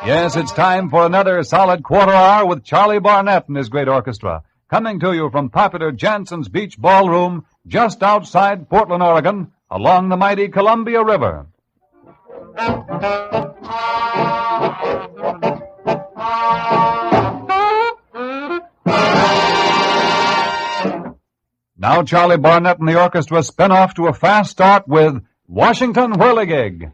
Yes, it's time for another solid quarter hour with Charlie Barnett and his great orchestra. Coming to you from popular Jansen's Beach Ballroom just outside Portland, Oregon, along the mighty Columbia River. Now Charlie Barnett and the orchestra spin off to a fast start with Washington Whirligig.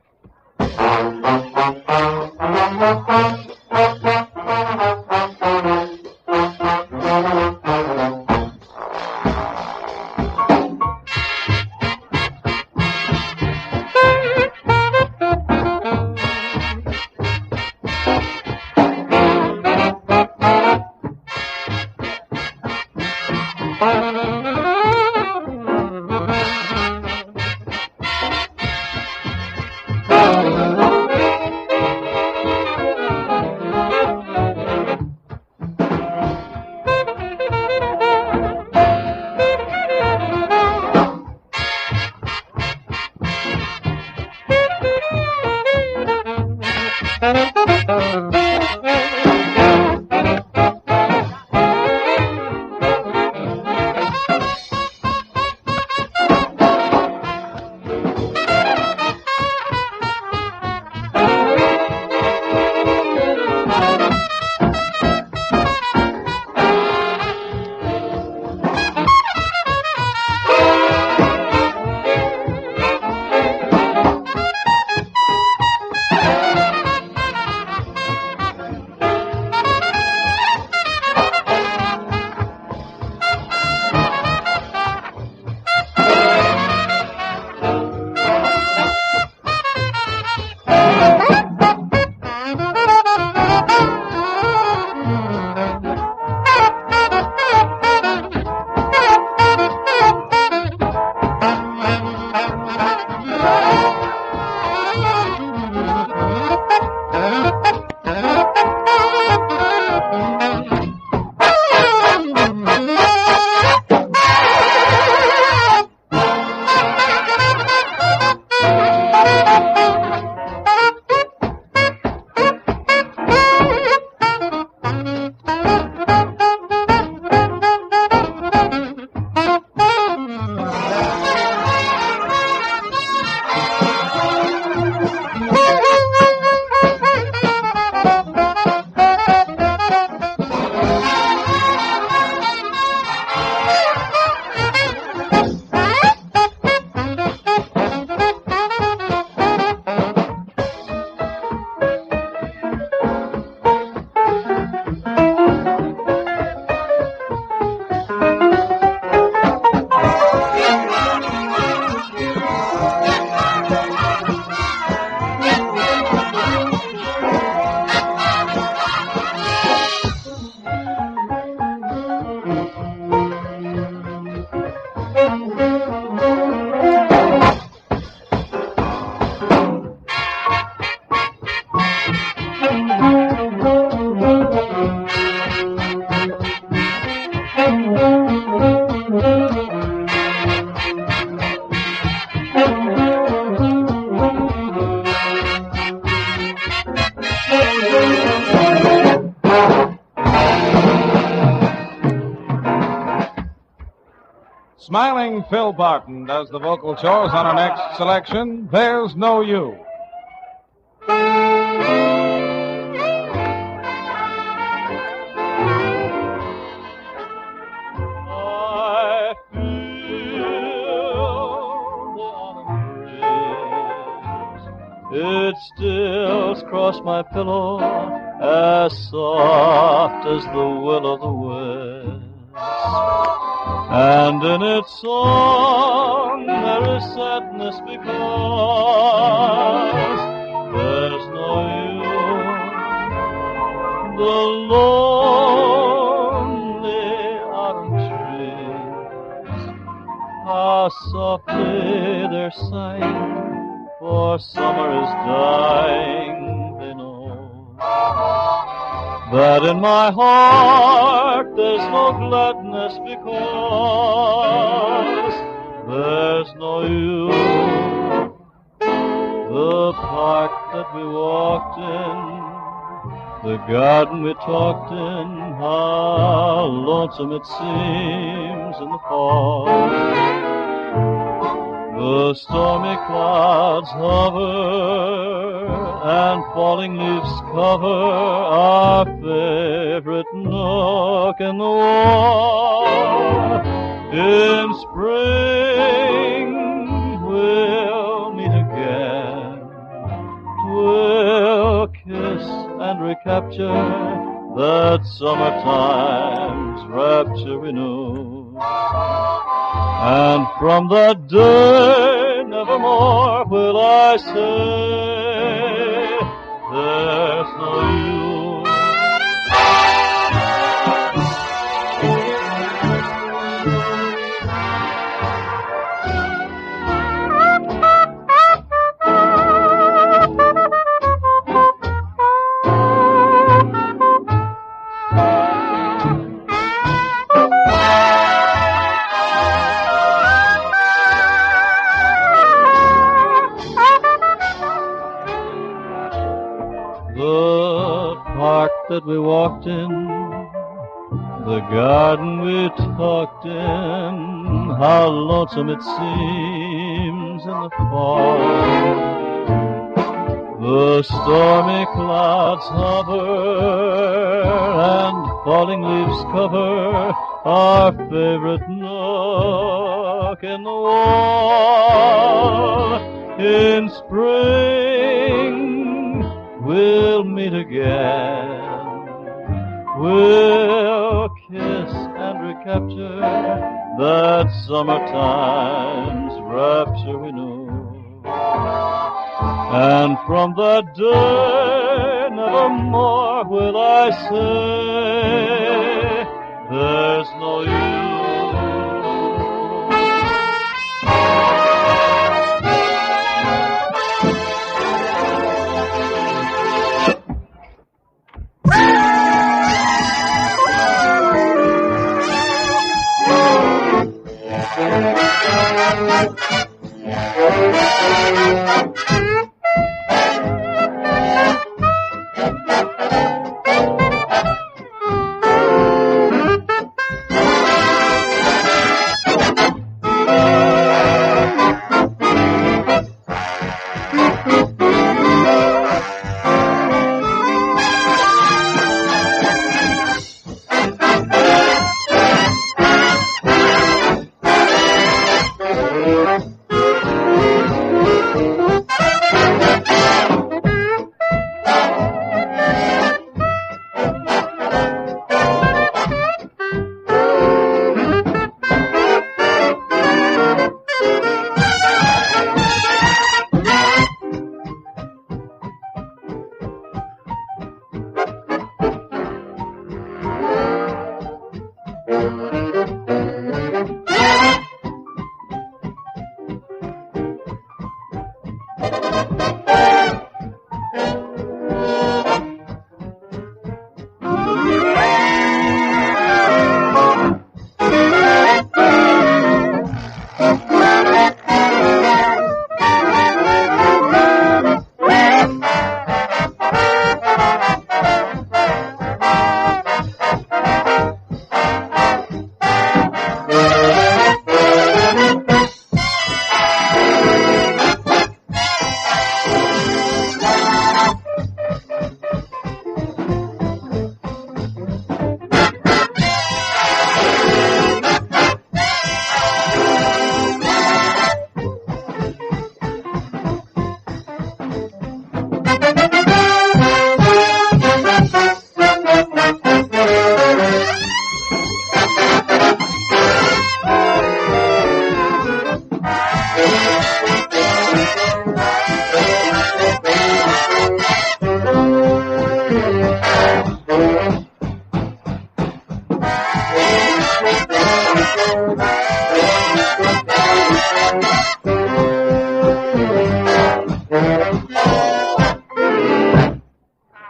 Smiling Phil Barton does the vocal chores on our next selection, There's No You. I feel the autumn breeze. It stills across my pillow as soft as the will o' the wisp. And in its song there is sadness because there's no you. The lonely autumn trees, how softly they're sighing, for summer is dying, they know. That in my heart there's no gladness because no you. The park that we walked in, the garden we talked in, how lonesome it seems in the fall. The stormy clouds hover and falling leaves cover our favorite nook in the wall. In spring we'll meet again. We'll kiss and recapture that summertime's rapture we knew. And from that day nevermore will I say there's no you. That we walked in, the garden we talked in, how lonesome it seems in the fall. The stormy clouds hover and falling leaves cover our favorite nook in the wall. In spring we'll meet again. We'll kiss and recapture that summertime's rapture we knew. And from that day nevermore will I say there's no you.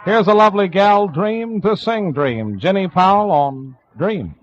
Here's a lovely gal dream to sing Dream. Jenny Powell on Dream.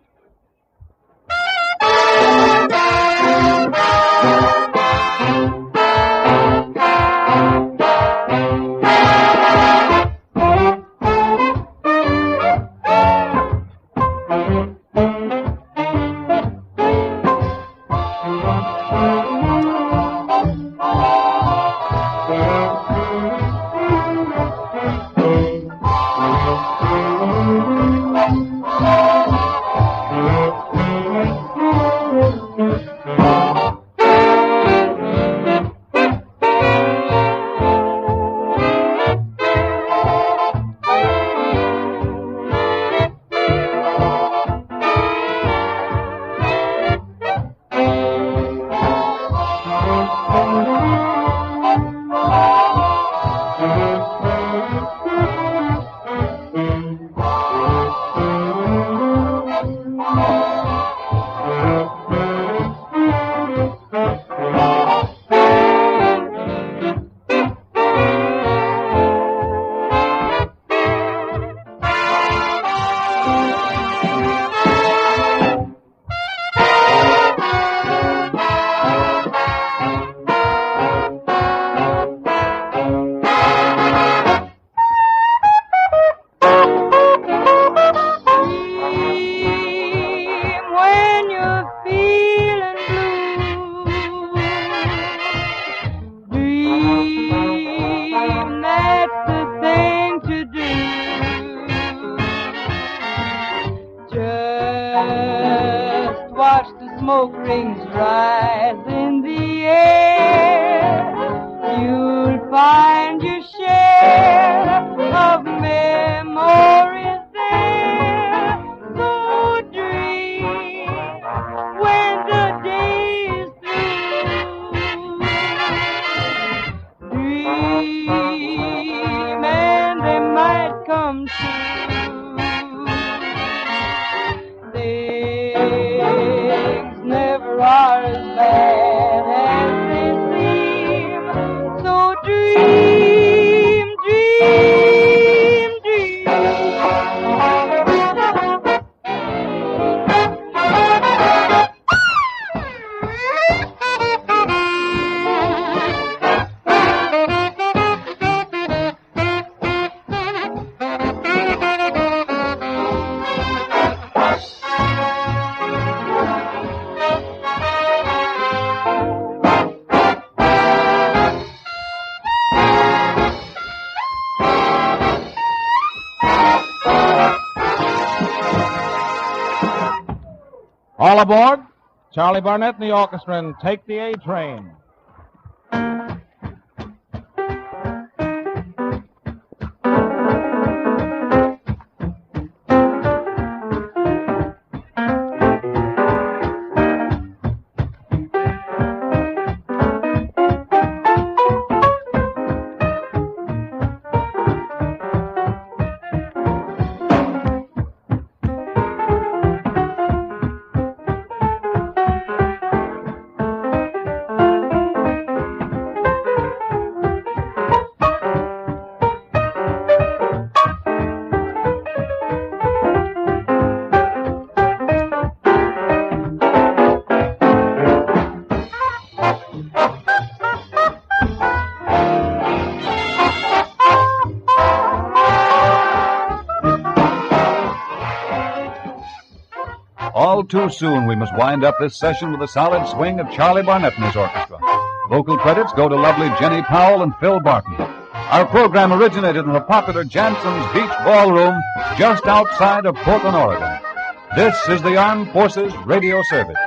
smoke rings rise in the air. You'll find your share of memories there. So dream when the day is through. Dream and they might come true. Things never are as bad as they seem. So dream, dream, dream. All aboard. Charlie Barnett and the orchestra and Take the A Train. All too soon, we must wind up this session with a solid swing of Charlie Barnett and his orchestra. Vocal credits go to lovely Jenny Powell and Phil Barton. Our program originated in the popular Jansen's Beach Ballroom just outside of Portland, Oregon. This is the Armed Forces Radio Service.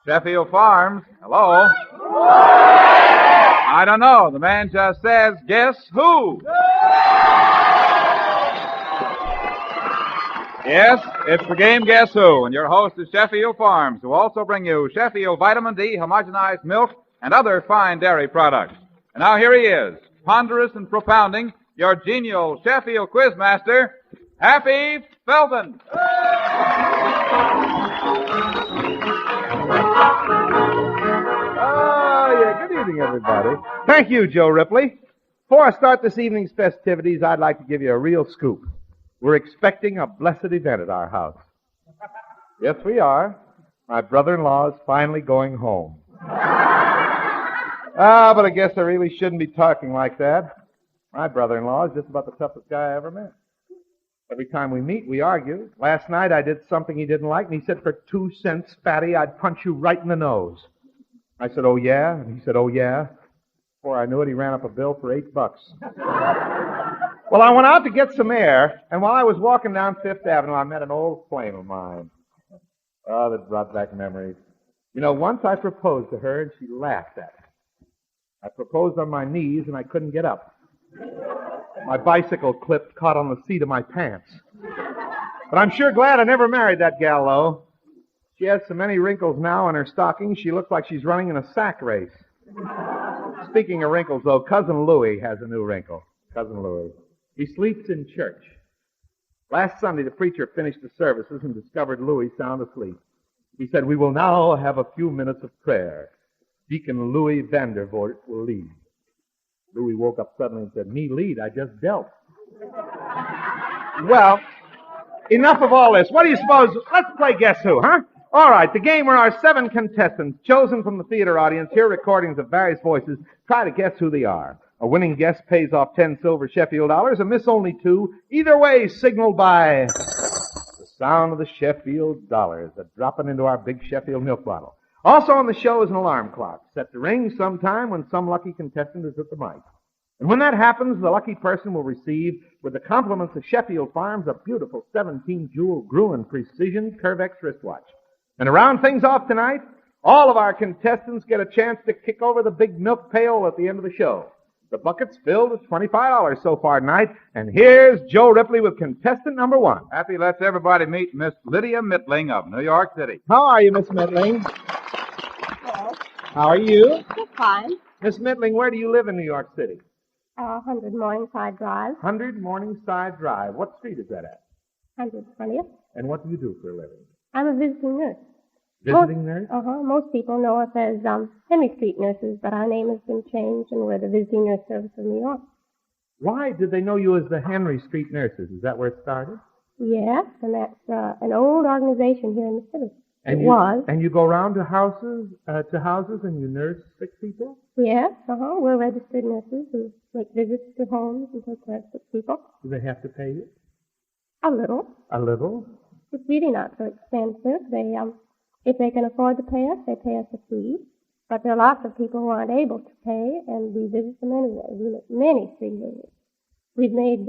Sheffield Farms. Hello? I don't know. The man just says, guess who? Yes, it's the game Guess Who, and your host is Sheffield Farms, who also bring you Sheffield Vitamin D, homogenized milk, and other fine dairy products. And now here he is, ponderous and propounding, your genial Sheffield Quizmaster, Happy Felton. Good evening, everybody. Thank you, Joe Ripley. Before I start this evening's festivities, I'd like to give you a real scoop. We're expecting a blessed event at our house. Yes, we are. My brother-in-law is finally going home. But I guess I really shouldn't be talking like that. My brother-in-law is just about the toughest guy I ever met. Every time we meet, we argue. Last night, I did something he didn't like, and he said, for 2 cents, fatty, I'd punch you right in the nose. I said, oh, yeah? And he said, oh, yeah. Before I knew it, he ran up a bill for $8. Well, I went out to get some air, and while I was walking down Fifth Avenue, I met an old flame of mine. Oh, that brought back memories. You know, once I proposed to her, and she laughed at me. I proposed on my knees, and I couldn't get up. My bicycle clip caught on the seat of my pants. But I'm sure glad I never married that gal, though. She has so many wrinkles now in her stockings, she looks like she's running in a sack race. Speaking of wrinkles, though, Cousin Louie has a new wrinkle. Cousin Louie. He sleeps in church. Last Sunday, the preacher finished the services and discovered Louis sound asleep. He said, "We will now have a few minutes of prayer. Deacon Louis Vandervoort will lead." Louis woke up suddenly and said, "Me lead? I just dealt." Well, enough of all this. What do you suppose? Let's play Guess Who, huh? All right, the game where our 7 contestants, chosen from the theater audience, hear recordings of various voices, try to guess who they are. A winning guess pays off 10 silver Sheffield dollars, a miss only 2. Either way, signaled by the sound of the Sheffield dollars that dropping into our big Sheffield milk bottle. Also on the show is an alarm clock, set to ring sometime when some lucky contestant is at the mic. And when that happens, the lucky person will receive, with the compliments of Sheffield Farms, a beautiful 17-jewel Gruen Precision Curvex wristwatch. And to round things off tonight, all of our contestants get a chance to kick over the big milk pail at the end of the show. The bucket's filled with $25 so far tonight, and here's Joe Ripley with contestant number 1. Happy lets everybody meet Miss Lydia Mittling of New York City. How are you, Miss Mittling? Hello. How are you? Just fine. Miss Mittling, where do you live in New York City? 100 Morningside Drive. 100 Morningside Drive. What street is that at? 120th. And what do you do for a living? I'm a visiting nurse. Visiting nurse? Most people know us as Henry Street nurses, but our name has been changed, and we're the Visiting Nurse Service of New York. Why did they know you as the Henry Street Nurses? Is that where it started? Yes, and that's an old organization here in the city. And you go around to houses and you nurse sick people? Yes, we're registered nurses who make visits to homes and take care of sick people. Do they have to pay you? A little. A little? It's really not so expensive. If they can afford to pay us, they pay us a fee. But there are lots of people who aren't able to pay, and we visit them anyway. We make many free visits. We've made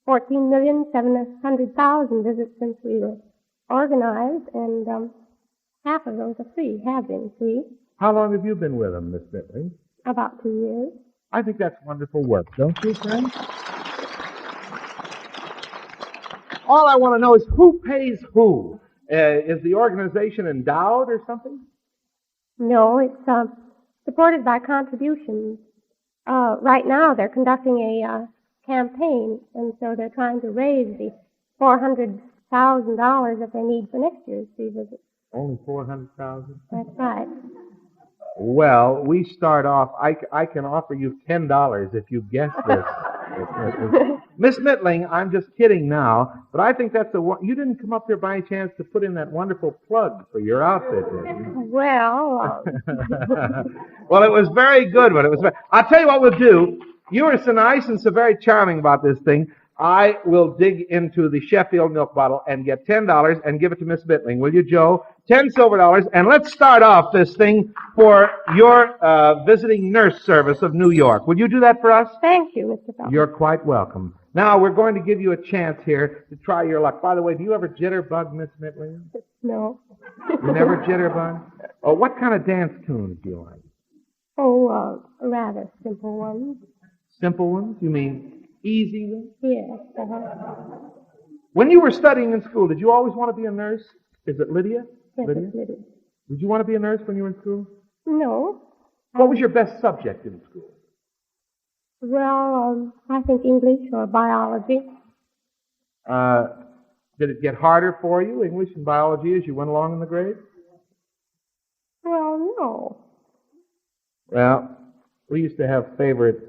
14,700,000 visits since we were organized, and half of those are free, have been free. How long have you been with them, Miss Mittling? About 2 years. I think that's wonderful work, don't you, friend? All I want to know is who pays who? Is the organization endowed or something? No, it's supported by contributions. Right now, they're conducting a campaign, and so they're trying to raise the $400,000 that they need for next year's free visit. Only $400,000? That's right. Well, we start off. I can offer you $10 if you guess this. Miss Mittling, I'm just kidding now, but I think that's you didn't come up here by any chance to put in that wonderful plug for your outfit, did you? Well, well, it was very good, but it was. I'll tell you what we'll do. You are so nice and so very charming about this thing. I will dig into the Sheffield milk bottle and get $10 and give it to Miss Mittling. Will you, Joe? 10 silver dollars. And let's start off this thing for your visiting nurse service of New York. Will you do that for us? thank you, Mr. Feldman. You're quite welcome. Now, we're going to give you a chance here to try your luck. By the way, do you ever jitterbug, Miss Mittling? No. You never jitterbug? Oh, what kind of dance tunes do you like? Oh, rather simple ones. Simple ones? You mean easy ones? Yes. When you were studying in school, did you always want to be a nurse? Is it Lydia? Yes, Lydia? it's Lydia. Did you want to be a nurse when you were in school? No. What was your best subject in school? Well, I think English or biology. Did it get harder for you, English and biology, as you went along in the grades? Well, no. Well, we used to have favorite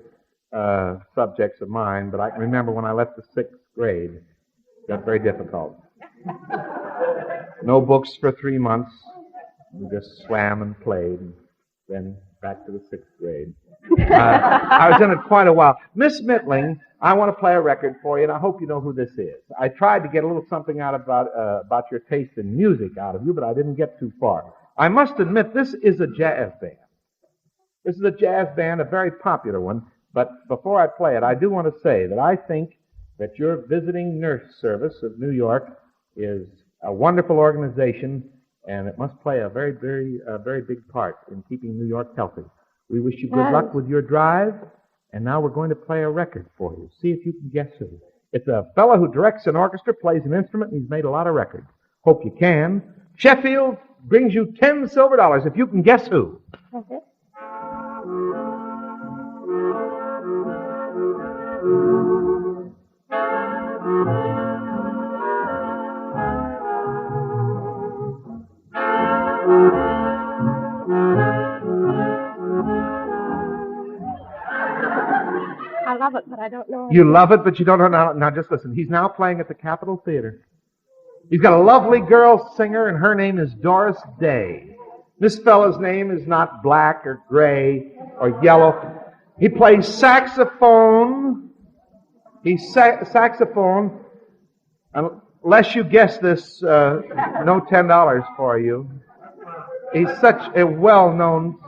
subjects of mine, but I can remember when I left the 6th grade, it got very difficult. No books for 3 months. We just swam and played, and then back to the 6th grade. I was in it quite a while. Miss Mittling, I want to play a record for you, and I hope you know who this is. I tried to get a little something out about your taste in music out of you, but I didn't get too far. I must admit, this is a jazz band. This is a jazz band, a very popular one. But before I play it, I do want to say that I think that your visiting nurse service of New York is a wonderful organization, and it must play a very, very big part in keeping New York healthy. We wish you good luck with your drive, and now we're going to play a record for you. See if you can guess who. It's a fellow who directs an orchestra, plays an instrument, and he's made a lot of records. Hope you can. Sheffield brings you 10 silver dollars if you can guess who. Okay. I don't know. You love it, but you don't know. Now, just listen. He's now playing at the Capitol Theater. He's got a lovely girl singer, and her name is Doris Day. This fellow's name is not black or gray or yellow. He plays saxophone. He's saxophone. Unless you guess this, no $10 for you. He's such a well-known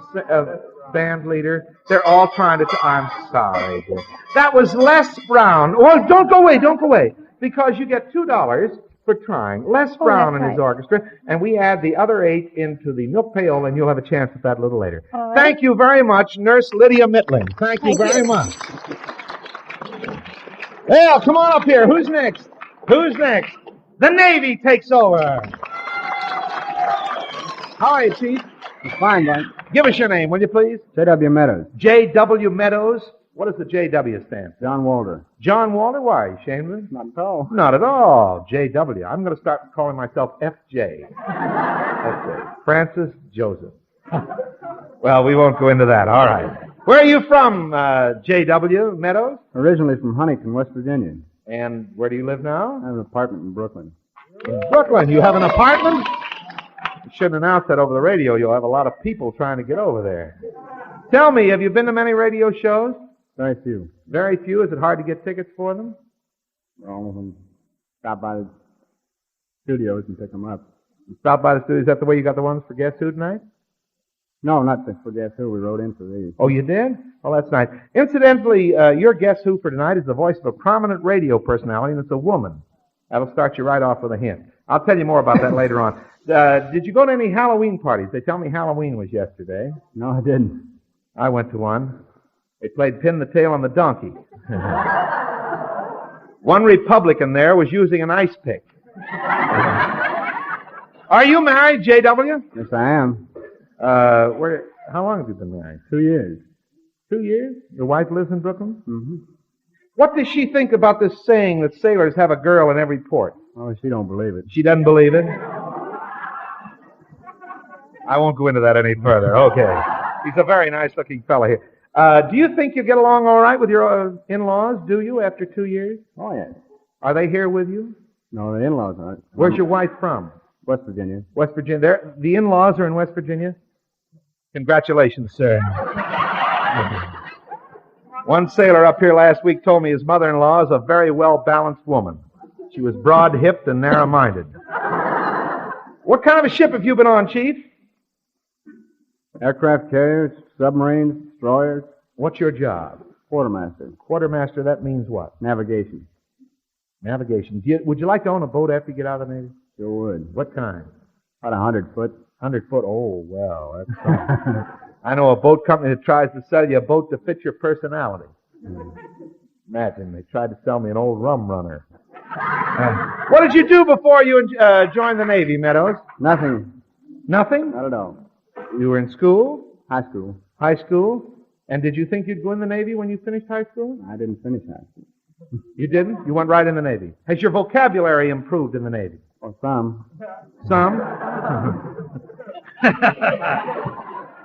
band leader. They're all trying to... I'm sorry. Dear. That was Les Brown. Well, don't go away, because you get $2 for trying. Les Brown and his orchestra, and we add the other 8 into the milk pail, and you'll have a chance at that a little later. Right. Thank you very much, Nurse Lydia Mittling. Thank you very much. Well, come on up here. Who's next? The Navy takes over. How are you, Chief? It's fine, Mike. Give us your name, will you please? J.W. Meadows. J.W. Meadows. What does the J.W. stand for? John Walter. John Walter? Why? Are you ashamed of it? Not at all. Not at all. J.W. I'm going to start calling myself F.J. F.J. Francis Joseph. Well, we won't go into that. All right. Where are you from, J.W. Meadows? Originally from Huntington, West Virginia. And where do you live now? I have an apartment in Brooklyn. In Brooklyn. You have an apartment? You shouldn't announce that over the radio. You'll have a lot of people trying to get over there. Tell me, have you been to many radio shows? Very few. Very few. Is it hard to get tickets for them? All of them. Stop by the studios and pick them up. You stop by the studio. Is that the way you got the ones for Guess Who tonight? No, not for Guess Who. We wrote in for these. Oh, you did? Oh, that's nice. Incidentally, your Guess Who for tonight is the voice of a prominent radio personality, and it's a woman. That'll start you right off with a hint. I'll tell you more about that later on. Did you go to any Halloween parties? They tell me Halloween was yesterday. No, I didn't. I went to one. They played Pin the Tail on the Donkey. One Republican there was using an ice pick. Are you married, J.W.? Yes, I am. How long have you been married? 2 years. 2 years? Your wife lives in Brooklyn? Mm-hmm. What does she think about this saying that sailors have a girl in every port? Oh, she don't believe it. She doesn't believe it? I won't go into that any further. Okay. He's a very nice-looking fellow here. Do you think you get along all right with your in-laws, do you, after 2 years? Oh, yes. Are they here with you? No, the in-laws aren't. Where's your wife from? West Virginia. West Virginia. The in-laws are in West Virginia? Congratulations, sir. One sailor up here last week told me his mother-in-law is a very well-balanced woman. She was broad-hipped and narrow-minded. What kind of a ship have you been on, Chief? Aircraft carriers, submarines, destroyers. What's your job? Quartermaster. Quartermaster, that means what? Navigation. Navigation. Would you like to own a boat after you get out of the Navy? Sure would. What kind? About 100 foot. 100 foot? Oh, well, that's something. I know a boat company that tries to sell you a boat to fit your personality. Imagine, they tried to sell me an old rum runner. What did you do before you joined the Navy, Meadows? Nothing. Nothing? Not at all. You were in school? High school. High school? And did you think you'd go in the Navy when you finished high school? I didn't finish high school. You didn't? You went right in the Navy. Has your vocabulary improved in the Navy? Well, some. Some?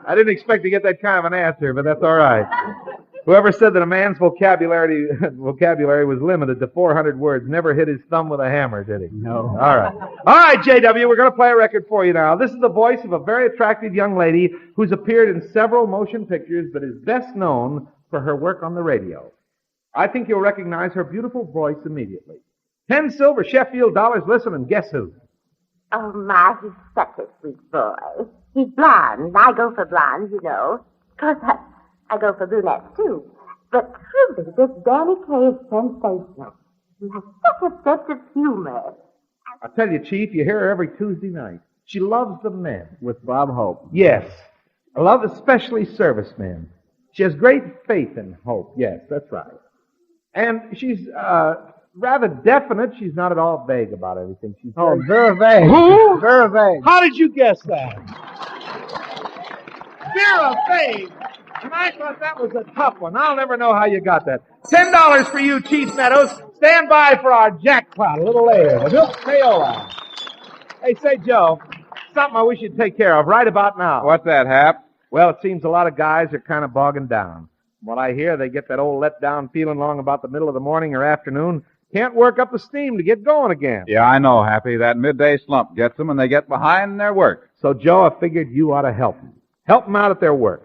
I didn't expect to get that kind of an answer, but that's all right. Whoever said that a man's vocabulary was limited to 400 words never hit his thumb with a hammer, did he? No. All right. All right, J.W., we're going to play a record for you now. This is the voice of a very attractive young lady who's appeared in several motion pictures, but is best known for her work on the radio. I think you'll recognize her beautiful voice immediately. 10 silver Sheffield dollars. Listen and guess who? Oh, my, he's such a sweet boy. He's blonde. I go for blondes, you know. Of course, I go for brunettes, too. But truly, this Danny Kaye is sensational. He has such a sense of humor. I'll tell you, Chief, you hear her every Tuesday night. She loves the men. With Bob Hope. Yes. I love especially servicemen. She has great faith in Hope. Yes, that's right. And she's rather definite. She's not at all vague about everything. She's Very vague. Who? Very vague. How did you guess that? Vera Faye. And I thought that was a tough one. I'll never know how you got that. $10 for you, Chief Meadows. Stand by for our jackpot a little later. The milk payola. Hey, say, Joe, something I wish you'd take care of right about now. What's that, Hap? Well, it seems a lot of guys are kind of bogging down. What I hear, they get that old let-down feeling along about the middle of the morning or afternoon. Can't work up the steam to get going again. Yeah, I know, Happy. That midday slump gets them and they get behind in their work. So, Joe, I figured you ought to help them. Help them out at their work.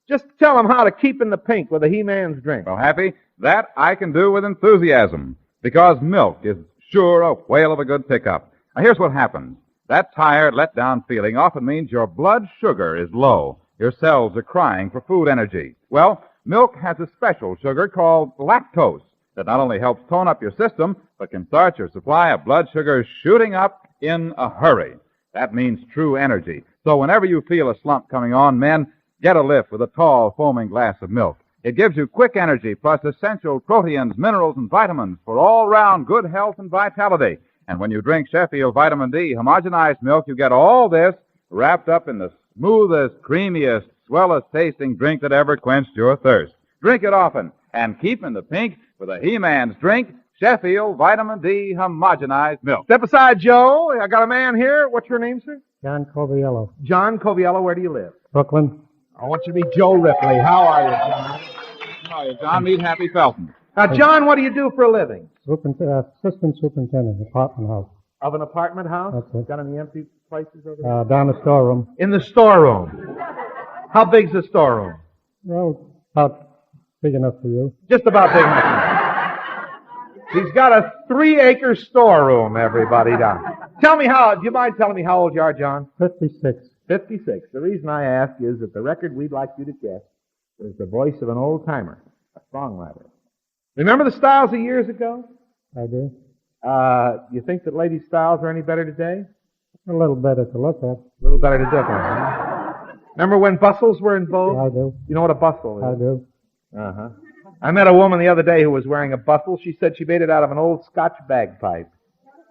Just tell them how to keep in the pink with a He-Man's drink. Well, Happy, that I can do with enthusiasm, because milk is sure a whale of a good pickup. Now, here's what happens. That tired, let-down feeling often means your blood sugar is low. Your cells are crying for food energy. Well, milk has a special sugar called lactose that not only helps tone up your system, but can start your supply of blood sugar shooting up in a hurry. That means true energy. So whenever you feel a slump coming on, men, get a lift with a tall, foaming glass of milk. It gives you quick energy plus essential proteins, minerals, and vitamins for all-round good health and vitality. And when you drink Sheffield Vitamin D homogenized milk, you get all this wrapped up in the smoothest, creamiest, swellest-tasting drink that ever quenched your thirst. Drink it often and keep in the pink with a He-Man's drink, Sheffield Vitamin D homogenized milk. Step aside, Joe. I got a man here. What's your name, sir? John Coviello. John Coviello. Where do you live? Brooklyn. I want you to meet Joe Ripley. How are you, John? How are you, John? Meet Happy Felton. Now, John, what do you do for a living? Assistant superintendent, apartment house. Of an apartment house? That's it. Got any empty places over there? Down the storeroom. In the storeroom. How big's the storeroom? Well, about big enough for you. Just about big enough. He's got a 3-acre storeroom, everybody down. Do you mind telling me how old you are, John? 56. 56. The reason I ask is that the record we'd like you to guess is the voice of an old-timer, a songwriter. Remember the styles of years ago? I do. You think that ladies' styles are any better today? A little better to look at. A little better to look at, huh? Remember when bustles were in vogue? I do. You know what a bustle is? I do. Uh-huh. I met a woman the other day who was wearing a bustle. She said she made it out of an old Scotch bagpipe.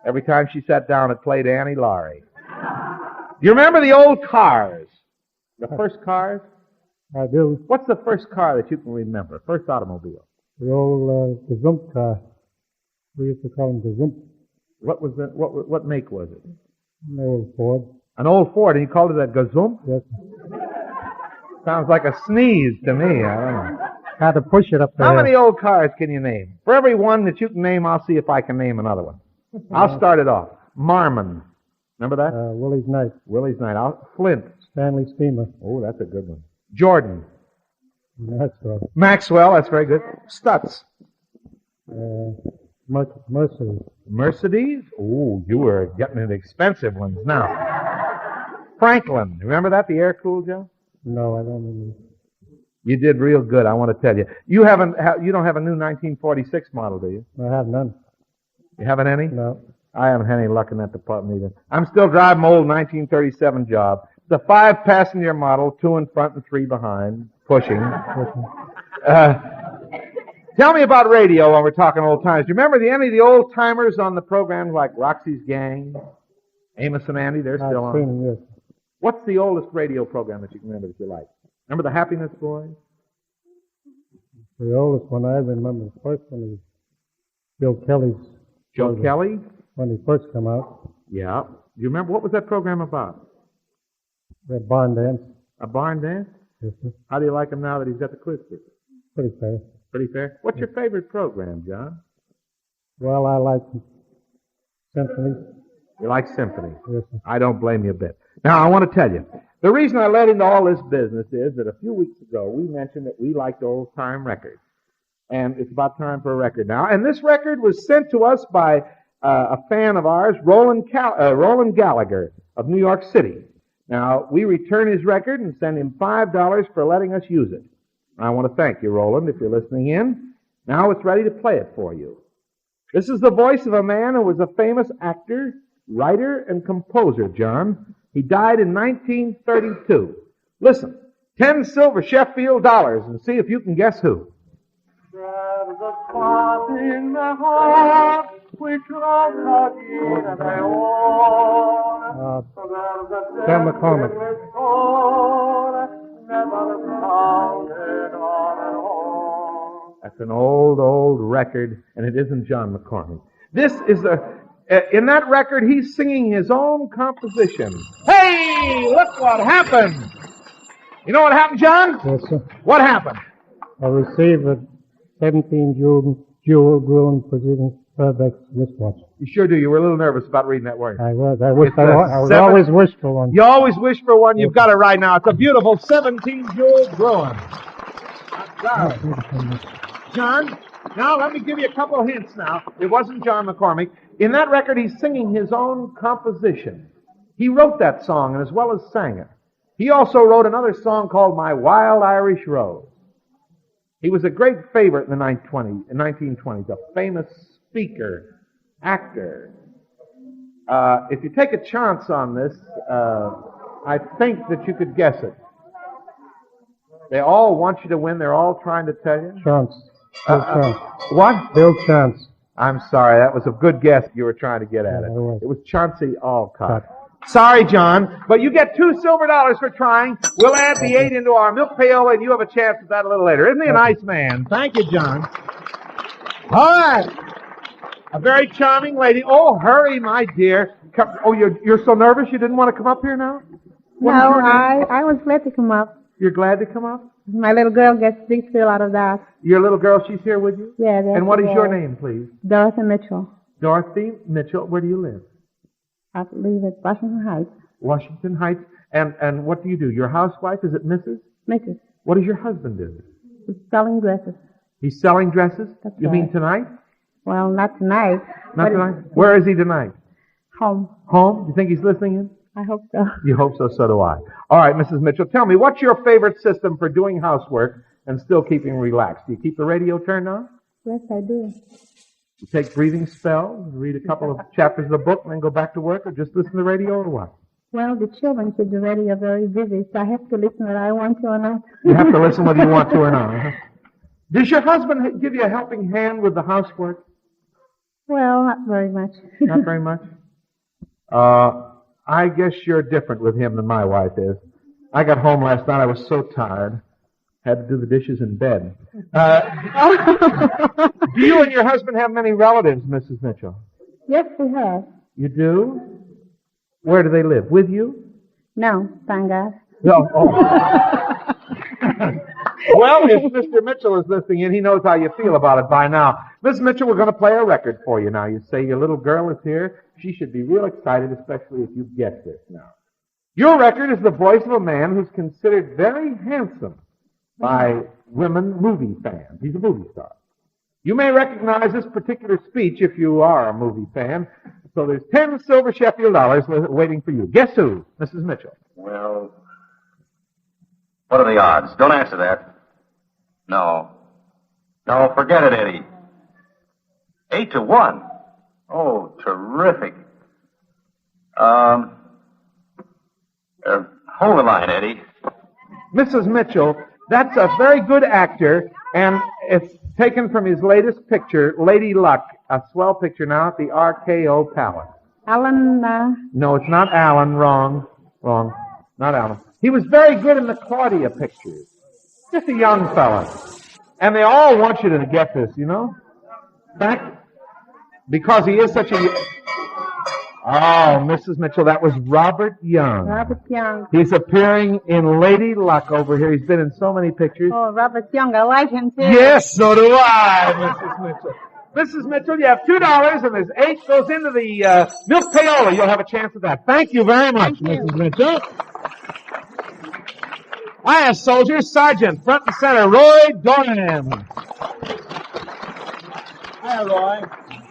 Every time she sat down, it played Annie Laurie. Do you remember the old cars? The first cars? I do. What's the first car that you can remember? First automobile? The old Gazump car. We used to call them Gazump. What make was it? An old Ford. An old Ford, and you called it a Gazump? Yes. Sounds like a sneeze to me. I don't know. Had to push it up there. How many old cars can you name? For every one that you can name, I'll see if I can name another one. I'll start it off. Marmon. Remember that? Willie's Night. Willie's Night. Flint. Stanley Steamer. Oh, that's a good one. Jordan. Maxwell. Maxwell, that's very good. Stutz. Mercedes. Mercedes? Oh, you were getting into expensive ones now. Franklin. Remember that, the air-cooled, Joe? No, I don't remember. You did real good, I want to tell you. You don't have a new 1946 model, do you? I have none. You haven't any? No. I haven't had any luck in that department either. I'm still driving my old 1937 job. It's a 5-passenger model, 2 in front and 3 behind, pushing. Tell me about radio while we're talking old times. Do you remember any of the old timers on the programs like Roxy's Gang, Amos and Andy? They're still on. I've seen them, yes. What's the oldest radio program that you can remember that you like? Remember the Happiness Boys? The oldest one I remember, the first one is Joe Kelly's. Joe Kelly? When he first came out. Yeah. Do you remember, what was that program about? The barn dance. A barn dance? Yes, sir. How do you like him now that he's got the quiz ticket? Pretty fair. Pretty fair? What's your favorite program, John? Well, I like symphony. You like symphony? Yes, sir. I don't blame you a bit. Now, I want to tell you, the reason I led into all this business is that a few weeks ago we mentioned that we liked old-time records. And it's about time for a record now. And this record was sent to us by a fan of ours, Roland Gallagher of New York City. Now, we return his record and send him $5 for letting us use it. I want to thank you, Roland, if you're listening in. Now it's ready to play it for you. This is the voice of a man who was a famous actor, writer, and composer, John. He died in 1932. Listen, 10 silver Sheffield dollars, and see if you can guess who. There's a spot in the heart which loves again and I own. Sam McCormick. That's an old record, and it isn't John McCormick. This is in that record, he's singing his own composition. Hey, look what happened! You know what happened, John? Yes, sir. What happened? I received a 17 jewel grown precision Goldbergs wristwatch. You sure do. You were a little nervous about reading that, weren't you? I was. I was seven- always wish for one. You always wish for one. You've got it right now. It's a beautiful 17-jewel Gruen. John, now let me give you a couple of hints now. It wasn't John McCormick. In that record, he's singing his own composition. He wrote that song and as well as sang it. He also wrote another song called My Wild Irish Rose. He was a great favorite in the 1920s, a famous speaker, actor. If you take a chance on this, I think that you could guess it. They all want you to win. They're all trying to tell you. Chance. Bill Chance. What? Bill Chance. I'm sorry. That was a good guess you were trying to get at it. Yeah, it was. It was Chauncey Alcott. Sorry, John, but you get $2 silver for trying. We'll add the 8 into our milk payola, and you have a chance at that a little later. Isn't he a nice man? Thank you, John. All right. A very charming lady. Oh, hurry, my dear. Come. Oh, you're so nervous you didn't want to come up here now? What is No, your name? I was glad to come up. You're glad to come up? My little girl gets big thrill out of that. Your little girl, she's here with you? Yeah, that's And what is the your girl. name, please? Dorothy Mitchell. Dorothy Mitchell. Where do you live? I live at Washington Heights. Washington Heights. And what do you do? Your housewife? Is it Mrs.? Mrs. What does your husband do? She's selling dresses. He's selling dresses? That's You right. mean tonight? Well, not tonight. Not but tonight? Where is he tonight? Home. Home? You think he's listening in? I hope so. You hope so, so do I. All right, Mrs. Mitchell, tell me, what's your favorite system for doing housework and still keeping relaxed? Do you keep the radio turned on? Yes, I do. You take breathing spells, read a couple of chapters of the book, and then go back to work, or just listen to the radio, or what? Well, the children should be ready are very busy, so I have to listen whether I want to or not. You have to listen whether you want to or not. Huh? Does your husband give you a helping hand with the housework? Well, not very much. Not very much? I guess you're different with him than my wife is. I got home last night. I was so tired. Had to do the dishes in bed. Do you and your husband have many relatives, Mrs. Mitchell? Yes, we have. You do? Where do they live? With you? No, thank God. No. Oh. Well, if Mr. Mitchell is listening in, he knows how you feel about it by now. Miss Mitchell, we're going to play a record for you now. You say your little girl is here. She should be real excited, especially if you guess this now. Your record is the voice of a man who's considered very handsome by women movie fans. He's a movie star. You may recognize this particular speech if you are a movie fan. So there's 10 silver Sheffield dollars waiting for you. Guess who? Mrs. Mitchell. Well, what are the odds? Don't answer that. No. No, forget it, Eddie. 8-1. Oh, terrific. Hold the line, Eddie. Mrs. Mitchell, that's a very good actor, and it's taken from his latest picture, Lady Luck, a swell picture now at the RKO Palace. Alan, No, it's not Alan. Wrong. Not Alan. He was very good in the Claudia pictures. Just a young fella. And they all want you to get this, you know? In fact, because he is such a... Oh, Mrs. Mitchell, that was Robert Young. Robert Young. He's appearing in Lady Luck over here. He's been in so many pictures. Oh, Robert Young, I like him too. Yes, so do I, Mrs. Mitchell. Mrs. Mitchell, you have $2, and there's 8 goes into the milk payola. You'll have a chance at that. Thank you very much, Mrs. Mitchell. Hiya, soldiers. Sergeant, front and center, Roy Dornham. Hi, Roy.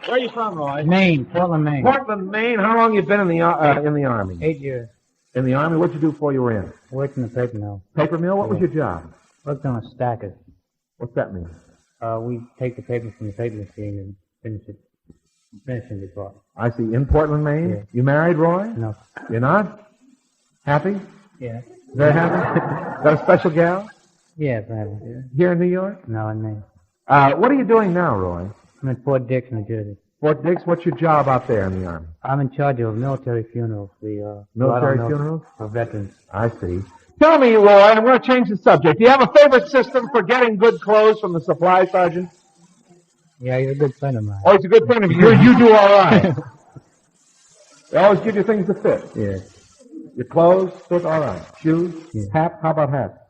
Where are you from, Roy? Maine, Portland, Maine. Portland, Maine. How long you been in the Army? 8 years. In the Army? What'd you do before you were in? Worked in the paper mill. Paper mill? What was your job? Worked on a stacker. What's that mean? We take the paper from the paper machine and finish the part. I see. In Portland, Maine? Yeah. You married, Roy? No. You're not? Happy? Yeah. Very happy? Got a special gal? Yeah, probably. Yeah. Here in New York? No, in Maine. What are you doing now, Roy? I'm at Fort Dix, New Jersey. Fort Dix, what's your job out there in the Army? I'm in charge of military funerals. Military funerals? For veterans. I see. Tell me, Roy, I'm going to change the subject. Do you have a favorite system for getting good clothes from the supply sergeant? Yeah, he's a good friend of mine. Oh, he's a good friend of yours. You do all right. They always give you things to fit. Yeah. Your clothes, fit all right. Shoes, Yeah. hat, how about hat?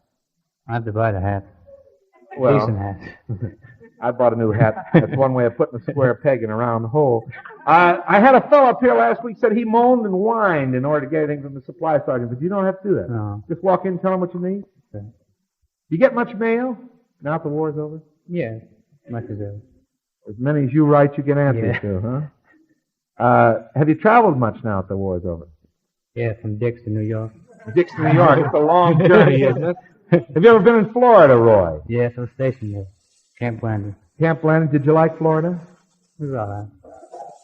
I have to buy the hat. Well, Decent hat. I bought a new hat. That's one way of putting a square peg in a round hole. I had a fellow up here last week said he moaned and whined in order to get anything from the supply sergeant, but you don't have to do that. No. Just walk in and tell him what you need. Okay. You get much mail now that the war's over? Yeah, much as ever. As many as you write, you get answers to, huh? Have you traveled much now that the war's over? Yeah, from Dix to New York. Dix to New York. It's a long journey, isn't it? Have you ever been in Florida, Roy? Yes, I was stationed there. Camp Landing. Camp Landing. Did you like Florida? It was all right.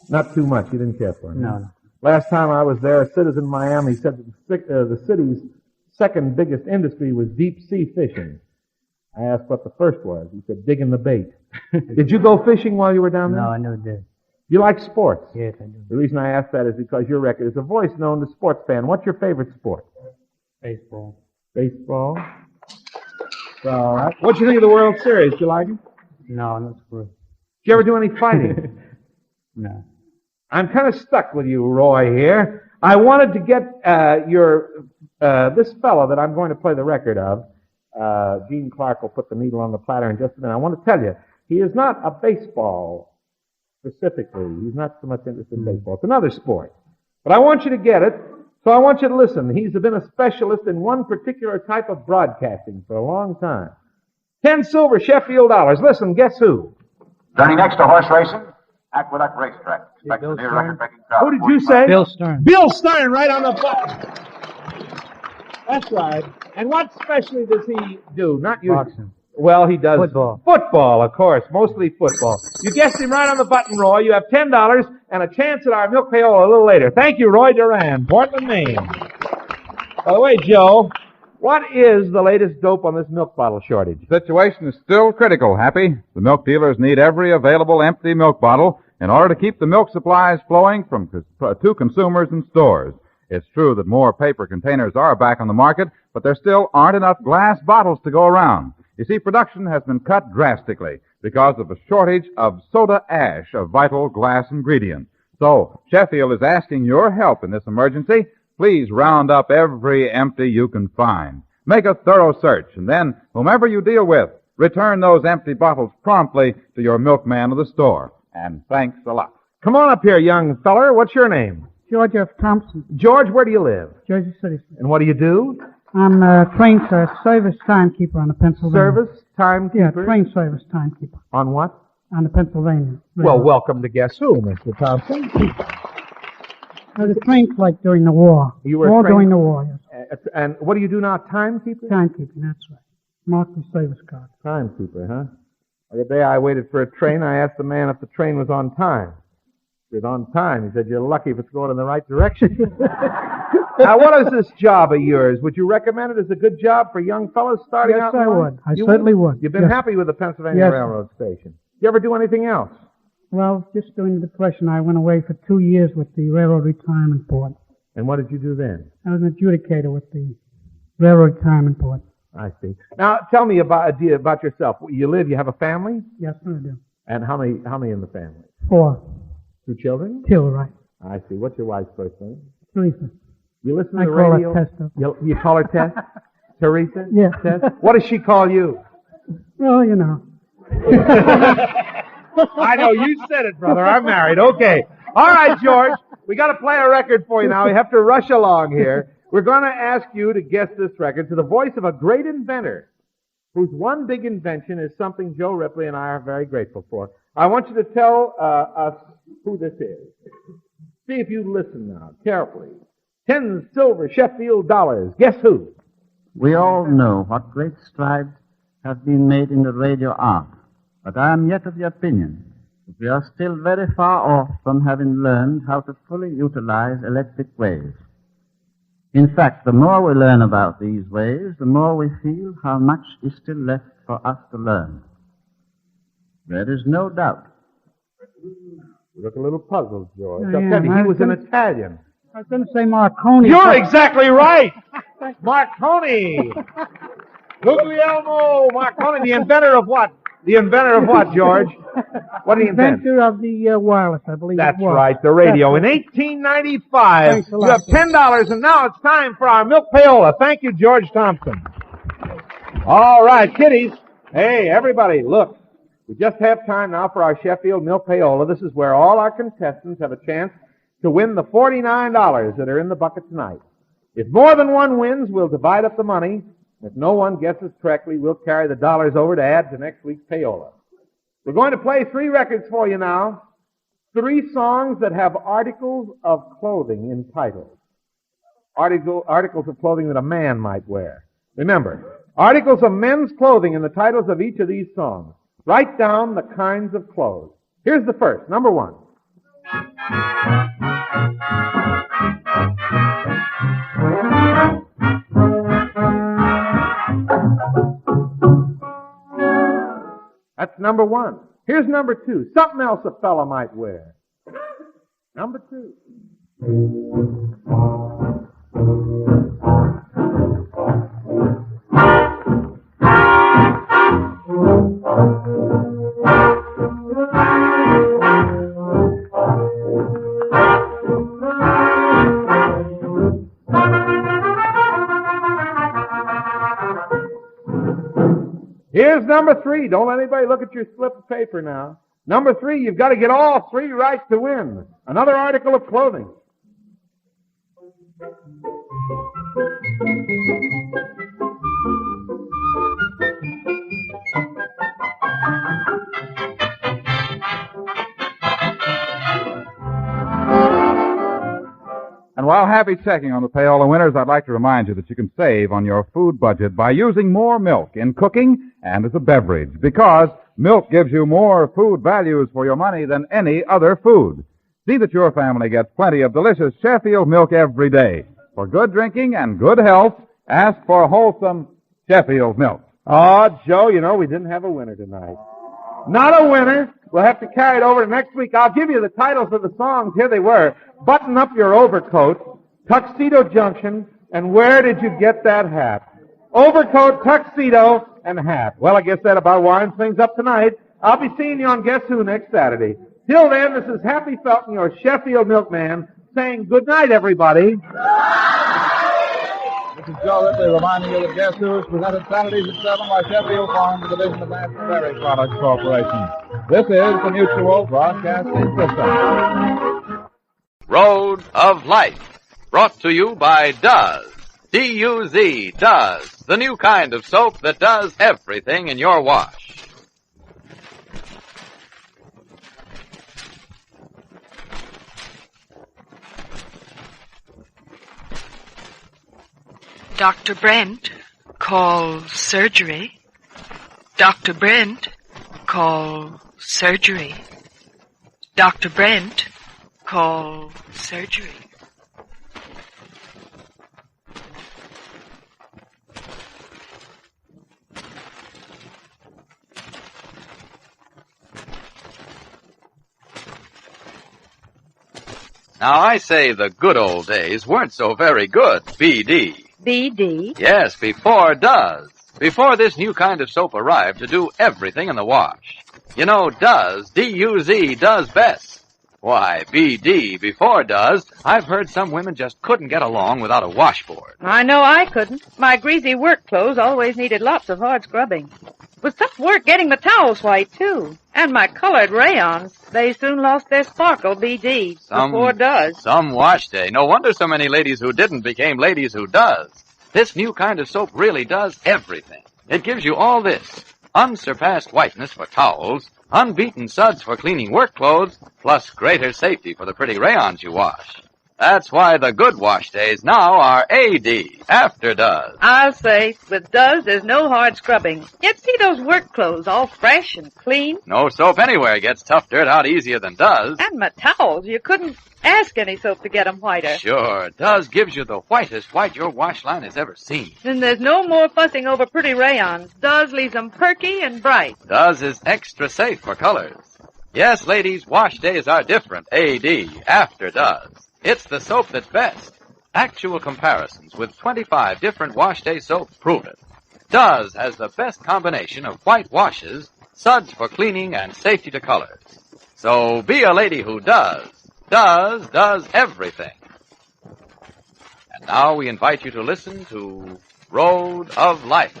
Not too much. You didn't care for it. No. Last time I was there, a citizen in Miami said that the city's second biggest industry was deep sea fishing. I asked what the first was. He said digging the bait. Did you go fishing while you were down there? No, I never did. You like sports? Yes, I do. The reason I ask that is because your record is a voice known to sports fan. What's your favorite sport? Baseball. Baseball. All right. What'd you think of the World Series? Did you like it? No, not good. Did you ever do any fighting? No. I'm kind of stuck with you, Roy, here. I wanted to get this fellow that I'm going to play the record of. Gene Clark will put the needle on the platter in just a minute. I want to tell you, he is not a baseball specifically. He's not so much interested in baseball. It's another sport. But I want you to get it, so I want you to listen. He's been a specialist in one particular type of broadcasting for a long time. 10 silver Sheffield dollars. Listen, guess who? Turning next to horse racing, Aqueduct Racetrack. Expect a new record-breaking crowd. Who did you say? Bill Stern. Bill Stern, right on the button. That's right. And what specially does he do? Not you. Boxing. Well, he does. Football. Football, of course. Mostly football. You guessed him right on the button, Roy. You have $10 and a chance at our milk payola a little later. Thank you, Roy Duran, Portland, Maine. By the way, Joe, what is the latest dope on this milk bottle shortage? The situation is still critical, Happy. The milk dealers need every available empty milk bottle in order to keep the milk supplies flowing to consumers in stores. It's true that more paper containers are back on the market, but there still aren't enough glass bottles to go around. You see, production has been cut drastically because of a shortage of soda ash, a vital glass ingredient. So, Sheffield is asking your help in this emergency. Please round up every empty you can find. Make a thorough search, and then, whomever you deal with, return those empty bottles promptly to your milkman of the store. And thanks a lot. Come on up here, young feller. What's your name? George F. Thompson, George, where do you live? Jersey City. And what do you do? I'm a train service timekeeper on the Pennsylvania. Service timekeeper? Yeah, train service timekeeper On what? on the Pennsylvania. Well, welcome to Guess Who, Mr. Thompson. The train flight during the war. You were all train- during the war, yes. And what do you do now, timekeeper? Timekeeping, that's right. Mark the service card. Timekeeper, huh? The day I waited for a train, I asked the man if the train was on time. If it was on time, he said, you're lucky if it's going in the right direction. Now, what is this job of yours? Would you recommend it as a good job for young fellows starting Yes, out? in I life? would. I You certainly would. You've been Yes. happy with the Pennsylvania Yes. Railroad Station. You ever do anything else? Well, just during the Depression, I went away for 2 years with the Railroad Retirement Board. And what did you do then? I was an adjudicator with the Railroad Retirement Board. I see. Now, tell me about yourself. You have a family? Yes, I do. And how many in the family? 4. 2 children? 2, right. I see. What's your wife's first name? Teresa. You listen I to the call her radio? Tessa. You call her Tess? Teresa? Yeah. Tess? What does she call you? Well, you know. I know. You said it, brother. I'm married. Okay. All right, George. We got to play a record for you now. We have to rush along here. We're going to ask you to guess this record to the voice of a great inventor whose one big invention is something Joe Ripley and I are very grateful for. I want you to tell us who this is. See if you listen now carefully. 10 silver Sheffield dollars. Guess who? We all know what great strides have been made in the radio art, but I am yet of the opinion that we are still very far off from having learned how to fully utilize electric waves. In fact, the more we learn about these waves, the more we feel how much is still left for us to learn. There is no doubt. You look a little puzzled, George. I I'll am. tell you, I he was was an gonna- Italian. I was going to say Marconi. You're exactly right! Marconi! Guglielmo Marconi, the inventor of what? The inventor of what, George? What did he invent? Inventor of the wireless, I believe. That's it was. right, the radio. In That's 1895, Thanks a you lot, have $10, and now it's time for our milk payola. Thank you, George Thompson. All right, kiddies, Hey, everybody, look. We just have time now for our Sheffield Milk Payola. This is where all our contestants have a chance to win the $49 that are in the bucket tonight. If more than one wins, we'll divide up the money. If no one guesses correctly, we'll carry the dollars over to add to next week's payola. We're going to play 3 records for you now. 3 songs that have articles of clothing in titles. Articles of clothing that a man might wear. Remember, articles of men's clothing in the titles of each of these songs. Write down the kinds of clothes. Here's the first, number 1. That's number 1. Here's number 2. Something else a fella might wear. Number 2. Here's number 3. Don't let anybody look at your slip of paper now. Number 3, you've got to get all 3 right to win. Another article of clothing. And while happy checking on the payola winners, I'd like to remind you that you can save on your food budget by using more milk in cooking and as a beverage, because milk gives you more food values for your money than any other food. See that your family gets plenty of delicious Sheffield milk every day. For good drinking and good health, ask for wholesome Sheffield milk. Oh, Joe, you know we didn't have a winner tonight. Not a winner. We'll have to carry it over to next week. I'll give you the titles of the songs. Here they were. Button Up Your Overcoat, Tuxedo Junction, and Where Did You Get That Hat? Overcoat, tuxedo, and hat. Well, I guess that about winds things up tonight. I'll be seeing you on Guess Who next Saturday. Till then, this is Happy Felton, your Sheffield milkman, saying good night, everybody. This is Joe Ripley reminding you that Guess Who is presented Saturdays at 7 by Sheffield Farm, the division of Myrt and Marge Products Corporation. This is the Mutual Broadcasting System. Road of Life, brought to you by Duz. D-U-Z, Duz, the new kind of soap that does everything in your wash. Dr. Brent, call surgery. Dr. Brent, call surgery. Dr. Brent, call surgery. Now, I say the good old days weren't so very good, B.D. B.D.? Yes, before Duz. Before this new kind of soap arrived to do everything in the wash. You know, Duz, D-U-Z, does best. Why, B.D., before Duz, I've heard some women just couldn't get along without a washboard. I know I couldn't. My greasy work clothes always needed lots of hard scrubbing. It was tough work getting the towels white, too. And my colored rayons, they soon lost their sparkle, B.D., before Duz. Some wash day. No wonder so many ladies who didn't became ladies who does. This new kind of soap really does everything. It gives you all this. Unsurpassed whiteness for towels, unbeaten suds for cleaning work clothes, plus greater safety for the pretty rayons you wash. That's why the good wash days now are A.D., after Duz. I'll say, with Duz, there's no hard scrubbing. Yet see those work clothes all fresh and clean? No soap anywhere gets tough dirt out easier than Duz. And my towels, you couldn't ask any soap to get them whiter. Sure, Duz gives you the whitest white your wash line has ever seen. Then there's no more fussing over pretty rayons. Duz leaves them perky and bright. Duz is extra safe for colors. Yes, ladies, wash days are different, A.D., after Duz. It's the soap that's best. Actual comparisons with 25 different wash day soaps prove it. Duz has the best combination of white washes, suds for cleaning, and safety to colors. So be a lady who does. Duz does everything. And now we invite you to listen to Road of Life.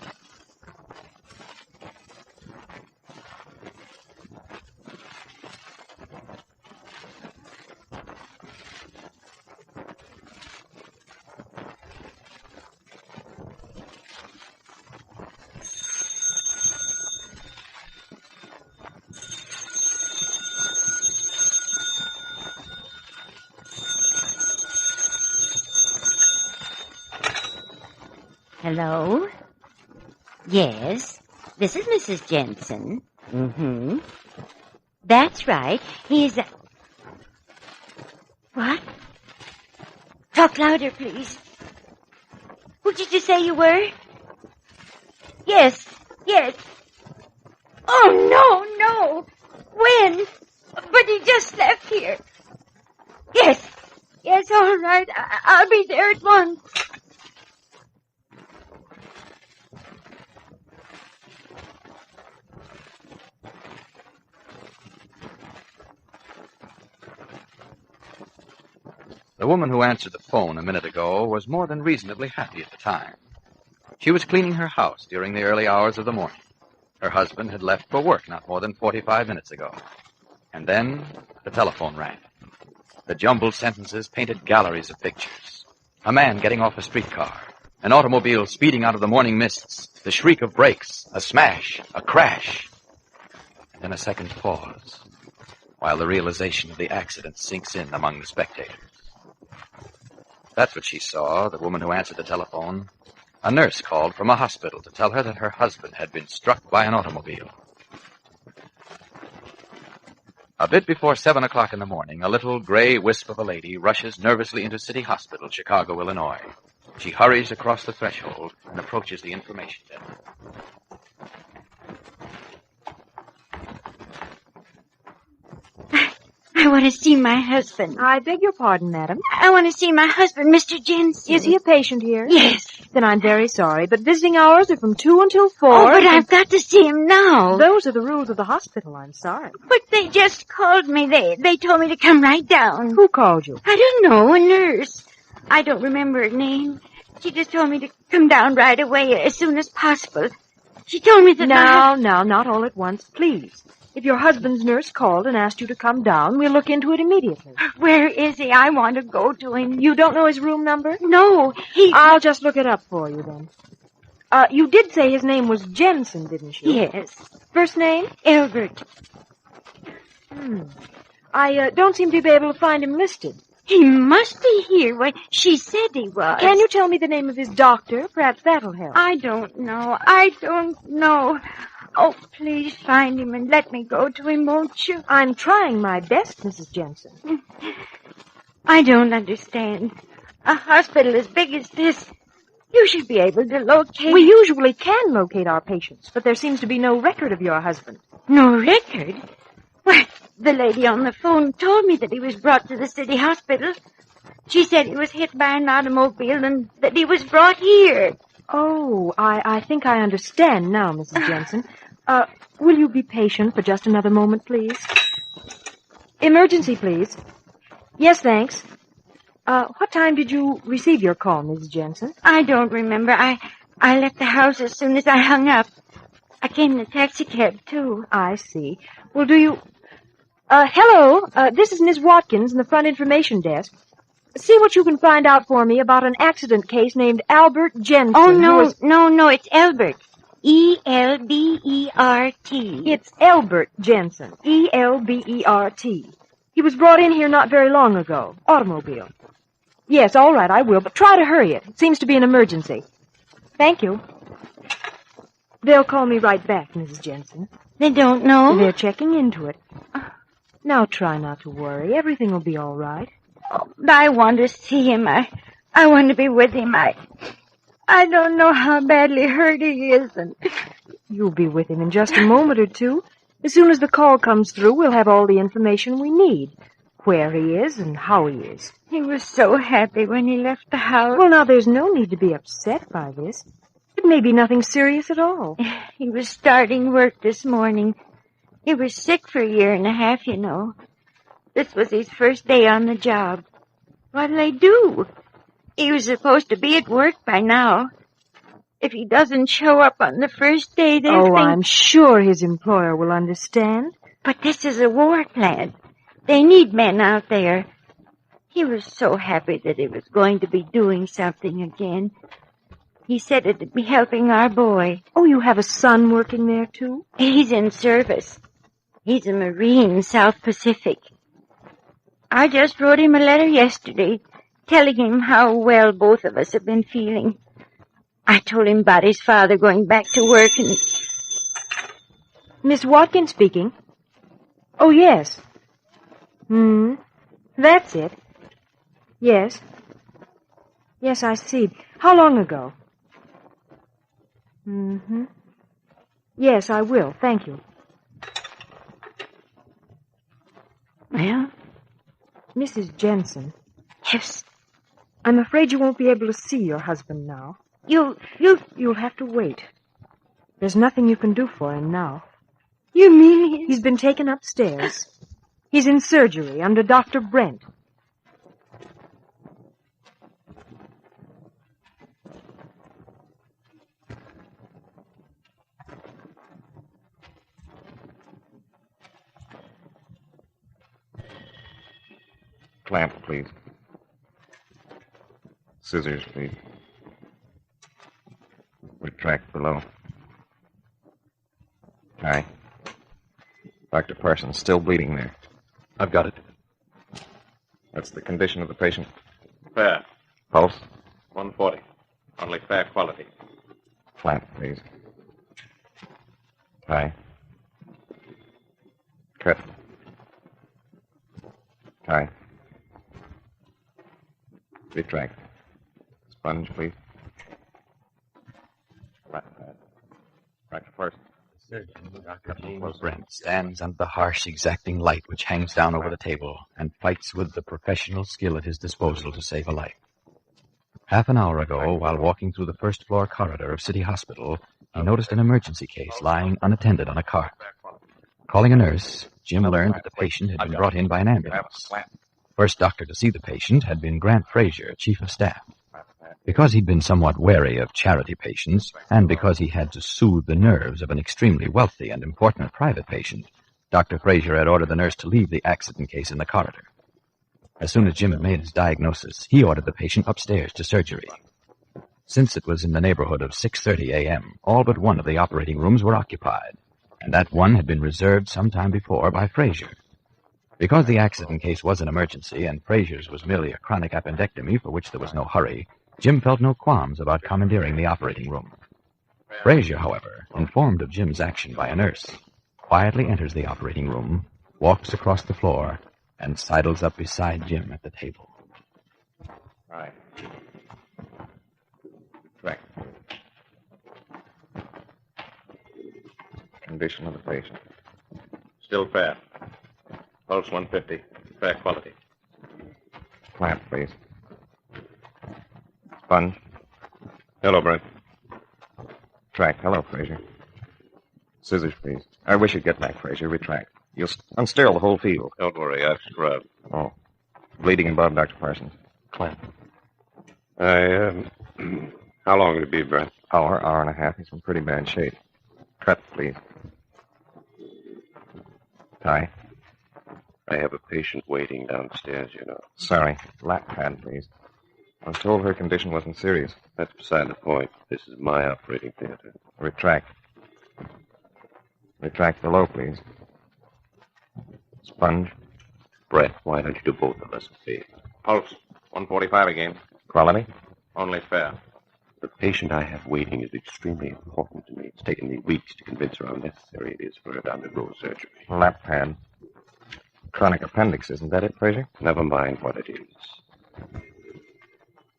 Hello? Yes, this is Mrs. Jensen. Mm-hmm. That's right. He's... What? Talk louder, please. Who did you say you were? Yes. Oh, no. When? But he just left here. Yes, all right. I'll be there at once. The woman who answered the phone a minute ago was more than reasonably happy at the time. She was cleaning her house during the early hours of the morning. Her husband had left for work not more than 45 minutes ago. And then the telephone rang. The jumbled sentences painted galleries of pictures. A man getting off a streetcar, an automobile speeding out of the morning mists, the shriek of brakes, a smash, a crash, and then a second pause, while the realization of the accident sinks in among the spectators. That's what she saw, the woman who answered the telephone. A nurse called from a hospital to tell her that her husband had been struck by an automobile. A bit before 7 o'clock in the morning, a little gray wisp of a lady rushes nervously into City Hospital, Chicago, Illinois. She hurries across the threshold and approaches the information desk. I want to see my husband. I beg your pardon, madam. I want to see my husband, Mr. Jensen. Is he a patient here? Yes. Then I'm very sorry, but visiting hours are from 2 until 4. Oh, but I've got to see him now. Those are the rules of the hospital. I'm sorry. But they just called me. They told me to come right down. Who called you? I don't know. A nurse. I don't remember her name. She just told me to come down right away as soon as possible. She told me that Now, not all at once, please. If your husband's nurse called and asked you to come down, we'll look into it immediately. Where is he? I want to go to him. You don't know his room number? No, I'll just look it up for you, then. You did say his name was Jensen, didn't you? Yes. First name? Albert. I don't seem to be able to find him listed. He must be here. Why, she said he was. Can you tell me the name of his doctor? Perhaps that'll help. I don't know. Oh, please find him and let me go to him, won't you? I'm trying my best, Mrs. Jensen. I don't understand. A hospital as big as this, you should be able to locate... We usually can locate our patients, but there seems to be no record of your husband. No record? Why, the lady on the phone told me that he was brought to the city hospital. She said he was hit by an automobile and that he was brought here. Oh, I think I understand now, Mrs. Jensen. Will you be patient for just another moment, please? Emergency, please. Yes, thanks. What time did you receive your call, Mrs. Jensen? I don't remember. I left the house as soon as I hung up. I came in a taxicab, too. I see. Well, do you... hello. This is Miss Watkins in the front information desk. See what you can find out for me about an accident case named Albert Jensen. Oh, no, it's Albert. E-L-B-E-R-T. It's Albert Jensen. E-L-B-E-R-T. He was brought in here not very long ago. Automobile. Yes, all right, I will, but try to hurry it. It seems to be an emergency. Thank you. They'll call me right back, Mrs. Jensen. They don't know? They're checking into it. Now try not to worry. Everything will be all right. Oh, I want to see him. I want to be with him. I don't know how badly hurt he is. And you'll be with him in just a moment or two. As soon as the call comes through, we'll have all the information we need. Where he is and how he is. He was so happy when he left the house. Well, now, there's no need to be upset by this. It may be nothing serious at all. He was starting work this morning. He was sick for 1.5 years, you know. This was his first day on the job. What'll they do? He was supposed to be at work by now. If he doesn't show up on the first day, they'll think... I'm sure his employer will understand. But this is a war plant. They need men out there. He was so happy that he was going to be doing something again. He said it'd be helping our boy. Oh, you have a son working there, too? He's in service. He's a Marine, South Pacific. I just wrote him a letter yesterday, telling him how well both of us have been feeling. I told him about his father going back to work and... Miss Watkins speaking. Oh, yes. That's it. Yes. Yes, I see. How long ago? Yes, I will. Thank you. Well? Mrs. Jensen. Yes. I'm afraid you won't be able to see your husband now. You'll have to wait. There's nothing you can do for him now. You mean he's been taken upstairs? He's in surgery under Dr. Brent. Clamp, please. Scissors, please. Retract below. Aye. Dr. Parsons, still bleeding there. I've got it. That's the condition of the patient. Fair. Pulse? 140. Only fair quality. Clamp, please. Tie. Cut. Tie. Retract. Sponge, please. Dr. Parsons. Dr. Brent stands under the harsh, exacting light which hangs down over the table and fights with the professional skill at his disposal to save a life. Half an hour ago, while walking through the first-floor corridor of City Hospital, he noticed an emergency case lying unattended on a cart. Calling a nurse, Jim learned that the patient had been brought in by an ambulance. First doctor to see the patient had been Grant Frazier, chief of staff. Because he'd been somewhat wary of charity patients, and because he had to soothe the nerves of an extremely wealthy and important private patient, Dr. Frazier had ordered the nurse to leave the accident case in the corridor. As soon as Jim had made his diagnosis, he ordered the patient upstairs to surgery. Since it was in the neighborhood of 6:30 a.m., all but one of the operating rooms were occupied, and that one had been reserved some time before by Frazier. Because the accident case was an emergency and Frazier's was merely a chronic appendectomy for which there was no hurry, Jim felt no qualms about commandeering the operating room. Frazier, however, informed of Jim's action by a nurse, quietly enters the operating room, walks across the floor, and sidles up beside Jim at the table. Right. Right. Condition of the patient. Still fair. Pulse 150. Fair quality. Clamp, please. Sponge. Hello, Brent. Track. Hello, Frazier. Scissors, please. I wish you'd get back, Frazier. Retract. You'll unsterile the whole field. Don't worry, I've scrubbed. Oh. Bleeding above, Dr. Parsons. Clamp. How long will it be, Brent? Hour and a half. He's in pretty bad shape. Cut, please. Tie. I have a patient waiting downstairs, you know. Sorry. Lap pad, please. I was told her condition wasn't serious. That's beside the point. This is my operating theater. Retract. Retract below, please. Sponge. Brett, why don't you do both of us a favor? Pulse. 145 again. Quality? Only fair. The patient I have waiting is extremely important to me. It's taken me weeks to convince her how necessary it is for her to undergo surgery. Lap pad. Chronic appendix, isn't that it, Frazier? Never mind what it is.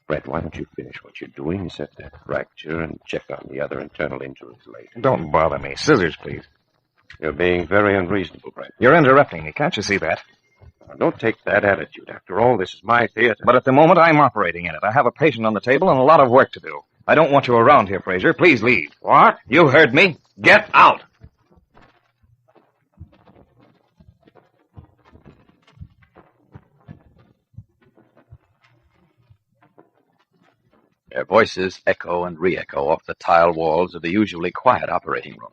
Brett, why don't you finish what you're doing? Assess that fracture and check on the other internal injuries later. Don't bother me. Scissors, please. You're being very unreasonable, Brett. You're interrupting me. Can't you see that? Now, don't take that attitude. After all, this is my theater. But at the moment, I'm operating in it. I have a patient on the table and a lot of work to do. I don't want you around here, Frazier. Please leave. What? You heard me. Get out. Their voices echo and re-echo off the tile walls of the usually quiet operating room.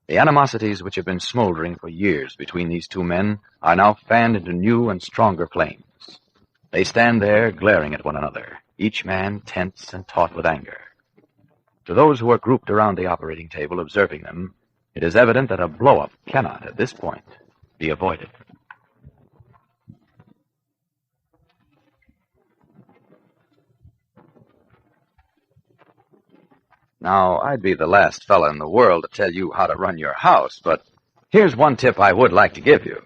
The animosities which have been smoldering for years between these two men are now fanned into new and stronger flames. They stand there glaring at one another, each man tense and taut with anger. To those who are grouped around the operating table observing them, it is evident that a blow-up cannot, at this point, be avoided. Now, I'd be the last fella in the world to tell you how to run your house, but here's one tip I would like to give you.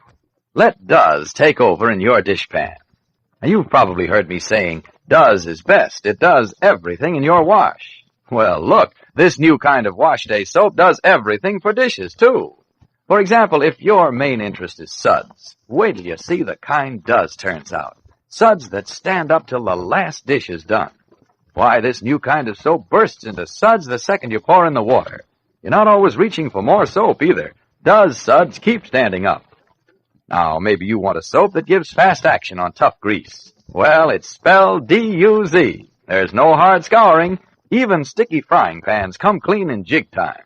Let Does take over in your dishpan. Now, you've probably heard me saying, Does is best. It does everything in your wash. Well, look, this new kind of wash day soap does everything for dishes, too. For example, if your main interest is suds, wait till you see the kind Does turns out. Suds that stand up till the last dish is done. Why, this new kind of soap bursts into suds the second you pour in the water. You're not always reaching for more soap, either. Does suds keep standing up? Now, maybe you want a soap that gives fast action on tough grease. Well, it's spelled D-U-Z. There's no hard scouring. Even sticky frying pans come clean in jig time.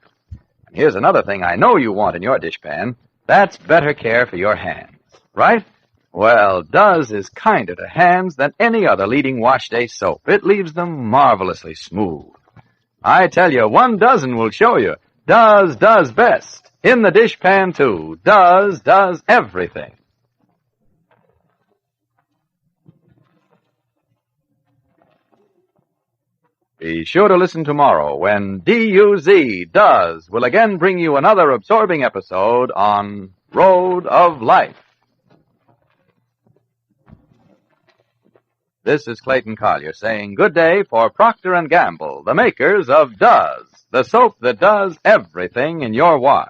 And here's another thing I know you want in your dishpan. That's better care for your hands, right? Well, Does is kinder to hands than any other leading wash day soap. It leaves them marvelously smooth. I tell you, 1 dozen will show you. Does best. In the dishpan, too. Does everything. Be sure to listen tomorrow when D-U-Z, Does, will again bring you another absorbing episode on Road of Life. This is Clayton Collier saying good day for Procter & Gamble, the makers of Does, the soap that does everything in your wash.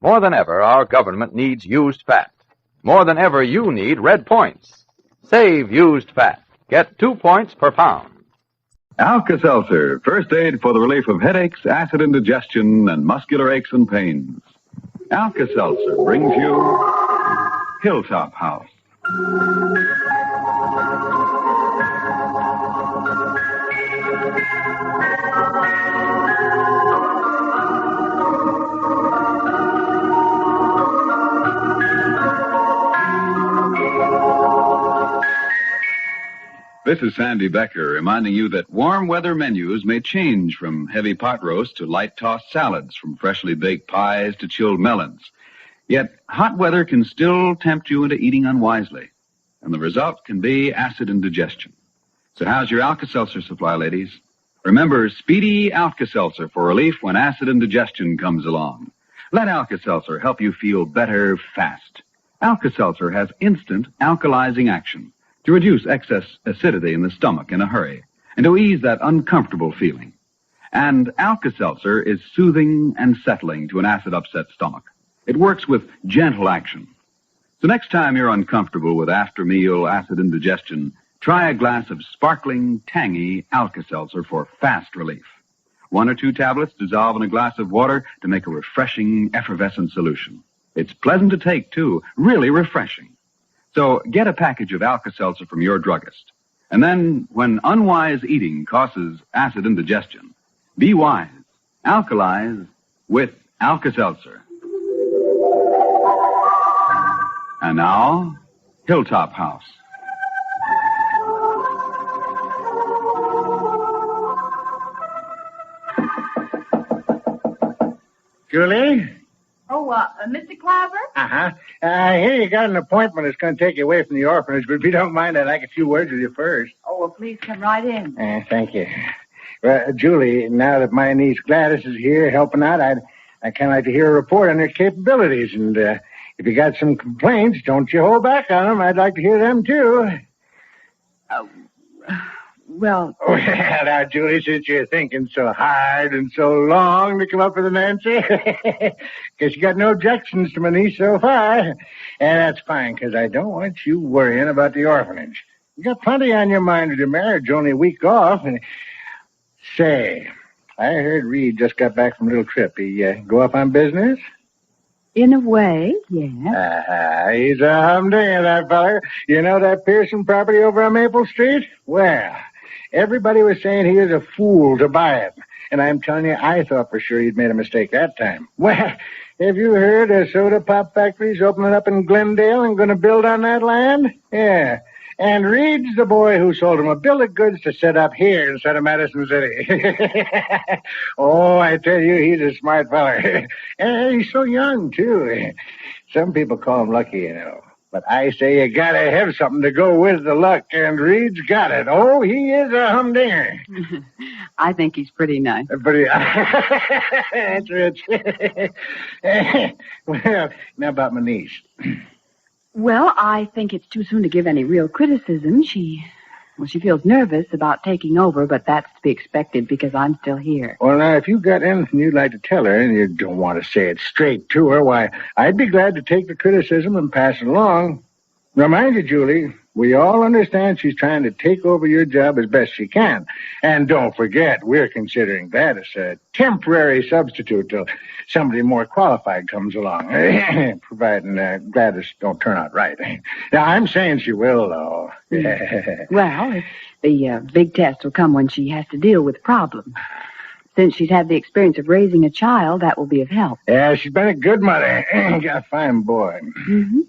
More than ever, our government needs used fat. More than ever, you need red points. Save used fat. Get 2 points per pound. Alka-Seltzer, first aid for the relief of headaches, acid indigestion, and muscular aches and pains. Alka-Seltzer brings you Hilltop House. This is Sandy Becker reminding you that warm weather menus may change from heavy pot roast to light tossed salads, from freshly baked pies to chilled melons. Yet hot weather can still tempt you into eating unwisely, and the result can be acid indigestion. So how's your Alka-Seltzer supply, ladies? Remember, speedy Alka-Seltzer for relief when acid indigestion comes along. Let Alka-Seltzer help you feel better fast. Alka-Seltzer has instant alkalizing action to reduce excess acidity in the stomach in a hurry, and to ease that uncomfortable feeling. And Alka-Seltzer is soothing and settling to an acid-upset stomach. It works with gentle action. So next time you're uncomfortable with after-meal acid indigestion, try a glass of sparkling, tangy Alka-Seltzer for fast relief. 1 or 2 tablets dissolve in a glass of water to make a refreshing, effervescent solution. It's pleasant to take, too, really refreshing. So get a package of Alka-Seltzer from your druggist. And then, when unwise eating causes acid indigestion, be wise. Alkalize with Alka-Seltzer. And now, Hilltop House. Julie? Oh, Mr. Claver? Uh-huh. Here you got an appointment that's going to take you away from the orphanage, but if you don't mind, I'd like a few words with you first. Oh, well, please come right in. Thank you. Well, Julie, now that my niece Gladys is here helping out, I'd kind of like to hear a report on her capabilities. And if you got some complaints, don't you hold back on them. I'd like to hear them, too. Well... Oh, yeah, now, Julie, since you're thinking so hard and so long to come up with an answer, guess you got no objections to my niece so far. And that's fine, because I don't want you worrying about the orphanage. You got plenty on your mind with your marriage, only a week off. And say, I heard Reed just got back from a little trip. He go up on business? In a way, yeah. He's a humdinger, that feller. You know that Pearson property over on Maple Street? Well... everybody was saying he was a fool to buy it. And I'm telling you, I thought for sure he'd made a mistake that time. Well, have you heard a soda pop factory's opening up in Glendale and going to build on that land? Yeah. And Reed's the boy who sold him a bill of goods to set up here instead of Madison City. Oh, I tell you, he's a smart feller. And he's so young, too. Some people call him lucky, you know. But I say you gotta have something to go with the luck, and Reed's got it. Oh, he is a humdinger. I think he's pretty nice. Pretty. That's rich. Well, now about my niece. Well, I think it's too soon to give any real criticism. She feels nervous about taking over, but that's to be expected because I'm still here. Well, now, if you've got anything you'd like to tell her and you don't want to say it straight to her, why, I'd be glad to take the criticism and pass it along. Now, mind you, Julie, we all understand she's trying to take over your job as best she can. And don't forget, we're considering Gladys a temporary substitute till somebody more qualified comes along. Providing Gladys don't turn out right. Now, I'm saying she will, though. Well, the big test will come when she has to deal with problems. Since she's had the experience of raising a child, that will be of help. Yeah, she's been a good mother. Got a fine boy. Mm-hmm.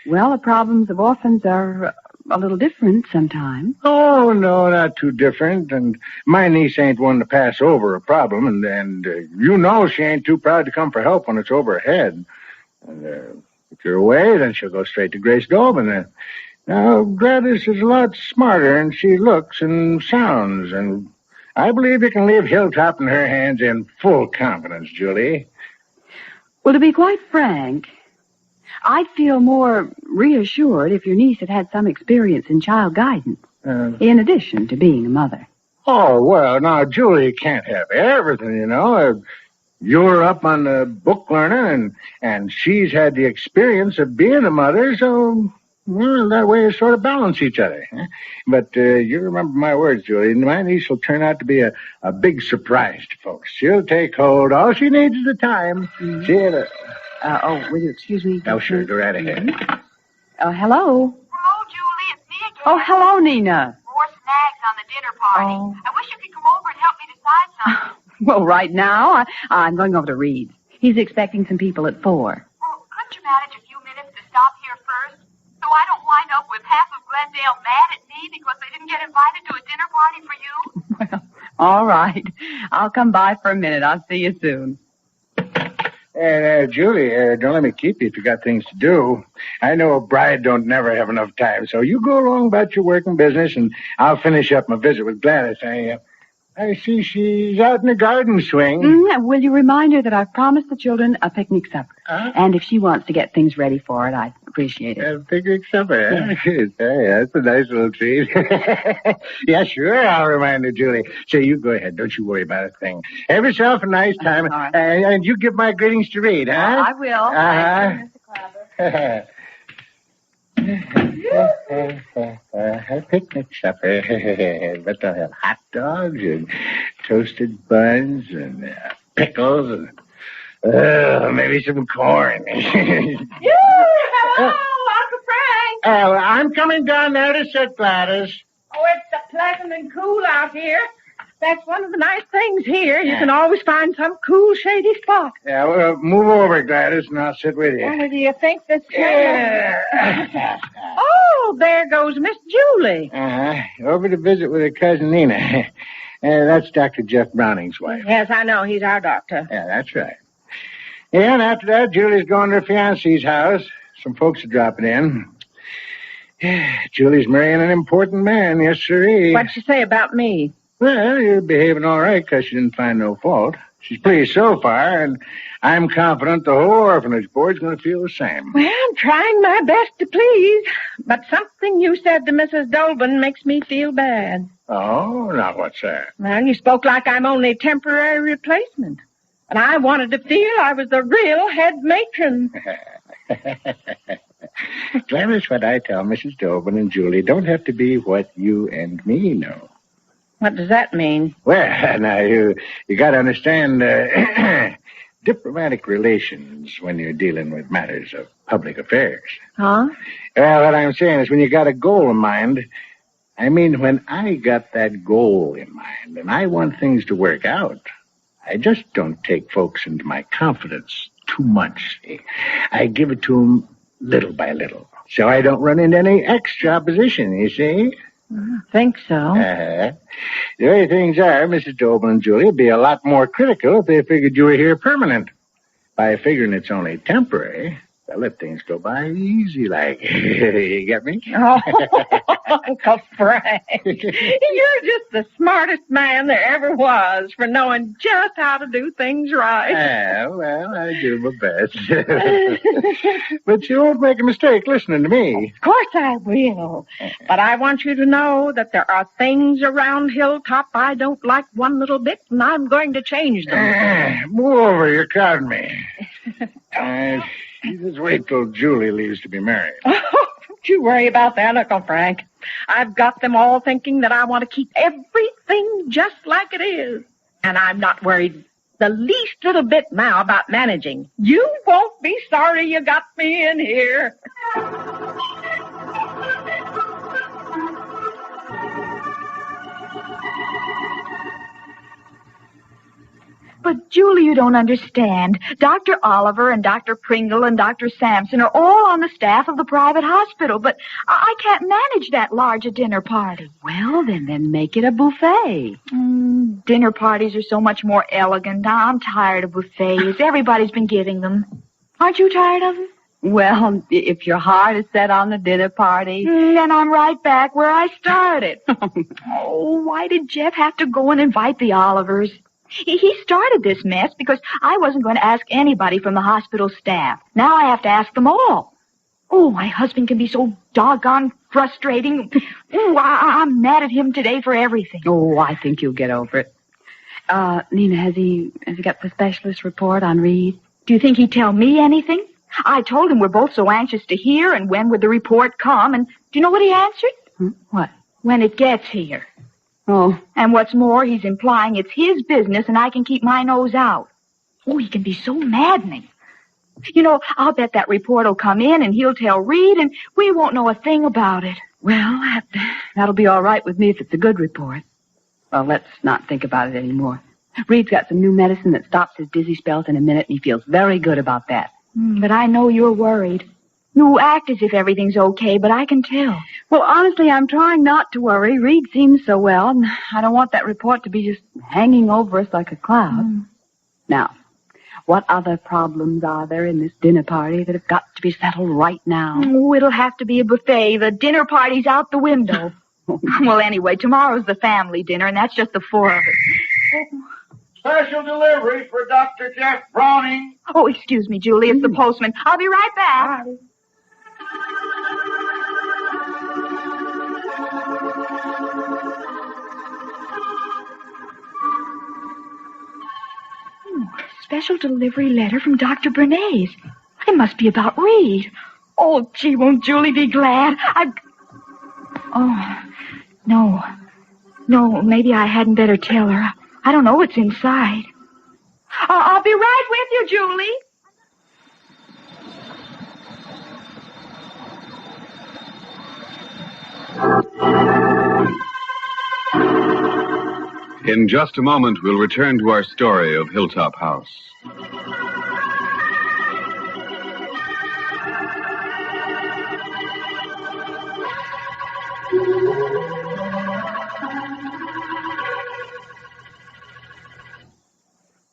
Well, the problems of orphans are a little different sometimes. Oh, no, not too different. And my niece ain't one to pass over a problem. And you know she ain't too proud to come for help when it's over her head. And if you're away, then she'll go straight to Grace Dolben. Now, Gladys is a lot smarter than she looks and sounds. And I believe you can leave Hilltop in her hands in full confidence, Julie. Well, to be quite frank, I'd feel more reassured if your niece had had some experience in child guidance, in addition to being a mother. Oh, well, now, Julie can't have everything, you know. You're up on the book learning, and she's had the experience of being a mother, so, well, that way you sort of balance each other. Huh? But you remember my words, Julie. My niece will turn out to be a big surprise to folks. She'll take hold. All she needs is the time. She'll... will you excuse me? Oh, sure. Go right ahead. Hello? Hello, Julie. It's me again. Oh, hello, Nina. More snags on the dinner party. Oh. I wish you could come over and help me decide something. Well, right now, I'm going over to Reed's. He's expecting some people at 4. Well, couldn't you manage a few minutes to stop here first? So I don't wind up with half of Glendale mad at me because they didn't get invited to a dinner party for you? Well, all right. I'll come by for a minute. I'll see you soon. Julie, don't let me keep you if you got things to do. I know a bride don't never have enough time, so you go along about your work and business, and I'll finish up my visit with Gladys. I see she's out in the garden swing. Will you remind her that I've promised the children a picnic supper? And if she wants to get things ready for it, I'd appreciate it. A picnic supper, huh? Yeah, that's a nice little treat. Yeah, sure, I'll remind her, Julie. Say, you go ahead. Don't you worry about a thing. Have yourself a nice time. Right. And you give my greetings to Reed, huh? I will. Thank you, Mr. A picnic supper. But they'll have hot dogs and toasted buns and pickles and maybe some corn. Hello, Uncle Frank. I'm coming down there to sit, Gladys. Oh, it's pleasant and cool out here. That's one of the nice things here. You can always find some cool, shady spot. Yeah, well, move over, Gladys, and I'll sit with you. Well, do you think that's... Yeah. Oh, there goes Miss Julie. Over to visit with her cousin Nina. That's Dr. Jeff Browning's wife. Yes, I know. He's our doctor. Yeah, that's right. Yeah, and after that, Julie's going to her fiancé's house. Some folks are dropping in. Yeah, Julie's marrying an important man, yes, sirree. What'd she say about me? Well, you're behaving all right because she didn't find no fault. She's pleased so far, and I'm confident the whole orphanage board's going to feel the same. Well, I'm trying my best to please, but something you said to Mrs. Dolben makes me feel bad. Oh, now what's that? Well, you spoke like I'm only a temporary replacement, and I wanted to feel I was the real head matron. Gladys, what I tell Mrs. Dolben and Julie don't have to be what you and me know. What does that mean? Well, now, you got to understand diplomatic relations when you're dealing with matters of public affairs. Huh? Well, what I'm saying is when you got a goal in mind, I mean, when I got that goal in mind and I want things to work out, I just don't take folks into my confidence too much. I give it to them little by little, so I don't run into any extra opposition, you see? I think so. The way things are, Mrs. Dolben and Julie would be a lot more critical if they figured you were here permanent. By figuring it's only temporary, Well, let things go by easy like. You get me? Oh, Uncle Frank. You're just the smartest man there ever was for knowing just how to do things right. Yeah, well, I do my best. But you won't make a mistake listening to me. Of course I will. But I want you to know that there are things around Hilltop I don't like one little bit, and I'm going to change them. Move over, you're crowding me. You just wait till Julie leaves to be married. Don't you worry about that, Uncle Frank. I've got them all thinking that I want to keep everything just like it is. And I'm not worried the least little bit now about managing. You won't be sorry you got me in here. But, Julie, you don't understand. Dr. Oliver and Dr. Pringle and Dr. Sampson are all on the staff of the private hospital, but I can't manage that large a dinner party. Well, then make it a buffet. Dinner parties are so much more elegant. I'm tired of buffets. Everybody's been giving them. Aren't you tired of them? Well, if your heart is set on the dinner party... Then I'm right back where I started. Oh, why did Jeff have to go and invite the Olivers? He started this mess because I wasn't going to ask anybody from the hospital staff. Now I have to ask them all. Oh, my husband can be so doggone frustrating. Oh, I'm mad at him today for everything. Oh, I think you'll get over it. Nina, has he got the specialist report on Reed? Do you think he'd tell me anything? I told him we're both so anxious to hear, and when would the report come, and do you know what he answered? What? When it gets here. Oh. And what's more, he's implying it's his business and I can keep my nose out. Oh, he can be so maddening. You know, I'll bet that report will come in and he'll tell Reed and we won't know a thing about it. Well, that'll be all right with me if it's a good report. Well, let's not think about it anymore. Reed's got some new medicine that stops his dizzy spells in a minute, and he feels very good about that. But I know you're worried. You act as if everything's okay, but I can tell. Well, honestly, I'm trying not to worry. Reed seems so well, and I don't want that report to be just hanging over us like a cloud. Now, what other problems are there in this dinner party that have got to be settled right now? Oh, it'll have to be a buffet. The dinner party's out the window. Well, anyway, tomorrow's the family dinner, and that's just the four of us. Special delivery for Dr. Jeff Browning. Oh, excuse me, Julie. It's the postman. I'll be right back. Special delivery letter from Dr. Bernays. It must be about Reed. Oh, gee, won't Julie be glad? Oh, no. No, maybe I hadn't better tell her. I don't know what's inside. I'll be right with you, Julie. In just a moment, we'll return to our story of Hilltop House.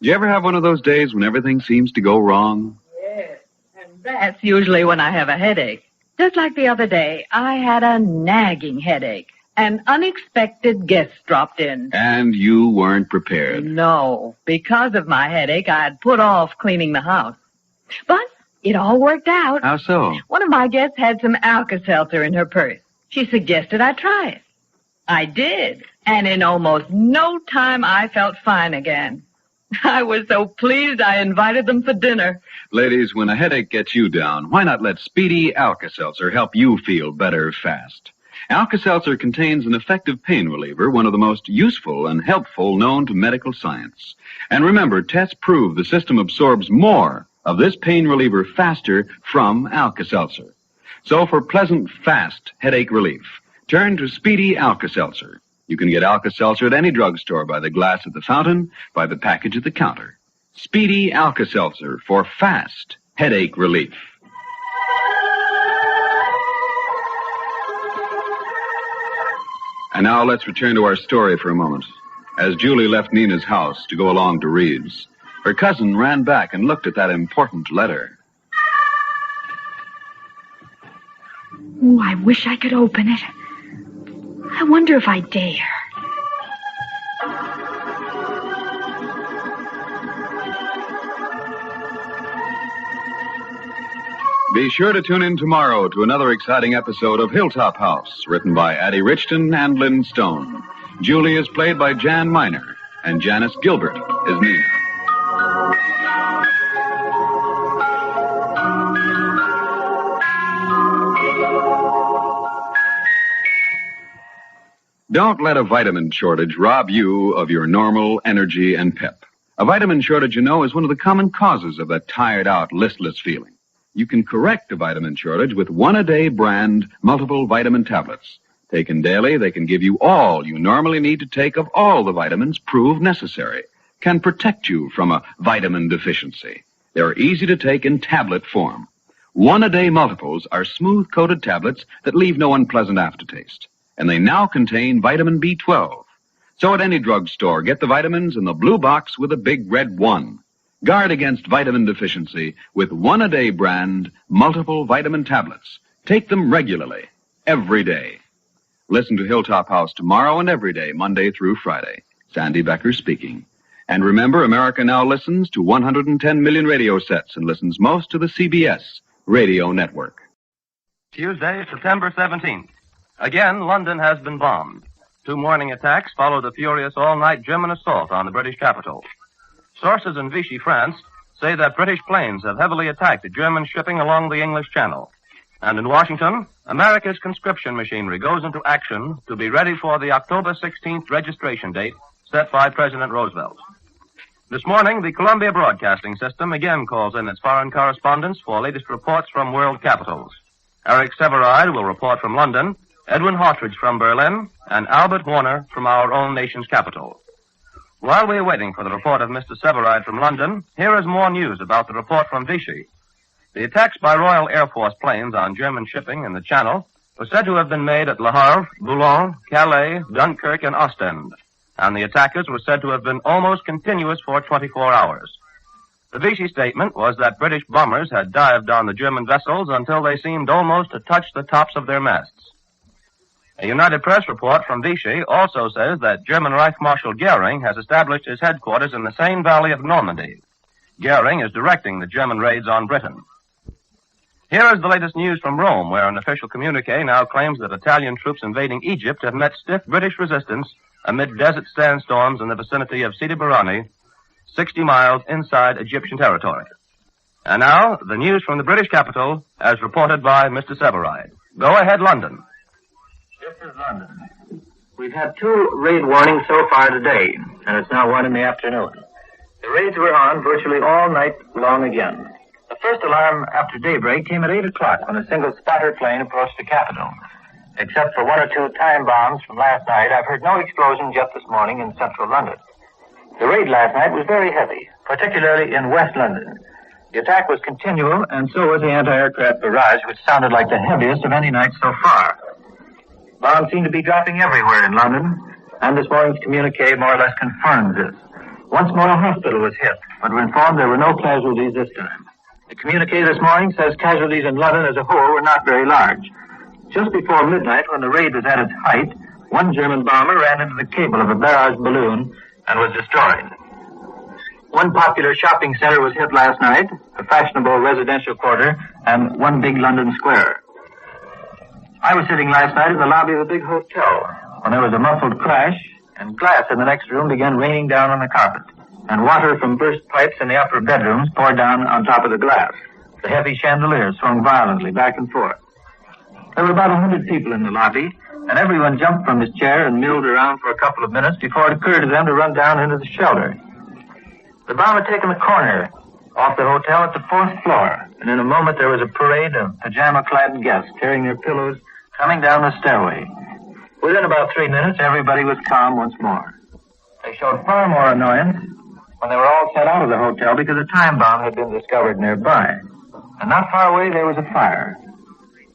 Do you ever have one of those days when everything seems to go wrong? Yes, and that's usually when I have a headache. Just like the other day, I had a nagging headache. An unexpected guest dropped in. And you weren't prepared. No, because of my headache, I'd put off cleaning the house. But it all worked out. How so? One of my guests had some Alka-Seltzer in her purse. She suggested I try it. I did, and in almost no time, I felt fine again. I was so pleased I invited them for dinner. Ladies, when a headache gets you down, why not let Speedy Alka-Seltzer help you feel better fast? Alka-Seltzer contains an effective pain reliever, one of the most useful and helpful known to medical science. And remember, tests prove the system absorbs more of this pain reliever faster from Alka-Seltzer. So for pleasant, fast headache relief, turn to Speedy Alka-Seltzer. You can get Alka-Seltzer at any drugstore, by the glass at the fountain, by the package at the counter. Speedy Alka-Seltzer for fast headache relief. And now let's return to our story for a moment. As Julie left Nina's house to go along to Reed's, her cousin ran back and looked at that important letter. Oh, I wish I could open it. I wonder if I dare. Be sure to tune in tomorrow to another exciting episode of Hilltop House, written by Addie Richton and Lynn Stone. Julie is played by Jan Miner, and Janice Gilbert is Nina. Don't let a vitamin shortage rob you of your normal energy and pep. A vitamin shortage, you know, is one of the common causes of that tired-out, listless feeling. You can correct a vitamin shortage with one-a-day brand multiple vitamin tablets. Taken daily, they can give you all you normally need to take of all the vitamins proved necessary, can protect you from a vitamin deficiency. They're easy to take in tablet form. One-a-day multiples are smooth-coated tablets that leave no unpleasant aftertaste. And they now contain vitamin B12. So at any drugstore, get the vitamins in the blue box with a big red 1. Guard against vitamin deficiency with one-a-day brand multiple vitamin tablets. Take them regularly, every day. Listen to Hilltop House tomorrow and every day, Monday through Friday. Sandy Becker speaking. And remember, America now listens to 110 million radio sets and listens most to the CBS radio network. Tuesday, September 17th. Again, London has been bombed. 2 morning attacks followed a furious all-night German assault on the British capital. Sources in Vichy, France, say that British planes have heavily attacked German shipping along the English Channel. And in Washington, America's conscription machinery goes into action to be ready for the October 16th registration date set by President Roosevelt. This morning, the Columbia Broadcasting System again calls in its foreign correspondents for latest reports from world capitals. Eric Severide will report from London, Edwin Hottridge from Berlin, and Albert Warner from our own nation's capital. While we're waiting for the report of Mr. Severide from London, here is more news about the report from Vichy. The attacks by Royal Air Force planes on German shipping in the Channel were said to have been made at Le Havre, Boulogne, Calais, Dunkirk, and Ostend, and the attackers were said to have been almost continuous for 24 hours. The Vichy statement was that British bombers had dived on the German vessels until they seemed almost to touch the tops of their masts. A United Press report from Vichy also says that German Reich Marshal Goering has established his headquarters in the Seine Valley of Normandy. Goering is directing the German raids on Britain. Here is the latest news from Rome, where an official communique now claims that Italian troops invading Egypt have met stiff British resistance amid desert sandstorms in the vicinity of Sidi Barrani, 60 miles inside Egyptian territory. And now, the news from the British capital, as reported by Mr. Severide. Go ahead, London. This is London. We've had 2 raid warnings so far today, and it's now 1 in the afternoon. The raids were on virtually all night long again. The first alarm after daybreak came at 8 o'clock when a single spotter plane approached the capital. Except for 1 or 2 time bombs from last night, I've heard no explosions yet this morning in central London. The raid last night was very heavy, particularly in West London. The attack was continual, and so was the anti-aircraft barrage, which sounded like the heaviest of any night so far. Bombs seem to be dropping everywhere in London, and this morning's communique more or less confirms this. Once more, a hospital was hit, but we're informed there were no casualties this time. The communique this morning says casualties in London as a whole were not very large. Just before midnight, when the raid was at its height, 1 German bomber ran into the cable of a barrage balloon and was destroyed. 1 popular shopping center was hit last night, a fashionable residential quarter, and 1 big London square. I was sitting last night in the lobby of a big hotel when there was a muffled crash, and glass in the next room began raining down on the carpet, and water from burst pipes in the upper bedrooms poured down on top of the glass. The heavy chandeliers swung violently back and forth. There were about 100 people in the lobby, and everyone jumped from his chair and milled around for a couple of minutes before it occurred to them to run down into the shelter. The bomb had taken the corner off the hotel at the 4th floor, and in a moment there was a parade of pajama-clad guests carrying their pillows coming down the stairway. Within about 3 minutes, everybody was calm once more. They showed far more annoyance when they were all sent out of the hotel because a time bomb had been discovered nearby. And not far away, there was a fire.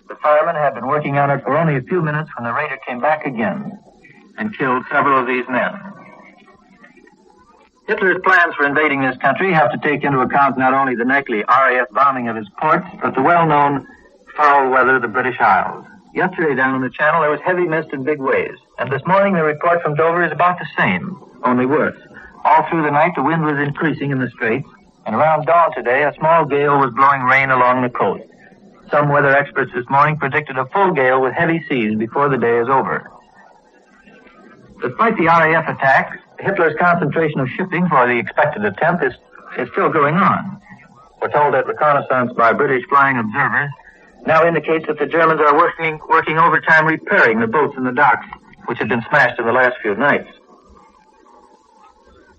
The firemen had been working on it for only a few minutes when the raider came back again and killed several of these men. Hitler's plans for invading this country have to take into account not only the nightly RAF bombing of his ports, but the well-known foul weather of the British Isles. Yesterday down in the channel there was heavy mist and big waves. And this morning the report from Dover is about the same, only worse. All through the night the wind was increasing in the straits, and around dawn today a small gale was blowing rain along the coast. Some weather experts this morning predicted a full gale with heavy seas before the day is over. Despite the RAF attack, Hitler's concentration of shipping for the expected attempt is still going on. We're told that reconnaissance by British flying observers now indicates that the Germans are working overtime repairing the boats in the docks, which had been smashed in the last few nights.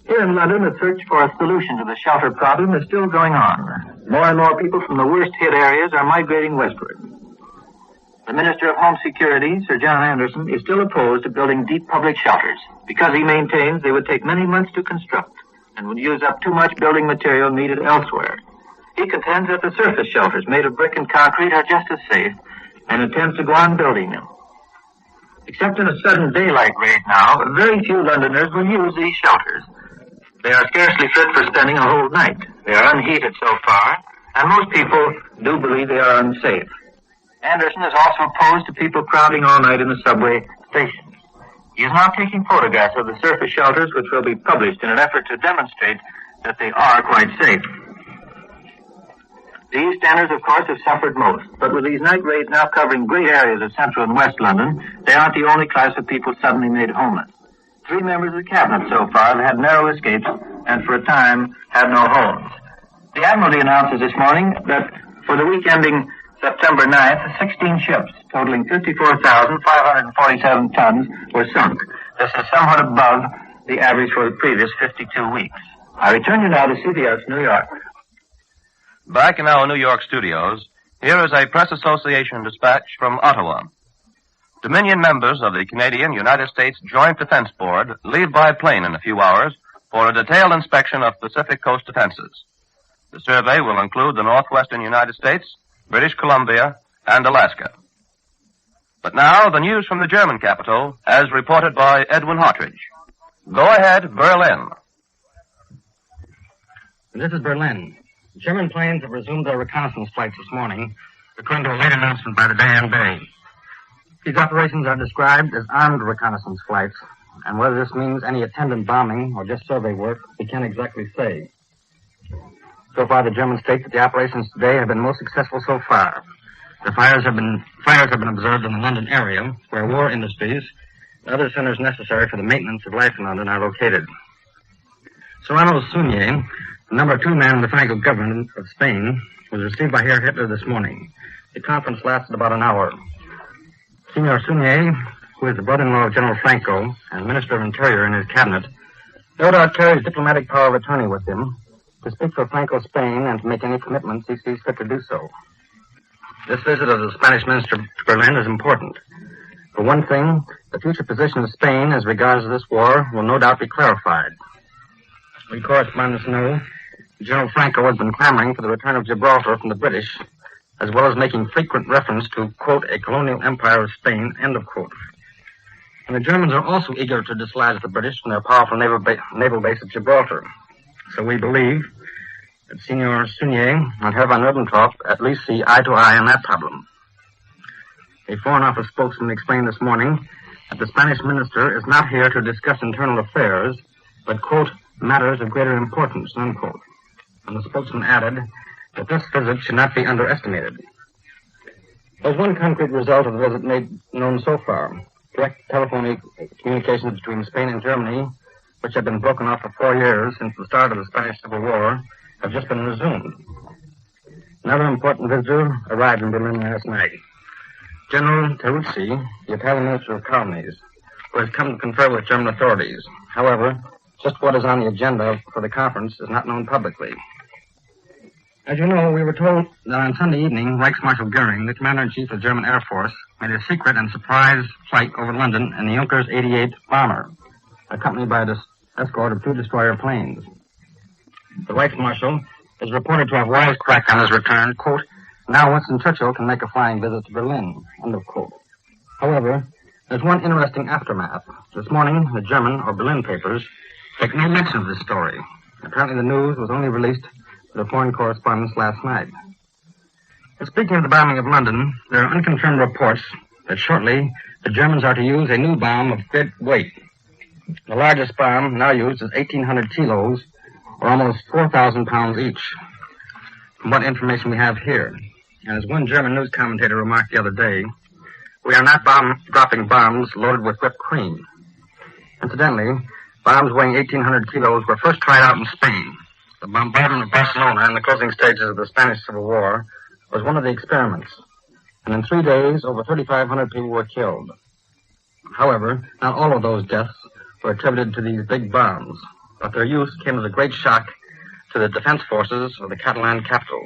Here in London, the search for a solution to the shelter problem is still going on. More and more people from the worst hit areas are migrating westward. The Minister of Home Security, Sir John Anderson, is still opposed to building deep public shelters because he maintains they would take many months to construct and would use up too much building material needed elsewhere. He contends that the surface shelters made of brick and concrete are just as safe and intends to go on building them. Except in a sudden daylight raid now, very few Londoners will use these shelters. They are scarcely fit for spending a whole night. They are unheated so far, and most people do believe they are unsafe. Anderson is also opposed to people crowding all night in the subway stations. He is now taking photographs of the surface shelters, which will be published in an effort to demonstrate that they are quite safe. The East Enders, of course, have suffered most, but with these night raids now covering great areas of central and west London, they aren't the only class of people suddenly made homeless. 3 members of the cabinet so far have had narrow escapes and for a time have no homes. The Admiralty announces this morning that for the week ending September 9th, 16 ships totaling 54,547 tons were sunk. This is somewhat above the average for the previous 52 weeks. I return you now to CBS, New York. Back in our New York studios, here is a Press Association dispatch from Ottawa. Dominion members of the Canadian United States Joint Defense Board leave by plane in a few hours for a detailed inspection of Pacific coast defenses. The survey will include the northwestern United States, British Columbia, and Alaska. But now, the news from the German capital, as reported by Edwin Hartridge. Go ahead, Berlin. This is Berlin. German planes have resumed their reconnaissance flights this morning, according to a late announcement by the DNB. These operations are described as armed reconnaissance flights, and whether this means any attendant bombing or just survey work, we can't exactly say. So far, the Germans state that the operations today have been most successful so far. The fires have been observed in the London area, where war industries and other centers necessary for the maintenance of life in London are located. Serrano Suñé, the number 2 man in the Franco government of Spain, was received by Herr Hitler this morning. The conference lasted about an hour. Senor Suñé, who is the brother-in-law of General Franco and Minister of Interior in his cabinet, no doubt carries diplomatic power of attorney with him to speak for Franco Spain and to make any commitments he sees fit to do so. This visit of the Spanish minister to Berlin is important. For one thing, the future position of Spain as regards this war will no doubt be clarified. We correspondents know General Franco has been clamoring for the return of Gibraltar from the British, as well as making frequent reference to, quote, a colonial empire of Spain, end of quote. And the Germans are also eager to dislodge the British from their powerful naval base at Gibraltar. So we believe that Senor Suñé and Herr von Ribbentrop at least see eye to eye on that problem. A Foreign Office spokesman explained this morning that the Spanish minister is not here to discuss internal affairs, but, quote, matters of greater importance, unquote. And the spokesman added that this visit should not be underestimated. There's one concrete result of the visit made known so far. Direct telephone communications between Spain and Germany, which have been broken off for 4 years since the start of the Spanish Civil War, have just been resumed. Another important visitor arrived in Berlin last night. General Teruzzi, the Italian Minister of Colonies, who has come to confer with German authorities. However, just what is on the agenda for the conference is not known publicly. As you know, we were told that on Sunday evening, Reichsmarshal Goering, the Commander-in-Chief of the German Air Force, made a secret and surprise flight over London in the Junkers 88 bomber, accompanied by an escort of 2 destroyer planes. The Reichsmarshal is reported to have wisecracked on his return, quote, now Winston Churchill can make a flying visit to Berlin, end of quote. However, there's one interesting aftermath. This morning, the German or Berlin papers take no mention of this story. Apparently the news was only released to the foreign correspondents last night. Speaking of the bombing of London, there are unconfirmed reports that shortly the Germans are to use a new bomb of great weight. The largest bomb now used is 1,800 kilos, or almost 4,000 pounds each, from what information we have here. And as one German news commentator remarked the other day, we are not dropping bombs loaded with whipped cream. Incidentally, bombs weighing 1,800 kilos were first tried out in Spain. The bombardment of Barcelona in the closing stages of the Spanish Civil War was one of the experiments. And in 3 days, over 3,500 people were killed. However, not all of those deaths were attributed to these big bombs, but their use came as a great shock to the defense forces of the Catalan capital.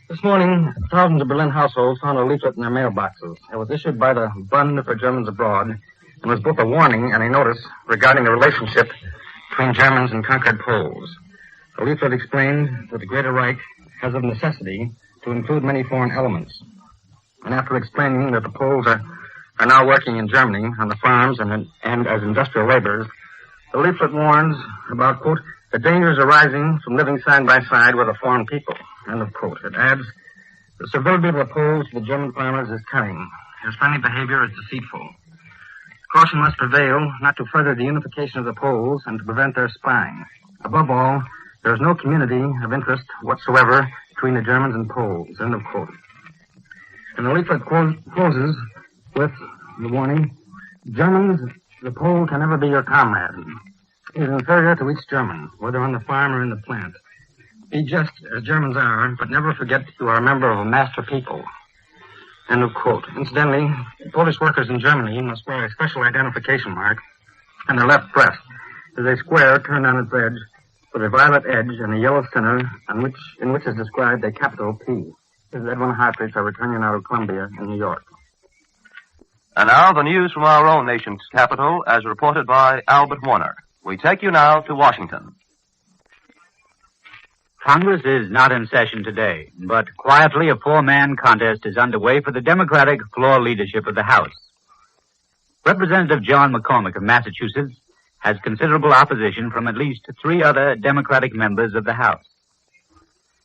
This morning, thousands of Berlin households found a leaflet in their mailboxes. It was issued by the Bund for Germans Abroad and was both a warning and a notice regarding the relationship between Germans and conquered Poles. The leaflet explained that the Greater Reich has of necessity to include many foreign elements. And after explaining that the Poles are now working in Germany on the farms and as industrial laborers, the leaflet warns about, quote, the dangers arising from living side by side with a foreign people, end of quote. It adds, the servility of the Poles to the German farmers is cunning. His friendly behavior is deceitful. Caution must prevail not to further the unification of the Poles and to prevent their spying. Above all, there is no community of interest whatsoever between the Germans and Poles, end of quote. And the leaflet closes with the warning, Germans, the Pole can never be your comrade. He is inferior to each German, whether on the farm or in the plant. Be just as Germans are, but never forget you are a member of a master people. End of quote. Incidentally, Polish workers in Germany must wear a special identification mark on their left breast. It is a square turned on its edge with a violet edge and a yellow center in which is described a capital P. This is Edwin Hartridge. I return you now to Columbia in New York. And now the news from our own nation's capital as reported by Albert Warner. We take you now to Washington. Congress is not in session today, but quietly a four-man contest is underway for the Democratic floor leadership of the House. Representative John McCormick of Massachusetts has considerable opposition from at least 3 other Democratic members of the House.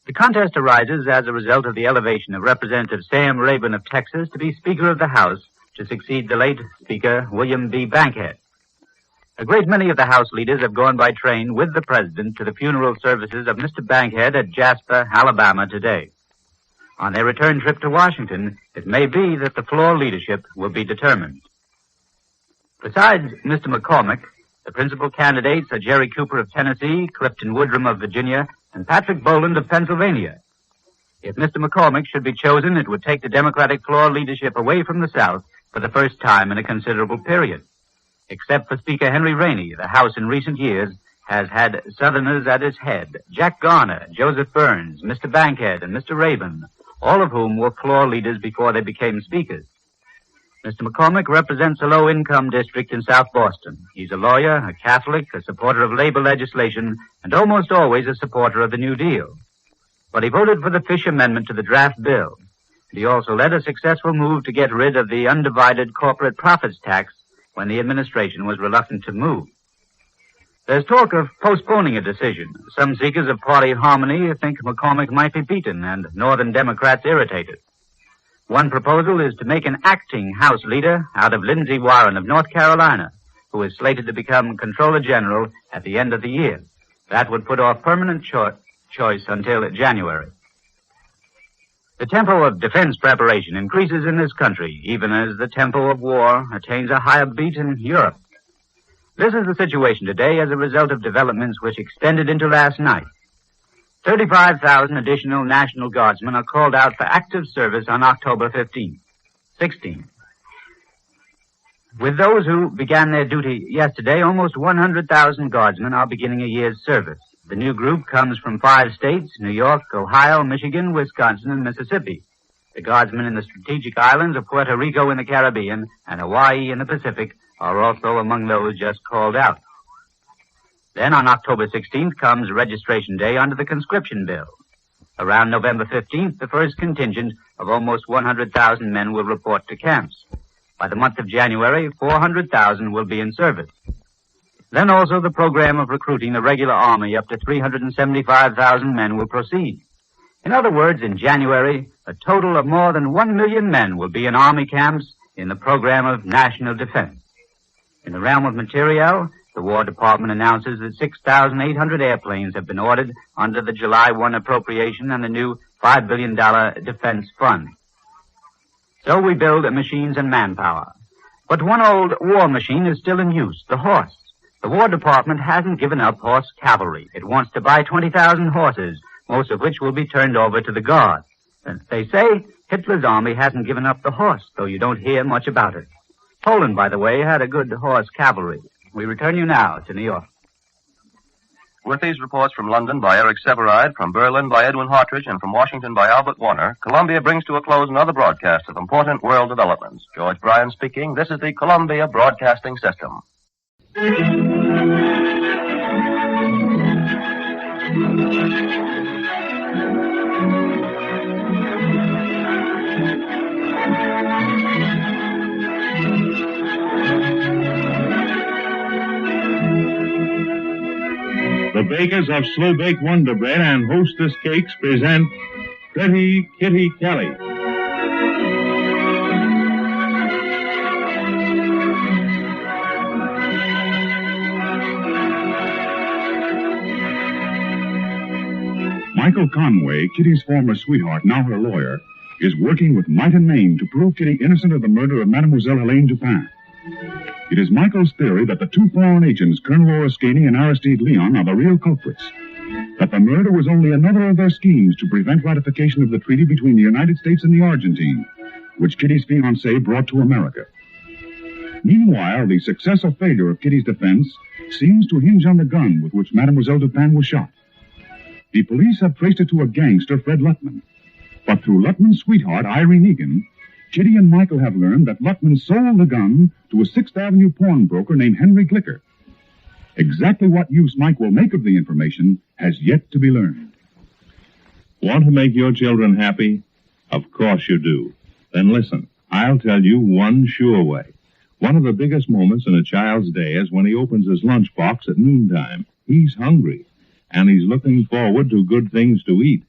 The contest arises as a result of the elevation of Representative Sam Rayburn of Texas to be Speaker of the House to succeed the late Speaker William B. Bankhead. A great many of the House leaders have gone by train with the President to the funeral services of Mr. Bankhead at Jasper, Alabama today. On their return trip to Washington, it may be that the floor leadership will be determined. Besides Mr. McCormick, the principal candidates are Jerry Cooper of Tennessee, Clifton Woodrum of Virginia, and Patrick Boland of Pennsylvania. If Mr. McCormick should be chosen, it would take the Democratic floor leadership away from the South for the first time in a considerable period. Except for Speaker Henry Rainey, the House in recent years has had Southerners at its head. Jack Garner, Joseph Burns, Mr. Bankhead, and Mr. Rayburn, all of whom were floor leaders before they became speakers. Mr. McCormick represents a low-income district in South Boston. He's a lawyer, a Catholic, a supporter of labor legislation, and almost always a supporter of the New Deal. But he voted for the Fish Amendment to the draft bill. And he also led a successful move to get rid of the undivided corporate profits tax when the administration was reluctant to move. There's talk of postponing a decision. Some seekers of party harmony think McCormick might be beaten and Northern Democrats irritated. One proposal is to make an acting House leader out of Lindsey Warren of North Carolina, who is slated to become Comptroller General at the end of the year. That would put off permanent choice until January. The tempo of defense preparation increases in this country, even as the tempo of war attains a higher beat in Europe. This is the situation today as a result of developments which extended into last night. 35,000 additional National Guardsmen are called out for active service on October 16th. With those who began their duty yesterday, almost 100,000 Guardsmen are beginning a year's service. The new group comes from 5 states, New York, Ohio, Michigan, Wisconsin, and Mississippi. The Guardsmen in the strategic islands of Puerto Rico in the Caribbean and Hawaii in the Pacific are also among those just called out. Then on October 16th comes registration day under the conscription bill. Around November 15th, the first contingent of almost 100,000 men will report to camps. By the month of January, 400,000 will be in service. Then also the program of recruiting the regular army up to 375,000 men will proceed. In other words, in January, a total of more than 1 million men will be in Army camps in the program of national defense. In the realm of materiel, the War Department announces that 6,800 airplanes have been ordered under the July 1 appropriation and the new $5 billion defense fund. So we build machines and manpower. But one old war machine is still in use, the horse. The War Department hasn't given up horse cavalry. It wants to buy 20,000 horses, most of which will be turned over to the Guards. And they say Hitler's army hasn't given up the horse, though you don't hear much about it. Poland, by the way, had a good horse cavalry. We return you now to New York. With these reports from London by Eric Severide, from Berlin by Edwin Hartridge, and from Washington by Albert Warner, Columbia brings to a close another broadcast of important world developments. George Bryan speaking. This is the Columbia Broadcasting System. The bakers of Slow Bake Wonder Bread and Hostess Cakes present Pretty Kitty Kelly. Michael Conway, Kitty's former sweetheart, now her lawyer, is working with might and main to prove Kitty innocent of the murder of Mademoiselle Helene Dupin. It is Michael's theory that the two foreign agents, Colonel Oroscani and Aristide Leon, are the real culprits. That the murder was only another of their schemes to prevent ratification of the treaty between the United States and the Argentine, which Kitty's fiancé brought to America. Meanwhile, the success or failure of Kitty's defense seems to hinge on the gun with which Mademoiselle Dupin was shot. The police have traced it to a gangster, Fred Lutman. But through Lutman's sweetheart, Irene Egan, Kitty and Michael have learned that Lutman sold the gun to a 6th Avenue pawnbroker named Henry Glicker. Exactly what use Mike will make of the information has yet to be learned. Want to make your children happy? Of course you do. Then listen, I'll tell you one sure way. One of the biggest moments in a child's day is when he opens his lunchbox at noontime. He's hungry, and he's looking forward to good things to eat.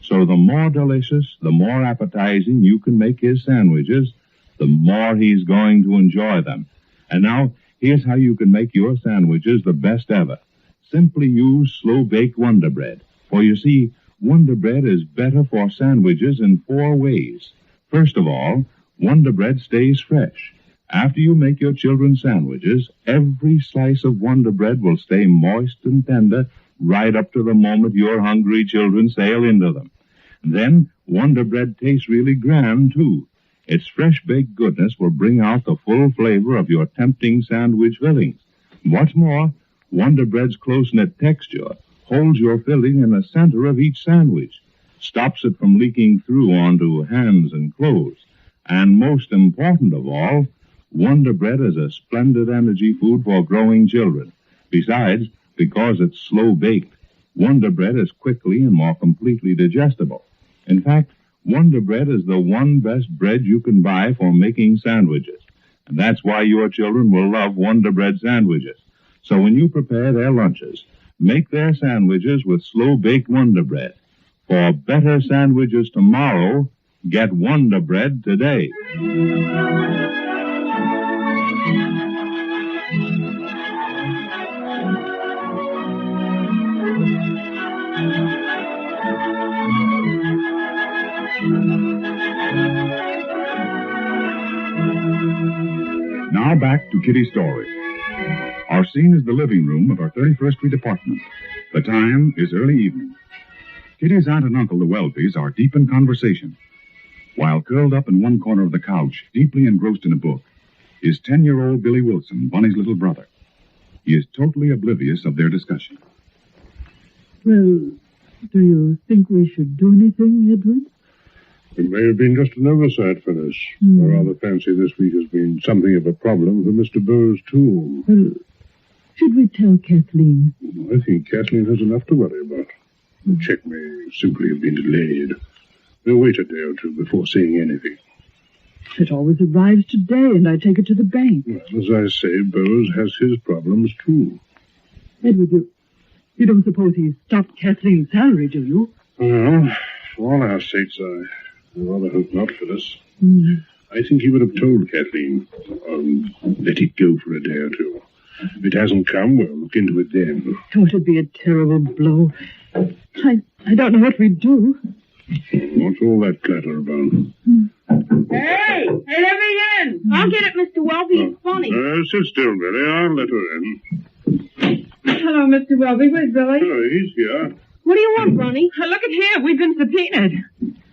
So the more delicious, the more appetizing you can make his sandwiches, the more he's going to enjoy them. And now, here's how you can make your sandwiches the best ever. Simply use slow-baked Wonder Bread. For you see, Wonder Bread is better for sandwiches in 4 ways. First of all, Wonder Bread stays fresh. After you make your children's sandwiches, every slice of Wonder Bread will stay moist and tender right up to the moment your hungry children sail into them. Then, Wonder Bread tastes really grand, too. Its fresh-baked goodness will bring out the full flavor of your tempting sandwich fillings. What's more, Wonder Bread's close-knit texture holds your filling in the center of each sandwich, stops it from leaking through onto hands and clothes. And most important of all, Wonder Bread is a splendid energy food for growing children. Besides, because it's slow-baked, Wonder Bread is quickly and more completely digestible. In fact, Wonder Bread is the one best bread you can buy for making sandwiches. And that's why your children will love Wonder Bread sandwiches. So when you prepare their lunches, make their sandwiches with slow-baked Wonder Bread. For better sandwiches tomorrow, get Wonder Bread today. Now back to Kitty's story. Our scene is the living room of our 31st Street apartment. The time is early evening. Kitty's aunt and uncle, the Welbys, are deep in conversation. While curled up in one corner of the couch, deeply engrossed in a book, is 10-year-old Billy Wilson, Bonnie's little brother. He is totally oblivious of their discussion. Well, do you think we should do anything, Edward? It may have been just an oversight, Phyllis. I rather fancy this week has been something of a problem for Mr. Bowes, too. Well, should we tell Kathleen? I think Kathleen has enough to worry about. The check may simply have been delayed. We'll wait a day or two before saying anything. It always arrives today, and I take it to the bank. Well, as I say, Bowes has his problems, too. Edward, you don't suppose he's stopped Kathleen's salary, do you? Well, For all our sakes, I rather hope not, Phyllis. Mm. I think he would have told Kathleen. Let it go for a day or two. If it hasn't come, we'll look into it then. Oh, it'd be a terrible blow. I don't know what we'd do. What's all that clatter about? Hey, let me in. I'll get it, Mr. Welby. It's funny. Sit still, Billy. I'll let her in. Hello, Mr. Welby. Where's Billy? Oh, he's here. What do you want, Bunny? Look at here. We've been subpoenaed.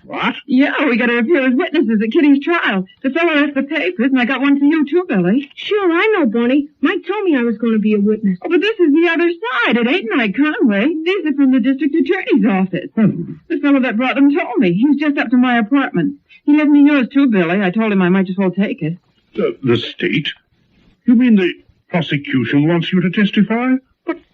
What? Yeah, we got to appear as witnesses at Kitty's trial. The fellow left the papers, and I got one for you, too, Billy. Sure, I know, Bunny. Mike told me I was going to be a witness. Oh, but this is the other side. It ain't Mike Conway. These are from the district attorney's office. The fellow that brought them told me. He was just up to my apartment. He left me yours, too, Billy. I told him I might as well take it. The state? You mean the prosecution wants you to testify?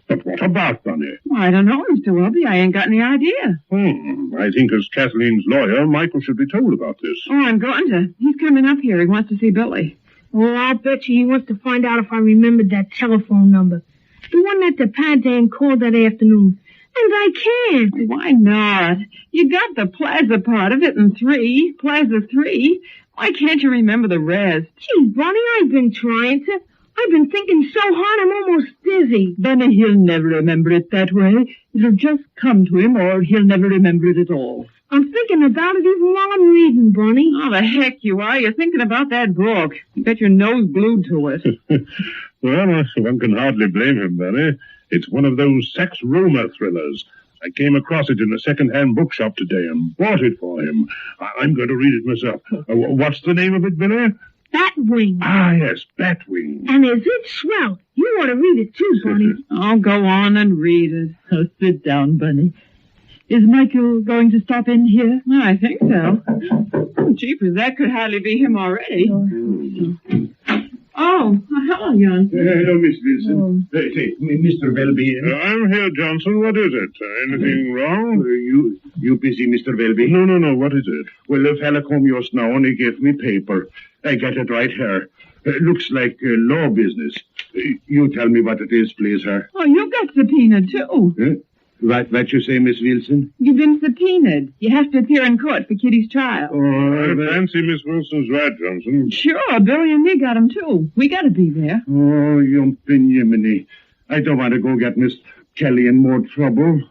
But what about, Bunny? Well, I don't know, Mr. Welby. I ain't got any idea. I think as Kathleen's lawyer, Michael should be told about this. Oh, I'm going to. He's coming up here. He wants to see Billy. Oh, I'll bet you he wants to find out if I remembered that telephone number. The one that the Pantan called that afternoon. And I can't. Why not? You got the plaza part of it in 3. Plaza 3. Why can't you remember the rest? Gee, Bunny, I've been trying to. I've been thinking so hard I'm almost dizzy. Benny, he'll never remember it that way. It'll just come to him, or he'll never remember it at all. I'm thinking about it even while I'm reading, Bunny. Oh, the heck you are. You're thinking about that book. You got your nose glued to it. Well, one can hardly blame him, Benny. It's one of those sex rumor thrillers. I came across it in a second-hand bookshop today and bought it for him. I'm going to read it myself. What's the name of it, Billy? Batwing. Ah, yes, Batwing. And is it swell? You want to read it too, Bunny. Oh, go on and read it. Oh, sit down, Bunny. Is Michael going to stop in here? I think so. Oh, jeepers, that could hardly be him already. Oh, hello, Johnson. Hello, Miss Wilson. Mr. Welby. I'm here, Johnson. What is it? Anything wrong? You busy, Mr. Welby? No. What is it? Well, the fella come just now and he gave me paper. I got it right here. Looks like law business. You tell me what it is, please, sir. Oh, you got subpoenaed, too. What you say, Miss Wilson? You've been subpoenaed. You have to appear in court for Kitty's trial. Oh, I fancy Miss Wilson's right, Johnson. Sure, Billy and me got him, too. We got to be there. Oh, you Jiminy. I don't want to go get Miss Kelly in more trouble.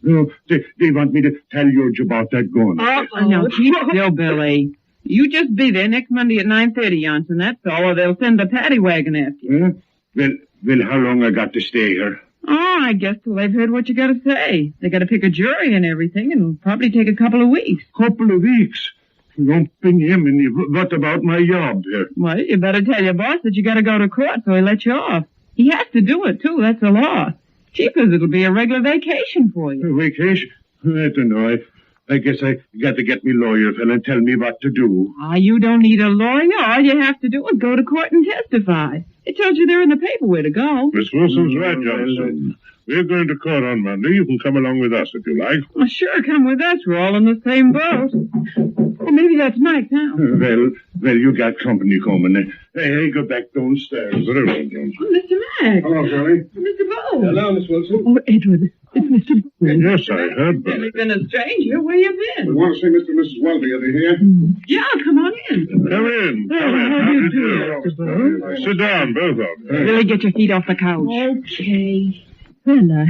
No, they want me to tell you about that gun. Oh, now keep still, Billy. You just be there next Monday at 9:30, Johnson. That's all, or they'll send the paddy wagon after you. Well, how long I got to stay here? Oh, I guess till they've heard what you got to say. They got to pick a jury and everything, and it'll probably take a couple of weeks. Couple of weeks? Don't ping him. What about my job here? Well, you better tell your boss that you got to go to court so he lets you off. He has to do it, too. That's the law. Cheapers, it'll be a regular vacation for you. A vacation? I don't know. I guess I got to get me lawyer fella and tell me what to do. You don't need a lawyer. All you have to do is go to court and testify. It tells you there in the paper where to go. Miss Wilson's right, Johnson. We're going to court on Monday. You can come along with us if you like. Well, sure, come with us. We're all in the same boat. Well, maybe that's Mike now. Well, you got company coming. Hey, go back downstairs. Very well, Johnson. Oh, Mr. Mack. Hello, Charlie. Mr. Bowles. Hello, Miss Wilson. Oh, Edward, it's Mr. Bowles. Yes, I heard that. You've been a stranger. Where you been? We want to see Mr. and Mrs. Welby. Are they here? Yeah, come on in. Come in. How do you do, Mr. Bowles? Sit down, both of you. Really get your feet off the couch. Okay. Well,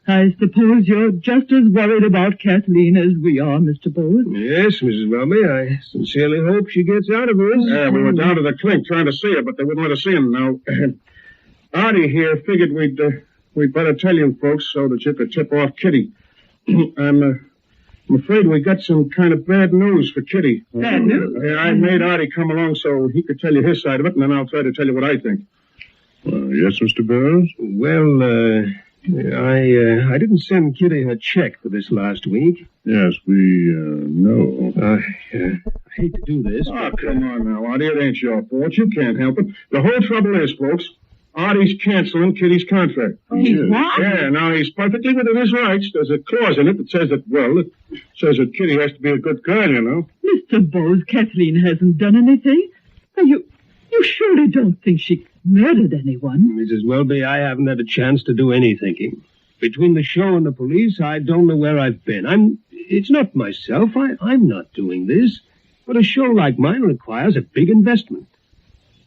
I suppose you're just as worried about Kathleen as we are, Mr. Bowles. Yes, Mrs. Welby. I sincerely hope she gets out of us. Yeah, we were down to the clink trying to see her, but they wouldn't let us in. Now, Artie here figured we'd better tell you folks so that you could tip off Kitty. I'm afraid we got some kind of bad news for Kitty. Bad news? I made Artie come along so he could tell you his side of it, and then I'll try to tell you what I think. Yes, Mr. Burroughs? Well, I didn't send Kitty her check for this last week. Yes, we know. I hate to do this. Oh, come on now, Artie. It ain't your fault. You can't help it. The whole trouble is, folks, Artie's canceling Kitty's contract. He's what? Yeah, now he's perfectly within his rights. There's a clause in it that says that Kitty has to be a good girl, you know. Mr. Bowles, Kathleen hasn't done anything. You surely don't think she murdered anyone? Mrs. Welby, I haven't had a chance to do any thinking. Between the show and the police, I don't know where I've been. It's not myself. I'm not doing this. But a show like mine requires a big investment.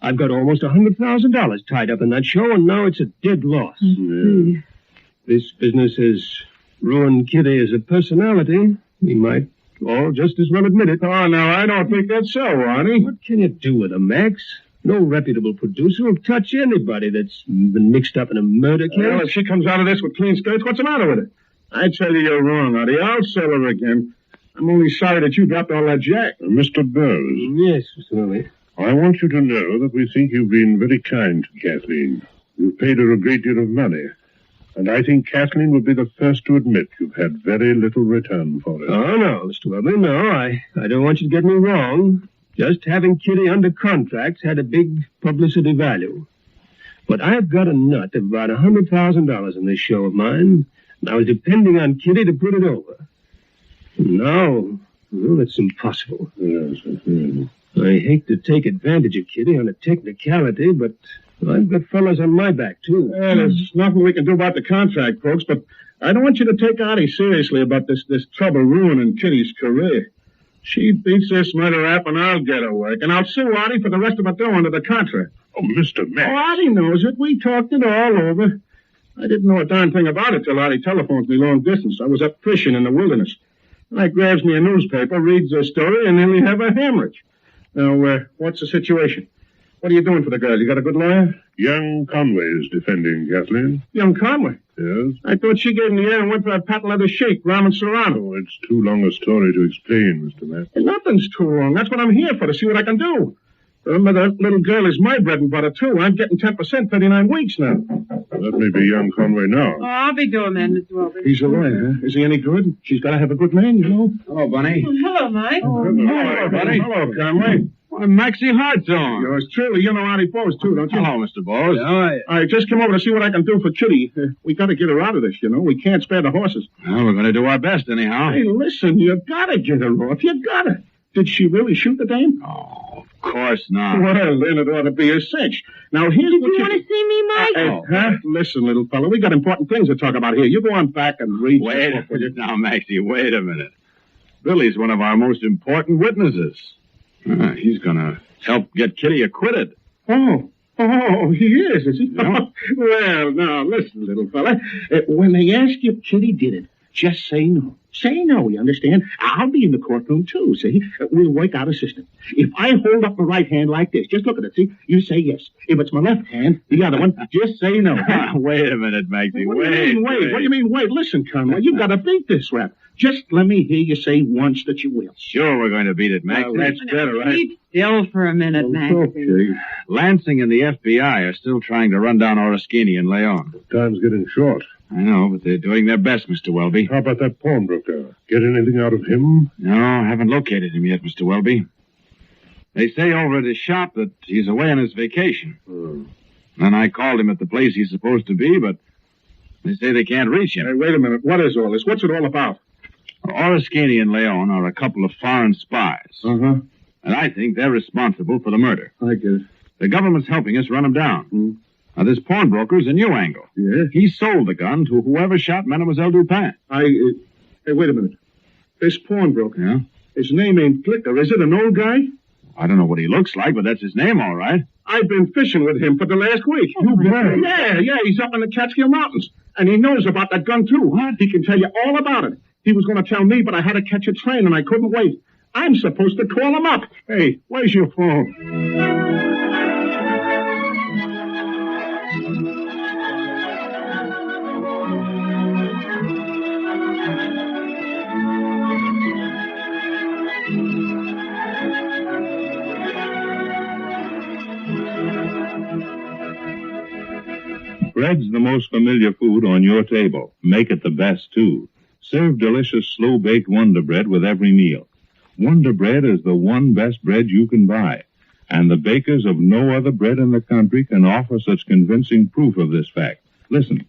I've got almost $100,000 tied up in that show, and now it's a dead loss. Yeah. This business has ruined Kitty as a personality. We might all just as well admit it. Oh, no, I don't think that's so, Arnie. What can you do with her, Max? No reputable producer will touch anybody that's been mixed up in a murder case. Well, if she comes out of this with clean skirts, what's the matter with her? I tell you, you're wrong, Artie. I'll sell her again. I'm only sorry that you dropped all that jack. Mr. Burroughs. Yes, Mr. Willie. I want you to know that we think you've been very kind to Kathleen. You've paid her a great deal of money. And I think Kathleen will be the first to admit you've had very little return for it. Oh, no, Mr. Willie, no. I don't want you to get me wrong. Just having Kitty under contract had a big publicity value. But I've got a nut of about $100,000 in this show of mine, and I was depending on Kitty to put it over. No, well, it's impossible. Yes, I hate to take advantage of Kitty on a technicality, but I've got fellas on my back, too. Well, there's nothing we can do about the contract, folks, but I don't want you to take Artie seriously about this trouble ruining Kitty's career. She beats this murder rap, and I'll get her work, and I'll sue Artie for the rest of it due under the contract. Oh, Mr. Max. Oh, Artie knows it. We talked it all over. I didn't know a darn thing about it till Artie telephoned me long distance. I was up fishing in the wilderness. I grabs me a newspaper, reads the story, and nearly have a hemorrhage. Now, what's the situation? What are you doing for the girl? You got a good lawyer? Young Conway is defending Kathleen. Young Conway? Yes. I thought she gave him the air and went for that patent leather shake, Ramen Serrano. Oh, it's too long a story to explain, Mr. Matt. Nothing's too long. That's what I'm here for, to see what I can do. Remember, that little girl is my bread and butter, too. I'm getting 10%, 39 weeks now. That may be young Conway now. Oh, I'll be doing that, Mr. Wilbur. He's a lawyer, huh? Is he any good? She's got to have a good man, you know. Hello, Bunny. Hello, Mike. Hello, buddy. Hello, Conway. I'm Maxie Hartshorn. Yours truly. You know Artie Bowes, too, don't you? Hello, Mr. Bowes. I just came over to see what I can do for Kitty. We got to get her out of this, you know. We can't spare the horses. Well, we're going to do our best, anyhow. Hey, listen, you got to get her off. You got to. Did she really shoot the dame? Oh, of course not. Well, then it ought to be a cinch. Now, here's Did what you want to see me, Mike? Huh? Listen, little fellow, we got important things to talk about here. You go on back and read. Wait a minute now, Maxie. Wait a minute. Billy's one of our most important witnesses. He's going to help get Kitty acquitted. Oh, he is he? Yeah. Well, now, listen, little fella. When they ask you if Kitty did it, just say no. Say no, you understand? I'll be in the courtroom, too, see? We'll work out a system. If I hold up my right hand like this, just look at it, see? You say yes. If it's my left hand, the other one, just say no. Wait a minute, Maxie. What do you mean, wait? What do you mean, wait? Listen, Conway, you've got to beat this rap. Just let me hear you say once that you will. Sure, we're going to beat it, Maxie. Well, that's better, right? Keep still for a minute, Max. Okay. Lansing and the FBI are still trying to run down Oriskany and Leon. Time's getting short. I know, but they're doing their best, Mr. Welby. How about that pawnbroker? Get anything out of him? No, haven't located him yet, Mr. Welby. They say over at his shop that he's away on his vacation. And I called him at the place he's supposed to be, but they say they can't reach him. Hey, wait a minute. What is all this? What's it all about? Oriskany and Leon are a couple of foreign spies. Uh-huh. And I think they're responsible for the murder. I get it. The government's helping us run them down. Now, this pawnbroker's a new angle. Yeah? He sold the gun to whoever shot Mademoiselle Dupin. Hey, wait a minute. This pawnbroker. Yeah? His name ain't Flicker. Is it an old guy? I don't know what he looks like, but that's his name, all right. I've been fishing with him for the last week. Yeah, he's up in the Catskill Mountains. And he knows about that gun, too. What? He can tell you all about it. He was going to tell me, but I had to catch a train, and I couldn't wait. I'm supposed to call him up. Hey, where's your phone? Bread's the most familiar food on your table. Make it the best, too. Serve delicious slow-baked Wonder Bread with every meal. Wonder Bread is the one best bread you can buy, and the bakers of no other bread in the country can offer such convincing proof of this fact. Listen,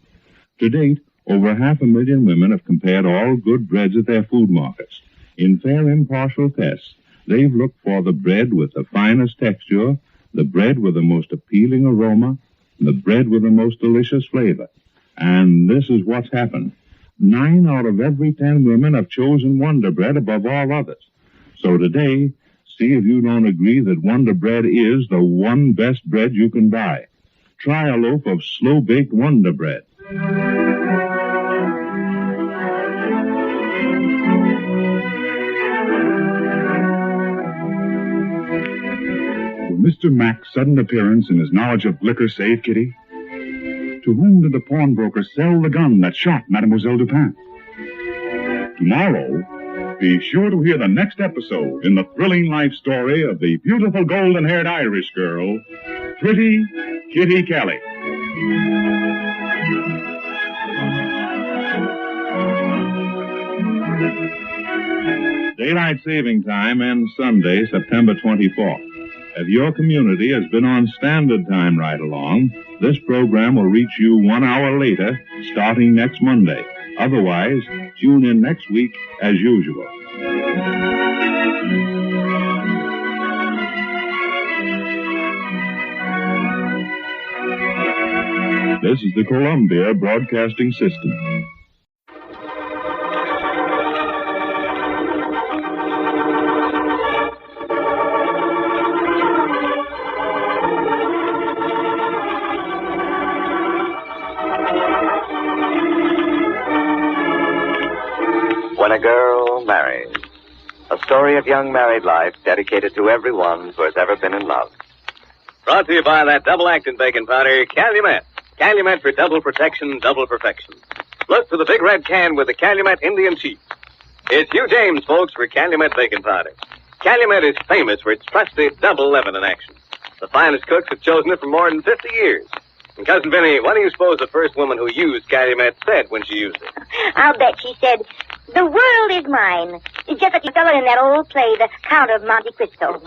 to date, over 500,000 women have compared all good breads at their food markets. In fair impartial tests, they've looked for the bread with the finest texture, the bread with the most appealing aroma, the bread with the most delicious flavor. And this is what's happened. 9 out of every 10 women have chosen Wonder Bread above all others. So today, see if you don't agree that Wonder Bread is the one best bread you can buy. Try a loaf of slow-baked Wonder Bread. Will Mr. Mack's sudden appearance and his knowledge of liquor save Kitty? To whom did the pawnbroker sell the gun that shot Mademoiselle Dupin? Tomorrow, be sure to hear the next episode in the thrilling life story of the beautiful golden-haired Irish girl, Pretty Kitty Kelly. Daylight saving time ends Sunday, September 24th. If your community has been on standard time right along, this program will reach you 1 hour later, starting next Monday. Otherwise, tune in next week as usual. This is the Columbia Broadcasting System. When a Girl Marries. A story of young married life dedicated to everyone who has ever been in love. Brought to you by that double-acting baking powder, Calumet. Calumet for double protection, double perfection. Look for the big red can with the Calumet Indian Chief. It's Hugh James, folks, for Calumet baking powder. Calumet is famous for its trusty double leaven in action. The finest cooks have chosen it for more than 50 years. And Cousin Benny, what do you suppose the first woman who used Calumet said when she used it? I'll bet she said, "The world is mine." It's just like you fella in that old play, The Count of Monte Cristo.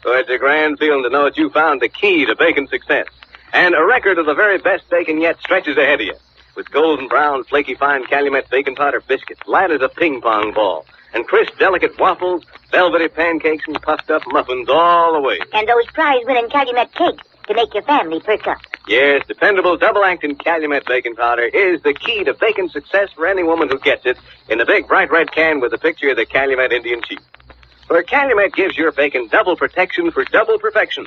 Well, it's a grand feeling to know that you found the key to baking success. And a record of the very best bacon yet stretches ahead of you. With golden brown, flaky fine Calumet baking powder biscuits, light as a ping-pong ball. And crisp, delicate waffles, velvety pancakes, and puffed-up muffins all the way. And those prize-winning Calumet cakes to make your family perk up. Yes, dependable double-acting Calumet baking powder is the key to baking success for any woman who gets it in the big bright red can with the picture of the Calumet Indian Chief. For Calumet gives your bacon double protection for double perfection.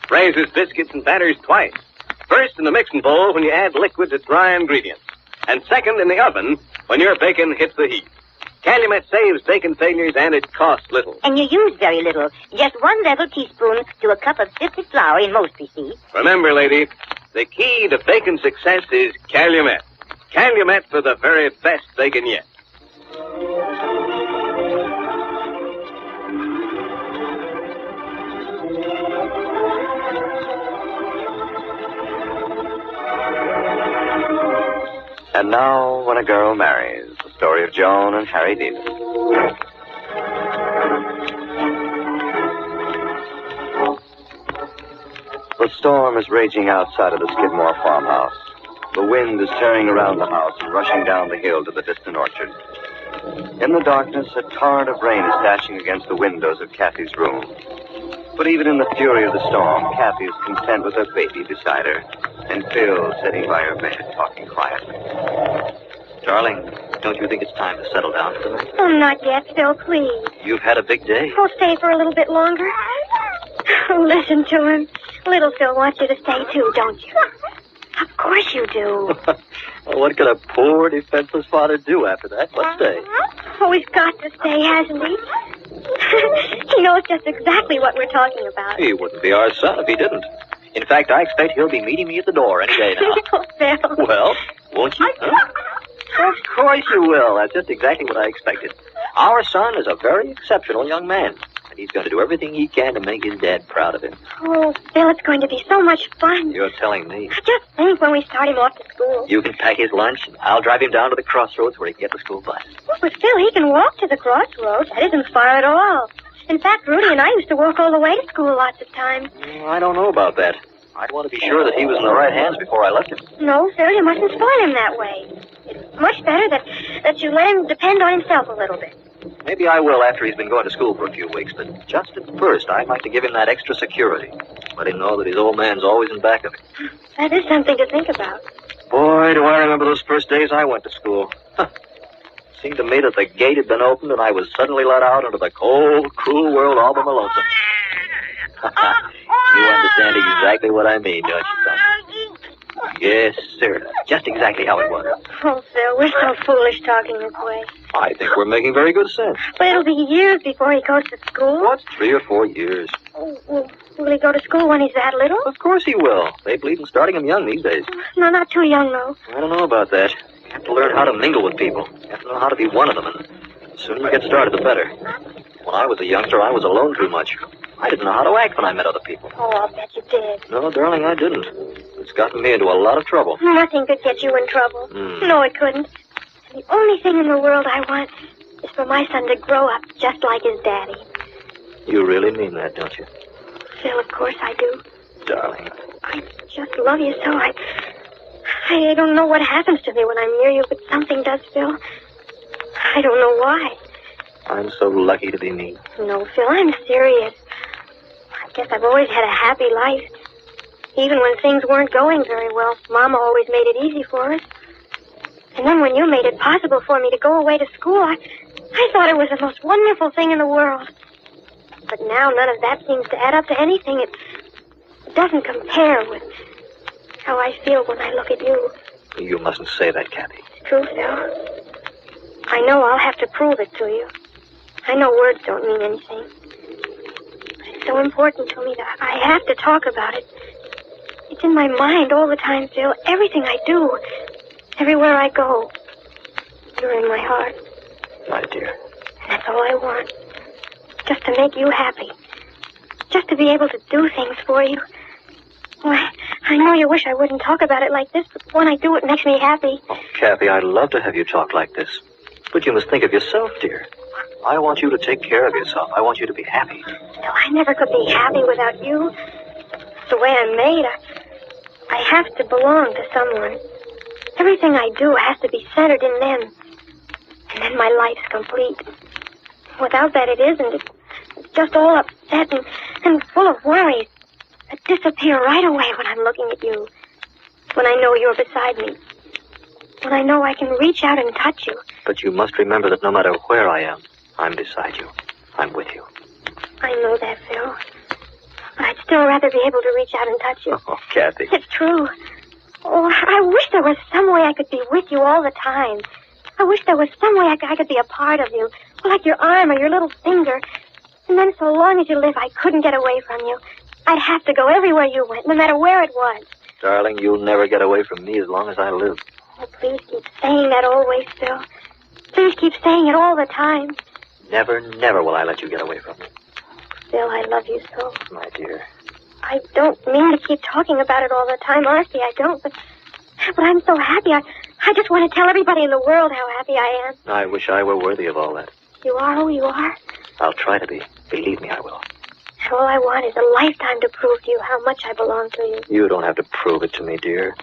Raises biscuits and batters twice. First in the mixing bowl when you add liquid to dry ingredients. And second in the oven when your bacon hits the heat. Calumet saves bacon failures and it costs little. And you use very little. Just 1 level teaspoon to a cup of sifted flour in most receipts. Remember, lady, the key to bacon success is Calumet. Calumet for the very best bacon yet. And now, When a Girl Marries, the story of Joan and Harry Davis. The storm is raging outside of the Skidmore farmhouse. The wind is tearing around the house and rushing down the hill to the distant orchard. In the darkness, a torrent of rain is dashing against the windows of Kathy's room. But even in the fury of the storm, Kathy is content with her baby beside her, and Phil sitting by her bed talking quietly. Darling, don't you think it's time to settle down for the night? Oh, not yet, Phil, please. You've had a big day. Oh, stay for a little bit longer. Oh, listen to him. Little Phil wants you to stay, too, don't you? Of course you do. Well, what can a poor, defenseless father do after that but stay? Oh, he's got to stay, hasn't he? He knows just exactly what we're talking about. He wouldn't be our son if he didn't. In fact, I expect he'll be meeting me at the door any day now. Oh, Phil. Well, won't you? Huh? Of course you will. That's just exactly what I expected. Our son is a very exceptional young man, and he's going to do everything he can to make his dad proud of him. Oh, Phil, it's going to be so much fun. You're telling me. Just think when we start him off to school. You can pack his lunch, and I'll drive him down to the crossroads where he can get the school bus. Oh, but Phil, he can walk to the crossroads. That isn't far at all. In fact, Rudy and I used to walk all the way to school lots of times. I don't know about that. I'd want to be sure that he was in the right hands before I left him. No, Phil, you mustn't spoil him that way. It's much better that you let him depend on himself a little bit. Maybe I will after he's been going to school for a few weeks, but just at first I'd like to give him that extra security. Let him know that his old man's always in back of him. That is something to think about. Boy, do I remember those first days I went to school. Seemed to me that the gate had been opened and I was suddenly let out into the cold, cruel world all by my lonesome. You understand exactly what I mean, don't you, son? Yes, sir. Just exactly how it was. Oh, Phil, we're so foolish talking this way. I think we're making very good sense. But it'll be years before he goes to school. What's 3 or 4 years? Oh, will he go to school when he's that little? Of course he will. They believe in starting him young these days. No, not too young, though. I don't know about that. You have to learn how to mingle with people. You have to know how to be one of them, and the sooner you get started, the better. When I was a youngster, I was alone too much. I didn't know how to act when I met other people. Oh, I'll bet you did. No, darling, I didn't. It's gotten me into a lot of trouble. Nothing could get you in trouble. No, it couldn't. And the only thing in the world I want is for my son to grow up just like his daddy. You really mean that, don't you? Phil, of course I do. Darling. I just love you so. I don't know what happens to me when I'm near you, but something does, Phil. I don't know why. I'm so lucky to be me. No, Phil, I'm serious. I guess I've always had a happy life. Even when things weren't going very well, Mama always made it easy for us. And then when you made it possible for me to go away to school, I thought it was the most wonderful thing in the world. But now none of that seems to add up to anything. It doesn't compare with how I feel when I look at you. You mustn't say that, Kathy. It's true, Phil. I know I'll have to prove it to you. I know words don't mean anything. It's so important to me that I have to talk about it. It's in my mind all the time, Phil. Everything I do, everywhere I go, you're in my heart. My dear. And that's all I want. Just to make you happy. Just to be able to do things for you. Why, I know you wish I wouldn't talk about it like this, but when I do, it makes me happy. Oh, Kathy, I'd love to have you talk like this. But you must think of yourself, dear. I want you to take care of yourself. I want you to be happy. No, I never could be happy without you. The way I'm made, I have to belong to someone. Everything I do has to be centered in them. And then my life's complete. Without that, it isn't. It's just all upset and full of worries that disappear right away when I'm looking at you. When I know you're beside me. When I know I can reach out and touch you. But you must remember that no matter where I am, I'm beside you. I'm with you. I know that, Phil. But I'd still rather be able to reach out and touch you. Oh, Kathy. It's true. Oh, I wish there was some way I could be with you all the time. I wish there was some way I could be a part of you. Like your arm or your little finger. And then so long as you live, I couldn't get away from you. I'd have to go everywhere you went, no matter where it was. Darling, you'll never get away from me as long as I live. Oh, please keep saying that always, Phil. Please keep saying it all the time. Never, never will I let you get away from me. Phil, I love you so. My dear. I don't mean to keep talking about it all the time, honestly, I don't, but I'm so happy. I just want to tell everybody in the world how happy I am. I wish I were worthy of all that. You are who you are? I'll try to be. Believe me, I will. And all I want is a lifetime to prove to you how much I belong to you. You don't have to prove it to me, dear.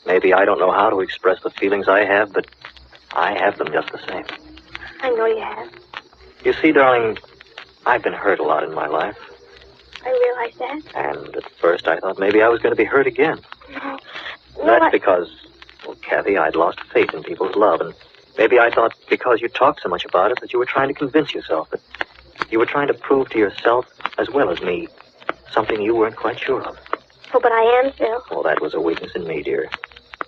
Maybe I don't know how to express the feelings I have, but I have them just the same. I know you have. You see, darling, I've been hurt a lot in my life. I realize that. And at first I thought maybe I was going to be hurt again. No. That's because, well, Kathy, I'd lost faith in people's love, and maybe I thought because you talked so much about it that you were trying to convince yourself, that you were trying to prove to yourself, as well as me, something you weren't quite sure of. Oh, but I am, Phil. Well, that was a weakness in me, dear.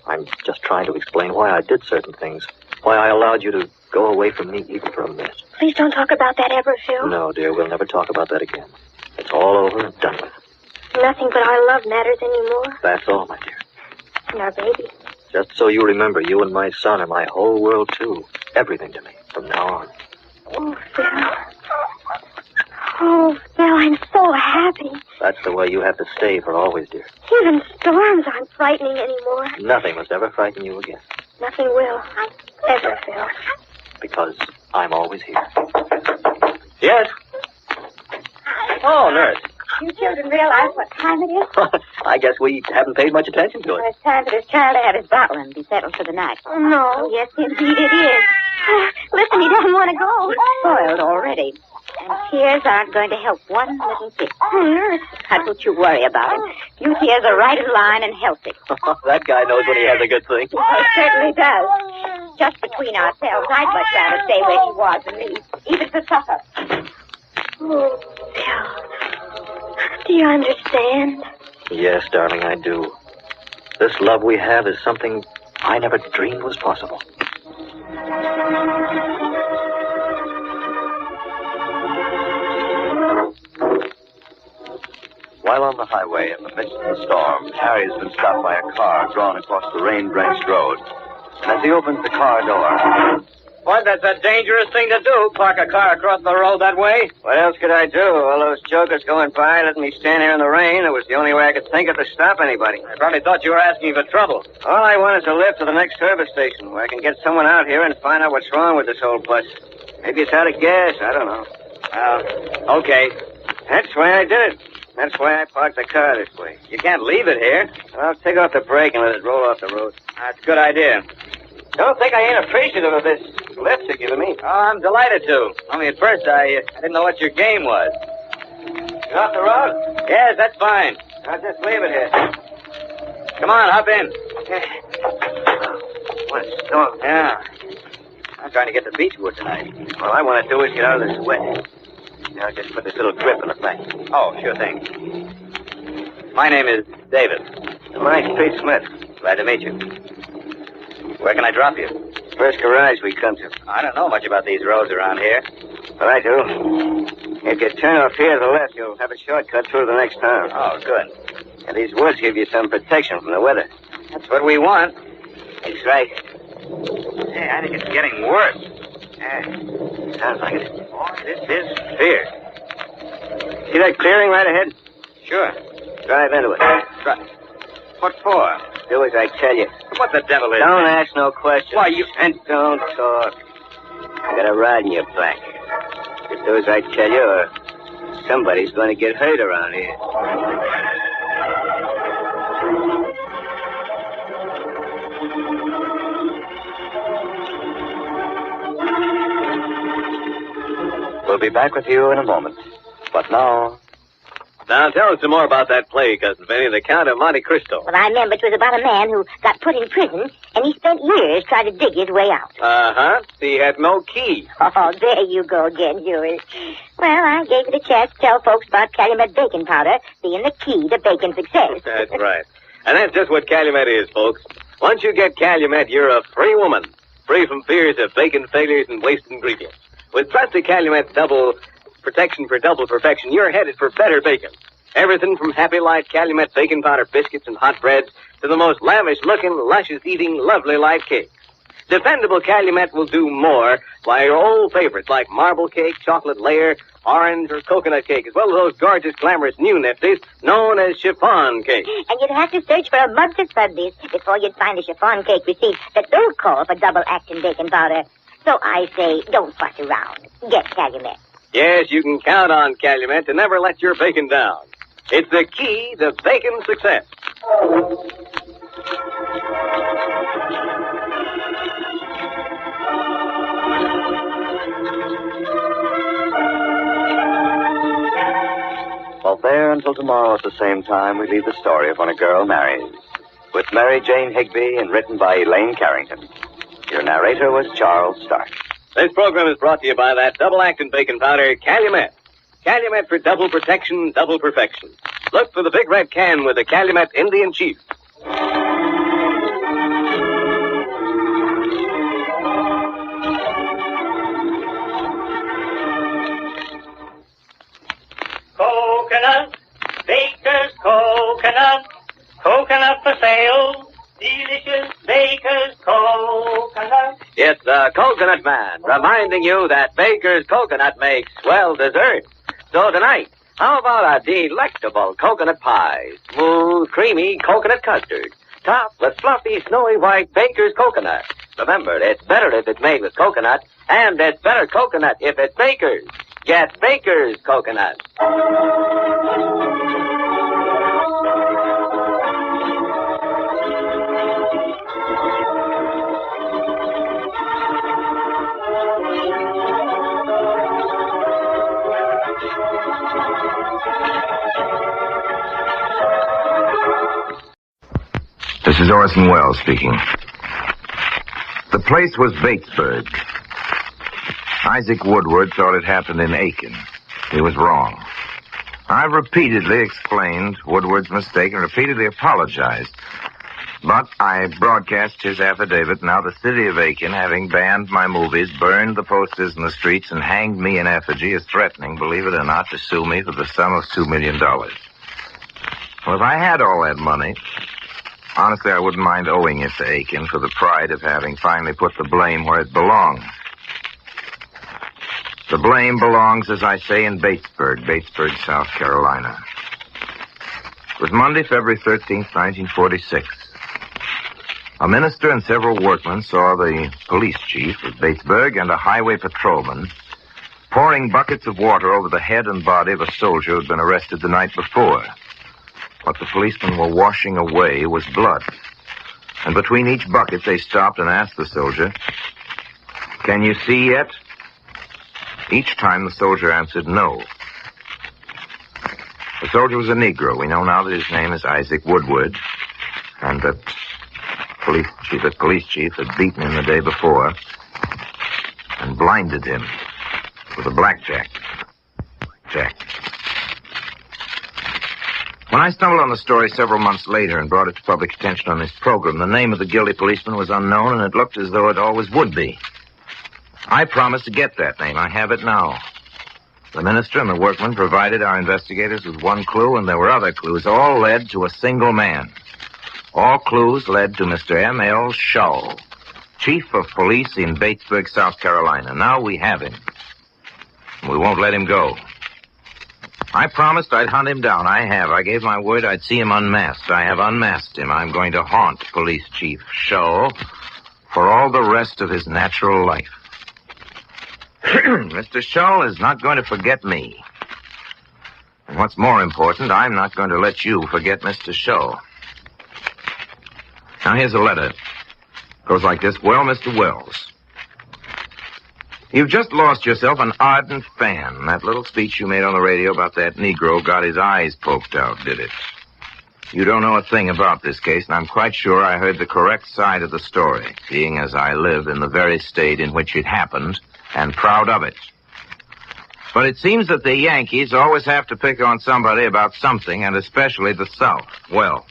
I'm just trying to explain why I did certain things, why I allowed you to go away from me even for a minute. Please don't talk about that ever, Phil. No, dear, we'll never talk about that again. It's all over and done with. Nothing but our love matters anymore. That's all, my dear. And our baby. Just so you remember, you and my son are my whole world, too. Everything to me, from now on. Oh, Phil. Oh, Phil, I'm so happy. That's the way you have to stay for always, dear. Even storms aren't frightening anymore. Nothing must ever frighten you again. Nothing will. Ever, Phil. Because I'm always here. Yes? Oh, nurse. You children realize what time it is? I guess we haven't paid much attention to it. Well, it's time for this child to have his bottle and be settled for the night. Oh, no. Yes, indeed it is. Listen, he doesn't want to go. It's spoiled already. And tears aren't going to help one little bit. Oh, nurse. Now, don't you worry about him. You tears are right in line and healthy. That guy knows when he has a good thing. He certainly does. Just between ourselves, I'd much rather stay where he was than leave, even for supper. Oh, Bill. Do you understand? Yes, darling, I do. This love we have is something I never dreamed was possible. While on the highway in the midst of the storm, Harry's been stopped by a car drawn across the rain-drenched road. And as he opens the car door... What, that's a dangerous thing to do, park a car across the road that way. What else could I do? All those jokers going by letting me stand here in the rain. It was the only way I could think of to stop anybody. I probably thought you were asking for trouble. All I want is a lift to the next service station where I can get someone out here and find out what's wrong with this old bus. Maybe it's out of gas. I don't know. Okay. That's why I did it. That's why I parked the car this way. You can't leave it here. I'll take off the brake and let it roll off the road. That's a good idea. Don't think I ain't appreciative of this lift you're giving me. Oh, I'm delighted to. Only at first I didn't know what your game was. You off the road? Yes, that's fine. I'll just leave it here. Come on, hop in. What a storm. Yeah. I'm trying to get to Beechwood tonight. All I want to do is get out of this wet. Now just put this little grip in the back. Oh, sure thing. My name is David. Mine's Pete Smith. Glad to meet you. Where can I drop you? First garage we come to. I don't know much about these roads around here. Well, I do. If you turn off here to the left, you'll have a shortcut through the next town. Oh, good. And these woods give you some protection from the weather. That's what we want. That's right. Hey, I think it's getting worse. Sounds like it. Oh, this is fierce. See that clearing right ahead? Sure. Drive into it. What for? Do as I tell you. What the devil is Don't this? ask no questions. Why, you... And don't talk. I got a rod in your back. Just do as I tell you, or somebody's going to get hurt around here. We'll be back with you in a moment. But now... Now, tell us some more about that play, Cousin Benny, The Count of Monte Cristo. Well, I remember it was about a man who got put in prison, and he spent years trying to dig his way out. Uh-huh. He had no key. Oh, there you go again, Julie. Well, I gave you the chance to tell folks about Calumet baking powder being the key to baking success. That's right. And that's just what Calumet is, folks. Once you get Calumet, you're a free woman. Free from fears of baking failures and waste ingredients. With trusted Calumet double protection for double perfection, you're headed for better bacon. Everything from Happy Light Calumet baking powder biscuits and hot breads to the most lavish-looking, luscious-eating, lovely light cakes. Dependable Calumet will do more by your old favorites like marble cake, chocolate layer, orange, or coconut cake, as well as those gorgeous, glamorous new nifties known as chiffon cake. And you'd have to search for a month of Sundays before you'd find a chiffon cake receipt that don't call for double-action baking powder. So I say, don't fuss around. Get Calumet. Yes, you can count on Calumet to never let your bacon down. It's the key to bacon success. Well, there until tomorrow at the same time, we leave the story of When a Girl Marries, with Mary Jane Higby and written by Elaine Carrington. Your narrator was Charles Stark. This program is brought to you by that double-acting baking powder, Calumet. Calumet for double protection, double perfection. Look for the big red can with the Calumet Indian Chief. Coconut, baker's coconut, coconut for sale, delicious baker's coconut. It's the Coconut Man, reminding you that Baker's Coconut makes swell dessert. So tonight, how about a delectable coconut pie, smooth, creamy coconut custard, topped with fluffy, snowy white Baker's Coconut. Remember, it's better if it's made with coconut, and it's better coconut if it's Baker's. Get Baker's Coconut. This is Orson Welles speaking. The place was Batesburg. Isaac Woodward thought it happened in Aiken. He was wrong. I've repeatedly explained Woodward's mistake and repeatedly apologized. But I broadcast his affidavit. Now the city of Aiken, having banned my movies, burned the posters in the streets, and hanged me in effigy, is threatening, believe it or not, to sue me for the sum of $2 million. Well, if I had all that money, honestly, I wouldn't mind owing it to Aiken for the pride of having finally put the blame where it belongs. The blame belongs, as I say, in Batesburg, South Carolina. It was Monday, February 13th, 1946. A minister and several workmen saw the police chief of Batesburg and a highway patrolman pouring buckets of water over the head and body of a soldier who had been arrested the night before. What the policemen were washing away was blood. And between each bucket, they stopped and asked the soldier, "Can you see yet?" Each time the soldier answered no. The soldier was a Negro. We know now that his name is Isaac Woodward, and that the police chief had beaten him the day before and blinded him with a blackjack. When I stumbled on the story several months later and brought it to public attention on this program, the name of the guilty policeman was unknown, and it looked as though it always would be. I promised to get that name. I have it now. The minister and the workmen provided our investigators with one clue, and there were other clues. All led to a single man. All clues led to Mr. M.L. Shaw, chief of police in Batesburg, South Carolina. Now we have him. We won't let him go. I promised I'd hunt him down. I have. I gave my word I'd see him unmasked. I have unmasked him. I'm going to haunt Police Chief Shaw for all the rest of his natural life. Mr. Shaw is not going to forget me. And what's more important, I'm not going to let you forget Mr. Shaw. Now, here's a letter. It goes like this. Well, Mr. Wells, you've just lost yourself an ardent fan. That little speech you made on the radio about that Negro got his eyes poked out, did it? You don't know a thing about this case, and I'm quite sure I heard the correct side of the story, seeing as I live in the very state in which it happened, and proud of it. But it seems that the Yankees always have to pick on somebody about something, and especially the South. Well,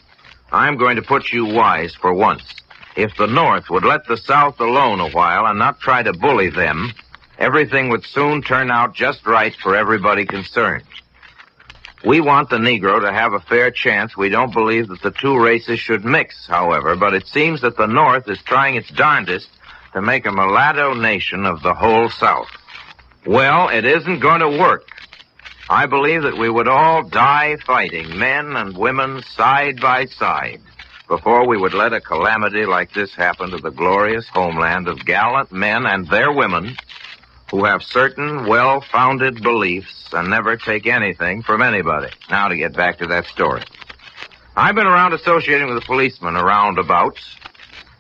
I'm going to put you wise for once. If the North would let the South alone a while and not try to bully them, everything would soon turn out just right for everybody concerned. We want the Negro to have a fair chance. We don't believe that the two races should mix, however, but it seems that the North is trying its darndest to make a mulatto nation of the whole South. Well, it isn't going to work. I believe that we would all die fighting, men and women side by side, before we would let a calamity like this happen to the glorious homeland of gallant men and their women who have certain well-founded beliefs and never take anything from anybody. Now to get back to that story. I've been around associating with a policeman around about,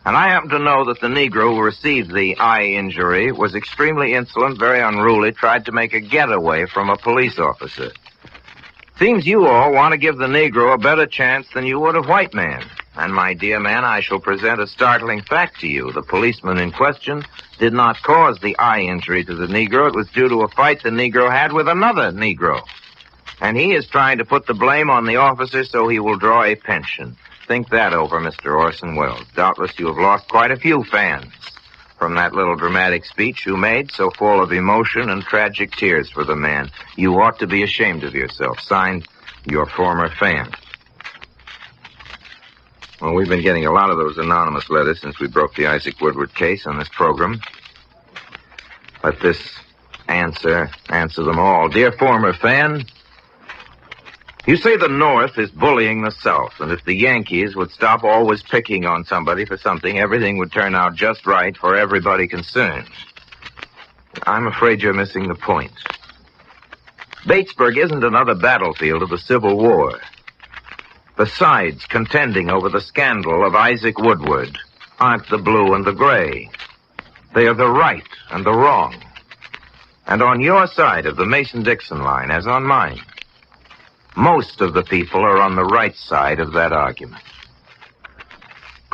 and I happen to know that the Negro who received the eye injury was extremely insolent, very unruly, tried to make a getaway from a police officer. Seems you all want to give the Negro a better chance than you would a white man. And, my dear man, I shall present a startling fact to you. The policeman in question did not cause the eye injury to the Negro. It was due to a fight the Negro had with another Negro. And he is trying to put the blame on the officer so he will draw a pension. Think that over, Mr. Orson Welles. Doubtless you have lost quite a few fans from that little dramatic speech you made, so full of emotion and tragic tears for the man. You ought to be ashamed of yourself. Signed, your former fan. Well, we've been getting a lot of those anonymous letters since we broke the Isaac Woodward case on this program. Let this answer them all. Dear former fan, you say the North is bullying the South, and if the Yankees would stop always picking on somebody for something, everything would turn out just right for everybody concerned. I'm afraid you're missing the point. Batesburg isn't another battlefield of the Civil War. The sides contending over the scandal of Isaac Woodward aren't the blue and the gray. They are the right and the wrong. And on your side of the Mason-Dixon line, as on mine, most of the people are on the right side of that argument.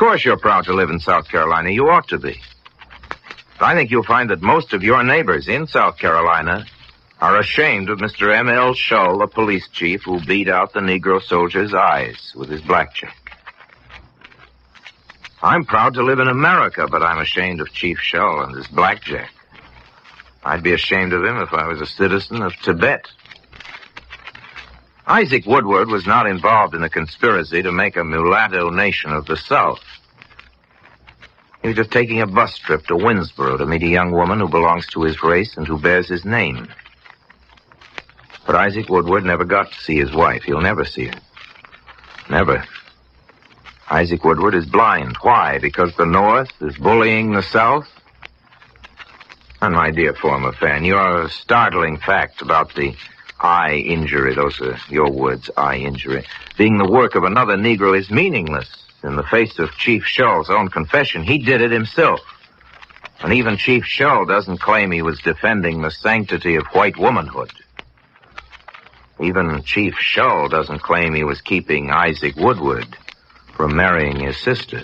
course you're proud to live in South Carolina. You ought to be. But I think you'll find that most of your neighbors in South Carolina are ashamed of Mr. M.L. Shull, the police chief who beat out the Negro soldier's eyes with his blackjack. I'm proud to live in America, but I'm ashamed of Chief Shull and his blackjack. I'd be ashamed of him if I was a citizen of Tibet. Isaac Woodward was not involved in a conspiracy to make a mulatto nation of the South. He was just taking a bus trip to Winsboro to meet a young woman who belongs to his race and who bears his name. But Isaac Woodward never got to see his wife. He'll never see her. Never. Isaac Woodward is blind. Why? Because the North is bullying the South? And my dear former fan, your startling fact about the eye injury, those are your words, eye injury, being the work of another Negro is meaningless in the face of Chief Shull's own confession. He did it himself. And even Chief Shull doesn't claim he was defending the sanctity of white womanhood. Even Chief Shull doesn't claim he was keeping Isaac Woodward from marrying his sister.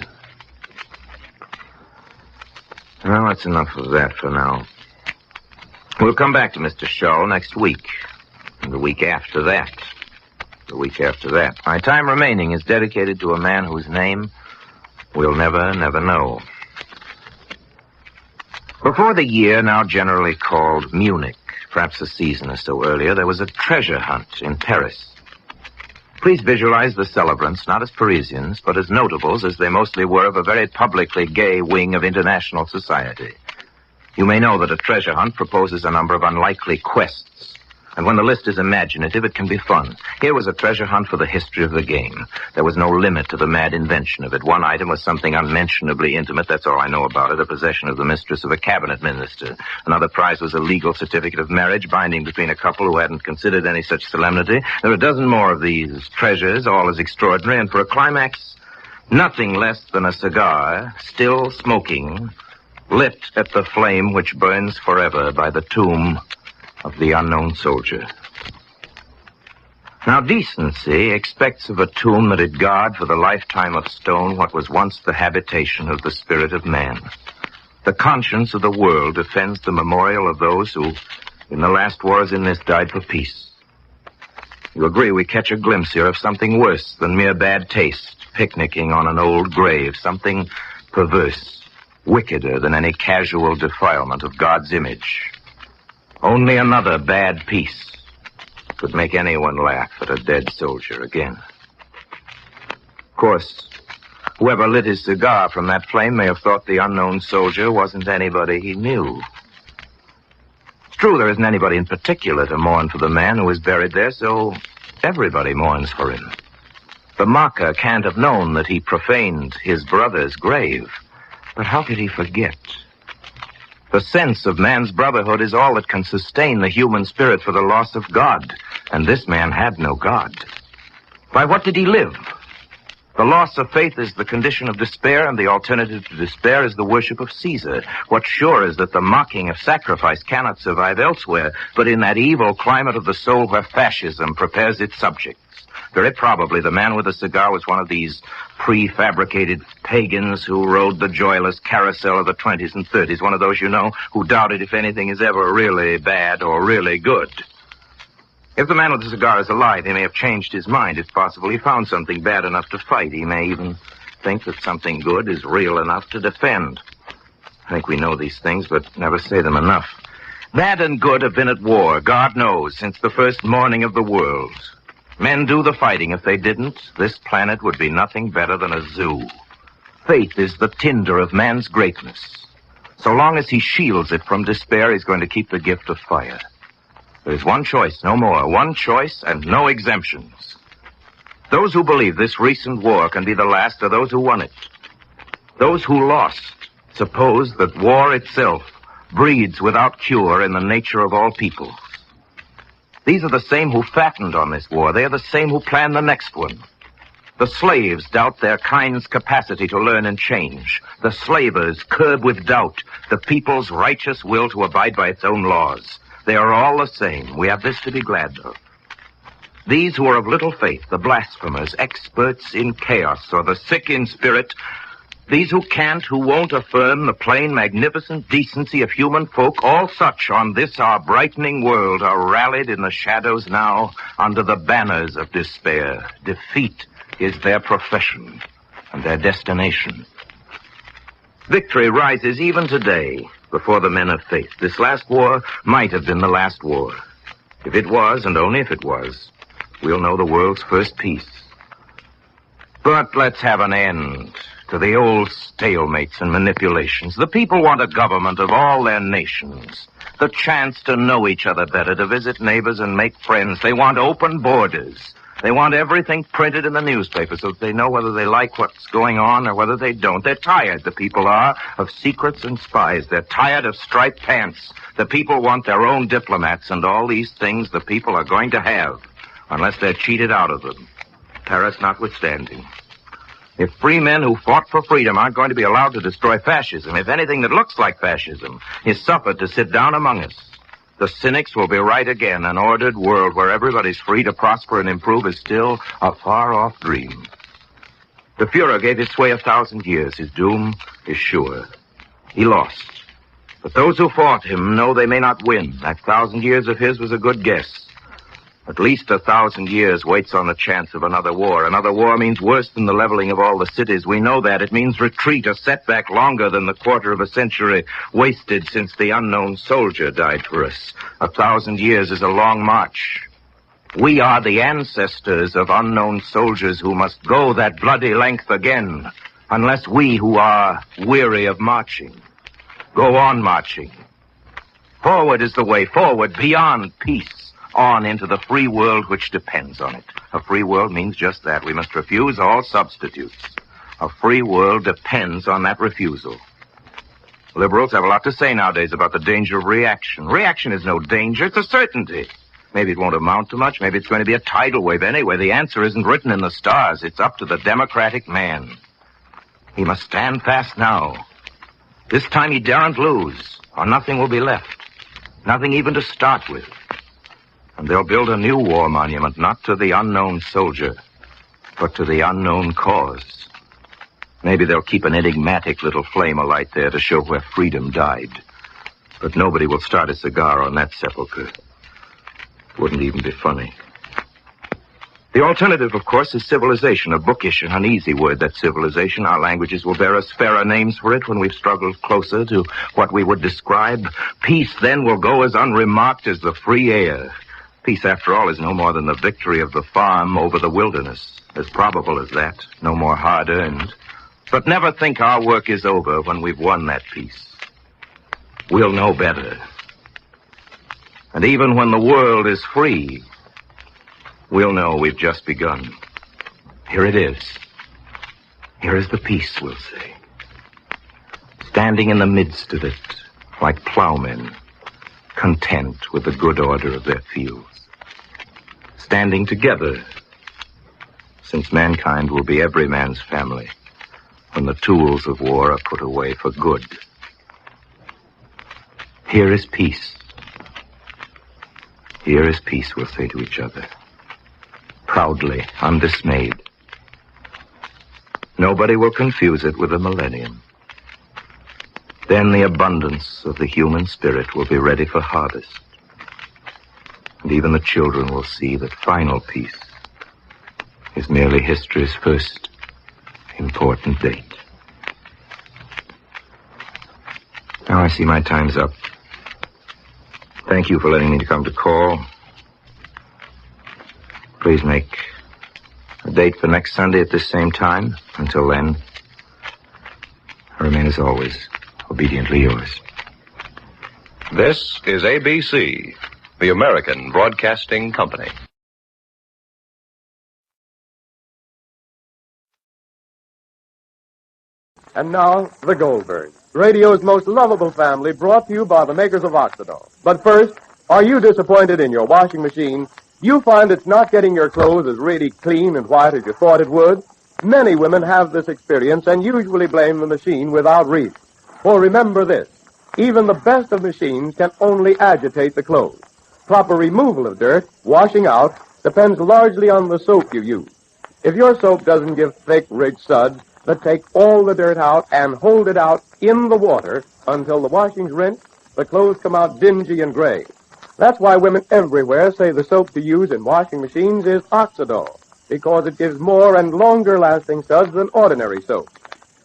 Well, that's enough of that for now. We'll come back to Mr. Shull next week, and the week after that. The week after that. My time remaining is dedicated to a man whose name we'll never know. Before the year now generally called Munich, perhaps a season or so earlier, there was a treasure hunt in Paris. Please visualize the celebrants not as Parisians, but as notables, as they mostly were, of a very publicly gay wing of international society. You may know that a treasure hunt proposes a number of unlikely quests, and when the list is imaginative, it can be fun. Here was a treasure hunt for the history of the game. There was no limit to the mad invention of it. One item was something unmentionably intimate, that's all I know about it, a possession of the mistress of a cabinet minister. Another prize was a legal certificate of marriage binding between a couple who hadn't considered any such solemnity. There were a dozen more of these treasures, all as extraordinary, and for a climax, nothing less than a cigar, still smoking, lit at the flame which burns forever by the tomb of the unknown soldier. Now, decency expects of a tomb that it guard for the lifetime of stone what was once the habitation of the spirit of man. The conscience of the world defends the memorial of those who, in the last wars in this, died for peace. You agree we catch a glimpse here of something worse than mere bad taste, picnicking on an old grave, something perverse, wickeder than any casual defilement of God's image. Only another bad piece could make anyone laugh at a dead soldier again. Of course, whoever lit his cigar from that flame may have thought the unknown soldier wasn't anybody he knew. It's true there isn't anybody in particular to mourn for the man who is buried there, so everybody mourns for him. The mocker can't have known that he profaned his brother's grave, but how could he forget? The sense of man's brotherhood is all that can sustain the human spirit for the loss of God, and this man had no God. By what did he live? The loss of faith is the condition of despair, and the alternative to despair is the worship of Caesar. What's sure is that the mocking of sacrifice cannot survive elsewhere, but in that evil climate of the soul where fascism prepares its subjects. Very probably the man with the cigar was one of these prefabricated pagans who rode the joyless carousel of the 20s and 30s, one of those, you know, who doubted if anything is ever really bad or really good. If the man with the cigar is alive, he may have changed his mind. It's possible he found something bad enough to fight. He may even think that something good is real enough to defend. I think we know these things, but never say them enough. Bad and good have been at war, God knows, since the first morning of the world. Men do the fighting. If they didn't, this planet would be nothing better than a zoo. Faith is the tinder of man's greatness. So long as he shields it from despair, he's going to keep the gift of fire. There's one choice, no more. One choice and no exemptions. Those who believe this recent war can be the last are those who won it. Those who lost suppose that war itself breeds without cure in the nature of all people. These are the same who fattened on this war. They are the same who planned the next one. The slaves doubt their kind's capacity to learn and change. The slavers curb with doubt the people's righteous will to abide by its own laws. They are all the same. We have this to be glad of. These who are of little faith, the blasphemers, experts in chaos, or the sick in spirit, These who can't, who won't affirm the plain, magnificent decency of human folk, all such on this our brightening world are rallied in the shadows now under the banners of despair. Defeat is their profession and their destination. Victory rises even today before the men of faith. This last war might have been the last war. If it was, and only if it was, we'll know the world's first peace. But let's have an end to the old stalemates and manipulations. The people want a government of all their nations, the chance to know each other better, to visit neighbors and make friends. They want open borders. They want everything printed in the newspaper so that they know whether they like what's going on or whether they don't. They're tired, the people are, of secrets and spies. They're tired of striped pants. The people want their own diplomats, and all these things the people are going to have, unless they're cheated out of them. Paris notwithstanding. If free men who fought for freedom aren't going to be allowed to destroy fascism, if anything that looks like fascism is suffered to sit down among us, the cynics will be right again. An ordered world where everybody's free to prosper and improve is still a far-off dream. The Fuhrer gave his sway 1,000 years. His doom is sure. He lost. But those who fought him know they may not win. That 1,000 years of his was a good guess. At least 1,000 years waits on the chance of another war. Another war means worse than the leveling of all the cities. We know that. It means retreat, a setback longer than the quarter of a century wasted since the unknown soldier died for us. 1,000 years is a long march. We are the ancestors of unknown soldiers who must go that bloody length again, unless we who are weary of marching go on marching. Forward is the way, forward, beyond peace. On into the free world which depends on it. A free world means just that. We must refuse all substitutes. A free world depends on that refusal. Liberals have a lot to say nowadays about the danger of reaction. Reaction is no danger, it's a certainty. Maybe it won't amount to much, maybe it's going to be a tidal wave. Anyway, the answer isn't written in the stars. It's up to the democratic man. He must stand fast now. This time he daren't lose, or nothing will be left. Nothing even to start with. And they'll build a new war monument, not to the unknown soldier, but to the unknown cause. Maybe they'll keep an enigmatic little flame alight there to show where freedom died. But nobody will start a cigar on that sepulcher. Wouldn't even be funny. The alternative, of course, is civilization, a bookish and uneasy word, that civilization. Our languages will bear us fairer names for it when we've struggled closer to what we would describe. Peace then will go as unremarked as the free air. Peace, after all, is no more than the victory of the farm over the wilderness. As probable as that, no more hard-earned. But never think our work is over when we've won that peace. We'll know better. And even when the world is free, we'll know we've just begun. Here it is. Here is the peace, we'll say. Standing in the midst of it, like plowmen, content with the good order of their fields. Standing together, since mankind will be every man's family when the tools of war are put away for good. Here is peace. Here is peace, we'll say to each other. Proudly, undismayed. Nobody will confuse it with the millennium. Then the abundance of the human spirit will be ready for harvest. And even the children will see that final peace is merely history's first important date. Now I see my time's up. Thank you for letting me come to call. Please make a date for next Sunday at this same time. Until then, I remain as always, obediently yours. This is ABC, the American Broadcasting Company. And now, the Goldbergs, radio's most lovable family, brought to you by the makers of Oxidol. But first, are you disappointed in your washing machine? You find it's not getting your clothes as really clean and white as you thought it would? Many women have this experience and usually blame the machine without reason. For remember this, even the best of machines can only agitate the clothes. Proper removal of dirt, washing out, depends largely on the soap you use. If your soap doesn't give thick, rich suds, that take all the dirt out and hold it out in the water until the washing's rinsed, the clothes come out dingy and gray. That's why women everywhere say the soap to use in washing machines is Oxidol, because it gives more and longer-lasting suds than ordinary soap.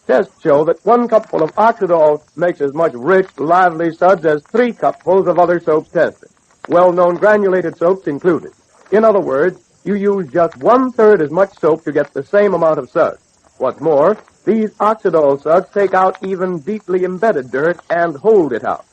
Tests show that 1 cupful of Oxidol makes as much rich, lively suds as 3 cupfuls of other soaps tested, well-known granulated soaps included. In other words, you use just 1/3 as much soap to get the same amount of suds. What's more, these Oxidol suds take out even deeply embedded dirt and hold it out.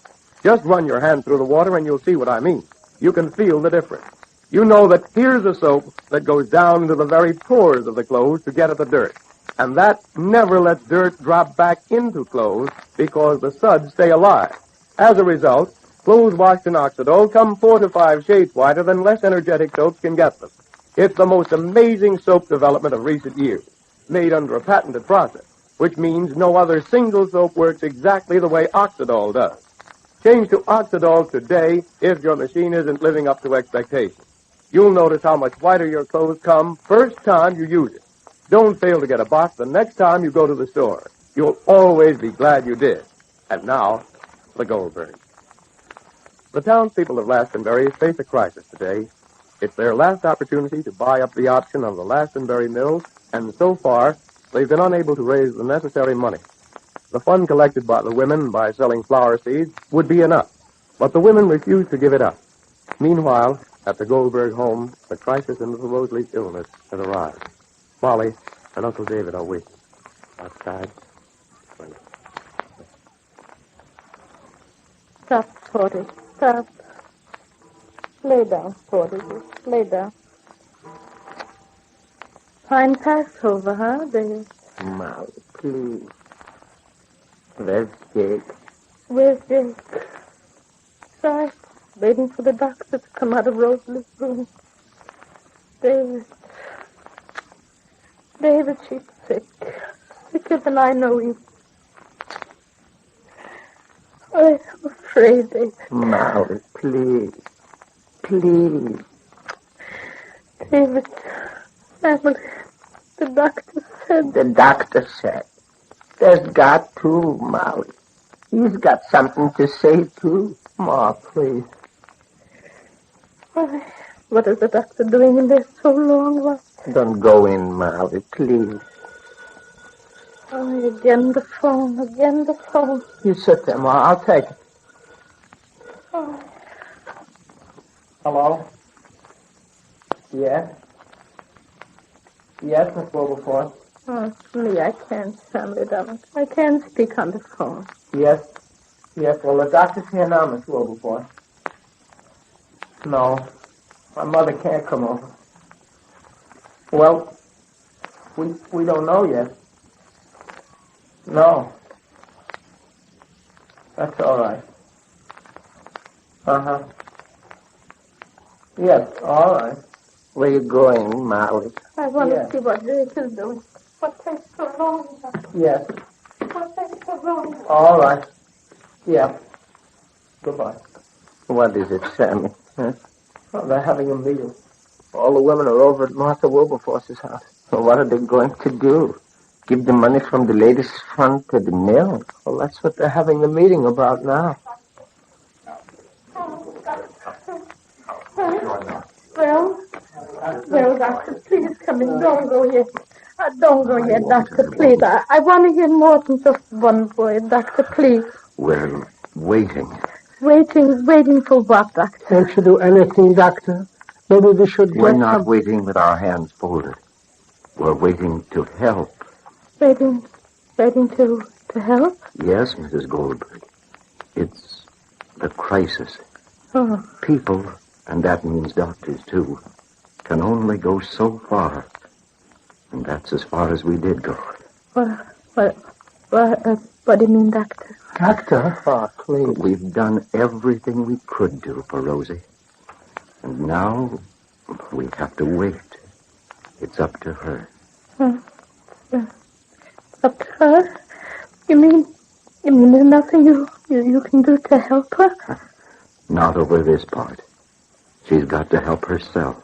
Just run your hand through the water and you'll see what I mean. You can feel the difference. You know that here's a soap that goes down into the very pores of the clothes to get at the dirt. And that never lets dirt drop back into clothes because the suds stay alive. As a result, clothes washed in Oxidol come 4 to 5 shades whiter than less energetic soaps can get them. It's the most amazing soap development of recent years, made under a patented process, which means no other single soap works exactly the way Oxidol does. Change to Oxidol today if your machine isn't living up to expectations. You'll notice how much whiter your clothes come first time you use it. Don't fail to get a box the next time you go to the store. You'll always be glad you did. And now, the Goldbergs. The townspeople of Lastonbury face a crisis today. It's their last opportunity to buy up the option of the Lastonbury Mill, and so far, they've been unable to raise the necessary money. The fund collected by the women by selling flower seeds would be enough, but the women refuse to give it up. Meanwhile, at the Goldberg home, the crisis in little Rosalie's illness has arrived. Molly and Uncle David are waiting outside. Stop, Porter. Stop. Lay down, Porter. Lay down. Fine Passover, huh, Dave? Molly, please. Where's Jake? Where's Jake? Sorry. Waiting for the doctor to come out of Rosalie's room. David, she's sick. Sicker than I know you. I'm afraid, David. Molly, please. Please. David, Emily, the doctor said... The doctor said. There's got to, Molly. He's got something to say, too. Ma, please. Why, what is the doctor doing in there so long? What? Don't go in, Molly, please. Oh, again the phone. You sit there, Ma. I'll take it. Oh. Hello? Yes? Yes, Miss Wilberforce? Oh, it's me. I can't, Family Darling. I can't speak on the phone. Yes? Yes, well, the doctor's here now, Miss Wilberforce. No, my mother can't come over. Well, we don't know yet. No. That's all right. Uh-huh. Yes, all right. Where you going, Molly? I want to see what Jake is doing. What takes so long? Yes. What takes so long? All right. Yeah. Goodbye. What is it, Sammy? Huh? Well, they're having a meeting. All the women are over at Martha Wilberforce's house. Well, what are they going to do? Give the money from the latest fund to the mill? Well, that's what they're having a meeting about now. Well, Doctor, please come in. Don't go yet. Don't go yet, Doctor, please. I want to hear more than just one word, Doctor, please. We're waiting. Waiting for what, Doctor? Can't you do anything, Doctor? Maybe we should We're not waiting with our hands folded. We're waiting to help. Waiting to help? Yes, Mrs. Goldberg. It's the crisis. Oh. People, and that means doctors, too, can only go so far. And that's as far as we did go. What do you mean, Doctor? Doctor? Oh, please. We've done everything we could do for Rosie. And now we have to wait. It's up to her. Up to her? You mean there's nothing you can do to help her? Not over this part. She's got to help herself.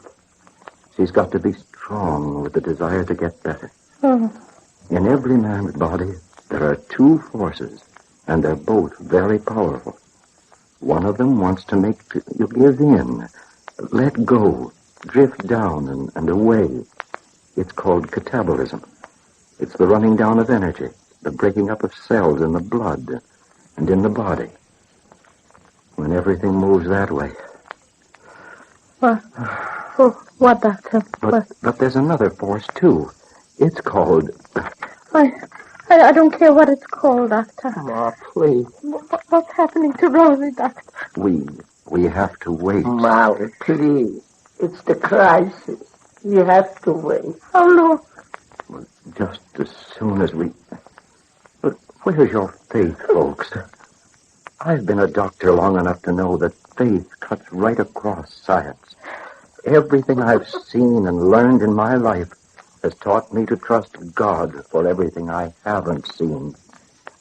She's got to be strong with the desire to get better. Oh. In every man's body, there are two forces, and they're both very powerful. One of them wants to make you give in, let go, drift down and away. It's called catabolism. It's the running down of energy, the breaking up of cells in the blood and in the body. When everything moves that way. What, Doctor? But there's another force, too. It's called... I don't care what it's called, Doctor. Ma, please. What's happening to Rosie, Doctor? We have to wait. Molly, please. It's the crisis. You have to wait. How long? Just as soon as we... But where's your faith, folks? I've been a doctor long enough to know that faith cuts right across science. Everything I've seen and learned in my life has taught me to trust God for everything I haven't seen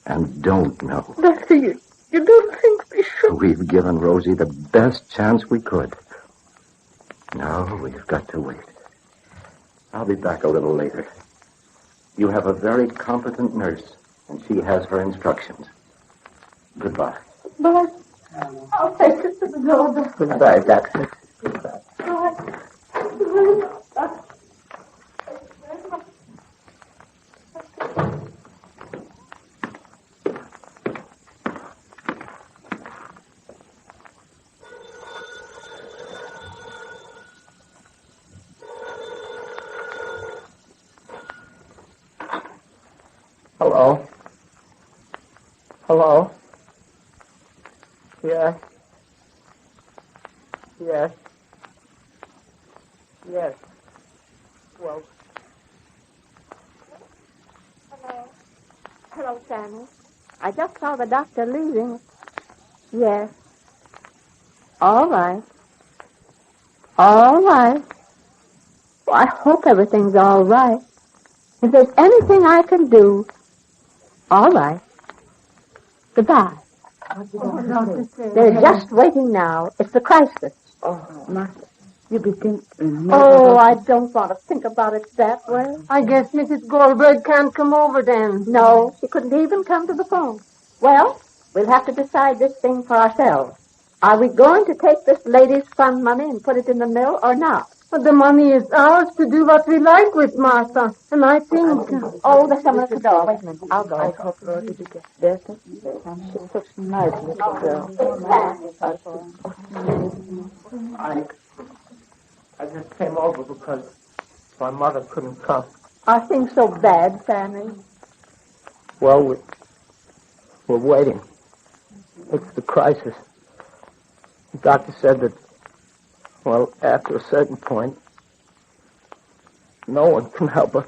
and don't know. Doctor, you don't think we should... We've given Rosie the best chance we could. Now we've got to wait. I'll be back a little later. You have a very competent nurse, and she has her instructions. Goodbye. Bye. I'll take it to the door. Goodbye, Doctor. Goodbye. Bye. Hello? Hello? Yes? Yes? Yes. Well... Hello, Sammy. I just saw the doctor leaving. Yes. All right. All right. Well, I hope everything's all right. If there's anything I can do, all right. Goodbye. They're just waiting now. It's the crisis. Oh, Martha, you be thinking... Oh, I don't want to think about it that way. I guess Mrs. Goldberg can't come over then. No, she couldn't even come to the phone. Well, we'll have to decide this thing for ourselves. Are we going to take this lady's fund money and put it in the mill or not? But the money is ours to do what we like with, Martha. And I think... Oh, there's someone at the door. Wait a minute. I'll go. I hope Rosie to get better. She's such a nice little girl. I just came over because my mother couldn't come. Are things so bad, Sammy? Well, we're waiting. It's the crisis. The doctor said that, well, after a certain point, no one can help her.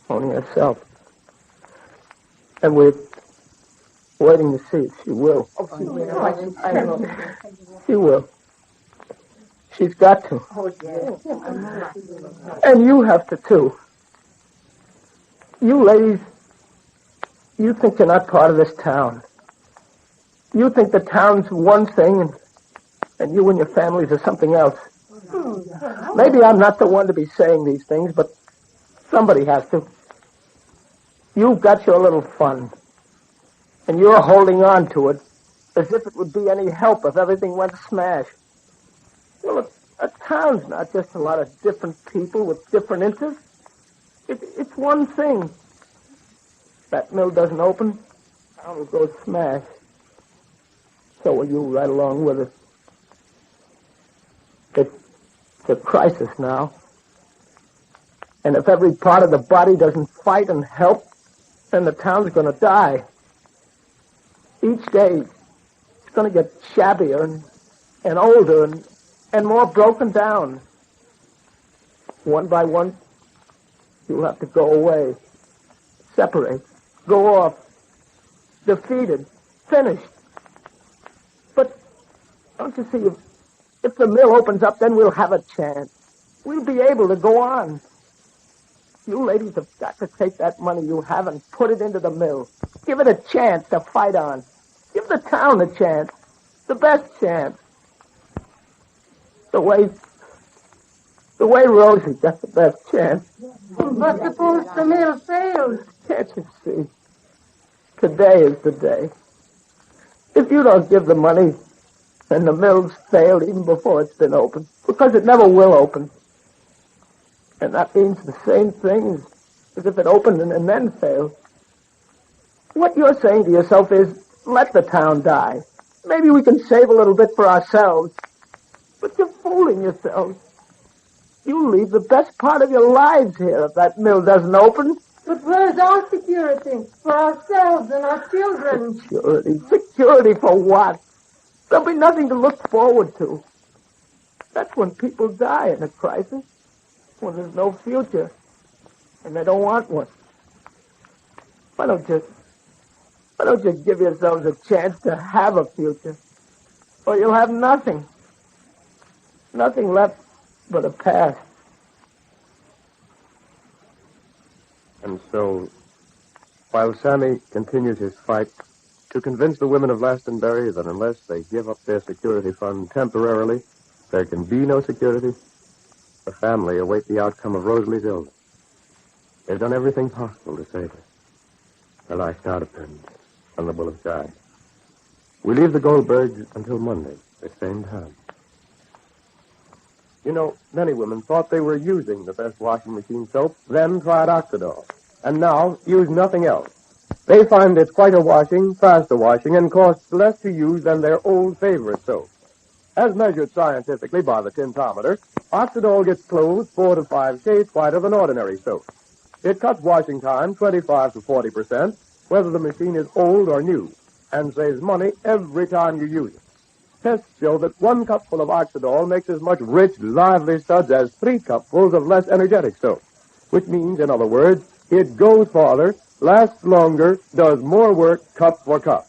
Only herself. And we're waiting to see if she will. Oh, she will. I don't know. She will. She's got to. Oh, yes. And you have to, too. You ladies, you think you're not part of this town. You think the town's one thing, and you and your families are something else. Maybe I'm not the one to be saying these things, but somebody has to. You've got your little fun, and you're holding on to it as if it would be any help if everything went smash. Well, a town's not just a lot of different people with different interests. It's one thing. That mill doesn't open, town will go smash. So will you right along with it. It's a crisis now. And if every part of the body doesn't fight and help, then the town's going to die. Each day, it's going to get shabbier and older and more broken down. One by one, you'll have to go away, separate, go off, defeated, finished. But don't you see, if the mill opens up, then we'll have a chance. We'll be able to go on. You ladies have got to take that money you have and put it into the mill. Give it a chance to fight on. Give the town a chance. The best chance. The The way Rosie got the best chance. But suppose the mill fails? Can't you see? Today is the day. If you don't give the money, then the mill's failed even before it's been opened. Because it never will open. And that means the same thing as if it opened and then failed. What you're saying to yourself is, let the town die. Maybe we can save a little bit for ourselves. But you're fooling yourselves. You'll leave the best part of your lives here if that mill doesn't open. But where's our security? For ourselves and our children. Security? Security for what? There'll be nothing to look forward to. That's when people die in a crisis. When there's no future. And they don't want one. Why don't you give yourselves a chance to have a future? Or you'll have nothing. Nothing left but a past. And so, while Sammy continues his fight to convince the women of Glastonbury that unless they give up their security fund temporarily, there can be no security, the family await the outcome of Rosalie's illness. They've done everything possible to save her. Her life now depends on the will of God. We leave the Goldbergs until Monday, at the same time. You know, many women thought they were using the best washing machine soap, then tried Oxidol, and now use nothing else. They find it's quieter washing, faster washing, and costs less to use than their old favorite soap. As measured scientifically by the tintometer, Oxidol gets clothes 4 to 5 shades whiter than ordinary soap. It cuts washing time 25 to 40%, whether the machine is old or new, and saves money every time you use it. Tests show that 1 cupful of Oxidol makes as much rich, lively suds as 3 cupfuls of less energetic soap, which means, in other words, it goes farther, lasts longer, does more work cup for cup.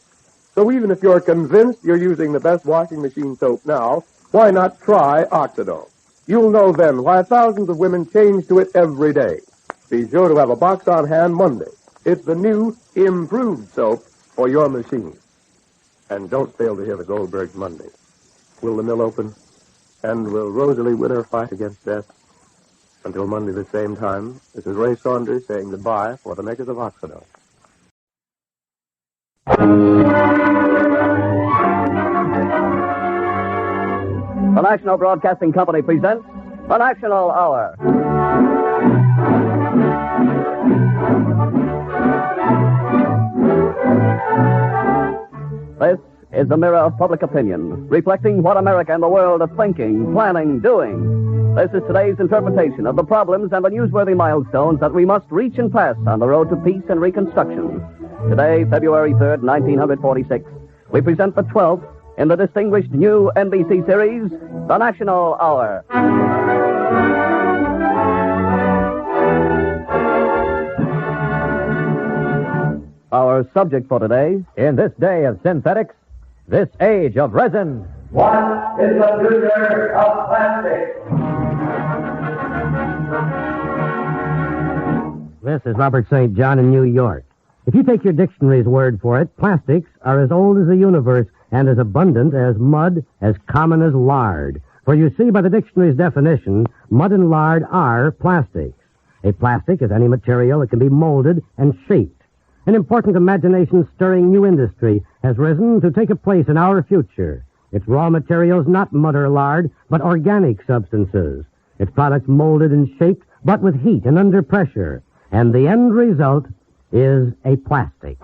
So even if you're convinced you're using the best washing machine soap now, why not try Oxidol? You'll know then why thousands of women change to it every day. Be sure to have a box on hand Monday. It's the new, improved soap for your machine. And don't fail to hear the Goldbergs Monday. Will the mill open? And will Rosalie win her fight against death? Until Monday the same time, this is Ray Saunders saying goodbye for the makers of Oxidol. The National Broadcasting Company presents the National Hour. This is the mirror of public opinion, reflecting what America and the world are thinking, planning, doing. This is today's interpretation of the problems and the newsworthy milestones that we must reach and pass on the road to peace and reconstruction. Today, February 3rd, 1946, we present the 12th in the distinguished new NBC series, The National Hour. Our subject for today: in this day of synthetics, this age of resin, what is the future of plastic? This is Robert St. John in New York. If you take your dictionary's word for it, plastics are as old as the universe and as abundant as mud, as common as lard. For you see, by the dictionary's definition, mud and lard are plastics. A plastic is any material that can be molded and shaped. An important imagination-stirring new industry has risen to take a place in our future. Its raw materials not mud or lard, but organic substances. Its products molded and shaped, but with heat and under pressure. And the end result is a plastic.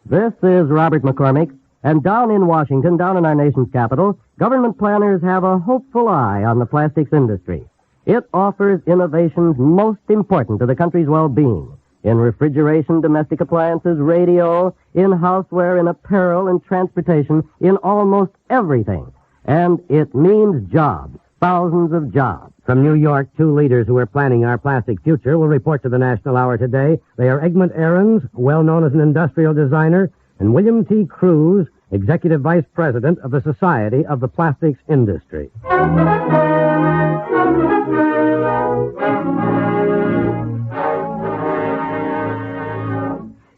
This is Robert McCormick, and down in Washington, down in our nation's capital, government planners have a hopeful eye on the plastics industry. It offers innovations most important to the country's well-being in refrigeration, domestic appliances, radio, in houseware, in apparel, in transportation, in almost everything. And it means jobs, thousands of jobs. From New York, 2 leaders who are planning our plastic future will report to the National Hour today. They are Egmont Ahrens, well known as an industrial designer, and William T. Cruz, Executive Vice President of the Society of the Plastics Industry.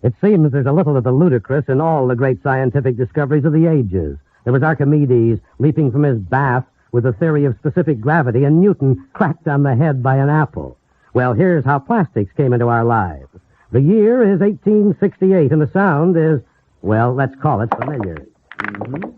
It seems there's a little of the ludicrous in all the great scientific discoveries of the ages. There was Archimedes leaping from his bath with the theory of specific gravity, and Newton cracked on the head by an apple. Well, here's how plastics came into our lives. The year is 1868, and the sound is, well, let's call it familiar. Mm-hmm.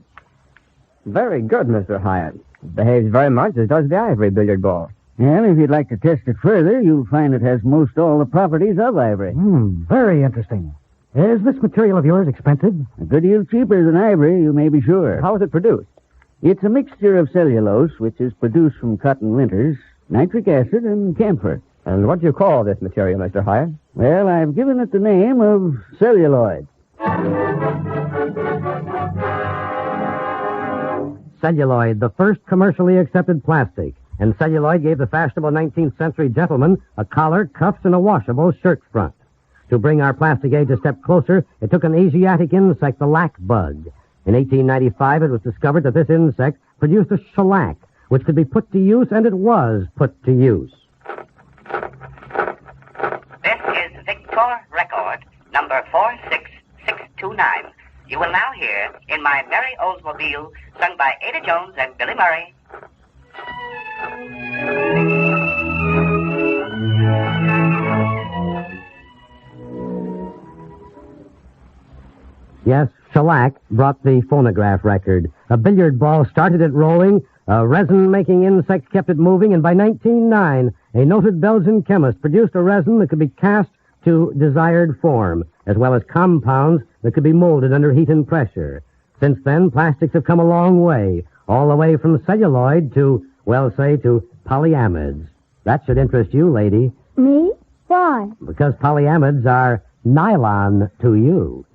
Very good, Mr. Hyatt. It behaves very much as does the ivory billiard ball. And if you'd like to test it further, you'll find it has most all the properties of ivory. Very interesting. Is this material of yours expensive? A good deal cheaper than ivory, you may be sure. How is it produced? It's a mixture of cellulose, which is produced from cotton linters, nitric acid, and camphor. And what do you call this material, Mr. Hyatt? Well, I've given it the name of celluloid. Celluloid, the first commercially accepted plastic. And celluloid gave the fashionable 19th century gentleman a collar, cuffs, and a washable shirt front. To bring our plastic age a step closer, it took an Asiatic insect, the lac bug. In 1895, it was discovered that this insect produced a shellac, which could be put to use, and it was put to use. This is Victor Record, number 46629. You will now hear In My Merry Oldsmobile, sung by Ada Jones and Billy Murray. Yes, shellac brought the phonograph record. A billiard ball started it rolling, a resin-making insect kept it moving, and by 1909, a noted Belgian chemist produced a resin that could be cast to desired form, as well as compounds that could be molded under heat and pressure. Since then, plastics have come a long way, all the way from celluloid to, well, say, to polyamides. That should interest you, lady. Me? Why? Because polyamides are nylon to you.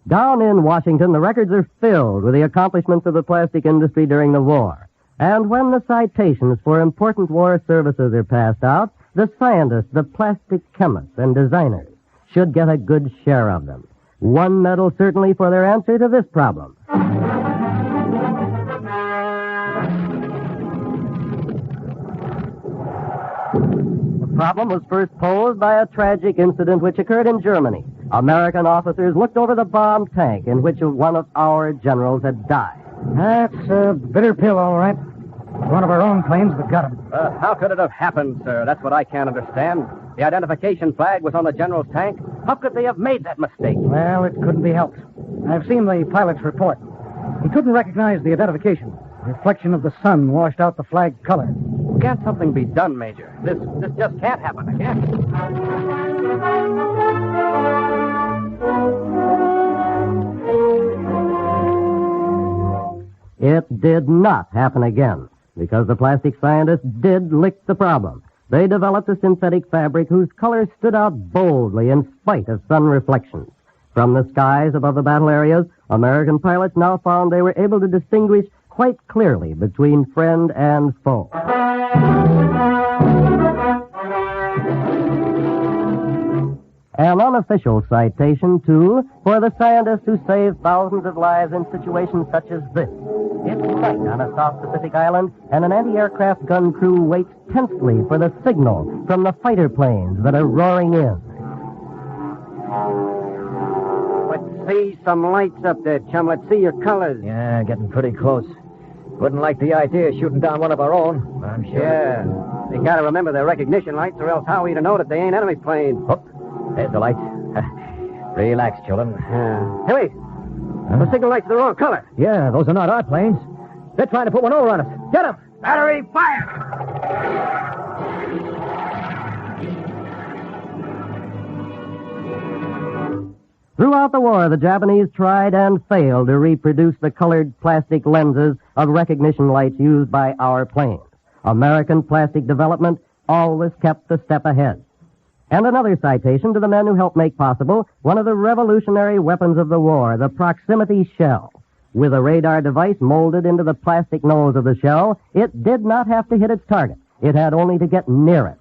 Down in Washington, the records are filled with the accomplishments of the plastic industry during the war. And when the citations for important war services are passed out, the scientists, the plastic chemists, and designers should get a good share of them. One medal certainly for their answer to this problem. The problem was first posed by a tragic incident which occurred in Germany. American officers looked over the bomb tank in which one of our generals had died. That's a bitter pill, all right. One of our own planes that got him. How could it have happened, sir? That's what I can't understand. The identification flag was on the general's tank. How could they have made that mistake? Well, it couldn't be helped. I've seen the pilot's report. He couldn't recognize the identification. The reflection of the sun washed out the flag color. Can't something be done, Major? This just can't happen again. It did not happen again, because the plastic scientists did lick the problem. They developed a synthetic fabric whose colors stood out boldly in spite of sun reflections. From the skies above the battle areas, American pilots now found they were able to distinguish quite clearly between friend and foe. An unofficial citation, too, for the scientists who saved thousands of lives in situations such as this. It's night on a South Pacific island, and an anti-aircraft gun crew waits tensely for the signal from the fighter planes that are roaring in. Let's see some lights up there, chum. Let's see your colors. Yeah, getting pretty close. Wouldn't like the idea of shooting down one of our own, I'm sure. Yeah. They gotta remember their recognition lights, or else how are we to know that they ain't enemy planes? Oh, there's the lights. Relax, children. Hey, wait. The signal lights are the wrong color. Yeah, those are not our planes. They're trying to put one over on us. Get them! Battery, fire! Throughout the war, the Japanese tried and failed to reproduce the colored plastic lenses of recognition lights used by our planes. American plastic development always kept a step ahead. And another citation to the men who helped make possible one of the revolutionary weapons of the war, the proximity shell. With a radar device molded into the plastic nose of the shell, it did not have to hit its target. It had only to get near it.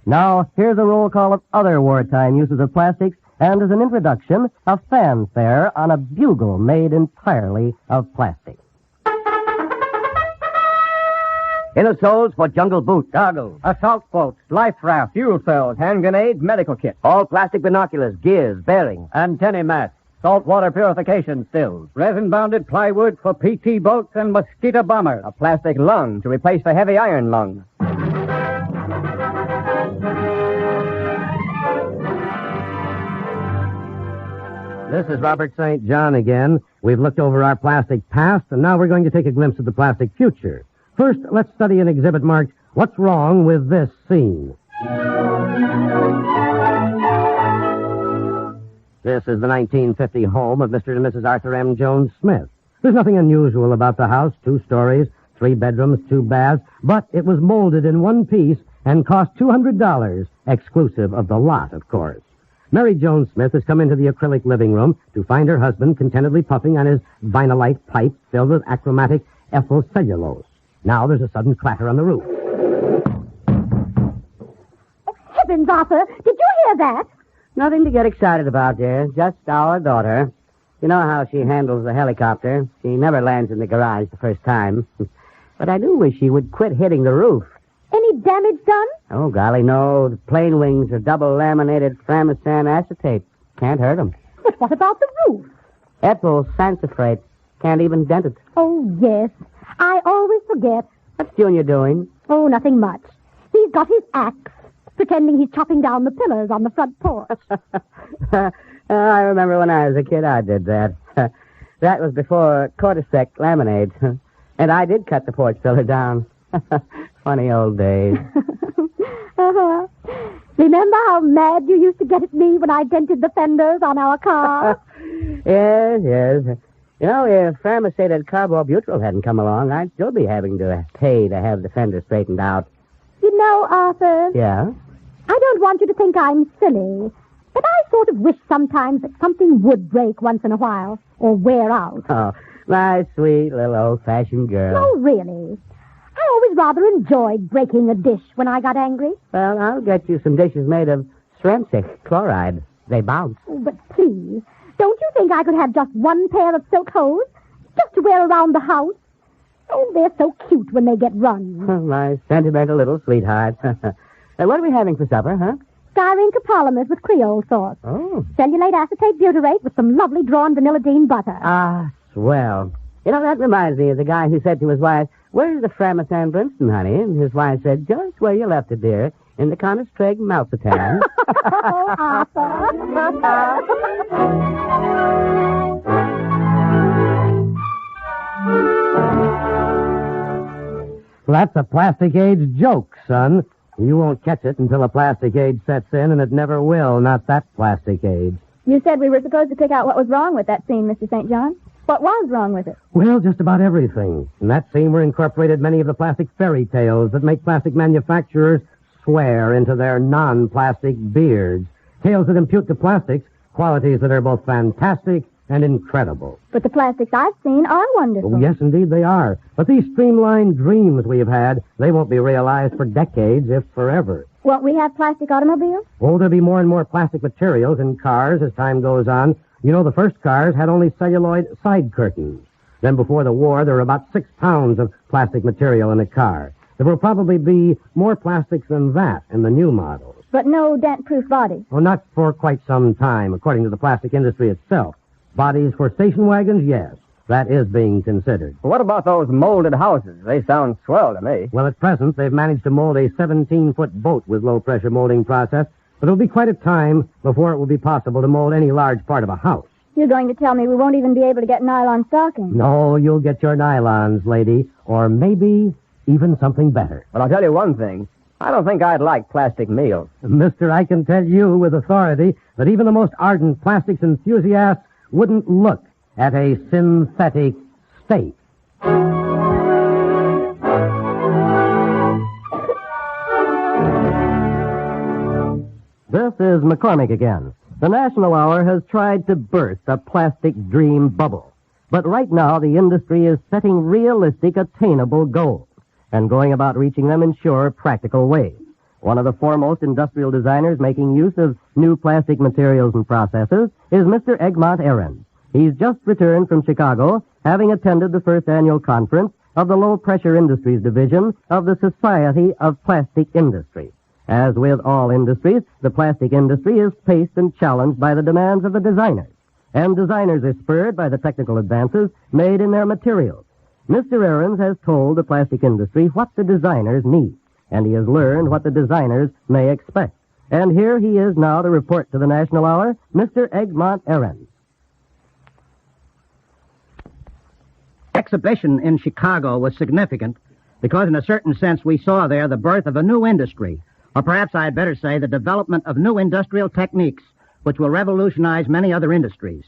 Now, here's a roll call of other wartime uses of plastics, and as an introduction, a fanfare on a bugle made entirely of plastic. Inner soles for jungle boots. Goggles. Assault boats. Life rafts. Fuel cells. Hand grenades. Medical kit. All plastic binoculars. Gears. Bearings. Antennae mats. Saltwater purification stills. Resin-bounded plywood for PT boats and mosquito bombers. A plastic lung to replace the heavy iron lung. This is Robert St. John again. We've looked over our plastic past, and now we're going to take a glimpse of the plastic future. First, let's study an exhibit marked, What's Wrong with This Scene? This is the 1950 home of Mr. and Mrs. Arthur M. Jones Smith. There's nothing unusual about the house, 2 stories, 3 bedrooms, 2 baths, but it was molded in one piece and cost $200, exclusive of the lot, of course. Mary Jones Smith has come into the acrylic living room to find her husband contentedly puffing on his vinylite pipe filled with achromatic ethyl cellulose. Now there's a sudden clatter on the roof. Heavens, Arthur, did you hear that? Nothing to get excited about, dear. Just our daughter. You know how she handles the helicopter. She never lands in the garage the first time. But I do wish she would quit hitting the roof. Any damage done? Oh, golly, no. The plane wings are double laminated Framasan acetate. Can't hurt them. But what about the roof? Ethyl sansifrate. Can't even dent it. Oh, yes. I always forget. What's Junior doing? Oh, nothing much. He's got his axe, pretending he's chopping down the pillars on the front porch. I remember when I was a kid, I did that. That was before Cordyceps laminate. And I did cut the porch pillar down. Funny old days. Remember how mad you used to get at me when I dented the fenders on our car? Yes. You know, if framasated carbobutyl hadn't come along, I'd still be having to pay to have the fender straightened out. You know, Arthur. Yeah? I don't want you to think I'm silly, but I sort of wish sometimes that something would break once in a while, or wear out. Oh, my sweet little old-fashioned girl. No, really. I always rather enjoyed breaking a dish when I got angry. Well, I'll get you some dishes made of ceramic chloride. They bounce. Oh, but please, don't you think I could have just one pair of silk hose, just to wear around the house? Oh, they're so cute when they get run. My sentimental little sweetheart. What are we having for supper, huh? Styrene copolymers with Creole sauce. Oh. Cellulate acetate butyrate with some lovely drawn vanilladine butter. Ah, swell. You know, that reminds me of the guy who said to his wife, "Where's the Framasan Brinston, honey?" And his wife said, "Just where you left it, dear, in the Conestreg Malsatan." Oh, Arthur. That's a plastic age joke, son. You won't catch it until a plastic age sets in, and it never will, not that plastic age. You said we were supposed to pick out what was wrong with that scene, Mr. St. John. What was wrong with it? Well, just about everything. In that scene were incorporated many of the plastic fairy tales that make plastic manufacturers swear into their non-plastic beards. Tales that impute to plastics qualities that are both fantastic and incredible. But the plastics I've seen are wonderful. Oh, yes, indeed they are. But these streamlined dreams we have had, they won't be realized for decades, if forever. Won't we have plastic automobiles? Oh, there'll be more and more plastic materials in cars as time goes on. You know, the first cars had only celluloid side curtains. Then before the war, there were about 6 pounds of plastic material in a car. There will probably be more plastics than that in the new models. But no dent-proof body. Well, not for quite some time, according to the plastic industry itself. Bodies for station wagons, yes. That is being considered. What about those molded houses? They sound swell to me. Well, at present, they've managed to mold a 17-foot boat with low-pressure molding process, but it'll be quite a time before it will be possible to mold any large part of a house. You're going to tell me we won't even be able to get nylon stockings. No, you'll get your nylons, lady, or maybe even something better. Well, I'll tell you one thing. I don't think I'd like plastic meals. Mister, I can tell you with authority that even the most ardent plastics enthusiasts wouldn't look at a synthetic steak. This is McCormick again. The National Hour has tried to burst a plastic dream bubble. But right now, the industry is setting realistic, attainable goals and going about reaching them in sure, practical ways. One of the foremost industrial designers making use of new plastic materials and processes is Mr. Egmont Ahrens. He's just returned from Chicago, having attended the first annual conference of the Low Pressure Industries Division of the Society of Plastic Industry. As with all industries, the plastic industry is paced and challenged by the demands of the designers. And designers are spurred by the technical advances made in their materials. Mr. Ahrens has told the plastic industry what the designers need, and he has learned what the designers may expect. And here he is now to report to the National Hour, Mr. Egmont Ahrens. Exhibition in Chicago was significant because in a certain sense we saw there the birth of a new industry, or perhaps I'd better say the development of new industrial techniques which will revolutionize many other industries.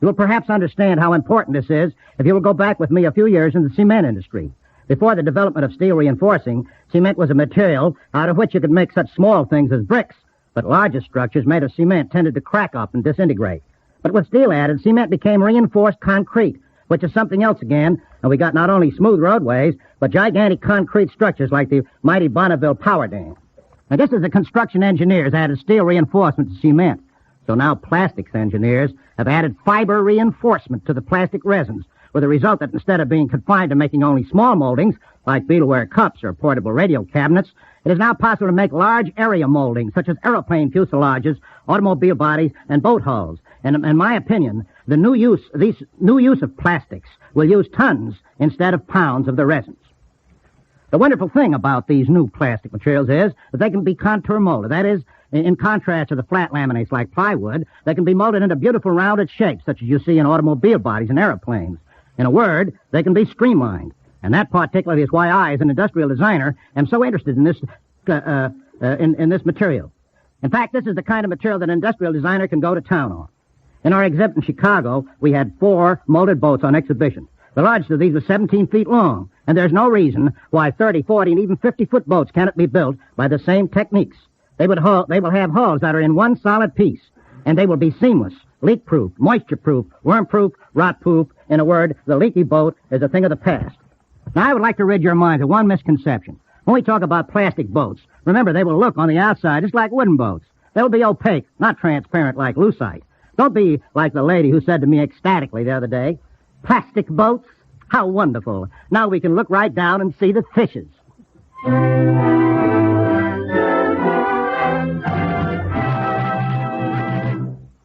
You will perhaps understand how important this is if you will go back with me a few years in the cement industry. Before the development of steel reinforcing, cement was a material out of which you could make such small things as bricks, but larger structures made of cement tended to crack up and disintegrate. But with steel added, cement became reinforced concrete, which is something else again, and we got not only smooth roadways, but gigantic concrete structures like the mighty Bonneville Power Dam. Now, just as the construction engineers added steel reinforcement to cement, so now plastics engineers have added fiber reinforcement to the plastic resins, with the result that instead of being confined to making only small moldings, like beetleware cups or portable radio cabinets, it is now possible to make large area moldings, such as aeroplane fuselages, automobile bodies, and boat hulls. And in my opinion, this new use of plastics will use tons instead of pounds of the resins. The wonderful thing about these new plastic materials is that they can be contour molded. That is, in contrast to the flat laminates like plywood, they can be molded into beautiful rounded shapes, such as you see in automobile bodies and aeroplanes. In a word, they can be streamlined. And that particularly is why I, as an industrial designer, am so interested in this in this material. In fact, this is the kind of material that an industrial designer can go to town on. In our exhibit in Chicago, we had 4 molded boats on exhibition. The largest of these was 17 feet long, and there's no reason why 30, 40, and even 50-foot boats cannot be built by the same techniques. They will have hulls that are in one solid piece, and they will be seamless, leak-proof, moisture-proof, worm-proof, rot-proof. In a word, the leaky boat is a thing of the past. Now, I would like to rid your minds of one misconception. When we talk about plastic boats, remember they will look on the outside just like wooden boats. They'll be opaque, not transparent like lucite. Don't be like the lady who said to me ecstatically the other day, "Plastic boats? How wonderful. Now we can look right down and see the fishes."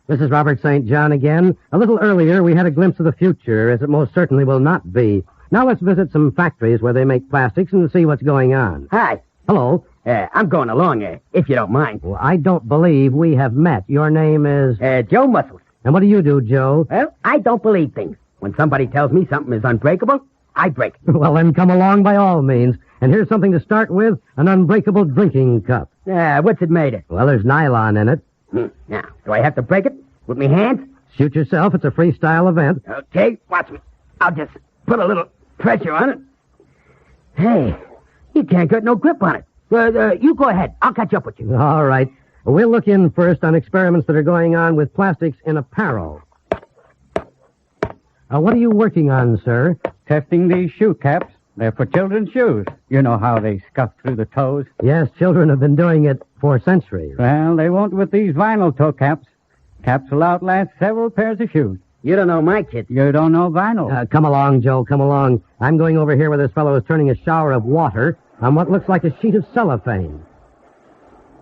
This is Robert St. John again. A little earlier, we had a glimpse of the future, as it most certainly will not be. Now let's visit some factories where they make plastics and see what's going on. Hi. Hello. I'm going along, if you don't mind. Well, I don't believe we have met. Your name is... Joe Muscles. And what do you do, Joe? Well, I don't believe things. When somebody tells me something is unbreakable, I break it. Well, then come along by all means. And here's something to start with, an unbreakable drinking cup. What's it made of? Well, there's nylon in it. Now, do I have to break it with my hands? Shoot yourself. It's a freestyle event. Okay, watch me. I'll just put a little pressure on it. Hey, you can't get no grip on it. You go ahead. I'll catch up with you. All right. We'll look in first on experiments that are going on with plastics in apparel. What are you working on, sir? Testing these shoe caps. They're for children's shoes. You know how they scuff through the toes. Yes, children have been doing it for centuries. Well, they won't with these vinyl toe caps. Caps will outlast several pairs of shoes. You don't know my kid. You don't know vinyl. Come along, Joe, come along. I'm going over here where this fellow is turning a shower of water on what looks like a sheet of cellophane.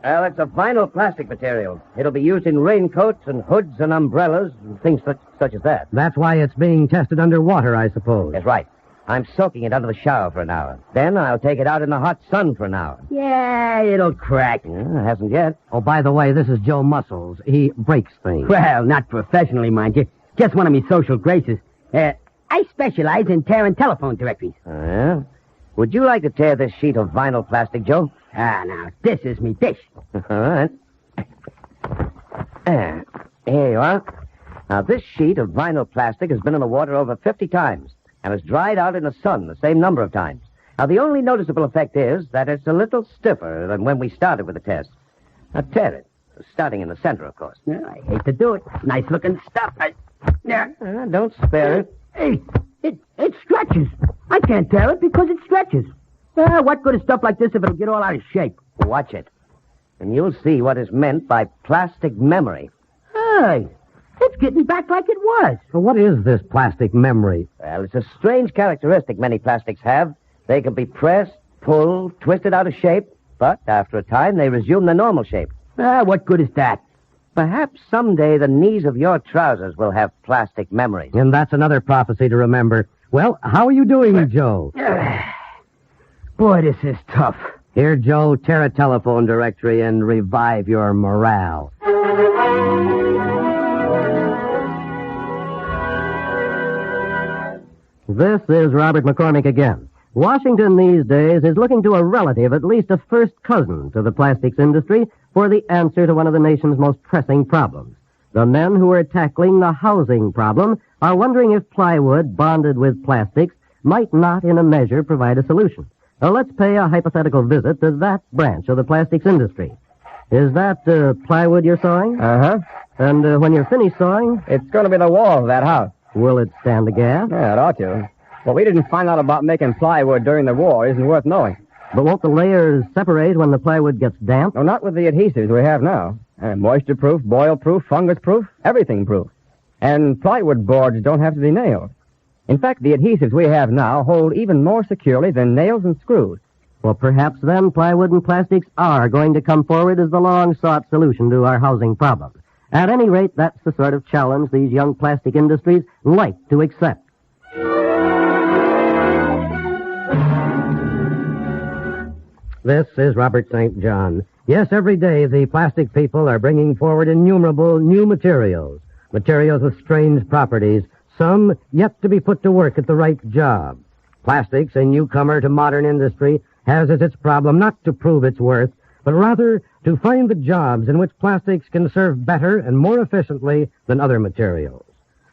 Well, it's a vinyl plastic material. It'll be used in raincoats and hoods and umbrellas and things such as that. That's why it's being tested underwater, I suppose. That's right. I'm soaking it under the shower for an hour. Then I'll take it out in the hot sun for an hour. Yeah, it'll crack. It hasn't yet. Oh, by the way, this is Joe Muscles. He breaks things. Well, not professionally, mind you. Just one of me social graces. I specialize in tearing telephone directories. Would you like to tear this sheet of vinyl plastic, Joe? Now, this is me dish. All right. Here you are. Now, this sheet of vinyl plastic has been in the water over 50 times and has dried out in the sun the same number of times. Now, the only noticeable effect is that it's a little stiffer than when we started with the test. Now, tear it. Starting in the center, of course. I hate to do it. Nice-looking stuff. Don't spare it. Hey, it stretches. I can't tear it because it stretches. What good is stuff like this if it'll get all out of shape? Watch it. And you'll see what is meant by plastic memory. Hey, It's getting back like it was. So what is this plastic memory? Well, it's a strange characteristic many plastics have. They can be pressed, pulled, twisted out of shape, but after a time they resume their normal shape. What good is that? Perhaps someday the knees of your trousers will have plastic memories. And that's another prophecy to remember. Well, how are you doing, Joe? Boy, this is tough. Here, Joe, tear a telephone directory and revive your morale. This is Robert McCormick again. Washington these days is looking to a relative, at least a first cousin to the plastics industry, for the answer to one of the nation's most pressing problems. The men who are tackling the housing problem are wondering if plywood bonded with plastics might not, in a measure, provide a solution. Let's pay a hypothetical visit to that branch of the plastics industry. Is that plywood you're sawing? Uh-huh. And when you're finished sawing? It's going to be the wall of that house. Will it stand the gas? Yeah, it ought to. What we didn't find out about making plywood during the war isn't worth knowing. But won't the layers separate when the plywood gets damp? No, not with the adhesives we have now. Moisture-proof, boil-proof, fungus-proof, everything-proof. And plywood boards don't have to be nailed. In fact, the adhesives we have now hold even more securely than nails and screws. Well, perhaps then plywood and plastics are going to come forward as the long-sought solution to our housing problem. At any rate, that's the sort of challenge these young plastic industries like to accept. This is Robert St. John. Yes, every day the plastic people are bringing forward innumerable new materials. Materials with strange properties, some yet to be put to work at the right job. Plastics, a newcomer to modern industry, has as its problem not to prove its worth, but rather to find the jobs in which plastics can serve better and more efficiently than other materials.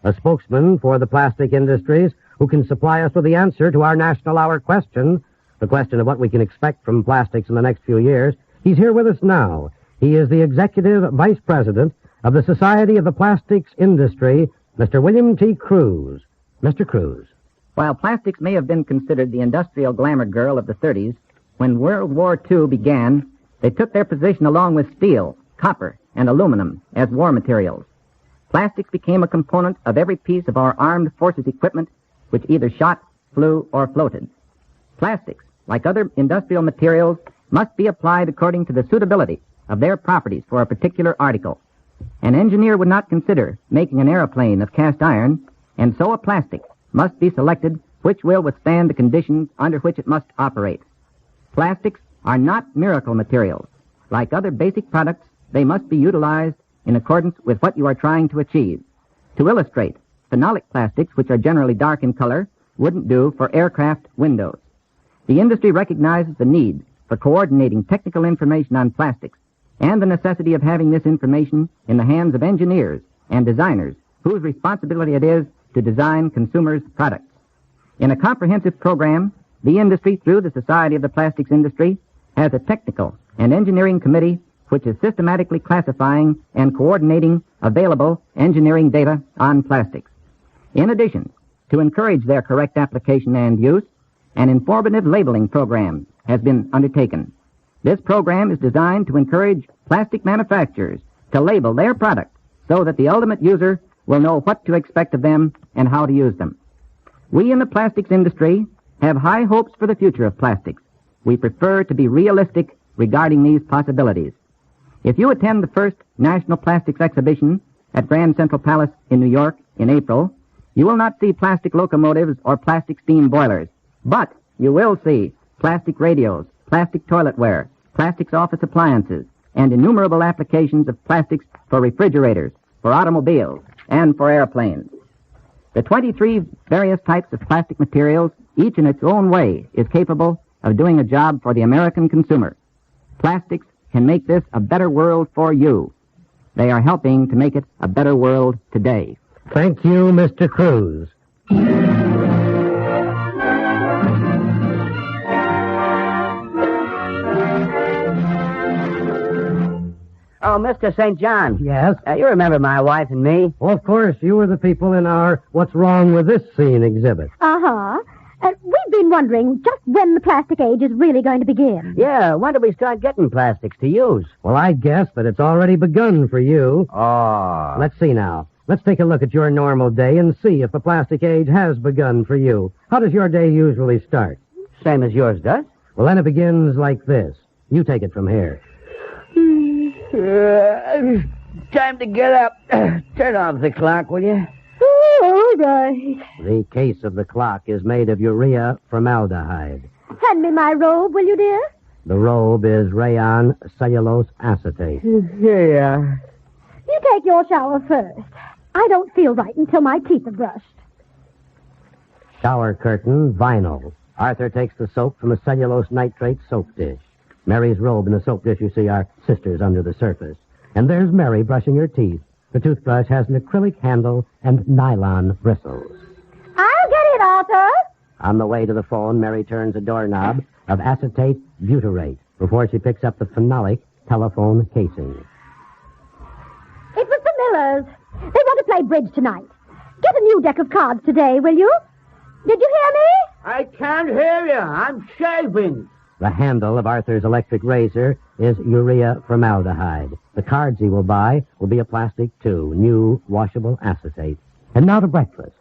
A spokesman for the plastic industries who can supply us with the answer to our national hour question, the question of what we can expect from plastics in the next few years, he's here with us now. He is the Executive Vice President of the Society of the Plastics Industry, Mr. William T. Cruz. Mr. Cruz. While plastics may have been considered the industrial glamour girl of the 30s, when World War II began, they took their position along with steel, copper, and aluminum as war materials. Plastics became a component of every piece of our armed forces equipment which either shot, flew, or floated. Plastics, like other industrial materials, must be applied according to the suitability of their properties for a particular article. An engineer would not consider making an airplane of cast iron, and so a plastic must be selected which will withstand the conditions under which it must operate. Plastics are not miracle materials. Like other basic products, they must be utilized in accordance with what you are trying to achieve. To illustrate, phenolic plastics, which are generally dark in color, wouldn't do for aircraft windows. The industry recognizes the need for coordinating technical information on plastics and the necessity of having this information in the hands of engineers and designers whose responsibility it is to design consumers' products. In a comprehensive program, the industry, through the Society of the Plastics Industry, has a technical and engineering committee which is systematically classifying and coordinating available engineering data on plastics. In addition, to encourage their correct application and use, an informative labeling program has been undertaken. This program is designed to encourage plastic manufacturers to label their products so that the ultimate user will know what to expect of them and how to use them. We in the plastics industry have high hopes for the future of plastics. We prefer to be realistic regarding these possibilities. If you attend the first National Plastics Exhibition at Grand Central Palace in New York in April, you will not see plastic locomotives or plastic steam boilers, but you will see plastic radios, plastic toiletware, plastics office appliances, and innumerable applications of plastics for refrigerators, for automobiles, and for airplanes. The 23 various types of plastic materials, each in its own way, is capable of doing a job for the American consumer. Plastics can make this a better world for you. They are helping to make it a better world today. Thank you, Mr. Cruz. Oh, Mr. St. John. Yes? You remember my wife and me? Well, of course, you were the people in our What's Wrong with This Scene exhibit. Uh-huh. We've been wondering just when the plastic age is really going to begin. Yeah, when do we start getting plastics to use? Well, I guess that it's already begun for you. Oh. Let's see now. Let's take a look at your normal day and see if the plastic age has begun for you. How does your day usually start? Same as yours does. Well, then it begins like this. You take it from here. Time to get up. Turn off the clock, will you? All right. The case of the clock is made of urea formaldehyde. Hand me my robe, will you, dear? The robe is rayon cellulose acetate. Yeah. You take your shower first. I don't feel right until my teeth are brushed. Shower curtain, vinyl. Arthur takes the soap from a cellulose nitrate soap dish. Mary's robe and the soap dish, you see, are sisters under the surface. And there's Mary brushing her teeth. The toothbrush has an acrylic handle and nylon bristles. I'll get it, Arthur. On the way to the phone, Mary turns a doorknob of acetate butyrate before she picks up the phenolic telephone casing. It was the Millers. They want to play bridge tonight. Get a new deck of cards today, will you? Did you hear me? I can't hear you. I'm shaving. The handle of Arthur's electric razor is urea formaldehyde. The cards he will buy will be a plastic, too, new washable acetate. And now to breakfast.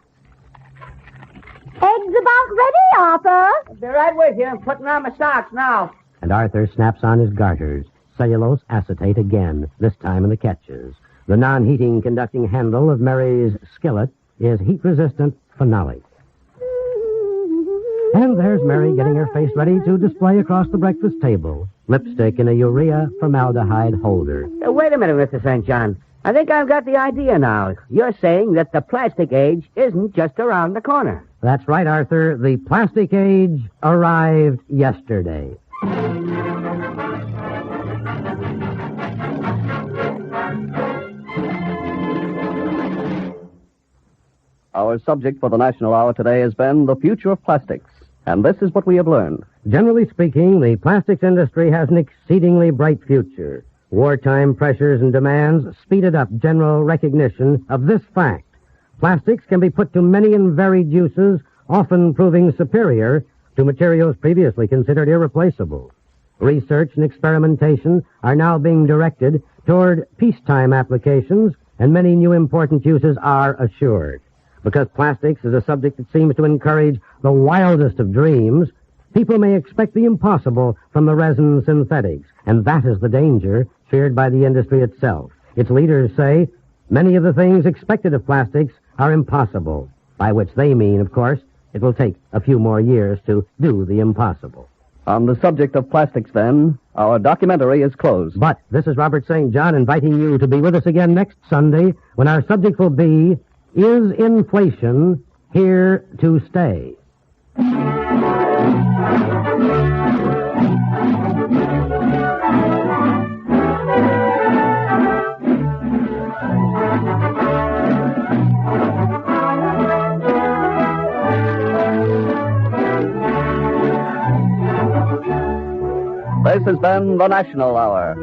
Eggs about ready, Arthur. I'll be right with you. I'm putting on my socks now. And Arthur snaps on his garters. Cellulose acetate again, this time in the catches. The non-heating conducting handle of Mary's skillet is heat-resistant phenolic. And there's Mary getting her face ready to display across the breakfast table. Lipstick in a urea formaldehyde holder. Wait a minute, Mr. St. John. I think I've got the idea now. You're saying that the plastic age isn't just around the corner. That's right, Arthur. The plastic age arrived yesterday. Our subject for the National Hour today has been the future of plastics. And this is what we have learned. Generally speaking, the plastics industry has an exceedingly bright future. Wartime pressures and demands speeded up general recognition of this fact. Plastics can be put to many and varied uses, often proving superior to materials previously considered irreplaceable. Research and experimentation are now being directed toward peacetime applications, and many new important uses are assured. Because plastics is a subject that seems to encourage the wildest of dreams, people may expect the impossible from the resin synthetics, and that is the danger feared by the industry itself. Its leaders say many of the things expected of plastics are impossible, by which they mean, of course, it will take a few more years to do the impossible. On the subject of plastics, then, our documentary is closed. But this is Robert St. John inviting you to be with us again next Sunday when our subject will be, is inflation here to stay? This has been the National Hour.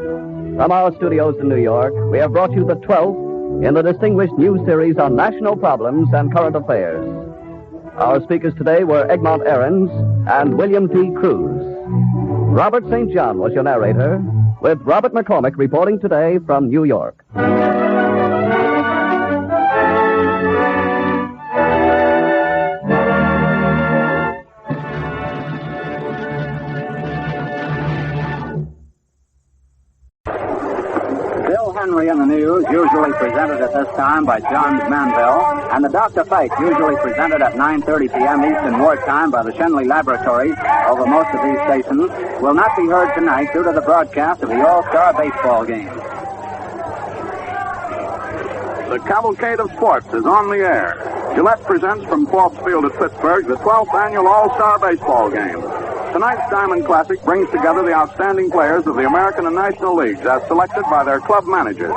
From our studios in New York, we have brought you the 12th in the distinguished new series on national problems and current affairs. Our speakers today were Egmont Ahrens and William T. Cruz. Robert St. John was your narrator, with Robert McCormick reporting today from New York. Henry in the news, usually presented at this time by John Manville, and the Dr. Fight, usually presented at 9:30 p.m. Eastern Wartime by the Shenley Laboratories over most of these stations, will not be heard tonight due to the broadcast of the All-Star Baseball game. The Cavalcade of Sports is on the air. Gillette presents from Forbes Field at Pittsburgh the 12th annual All-Star Baseball game. Tonight's Diamond Classic brings together the outstanding players of the American and National Leagues as selected by their club managers.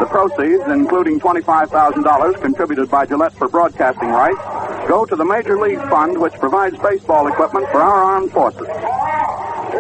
The proceeds, including $25,000 contributed by Gillette for broadcasting rights, go to the Major League Fund, which provides baseball equipment for our armed forces.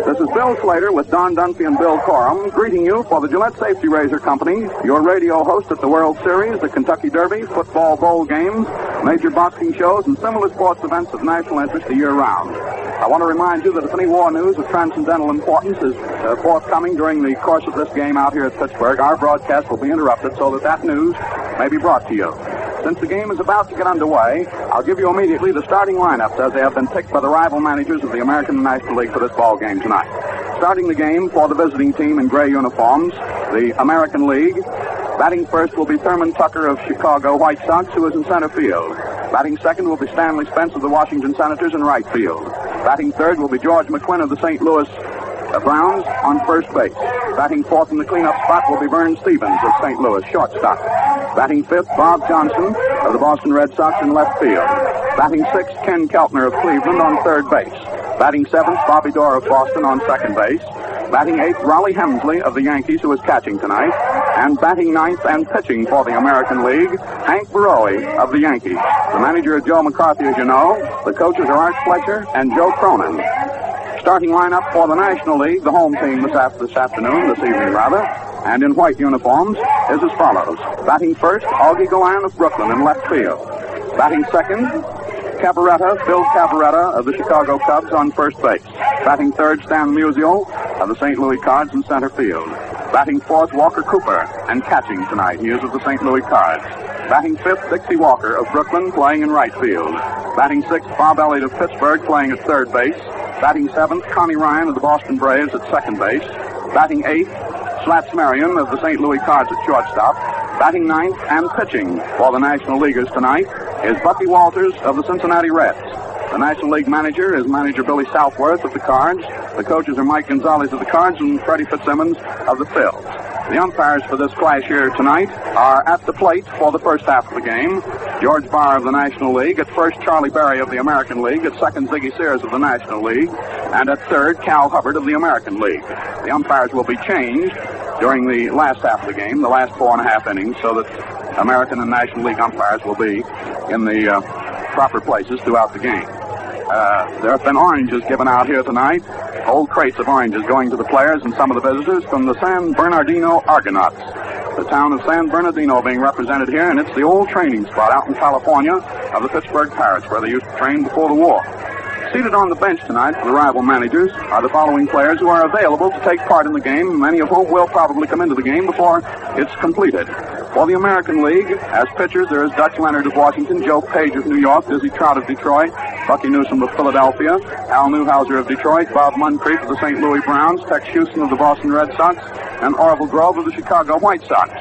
This is Bill Slater with Don Dunphy and Bill Corum greeting you for the Gillette Safety Razor Company, your radio host at the World Series, the Kentucky Derby, football bowl games, major boxing shows, and similar sports events of national interest the year round. I want to remind you that if any war news of transcendental importance is forthcoming during the course of this game out here at Pittsburgh, our broadcast will be interrupted so that news may be brought to you. Since the game is about to get underway, I'll give you immediately the starting lineups as they have been picked by the rival managers of the American National League for this ball game tonight. Starting the game for the visiting team in gray uniforms, the American League. Batting first will be Thurman Tucker of Chicago White Sox, who is in center field. Batting second will be Stanley Spence of the Washington Senators in right field. Batting third will be George McQuinn of the St. Louis Browns on first base. Batting fourth in the cleanup spot will be Vern Stevens of St. Louis, shortstop. Batting fifth, Bob Johnson of the Boston Red Sox in left field. Batting sixth, Ken Keltner of Cleveland on third base. Batting seventh, Bobby Dorr of Boston on second base. Batting eighth, Raleigh Hemsley of the Yankees, who is catching tonight. And batting ninth and pitching for the American League, Hank Baroe of the Yankees. The manager is Joe McCarthy, as you know. The coaches are Art Fletcher and Joe Cronin. Starting lineup for the National League, the home team this evening, and in white uniforms, is as follows. Batting first, Augie Gowan of Brooklyn in left field. Batting second, Phil Cavaretta of the Chicago Cubs on first base. Batting third, Stan Musial of the St. Louis Cards in center field. Batting fourth, Walker Cooper, and catching tonight, he is of the St. Louis Cards. Batting fifth, Dixie Walker of Brooklyn, playing in right field. Batting sixth, Bob Elliott of Pittsburgh, playing at third base. Batting seventh, Connie Ryan of the Boston Braves at second base. Batting eighth, Slats Marion of the St. Louis Cards at shortstop. Batting ninth and pitching for the National Leaguers tonight is Bucky Walters of the Cincinnati Reds. The National League manager is manager Billy Southworth of the Cards. The coaches are Mike Gonzalez of the Cards and Freddie Fitzsimmons of the Phils. The umpires for this clash here tonight are at the plate for the first half of the game. George Barr of the National League. At first, Charlie Berry of the American League. At second, Ziggy Sears of the National League. And at third, Cal Hubbard of the American League. The umpires will be changed during the last half of the game, the last 4.5 innings, so that American and National League umpires will be in the proper places throughout the game. There have been oranges given out here tonight, old crates of oranges going to the players and some of the visitors from the San Bernardino Argonauts. The town of San Bernardino being represented here, and it's the old training spot out in California of the Pittsburgh Pirates, where they used to train before the war. Seated on the bench tonight for the rival managers are the following players who are available to take part in the game, many of whom will probably come into the game before it's completed. For the American League, as pitchers, there is Dutch Leonard of Washington, Joe Page of New York, Dizzy Trout of Detroit, Bucky Newsom of Philadelphia, Al Newhouser of Detroit, Bob Muncrief of the St. Louis Browns, Tex Houston of the Boston Red Sox, and Orville Grove of the Chicago White Sox.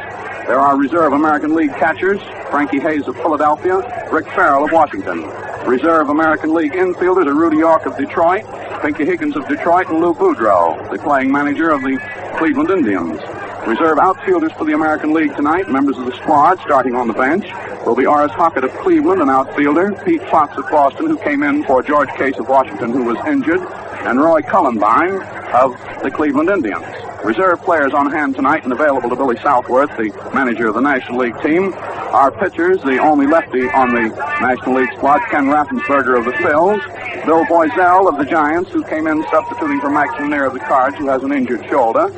There are reserve American League catchers, Frankie Hayes of Philadelphia, Rick Farrell of Washington. Reserve American League infielders are Rudy York of Detroit, Pinky Higgins of Detroit, and Lou Boudreau, the playing manager of the Cleveland Indians. Reserve outfielders for the American League tonight, members of the squad starting on the bench, will be Horace Hockett of Cleveland, an outfielder, Pete Fox of Boston, who came in for George Case of Washington, who was injured, and Roy Cullenbine of the Cleveland Indians. Reserve players on hand tonight and available to Billy Southworth, the manager of the National League team, are pitchers, the only lefty on the National League squad, Ken Raffensperger of the Phils, Bill Boiselle of the Giants, who came in substituting for Max Munir of the Cards, who has an injured shoulder,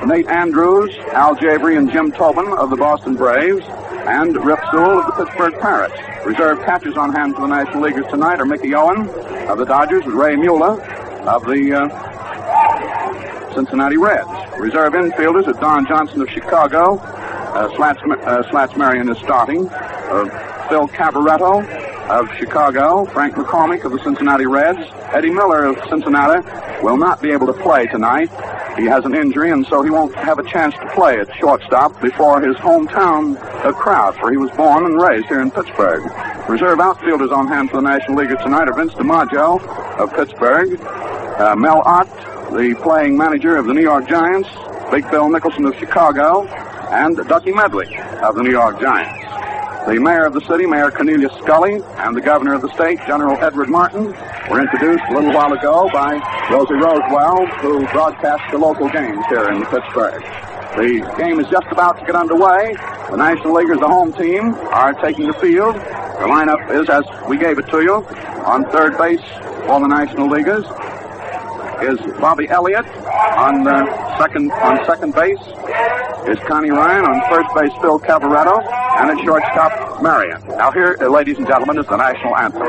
Nate Andrews, Al Jabry, and Jim Tobin of the Boston Braves, and Rip Sewell of the Pittsburgh Pirates. Reserve catchers on hand for the National Leaguers tonight are Mickey Owen of the Dodgers and Ray Mueller of the Cincinnati Reds. Reserve infielders are Don Johnson of Chicago. Slats Marion is starting. Phil Cabaretto of Chicago. Frank McCormick of the Cincinnati Reds. Eddie Miller of Cincinnati will not be able to play tonight. He has an injury, and so he won't have a chance to play at shortstop before his hometown crowd, for he was born and raised here in Pittsburgh. Reserve outfielders on hand for the National League tonight are Vince DiMaggio of Pittsburgh, Mel Ott, the playing manager of the New York Giants, Big Bill Nicholson of Chicago, and Ducky Medley of the New York Giants. The mayor of the city, Mayor Cornelius Scully, and the governor of the state, General Edward Martin, were introduced a little while ago by Rosie Rosewell, who broadcasts the local games here in Pittsburgh. The game is just about to get underway. The National Leaguers, the home team, are taking the field. The lineup is as we gave it to you. On third base for the National Leaguers is Bobby Elliott. On second base is Connie Ryan. On first base, Phil Cabaretto. And at shortstop, Marion. Now here, ladies and gentlemen, is the national anthem.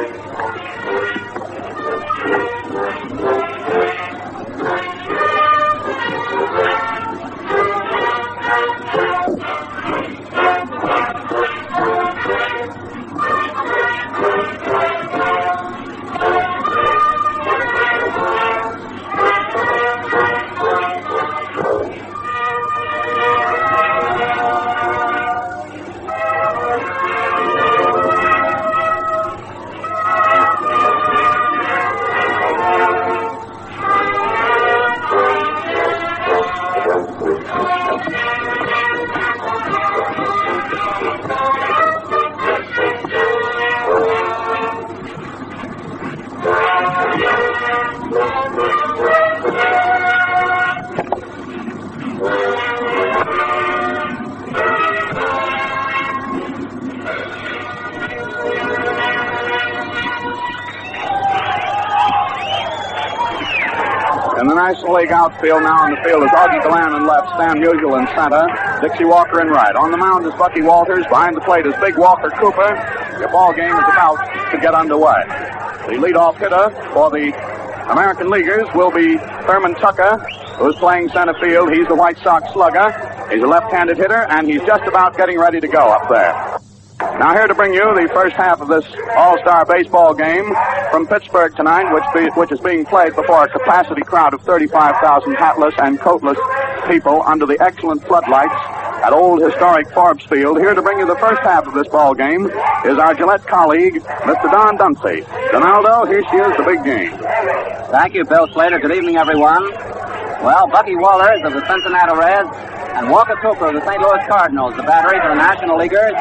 In the National League outfield now on the field is Augie Glenn in left, Stan Musial in center, Dixie Walker in right. On the mound is Bucky Walters. Behind the plate is Big Walker Cooper. The ball game is about to get underway. The leadoff hitter for the American Leaguers will be Thurman Tucker, who's playing center field. He's the White Sox slugger. He's a left-handed hitter, and he's just about getting ready to go up there. Now here to bring you the first half of this All-Star baseball game from Pittsburgh tonight, which is being played before a capacity crowd of 35,000 hatless and coatless people under the excellent floodlights at old historic Forbes Field. Here to bring you the first half of this ball game is our Gillette colleague, Mr. Don Dunsey. Donaldo, here she is, the big game. Thank you, Bill Slater. Good evening, everyone. Well, Bucky Walters of the Cincinnati Reds and Walker Cooper of the St. Louis Cardinals, the battery for the National Leaguers,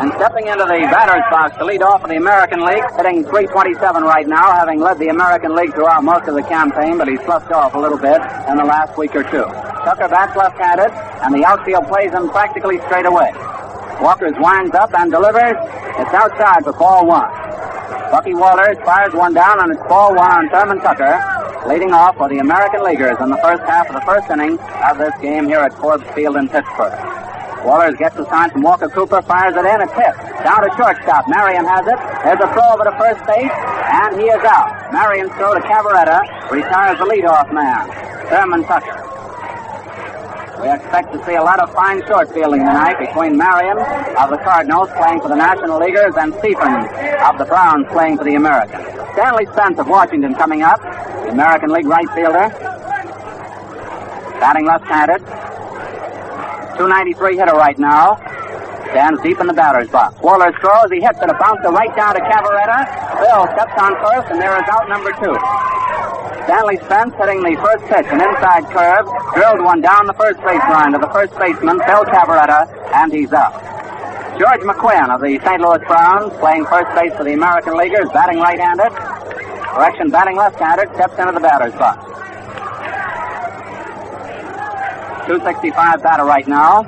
and stepping into the batter's box to lead off in the American League, hitting .327 right now, having led the American League throughout most of the campaign, but he's sloughed off a little bit in the last week or two. Tucker bats left-handed, and the outfield plays him practically straight away. Walters winds up and delivers. It's outside for ball one. Bucky Walters fires one down, and it's ball one on Thurman Tucker, leading off for the American Leaguers in the first half of the first inning of this game here at Forbes Field in Pittsburgh. Walters gets the sign from Walker Cooper, fires it in, it's hit. Down to shortstop. Marion has it. There's a throw over to first base, and he is out. Marion's throw to Cavaretta retires the leadoff man, Thurman Tucker. We expect to see a lot of fine short fielding tonight between Marion of the Cardinals playing for the National Leaguers and Stephens of the Browns playing for the Americans. Stanley Spence of Washington coming up, the American League right fielder, batting left-handed. .293 hitter right now. Stands deep in the batter's box. Walters throws. He hits it. A bouncer right down to Cavaretta. Bill steps on first, and there is out number two. Stanley Spence hitting the first pitch, an inside curve, drilled one down the first base line to the first baseman, Phil Cavaretta, and he's out. George McQuinn of the St. Louis Browns, playing first base for the American Leaguers, batting right-handed. Correction, batting left-handed, steps into the batter's box. .265 batter right now.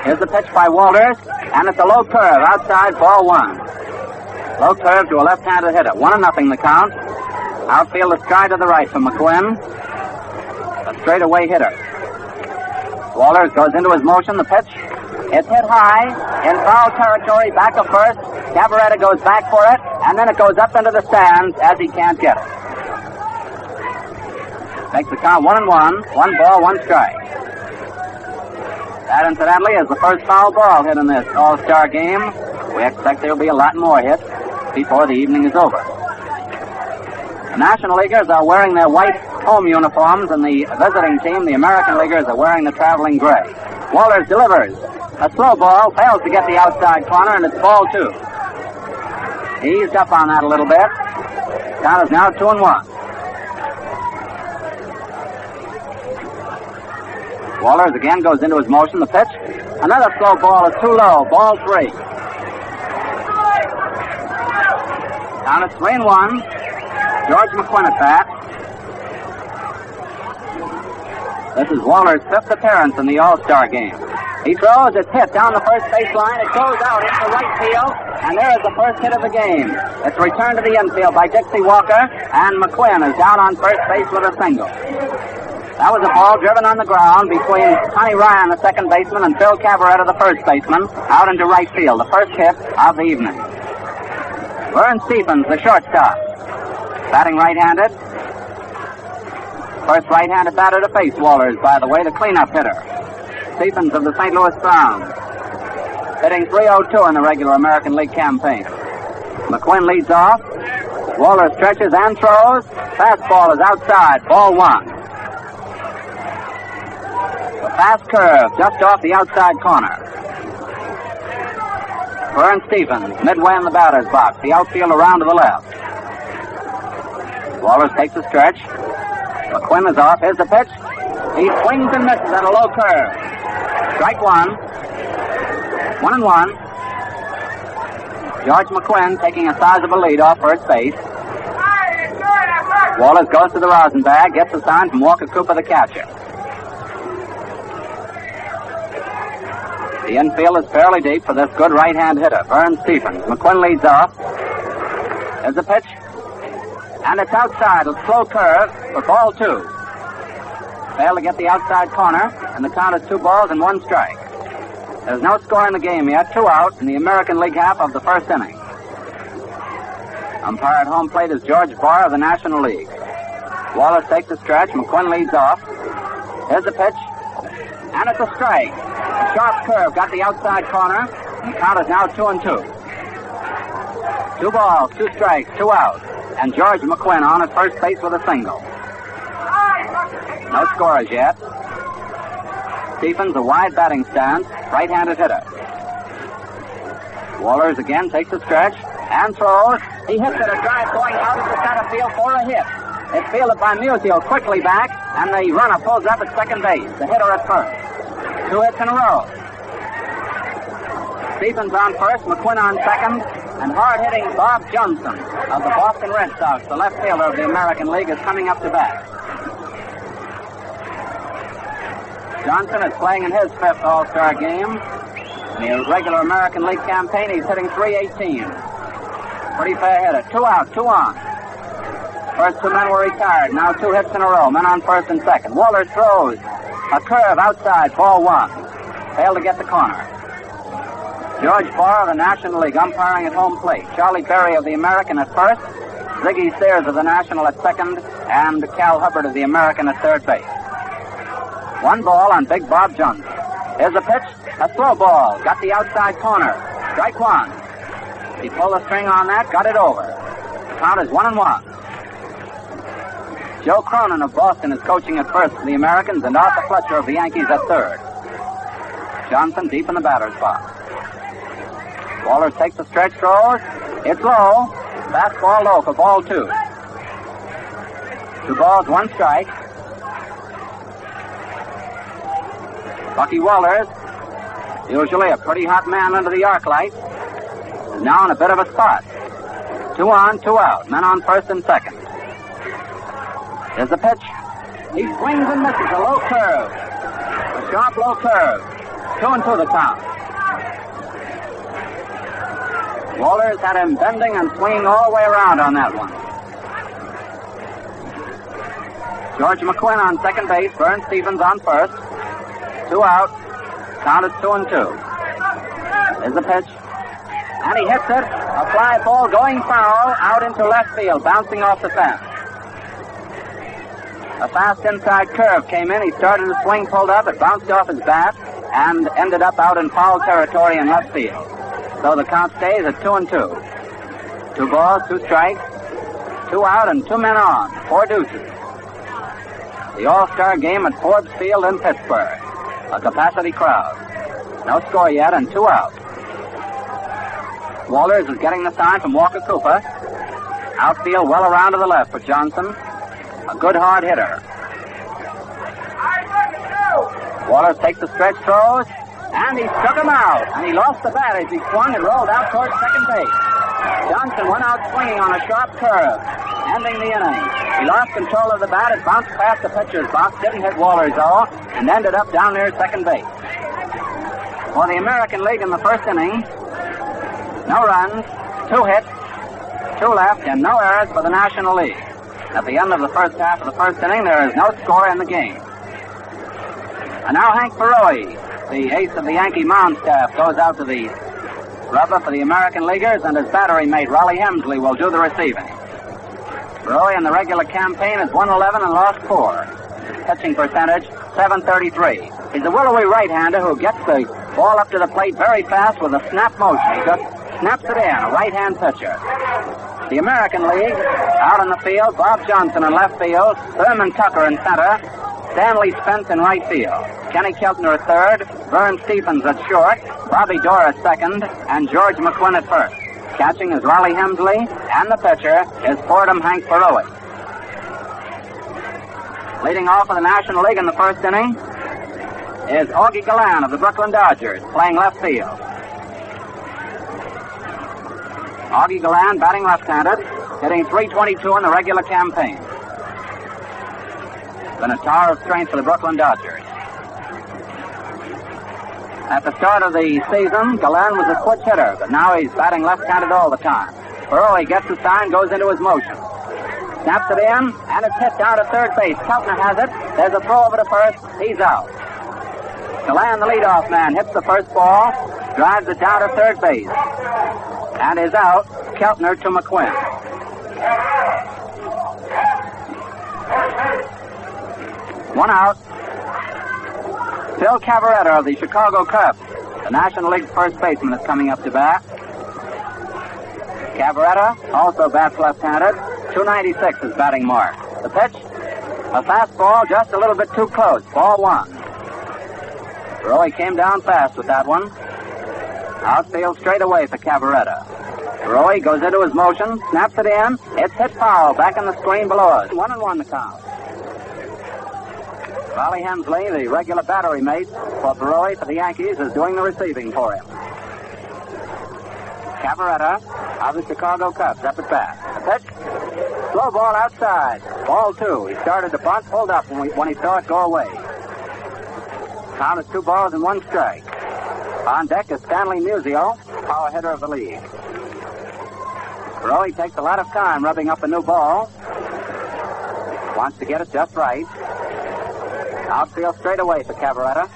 Here's the pitch by Walters, and it's a low curve outside, ball one. Low curve to a left-handed hitter. 1-0 the count. Outfield a stride to the right from McQuinn. A straightaway hitter. Walters goes into his motion. The pitch. It's hit high in foul territory, back of first. Cavaretta goes back for it, and then it goes up into the stands as he can't get it. Makes the count 1-1. 1 ball, 1 strike. That, incidentally, is the first foul ball hit in this All-Star game. We expect there will be a lot more hits before the evening is over. The National Leaguers are wearing their white home uniforms, and the visiting team, the American Leaguers, are wearing the traveling gray. Walters delivers. A slow ball, fails to get the outside corner, and it's ball two. He eased up on that a little bit. Count is now 2-1. Walters again goes into his motion. The pitch. Another slow ball is too low. Ball three. Down at 3-1. George McQuinn at bat. This is Walters' 5th appearance in the All-Star game. He throws, it's hit down the first baseline. It goes out into right field, and there is the first hit of the game. It's returned to the infield by Dixie Walker, and McQuinn is down on first base with a single. That was a ball driven on the ground between Connie Ryan, the second baseman, and Phil Cavaretta, the first baseman, out into right field, the first hit of the evening. Vern Stephens, the shortstop, batting right-handed. First right-handed batter to face Walters, by the way, the cleanup hitter. Stephens of the St. Louis Browns, hitting .302 in the regular American League campaign. McQuinn leads off. Walters stretches and throws. Fastball is outside, ball one. The fast curve just off the outside corner. Vern Stephens, midway in the batter's box. The outfield around to the left. Walters takes a stretch. McQuinn is off. Here's the pitch. He swings and misses at a low curve. Strike one. 1-1. George McQuinn taking a sizable lead off first base. Walters goes to the rosin bag, gets a sign from Walker Cooper, the catcher. The infield is fairly deep for this good right-hand hitter, Vern Stephens. McQuinn leads off. There's a pitch. And it's outside. A slow curve for ball 2. Failed to get the outside corner, and the count is 2 balls and 1 strike. There's no score in the game yet. 2 out in the American League half of the first inning. Umpire at home plate is George Barr of the National League. Wallace takes the stretch. McQuinn leads off. Here's the pitch. And it's a strike. A sharp curve got the outside corner, and the count is now 2-2. 2 balls, 2 strikes, 2 out. And George McQuinn on at first base with a single. No score as yet. Stephens, a wide batting stance, right-handed hitter. Wallers again takes the stretch and throws. He hits it, a drive going out of the center field for a hit. It's fielded by Musial quickly back, and the runner pulls up at second base, the hitter at first. 2 hits in a row. Stephens on first, McQuinn on second, and hard-hitting Bob Johnson of the Boston Red Sox, the left fielder of the American League, is coming up to bat. Johnson is playing in his 5th All-Star game. In the regular American League campaign, he's hitting .318. Pretty fair hitter. 2 out, 2 on. First 2 men were retired. Now 2 hits in a row. Men on first and second. Waller throws. A curve outside, ball 1. Failed to get the corner. George Barr of the National League umpiring at home plate. Charlie Berry of the American at first. Ziggy Sears of the National at second. And Cal Hubbard of the American at third base. 1 ball on Big Bob Johnson. Here's a pitch. A throw ball. Got the outside corner. Strike 1. He pulled the string on that. Got it over. The count is 1-1. Joe Cronin of Boston is coaching at first for the Americans, and Arthur Fletcher of the Yankees at third. Johnson deep in the batter's box. Waller takes the stretch, throws. It's low. Fastball low for ball 2. 2 balls, 1 strike. Bucky Wallers, usually a pretty hot man under the arc light, is now in a bit of a spot. 2 on, 2 out. Men on first and second. There's the pitch. He swings and misses. A low curve. A sharp low curve. 2-2 the count. Wallers had him bending and swinging all the way around on that one. George McQuinn on second base. Vern Stephens on first. 2 out. Count is 2-2. There's the pitch. And he hits it. A fly ball going foul out into left field, bouncing off the fence. A fast inside curve came in. He started to swing, pulled up. It bounced off his bat and ended up out in foul territory in left field. So the count stays at 2-2. 2 balls, 2 strikes, 2 out, and 2 men on. 4 deuces. The All-Star game at Forbes Field in Pittsburgh. A capacity crowd. No score yet, and 2 out. Wallers is getting the sign from Walker Cooper. Outfield well around to the left for Johnson. A good hard hitter. Wallers takes the stretch, throws, and he struck him out. And he lost the bat as he swung and rolled out towards second base. Johnson went out swinging on a sharp curve, ending the inning. He lost control of the bat. It bounced past the pitcher's box, didn't hit Wallers though, and ended up down near second base. For the American League in the first inning, no runs, 2 hits, 2 left, and no errors for the National League. At the end of the first half of the first inning, there is no score in the game. And now Hank Barrowe, the ace of the Yankee mound staff, goes out to the rubber for the American Leaguers, and his battery mate, Rollie Hemsley, will do the receiving. Barrowe in the regular campaign has won 11 and lost 4. His pitching percentage, .733. He's a willowy right-hander who gets the ball up to the plate very fast with a snap motion. He just snaps it in, a right-hand pitcher. The American League, out on the field, Bob Johnson in left field, Thurman Tucker in center, Stanley Spence in right field, Kenny Keltner at third, Vern Stephens at short, Bobby Dorr at second, and George McQuinn at first. Catching is Rollie Hemsley, and the pitcher is Fordham Hank Barrowe. Leading off for the National League in the first inning is Augie Gallan of the Brooklyn Dodgers, playing left field. Augie Gallan, batting left-handed, hitting .322 in the regular campaign. Been a tower of strength for the Brooklyn Dodgers. At the start of the season, Gallen was a switch hitter, but now he's batting left-handed all the time. Burrow, he gets the sign, goes into his motion. Snaps it in, and it's hit down to third base. Keltner has it. There's a throw over to first. He's out. Gallen, the leadoff man, hits the first ball, drives it down to third base, and is out. Keltner to McQuinn. One out. Phil Cavaretta of the Chicago Cubs, the National League's first baseman, is coming up to bat. Cavaretta also bats left-handed. 296 is batting mark. The pitch, a fastball just a little bit too close. Ball one. Roy came down fast with that one. Outfield straight away for Cavaretta. Roy goes into his motion, snaps it in. It's hit foul back in the screen below us. 1-1 the count. Rollie Hensley, the regular battery mate for Roy for the Yankees, is doing the receiving for him. Cavaretta of the Chicago Cubs up at bat. The pitch, slow ball outside. Ball two. He started to bunt, pulled up when he saw it go away. Count is 2 balls and 1 strike. On deck is Stanley Musial, power hitter of the league. Roy takes a lot of time rubbing up a new ball. Wants to get it just right. Outfield straight away for Cavaretta.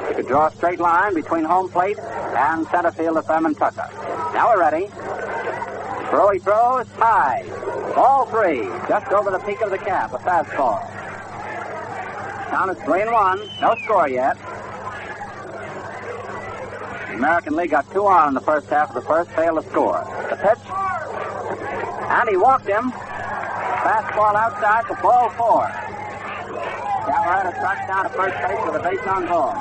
He could draw a straight line between home plate and center field of Thurman Tucker. Now we're ready. Roy throws high. Ball 3, just over the peak of the cap, a fastball. Count is 3-1. No score yet. The American League got 2 on in the first half of the first, failed to score. The pitch. And he walked him. Fastball outside for ball 4. Cavaretta tracks down to first base with a base on ball.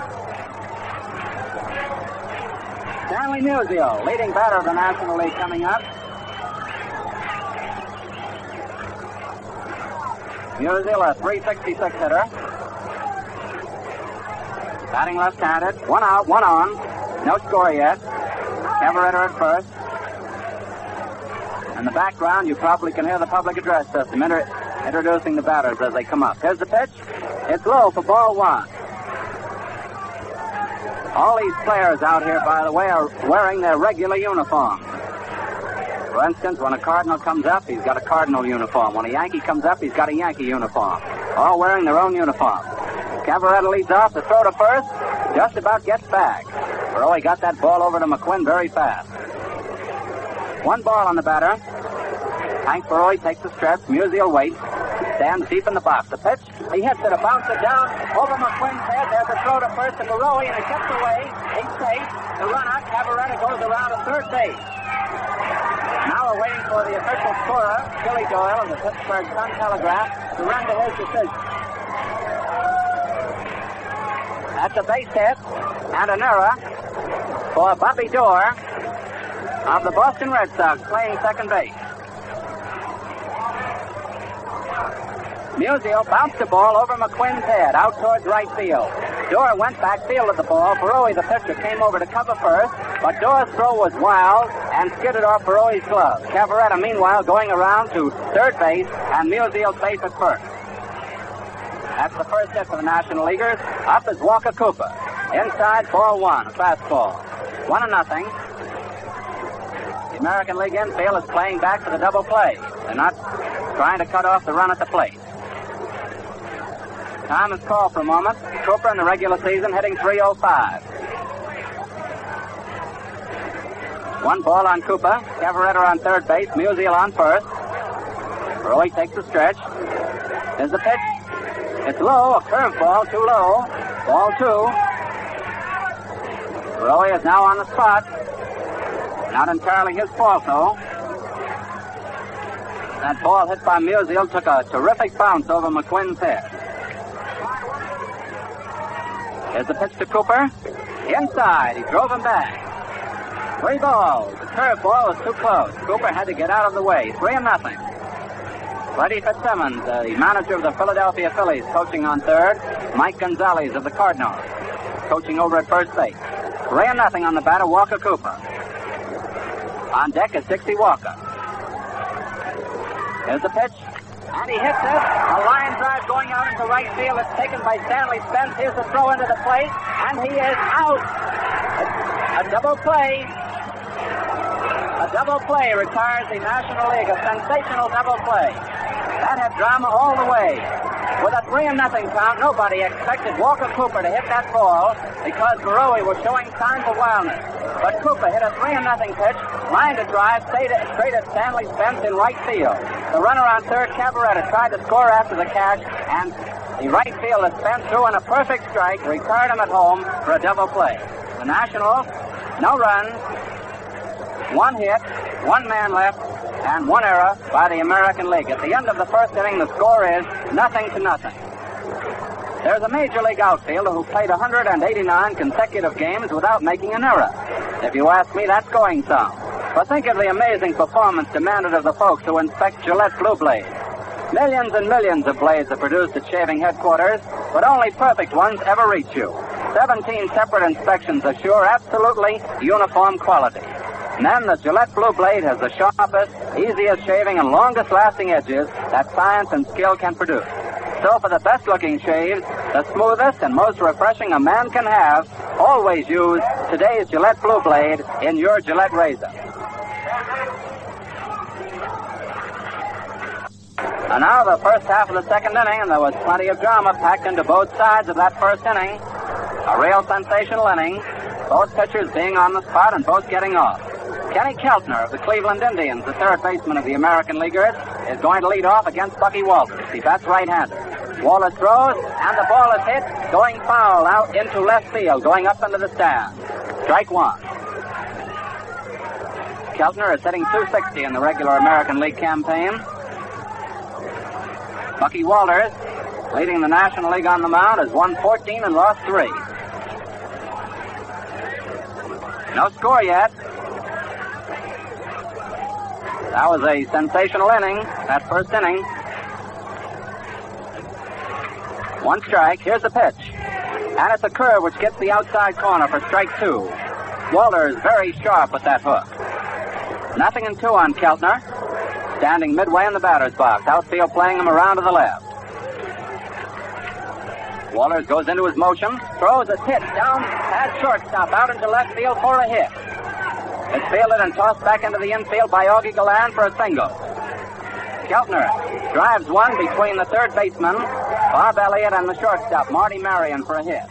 Stanley Musial, leading batter of the National League, coming up. Musial, a .366 hitter. Batting left-handed. 1 out, 1 on. No score yet. Cavaretta at first. In the background, you probably can hear the public address system introducing the batters as they come up. Here's the pitch. It's low for ball 1. All these players out here, by the way, are wearing their regular uniforms. For instance, when a Cardinal comes up, he's got a Cardinal uniform. When a Yankee comes up, he's got a Yankee uniform. All wearing their own uniforms. Cavaretta leads off. The throw to first just about gets back. Roy got that ball over to McQuinn very fast. 1 ball on the batter. Hank Roy takes the stretch. Musial waits. Stands deep in the box. The pitch. He hits it. A bouncer down over McQuinn's head. There's a throw to first to Roy, and it gets away. He's safe. The run-out. Cavaretta goes around to third base. Now we're waiting for the official scorer, Billy Doyle of the Pittsburgh Sun-Telegraph, to render his decision. That's a base hit and an error for Bobby Doerr of the Boston Red Sox, playing second base. Musial bounced the ball over McQuinn's head, out towards right field. Doerr went backfield with the ball. Roy, the pitcher, came over to cover first, but Doerr's throw was wild and skidded off Roy's glove. Cavaretta, meanwhile, going around to third base, and Musial safe at first. That's the first hit for the National Leaguers. Up is Walker Cooper. Inside, ball 1, a fastball. 1-0. The American League infield is playing back to the double play. They're not trying to cut off the run at the plate. Time is called for a moment. Cooper in the regular season hitting .305. 1 ball on Cooper. Cavaretta on third base. Musial on first. Roy takes the stretch. There's the pitch. It's low. A curveball. Too low. Ball 2. Roy is now on the spot. Not entirely his fault, though. That ball hit by Musial took a terrific bounce over McQuinn's head. Here's the pitch to Cooper. Inside. He drove him back. 3 balls. The curveball was too close. Cooper had to get out of the way. 3-0. Freddie Fitzsimmons, the manager of the Philadelphia Phillies, coaching on third. Mike Gonzalez of the Cardinals, coaching over at first base. 3-0 on the batter, Walker Cooper. On deck is Dixie Walker. Here's the pitch. And he hits it. A line drive going out into right field. It's taken by Stanley Spence. Here's the throw into the plate. And he is out. A double play. A double play retires the National League. A sensational double play. That had drama all the way. With a 3-0 count, nobody expected Walker Cooper to hit that ball because Barowie was showing signs of wildness. But Cooper hit a 3-0 pitch, lined a drive, straight at Stanley Spence in right field. The runner on third, Cabaretta, tried to score after the catch, and the right fielder Spence threw in a perfect strike, retired him at home for a double play. The Nationals, no runs, 1 hit, 1 man left, and 1 error by the American League. At the end of the first inning, the score is 0-0. There's a Major League outfielder who played 189 consecutive games without making an error. If you ask me, that's going some. But think of the amazing performance demanded of the folks who inspect Gillette Blue Blades. Millions and millions of blades are produced at shaving headquarters, but only perfect ones ever reach you. 17 separate inspections assure absolutely uniform quality. And then the Gillette Blue Blade has the sharpest, easiest shaving, and longest-lasting edges that science and skill can produce. So for the best-looking shaves, the smoothest and most refreshing a man can have, always use today's Gillette Blue Blade in your Gillette razor. And now the first half of the second inning, and there was plenty of drama packed into both sides of that first inning. A real sensational inning, both pitchers being on the spot and both getting off. Kenny Keltner of the Cleveland Indians, the third baseman of the American Leaguers, is going to lead off against Bucky Walters. He bats right-handed. Wallace throws, and the ball is hit, going foul out into left field, going up into the stands. Strike 1. Keltner is hitting .260 in the regular American League campaign. Bucky Walters, leading the National League on the mound, has won 14 and lost 3. No score yet. That was a sensational inning, that first inning. 1 strike. Here's the pitch. And it's a curve which gets the outside corner for strike 2. Walters very sharp with that hook. 0-2 on Keltner. Standing midway in the batter's box. Outfield playing him around to the left. Walters goes into his motion. Throws a hit down at shortstop out into left field for a hit. It's fielded and tossed back into the infield by Augie Galland for a single. Keltner drives one between the third baseman, Bob Elliott, and the shortstop, Marty Marion, for a hit.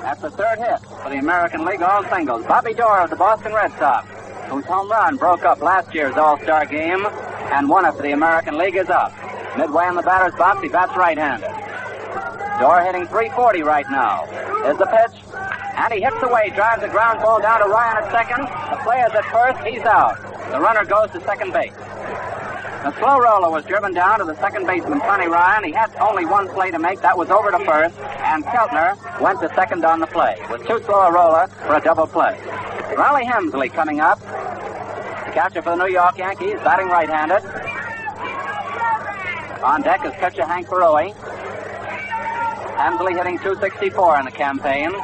That's the third hit for the American League, all singles. Bobby Dorr of the Boston Red Sox, whose home run broke up last year's All-Star game, and one for the American League, is up. Midway in the batter's box, he bats right-handed. Dorr hitting .340 right now. Here's the pitch. And he hits away, drives a ground ball down to Ryan at second. The player's at first, he's out. The runner goes to second base. The slow roller was driven down to the second baseman, Sonny Ryan. He had only 1 play to make, that was over to first, and Keltner went to second on the play. With too slow a roller for a double play. Raleigh Hemsley coming up. The catcher for the New York Yankees, batting right-handed. On deck is catcher Hank Barowie. Hemsley hitting .264 in the campaign.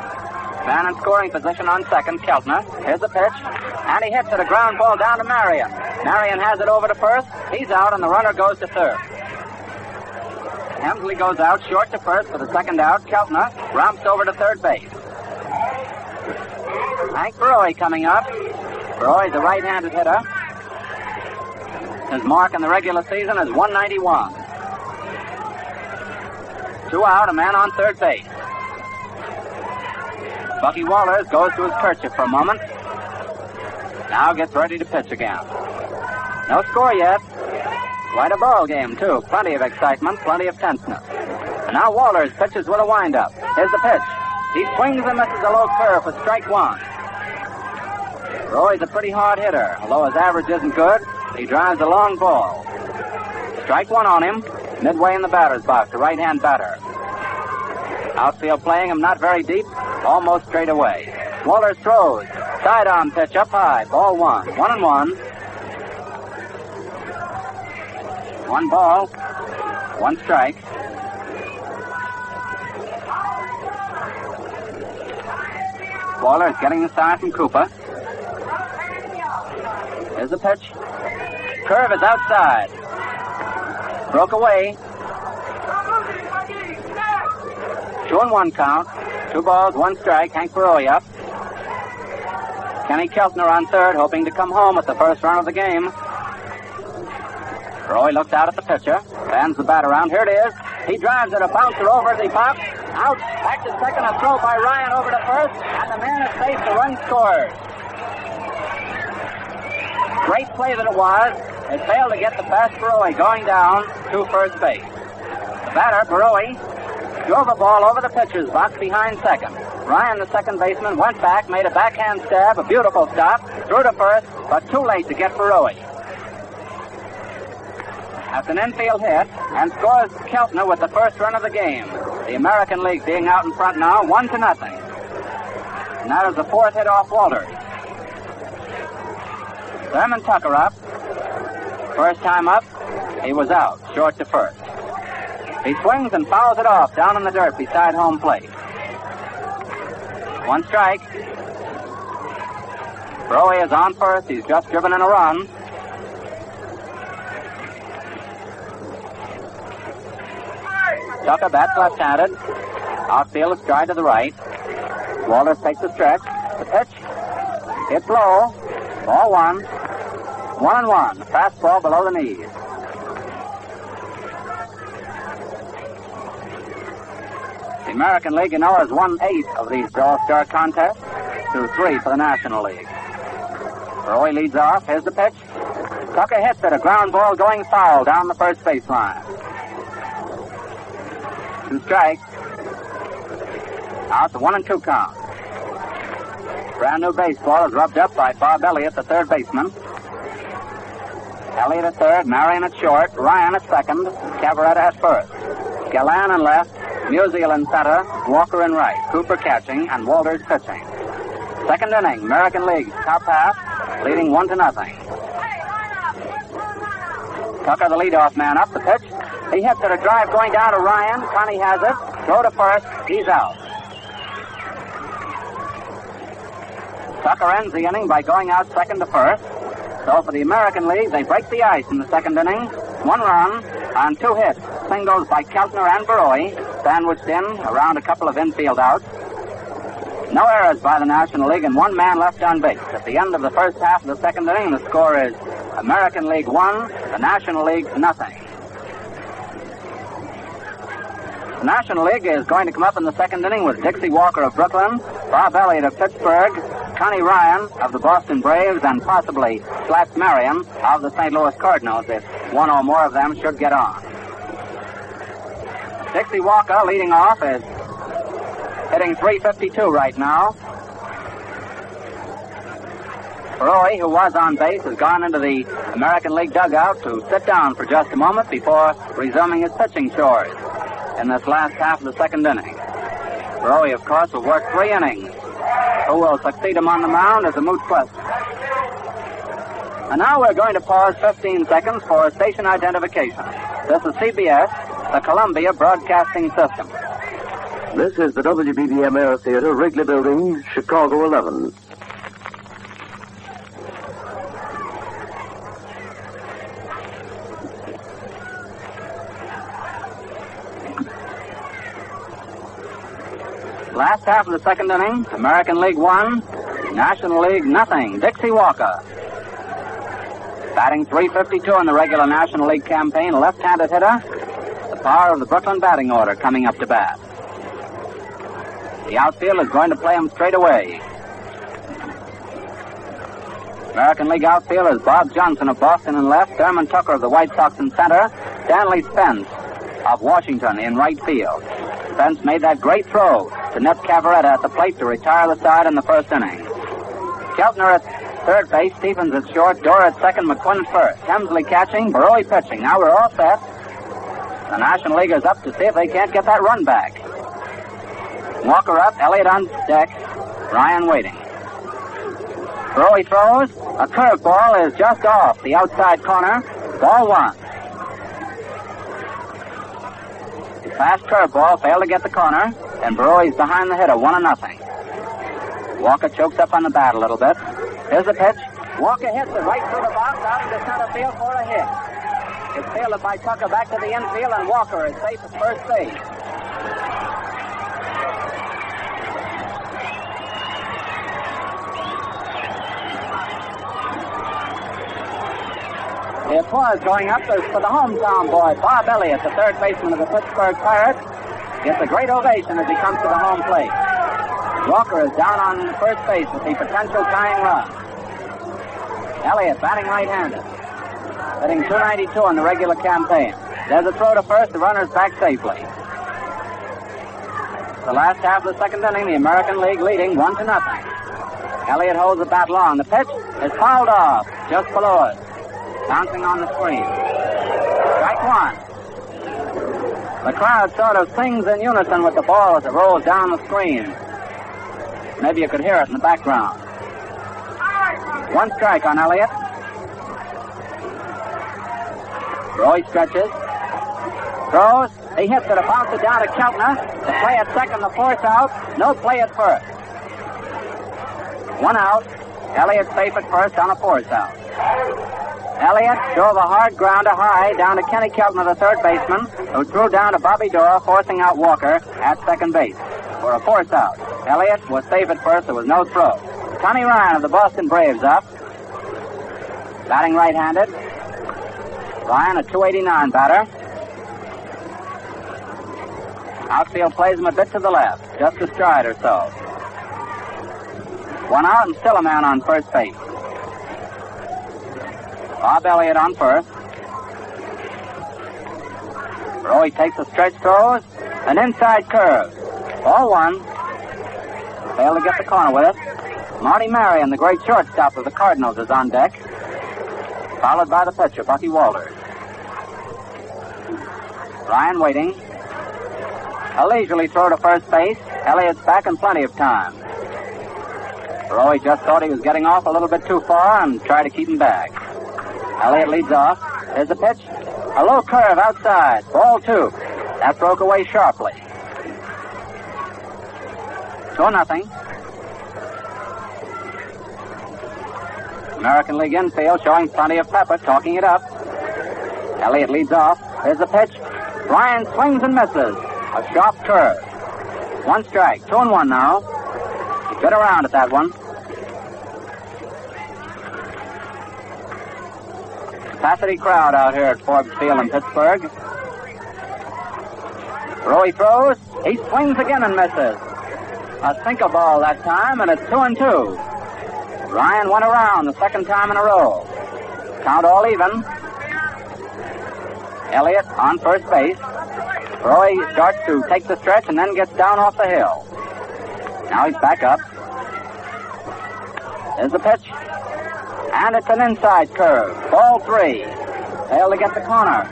Man in scoring position on second, Keltner. Here's the pitch. And he hits it, a ground ball down to Marion. Marion has it over to first. He's out, and the runner goes to third. Hemsley goes out, short to first for the second out. Keltner romps over to third base. Hank Barowie coming up. Barowie's a right-handed hitter. His mark in the regular season is 191. 2 out, a man on third base. Bucky Walters goes to his kerchief for a moment. Now gets ready to pitch again. No score yet. Quite a ball game, too. Plenty of excitement, plenty of tenseness. And now Walters pitches with a windup. Here's the pitch. He swings and misses a low curve for strike 1. Roy's a pretty hard hitter. Although his average isn't good, he drives a long ball. Strike 1 on him. Midway in the batter's box, the right-hand batter. Outfield playing him not very deep, almost straight away. Walters throws. Sidearm pitch up high. Ball 1. 1-1. 1 ball. 1 strike. Walters getting the sign from Cooper. Here's the pitch. Curve is outside. Broke away. 2-1 count. 2 balls, 1 strike. Hank Barroy up. Kenny Keltner on third, hoping to come home with the first run of the game. Barroy looks out at the pitcher, fans the bat around. Here it is. He drives it, a bouncer over the box. Out, back to second, a throw by Ryan over to first, and the man is safe, the run scores. Great play that it was. It failed to get the pass Barroy going down to first base. The batter, Barroy, drove a ball over the pitcher's box behind second. Ryan, the second baseman, went back, made a backhand stab, a beautiful stop, threw to first, but too late to get Barroy. That's an infield hit, and scores Keltner with the first run of the game. The American League being out in front now, 1-0. And that is the 4th hit off Walters. Thurman Tucker up. First time up, he was out, short to first. He swings and fouls it off down in the dirt beside home plate. 1 strike. Barroy is on first. He's just driven in a run. Tucker bats left-handed. Outfield is stride to the right. Walters takes the stretch. The pitch. Hits low. Ball 1. 1-1. Fastball below the knees. The American League, you know, has won 8 of these All-Star contests to 3 for the National League. Barroy leads off. Here's the pitch. Tucker hits it. A ground ball going foul down the first baseline. 2 strikes. Out the 1-2 count. Brand new baseball is rubbed up by Bob Elliott, the third baseman. Elliott at third, Marion at short, Ryan at second, Cavaretta at first. Gallan in left, Musial in center, Walker in right, Cooper catching, and Walters pitching. Second inning, American League, top half, leading 1-0. Tucker, the leadoff man, up the pitch. He hits it, a drive going down to Ryan. Connie has it. Throw to first. He's out. Tucker ends the inning by going out second to first. So for the American League, they break the ice in the second inning. 1 run on 2 hits. Singles by Keltner and Barroy, sandwiched in around a couple of infield outs. No errors by the National League and 1 man left on base. At the end of the first half of the second inning, the score is American League 1, the National League 0. The National League is going to come up in the second inning with Dixie Walker of Brooklyn, Bob Elliott of Pittsburgh, Connie Ryan of the Boston Braves, and possibly Slats Marion of the St. Louis Cardinals if one or more of them should get on. Dixie Walker leading off is hitting .352 right now. Barroy, who was on base, has gone into the American League dugout to sit down for just a moment before resuming his pitching chores in this last half of the second inning. Barroy, of course, will work 3 innings. Who will succeed him on the mound is a moot question. And now we're going to pause 15 seconds for station identification. This is CBS, the Columbia Broadcasting System. This is the WBBM Air Theater, Wrigley Building, Chicago 11. Last half of the second inning, American League 1, National League 0. Dixie Walker. Batting .352 in the regular National League campaign, a left-handed hitter. The power of the Brooklyn batting order coming up to bat. The outfield is going to play him straight away. American League outfield is Bob Johnson of Boston in left, Thurman Tucker of the White Sox in center, Stanley Spence of Washington in right field. Spence made that great throw to Nip Cavaretta at the plate to retire the side in the first inning. Keltner at third base, Stephens at short, Dorr at second, McQuinn first. Hemsley catching, Barroy pitching. Now we're all set. The National League is up to see if they can't get that run back. Walker up, Elliott on deck, Ryan waiting. Barroy throws. A curveball is just off the outside corner. Ball 1. Fast curveball failed to get the corner, and Barroy's behind the hitter, 1-0. Walker chokes up on the bat a little bit. Here's the pitch. Walker hits it right through the box out into center field for a hit. It's fielded by Tucker back to the infield, and Walker is safe at first base. The applause going up is for the hometown boy, Bob Elliott, the third baseman of the Pittsburgh Pirates. Gets a great ovation as he comes to the home plate. Walker is down on first base with the potential tying run. Elliott batting right-handed. Hitting .292 in the regular campaign. There's a throw to first. The runner's back safely. The last half of the second inning, the American League leading 1-0. Elliott holds the bat long. The pitch is fouled off just below it. Bouncing on the screen. Strike one. The crowd sort of sings in unison with the ball as it rolls down the screen. Maybe you could hear it in the background. One strike on Elliott. Roy stretches. Throws. He hits it. A bounce it down to Keltner. The play at second, the force out. No play at first. One out. Elliott safe at first on a force out. Elliott drove a hard grounder high down to Kenny Keltner, the third baseman, who threw down to Bobby Dorr, forcing out Walker at second base for a force out. Elliott was safe at first. There was no throw. Tommy Ryan of the Boston Braves up. Batting right-handed. Ryan, a .289 batter. Outfield plays him a bit to the left, just a stride or so. One out and still a man on first base. Bob Elliott on first. Roy takes a stretch, throws. An inside curve. Ball one. Failed to get the corner with it. Marty Marion, the great shortstop of the Cardinals, is on deck. Followed by the pitcher, Bucky Walters. Ryan waiting. A leisurely throw to first base. Elliott's back in plenty of time. Roy just thought he was getting off a little bit too far and tried to keep him back. Elliott leads off. There's the pitch. A low curve outside. Ball two. That broke away sharply. 2-0. American League infield showing plenty of pepper, talking it up. Elliott leads off. There's the pitch. Ryan swings and misses. A sharp curve. One strike. 2-1 now. He bit around at that one. Capacity crowd out here at Forbes Field in Pittsburgh. Roy throws. He swings again and misses. A sinker ball that time, and it's 2-2. Ryan went around the second time in a row. Count all even. Elliott on first base. Roy starts to take the stretch and then gets down off the hill. Now he's back up. There's the pitch. And it's an inside curve. Ball three. Failed to get the corner.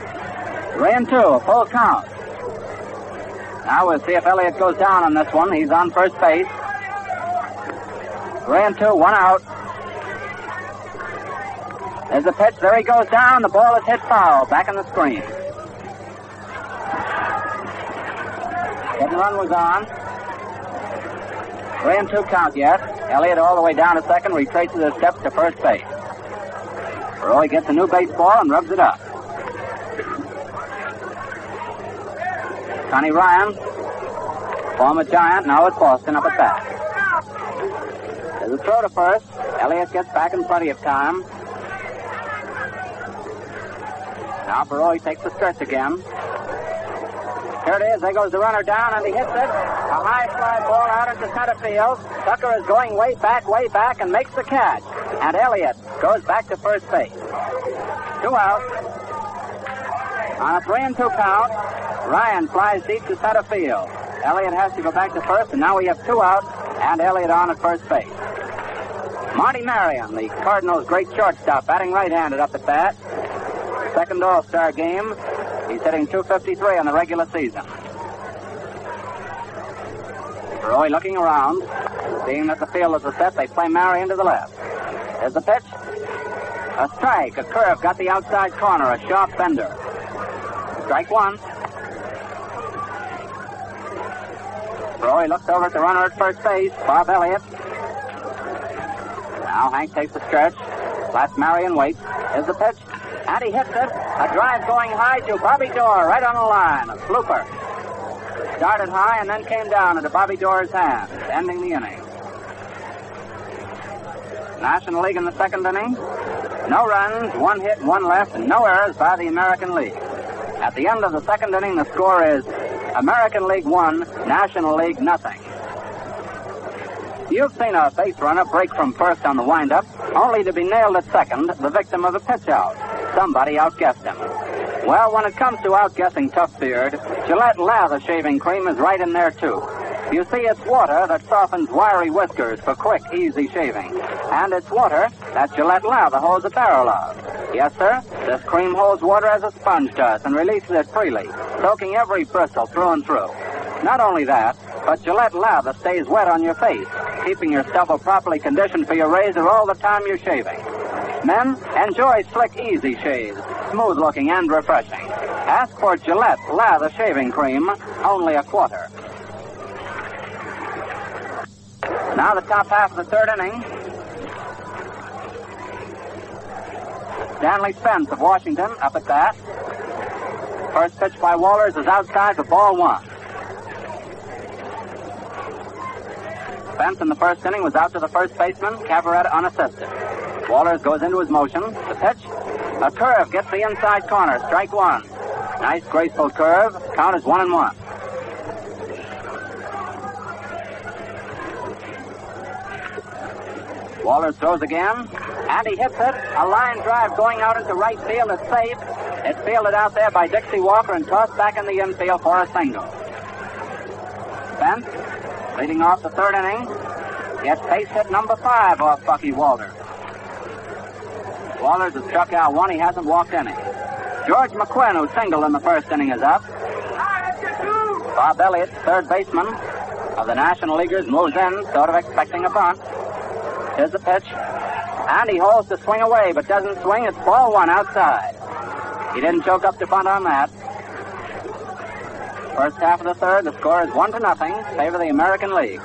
3-2, a full count. Now we'll see if Elliott goes down on this one. He's on first base. 3-2, one out. There's the pitch. There he goes down. The ball is hit foul. Back in the screen. Hit and run was on. 3-2 count yet. Elliott all the way down to second, retraces his steps to first base. Roy gets a new baseball and rubs it up. Connie Ryan, former Giant, now at Boston, up at bat. There's a throw to first. Elliott gets back in plenty of time. Now Roy takes the stretch again. Here it is. There goes the runner down, and he hits it. A high fly ball out into center field. Tucker is going way back, and makes the catch. And Elliott goes back to first base. 2 out. On a 3-2 count, Ryan flies deep to center field. Elliott has to go back to first, and now we have 2 out, and Elliott on at first base. Marty Marion, the Cardinals' great shortstop, batting right-handed up at bat. Second All-Star game. He's hitting .253 in the regular season. Roy looking around. Seeing that the field is a set, they play Marion to the left. There's the pitch. A strike, a curve, got the outside corner, a sharp bender. Strike one. Roy looks over at the runner at first base, Bob Elliott. Now Hank takes the stretch. Last Marion waits. There's the pitch. And he hits it. A drive going high to Bobby Dorr, right on the line. A blooper. Started high and then came down into Bobby Dorr's hands, ending the inning. National League in the second inning. No runs, 1 hit, 1 left, and no errors by the American League. At the end of the second inning, the score is American League 1, National League nothing. You've seen a base runner break from first on the windup, only to be nailed at second, the victim of a pitch out. Somebody outguessed him. Well, when it comes to outguessing Tough Beard, Gillette Lather shaving cream is right in there, too. You see, it's water that softens wiry whiskers for quick, easy shaving. And it's water that Gillette Lather holds a barrel of. Yes, sir, this cream holds water as a sponge does and releases it freely, soaking every bristle through and through. Not only that, but Gillette Lather stays wet on your face, keeping your stubble properly conditioned for your razor all the time you're shaving. Men, enjoy slick, easy shaves, smooth-looking and refreshing. Ask for Gillette Lather shaving cream, only a quarter. Now the top half of the third inning. Stanley Spence of Washington up at bat. First pitch by Wallers is outside for ball 1. Spence in the first inning was out to the first baseman, Cavaretta unassisted. Wallers goes into his motion. The pitch, a curve gets the inside corner, strike 1. Nice, graceful curve. Count is 1-1. Wallers throws again, and he hits it. A line drive going out into right field is safe. It's fielded out there by Dixie Walker and tossed back in the infield for a single. Spence, leading off the third inning, gets base hit number 5 off Bucky Walters. Walters has struck out 1. He hasn't walked any. George McQuinn, who singled in the first inning, is up. Bob Elliott, third baseman of the National Leaguers, moves in, sort of expecting a bunt. Here's the pitch. And he holds the swing away, but doesn't swing. It's ball 1 outside. He didn't choke up to bunt on that. First half of the third, the score is 1-0, favor the American League.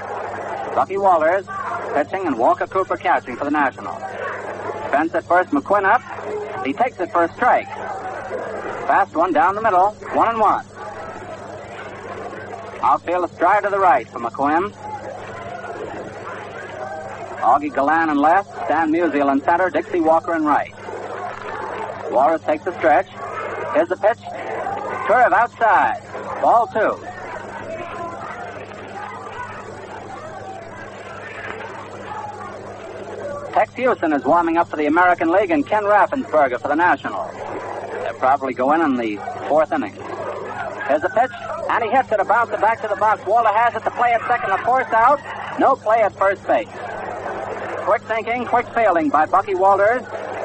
Bucky Walters pitching and Walker Cooper catching for the Nationals. Spence at first, McQuinn up. He takes it for a strike. Fast one down the middle, 1-1. Outfield a stride to the right for McQuinn. Augie Gallan in left, Stan Musial in center, Dixie Walker in right. Walters takes a stretch. Here's the pitch. Curve outside. Ball 2. Tex Houston is warming up for the American League and Ken Raffensperger for the Nationals. They'll probably go in the 4th inning. Here's the pitch, and he hits it, a bouncer back to the box. Walter has it to play at second, a force out. No play at first base. Quick thinking, quick fielding by Bucky Walters.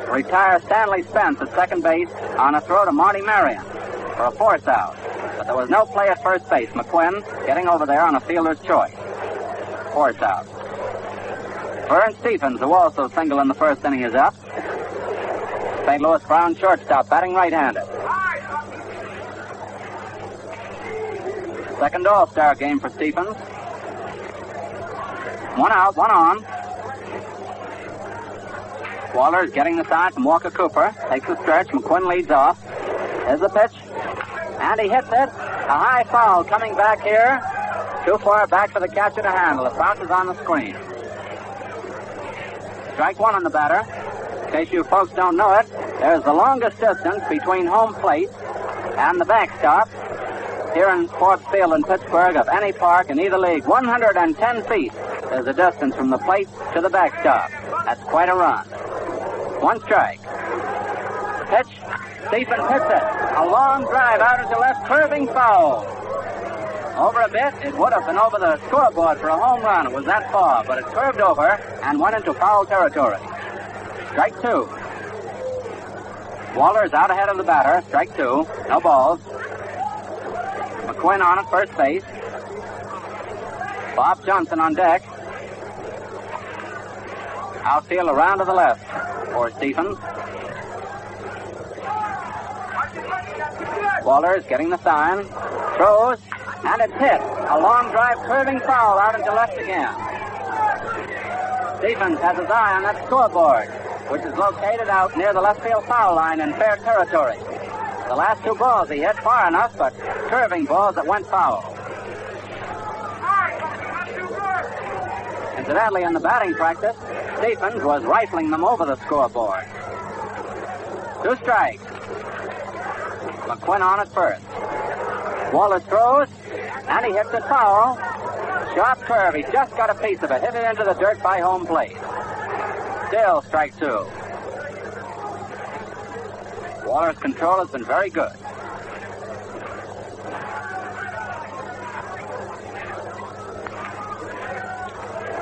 Retires Stanley Spence at second base on a throw to Marty Marion for a force out. But there was no play at first base. McQuinn getting over there on a fielder's choice. Force out. Vern Stephens, who also singled in the first inning, is up. St. Louis Brown shortstop, batting right-handed. Second All-Star game for Stephens. 1 out, 1 on. Walters getting the sign from Walker Cooper. Takes the stretch. McQuinn leads off. There's the pitch. And he hits it. A high foul coming back here. Too far back for the catcher to handle. It bounces on the screen. Strike 1 on the batter. In case you folks don't know it, there's the longest distance between home plate and the backstop here in Forbes Field in Pittsburgh of any park in either league. 110 feet is the distance from the plate to the backstop. That's quite a run. 1 strike. Pitch. Stephens hits it. A long drive out into left, curving foul. Over a bit, it would have been over the scoreboard for a home run. It was that far, but it curved over and went into foul territory. Strike 2. Walters out ahead of the batter. Strike 2. No balls. McQuinn on at first base. Bob Johnson on deck. Outfield around to the left for Stephens. Walters getting the sign. Throws. And it's hit. A long drive curving foul out into left again. Stephens has his eye on that scoreboard. which is located out near the left field foul line in fair territory. The last two balls he hit far enough, but curving balls that went foul. Incidentally, in the batting practice, Stephens was rifling them over the scoreboard. 2 strikes. McQuinn on at first. Wallace throws, and he hits it foul. Sharp curve. He just got a piece of it. Hit it into the dirt by home plate. Still strike 2. Waller's control has been very good.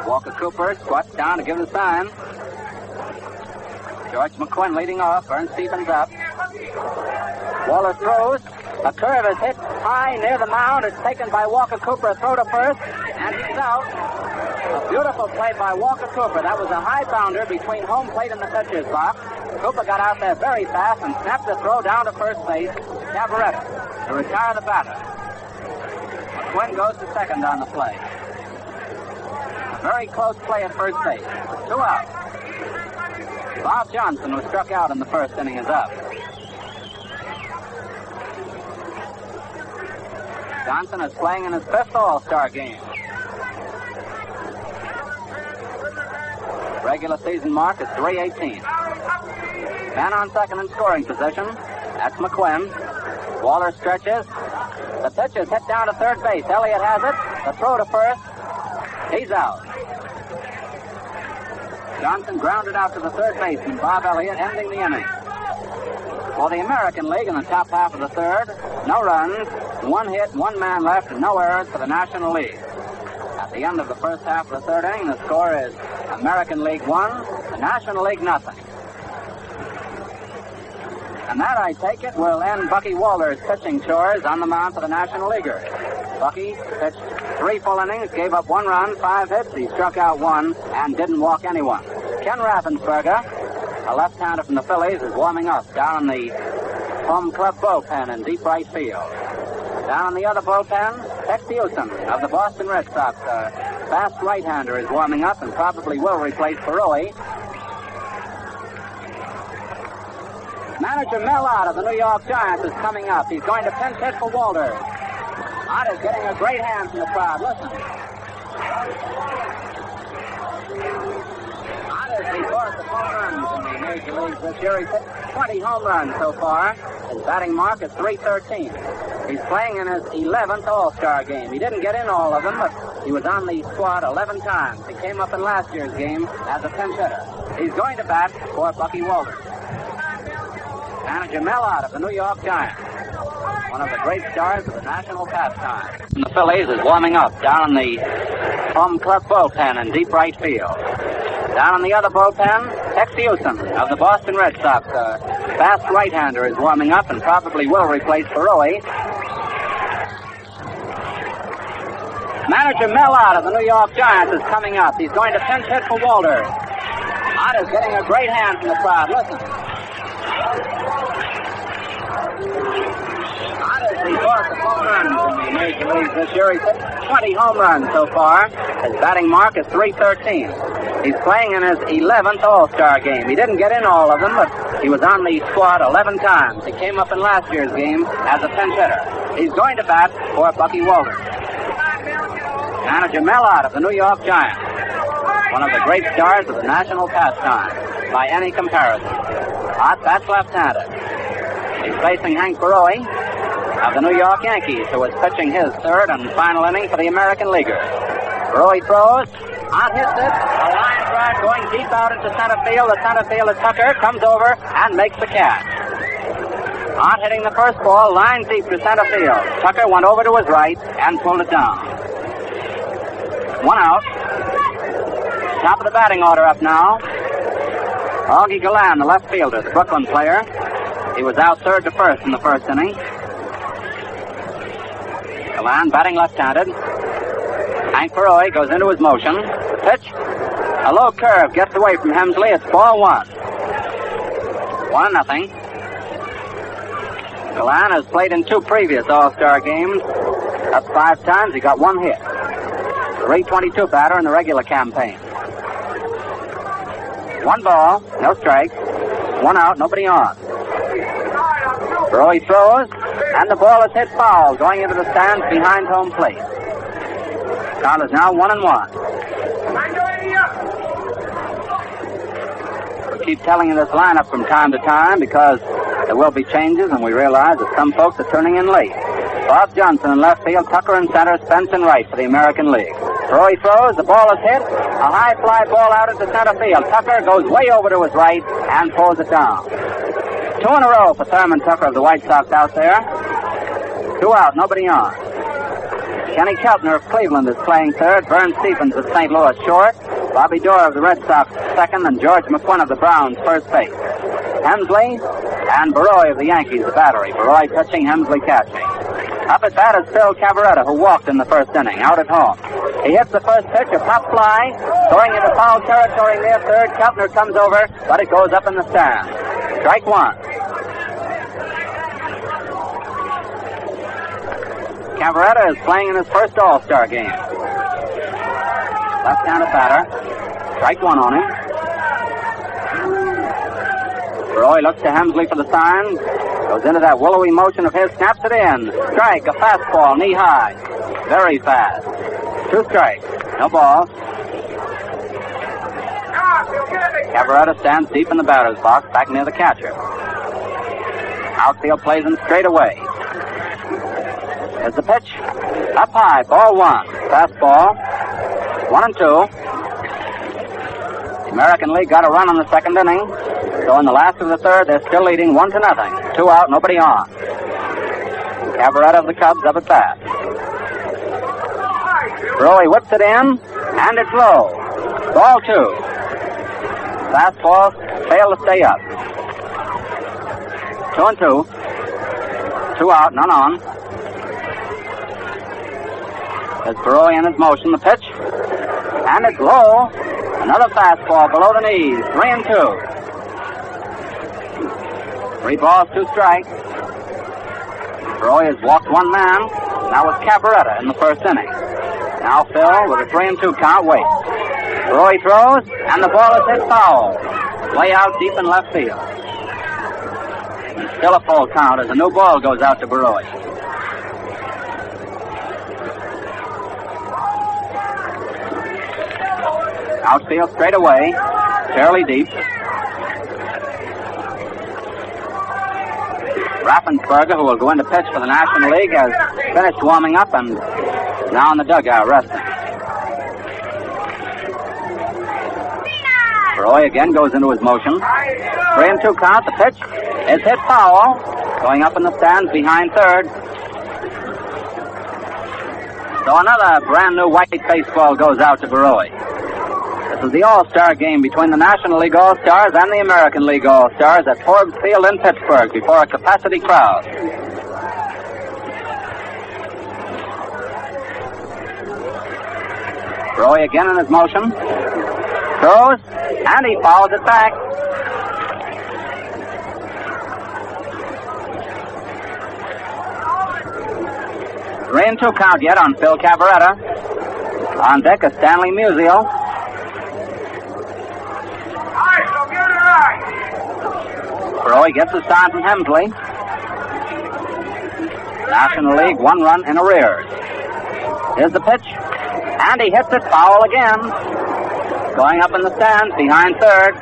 Walker Cooper squats down to give the sign. George McQuinn leading off. Burns Stephens up. Waller throws. A curve is hit high near the mound. It's taken by Walker Cooper. A throw to first, and he's out. A beautiful play by Walker Cooper. That was a high bounder between home plate and the pitcher's box. Cooper got out there very fast and snapped the throw down to first base. Cavaretta to retire the batter. McQuinn goes to second on the play. A very close play at first base. 2 out. Bob Johnson, who struck out in the first inning, is up. Johnson is playing in his 5th All-Star game. Regular season mark is 318. Man on second in scoring position. That's McQuinn. Waller stretches. The pitch is hit down to third base. Elliott has it. The throw to first. He's out. Johnson grounded out to the third baseman, Bob Elliott, ending the inning. For the American League in the top half of the third, no runs, 1 hit, 1 man left, and no errors for the National League. At the end of the first half of the third inning, the score is American League 1, the National League nothing. And that, I take it, will end Bucky Waller's pitching chores on the mound for the National Leaguers. Bucky pitched 3 full innings, gave up 1 run, 5 hits. He struck out 1 and didn't walk anyone. Ken Raffensperger, a left-hander from the Phillies, is warming up down in the home club bullpen in deep right field. Down in the other bullpen, Tex Houston of the Boston Red Sox, a fast right-hander, is warming up and probably will replace Perot. Manager Mel Ott of the New York Giants is coming up. He's going to pinch hit for Walters. Ott is getting a great hand from the crowd. Listen. Ott is the fourth of home runs in the Major Leagues this year. He's hit 20 home runs so far. His batting mark is .313. He's playing in his 11th All-Star game. He didn't get in all of them, but he was on the squad 11 times. He came up in last year's game as a pinch hitter. He's going to bat for Bucky Walters. Manager Mel Ott of the New York Giants, one of the great stars of the national pastime. The Phillies is warming up down in the home club bullpen in deep right field. Down in the other bullpen, Tex Houston of the Boston Red Sox, a fast right-hander, is warming up and probably will replace Perot. Manager Mel Ott of the New York Giants is coming up. He's going to pinch hit for Walters. Ott is getting a great hand from the crowd. Listen. Ott is the fourth of home runs in the Major Leagues this year. He's hit 20 home runs so far. His batting mark is .313. He's playing in his 11th All-Star game. He didn't get in all of them, but he was on the squad 11 times. He came up in last year's game as a pinch hitter. He's going to bat for Bucky Walters. Manager Mel Ott of the New York Giants, one of the great stars of the national pastime, by any comparison. Ott bats left-handed. He's facing Hank Perot of the New York Yankees, who is pitching his third and final inning for the American Leaguers. Perot throws. Ott hits it. A line drive going deep out into center field. The center fielder Tucker comes over and makes the catch. Ott hitting the first ball, line deep to center field. Tucker went over to his right and pulled it down. 1 out. Top of the batting order up now. Augie Gallan, the left fielder, the Brooklyn player. He was out third to first in the first inning. Gallan batting left-handed. Hank Perot goes into his motion. The pitch, a low curve, gets away from Hemsley. It's ball 1. 1-0. Gallan has played in 2 previous All-Star games. Up 5 times, he got 1 hit. .322 batter in the regular campaign. 1 ball, no strikes. 1 out, nobody on. Burrow throws, and the ball is hit foul, going into the stands behind home plate. Count is now 1-1. We keep telling you this lineup from time to time because there will be changes, and we realize that some folks are turning in late. Bob Johnson in left field, Tucker in center, Spence in right for the American League. Burrow throws, the ball is hit, a high fly ball out into center field. Tucker goes way over to his right and pulls it down. 2 in a row for Thurman Tucker of the White Sox out there. 2 out, nobody on. Kenny Keltner of Cleveland is playing third. Vern Stephens of St. Louis short. Bobby Dorr of the Red Sox second, and George McQuinn of the Browns first base. Hemsley and Baroy of the Yankees, the battery. Baroy pitching, Hemsley catching. Up at bat is Phil Cavaretta, who walked in the first inning, out at home. He hits the first pitch, a pop fly, going into foul territory near third. Keltner comes over, but it goes up in the stand. Strike 1. Cavaretta is playing in his first All-Star game. Left-handed batter. Strike 1 on him. Roy looks to Hemsley for the sign. Goes into that willowy motion of his, snaps it in. Strike, a fastball, knee high. Very fast. 2 strikes. No balls. Cavaretta stands deep in the batter's box, back near the catcher. Outfield plays him straight away. There's the pitch. Up high, ball 1. Fastball. 1-2. The American League got a run in the second inning. So in the last of the third, they're still leading 1-0. 2 out, nobody on. Cavaretta of the Cubs up at bat. Roy whips it in, and it's low. Ball 2. Fastball failed to stay up. 2-2. 2 out, none on. There's Baroy in his motion, the pitch. And it's low. Another fastball below the knees. 3-2. 3 balls, 2 strikes. Baroy has walked 1 man. Now it's Cavaretta in the first inning. Now Phil with a 3-2 count waits. Baroy throws, and the ball is hit foul. Way out deep in left field. Still a full count as a new ball goes out to Baroy. Outfield straight away, fairly deep. Raffensperger, who will go into pitch for the National League, has finished warming up and is now in the dugout resting. Roy again goes into his motion. 3-2 count. The pitch is hit foul, going up in the stands behind third. So another brand new white baseball goes out to Baroy. This is the All-Star game between the National League All-Stars and the American League All-Stars at Forbes Field in Pittsburgh before a capacity crowd. Roy again in his motion. Throws, and he fouls it back. Three and 2 count yet on Phil Cavaretta. On deck is Stanley Musial. Roy gets a sign from Hemsley. National League 1 run in arrears. Here's the pitch, and he hits it foul again. Going up in the stands behind third.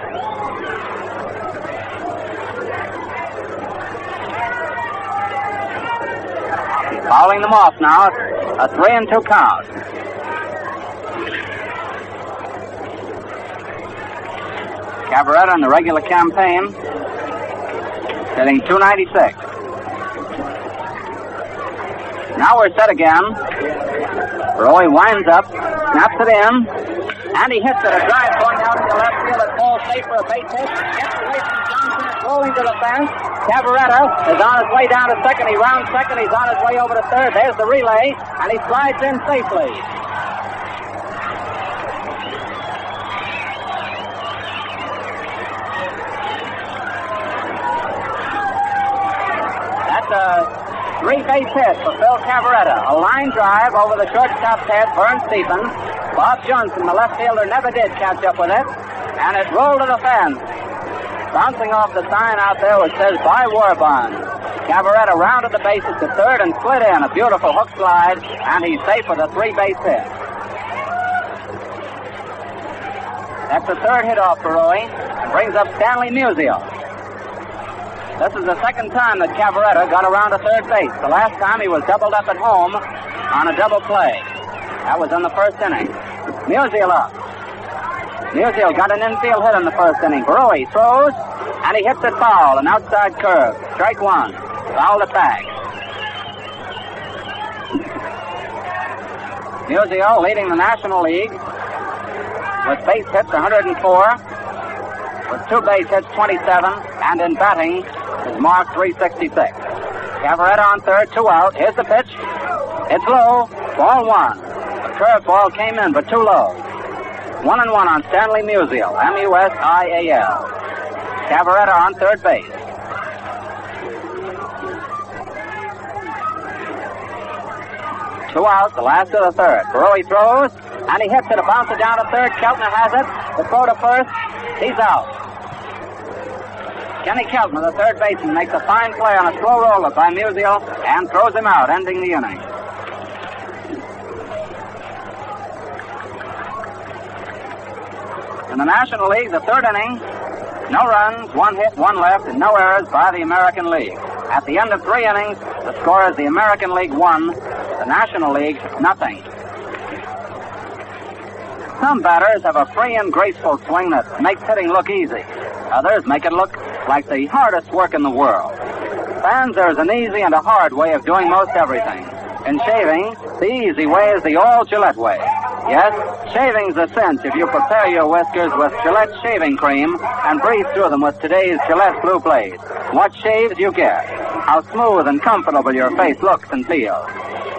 Fouling them off now. A 3-2 count. Cavaretta in the regular campaign, hitting .296. Now we're set again. Roy winds up, snaps it in, and he hits it. A drive going out to the left field at Paul safe for a base hit. Gets away from Johnson, it's rolling to the fence. Cavaretta is on his way down to second. He rounds second. He's on his way over to third. There's the relay, and he slides in safely. That's a 3-base hit for Phil Cavaretta. A line drive over the shortstop's head, Vern Stephens. Bob Johnson, the left fielder, never did catch up with it. and it rolled to the fence. Bouncing off the sign out there which says "Buy War Bonds." Cavaretta rounded the bases to third and slid in. A beautiful hook slide, and he's safe with a 3-base hit. That's the third hit off for Roy, and brings up Stanley Musial. This is the second time that Cavaretta got around to third base. The last time he was doubled up at home on a double play. That was in the first inning. Musial up. Musial got an infield hit in the first inning. Roy throws, and he hits it foul, an outside curve. Strike one. Fouled it back. Musial leading the National League with base hits 104, with 2 base hits 27, and in batting is marked 366. Cavaretta on third, 2 out. Here's the pitch. It's low. Ball 1. The curveball came in, but too low. 1-1 on Stanley Musial. Musial. Cavaretta on third base. Two out, the last of the third. Barrow throws, and he hits it. A bouncer down to third. Keltner has it. The throw to first. He's out. Kenny Keltner, the third baseman, makes a fine play on a slow roller by Musial and throws him out, ending the inning. In the National League, the third inning, no runs, 1 hit, 1 left, and no errors by the American League. At the end of 3 innings, the score is the American League 1, the National League nothing. Some batters have a free and graceful swing that makes hitting look easy. Others make it look like the hardest work in the world. Fans, there's an easy and a hard way of doing most everything. In shaving, the easy way is the all-Gillette way. Yes, shaving's a cinch if you prepare your whiskers with Gillette shaving cream and breathe through them with today's Gillette Blue Blade. What shaves you get. How smooth and comfortable your face looks and feels.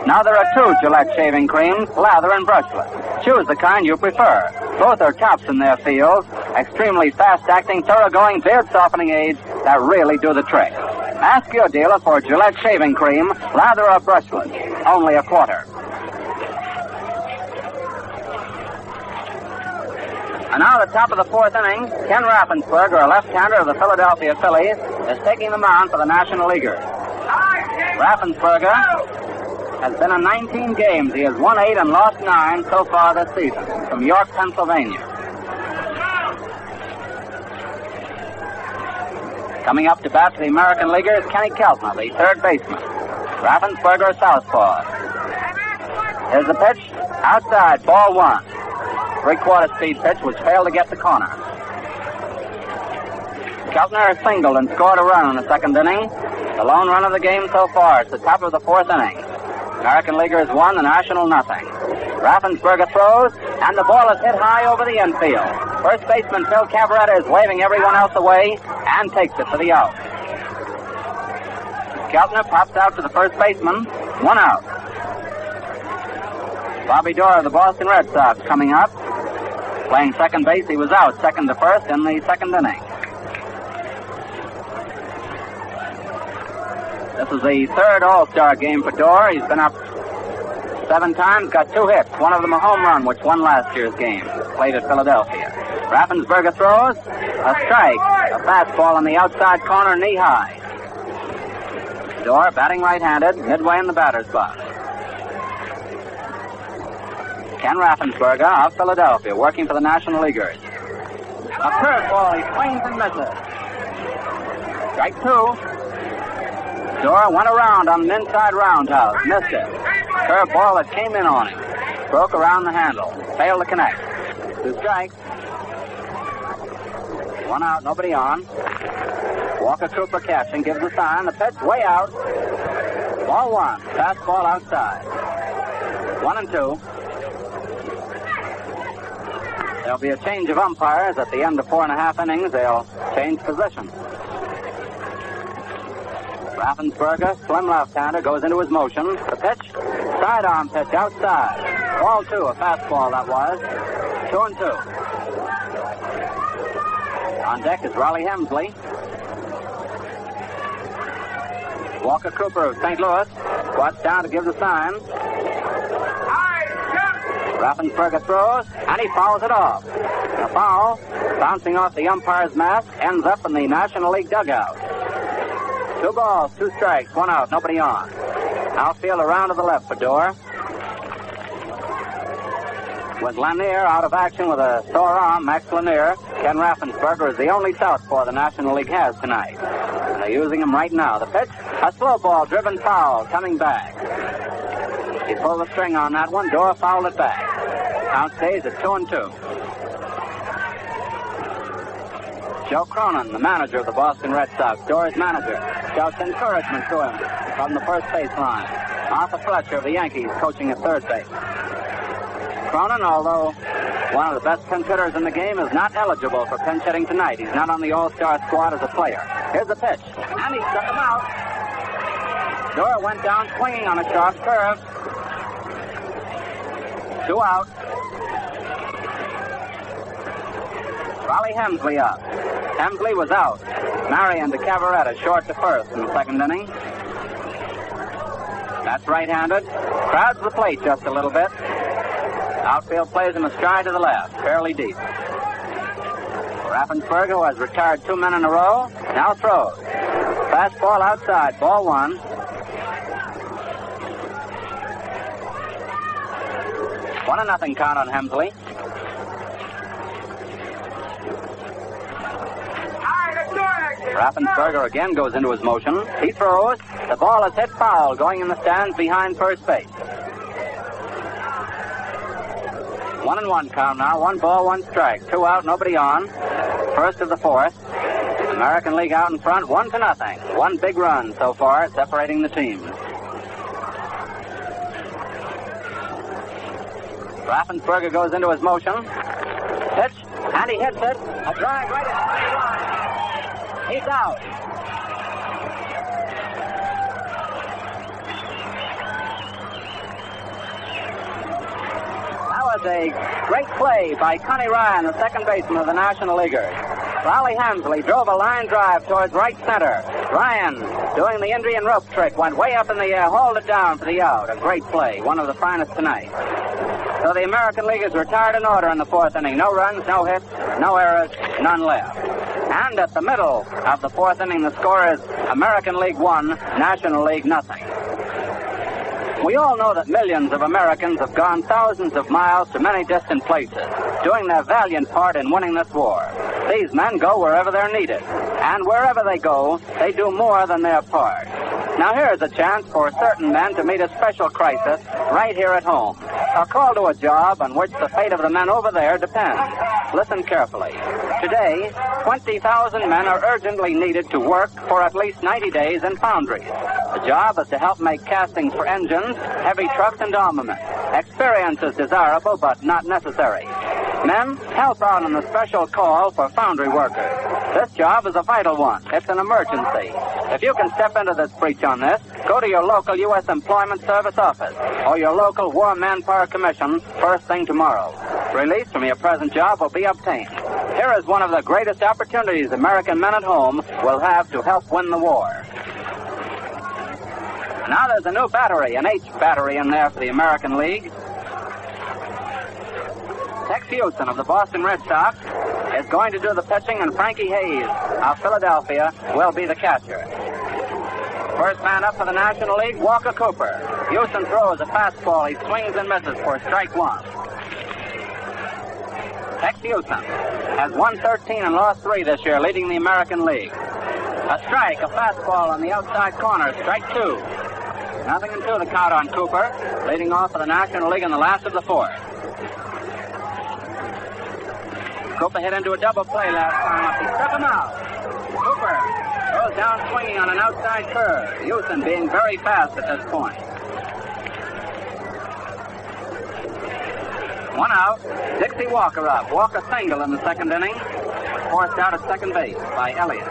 Now there are 2 Gillette shaving creams, lather and brushless. Choose the kind you prefer. Both are tops in their fields, extremely fast-acting, thoroughgoing beard-softening aids that really do the trick. Ask your dealer for Gillette shaving cream, lather or brushless, only a quarter. And now the top of the 4th inning, Ken Raffensperger, a left-hander of the Philadelphia Phillies, is taking the mound for the National Leaguers. Raffensperger has been in 19 games. He has won 8 and lost 9 so far this season from York, Pennsylvania. Coming up to bat for the American Leaguers, Kenny Keltner, the third baseman. Raffensperger, southpaw. Here's the pitch. Outside, ball 1. 3/4 speed pitch which failed to get the corner. Keltner has singled and scored a run in the 2nd inning. The lone run of the game so far. It's the top of the 4th inning. American Leaguers 1, the National nothing. Raffensperger throws, and the ball is hit high over the infield. First baseman Phil Cavaretta is waving everyone else away and takes it for the out. Keltner pops out to the first baseman. 1 out. Bobby Dorr of the Boston Red Sox coming up. Playing second base, he was out 2nd to 1st in the 2nd inning. This is the 3rd All-Star game for Dorr. He's been up 7 times, got 2 hits, one of them a home run, which won last year's game, played at Philadelphia. Raffensperger throws, a strike, a fastball on the outside corner, knee-high. Dorr batting right-handed, midway in the batter's box. Ken Raffensperger of Philadelphia, working for the National Leaguers. A curveball, he swings and misses. Strike 2. Dorr went around on an inside roundhouse, missed it. Curveball that came in on him. Broke around the handle. Failed to connect. 2 strikes. 1 out, nobody on. Walker Cooper catching, gives the sign. The pitch way out. Ball 1. Fastball outside. 1-2. There'll be a change of umpires at the end of 4.5 innings. They'll change position. Raffensperger, slim left-hander, goes into his motion. The pitch, sidearm pitch outside. Ball 2, a fastball that was. 2-2. On deck is Raleigh Hemsley. Walker Cooper of St. Louis squats down to give the sign. Raffensperger throws, and he fouls it off. A foul, bouncing off the umpire's mask, ends up in the National League dugout. 2 balls, 2 strikes, 1 out, nobody on. Outfield around to the left for Dorr. With Lanier out of action with a sore arm, Max Lanier, Ken Raffensperger is the only southpaw the National League has tonight. And they're using him right now. The pitch, a slow ball driven foul, coming back. He pulled the string on that one. Dorr fouled it back. Count stays at 2-2. Joe Cronin, the manager of the Boston Red Sox, Dorr's manager, shouts encouragement to him from the first base line. Arthur Fletcher of the Yankees coaching at third base. Cronin, although one of the best pinch hitters in the game, is not eligible for pinch hitting tonight. He's not on the All-Star squad as a player. Here's the pitch, and he struck him out. Dorr went down swinging on a sharp curve. 2 out. Raleigh Hemsley up. Hemsley was out. Marion to Cavaretta, short to first in the second inning. That's right-handed. Crowds the plate just a little bit. Outfield plays him a stride to the left, fairly deep. Raffensperger, who has retired 2 men in a row, now throws. Fastball outside, ball 1. One and nothing count on Hemsley. Raffensperger again goes into his motion. He throws. The ball is hit foul, going in the stands behind first base. 1-1 count now. 1 ball, 1 strike. 2 out, nobody on. First of the fourth. American League out in front, 1-0. 1 big run so far, separating the teams. Raffensperger goes into his motion. Pitch, and he hits it. A drive right at the line. He's out. That was a great play by Connie Ryan, the second baseman of the National Leaguers. Raleigh Hemsley drove a line drive towards right center. Ryan, doing the Indian rope trick, went way up in the air, hauled it down for the out. A great play, one of the finest tonight. So the American League is retired in order in the fourth inning. No runs, no hits, no errors, none left. And at the middle of the fourth inning, the score is American League 1, National League nothing. We all know that millions of Americans have gone thousands of miles to many distant places, doing their valiant part in winning this war. These men go wherever they're needed, and wherever they go, they do more than their part. Now here's a chance for certain men to meet a special crisis right here at home. A call to a job on which the fate of the men over there depends. Listen carefully. Today, 20,000 men are urgently needed to work for at least 90 days in foundries. The job is to help make castings for engines, heavy trucks, and armament. Experience is desirable, but not necessary. Men, help out on the special call for foundry workers. This job is a vital one. It's an emergency. If you can step into this breach on this, go to your local U.S. Employment Service office or your local War Manpower Commission first thing tomorrow. Release from your present job will be obtained. Here is one of the greatest opportunities American men at home will have to help win the war. Now there's a new battery, an H battery in there for the American League. Tex Houston of the Boston Red Sox is going to do the pitching, and Frankie Hayes of Philadelphia will be the catcher. First man up for the National League, Walker Cooper. Houston throws a fastball. He swings and misses for strike 1. Tex Houston has won 13 and lost 3 this year, leading the American League. A strike, a fastball on the outside corner, strike 2. 0-2 the count on Cooper, leading off for the National League in the last of the fourth. Cooper hit into a double play last time up. He struck him out. Cooper goes down swinging on an outside curve. Houston being very fast at this point. 1 out. Dixie Walker up. Walker single in the second inning. Forced out at second base by Elliott.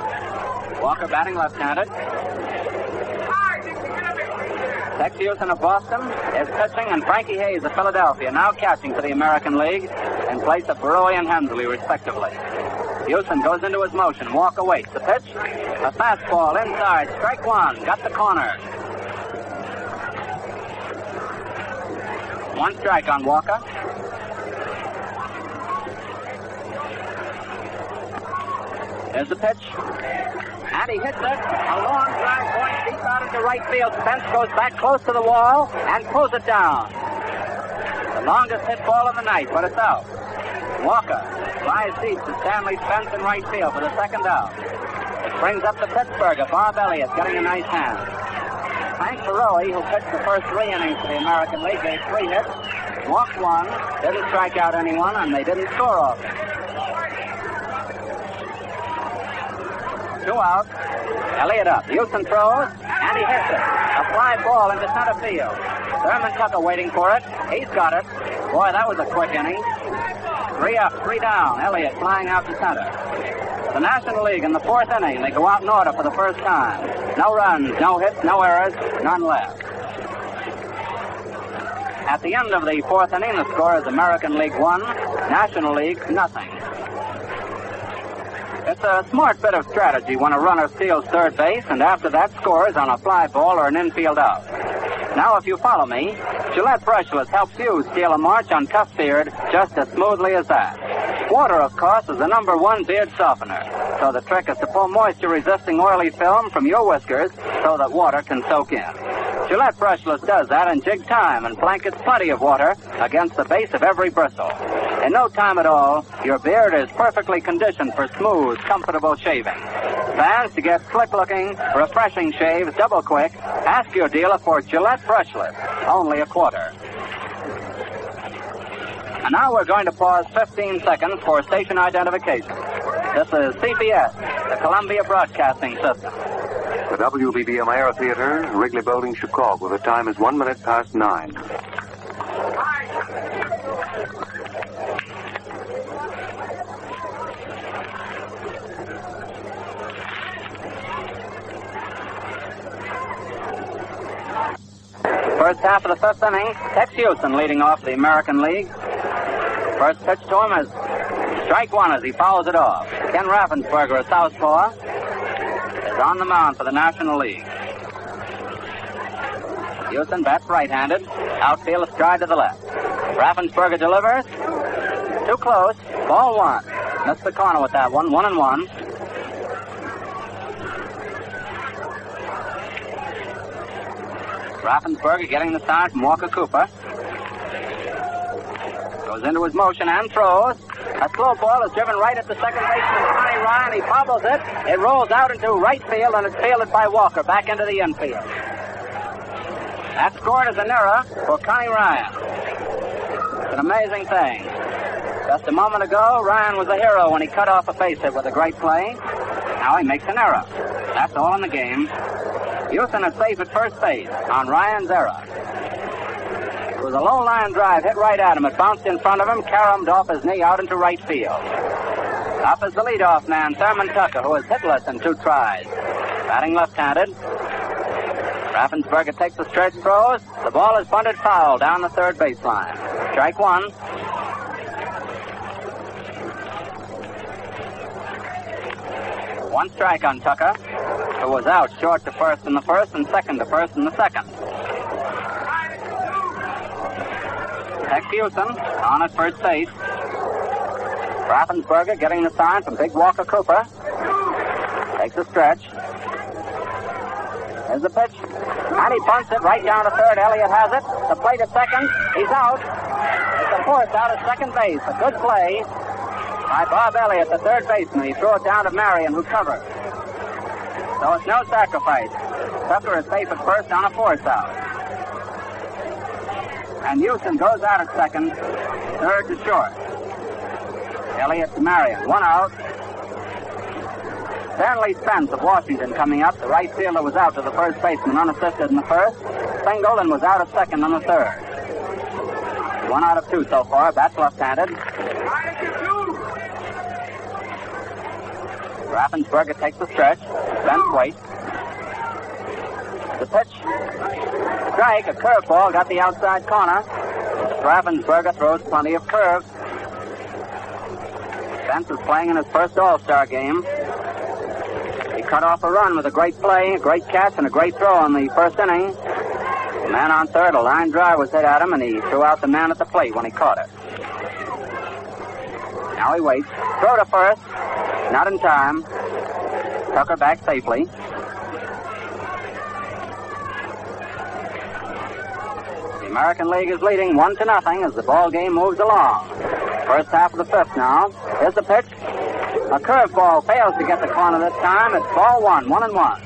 Walker batting left-handed. Tex Houston of Boston is pitching, and Frankie Hayes of Philadelphia now catching for the American League in place of Burrow and Hemsley, respectively. Houston goes into his motion. Walker waits. The pitch, a fastball inside. Strike 1. Got the corner. 1 strike on Walker. There's the pitch. And he hits it. A long drive going deep out into right field. Spence goes back close to the wall and pulls it down. The longest hit ball of the night, but it's out. Walker flies deep to Stanley Spence in right field for the second out. It brings up the Pittsburgher, Bob Elliott, getting a nice hand. Hank Ferrelli, who pitched the first 3 innings for the American League, gave 3 hits, walked 1, didn't strike out anyone, and they didn't score off it. 2 out. Elliott up. Houston throws, and he hits it. A fly ball into center field. Thurman Tucker waiting for it. He's got it. Boy, that was a quick inning. 3 up, 3 down. Elliott flying out to center. The National League in the 4th inning. They go out in order for the first time. No runs, no hits, no errors, none left. At the end of the 4th inning, the score is American League 1, National League nothing. It's a smart bit of strategy when a runner steals third base and after that scores on a fly ball or an infield out. Now, if you follow me, Gillette Brushless helps you steal a march on tough beard just as smoothly as that. Water, of course, is the #1 beard softener. So the trick is to pull moisture-resisting oily film from your whiskers so that water can soak in. Gillette Brushless does that in jig time and blankets plenty of water against the base of every bristle. In no time at all, your beard is perfectly conditioned for smooth, comfortable shaving. Fans, to get slick-looking, refreshing shaves double quick, ask your dealer for Gillette Brushless, only a quarter. And now we're going to pause 15 seconds for station identification. This is CBS, the Columbia Broadcasting System. The WBBM Air Theater, Wrigley Building, Chicago. The time is 1 minute past 9. First half of the 5th inning, Tex Houston leading off the American League. First pitch to him is strike 1 as he fouls it off. Ken Raffensperger, a southpaw, is on the mound for the National League. Houston bats right-handed. Outfield astride to the left. Raffensperger delivers. Too close. Ball 1. Missed the corner with that one. 1-1. Raffensperger getting the sign from Walker Cooper. Goes into his motion and throws. A slow ball is driven right at the second baseman, Connie Ryan. He bobbles it. It rolls out into right field, and it's fielded by Walker back into the infield. That scored as an error for Connie Ryan. It's an amazing thing. Just a moment ago, Ryan was a hero when he cut off a base hit with a great play. Now he makes an error. That's all in the game. Houston is safe at first base on Ryan's error. It was a low line drive hit right at him. It bounced in front of him, caromed off his knee out into right field. Up is the leadoff man, Thurman Tucker, who is hitless in 2 tries. Batting left-handed. Raffensperger takes the stretch, throws. The ball is bunted foul down the third baseline. Strike 1. One strike on Tucker, who was out short to first in the first and second to first in the second. Tex Houston on at first base. Raffensperger getting the sign from Big Walker Cooper. Takes a stretch. There's the pitch. And he bunts it right down to third. Elliott has it. The plate at second. He's out. It's a force out at second base. A good play by Bob Elliott, the third baseman. He threw it down to Marion, who covers. So it's no sacrifice. Tucker is safe at first on a force out. And Houston goes out at second, third to short. Elliott to Marion, 1 out. Stanley Spence of Washington coming up. The right fielder was out to the first baseman, unassisted in the first. Single and was out at second in the third. 1 out of 2 so far. Bats left-handed. Raffensperger takes the stretch. Spence waits. The pitch. Strike, a curveball, got the outside corner. Raffensperger throws plenty of curves. Spence is playing in his first All-Star game. He cut off a run with a great play, a great catch, and a great throw in the first inning. The man on third, a line drive was hit at him, and he threw out the man at the plate when he caught it. Now he waits. Throw to first. Not in time. Tucker back safely. The American League is leading 1-0 as the ball game moves along. First half of the fifth now. Here's the pitch. A curveball fails to get the corner this time. It's ball 1, 1-1.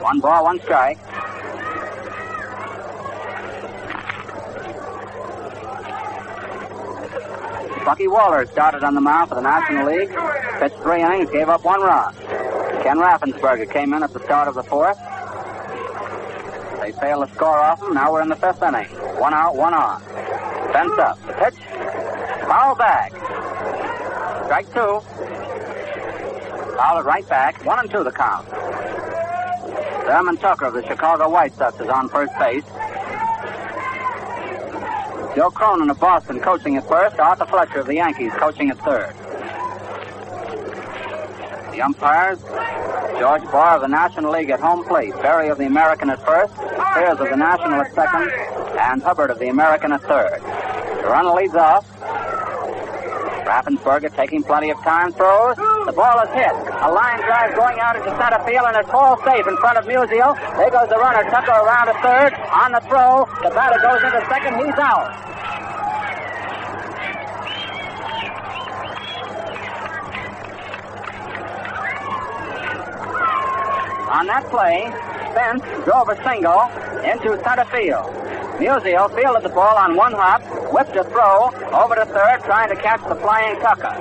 1 ball, 1 strike. Bucky Waller started on the mound for the National League. Pitched 3 innings, gave up 1 run. Ken Raffensperger came in at the start of the fourth. They failed to score off him. Now we're in the 5th inning. 1 out, 1 on. Fence up. The pitch. Foul back. Strike 2. Foul it right back. 1-2 the count. Thurman Tucker of the Chicago White Sox is on first base. Joe Cronin of Boston coaching at first. Arthur Fletcher of the Yankees coaching at third. The umpires, George Barr of the National League at home plate. Berry of the American at first. Spears of the National at second. And Hubbard of the American at third. The runner leads off. Raffensperger taking plenty of time, throws. The ball is hit. A line drive going out into center field, and it falls safe in front of Musial. There goes the runner, Tucker, around to third. On the throw, the batter goes into second. He's out. On that play, Spence drove a single into center field. Musial fielded the ball on 1 hop, whipped a throw over to third, trying to catch the flying Tucker.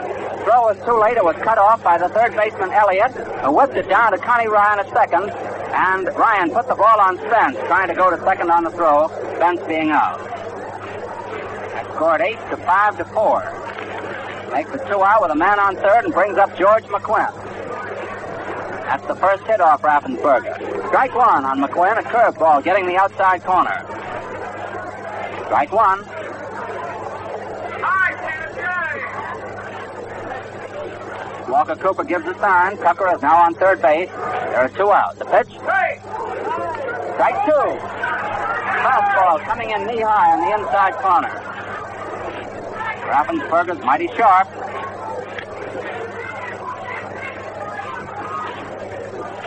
Throw was too late. It was cut off by the third baseman Elliott, who whipped it down to Connie Ryan at second, and Ryan put the ball on Spence, trying to go to second on the throw, Spence being out. That scored 8-5-4. Makes it 2 out with a man on third and brings up George McQuinn. That's the first hit off Raffensperger. Strike 1 on McQuinn, a curveball getting the outside corner. Strike 1. Walker Cooper gives the sign. Tucker is now on third base. There are 2 out. The pitch. Strike 2. Fastball coming in knee-high on the inside corner. Raffensperger's mighty sharp.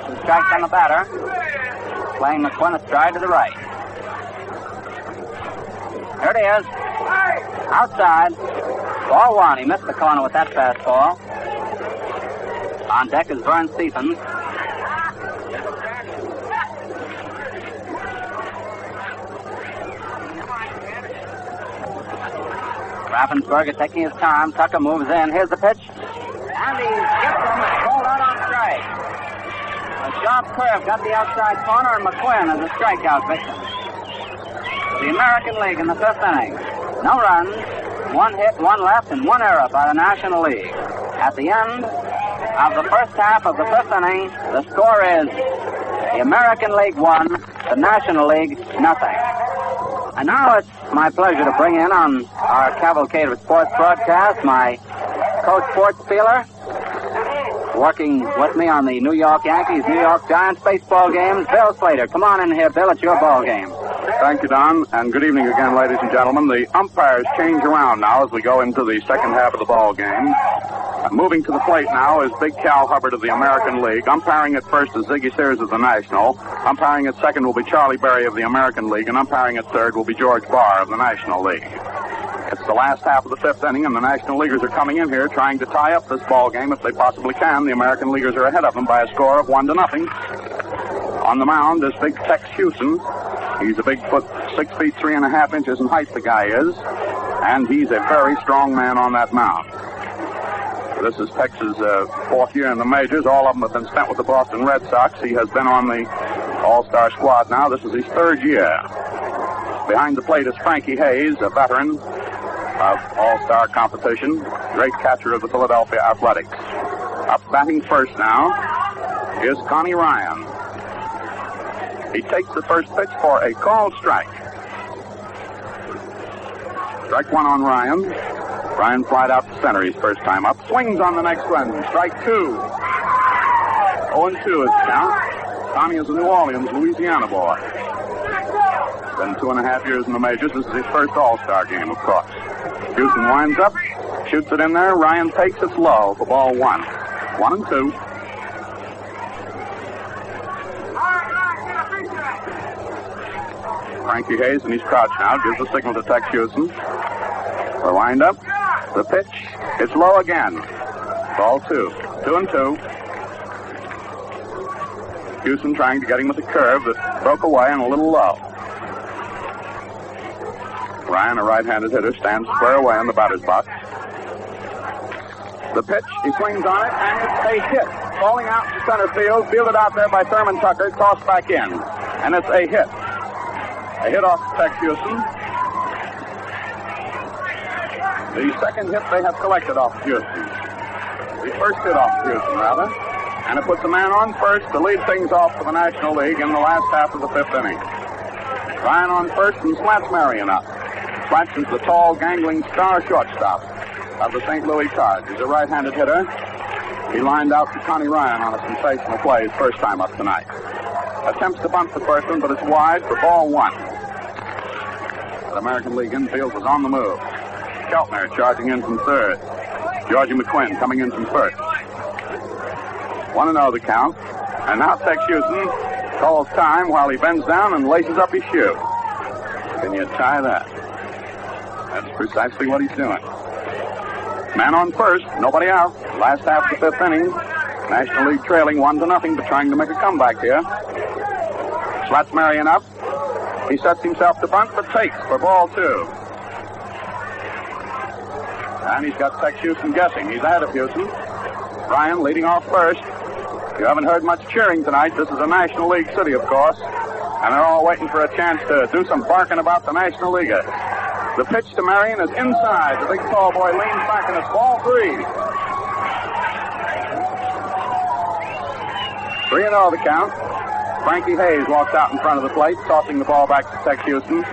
2 strikes on the batter. Playing McQuinn astride to the right. There it is. Outside. Ball 1. He missed the corner with that fastball. On deck is Vern Stephens. Raffensperger taking his time. Tucker moves in. Here's the pitch. And he gets him. Rolled out on strike. A sharp curve got the outside corner, and McQuinn is a strikeout victim. The American League in the 5th inning. No runs, 1 hit, 1 left, and 1 error by the National League. At the end of the first half of the 5th inning, the score is the American League 1, the National League nothing. And now it's my pleasure to bring in on our Cavalcade of Sports broadcast my co-sports feeler, working with me on the New York Yankees, New York Giants baseball games, Bill Slater. Come on in here, Bill. It's your ball game. Thank you, Don, and good evening again, ladies and gentlemen. The umpires change around now as we go into the second half of the ball game. Moving to the plate now is Big Cal Hubbard of the American League. Umpiring at first is Ziggy Sears of the National. Umpiring at second will be Charlie Berry of the American League, and umpiring at third will be George Barr of the National League. It's the last half of the 5th inning, and the National Leaguers are coming in here trying to tie up this ball game if they possibly can. The American Leaguers are ahead of them by a score of 1-0. On the mound is Big Tex Houston. He's a big foot, 6 feet 3.5 inches in height, the guy is, and he's a very strong man on that mound. This is Tex's 4th year in the majors. All of them have been spent with the Boston Red Sox. He has been on the All-Star squad now. This is his 3rd year. Behind the plate is Frankie Hayes, a veteran of All-Star competition, great catcher of the Philadelphia Athletics. Up batting first now is Connie Ryan. He takes the first pitch for a called strike. Strike 1 on Ryan. Ryan flied out to center his first time up. Swings on the next one. Strike 2. 0-2 is the count. Tommy is a New Orleans, Louisiana boy. Been 2.5 years in the majors. This is his first All-Star game, of course. Houston winds up, Shoots it in there. Ryan takes it low for ball 1. 1-2. Frankie Hayes, and he's crouched now, gives the signal to Tex Houston. The wind-up. The pitch. It's low again. Ball 2. 2-2. Houston trying to get him with a curve that broke away and a little low. Ryan, a right-handed hitter, stands square away in the batter's box. The pitch, he swings on it, and it's a hit. Falling out to center field, fielded out there by Thurman Tucker, tossed back in. And it's a hit. A hit off Tex Houston. The second hit they have collected off Houston. The first hit off Houston, rather. And it puts a man on first to lead things off for the National League in the last half of the 5th inning. Ryan on first and Slats Marion up. Slats is the tall, gangling star shortstop of the St. Louis Cards. He's a right-handed hitter. He lined out to Connie Ryan on a sensational play his first time up tonight. Attempts to bunt the first one, but it's wide for ball 1. The American League infield was on the move. Keltner charging in from third. Georgie McQuinn coming in from first. 1-0 the count. And now Tex Houston calls time while he bends down and laces up his shoe. Can you tie that? That's precisely what he's doing. Man on first, nobody out. Last half of the 5th inning. National League trailing 1-0, but trying to make a comeback here. Slats Marion up. He sets himself to bunt, but takes for ball 2. And he's got Tex Houston guessing. He's ahead of Houston. Ryan leading off first. You haven't heard much cheering tonight. This is a National League city, of course. And they're all waiting for a chance to do some barking about the National League. The pitch to Marion is inside. The big tall boy leans back, and it's ball 3. 3-0 the count. Frankie Hayes walks out in front of the plate, tossing the ball back to Tex Houston.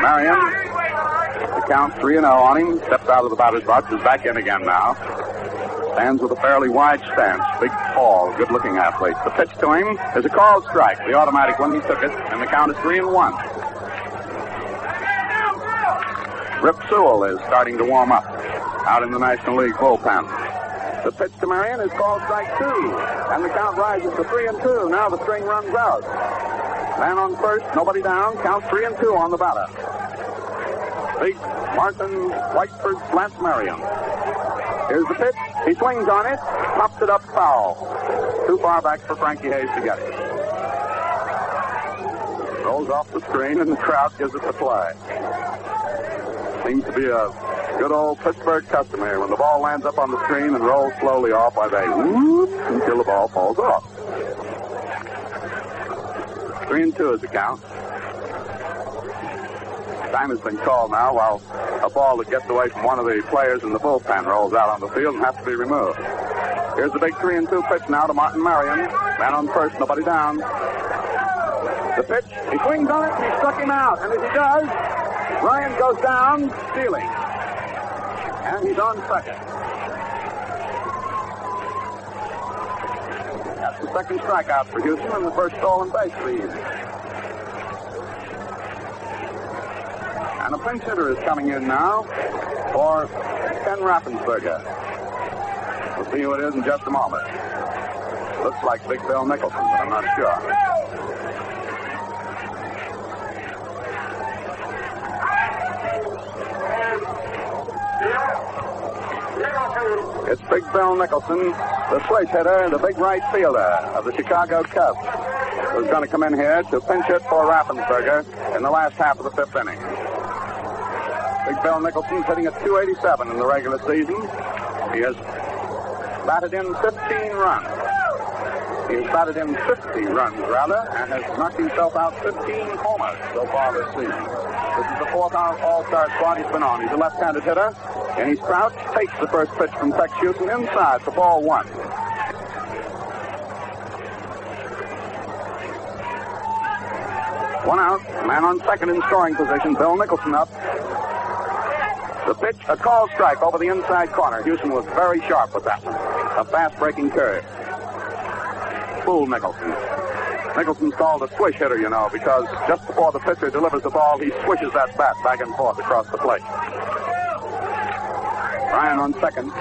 Marion, the count 3-0 on him, steps out of the batter's box, is back in again now. Stands with a fairly wide stance, big, tall, good-looking athlete. The pitch to him is a called strike, the automatic one. He took it, and the count is 3-1. Rip Sewell is starting to warm up out in the National League bullpen. The pitch to Marion is called strike 2, and the count rises to 3-2. Now the string runs out. Man on first, nobody down. Count 3-2 on the batter. Big Martin Whiteford slants Marion. Here's the pitch. He swings on it, pops it up foul. Too far back for Frankie Hayes to get it. Rolls off the screen, and the crowd gives it the play. Seems to be a good old Pittsburgh custom here. When the ball lands up on the screen and rolls slowly off, why they whoop until the ball falls off. 3-2 is the count. Time has been called now while a ball that gets away from one of the players in the bullpen rolls out on the field and has to be removed. Here's the big 3-2 pitch now to Martin Marion. Man on first, nobody down. The pitch, he swings on it, and he struck him out. And as he does, Ryan goes down, stealing. And he's on second. That's the second strikeout for Houston and the first stolen base lead. And a pinch hitter is coming in now for Ken Raffensperger. We'll see who it is in just a moment. Looks like Big Bill Nicholson, but I'm not sure. It's Big Bill Nicholson, the switch hitter, the big right fielder of the Chicago Cubs, who's going to come in here to pinch hit for Raffensperger in the last half of the 5th inning. Big Bill Nicholson's hitting at .287 in the regular season. He has batted in 15 runs. He has batted in 50 runs, rather, and has knocked himself out 15 homers so far this season. This is the 4th All-Star squad he's been on. He's a left-handed hitter, and he's crouched, takes the first pitch from Tex Houston inside for ball 1. One out, man on second in scoring position, Bill Nicholson up. The pitch, a call strike over the inside corner. Houston was very sharp with that one. A fast-breaking curve. Fooled Nicholson. Nicholson's called a swish hitter, you know, because just before the pitcher delivers the ball, he swishes that bat back and forth across the plate. Ryan on second.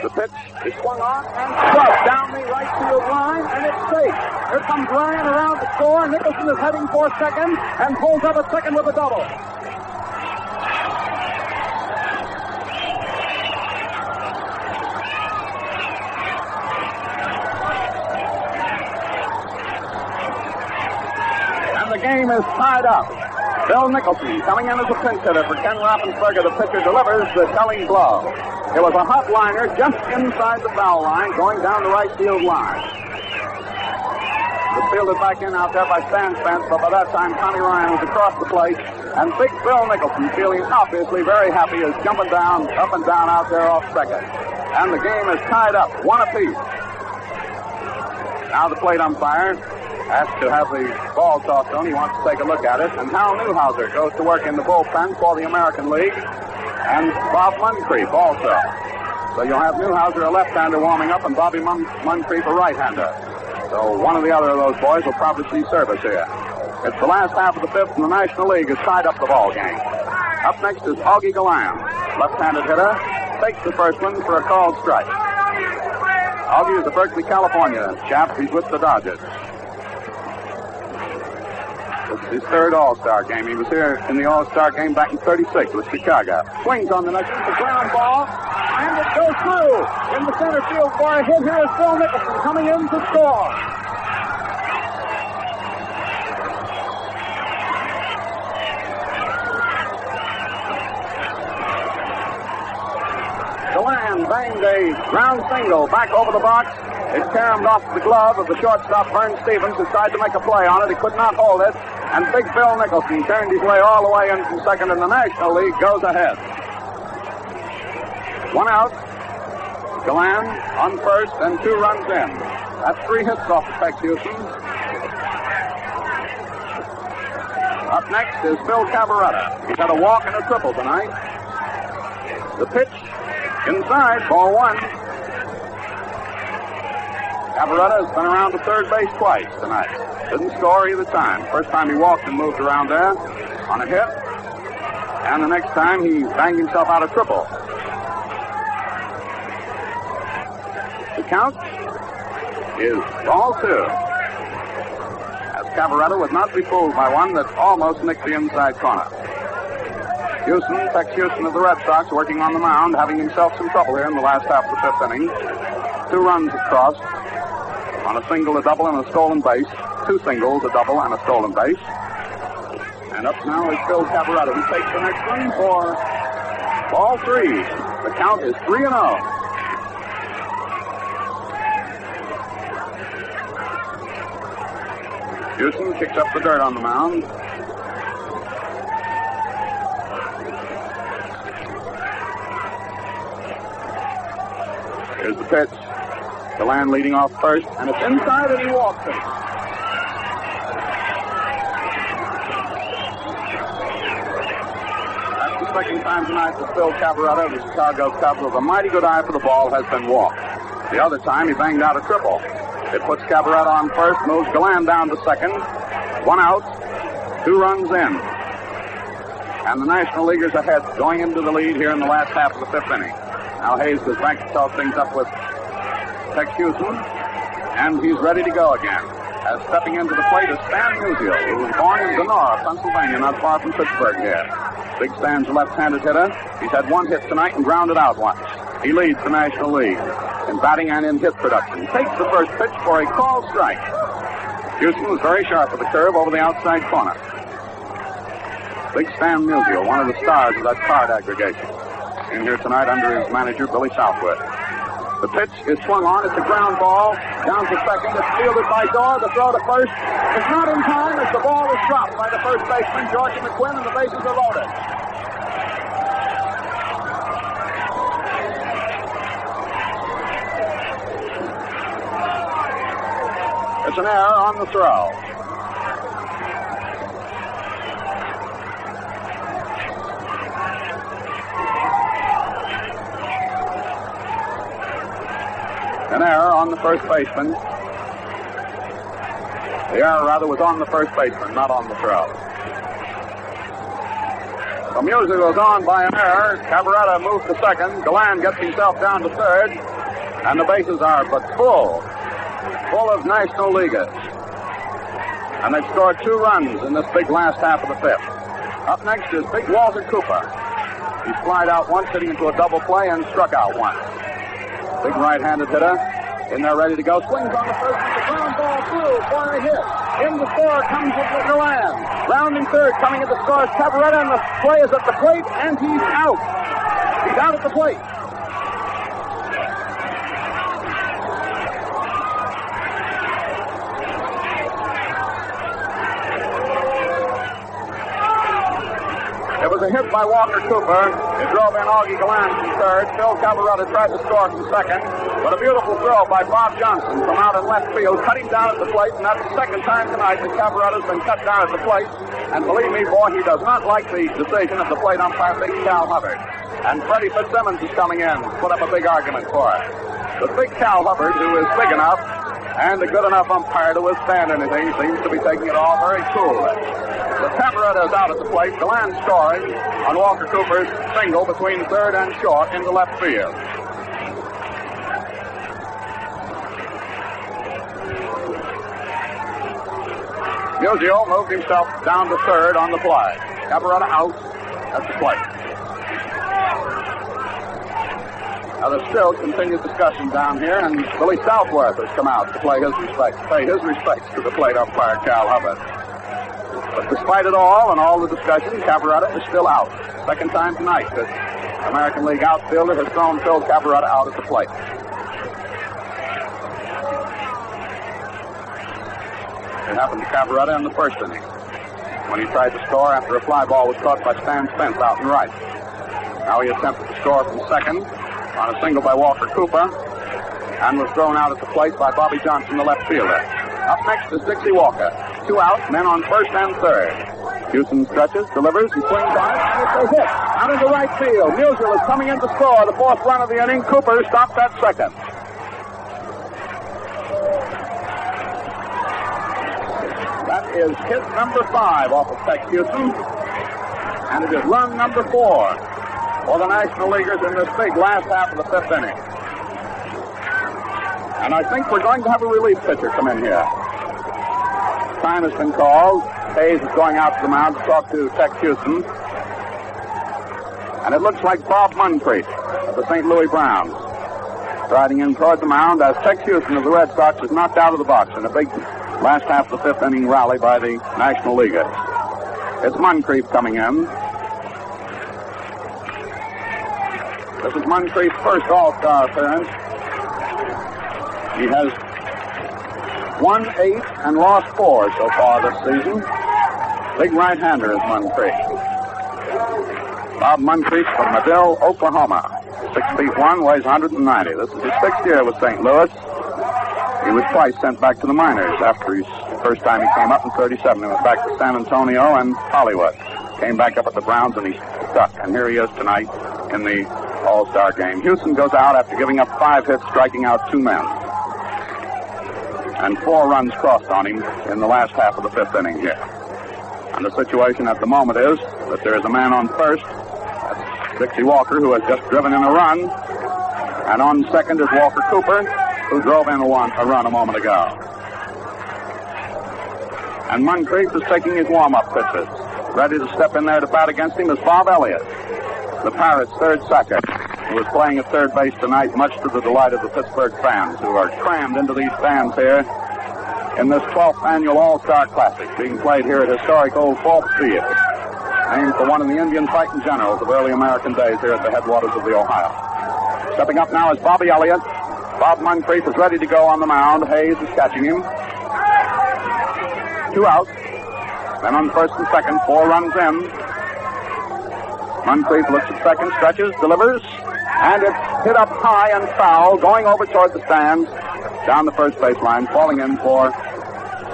The pitch is swung on and struck down the right field line, and it's safe. Here comes Ryan around the score. Nicholson is heading for second and pulls up at second with a double. And the game is tied up. Bill Nicholson coming in as a pinch hitter for Ken Raffensperger. The pitcher delivers the telling blow. It was a hot liner just inside the foul line going down the right field line. It was fielded back in out there by Stan Spence, but by that time Tommy Ryan was across the plate, and big Bill Nicholson, feeling obviously very happy, is jumping down, up and down out there off second. And the game is tied up, 1 apiece. Now the plate umpire asked to have the ball tossed on. He wants to take a look at it. And Hal Newhouser goes to work in the bullpen for the American League. And Bob Moncrief also. So you'll have Newhouser, a left-hander, warming up, and Bobby Moncrief, a right-hander. So one or the other of those boys will probably see service here. It's the last half of the fifth, and the National League has tied up the ball game. Up next is Augie Galland, left-handed hitter. Takes the first one for a called strike. Augie is a Berkeley, California chap. He's with the Dodgers. It's his third All-Star game. He was here in the All-Star game back in '36 with Chicago. Swings on the next one, the ground ball, and it goes through. In the center field for a hit here is Bill Nicholson coming in to score. Galland banged a ground single back over the box. It caromed off the glove of the shortstop, Vern Stevens, who tried to make a play on it. He could not hold it. And big Bill Nicholson turned his way all the way in from second, and the National League goes ahead. 1 out. Galland on first, and 2 runs in. That's 3 hits off the Tex Houston. Up next is Phil Cavaretta. He's had a walk and a triple tonight. The pitch inside, ball 1. Cavaretta has been around to third base twice tonight. Didn't score either time. First time he walked and moved around there on a hit. And the next time he banged himself out a triple. The count is ball 2. As Cavaretta would not be fooled by one that almost nicked the inside corner. Houston, Tex Houston of the Red Sox, working on the mound, having himself some trouble here in the last half of the fifth inning. 2 runs across on a single, a double, and a stolen base. 2 singles, a double, and a stolen base. And up now is Phil Cavaretta, who takes the next one for ball 3. The count is 3-0. Houston kicks up the dirt on the mound. Here's the pitch. Galland leading off first, and it's inside, and he walks it. That's the second time tonight that Phil Cavaretta, the Chicago Cubs, with a mighty good eye for the ball, has been walked. The other time, he banged out a triple. It puts Cavaretta on first, moves Galland down to second. 1 out, 2 runs in. And the National Leaguers ahead, going into the lead here in the last half of the fifth inning. Now Hayes goes back to talk things up with Tex Houston, and he's ready to go again. As stepping into the plate is Stan Musial, who was born in Donora, Pennsylvania, not far from Pittsburgh here. Big Stan's a left-handed hitter. He's had 1 hit tonight and grounded out once. He leads the National League in batting and in hit production. Takes the first pitch for a called strike. Houston was very sharp with the curve over the outside corner. Big Stan Musial, one of the stars of that card aggregation. In here tonight under his manager, Billy Southwood. The pitch is swung on. It's a ground ball. Down to second. It's fielded by Dorr. The throw to first. It's not in time as the ball is dropped by the first baseman, Georgie McQuinn, and the bases are loaded. It's an error on the throw. An error on the first baseman. The error, rather, was on the first baseman, not on the throw. The music goes on by an error. Cabaretta moves to second. Galan gets himself down to third. And the bases are but full of National Leaguers. And they've scored 2 runs in this big last half of the fifth. Up next is big Walter Cooper. He's flied out once, hitting into a double play, and struck out once. Big right-handed hitter. In there ready to go. Swings on the first with the ground ball through for a hit. In the score comes with Galan. Rounding third, coming at the score is Cabaretta, and the play is at the plate, and he's out. He's out at the plate. It was a hit by Walker Cooper. It drove in Augie Galan from third. Phil Cabaretta tried to score from second. But a beautiful throw by Bob Johnson from out in left field, cutting down at the plate, and that's the second time tonight that Cabaretta's been cut down at the plate. And believe me, boy, he does not like the decision of the plate umpire, Big Cal Hubbard. And Freddie Fitzsimmons is coming in to put up a big argument for it. But Big Cal Hubbard, who is big enough and a good enough umpire to withstand anything, seems to be taking it all very coolly. The Cabaretta is out at the plate. Galan scoring on Walker Cooper's single between third and short into left field. Musial moved himself down to third on the fly. Cabaretta out at the plate. Now there's still continued discussion down here, and Billy Southworth has come out to pay his respects to the plate umpire, Cal Hubbard. But despite it all and all the discussion, Cabaretta is still out. Second time tonight that American League outfielder has thrown Phil Cabaretta out at the plate. It happened to Cabaretta in the first inning, when he tried to score after a fly ball was caught by Stan Spence out in right. Now he attempted to score from second on a single by Walker Cooper, and was thrown out at the plate by Bobby Johnson, the left fielder. Up next is Dixie Walker. 2 out, men on first and third. Houston stretches, delivers, and swings on it, and it's a hit out into right field. Musial is coming in to score the 4th run of the inning. Cooper stopped at second. That is hit number 5 off of Tex Houston, and it is run number 4 for the National Leaguers in this big last half of the 5th inning. And I think we're going to have a relief pitcher come in here. Time has been called. Hayes is going out to the mound to talk to Tex Houston. And it looks like Bob Muncrief of the St. Louis Browns striding in toward the mound as Tex Houston of the Red Sox is knocked out of the box in a big last half of the 5th inning rally by the National Leaguers. It's Muncrief coming in. This is Muncrief's first All-Star appearance. He has won 8 and lost 4 so far this season. Big right-hander is Muncrief. Bob Muncrief from Madill, Oklahoma. 6'1", weighs 190. This is his 6th year with St. Louis. He was twice sent back to the minors after his first time he came up in 37. He went back to San Antonio and Hollywood. Came back up at the Browns and he stuck. And here he is tonight in the All-Star game. Houston goes out after giving up 5 hits, striking out 2 men. And 4 runs crossed on him in the last half of the 5th inning here. And the situation at the moment is that there is a man on first. That's Dixie Walker, who has just driven in a run. And on second is Walker Cooper, who drove in a run a moment ago. And Muncrief is taking his warm-up pitches. Ready to step in there to bat against him is Bob Elliott, the Pirates' third sacker, who is playing at third base tonight, much to the delight of the Pittsburgh fans, who are crammed into these stands here in this 12th annual All-Star Classic, being played here at historic Old Falk Field, named for one of the Indian fighting generals of early American days here at the headwaters of the Ohio. Stepping up now is Bobby Elliott. Bob Muncrief is ready to go on the mound. Hayes is catching him. 2 out. Then on first and second, 4 runs in. Muncrief looks at second, stretches, delivers, and it's hit up high and foul, going over toward the stands, down the first baseline, falling in for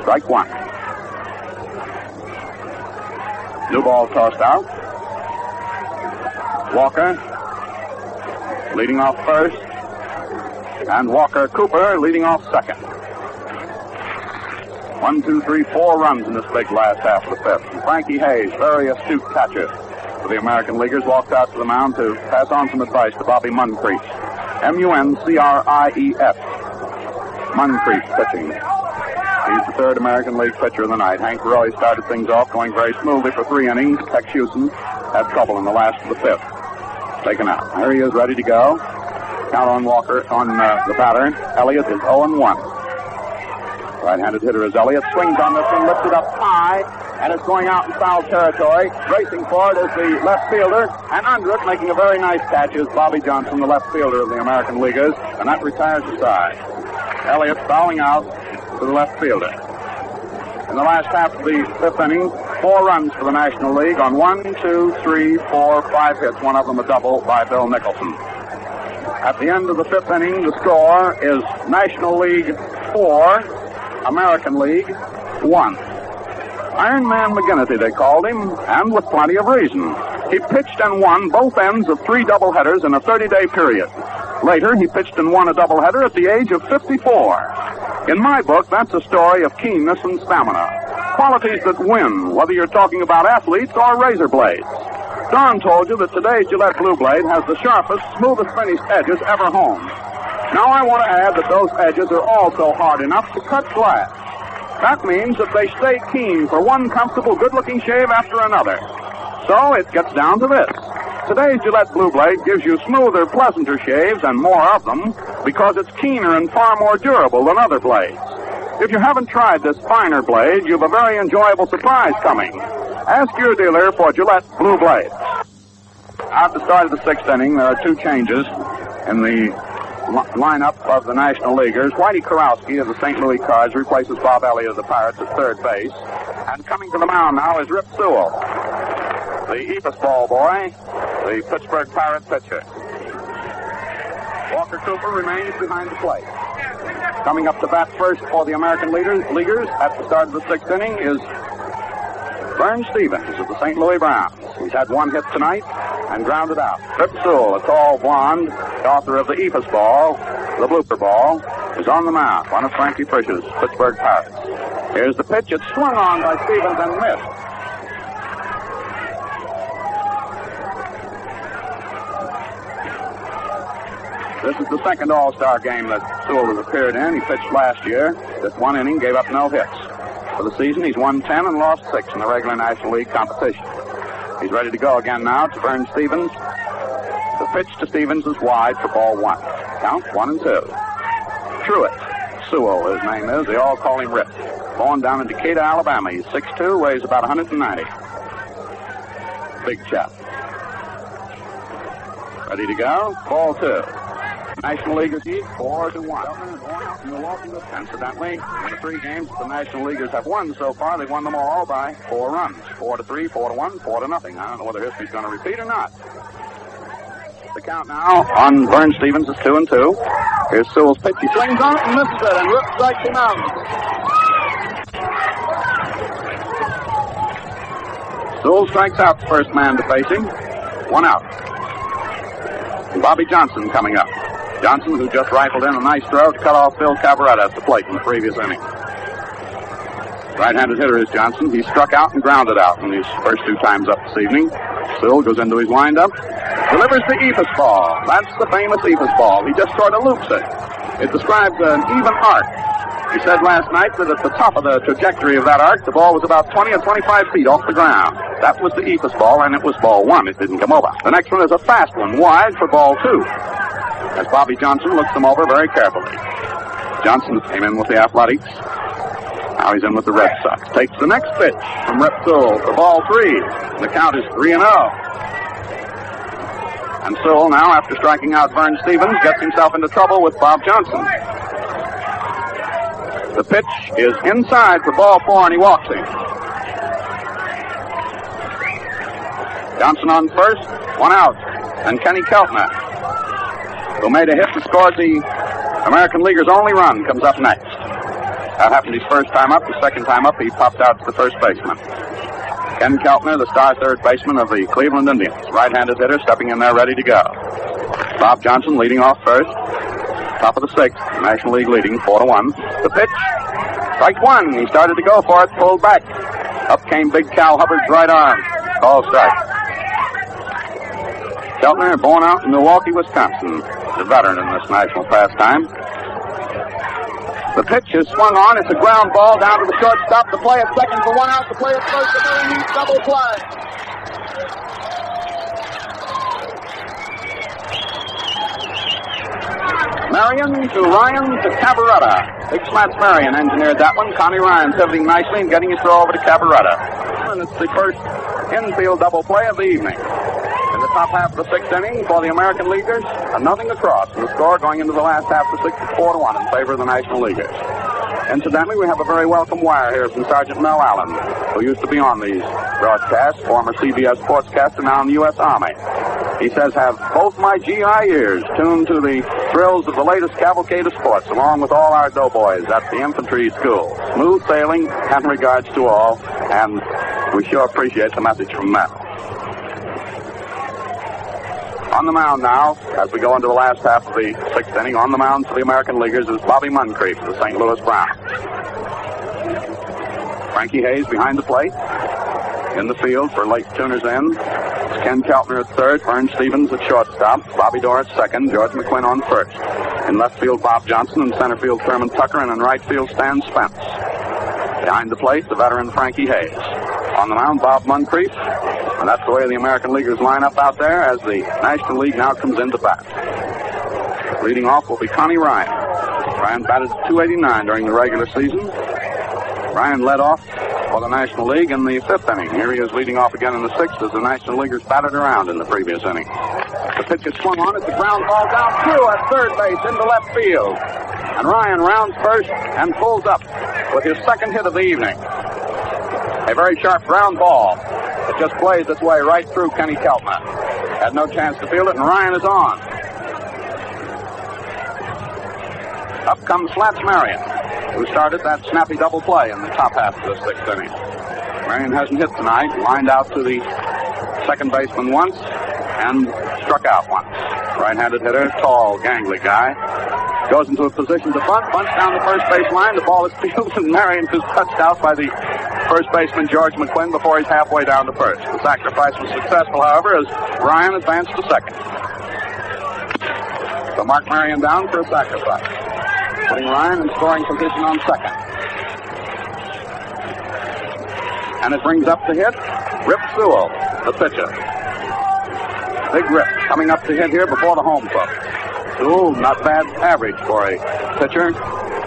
strike 1. New ball tossed out. Walker leading off first, and Walker Cooper leading off second. 1, 2, 3, 4 runs in this big last half of the fifth. And Frankie Hayes, very astute catcher for the American Leaguers, walked out to the mound to pass on some advice to Bobby Muncrief. Muncrief. Muncrief pitching. He's the third American League pitcher of the night. Hank Roy started things off, going very smoothly for 3 innings. Tex Houston had trouble in the last of the fifth. Taken out. Here he is, ready to go. Count on Walker, on the batter. Elliott is 0-1. Right-handed hitter is Elliott. Swings on this one, lifts it up high, and it's going out in foul territory. Racing for it is the left fielder, and under it, making a very nice catch, is Bobby Johnson, the left fielder of the American Leaguers, and that retires the side. Elliott fouling out to the left fielder. In the last half of the fifth inning, 4 runs for the National League on 1, 2, 3, 4, 5 hits, one of them a double by Bill Nicholson. At the end of the fifth inning, the score is National League 4, American League 1. Iron Man McGinnity, they called him, and with plenty of reason. He pitched and won both ends of 3 doubleheaders in a 30-day period. Later, he pitched and won a doubleheader at the age of 54. In my book, that's a story of keenness and stamina. Qualities that win, whether you're talking about athletes or razor blades. Don told you that today's Gillette Blue Blade has the sharpest, smoothest finished edges ever honed. Now I want to add that those edges are also hard enough to cut glass. That means that they stay keen for one comfortable, good-looking shave after another. So it gets down to this. Today's Gillette Blue Blade gives you smoother, pleasanter shaves and more of them because it's keener and far more durable than other blades. If you haven't tried this finer blade, you've a very enjoyable surprise coming. Ask your dealer for Gillette Blue Blades. At the start of the 6th inning, there are 2 changes in the lineup of the National Leaguers. Whitey Kurowski of the St. Louis Cards replaces Bob Elliott of the Pirates at third base. And coming to the mound now is Rip Sewell, the Ephus ball boy, the Pittsburgh Pirate pitcher. Walker Cooper remains behind the plate. Coming up to bat first for the American Leaguers at the start of the 6th inning is Vern Stevens of the St. Louis Browns. He's had 1 hit tonight and grounded out. Rip Sewell, a tall blonde, author of the Ephus ball, the blooper ball, is on the mound, one of Frankie Frisch's Pittsburgh Pirates. Here's the pitch. It's swung on by Stevens and missed. This is the second All-Star game that Sewell has appeared in. He pitched last year. Just 1 inning, gave up no hits. For the season, he's won 10 and lost 6 in the regular National League competition. He's ready to go again now to Vern Stevens. The pitch to Stevens is wide for ball 1. Count 1 and 2. Truett Sewell, his name is. They all call him Rip. Born down in Decatur, Alabama. He's 6'2", weighs about 190. Big chap. Ready to go. Ball 2. National Leaguers lead 4-1. Incidentally, in the 3 games the National Leaguers have won so far, they've won them all by 4 runs. 4-3, 4-1, 4-0. I don't know whether history's going to repeat or not. The count now on Vern Stevens is 2-2. Here's Sewell's pitch. He swings on it and misses it, and Rip strikes him out. Sewell strikes out the first man to face him. 1 out. And Bobby Johnson coming up. Johnson, who just rifled in a nice throw to cut off Phil Cabaretta at the plate in the previous inning. Right-handed hitter is Johnson. He struck out and grounded out in these first 2 times up this evening. Sewell goes into his windup. Delivers the Ephus ball. That's the famous Ephus ball. He just sort of loops it. It describes an even arc. He said last night that at the top of the trajectory of that arc, the ball was about 20 or 25 feet off the ground. That was the Ephus ball, and it was ball 1. It didn't come over. The next one is a fast one, wide for ball 2. As Bobby Johnson looks them over very carefully. Johnson came in with the Athletics. Now he's in with the Red Sox. Takes the next pitch from Rip Sewell for ball 3. The count is 3-0. And Sewell now, after striking out Vern Stevens, gets himself into trouble with Bob Johnson. The pitch is inside for ball 4, and he walks him. Johnson on first, 1 out. And Kenny Keltner, who made a hit and scored the American Leaguers' only run, comes up next. That happened his first time up. The second time up, he popped out to the first baseman. Ken Keltner, the star third baseman of the Cleveland Indians. Right-handed hitter stepping in there ready to go. Bob Johnson leading off first. Top of the 6th. National League leading 4-1. The pitch Strike one. He started to go for it, pulled back. Up came big Cal Hubbard's right arm. Call strike. Keltner, born out in Milwaukee, Wisconsin, a veteran in this national pastime. The pitch is swung on. It's a ground ball down to the shortstop. The play is second for one out. The play is first. The very neat double play. Marion to Ryan to Cabaretta. Big Slats Marion engineered that one. Connie Ryan pivoting nicely and getting his throw over to Cabaretta. And it's the first infield double play of the evening. In the top half of the sixth inning for the American Leaguers, a nothing across. And the score going into the last half of the sixth is 4-1 in favor of the National Leaguers. Incidentally, we have a very welcome wire here from Sergeant Mel Allen, who used to be on these broadcasts, former CBS sportscaster, now in the U.S. Army. He says, have both my GI ears tuned to the thrills of the latest cavalcade of sports, along with all our doughboys at the infantry school. Smooth sailing and regards to all, and we sure appreciate the message from Mel. On the mound now, as we go into the last half of the sixth inning, on the mound for the American Leaguers is Bobby Moncrief of the St. Louis Browns. Frankie Hayes behind the plate. In the field for late tuners in. It's Ken Keltner at third, Vern Stevens at shortstop, Bobby Dorr at second, George McQuinn on first. In left field, Bob Johnson. In center field, Thurman Tucker. And in right field, Stan Spence. Behind the plate, the veteran Frankie Hayes. On the mound, Bob Moncrief. And that's the way the American Leaguers line up out there as the National League now comes into bat. Leading off will be Connie Ryan. Ryan batted .289 during the regular season. Ryan led off for the National League in the fifth inning. Here he is leading off again in the sixth as the National Leaguers batted around in the previous inning. The pitch is swung on. It's a ground ball down through at third base into left field. And Ryan rounds first and pulls up with his second hit of the evening. A very sharp ground ball. It just plays its way right through Kenny Keltner. Had no chance to field it, and Ryan is on. Up comes Slats Marion, who started that snappy double play in the top half of the sixth inning. Marion hasn't hit tonight, lined out to the second baseman once, and struck out once. Right-handed hitter, tall, gangly guy. Goes into a position to bunt, bunts down the first base line. The ball is fielded, and Marion is touched out by the first baseman George McQuinn before he's halfway down to first. The sacrifice was successful, however, as Ryan advanced to second. So Mark Marion down for a sacrifice, putting Ryan in scoring position on second. And it brings up to hit Rip Sewell, the pitcher. Big Rip coming up to hit here before the home club. Sewell, not bad average for a pitcher,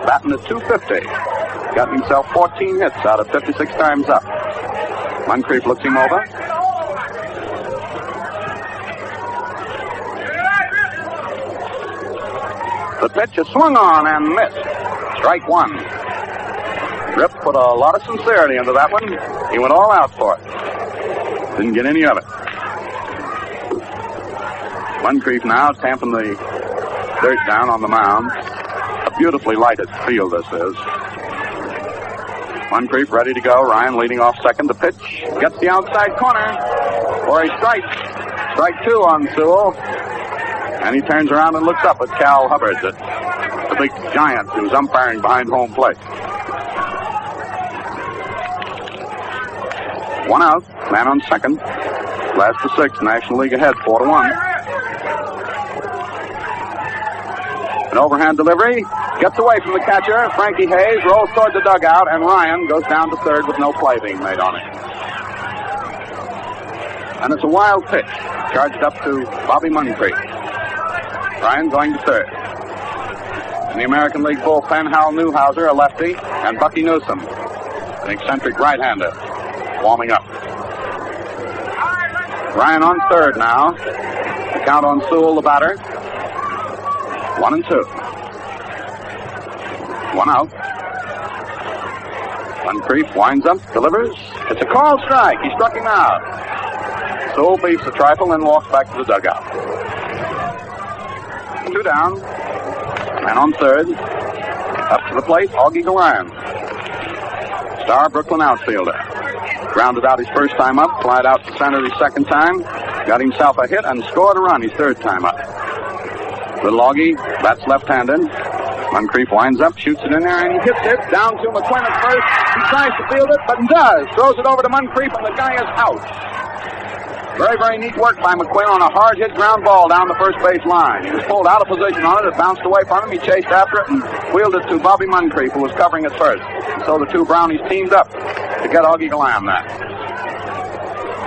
batting at .250. Got himself 14 hits out of 56 times up. Moncrief looks him over. The pitch is swung on and missed. Strike one. Rip put a lot of sincerity into that one. He went all out for it. Didn't get any of it. Moncrief now tamping the dirt down on the mound. A beautifully lighted field this is. Moncrief ready to go. Ryan leading off second. The pitch gets the outside corner for a strike. Strike two on Sewell. And he turns around and looks up at Cal Hubbard, the big giant who's umpiring behind home plate. One out. Man on second. Last to six. National League ahead, 4-1. An overhand delivery. Gets away from the catcher. Frankie Hayes rolls toward the dugout, and Ryan goes down to third with no play being made on it. And it's a wild pitch, charged up to Bobby Moncrief. Ryan going to third. In the American League bullpen, Hal Newhouser, a lefty, and Bucky Newsom, an eccentric right-hander, warming up. Ryan on third now. The count on Sewell, the batter. 1-2. One out. Moncrief winds up, delivers. It's a called strike. He struck him out. Sewell beats a trifle and walks back to the dugout. Two down. Man on third. Up to the plate, Augie Gorian. Star Brooklyn outfielder. Grounded out his first time up, flied out to center his second time. Got himself a hit and scored a run his third time up. Little Augie, bats left-handed. Moncrief winds up, shoots it in there, and he hits it down to McQuinn at first. He tries to field it, but does. Throws it over to Moncrief, and the guy is out. Very, very neat work by McQuinn on a hard-hit ground ball down the first base line. He was pulled out of position on it. It bounced away from him. He chased after it and wheeled it to Bobby Moncrief, who was covering it first. So the two Brownies teamed up to get Augie Galam there.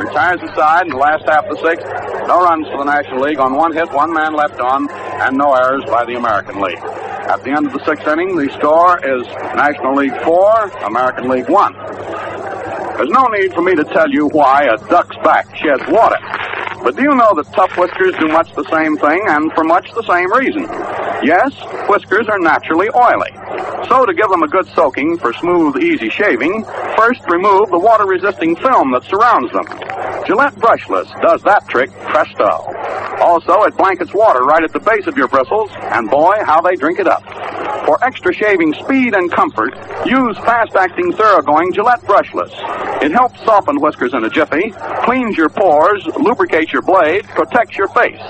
Retires the side in the last half of the sixth. No runs for the National League on one hit, one man left on, and no errors by the American League. At the end of the sixth inning, the score is National League 4, American League 1. There's no need for me to tell you why a duck's back sheds water. But do you know that tough whiskers do much the same thing and for much the same reason? Yes, whiskers are naturally oily. So to give them a good soaking for smooth, easy shaving, first remove the water-resisting film that surrounds them. Gillette Brushless does that trick presto. Also, it blankets water right at the base of your bristles, and boy, how they drink it up. For extra shaving speed and comfort, use fast-acting, thoroughgoing Gillette Brushless. It helps soften whiskers in a jiffy, cleans your pores, lubricates your blade, protects your face.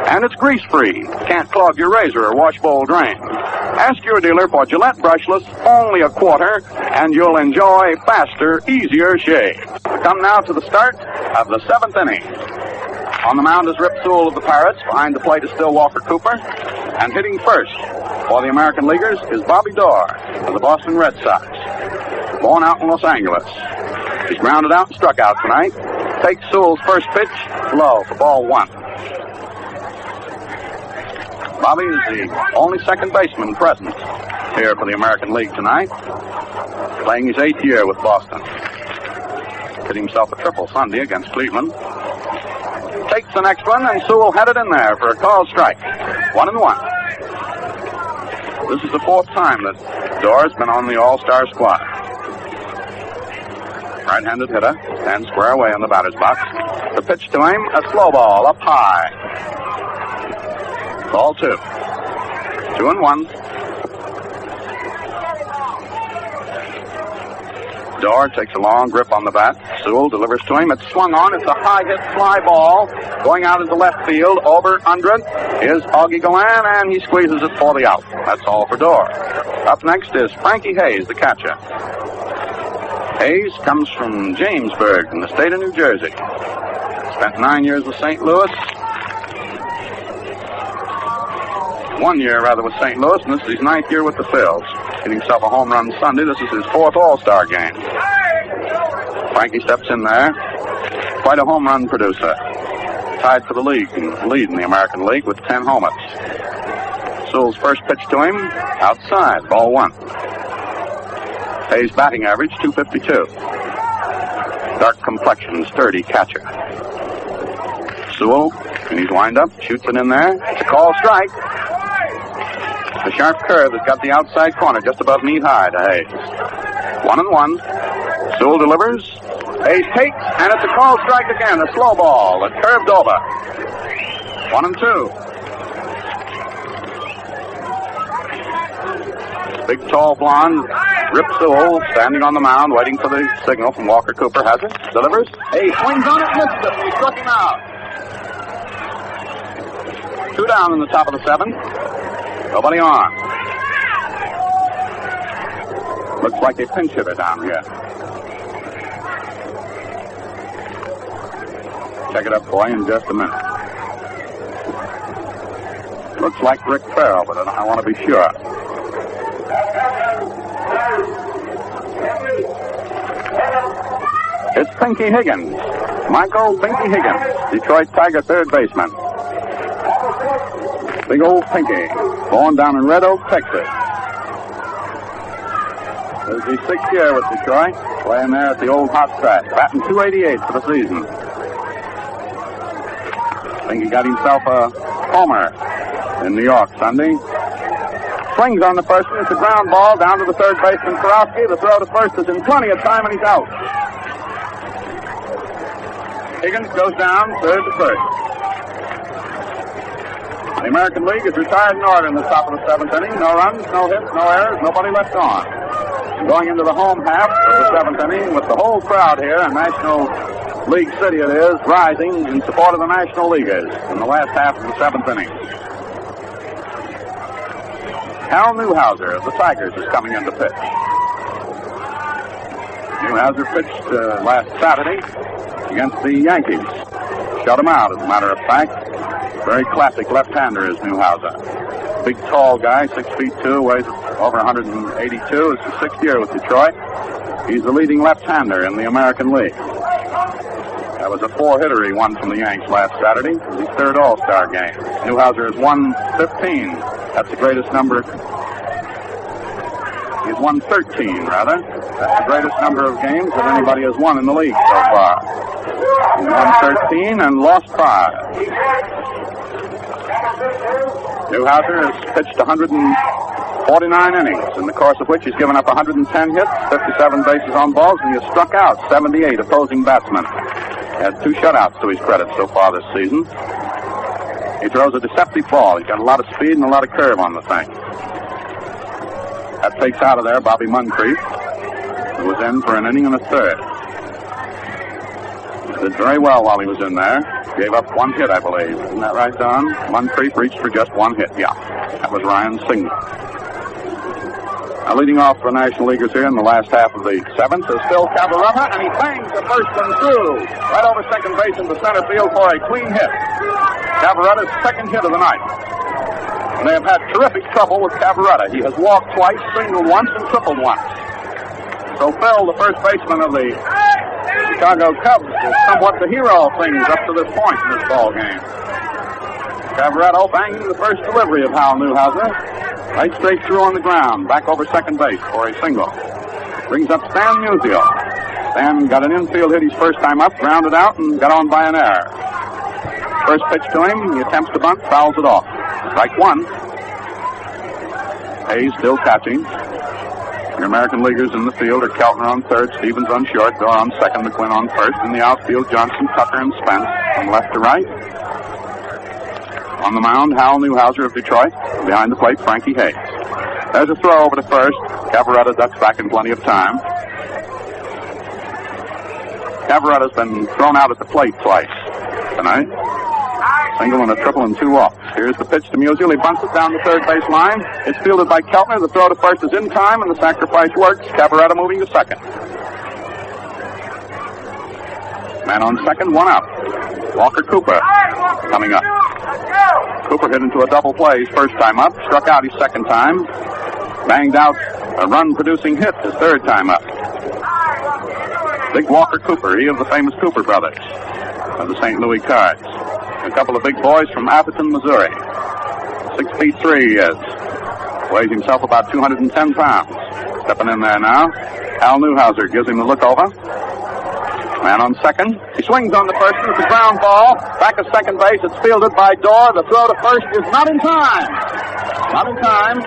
And it's grease-free. Can't clog your razor or wash bowl drain. Ask your dealer for Gillette Brushless, only a quarter, and you'll enjoy faster, easier shave. Come now to the start of the seventh inning. On the mound is Rip Sewell of the Pirates. Behind the plate is still Walker Cooper. And hitting first for the American Leaguers is Bobby Dorr of the Boston Red Sox. Born out in Los Angeles. He's grounded out and struck out tonight. Takes Sewell's first pitch, low for ball one. Bobby is the only second baseman present here for the American League tonight. Playing his 8th year with Boston. Hit himself a triple Sunday against Cleveland. Takes the next one, and Sewell headed in there for a called strike. 1-1. This is the 4th time that Dorr's been on the All-Star squad. Right-handed hitter, stands square away in the batter's box. The pitch to him, a slow ball up high. Ball 2. 2-1. Dorr takes a long grip on the bat. Sewell delivers to him. It's swung on. It's a high-hit fly ball going out into left field. Over under it is Augie Galan, and he squeezes it for the out. That's all for Dorr. Up next is Frankie Hayes, the catcher. Hayes comes from Jamesburg in the state of New Jersey. Spent 9 years with St. Louis. 1 year, rather, with St. Louis, and this is his 9th year with the Phils. Hit himself a home run Sunday. This is his 4th All-Star game. Frankie steps in there. Quite a home run producer. Tied for the lead in the American League with 10 homers. Sewell's first pitch to him, outside, ball 1. Hayes' batting average, .252. Dark complexion, sturdy catcher. Sewell, in his windup, shoots it in there. It's a call strike. The sharp curve that's got the outside corner just above knee high to Hayes. 1-1. Sewell delivers. Hayes takes, and it's a call strike again. A slow ball that curved over. 1-2. Big, tall blonde, Rip Sewell, standing on the mound, waiting for the signal from Walker Cooper. Has it? Delivers. Hayes swings on it, misses it. He struck him out. 2 down in the top of the 7th. Nobody on. Looks like a pinch hitter down here. Check it up for you in just a minute. Looks like Rick Farrell, but I want to be sure. It's Pinky Higgins. Michael Pinky Higgins, Detroit Tiger third baseman. Big old Pinky, born down in Red Oak, Texas. This is his 6th year with Detroit, playing there at the old hot track, batting .288 for the season. Pinky got himself a homer in New York Sunday. Swings on the first one. It's a ground ball down to the third baseman, Karofsky. The throw to first is in plenty of time, and he's out. Higgins goes down, third to first. The American League is retired in order in the top of the 7th inning. No runs, no hits, no errors, nobody left on. Going into the home half of the 7th inning with the whole crowd here in National League City it is, rising in support of the National Leaguers in the last half of the 7th inning. Hal Newhouser of the Tigers is coming in to pitch. Newhouser pitched last Saturday against the Yankees. Shut him out, as a matter of fact. Very classic left-hander is Newhouser. Big, tall guy, 6'2", weighs over 182. It's his sixth year with Detroit. He's the leading left-hander in the American League. That was a 4-hitter he won from the Yanks last Saturday. It was his third All-Star game. Newhouser has won 15. That's the greatest number. He's won 13, rather. That's the greatest number of games that anybody has won in the league so far. He's won 13 and lost 5. Newhouser has pitched 149 innings, in the course of which he's given up 110 hits, 57 bases on balls, and he has struck out 78 opposing batsmen. He had 2 shutouts to his credit so far this season. He throws a deceptive ball. He's got a lot of speed and a lot of curve on the thing. That takes out of there Bobby Moncrief, who was in for an inning and a third. Did very well while he was in there. Gave up 1 hit, I believe. Isn't that right, Don? Moncrief reached for just 1 hit. Yeah, that was Ryan's signal. Now, leading off for National Leaguers here in the last half of the 7th is Phil Cavaretta, and he bangs the first one through. Right over second base into center field for a clean hit. Cavaretta's second hit of the night. And they have had terrific trouble with Cavaretta. He has walked twice, singled once, and tripled once. So Phil, the first baseman of the Chicago Cubs, is somewhat the hero of things up to this point in this ball game. Cavaretta banging the first delivery of Hal Newhouser. Right straight through on the ground, back over second base for a single. Brings up Stan Musial. Stan got an infield hit his first time up, grounded out, and got on by an error. First pitch to him, he attempts to bunt, fouls it off. Strike 1. Hayes still catching. The American leaguers in the field are Keltner on third, Stevens on short, Dorr on second, McQuinn on first. In the outfield, Johnson, Tucker, and Spence from left to right. On the mound, Hal Newhouser of Detroit. Behind the plate, Frankie Hayes. There's a throw over to first. Cavaretta ducks back in plenty of time. Cavaretta's been thrown out at the plate twice tonight. Single and a triple and 2 walks. Here's the pitch to Musial. He bunts it down the third base line. It's fielded by Keltner. The throw to first is in time, and the sacrifice works. Cavaretta moving to second. Man on second, 1 out. Walker Cooper coming up. Cooper hit into a double play his first time up. Struck out his second time. Banged out a run-producing hit his third time up. Big Walker Cooper, he of the famous Cooper brothers of the St. Louis Cards. A couple of big boys from Atherton, Missouri. 6'3" he is. Weighs himself about 210 pounds. Stepping in there now. Hal Newhouser gives him the look over. Man on second. He swings on the first. It's a ground ball. Back of second base. It's fielded by Dorr. The throw to first is not in time. Not in time.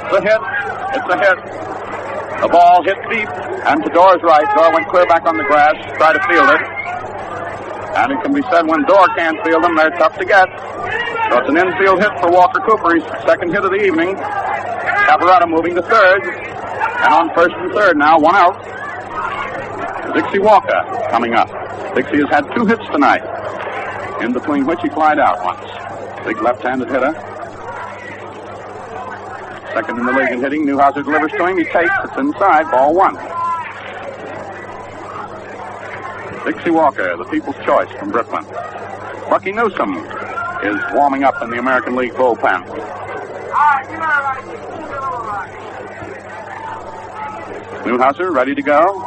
It's a hit. It's a hit. The ball hit deep and to Dorr's right. Dorr went clear back on the grass. Tried to field it. And it can be said when Dorr can't field them, they're tough to get. So it's an infield hit for Walker Cooper. His second hit of the evening. Cavaretta moving to third. And on first and third now, 1 out. Dixie Walker coming up. Dixie has had 2 hits tonight, in between which he flied out once. Big left-handed hitter. Second in the league in hitting. Newhouser delivers to him. He takes. It's inside. Ball 1. Dixie Walker, the people's choice from Brooklyn. Bucky Newsome is warming up in the American League bullpen. Newhouser ready to go.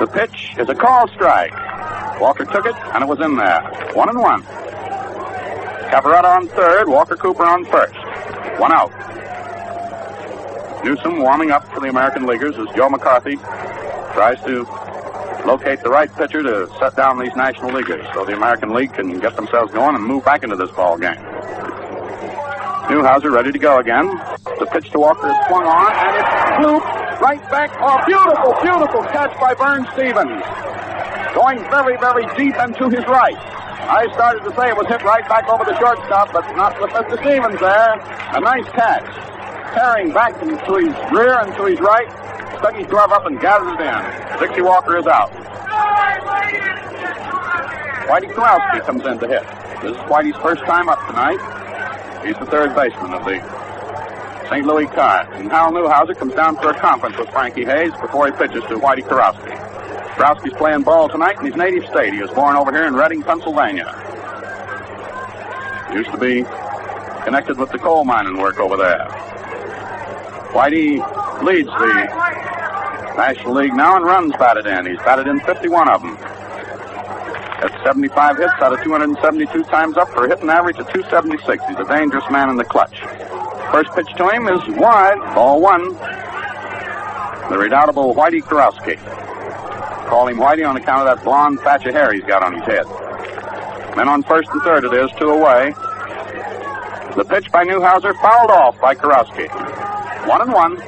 The pitch is a call strike. Walker took it, and it was in there. 1-1. Cavaretta on third. Walker Cooper on first. 1 out. Newsome warming up for the American leaguers as Joe McCarthy tries to locate the right pitcher to set down these National Leaguers so the American League can get themselves going and move back into this ball game. Newhouser ready to go again. The pitch to Walker is swung on, and it's looped right back. Oh, beautiful, beautiful catch by Vern Stevens. Going very, very deep and to his right. I started to say it was hit right back over the shortstop, but not with Mr. Stevens there. A nice catch. Tearing back to his rear and to his right. Stuck his glove up and gathered it in. Dixie Walker is out. Whitey Kowalski comes in to hit. This is Whitey's first time up tonight. He's the third baseman of the St. Louis Cards. And Hal Newhouser comes down for a conference with Frankie Hayes before he pitches to Whitey Kurowski. Kurowski's playing ball tonight in his native state. He was born over here in Reading, Pennsylvania. Used to be connected with the coal mining work over there. Whitey leads the National League now and runs batted in. He's batted in 51 of them. That's 75 hits out of 272 times up for a hitting average of 276. He's a dangerous man in the clutch. First pitch to him is wide, ball one. The redoubtable Whitey Kurowski. Call him Whitey on account of that blonde patch of hair he's got on his head. Men on first and third it is, 2 away. The pitch by Newhouser fouled off by Kurowski. 1-1.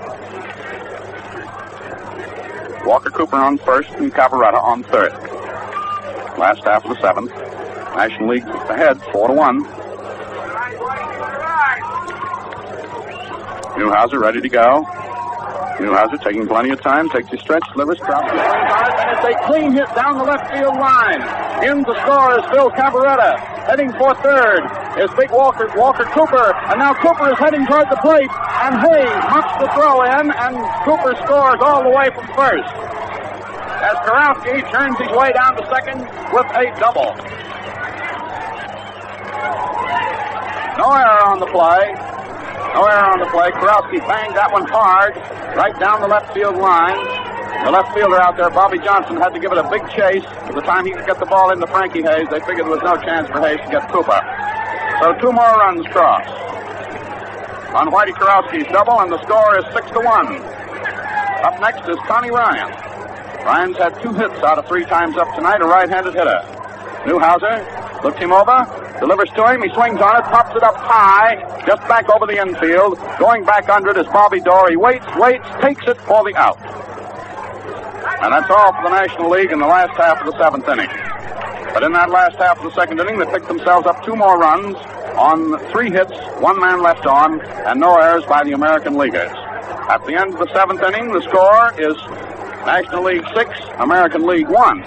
Walker Cooper on first and Cavaretta on third. Last half of the seventh. National League ahead, 4-1. Newhouser ready to go. Newhouser taking plenty of time, takes his stretch, delivers, drops the and it's a clean hit down the left field line. In the score is Phil Cavaretta. Heading for third is big Walker Cooper, and now Cooper is heading toward the plate, and Hayes mucks the throw in, and Cooper scores all the way from first. As Kurowski turns his way down to second with a double. No error on the play. No error on the play. Kurowski banged that one hard right down the left field line. The left fielder out there, Bobby Johnson, had to give it a big chase. By the time he could get the ball into Frankie Hayes, they figured there was no chance for Hayes to get Cooper. So 2 more runs cross on Whitey Kurowski's double, and the score is 6-1. Up next is Connie Ryan. Ryan's had 2 hits out of 3 times up tonight, a right-handed hitter. Newhouser looks him over, delivers to him, he swings on it, pops it up high, just back over the infield. Going back under it is Bobby Dorr. He waits, takes it for the out. And that's all for the National League in the last half of the 7th inning. But in that last half of the 2nd inning, they picked themselves up 2 more runs on 3 hits, 1 man left on, and no errors by the American Leaguers. At the end of the 7th inning, the score is National League 6, American League 1.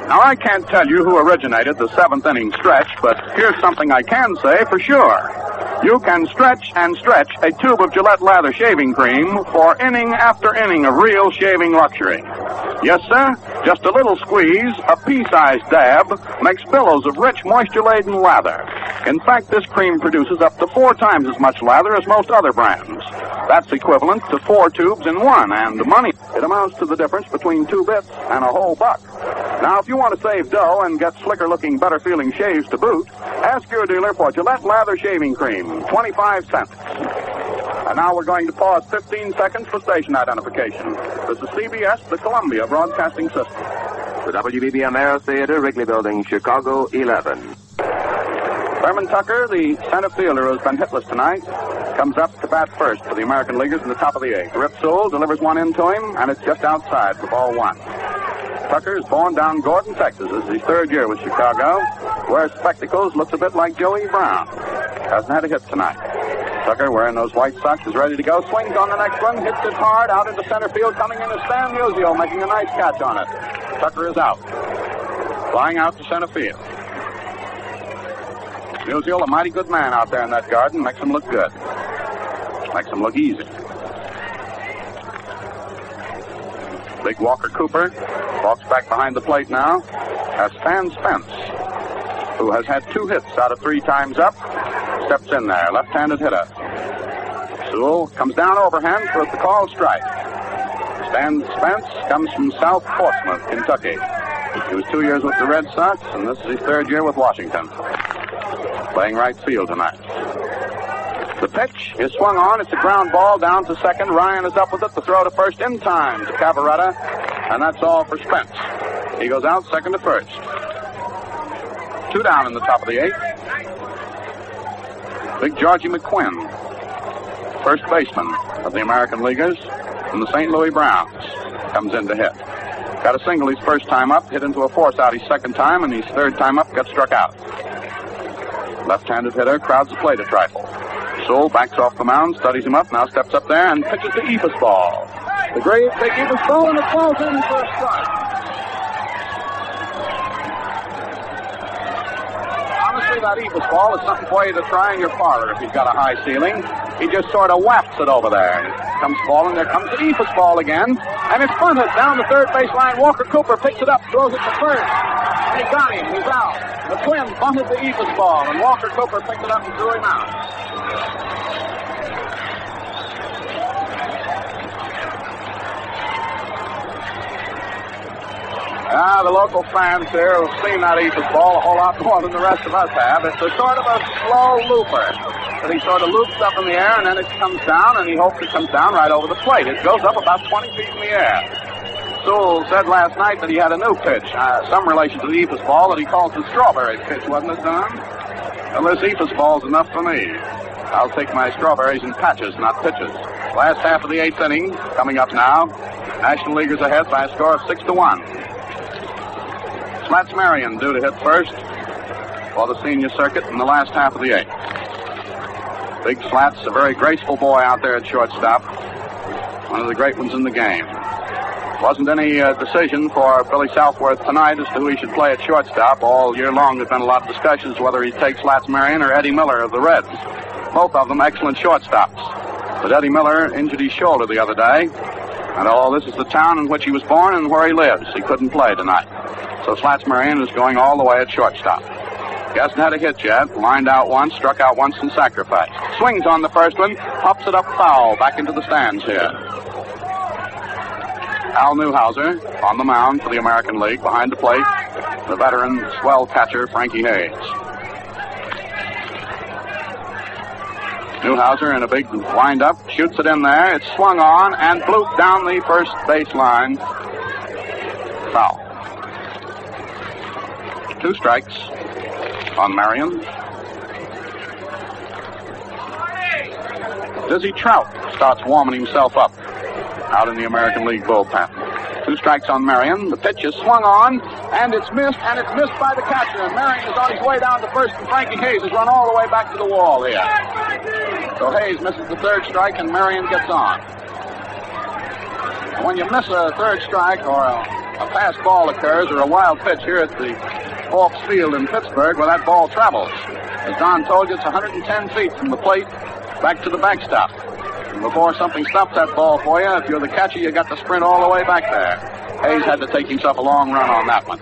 Now, I can't tell you who originated the 7th inning stretch, but here's something I can say for sure. You can stretch and stretch a tube of Gillette lather shaving cream for inning after inning of real shaving luxury. Yes, sir, just a little squeeze, a pea-sized dab, makes billows of rich, moisture-laden lather. In fact, this cream produces up to 4 times as much lather as most other brands. That's equivalent to 4 tubes in one, and money. It amounts to the difference between 2 bits and a whole buck. Now, if you want to save dough and get slicker-looking, better-feeling shaves to boot, ask your dealer for Gillette Lather Shaving Cream, 25 cents. And now we're going to pause 15 seconds for station identification. This is CBS, the Columbia Broadcasting System. The WBBM Aero Theater, Wrigley Building, Chicago, 11. Thurman Tucker, the center fielder who's been hitless tonight, comes up to bat first for the American Leaguers in the top of the 8th. Rip Sewell delivers one in to him, and it's just outside for ball 1. Tucker is born down Gordon, Texas. This is his 3rd year with Chicago. Wears spectacles, looks a bit like Joey Brown. Hasn't had a hit tonight. Tucker, wearing those white socks, is ready to go. Swings on the next one, hits it hard, out into center field. Coming in is Stan Musial, making a nice catch on it. Tucker is out. Flying out to center field. Musial, a mighty good man out there in that garden, makes him look good. Makes him look easy. Big Walker Cooper walks back behind the plate now. As Stan Spence, who has had 2 hits out of 3 times up, steps in there, left-handed hitter. Sewell comes down overhand for the call strike. Stan Spence comes from South Portsmouth, Kentucky. He was 2 years with the Red Sox, and this is his 3rd year with Washington. Playing right field tonight. The pitch is swung on. It's a ground ball down to second. Ryan is up with it. The throw to first in time to Cavaretta. And that's all for Spence. He goes out second to first. 2 down in the top of the 8th. Big Georgie McQuinn, first baseman of the American Leaguers from the St. Louis Browns, comes in to hit. Got a single his first time up, hit into a force out his second time, and his 3rd time up got struck out. Left-handed hitter crowds the plate a trifle. Sewell backs off the mound, studies him up, now steps up there and pitches the Ephus ball. The great big Ephus ball, and it falls in for a strike. Maybe that Ephus ball is something for you to try in your parlor if you've got a high ceiling. He just sort of wafts it over there. It comes falling. There comes the Ephus ball again. And it's bunted down the third baseline. Walker Cooper picks it up, throws it to first. And he got him. He's out. The Twins bunted the Ephus ball, and Walker Cooper picked it up and threw him out. The local fans here have seen that Ephus ball a whole lot more than the rest of us have. It's a sort of a slow looper. But he sort of loops up in the air, and then it comes down, and he hopes it comes down right over the plate. It goes up about 20 feet in the air. Sewell said last night that he had a new pitch, some relation to the Ephus ball, that he calls the strawberry pitch, wasn't it, Don? Well, this Ephus ball's enough for me. I'll take my strawberries in patches, not pitches. Last half of the eighth inning, coming up now. National Leaguers ahead by a score of 6-1. Slats Marion due to hit first for the senior circuit in the last half of the eighth. Big Slats, a very graceful boy out there at shortstop. One of the great ones in the game. Wasn't any decision for Billy Southworth tonight as to who he should play at shortstop. All year long there's been a lot of discussions whether he'd take Slats Marion or Eddie Miller of the Reds. Both of them excellent shortstops. But Eddie Miller injured his shoulder the other day. And this is the town in which he was born and where he lives. He couldn't play tonight. So Slats Marion is going all the way at shortstop. He hasn't had a hit yet. Lined out once, struck out once, and sacrificed. Swings on the first one, pops it up foul back into the stands here. Al Newhouser on the mound for the American League. Behind the plate, the veteran swell catcher, Frankie Hayes. Newhouser in a big wind-up, shoots it in there. It's swung on and blooped down the first baseline. Foul. 2 strikes on Marion. Dizzy Trout starts warming himself up out in the American League bullpen. 2 strikes on Marion. The pitch is swung on, and it's missed by the catcher. And Marion is on his way down to first, and Frankie Hayes has run all the way back to the wall here. So Hayes misses the 3rd strike, and Marion gets on. When you miss a 3rd strike, or a pass ball occurs, or a wild pitch here at the Hawks Field in Pittsburgh, where that ball travels. As Don told you, it's 110 feet from the plate back to the backstop. And before something stops that ball for you, if you're the catcher, you got to sprint all the way back there. Hayes had to take himself a long run on that one.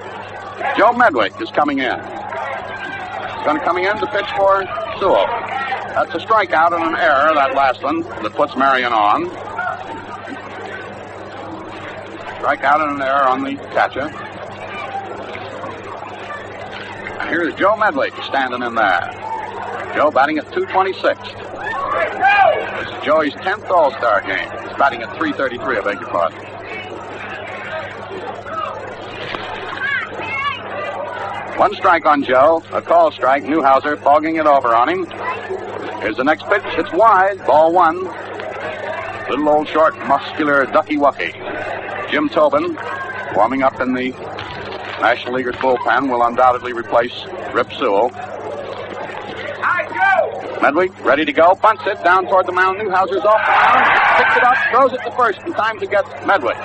Joe Medwick is coming in. He's going to come in to pitch for Sewell. That's a strikeout and an error, that last one, that puts Marion on. Strikeout and an error on the catcher. And here's Joe Medley standing in there. Joe batting at .226. This is Joey's 10th All-Star game. He's batting at .333, I beg your pardon. One strike on Joe, a call strike. Newhouser fogging it over on him. Here's the next pitch. It's wide. Ball 1. Little old short, muscular Ducky Wucky. Jim Tobin, warming up in the National Leaguers bullpen, will undoubtedly replace Rip Sewell. Medwick ready to go. Bunts it down toward the mound. Newhouser's off the mound. Picks it up. Throws it to first in time to get Medwick.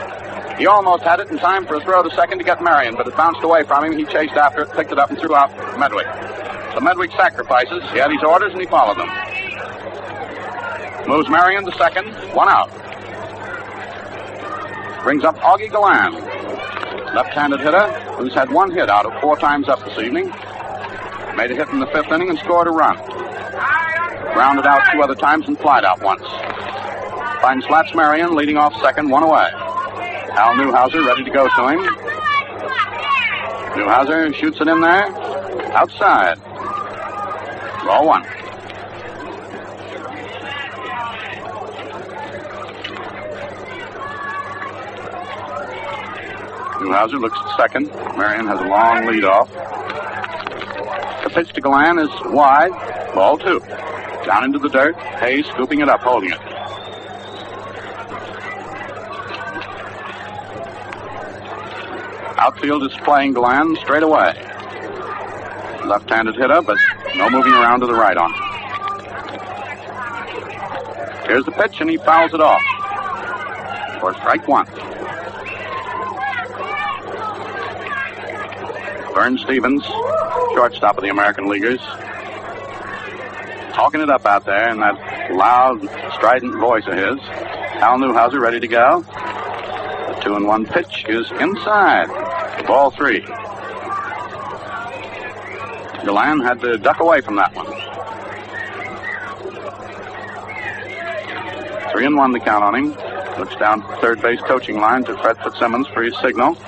He almost had it in time for a throw to second to get Marion, but it bounced away from him. He chased after it, picked it up, and threw out Medwick. So Medwick sacrifices. He had his orders, and he followed them. Moves Marion to second. 1 out. Brings up Augie Galland, left-handed hitter, who's had 1 hit out of 4 times up this evening. Made a hit in the 5th inning and scored a run. Grounded out 2 other times and flied out once. Finds Slats Marion leading off second, 1 away. Al Newhouser ready to go to him. Newhouser shoots it in there. Outside. Ball 1. Newhouser looks at second. Marion has a long lead off. The pitch to Galland is wide. Ball 2. Down into the dirt. Hayes scooping it up, holding it. Outfield is playing Galland straight away. Left-handed hitter, but no moving around to the right on. Here's the pitch, and he fouls it off for strike 1. Vern Stevens shortstop of the American Leaguers. Talking it up out there in that loud, strident voice of his. Hal Newhouser ready to go. The 2-1 pitch is inside. Ball 3. Galan had to duck away from that one. 3-1 the count on him. Looks down to the third base coaching line to Fred Fitzsimmons for his signal.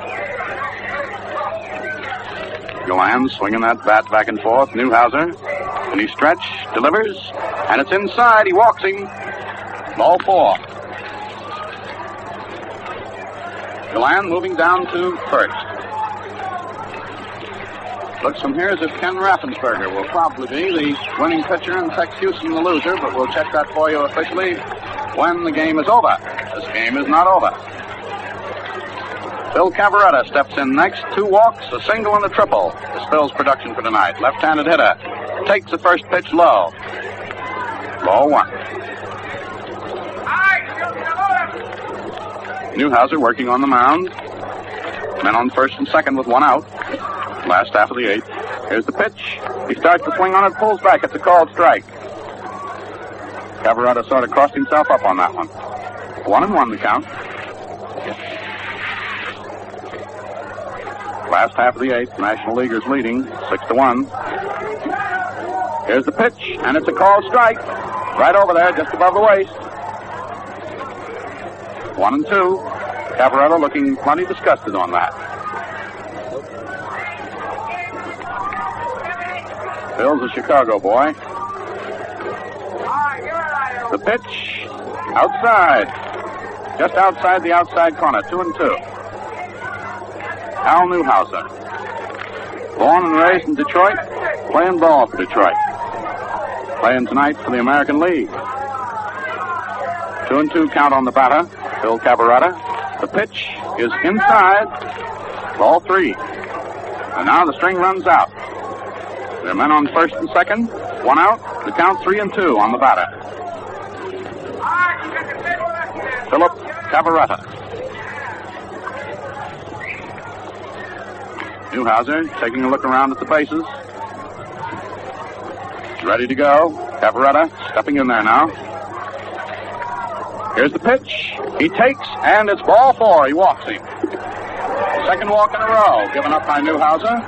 Galan swinging that bat back and forth. Newhouser. And he stretch, delivers, and it's inside. He walks him. Ball 4. Galan moving down to first. Looks from here as if Ken Raffensperger will probably be the winning pitcher and Tex Houston the loser, but we'll check that for you officially when the game is over. This game is not over. Phil Cavaretta steps in next. 2 walks, a single and a triple. Is Phil's production for tonight. Left-handed hitter. Takes the first pitch low. Ball 1. Newhouser working on the mound. Men on first and second with 1 out. Last half of the 8th. Here's the pitch. He starts to swing on it, pulls back. It's a called strike. Cavaretta sort of crossed himself up on that one. 1-1 the count. Last half of the 8th. National Leaguers leading 6-1. Here's the pitch, and it's a called strike. Right over there, just above the waist. 1-2. Cavaretta looking plenty disgusted on that. Phil's a Chicago boy. The pitch, outside. Just outside the outside corner, 2-2. Hal Newhouser. Born and raised in Detroit, playing ball for Detroit. Playing tonight for the American League. 2-2 count on the batter, Phil Cavaretta. The pitch is inside. Ball 3. And now the string runs out. There are men on first and second. 1 out. The count 3-2 on the batter. Philip Cavaretta. Newhouser taking a look around at the bases. Ready to go. Cavaretta stepping in there now. Here's the pitch. He takes, and it's ball 4. He walks him. Second walk in a row, given up by Newhouser.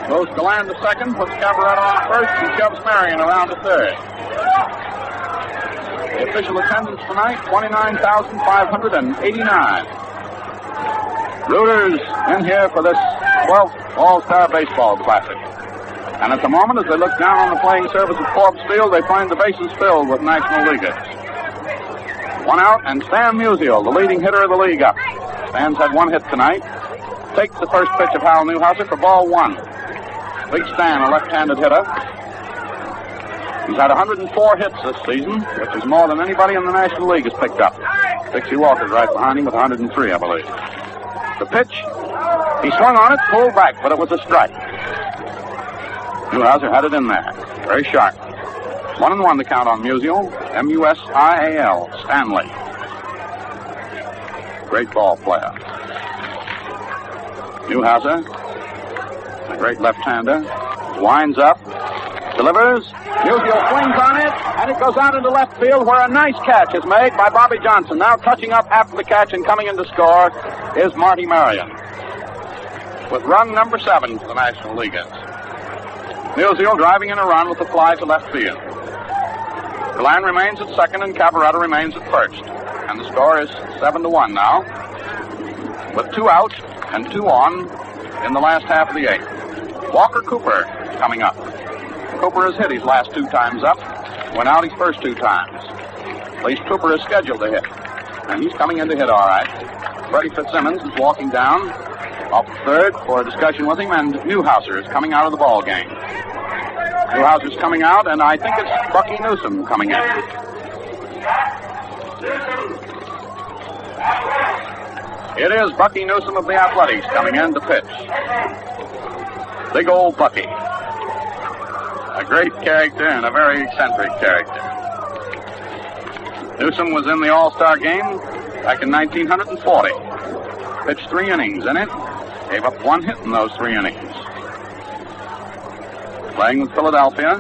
Goes Galan to second, puts Cavaretta on first, and shoves Marion around to third. The official attendance tonight, 29,589. Rooters in here for this 12th All-Star Baseball Classic. And at the moment, as they look down on the playing surface of Forbes Field, they find the bases filled with National Leaguers. 1 out, and Stan Musial, the leading hitter of the league, up. Stan's had 1 hit tonight. Takes the first pitch of Hal Newhouser for ball 1. Big Stan, a left-handed hitter. He's had 104 hits this season, which is more than anybody in the National League has picked up. Dixie Walker's right behind him with 103, I believe. The pitch, he swung on it, pulled back, but it was a strike. Newhouser had it in there. Very sharp. 1-1 the count on Musial. M-U-S-I-A-L. Stanley. Great ball player. Newhouser, a great left-hander. Winds up. Delivers. Musial swings on it, and it goes out into left field where a nice catch is made by Bobby Johnson. Now touching up after the catch and coming in to score is Marty Marion. With run number 7 for the National Leaguers. Musial driving in a run with the fly to left field. Galan remains at second and Cavaretta remains at first. And the score is 7-1 now. With 2 out and 2 on in the last half of the 8th. Walker Cooper coming up. Cooper has hit his last 2 times up. Went out his first 2 times. At least Cooper is scheduled to hit. And he's coming in to hit all right. Freddie Fitzsimmons is walking down off the third for a discussion with him, and Newhouser is coming out of the ball game. Newhouser's coming out, and I think it's Bucky Newsom coming in. It is Bucky Newsom of the Athletics coming in to pitch. Big old Bucky. A great character and a very eccentric character. Newsom was in the All-Star game back in 1940. Pitched 3 innings in it. Gave up 1 hit in those 3 innings. playing with Philadelphia.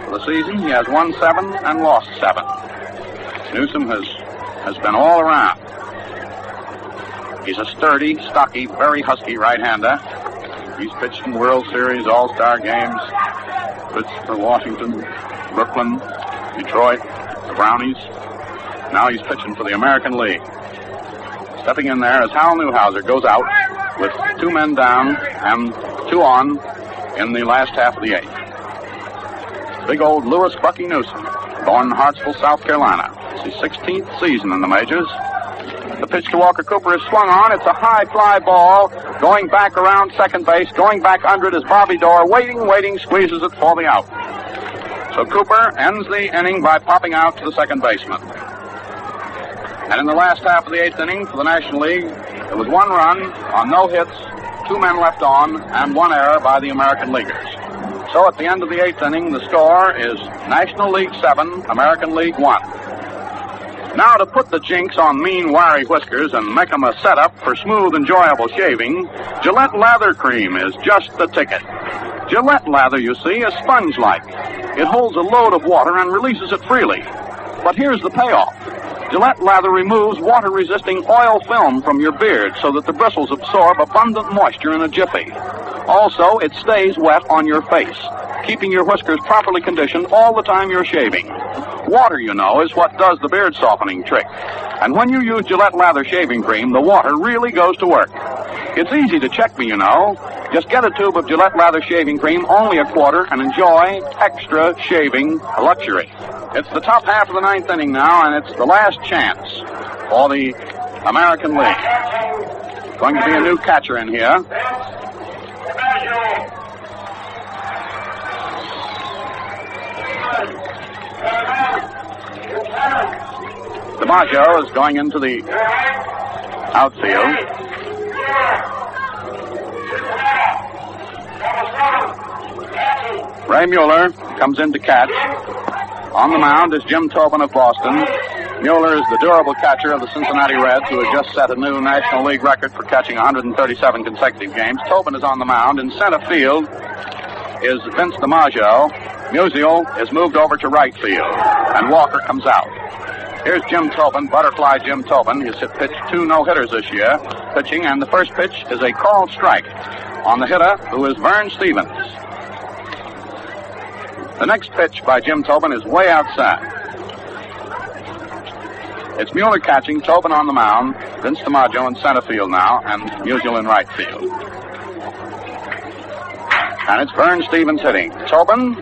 For the season, he has won 7 and lost 7. Newsom has been all around. He's a sturdy, stocky, very husky right-hander. He's pitched in World Series, All-Star games, pitched for Washington, Brooklyn, Detroit, the Brownies. Now he's pitching for the American League. Stepping in there as Hal Newhouser goes out with 2 men down and 2 on in the last half of the 8th. Big old Lewis Bucky Newsom, born in Hartsville, South Carolina. It's his 16th season in the majors. The pitch to Walker Cooper is swung on. It's a high fly ball going back around second base, going back under it is Bobby Dorr, waiting, squeezes it for the out. So Cooper ends the inning by popping out to the second baseman. And in the last half of the 8th inning for the National League, there was 1 run on no hits, 2 men left on, and 1 error by the American Leaguers. So at the end of the 8th inning, the score is National League 7, American League 1. Now to put the jinx on mean, wiry whiskers and make them a setup for smooth, enjoyable shaving, Gillette Lather Cream is just the ticket. Gillette Lather, you see, is sponge-like. It holds a load of water and releases it freely. But here's the payoff. Gillette Lather removes water-resisting oil film from your beard so that the bristles absorb abundant moisture in a jiffy. Also, it stays wet on your face, keeping your whiskers properly conditioned all the time you're shaving. Water, you know, is what does the beard softening trick. And when you use Gillette Lather Shaving Cream, the water really goes to work. It's easy to check me, you know. Just get a tube of Gillette Lather Shaving Cream, only a quarter, and enjoy extra shaving luxury. It's the top half of the 9th inning now, and it's the last chance for the American League. Going to be a new catcher in here. DiMaggio is going into the outfield. Ray Mueller comes in to catch. On the mound is Jim Tobin of Boston. Mueller is the durable catcher of the Cincinnati Reds, who has just set a new National League record for catching 137 consecutive games. Tobin is on the mound. In center field is Vince DiMaggio. Musial is moved over to right field, and Walker comes out. Here's Jim Tobin, butterfly Jim Tobin. He's pitched 2 no-hitters this year, pitching, and the first pitch is a called strike on the hitter, who is Vern Stevens. The next pitch by Jim Tobin is way outside. It's Mueller catching, Tobin on the mound, Vince DiMaggio in center field now, and Musial in right field. And it's Vern Stevens hitting. Tobin,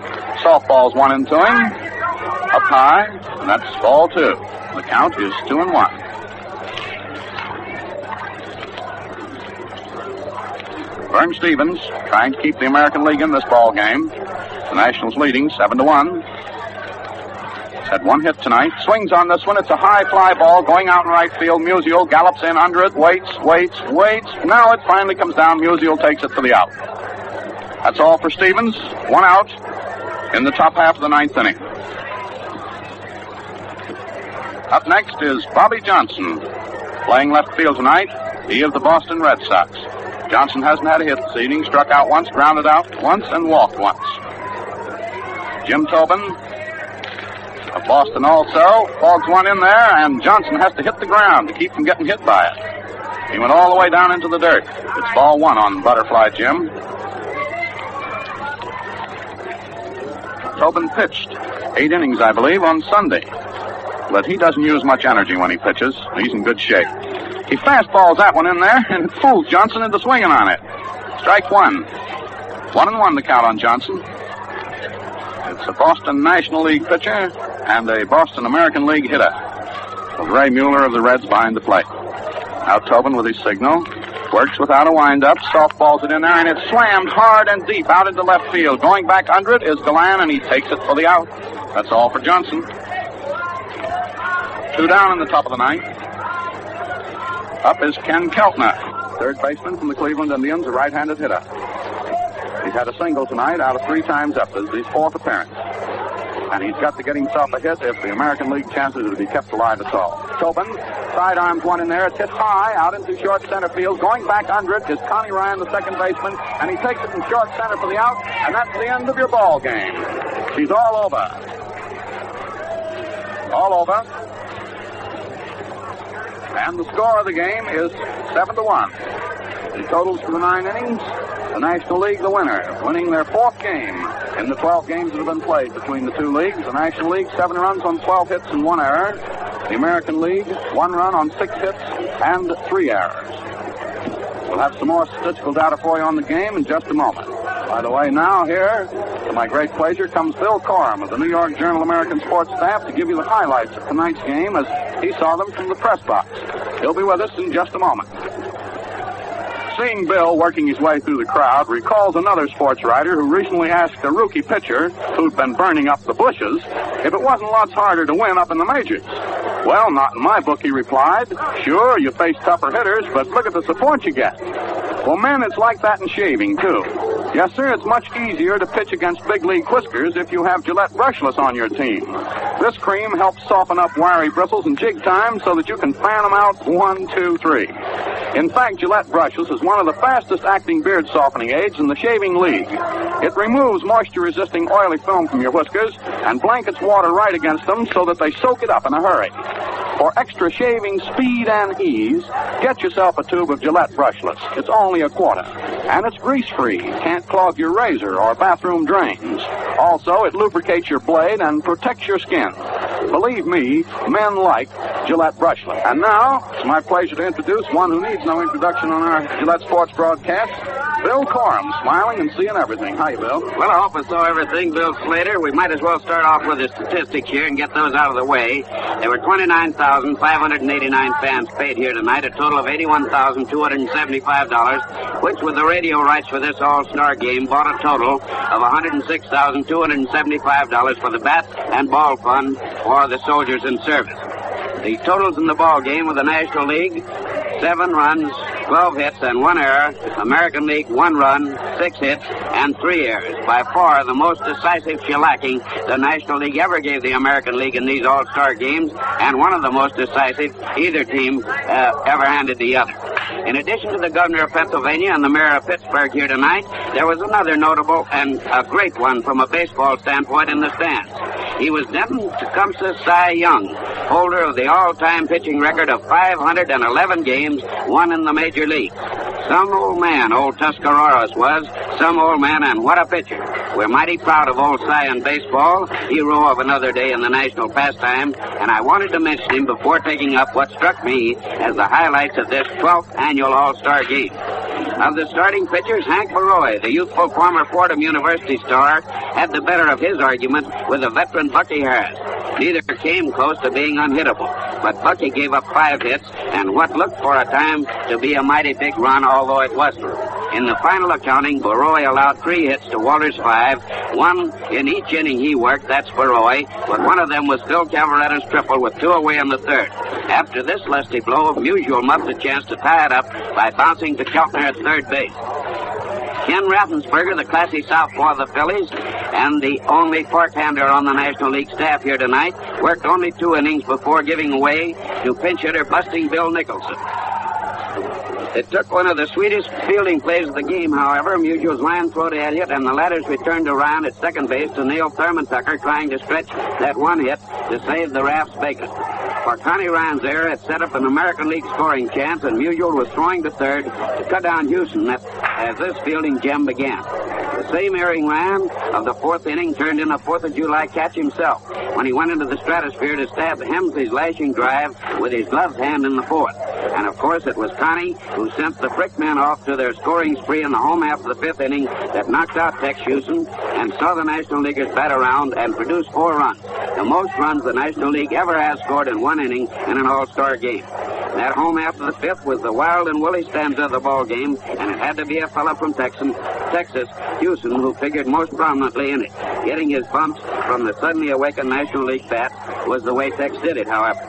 softball's 1 and 2 him, up high, and that's ball 2. The count is 2-1. Vern Stevens trying to keep the American League in this ball game. The Nationals leading 7-1. He's had 1 hit tonight. Swings on this one. It's a high fly ball going out in right field. Musial gallops in under it. Waits. Now it finally comes down. Musial takes it for the out. That's all for Stevens. 1 out in the top half of the 9th inning. Up next is Bobby Johnson, playing left field tonight. He of the Boston Red Sox. Johnson hasn't had a hit this evening. Struck out once, grounded out once, and walked once. Jim Tobin of Boston also fogs 1 in there, and Johnson has to hit the ground to keep from getting hit by it. He went all the way down into the dirt. It's ball 1 on Butterfly Jim. Tobin pitched 8 innings, I believe, on Sunday. But he doesn't use much energy when he pitches. He's in good shape. He fastballs that one in there, and it fools Johnson into swinging on it. Strike 1. 1-1 the count on Johnson. It's a Boston National League pitcher and a Boston American League hitter, with Ray Mueller of the Reds behind the plate. Now Tobin with his signal. Works without a windup, softballs it in there, and it's slammed hard and deep out into left field. Going back under it is Delan, and he takes it for the out. That's all for Johnson. 2 down in the top of the 9th. Up is Ken Keltner, third baseman from the Cleveland Indians, a right-handed hitter. He's had a single tonight out of 3 times up. This is his 4th appearance. And he's got to get himself a hit if the American League chances are to be kept alive at all. open. Sidearms one in there. It's hit high out into short center field. Going back under it is Connie Ryan, the second baseman, and he takes it in short center for the out, and that's the end of your ball game. She's all over. All over. And the score of the game is 7-1. The totals for the 9 innings, the National League the winner, winning their 4th game in the 12 games that have been played between the two leagues. The National League, 7 runs on 12 hits and 1 error. The American League, 1 run on 6 hits and 3 errors. We'll have some more statistical data for you on the game in just a moment. By the way, now here, to my great pleasure, comes Bill Coram of the New York Journal-American Sports Staff to give you the highlights of tonight's game as he saw them from the press box. He'll be with us in just a moment. Seeing Bill working his way through the crowd recalls another sports writer who recently asked a rookie pitcher who'd been burning up the bushes if it wasn't lots harder to win up in the majors. Well, not in my book, he replied. Sure, you face tougher hitters, but look at the support you get. Well, men, it's like that in shaving, too. Yes, sir, it's much easier to pitch against big league whiskers if you have Gillette Brushless on your team. This cream helps soften up wiry bristles in jig time so that you can fan them out 1, 2, 3. In fact, Gillette Brushless is one of the fastest acting beard softening aids in the shaving league. It removes moisture-resisting oily film from your whiskers and blankets water right against them so that they soak it up in a hurry. For extra shaving speed and ease, get yourself a tube of Gillette Brushless. It's only a quarter. And it's grease-free. Can't clog your razor or bathroom drains. Also, it lubricates your blade and protects your skin. Believe me, men like Gillette Brushless. And now, it's my pleasure to introduce one who needs no introduction on our Gillette Sports broadcast, Bill Coram, smiling and seeing everything. Hi, Bill. Well, I hope I saw everything, Bill Slater. We might as well start off with the statistics here and get those out of the way. There were 29,589 fans paid here tonight, a total of $81,275, which, with the radio rights for this all-star game, bought a total of $106,275 for the bat and ball fund for the soldiers in service. The totals in the ball game with the National League: 7 runs, 12 hits, and 1 error. American League, 1 run, 6 hits, and 3 errors. By far the most decisive shellacking the National League ever gave the American League in these all-star games, and one of the most decisive either team ever handed the other. In addition to the governor of Pennsylvania and the mayor of Pittsburgh here tonight, there was another notable and a great one from a baseball standpoint in the stands. He was Denton Tecumseh Cy Young, holder of the all-time pitching record of 511 games won in the major leagues. Some old man, old Tuscaroras was. Some old man, and what a pitcher. We're mighty proud of old Cy in baseball, hero of another day in the national pastime, and I wanted to mention him before taking up what struck me as the highlights of this 12th annual All-Star game. Of the starting pitchers, Hank Baroy, the youthful former Fordham University star, had the better of his argument with the veteran Bucky Harris. Neither came close to being unhittable, but Bucky gave up 5 hits and what looked for a time to be a mighty big run, although it wasn't. In the final accounting, Baroy allowed 3 hits to Walter's 5. 1 in each inning he worked, that's Baroy, but one of them was Phil Cavaretta's triple with 2 away in the 3rd. After this lusty blow, Musial muffed a chance to tie it up by bouncing to Keltner at 3rd base. Ken Raffensperger, the classy southpaw of the Phillies, and the only fork-hander on the National League staff here tonight, worked only 2 innings before giving way to pinch hitter busting Bill Nicholson. It took one of the sweetest fielding plays of the game, however. Musial's line throw to Elliott, and the latter's returned around at second base to Neil Thurman Tucker, trying to stretch that 1 hit to save the Raffs vacant. For Connie Ryan's error, it set up an American League scoring chance, and Musial was throwing to 3rd to cut down Houston as this fielding gem began. The same erring Ryan of the 4th inning turned in a 4th of July catch himself when he went into the stratosphere to stab Hemsley's lashing drive with his gloved hand in the 4th. And, of course, it was Connie who sent the Frick men off to their scoring spree in the home half of the 5th inning that knocked out Tex Houston and saw the National Leaguers bat around and produce 4 runs, the most runs the National League ever has scored in 1 inning in an all-star game. That home half of the 5th was the wild and woolly stanza of the ball game, and it had to be a fellow from Texas, Houston, who figured most prominently in it. Getting his bumps from the suddenly awakened National League bat was the way Tex did it, however.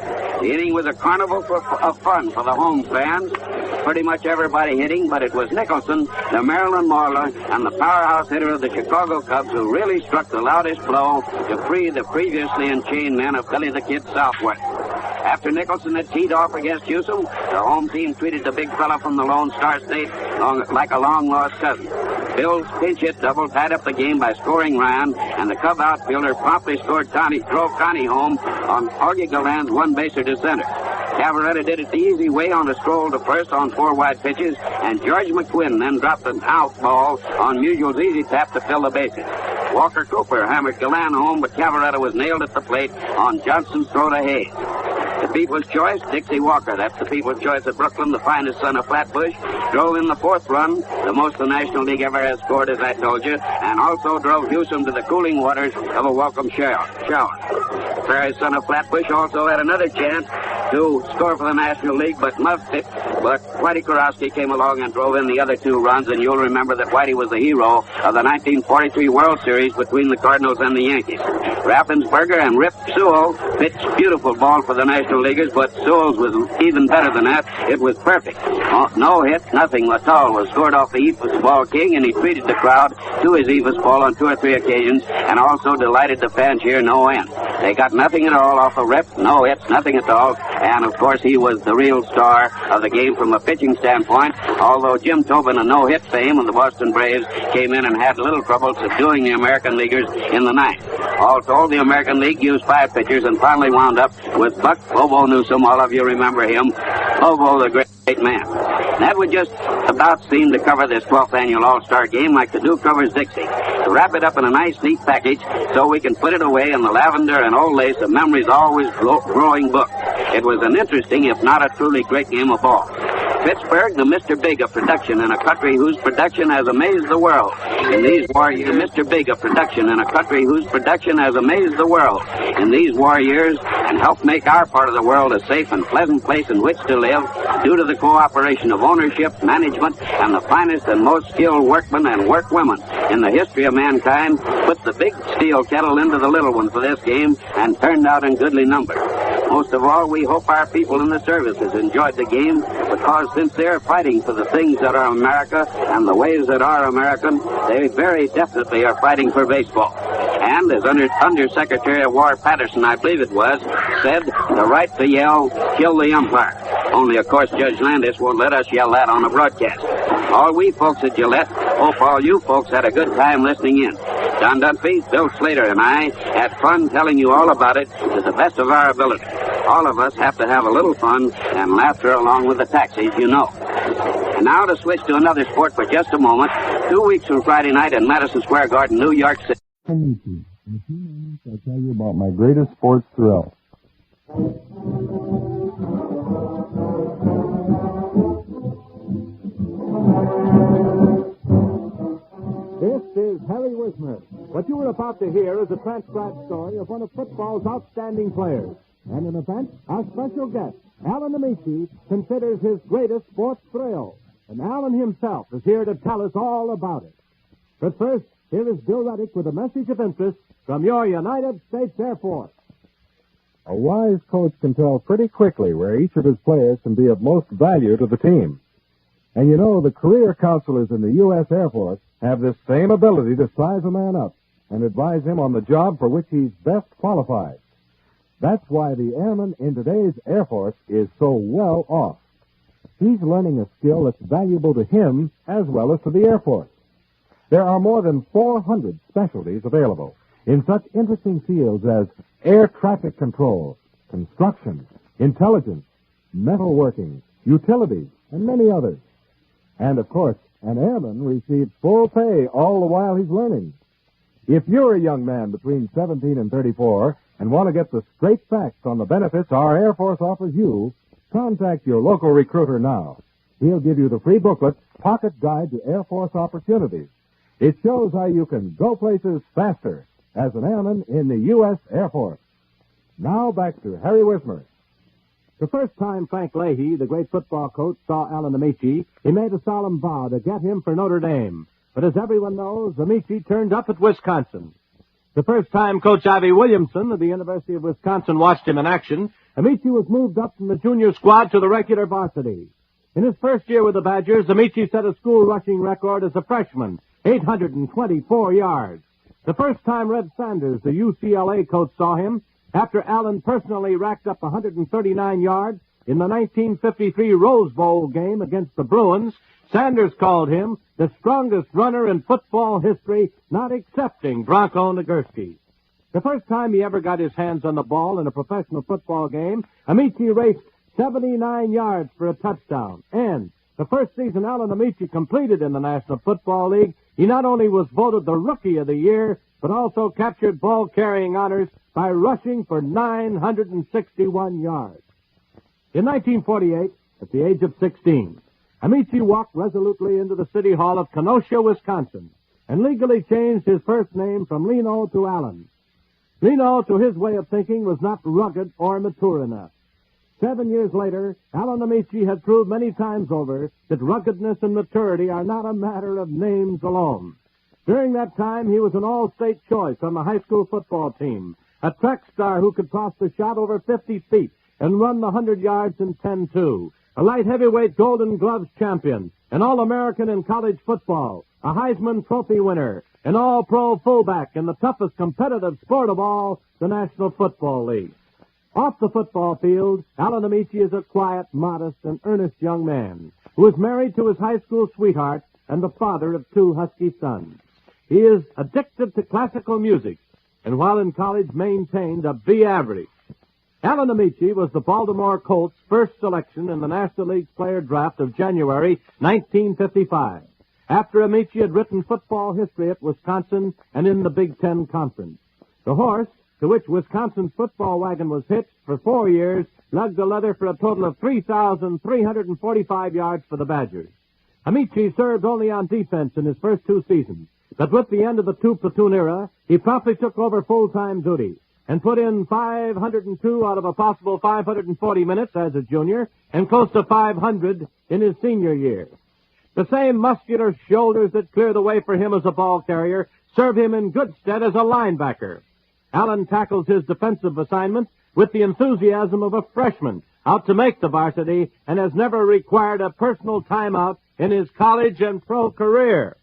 The inning was a carnival of fun for the home fans. Pretty much everybody hitting, but it was Nicholson, the Maryland Marler, and the powerhouse hitter of the Chicago Cubs who really struck the loudest blow to free the previously enchained men of Billy the Kid southward. After Nicholson had teed off against Hewsome, the home team treated the big fella from the Lone Star State like a long-lost cousin. Bill's pinch hit double tied up the game by scoring Ryan, and the Cub outfielder promptly drove Connie home on Augie Galland's one-baser to center. Cavaretta did it the easy way on a stroll to first on 4 wide pitches, and George McQuinn then dropped an out ball on Musial's easy tap to fill the bases. Walker Cooper hammered Galland home, but Cavaretta was nailed at the plate on Johnson's throw to Hayes. The People's Choice, Dixie Walker, that's the People's Choice of Brooklyn, the finest son of Flatbush, drove in the 4th run, the most the National League ever has scored, as I told you, and also drove Hewsome to the cooling waters of a welcome shower. Ferry's son of Flatbush also had another chance to score for the National League, but muffed it. But Whitey Kurowski came along and drove in the other 2 runs, and you'll remember that Whitey was the hero of the 1943 World Series between the Cardinals and the Yankees. Raffensperger and Rip Sewell pitched beautiful ball for the National Leaguers, but Sewell's was even better than that. It was perfect. No hit, nothing at all was scored off the Ephus Ball King, and he treated the crowd to his Ephus Ball on 2 or 3 occasions, and also delighted the fans here no end. They got nothing at all off of Rip, no hits, nothing at all, and of course he was the real star of the game from a pitching standpoint, although Jim Tobin, a no-hit fame of the Boston Braves, came in and had little trouble subduing the American Leaguers in the 9th. All told, the American League used 5 pitchers and finally wound up with Buck Bobo Newsome. All of you remember him. Bobo, the great man. That would just about seem to cover this 12th annual All-Star game like the Duke covers Dixie. To wrap it up in a nice, neat package so we can put it away in the lavender and old lace of memory's always growing book. It was an interesting, if not a truly great game of ball. Pittsburgh, the Mr. Big of production in a country whose production has amazed the world. In these war years, Mr. Big of production in a country whose production has amazed the world. In these war years, and helped make our part of the world a safe and pleasant place in which to live, due to the cooperation of ownership, management, and the finest and most skilled workmen and workwomen in the history of mankind, put the big steel kettle into the little one for this game and turned out in goodly numbers. Most of all, we hope our people in the services enjoyed the game, because since they're fighting for the things that are America and the ways that are American, they very definitely are fighting for baseball. And as Undersecretary of War Patterson, I believe it was, said, the right to yell, kill the umpire. Only, of course, Judge Landis won't let us yell that on the broadcast. All we folks at Gillette hope all you folks had a good time listening in. Don Duffy, Bill Slater, and I had fun telling you all about it to the best of our ability. All of us have to have a little fun and laughter along with the taxis, you know. And now to switch to another sport for just a moment. 2 weeks from Friday night in Madison Square Garden, New York City. In a few moments, I'll tell you about my greatest sports thrill. This is Harry Wismer. What you are about to hear is a transcribed story of one of football's outstanding players. And an event our special guest, Alan Amici, considers his greatest sports thrill. And Alan himself is here to tell us all about it. But first, here is Bill Reddick with a message of interest from your United States Air Force. A wise coach can tell pretty quickly where each of his players can be of most value to the team. And you know, the career counselors in the U.S. Air Force have this same ability to size a man up and advise him on the job for which he's best qualified. That's why the airman in today's Air Force is so well off. He's learning a skill that's valuable to him as well as to the Air Force. There are more than 400 specialties available in such interesting fields as air traffic control, construction, intelligence, metalworking, utilities, and many others. And, of course, an airman receives full pay all the while he's learning. If you're a young man between 17 and 34 and want to get the straight facts on the benefits our Air Force offers you, contact your local recruiter now. He'll give you the free booklet, Pocket Guide to Air Force Opportunities. It shows how you can go places faster as an airman in the U.S. Air Force. Now back to Harry Wismer. The first time Frank Leahy, the great football coach, saw Alan Amici, he made a solemn vow to get him for Notre Dame. But as everyone knows, Amici turned up at Wisconsin. The first time Coach Ivy Williamson of the University of Wisconsin watched him in action, Amici was moved up from the junior squad to the regular varsity. In his first year with the Badgers, Amici set a school rushing record as a freshman, 824 yards. The first time Red Sanders, the UCLA coach, saw him, after Allen personally racked up 139 yards in the 1953 Rose Bowl game against the Bruins, Sanders called him the strongest runner in football history, not excepting Bronco Nagurski. The first time he ever got his hands on the ball in a professional football game, Amici raced 79 yards for a touchdown. And the first season Alan Amici completed in the National Football League, he not only was voted the Rookie of the Year, but also captured ball-carrying honors by rushing for 961 yards. In 1948, at the age of 16, Amici walked resolutely into the City Hall of Kenosha, Wisconsin, and legally changed his first name from Lino to Allen. Lino, to his way of thinking, was not rugged or mature enough. 7 years later, Alan Amici had proved many times over that ruggedness and maturity are not a matter of names alone. During that time, he was an all-state choice on the high school football team, a track star who could toss the shot over 50 feet and run the 100 yards in 10-2, a light heavyweight Golden Gloves champion, an All-American in college football, a Heisman Trophy winner, an All-Pro fullback in the toughest competitive sport of all, the National Football League. Off the football field, Alan Amici is a quiet, modest, and earnest young man who is married to his high school sweetheart and the father of 2 husky sons. He is addicted to classical music, and while in college maintained a B average. Alan Amici was the Baltimore Colts' first selection in the National League's player draft of January 1955, after Amici had written football history at Wisconsin and in the Big Ten Conference. The horse, to which Wisconsin's football wagon was hitched for 4 years, lugged the leather for a total of 3,345 yards for the Badgers. Amici served only on defense in his first 2 seasons, but with the end of the 2-platoon era, he promptly took over full-time duty and put in 502 out of a possible 540 minutes as a junior and close to 500 in his senior year. The same muscular shoulders that clear the way for him as a ball carrier serve him in good stead as a linebacker. Allen tackles his defensive assignments with the enthusiasm of a freshman out to make the varsity and has never required a personal timeout in his college and pro career.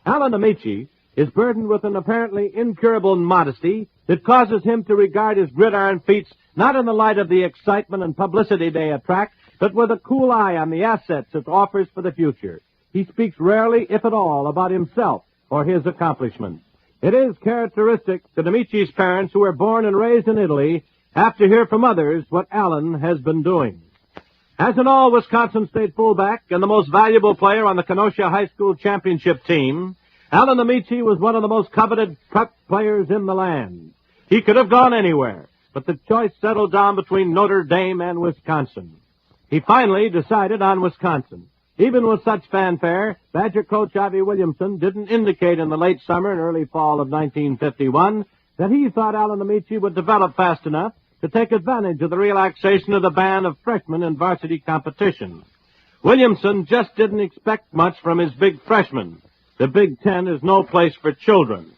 Alan Amici is burdened with an apparently incurable modesty that causes him to regard his gridiron feats not in the light of the excitement and publicity they attract, but with a cool eye on the assets it offers for the future. He speaks rarely, if at all, about himself or his accomplishments. It is characteristic that Amici's parents, who were born and raised in Italy, have to hear from others what Allen has been doing. As an all-Wisconsin State fullback and the most valuable player on the Kenosha High School championship team, Alan Amici was one of the most coveted prep players in the land. He could have gone anywhere, but the choice settled down between Notre Dame and Wisconsin. He finally decided on Wisconsin. Even with such fanfare, Badger coach Avi Williamson didn't indicate in the late summer and early fall of 1951 that he thought Alan Amici would develop fast enough to take advantage of the relaxation of the ban of freshmen in varsity competition. Williamson just didn't expect much from his big freshmen. The Big Ten is no place for children.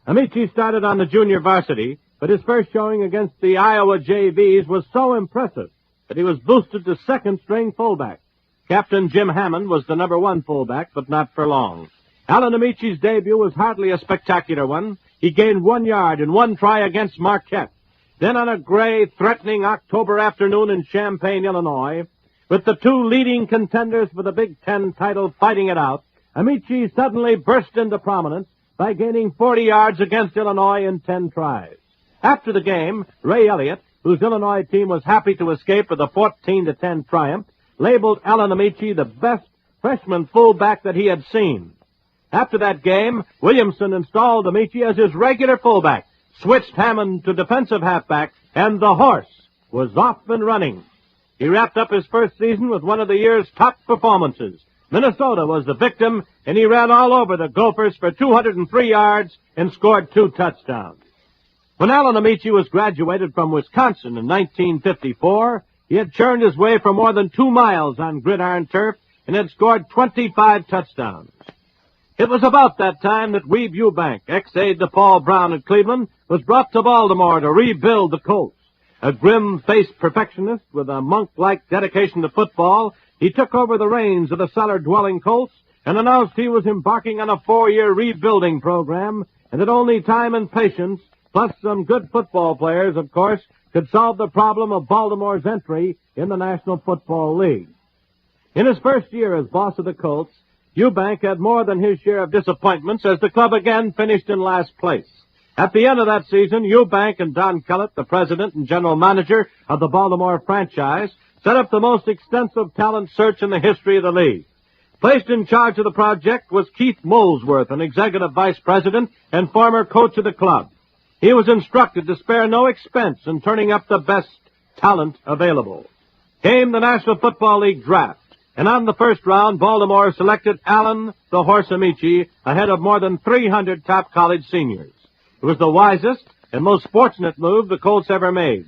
Amici started on the junior varsity, but his first showing against the Iowa JVs was so impressive that he was boosted to second-string fullback. Captain Jim Hammond was the number 1 fullback, but not for long. Alan Amici's debut was hardly a spectacular one. He gained 1 yard in 1 try against Marquette. Then on a gray, threatening October afternoon in Champaign, Illinois, with the 2 leading contenders for the Big Ten title fighting it out, Amici suddenly burst into prominence by gaining 40 yards against Illinois in 10 tries. After the game, Ray Elliott, whose Illinois team was happy to escape with a 14-10 triumph, labeled Alan Amici the best freshman fullback that he had seen. After that game, Williamson installed Amici as his regular fullback, switched Hammond to defensive halfback, and the horse was off and running. He wrapped up his first season with one of the year's top performances. Minnesota was the victim, and he ran all over the Gophers for 203 yards and scored 2 touchdowns. When Alan Amici was graduated from Wisconsin in 1954, he had churned his way for more than 2 miles on gridiron turf and had scored 25 touchdowns. It was about that time that Weeb Eubank, ex-aide to Paul Brown at Cleveland, was brought to Baltimore to rebuild the Colts. A grim-faced perfectionist with a monk-like dedication to football, he took over the reins of the cellar-dwelling Colts and announced he was embarking on a 4-year rebuilding program and that only time and patience, plus some good football players, of course, could solve the problem of Baltimore's entry in the National Football League. In his first year as boss of the Colts, Eubank had more than his share of disappointments as the club again finished in last place. At the end of that season, Eubank and Don Kellett, the president and general manager of the Baltimore franchise, set up the most extensive talent search in the history of the league. Placed in charge of the project was Keith Molesworth, an executive vice president and former coach of the club. He was instructed to spare no expense in turning up the best talent available. Came the National Football League draft, and on the first round, Baltimore selected Allen the Horse Amici ahead of more than 300 top college seniors. It was the wisest and most fortunate move the Colts ever made.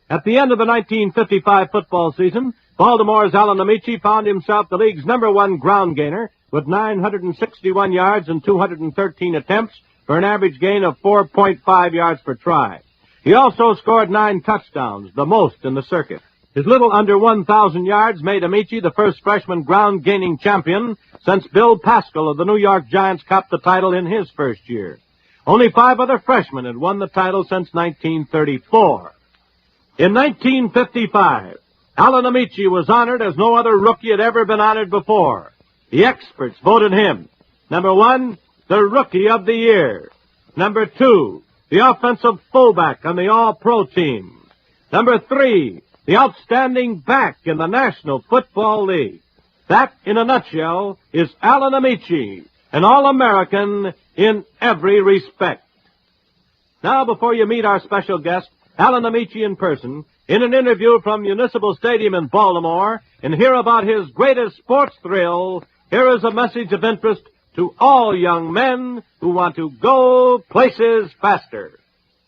At the end of the 1955 football season, Baltimore's Allen Amici found himself the league's #1 ground gainer with 961 yards and 213 attempts for an average gain of 4.5 yards per try. He also scored 9 touchdowns, the most in the circuit. His little under 1,000 yards made Amici the first freshman ground-gaining champion since Bill Pascal of the New York Giants copped the title in his first year. Only 5 other freshmen had won the title since 1934. In 1955, Allen Amici was honored as no other rookie had ever been honored before. The experts voted him, #1, the Rookie of the Year. #2, the offensive fullback on the All-Pro team. #3, the outstanding back in the National Football League. That, in a nutshell, is Allen Amici, an All-American in every respect. Now, before you meet our special guest, Allen Amici in person, in an interview from Municipal Stadium in Baltimore, and hear about his greatest sports thrill, here is a message of interest to all young men who want to go places faster.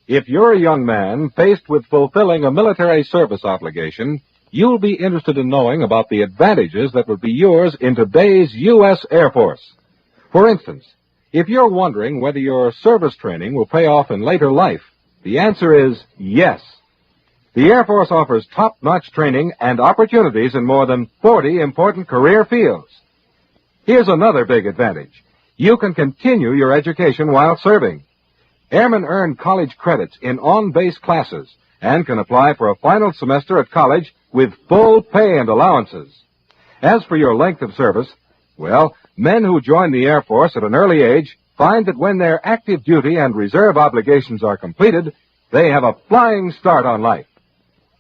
If you're a young man faced with fulfilling a military service obligation, you'll be interested in knowing about the advantages that would be yours in today's U.S. Air Force. For instance, if you're wondering whether your service training will pay off in later life, the answer is yes. The Air Force offers top-notch training and opportunities in more than 40 important career fields. Here's another big advantage. You can continue your education while serving. Airmen earn college credits in on-base classes and can apply for a final semester at college with full pay and allowances. As for your length of service, well, men who join the Air Force at an early age find that when their active duty and reserve obligations are completed, they have a flying start on life.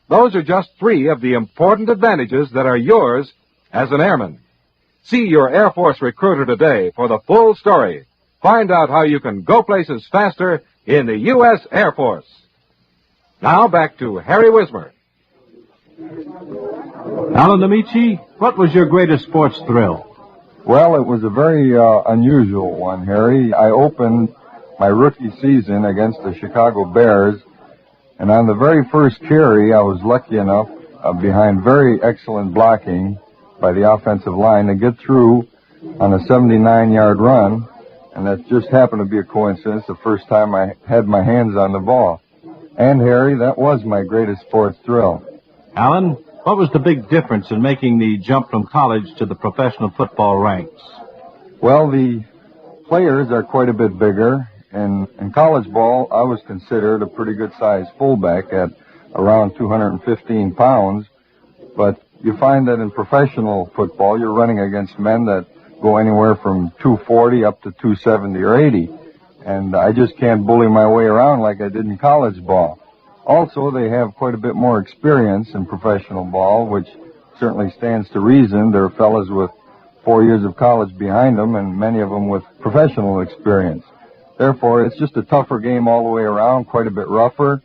Those are just 3 of the important advantages that are yours as an airman. See your Air Force recruiter today for the full story. Find out how you can go places faster in the U.S. Air Force. Now back to Harry Wismer. Allen Amici, what was your greatest sports thrill? Well, it was a very unusual one, Harry. I opened my rookie season against the Chicago Bears, and on the very first carry, I was lucky enough, behind very excellent blocking by the offensive line, to get through on a 79-yard run, and that just happened to be a coincidence, the first time I had my hands on the ball. And, Harry, that was my greatest sports thrill. Allen, what was the big difference in making the jump from college to the professional football ranks? Well, the players are quite a bit bigger. And in college ball, I was considered a pretty good-sized fullback at around 215 pounds. But you find that in professional football, you're running against men that go anywhere from 240 up to 270 or 80. And I just can't bully my way around like I did in college ball. Also, they have quite a bit more experience in professional ball, which certainly stands to reason. There are fellas with 4 years of college behind them, and many of them with professional experience. Therefore, it's just a tougher game all the way around, quite a bit rougher.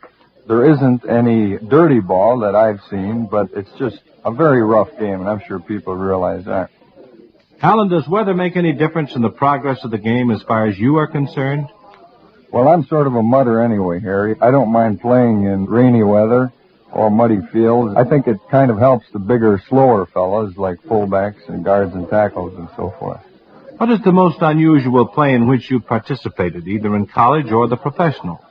There isn't any dirty ball that I've seen, but it's just a very rough game, and I'm sure people realize that. Allen, does weather make any difference in the progress of the game as far as you are concerned? Well, I'm sort of a mudder anyway, Harry. I don't mind playing in rainy weather or muddy fields. I think it kind of helps the bigger, slower fellas like fullbacks and guards and tackles and so forth. What is the most unusual play in which you participated, either in college or the professionals?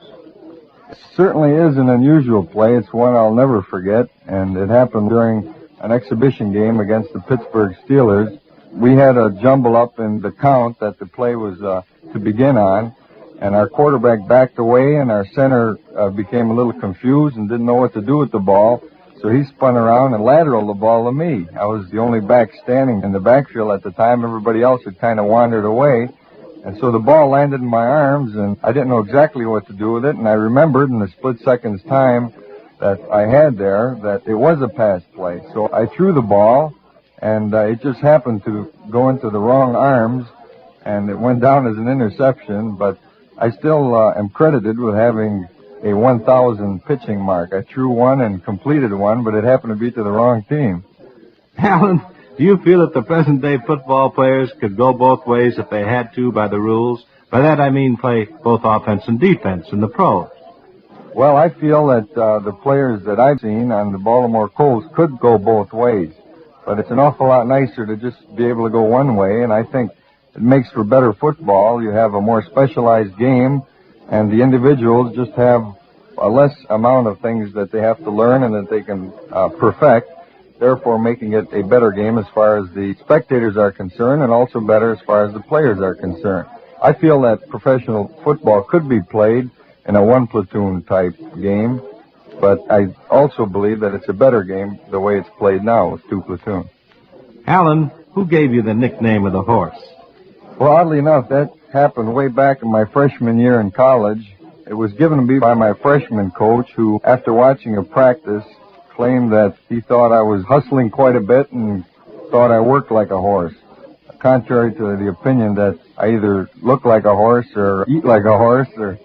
It certainly is an unusual play. It's one I'll never forget, and it happened during an exhibition game against the Pittsburgh Steelers. We had a jumble up in the count that the play was to begin on, and our quarterback backed away, and our center became a little confused and didn't know what to do with the ball. So he spun around and lateraled the ball to me. I was the only back standing in the backfield at the time. Everybody else had kind of wandered away. And so the ball landed in my arms, and I didn't know exactly what to do with it. And I remembered in the split second's time that I had there that it was a pass play. So I threw the ball, and it just happened to go into the wrong arms, and it went down as an interception. But I still am credited with having a 1,000 pitching mark. I threw one and completed one, but it happened to be to the wrong team. Alan, do you feel that the present-day football players could go both ways if they had to by the rules? By that I mean play both offense and defense in the pros. Well, I feel that the players that I've seen on the Baltimore Colts could go both ways, but it's an awful lot nicer to just be able to go one way, and I think it makes for better football. You have a more specialized game, and the individuals just have a less amount of things that they have to learn and that they can perfect, therefore making it a better game as far as the spectators are concerned and also better as far as the players are concerned. I feel that professional football could be played in a one-platoon type game, but I also believe that it's a better game the way it's played now with two platoons. Alan, who gave you the nickname of the horse? Well, oddly enough, that happened way back in my freshman year in college. It was given to me by my freshman coach, who, after watching a practice, claimed that he thought I was hustling quite a bit and thought I worked like a horse, contrary to the opinion that I either look like a horse or eat like a horse or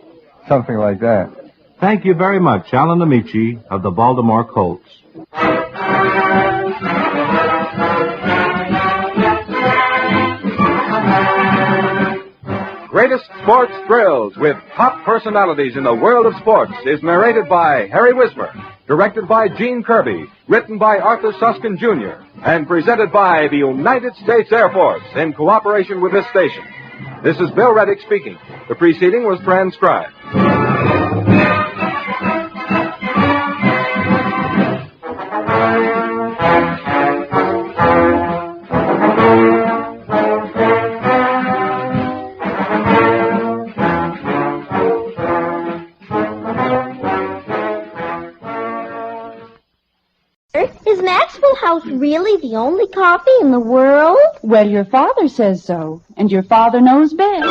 something like that. Thank you very much, Alan Amici of the Baltimore Colts. Greatest Sports Thrills with top personalities in the world of sports is narrated by Harry Wismer, directed by Gene Kirby, written by Arthur Suskin Jr., and presented by the United States Air Force in cooperation with this station. This is Bill Reddick speaking. The preceding was transcribed. Is Maxwell House really the only coffee in the world? Well, your father says so, and your father knows best.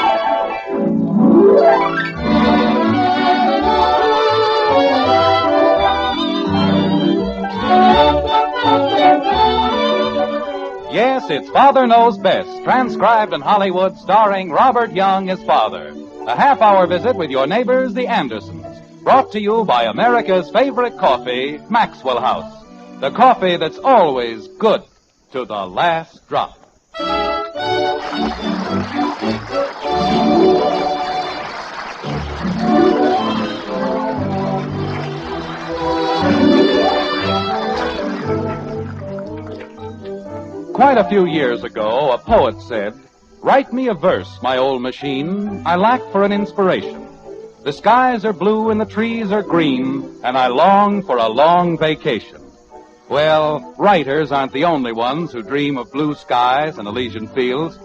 Yes, it's Father Knows Best, transcribed in Hollywood, starring Robert Young as father. A half-hour visit with your neighbors, the Andersons, brought to you by America's favorite coffee, Maxwell House. The coffee that's always good to the last drop. Quite a few years ago, a poet said, "Write me a verse, my old machine. I lack for an inspiration. The skies are blue and the trees are green, and I long for a long vacation." Well, writers aren't the only ones who dream of blue skies and Elysian fields.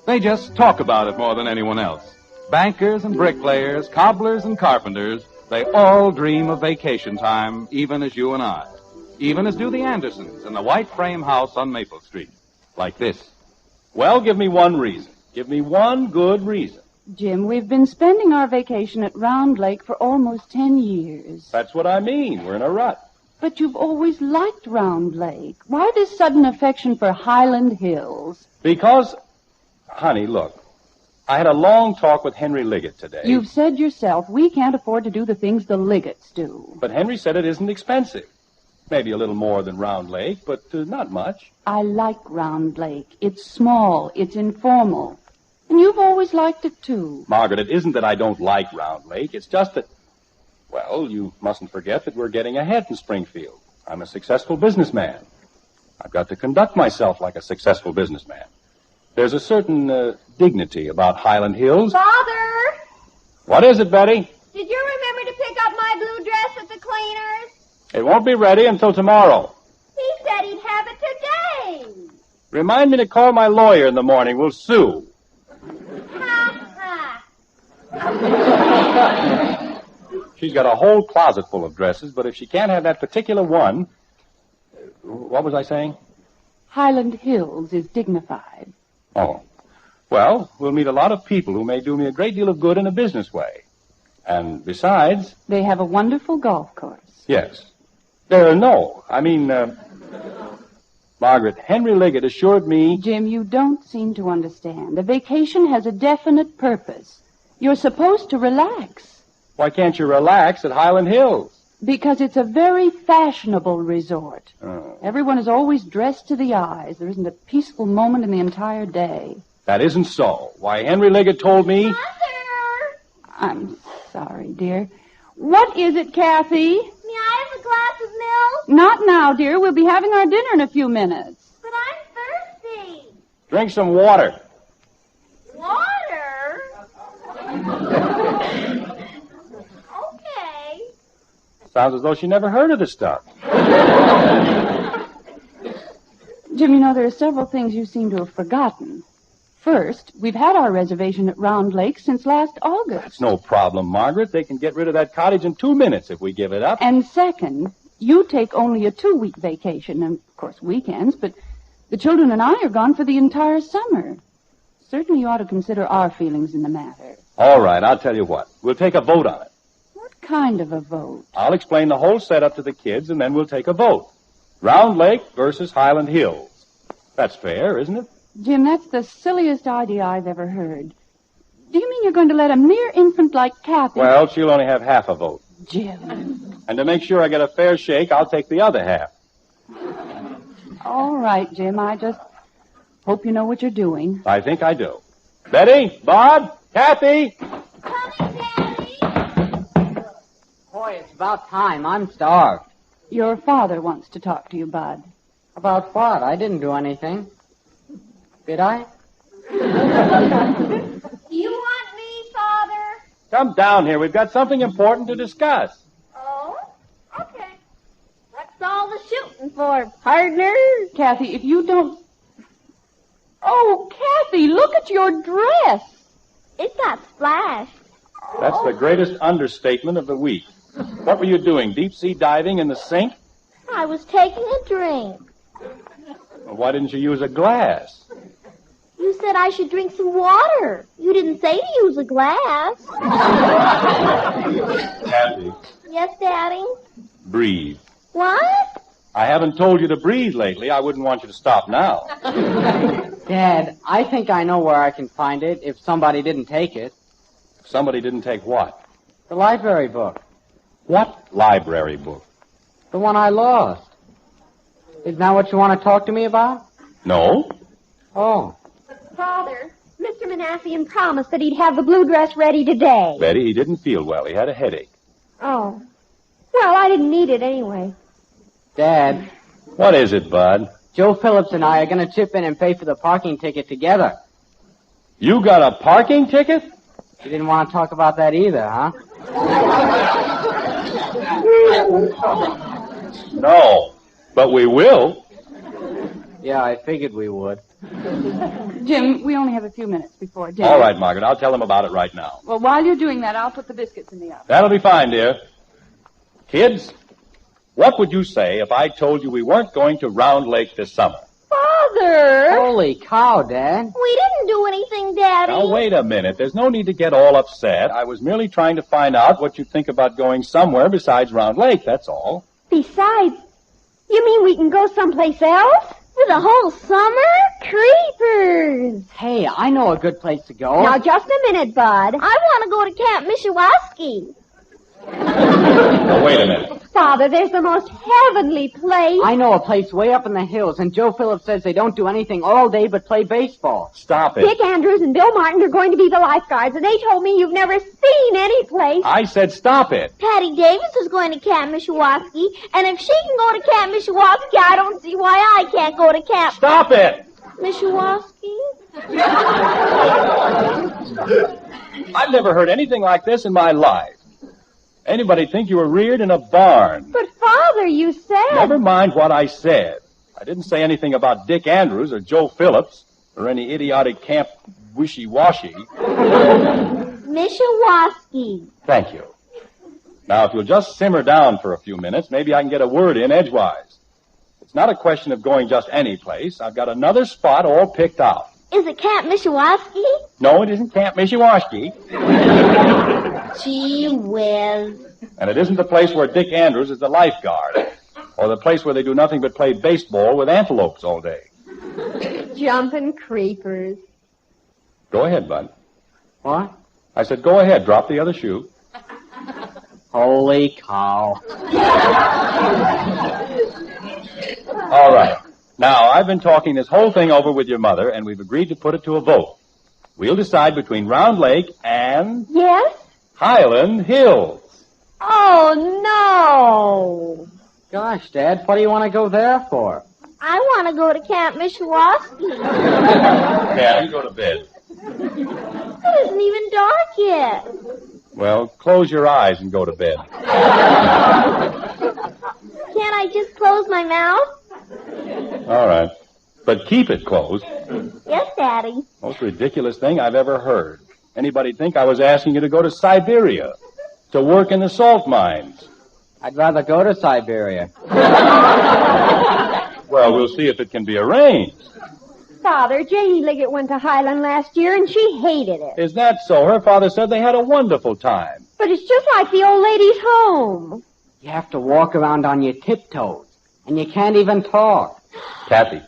They just talk about it more than anyone else. Bankers and bricklayers, cobblers and carpenters, they all dream of vacation time, even as you and I. Even as do the Andersons in the white frame house on Maple Street. Like this. Well, give me one reason. Give me one good reason. Jim, we've been spending our vacation at Round Lake for almost 10 years. That's what I mean. We're in a rut. But you've always liked Round Lake. Why this sudden affection for Highland Hills? Because, honey, look, I had a long talk with Henry Liggett today. You've said yourself we can't afford to do the things the Liggets do. But Henry said it isn't expensive. Maybe a little more than Round Lake, but not much. I like Round Lake. It's small. It's informal. And you've always liked it, too. Margaret, it isn't that I don't like Round Lake. It's just that... Well, you mustn't forget that we're getting ahead in Springfield. I'm a successful businessman. I've got to conduct myself like a successful businessman. There's a certain dignity about Highland Hills. Father! What is it, Betty? Did you remember to pick up my blue dress at the cleaners? It won't be ready until tomorrow. He said he'd have it today. Remind me to call my lawyer in the morning. We'll sue. Ha ha. She's got a whole closet full of dresses, but if she can't have that particular one... What was I saying? Highland Hills is dignified. Oh. Well, we'll meet a lot of people who may do me a great deal of good in a business way. And besides... They have a wonderful golf course. Yes. Margaret, Henry Liggett assured me... Jim, you don't seem to understand. A vacation has a definite purpose. You're supposed to relax. Why can't you relax at Highland Hills? Because it's a very fashionable resort. Oh. Everyone is always dressed to the eyes. There isn't a peaceful moment in the entire day. That isn't so. Why, Henry Liggett told me... Mother! I'm sorry, dear. What is it, Kathy? May I have a glass of milk? Not now, dear. We'll be having our dinner in a few minutes. But I'm thirsty. Drink some water. Water? Okay. Sounds as though she never heard of the stuff. Jim, you know, there are several things you seem to have forgotten. First, we've had our reservation at Round Lake since last August. That's no problem, Margaret. They can get rid of that cottage in 2 minutes if we give it up. And second, you take only a 2-week vacation, and, of course, weekends, but the children and I are gone for the entire summer. Certainly you ought to consider our feelings in the matter. All right, I'll tell you what. We'll take a vote on it. What kind of a vote? I'll explain the whole setup to the kids, and then we'll take a vote. Round Lake versus Highland Hills. That's fair, isn't it? Jim, that's the silliest idea I've ever heard. Do you mean you're going to let a mere infant like Kathy... Well, she'll only have half a vote. Jim. And to make sure I get a fair shake, I'll take the other half. All right, Jim. I just hope you know what you're doing. I think I do. Betty, Bob, Kathy. Boy, it's about time. I'm starved. Your father wants to talk to you, Bud. About what? I didn't do anything. Did I? Do you want me, Father? Come down here. We've got something important to discuss. Oh? Okay. What's all the shooting for, partner? Kathy, if you don't... Oh, Kathy, look at your dress. It got splashed. That's the greatest understatement of the week. What were you doing, deep-sea diving in the sink? I was taking a drink. Well, why didn't you use a glass? You said I should drink some water. You didn't say to use a glass. Kathy, Yes, Daddy? breathe. What? I haven't told you to breathe lately. I wouldn't want you to stop now. Dad, I think I know where I can find it if somebody didn't take it. If somebody didn't take what? The library book. What library book? The one I lost. Isn't that what you want to talk to me about? No. Oh. Father, Mr. Manassian promised that he'd have the blue dress ready today. Betty, he didn't feel well. He had a headache. Oh. Well, I didn't need it anyway. Dad. What is it, Bud? Joe Phillips and I are going to chip in and pay for the parking ticket together. You got a parking ticket? You didn't want to talk about that either, huh? No, but we will. Yeah, I figured we would. Jim, we only have a few minutes before dinner. All right, Margaret, I'll tell them about it right now. Well, while you're doing that, I'll put the biscuits in the oven. That'll be fine, dear. Kids, what would you say if I told you we weren't going to Round Lake this summer? Father! Holy cow, Dad. We didn't do anything, Daddy. Now, wait a minute. There's no need to get all upset. I was merely trying to find out what you think about going somewhere besides Round Lake, that's all. Besides, you mean we can go someplace else? For the whole summer? Creepers! Hey, I know a good place to go. Now, just a minute, Bud. I want to go to Camp Mishiwaski. Now, wait a minute. Father, there's the most heavenly place. I know a place way up in the hills, and Joe Phillips says they don't do anything all day but play baseball. Stop it. Dick Andrews and Bill Martin are going to be the lifeguards, and they told me you've never seen any place. I said stop it. Patty Davis is going to Camp Mishiwaski, and if she can go to Camp Mishiwaski, I don't see why I can't go to Camp... Stop it! Mishiwaski? I've never heard anything like this in my life. Anybody think you were reared in a barn? But, Father, you said... Never mind what I said. I didn't say anything about Dick Andrews or Joe Phillips or any idiotic Camp Wishy-Washy. Mishawasky. Thank you. Now, if you'll just simmer down for a few minutes, maybe I can get a word in edgewise. It's not a question of going just any place. I've got another spot all picked out. Is it Camp Mishawasky? No, it isn't Camp Mishawasky. Gee whiz. And it isn't the place where Dick Andrews is the lifeguard. Or the place where they do nothing but play baseball with antelopes all day. Jumping creepers. Go ahead, Bud. What? I said, go ahead, drop the other shoe. Holy cow. All right. Now, I've been talking this whole thing over with your mother, and we've agreed to put it to a vote. We'll decide between Round Lake and... Yes? Highland Hills. Oh, no. Gosh, Dad, what do you want to go there for? I want to go to Camp Mishawasky. Yeah, you go to bed. It isn't even dark yet. Well, close your eyes and go to bed. Can't I just close my mouth? All right. But keep it closed. Yes, Daddy. Most ridiculous thing I've ever heard. Anybody'd think I was asking you to go to Siberia, to work in the salt mines. I'd rather go to Siberia. Well, we'll see if it can be arranged. Father, Janie Liggett went to Highland last year, and she hated it. Is that so? Her father said they had a wonderful time. But it's just like the old lady's home. You have to walk around on your tiptoes, and you can't even talk. Kathy.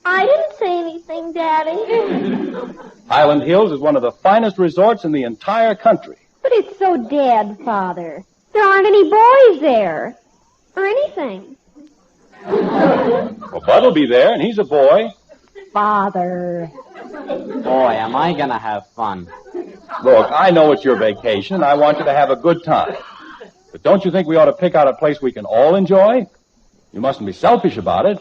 I didn't say anything, Daddy. Highland Hills is one of the finest resorts in the entire country. But it's so dead, Father. There aren't any boys there. Or anything. Well, Bud'll be there, and he's a boy. Father. Boy, am I going to have fun. Look, I know it's your vacation, and I want you to have a good time. But don't you think we ought to pick out a place we can all enjoy? You mustn't be selfish about it.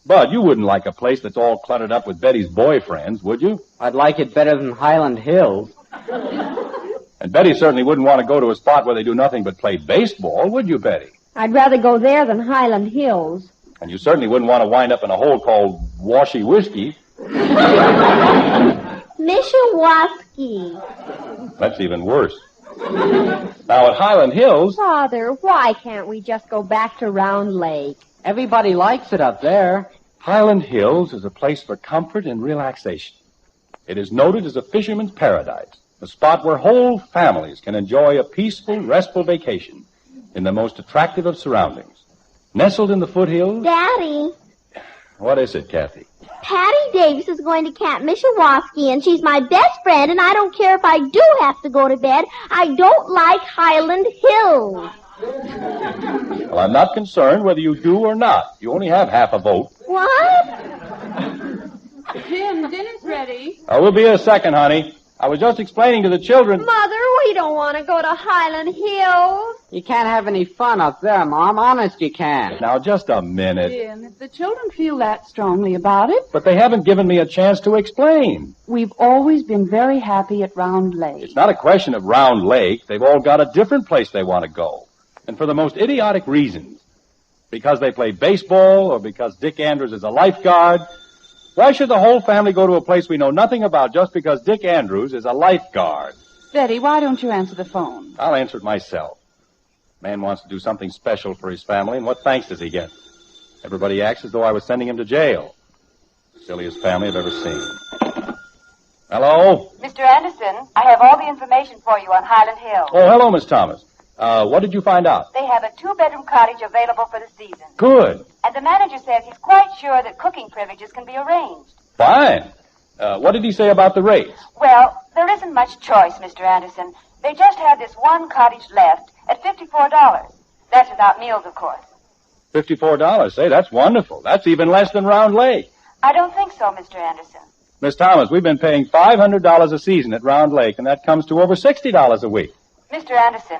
Bud, you wouldn't like a place that's all cluttered up with Betty's boyfriends, would you? I'd like it better than Highland Hills. And Betty certainly wouldn't want to go to a spot where they do nothing but play baseball, would you, Betty? I'd rather go there than Highland Hills. And you certainly wouldn't want to wind up in a hole called Washy Whiskey. Mishawasky. That's even worse. Now, at Highland Hills... Father, why can't we just go back to Round Lake? Everybody likes it up there. Highland Hills is a place for comfort and relaxation. It is noted as a fisherman's paradise, a spot where whole families can enjoy a peaceful, restful vacation in the most attractive of surroundings. Nestled in the foothills... Daddy. What is it, Kathy? Patty Davis is going to Camp Mishawasky, and she's my best friend, and I don't care if I do have to go to bed. I don't like Highland Hills. Well, I'm not concerned whether you do or not. You only have half a vote. What? Jim, dinner's ready. We'll be a second, honey. I was just explaining to the children... Mother, we don't want to go to Highland Hills. You can't have any fun up there, Mom. Honest, you can't. Now, just a minute. Jim, if the children feel that strongly about it... But they haven't given me a chance to explain. We've always been very happy at Round Lake. It's not a question of Round Lake. They've all got a different place they want to go. And for the most idiotic reasons. Because they play baseball or because Dick Andrews is a lifeguard... Why should the whole family go to a place we know nothing about just because Dick Andrews is a lifeguard? Betty, why don't you answer the phone? I'll answer it myself. Man wants to do something special for his family, and what thanks does he get? Everybody acts as though I was sending him to jail. Silliest family I've ever seen. Hello? Mr. Anderson, I have all the information for you on Highland Hill. Oh, hello, Miss Thomas. What did you find out? They have a 2-bedroom cottage available for the season. Good. And the manager says he's quite sure that cooking privileges can be arranged. Fine. What did he say about the rates? Well, there isn't much choice, Mr. Anderson. They just have this one cottage left at $54. That's without meals, of course. $54, say, that's wonderful. That's even less than Round Lake. I don't think so, Mr. Anderson. Miss Thomas, we've been paying $500 a season at Round Lake, and that comes to over $60 a week. Mr. Anderson,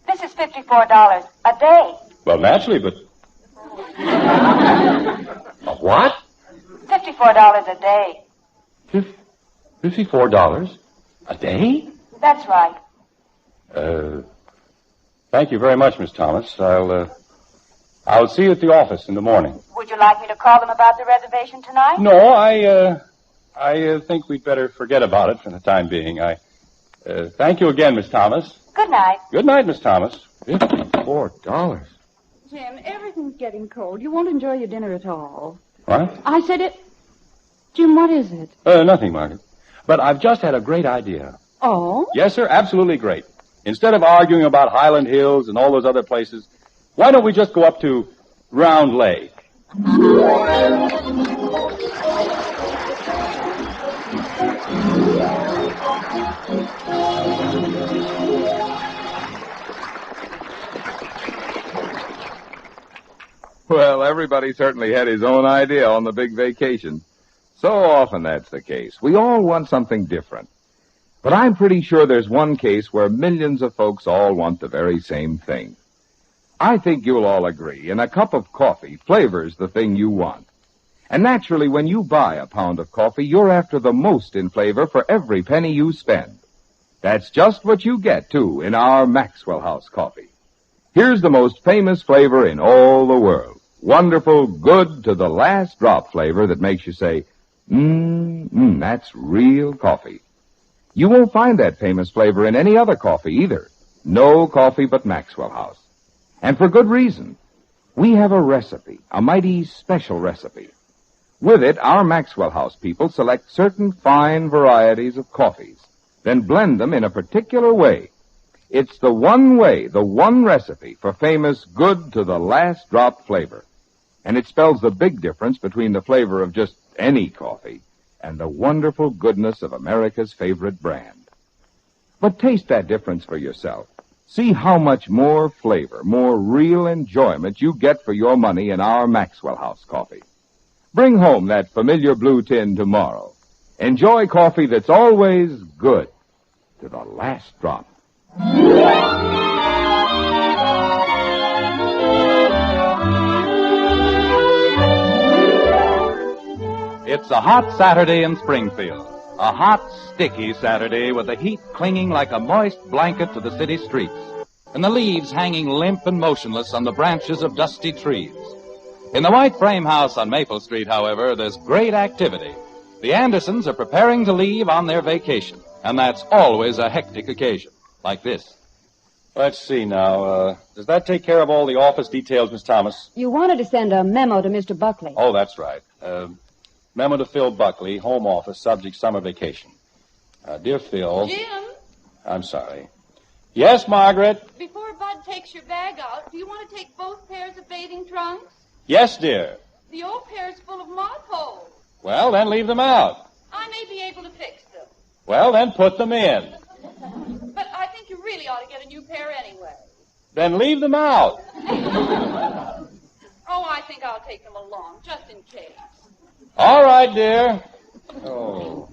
this is $54 a day. Well, naturally, but... What? $54 a day. $54 a day? That's right. Thank you very much, Miss Thomas. I'll see you at the office in the morning. Would you like me to call them about the reservation tonight? No, I think we'd better forget about it for the time being. Thank you again, Miss Thomas. Good night. Good night, Miss Thomas. $54. Jim, everything's getting cold. You won't enjoy your dinner at all. What? I said it. Jim, what is it? Nothing, Margaret. But I've just had a great idea. Oh? Yes, sir, absolutely great. Instead of arguing about Highland Hills and all those other places, why don't we just go up to Round Lake? Well, everybody certainly had his own idea on the big vacation. So often that's the case. We all want something different. But I'm pretty sure there's one case where millions of folks all want the very same thing. I think you'll all agree, in a cup of coffee, flavor's the thing you want. And naturally, when you buy a pound of coffee, you're after the most in flavor for every penny you spend. That's just what you get, too, in our Maxwell House coffee. Here's the most famous flavor in all the world. Wonderful, good to the last drop flavor that makes you say, that's real coffee. You won't find that famous flavor in any other coffee either. No coffee but Maxwell House. And for good reason. We have a recipe, a mighty special recipe. With it, our Maxwell House people select certain fine varieties of coffees, then blend them in a particular way. It's the one way, the one recipe for famous good to the last drop flavor. And it spells the big difference between the flavor of just any coffee and the wonderful goodness of America's favorite brand. But taste that difference for yourself. See how much more flavor, more real enjoyment you get for your money in our Maxwell House coffee. Bring home that familiar blue tin tomorrow. Enjoy coffee that's always good to the last drop. It's a hot Saturday in Springfield. A hot, sticky Saturday with the heat clinging like a moist blanket to the city streets, and the leaves hanging limp and motionless on the branches of dusty trees. In the white frame house on Maple Street, however, there's great activity. The Andersons are preparing to leave on their vacation, and that's always a hectic occasion, like this. Let's see now. Does that take care of all the office details, Miss Thomas? You wanted to send a memo to Mr. Buckley. Oh, that's right. Memo to Phil Buckley, home office, subject summer vacation. Dear Phil... Jim? I'm sorry. Yes, Margaret? Before Bud takes your bag out, do you want to take both pairs of bathing trunks? Yes, dear. The old pair's full of mothballs. Well, then leave them out. I may be able to fix them. Well, then put them in. But I think you really ought to get a new pair anyway. Then leave them out. Oh, I think I'll take them along, just in case. All right, dear. Oh.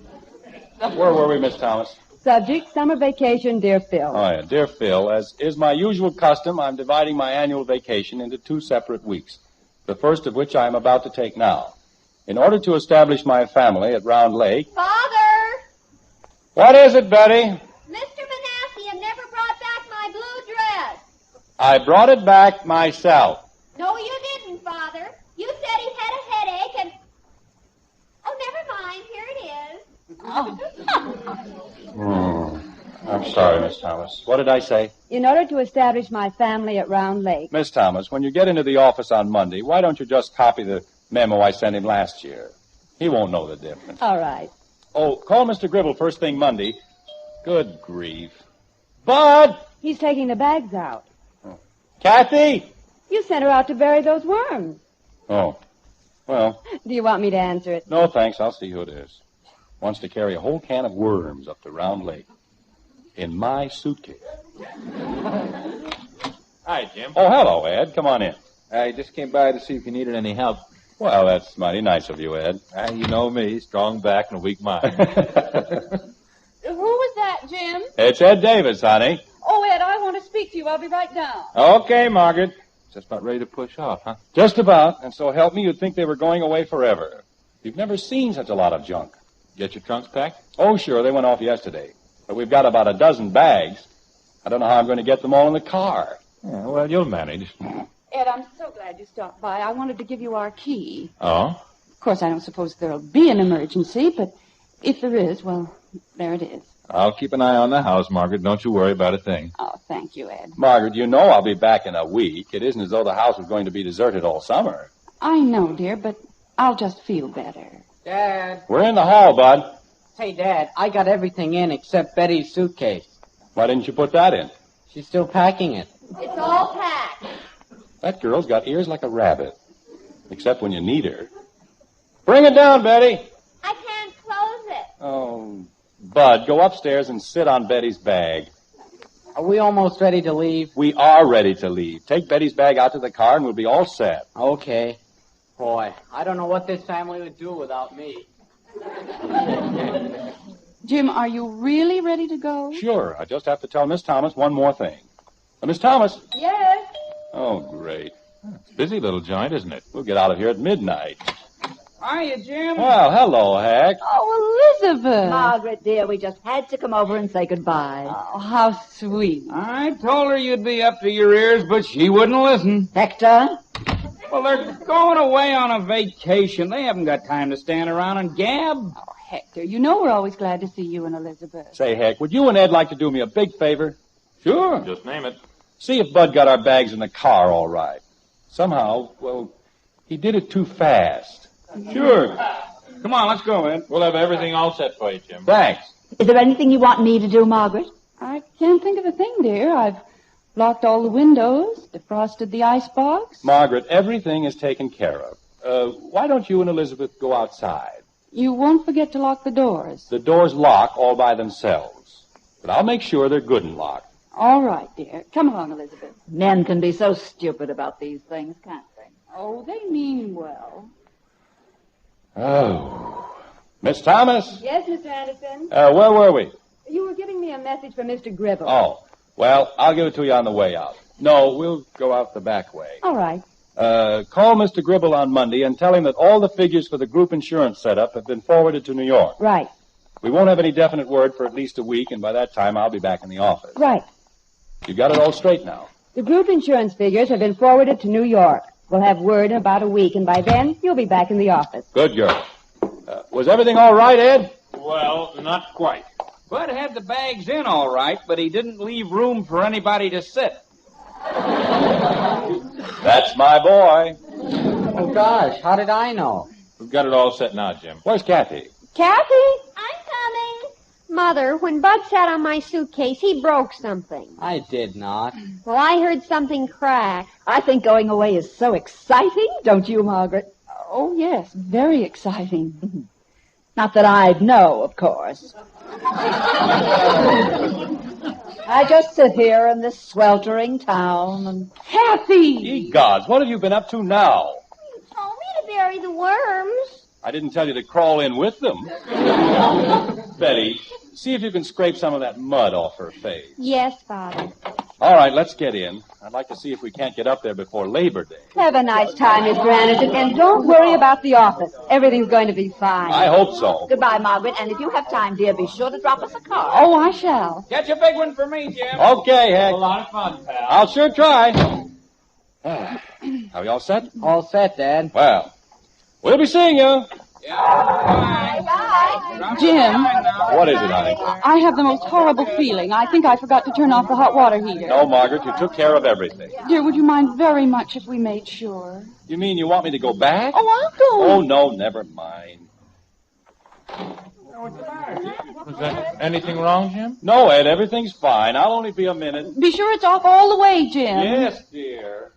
Where were we, Miss Thomas? Subject, summer vacation, dear Phil. Oh, yeah. Dear Phil, as is my usual custom, I'm dividing my annual vacation into 2 separate weeks, the first of which I am about to take now. In order to establish my family at Round Lake... Father! What is it, Betty? Mr. Manasseh never brought back my blue dress. I brought it back myself. No, you didn't, Father. You said he had a headache and... Oh, never mind. Here it is. Oh, I'm sorry, Miss Thomas. What did I say? In order to establish my family at Round Lake. Miss Thomas, when you get into the office on Monday, why don't you just copy the memo I sent him last year? He won't know the difference. All right. Oh, call Mr. Gribble first thing Monday. Good grief. Bud! He's taking the bags out. Kathy! You sent her out to bury those worms. Oh, well. Do you want me to answer it? No, thanks. I'll see who it is. Wants to carry a whole can of worms up to Round Lake. In my suitcase. Hi, Jim. Oh, hello, Ed. Come on in. I just came by to see if you needed any help. Well, that's mighty nice of you, Ed. You know me, strong back and a weak mind. Who was that, Jim? It's Ed Davis, honey. Oh, Ed, I want to speak to you. I'll be right down. Okay, Margaret. Just about ready to push off, huh? Just about. And so help me, you'd think they were going away forever. You've never seen such a lot of junk. Get your trunks packed? Oh, sure. They went off yesterday. But we've got about a dozen bags. I don't know how I'm going to get them all in the car. Yeah, well, you'll manage. Ed, I'm so glad you stopped by. I wanted to give you our key. Oh? Of course, I don't suppose there'll be an emergency, but if there is, well, there it is. I'll keep an eye on the house, Margaret. Don't you worry about a thing. Oh, thank you, Ed. Margaret, you know I'll be back in a week. It isn't as though the house was going to be deserted all summer. I know, dear, but I'll just feel better. Dad. We're in the hall, Bud. Hey, Dad, I got everything in except Betty's suitcase. Why didn't you put that in? She's still packing it. It's all packed. That girl's got ears like a rabbit. Except when you need her. Bring it down, Betty. I can't close it. Oh, Bud, go upstairs and sit on Betty's bag. Are we almost ready to leave? We are ready to leave. Take Betty's bag out to the car and we'll be all set. Okay. Boy, I don't know what this family would do without me. Jim, are you really ready to go? Sure. I just have to tell Miss Thomas one more thing. Miss Thomas. Yes? Oh, great. It's a busy little joint, isn't it? We'll get out of here at midnight. Hiya, Jim. Well, hello, Hack. Oh, Elizabeth. Margaret, dear, we just had to come over and say goodbye. Oh, how sweet. I told her you'd be up to your ears, but she wouldn't listen. Hector? Well, they're going away on a vacation. They haven't got time to stand around and gab. Oh, Hector, you know we're always glad to see you and Elizabeth. Say, Heck, would you and Ed like to do me a big favor? Sure. Just name it. See if Bud got our bags in the car all right. Somehow, well, he did it too fast. Sure. Come on, let's go, Ed. We'll have everything all set for you, Jim. Thanks. Is there anything you want me to do, Margaret? I can't think of a thing, dear. I've locked all the windows, defrosted the icebox. Margaret, everything is taken care of. Why don't you and Elizabeth go outside? You won't forget to lock the doors. The doors lock all by themselves. But I'll make sure they're good and locked. All right, dear. Come along, Elizabeth. Men can be so stupid about these things, can't they? Oh, they mean well. Oh. Miss Thomas? Yes, Mr. Anderson? Where were we? You were giving me a message from Mr. Gribble. Oh. Well, I'll give it to you on the way out. No, we'll go out the back way. All right. Call Mr. Gribble on Monday and tell him that all the figures for the group insurance setup have been forwarded to New York. Right. We won't have any definite word for at least a week, and by that time I'll be back in the office. Right. You got it all straight now. The group insurance figures have been forwarded to New York. We'll have word in about a week, and by then, you'll be back in the office. Good girl. Was everything all right, Ed? Well, not quite. Bud had the bags in all right, but he didn't leave room for anybody to sit. That's my boy. Oh, gosh, how did I know? We've got it all set now, Jim. Where's Kathy? Kathy? I'm coming. Mother, when Bud sat on my suitcase, he broke something. I did not. Well, I heard something crack. I think going away is so exciting, don't you, Margaret? Oh, yes, very exciting. Not that I'd know, of course. I just sit here in this sweltering town and... Kathy! Ye gods, what have you been up to now? You told me to bury the worms. I didn't tell you to crawl in with them. Betty, see if you can scrape some of that mud off her face. Yes, Father. All right, let's get in. I'd like to see if we can't get up there before Labor Day. Have a nice time, Mr. Anderson, and don't worry about the office. Everything's going to be fine. I hope so. Goodbye, Margaret, and if you have time, dear, be sure to drop us a card. Oh, I shall. Catch a big one for me, Jim. Okay, Hank. A lot of fun, pal. I'll sure try. Are we all set? All set, Dad. Well, we'll be seeing you. Jim, What is it, honey? I have the most horrible feeling. I think I forgot to turn off the hot water heater. No, Margaret, you took care of everything. Dear, would you mind very much if we made sure? You mean you want me to go back? Oh, I'll go. Oh, no, never mind. Was there anything wrong, Jim? No, Ed, everything's fine. I'll only be a minute. Be sure it's off all the way, Jim. Yes, dear.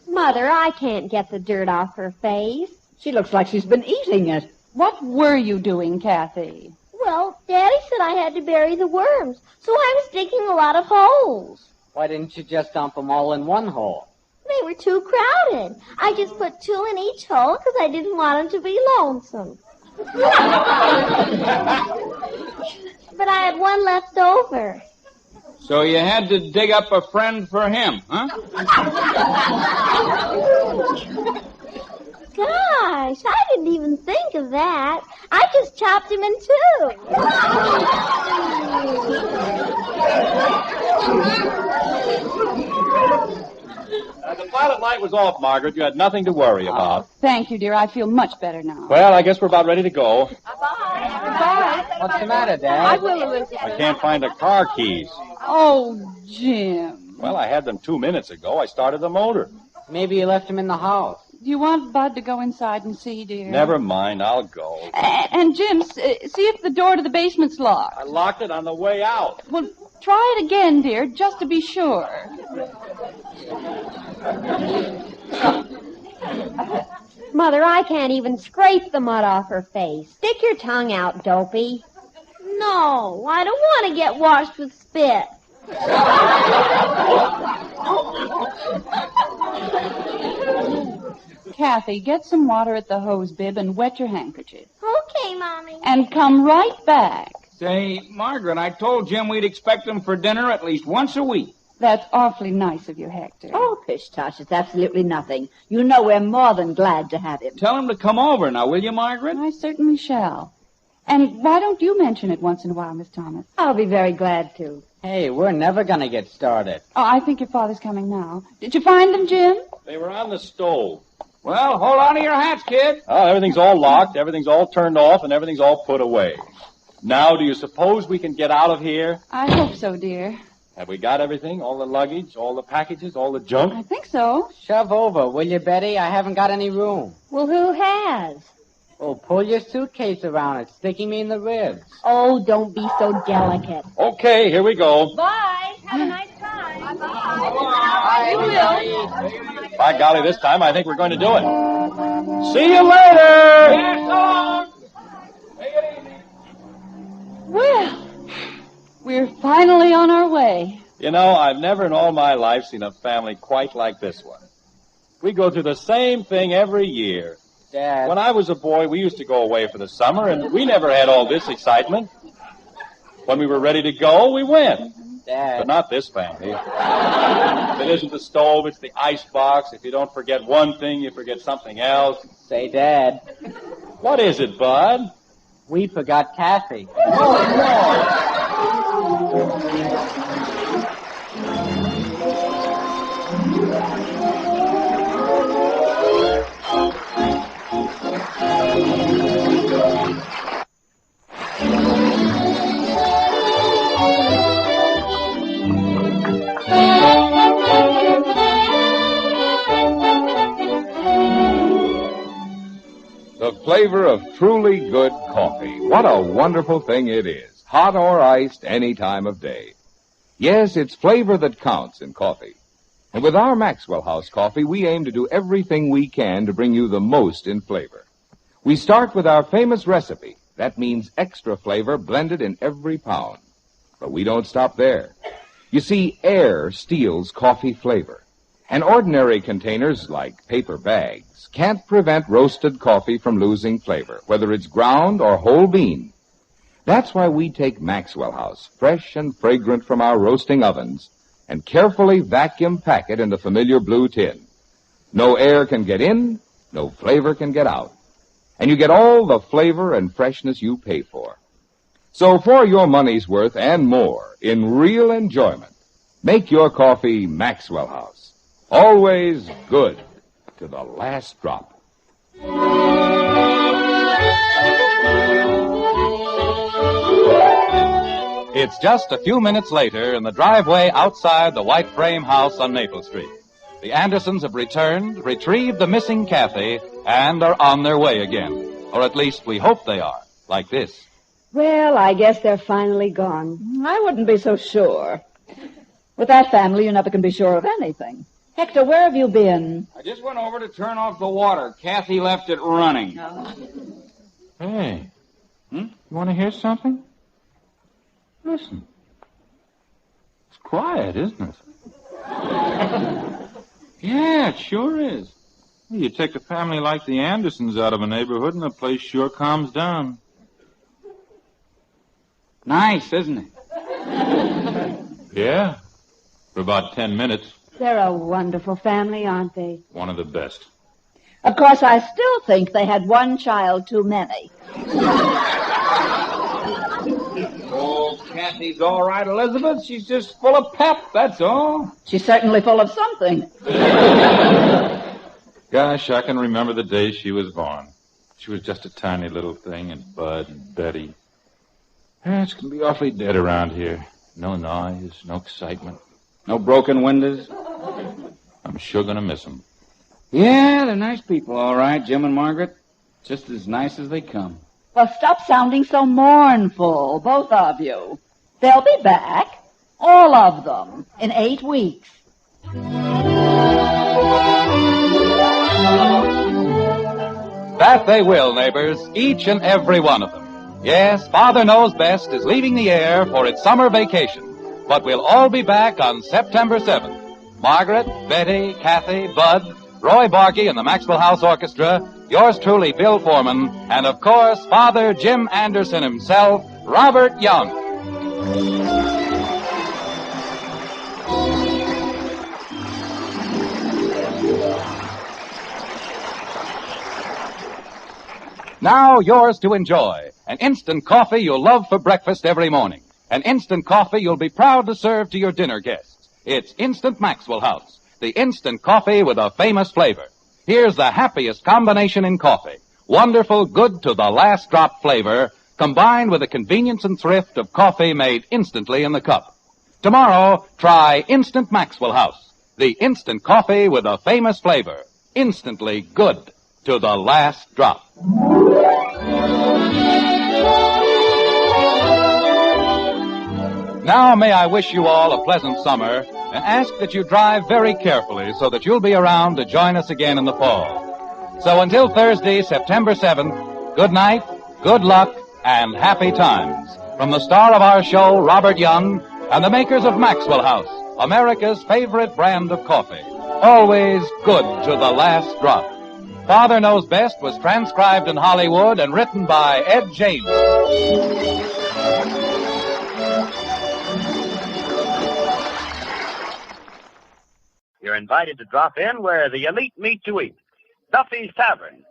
Mother, I can't get the dirt off her face. She looks like she's been eating it. What were you doing, Kathy? Well, Daddy said I had to bury the worms, so I was digging a lot of holes. Why didn't you just dump them all in one hole? They were too crowded. I just put 2 in each hole because I didn't want them to be lonesome. But I had one left over. So you had to dig up a friend for him, huh? Gosh, I didn't even think of that. I just chopped him in 2. The pilot light was off, Margaret. You had nothing to worry about. Thank you, dear. I feel much better now. Well, I guess we're about ready to go. What's the matter, Dad? I will, Elizabeth. I can't find the car keys. Oh, Jim. Well, I had them 2 minutes ago. I started the motor. Maybe you left him in the house. Do you want Bud to go inside and see, dear? Never mind. I'll go. And Jim, see if the door to the basement's locked. I locked it on the way out. Well, try it again, dear, just to be sure. Mother, I can't even scrape the mud off her face. Stick your tongue out, Dopey. No, I don't want to get washed with spit. Kathy, get some water at the hose bib and wet your handkerchief. Okay, Mommy. And come right back. Say, Margaret, I told Jim we'd expect him for dinner at least once a week. That's awfully nice of you, Hector. Oh, pish-tosh, it's absolutely nothing. You know we're more than glad to have him. Tell him to come over now, will you, Margaret? I certainly shall. And why don't you mention it once in a while, Miss Thomas? I'll be very glad to. Hey, we're never going to get started. Oh, I think your father's coming now. Did you find them, Jim? They were on the stove. Well, hold on to your hats, kid. Oh, everything's all locked, everything's all turned off, and everything's all put away. Now, do you suppose we can get out of here? I hope so, dear. Have we got everything? All the luggage, all the packages, all the junk? I think so. Shove over, will you, Betty? I haven't got any room. Well, who has? Oh, pull your suitcase around. It's sticking me in the ribs. Oh, don't be so delicate. Okay, here we go. Bye. Have a nice time. Bye. You will. By golly, this time I think we're going to do it. See you later! Yes, so long. Take it easy. Well, we're finally on our way. You know, I've never in all my life seen a family quite like this one. We go through the same thing every year. Dad. When I was a boy, we used to go away for the summer, and we never had all this excitement. When we were ready to go, we went. Dad. But not this family. If it isn't the stove, it's the icebox. If you don't forget one thing, you forget something else. Say, Dad. What is it, Bud? We forgot Kathy. The flavor of truly good coffee. What a wonderful thing it is. Hot or iced any time of day. Yes, it's flavor that counts in coffee. And with our Maxwell House coffee, we aim to do everything we can to bring you the most in flavor. We start with our famous recipe. That means extra flavor blended in every pound. But we don't stop there. You see, air steals coffee flavor. And ordinary containers, like paper bags, can't prevent roasted coffee from losing flavor, whether it's ground or whole bean. That's why we take Maxwell House, fresh and fragrant from our roasting ovens, and carefully vacuum pack it in the familiar blue tin. No air can get in, no flavor can get out. And you get all the flavor and freshness you pay for. So for your money's worth and more, in real enjoyment, make your coffee Maxwell House. Always good to the last drop. It's just a few minutes later in the driveway outside the white frame house on Maple Street. The Andersons have returned, retrieved the missing Kathy, and are on their way again. Or at least we hope they are, like this. Well, I guess they're finally gone. I wouldn't be so sure. With that family, you never can be sure of anything. Hector, where have you been? I just went over to turn off the water. Kathy left it running. Hey, you want to hear something? Listen. It's quiet, isn't it? Yeah, it sure is. You take a family like the Andersons out of a neighborhood and the place sure calms down. Nice, isn't it? Yeah, for about 10 minutes. They're a wonderful family, aren't they? One of the best. Of course, I still think they had one child too many. Oh, Kathy's all right, Elizabeth. She's just full of pep, that's all. She's certainly full of something. Gosh, I can remember the day she was born. She was just a tiny little thing, and Bud and Betty. It's going to be awfully dead around here. No noise, no excitement. No broken windows? I'm sure going to miss them. Yeah, they're nice people, all right, Jim and Margaret. Just as nice as they come. Well, stop sounding so mournful, both of you. They'll be back, all of them, in 8 weeks. That they will, neighbors, each and every one of them. Yes, Father Knows Best is leaving the air for its summer vacation, but we'll all be back on September 7th. Margaret, Betty, Kathy, Bud, Roy Barkey and the Maxwell House Orchestra, yours truly, Bill Foreman, and of course, Father Jim Anderson himself, Robert Young. Now yours to enjoy. An instant coffee you'll love for breakfast every morning. An instant coffee you'll be proud to serve to your dinner guests. It's Instant Maxwell House, the instant coffee with a famous flavor. Here's the happiest combination in coffee. Wonderful, good to the last drop flavor, combined with the convenience and thrift of coffee made instantly in the cup. Tomorrow, try Instant Maxwell House, the instant coffee with a famous flavor. Instantly good to the last drop. Now may I wish you all a pleasant summer and ask that you drive very carefully so that you'll be around to join us again in the fall. So until Thursday, September 7th, good night, good luck, and happy times. From the star of our show, Robert Young, and the makers of Maxwell House, America's favorite brand of coffee. Always good to the last drop. Father Knows Best was transcribed in Hollywood and written by Ed James. You're invited to drop in where the elite meet to eat. Duffys Tavern.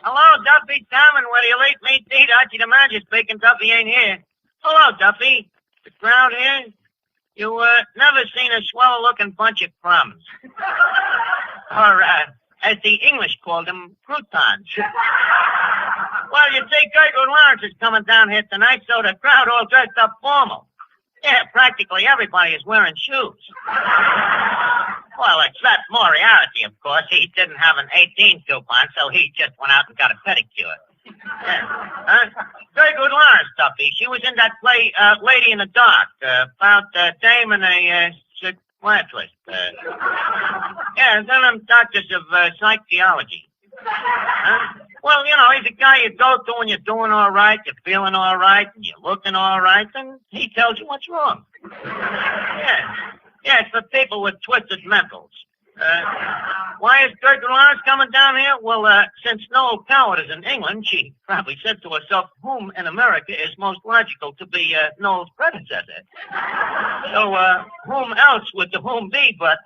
Hello, Duffy Tavern, where the elite meet to eat. YTJD speaking. Duffy ain't here. Hello, Duffy. The crowd here? You, never seen a swell-looking bunch of crumbs. Or, as the English called them, croutons. Well, you see, Gertrude Lawrence is coming down here tonight, so the crowd all dressed up formal. Yeah, practically everybody is wearing shoes. Well, except Moriarty, of course. He didn't have an 18 coupon, so he just went out and got a pedicure. Yeah. Gertrude Lawrence, Duffy. She was in that play, Lady in the Dark, about a dame and a psychiatrist. Yeah, they're them doctors of psychology. Well, you know, he's a guy you go to when you're doing all right, you're feeling all right, and you're looking all right, and he tells you what's wrong. Yeah, it's for people with twisted mentals. Why is Gertrude Lawrence coming down here? Well, since Noel Coward is in England, she probably said to herself, whom in America is most logical to be Noel's predecessor? So, whom else would the whom be but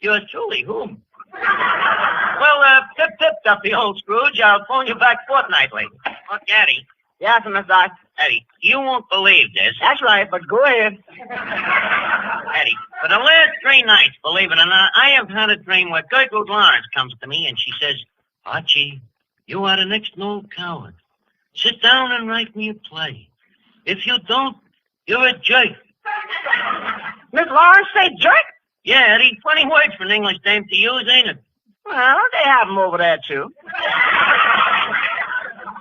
yours truly, whom? Well, tip, Duffy, old Scrooge. I'll phone you back fortnightly. Look, Eddie. Yes, Miss Doc. Eddie, you won't believe this. That's right, but go ahead. Eddie, for the last 3 nights, believe it or not, I have had a dream where Gertrude Lawrence comes to me and she says, Archie, you are the next Noel Coward. Sit down and write me a play. If you don't, you're a jerk. Miss Lawrence say jerk? Yeah, Eddie, funny words for an English dame to use, ain't it? Well, they have them over there, too.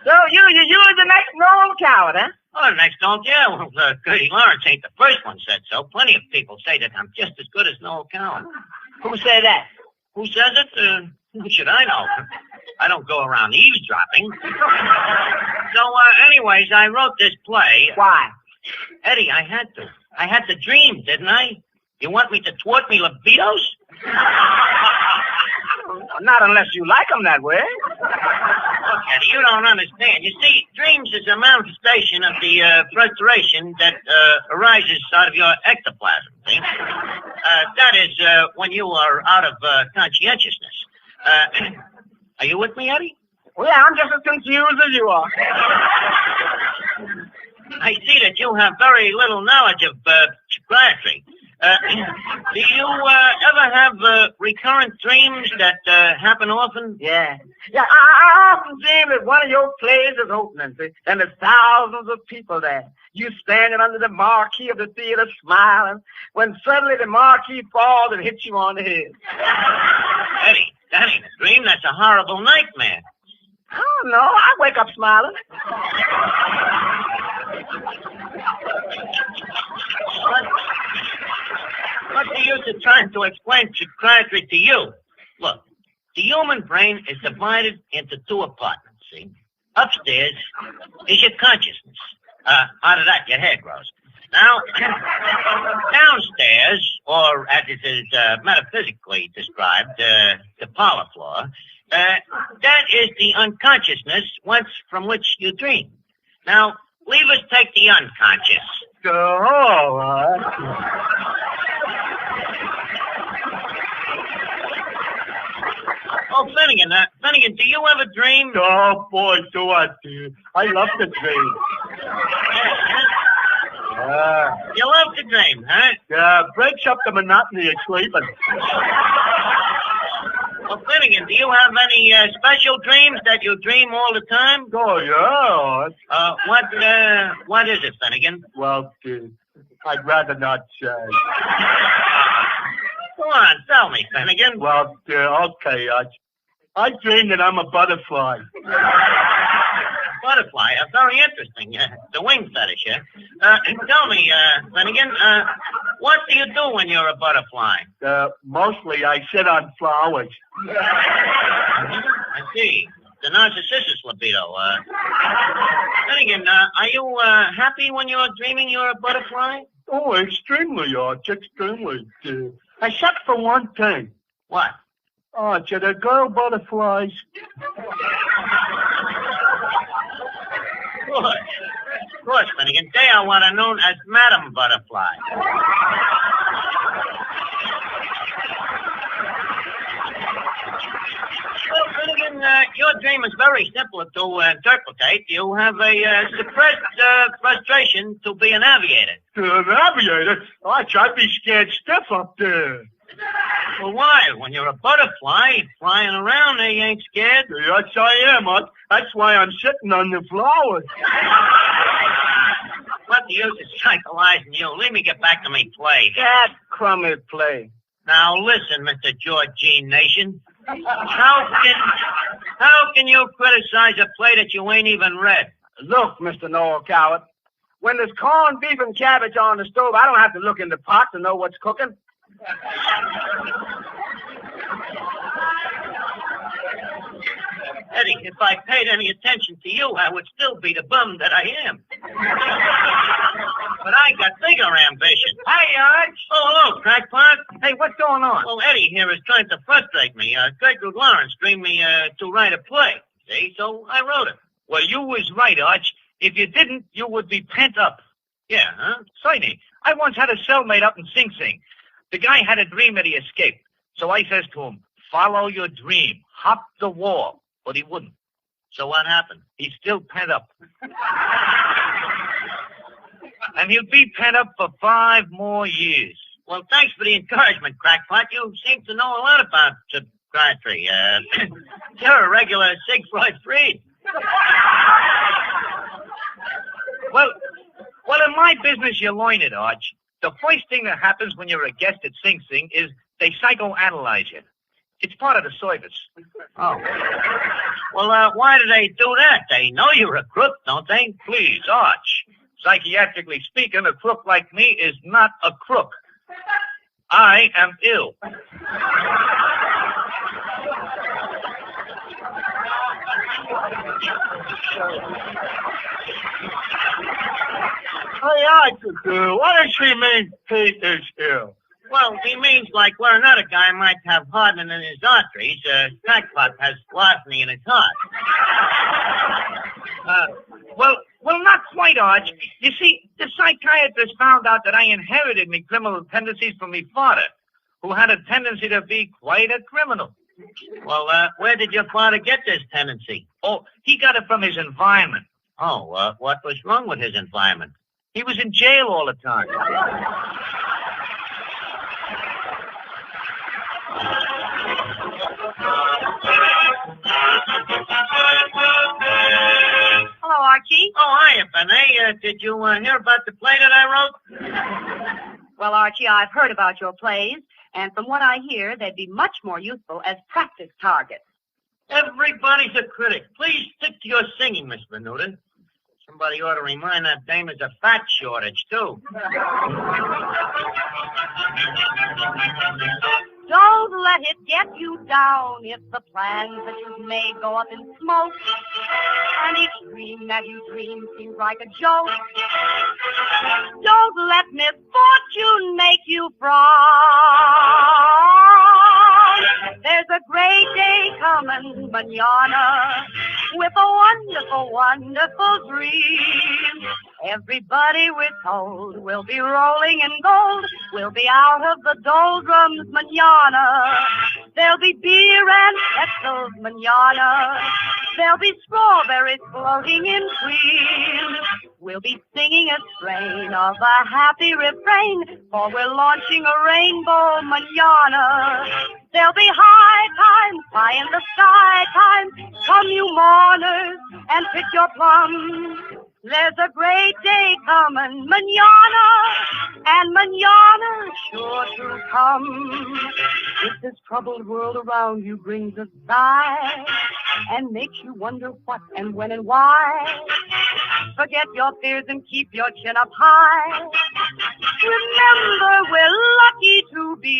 So you're the next Noel Coward, huh? Oh, the next don't, yeah. Well, Gertie Lawrence ain't the first one said so. Plenty of people say that I'm just as good as Noel Coward. Who say that? Who says it? Who should I know? I don't go around eavesdropping. So, anyways, I wrote this play. Why? Eddie, I had to. I had to dream, didn't I? You want me to thwart me libidos? Not unless you like them that way. Look, Eddie, you don't understand. You see, dreams is a manifestation of the frustration that arises out of your ectoplasm, see? That is when you are out of conscientiousness. Are you with me, Eddie? Well, yeah, I'm just as confused as you are. I see that you have very little knowledge of psychiatry. Do you ever have recurrent dreams that happen often? Yeah. Yeah, I often dream that one of your plays is opening, see, and there's thousands of people there. You standing under the marquee of the theater smiling, when suddenly the marquee falls and hits you on the head. Eddie, that ain't a dream. That's a horrible nightmare. Oh, no, I wake up smiling. What's the use of trying to explain psychiatry to you? Look, the human brain is divided into two apartments, see? Upstairs is your consciousness. Out of that, your hair grows. Now, downstairs, or as it is metaphysically described, the parlor floor, that is the unconsciousness from which you dream. Now, leave us take the unconscious. Oh, Finnegan, do you ever dream? Oh, boy, do I, dude. I love to dream. You love to dream, huh? Yeah, breaks up the monotony of sleeping. Well, Finnegan, do you have any special dreams that you dream all the time? Oh, yeah. What is it, Finnegan? Well, I'd rather not say. Go on, tell me, Finnegan. Well, okay, I dream that I'm a butterfly. Butterfly? Very interesting. The wing fetish, yeah? Tell me, Finnegan, what do you do when you're a butterfly? Mostly I sit on flowers. I see. The narcissistic libido. Finnegan, are you happy when you're dreaming you're a butterfly? Oh, extremely, Arch, extremely. Except for one thing. What? Arch, are the girl butterflies? Of course, Finnegan. They are what are known as Madam Butterfly. Well, Finnegan, your dream is very simple to interpret. You have a suppressed frustration to be an aviator. An aviator? Arch, I'd be scared stiff up there. Well, why? When you're a butterfly flying around, they ain't scared. Yes, I am, Arch. That's why I'm sitting on the flowers. What the use of psycholyzing you? Let me get back to me play. That crummy play. Now, listen, Mr. Georgine Nation. How can you criticize a play that you ain't even read? Look, Mr. Noel Coward, when there's corned beef and cabbage on the stove, I don't have to look in the pot to know what's cooking. Eddie, if I paid any attention to you, I would still be the bum that I am. But I got bigger ambition. Hey, Arch. Oh, hello, crackpot. Hey, what's going on? Well, Eddie here is trying to frustrate me. Gertrude Lawrence dreamed me to write a play. See, so I wrote it. Well, you was right, Arch. If you didn't, you would be pent up. Yeah, huh? Sonny, I once had a cellmate up in Sing Sing. The guy had a dream that he escaped. So I says to him, follow your dream. Hop the wall. But he wouldn't. So what happened? He's still pent up. And he'll be pent up for 5 more years. Well, thanks for the encouragement, crackpot. You seem to know a lot about psychiatry. You're a regular Siegfried Fried. Well, in my business, you learn it, Arch. The first thing that happens when you're a guest at Sing Sing is they psychoanalyze you. It's part of the service. Oh. Well, why do they do that? They know you're a crook, don't they? Please, Arch. Psychiatrically speaking, a crook like me is not a crook. I am ill. Hey, Arch, what does she mean Pete is ill? Well, he means like where another guy might have hardening in his arteries, crackpot has larceny in his heart. Well, not quite, Arch. You see, the psychiatrist found out that I inherited me criminal tendencies from me father, who had a tendency to be quite a criminal. Well, where did your father get this tendency? Oh, he got it from his environment. Oh, what was wrong with his environment? He was in jail all the time. Hello, Archie. Oh, hiya, Benet. Did you hear about the play that I wrote? Well, Archie, I've heard about your plays, and from what I hear, they'd be much more useful as practice targets. Everybody's a critic. Please stick to your singing, Miss Venuta. Somebody ought to remind that dame there's a fat shortage, too. Don't let it get you down if the plans that you've made go up in smoke. And each dream that you dream seems like a joke. Don't let misfortune make you frown. There's a great day coming, manana, with a wonderful, wonderful dream. Everybody we're told will be rolling in gold. We'll be out of the doldrums manana. There'll be beer and pretzels manana. There'll be strawberries floating in cream. We'll be singing a strain of a happy refrain, for we're launching a rainbow manana. There'll be high times, high in the sky times. Come you mourners and pick your plums. There's a great day coming, manana, and manana sure to come. If this troubled world around you brings a sigh and makes you wonder what and when and why, forget your fears and keep your chin up high. Remember, we're lucky to be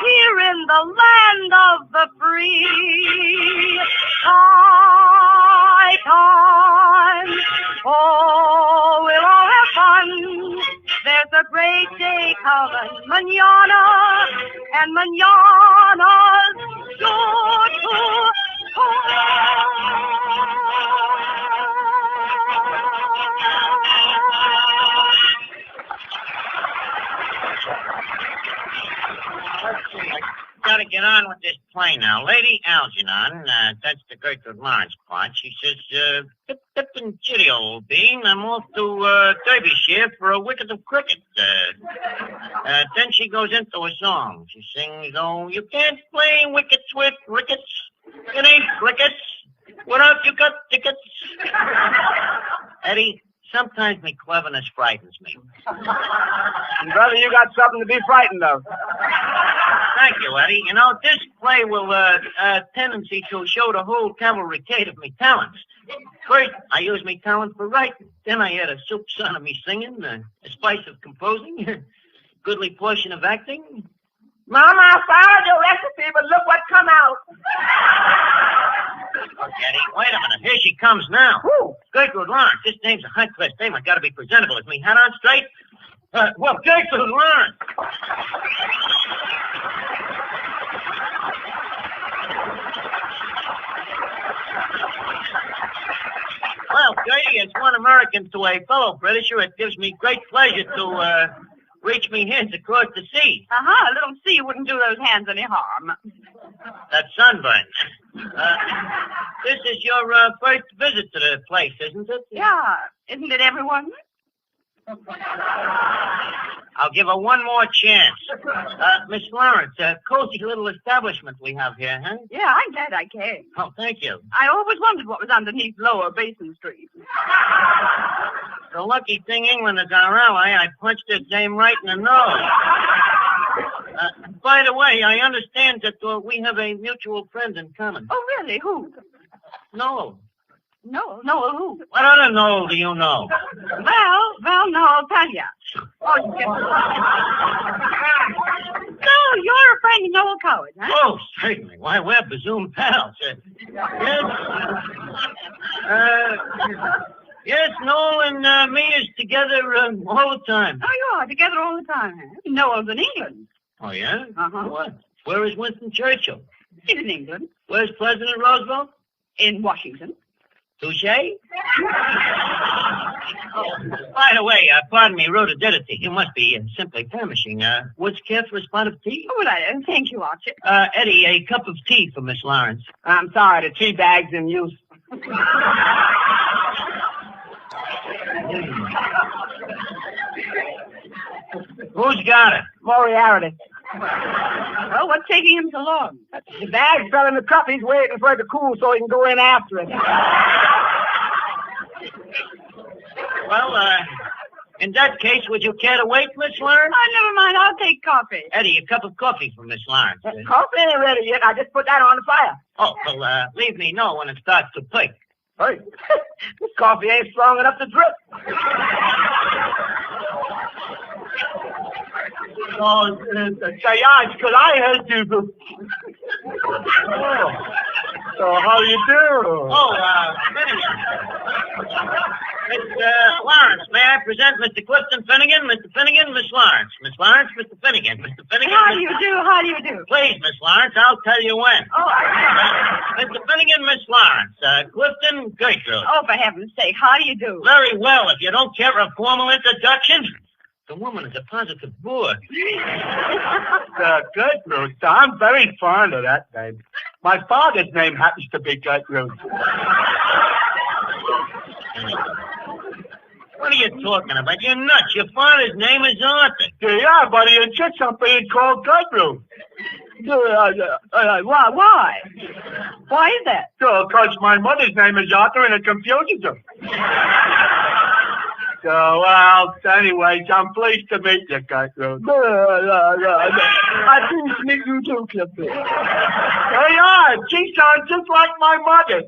here in the land of the free. High time, oh, we'll all have fun. There's a great day coming, manana, and manana's sure to come. Gotta get on with this play now. Lady Algernon, that's the Gertrude Lawrence part. She says, pip, pip, and chitty, old bean. I'm off to Derbyshire for a wicket of cricket. Then she goes into a song. She sings, oh, you can't play wickets with rickets. It ain't crickets. What else you got tickets? Eddie, sometimes me cleverness frightens me. Brother, you got something to be frightened of. Thank you, Eddie. You know, this play will tendency to show the whole cavalcade of me talents. First, I use me talent for writing. Then I add a soup son of me singing, a spice of composing, a goodly portion of acting. Mama, I followed your recipe, but look what come out. Look, Eddie, wait a minute. Here she comes now. Who? Gertrude Lawrence. This name's a high-class name. I gotta be presentable. Is me hat on straight? Well, Gertrude Lawrence. Well, Gertie, as one American to a fellow Britisher, it gives me great pleasure to reach me hands across the sea. A little sea wouldn't do those hands any harm. That's sunburn. This is your first visit to the place, isn't it? Yeah, isn't it, everyone? I'll give her one more chance. Miss Lawrence, a cozy little establishment we have here, huh? Yeah, I'm glad I came. Oh, thank you. I always wondered what was underneath Lower Basin Street. The lucky thing England is our ally. I punched this dame right in the nose. By the way, I understand that we have a mutual friend in common. Oh, really? Who? No. No, who? What other Noel do you know? Well, no, I'll tell you. Oh, you get So, you're a friend of Noel Coward, huh? Oh, certainly. Why, we're Bazoom pals. Yes. Yes, Noel and me is together all the time. Oh, you are together all the time, huh? Noel's in England. Oh, yeah? Uh-huh. What? Where is Winston Churchill? He's in England. Where's President Roosevelt? In Washington. Touche? By the way, pardon me, rhododendron. You must be simply famishing. Would you care for a spot of tea? Oh, well, thank you, Archie. Eddie, a cup of tea for Miss Lawrence. I'm sorry, the tea bag's in use. Who's got it? Moriarty. Well, what's taking him so long? The bag fell in the cup. He's waiting for it to cool so he can go in after it. Well, in that case, would you care to wait, Miss Lawrence? Oh, never mind. I'll take coffee. Eddie, a cup of coffee for Miss Lawrence. Coffee ain't ready yet. I just put that on the fire. Oh, well, leave me know when it starts to pick. Hey, this coffee ain't strong enough to drip. Oh, Sayaj, could I help you? So how you do? Oh, Miss Lawrence, may I present Mr. Clifton Finnegan, Mr. Finnegan, Miss Lawrence. Miss Lawrence, Mr. Finnegan, Mr. Finnegan. How do you do? How do you do? Please, Miss Lawrence, I'll tell you when. Oh, Mr. Finnegan, Miss Lawrence. Clifton, Gertrude. Oh, for heaven's sake, how do you do? Very well. If you don't care a formal introduction, the woman is a positive bore. Gertrude, I'm very fond of that name. My father's name happens to be Gertrude. What are you talking about? You're nuts. Your father's name is Arthur. Yeah, but he insists on being called Gertrude. Why? Why is that? Because my mother's name is Arthur and it confuses her. So, well, anyways, I'm pleased to meet you, Gertrude. I pleased to meet you too, Clifford. Hey, she sounds just like my mother.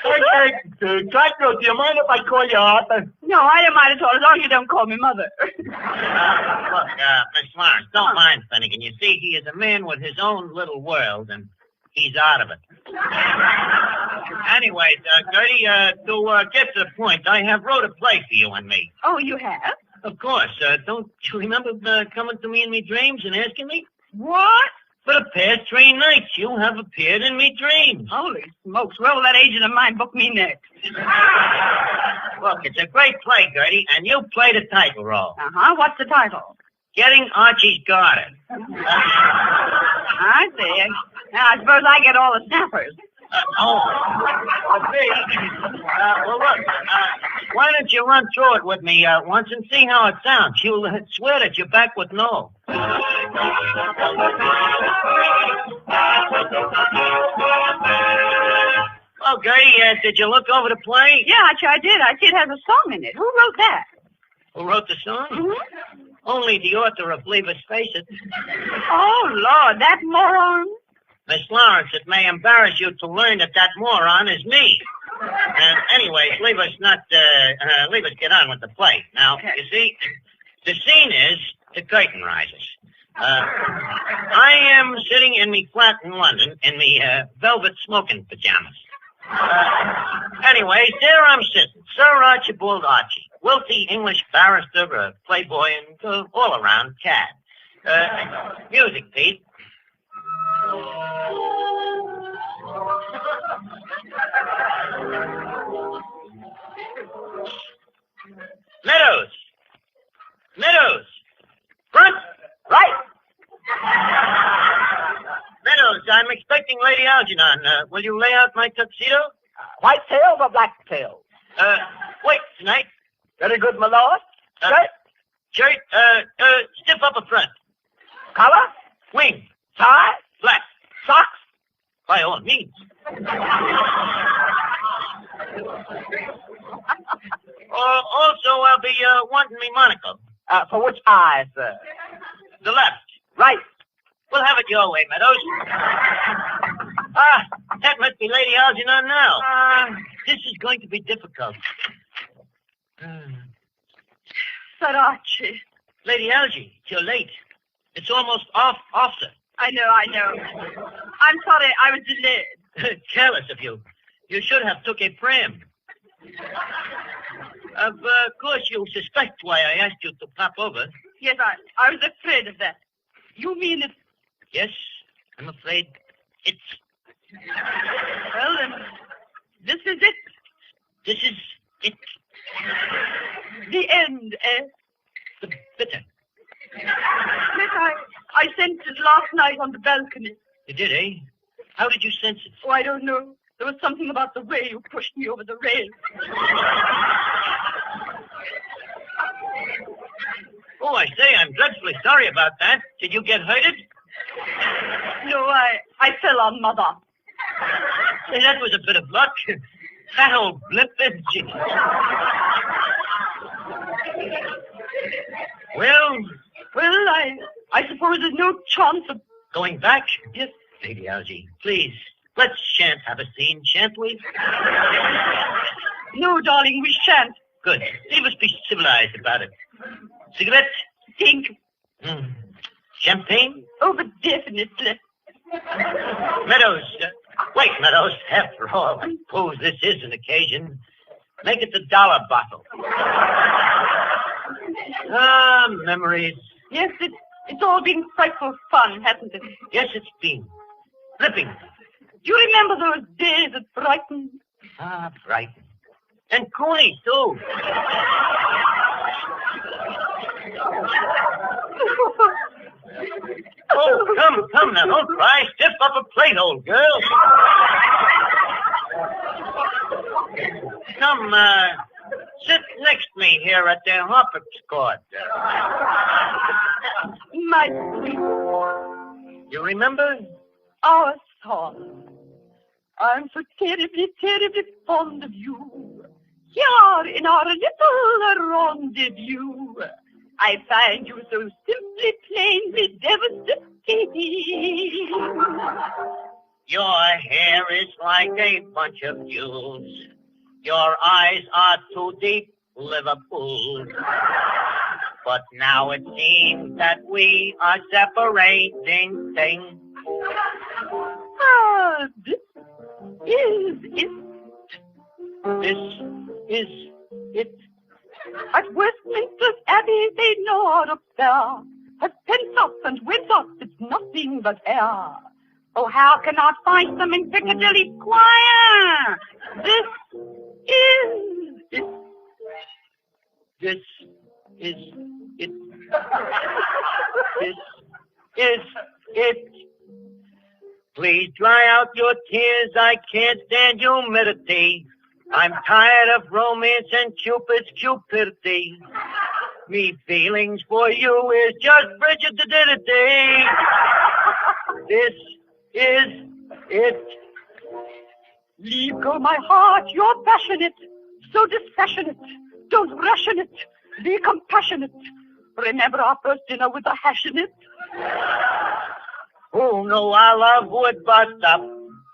Hey, Gertrude, do you mind if I call you Arthur? No, I don't mind at all, as long as you don't call me mother. Look, Miss Lawrence, don't mind Finnegan. You see, he is a man with his own little world, and he's out of it. Anyways, Gertie, to get to the point, I have wrote a play for you and me. Oh, you have? Of course. Don't you remember coming to me in me dreams and asking me? What? For the past 3 nights, you have appeared in me dreams. Holy smokes. Well, that agent of mine booked me next. Look, it's a great play, Gertie, and you play the title role. Uh-huh. What's the title? Getting Archie's Garter. I see. Now, I suppose I get all the snappers. Well, look, why don't you run through it with me once and see how it sounds? You'll swear that you're back with Noel. Well, Gertie, did you look over the play? Yeah, I did. I see it has a song in it. Who wrote that? Who wrote the song? Mm-hmm. Only the author of Leave Us Face It. Oh, Lord, that moron. Miss Lawrence, it may embarrass you to learn that moron is me. Anyways, leave us get on with the play. Now, okay. You see, the scene is the curtain rises. I am sitting in me flat in London in me velvet smoking pajamas. Anyways, there I'm sitting, Sir Archibald Archie, wealthy English barrister, playboy, and all-around cad. Music, Pete. Meadows, front, right. Meadows, I'm expecting Lady Algernon. Will you lay out my tuxedo? White tails or black tails? Wait, tonight. Very good, my lord. Shirt, stiff up a front. Collar? Wing. Tie? Black. Socks? By all means. Also, I'll be wanting me monocle. For which eye, sir? The left. Right. We'll have it your way, Meadows. That must be Lady Algernon now. This is going to be difficult. Sir Archie. Lady Algie, you're late. It's almost off, sir. I know. I'm sorry, I was delayed. Careless of you. You should have took a pram. Of course, you suspect why I asked you to pop over. Yes, I was afraid of that. You mean it? Yes, I'm afraid it's... Well, then, this is it. This is it. The end, eh? The bitter. Yes, I sensed it last night on the balcony. You did, eh? How did you sense it? Oh, I don't know. There was something about the way you pushed me over the rail. Oh, I say, I'm dreadfully sorry about that. Did you get hurted? No, I fell on Mother. Say, that was a bit of luck. That old blip, isn't she? Well, I suppose there's no chance of... Going back? Yes. Lady Algie, please, let's shan't have a scene, shan't we? No, darling, we shan't. Good. We must be civilized about it. Cigarette? Think. Champagne? Oh, but definitely. Meadows. Wait, Meadows. After all, I suppose this is an occasion. Make it the dollar bottle. Memories. Yes, it's all been frightful fun, hasn't it? Yes, it's been. Flipping. Do you remember those days at Brighton? Ah, Brighton. And Cooney, too. Oh, come now, don't cry. Stiff up a plate, old girl. Come, sit next to me here at the hopscotch. My sweet. You remember? Our song. I'm so terribly, terribly fond of you. Here in our little rendezvous, I find you so simply, plainly devastating. Your hair is like a bunch of jewels. Your eyes are too deep, Liverpool. But now it seems that we are separating things. Ah, this is it. This is it. At Westminster Abbey they know our affair. Has pent up and went up, it's nothing but air. Oh, how can I find them in Piccadilly Square? This is it. This is it. This is it. Please dry out your tears. I can't stand humidity. I'm tired of romance and Cupid's cupidity. Me feelings for you is just frigidity. This is it. Leave go my heart, you're passionate, so dispassionate. Don't ration it, be compassionate. Remember our first dinner with the hash in it? Oh, no, I love wood bust up,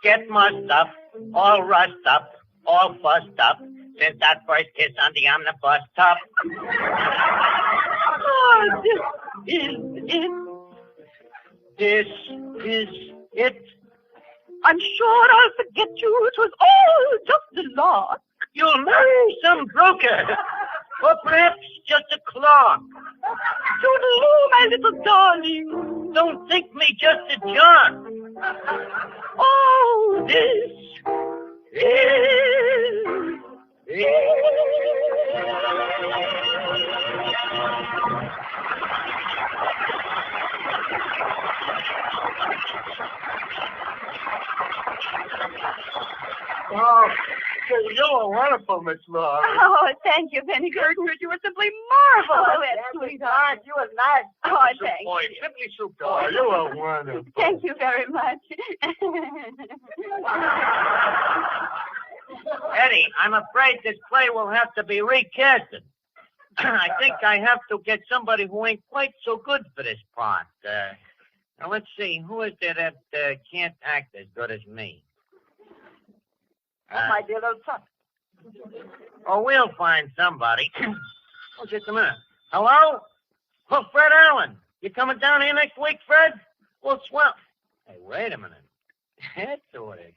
get mussed up, all rust up, all fussed up, since that first kiss on the omnibus top. Oh, this is it. This is it. I'm sure I'll forget you. It was all just a lark. You'll marry some broker, or perhaps just a clock. Toodaloo, my little darling. Don't think me just a jock. Oh, this is it. Oh, you're wonderful, Miss Laura. Oh, thank you, Penny Gertrude. You were simply marvelous. Oh, that's sweetheart. You were nice. Oh, thank you. Simply super. Oh, you were wonderful. Thank you very much. Eddie, I'm afraid this play will have to be recasted. I think I have to get somebody who ain't quite so good for this part. Now, let's see. Who is there that can't act as good as me? My dear little son. Oh, we'll find somebody. Oh, just a minute. Hello? Oh, Fred Allen. You coming down here next week, Fred? Well, swell. Hey, wait a minute. That's all it is.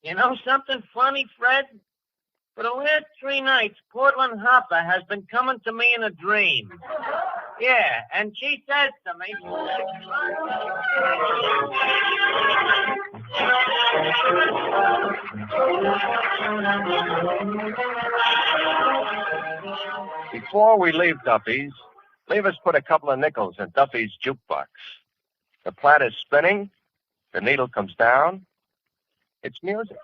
You know something funny, Fred? For the last 3 nights, Portland Hopper has been coming to me in a dream. Yeah, and she says to me... Before we leave Duffy's, leave us put a couple of nickels in Duffy's jukebox. The plat is spinning. The needle comes down. It's music.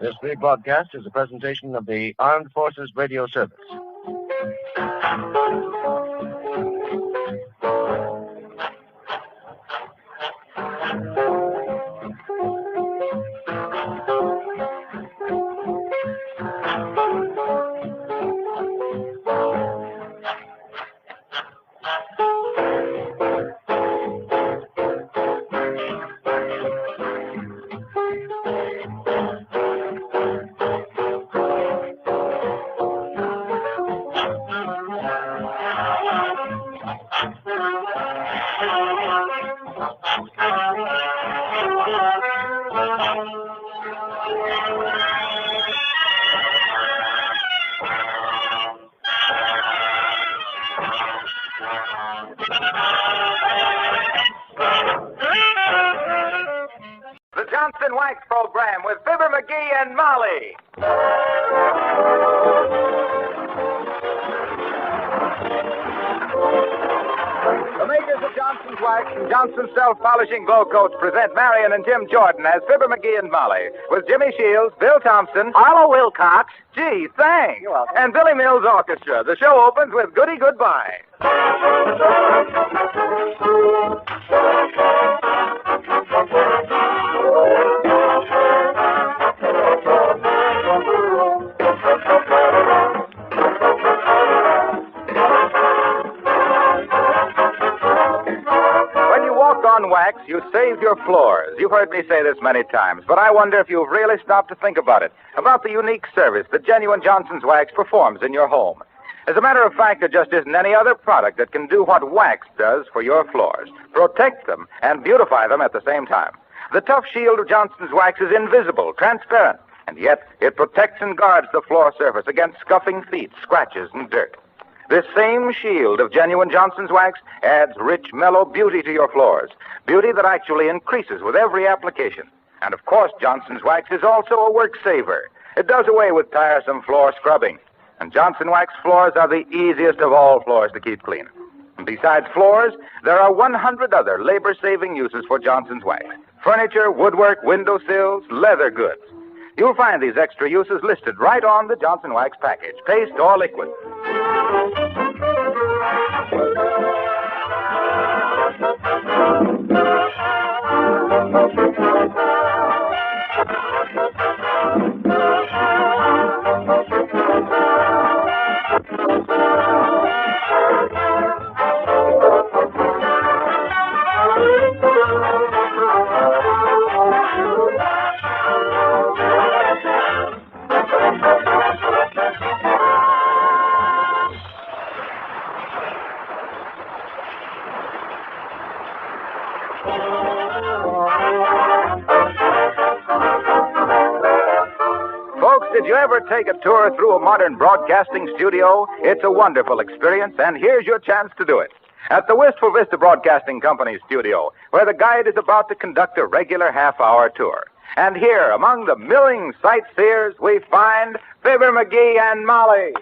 This rebroadcast is a presentation of the Armed Forces Radio Service. The Johnson Wax Program with Fibber, McGee, and Molly. The makers of Johnson's Wax and Johnson's Self-Polishing Glow Coats present Marion and Jim Jordan as Fibber, McGee, and Molly, with Jimmy Shields, Bill Thompson, Harlow Wilcox, gee, thanks, and Billy Mills Orchestra. The show opens with Goody Goodbye. On wax, you save your floors. You've heard me say this many times, but I wonder if you've really stopped to think about it, about the unique service that genuine Johnson's Wax performs in your home. As a matter of fact, there just isn't any other product that can do what wax does for your floors, protect them and beautify them at the same time. The tough shield of Johnson's Wax is invisible, transparent, and yet it protects and guards the floor surface against scuffing feet, scratches, and dirt. This same shield of genuine Johnson's Wax adds rich, mellow beauty to your floors, beauty that actually increases with every application. And, of course, Johnson's Wax is also a work saver. It does away with tiresome floor scrubbing. And Johnson Wax floors are the easiest of all floors to keep clean. And besides floors, there are 100 other labor-saving uses for Johnson's Wax. Furniture, woodwork, windowsills, leather goods. You'll find these extra uses listed right on the Johnson Wax package, paste or liquid. Folks, did you ever take a tour through a modern broadcasting studio? It's a wonderful experience, and here's your chance to do it. At the Wistful Vista Broadcasting Company studio, where the guide is about to conduct a regular half-hour tour. And here, among the milling sightseers, we find Fibber, McGee, and Molly.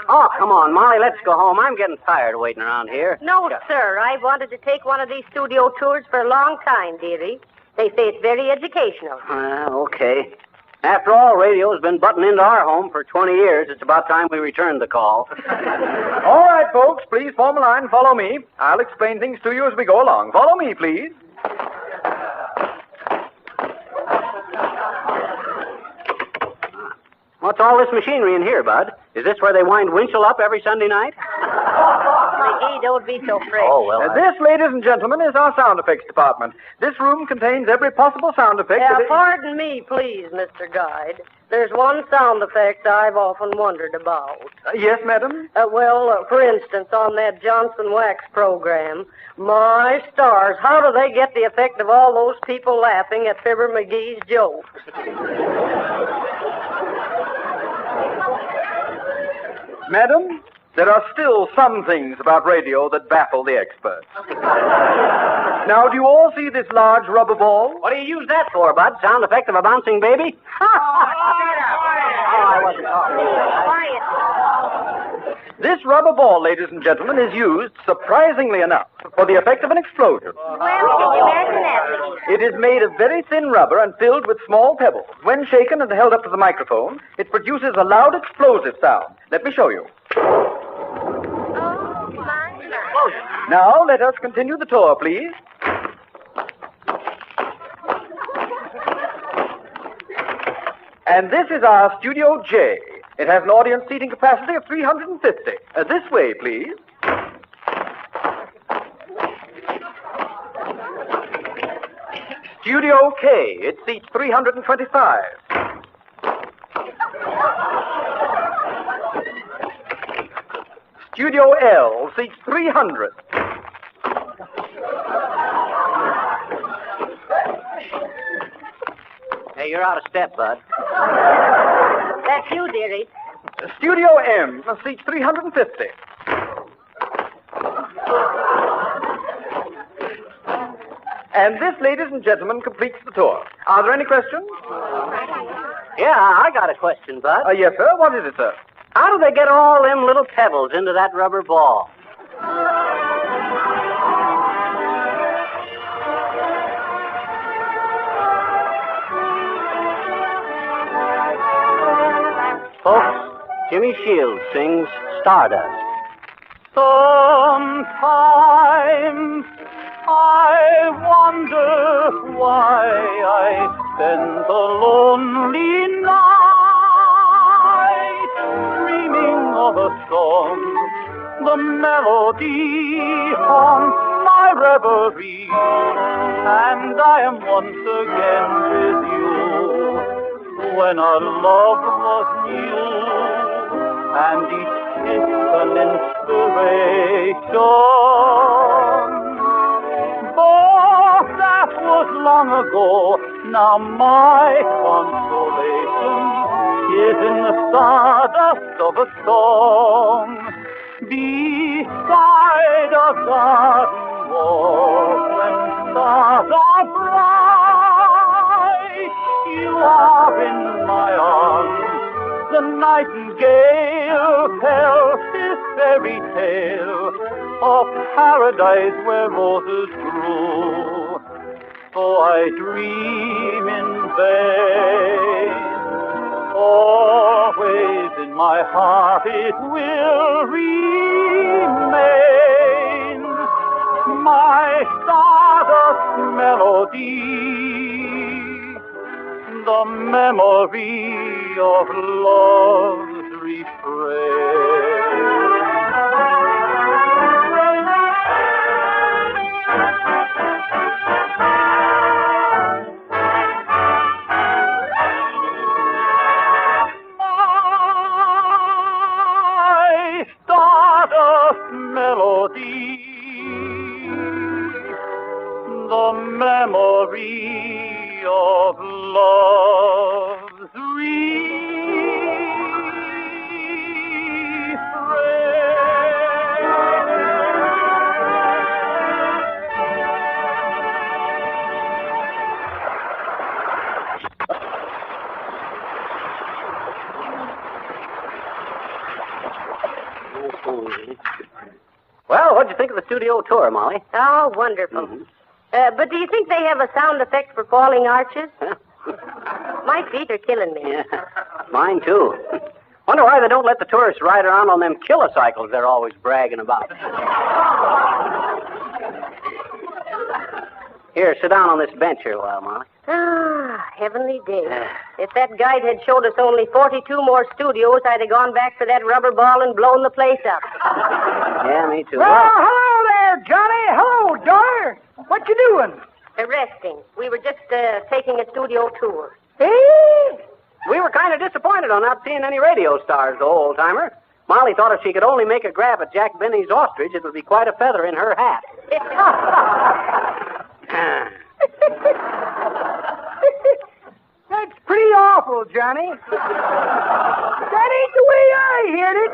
Oh, come on, Molly, let's go home. I'm getting tired of waiting around here. No, sir. I've wanted to take one of these studio tours for a long time, dearie. They say it's very educational. Okay. After all, radio's been butting into our home for 20 years. It's about time we returned the call. All right, folks, please form a line and follow me. I'll explain things to you as we go along. Follow me, please. What's all this machinery in here, Bud? Is this where they wind Winchell up every Sunday night? McGee, don't be so fresh. Oh, well, This, ladies and gentlemen, is our sound effects department. This room contains every possible sound effect. Pardon me, please, Mr. Guide. There's one sound effect I've often wondered about. Yes, madam? For instance, on that Johnson Wax program, my stars, how do they get the effect of all those people laughing at Fibber McGee's jokes? Madam, there are still some things about radio that baffle the experts. Now, do you all see this large rubber ball? What do you use that for, Bud? Sound effect of a bouncing baby? This rubber ball, ladies and gentlemen, is used, surprisingly enough, for the effect of an explosion. Well, can you imagine that? It is made of very thin rubber and filled with small pebbles. When shaken and held up to the microphone, it produces a loud explosive sound. Let me show you. Now, let us continue the tour, please. And this is our Studio J. It has an audience seating capacity of 350. This way, please. Studio K. It seats 325. Studio L seats 300. Hey, you're out of step, Bud. That's you, dearie. Studio M seats 350. And this, ladies and gentlemen, completes the tour. Are there any questions? Yeah, I got a question, Bud. Yes, sir. What is it, sir? How do they get all them little pebbles into that rubber ball? Folks, Jimmy Shields sings Stardust. Sometimes I wonder why I spend the lonely night dreaming of a song. The melody haunts my reverie, and I am once again with you when our love was new, and each kiss an inspiration. But that was long ago. Now my consolation is in the stardust of a song beside a garden wall. When stars are bright, you are in my arms. The nightingale tells this fairy tale of paradise where roses grew. So I dream in vain. Always in my heart it will remain. My stardust melody, the memory of love's refrain. Melody, the memory of love's Well, what'd you think of the studio tour, Molly? Oh, wonderful. But do you think they have a sound effect for falling arches? My feet are killing me. Yeah, mine too. Wonder why they don't let the tourists ride around on them kilocycles they're always bragging about. Here, sit down on this bench here a while, Molly. Ah, heavenly day. If that guide had showed us only 42 more studios, I'd have gone back for that rubber ball and blown the place up. Yeah, me too. Well, hello there, Johnny. Hello, daughter. What you doing? Resting. We were just taking a studio tour. Hey! We were kind of disappointed on not seeing any radio stars, though, old-timer. Molly thought if she could only make a grab at Jack Benny's ostrich, it would be quite a feather in her hat. That's pretty awful, Johnny. That ain't the way I heard it.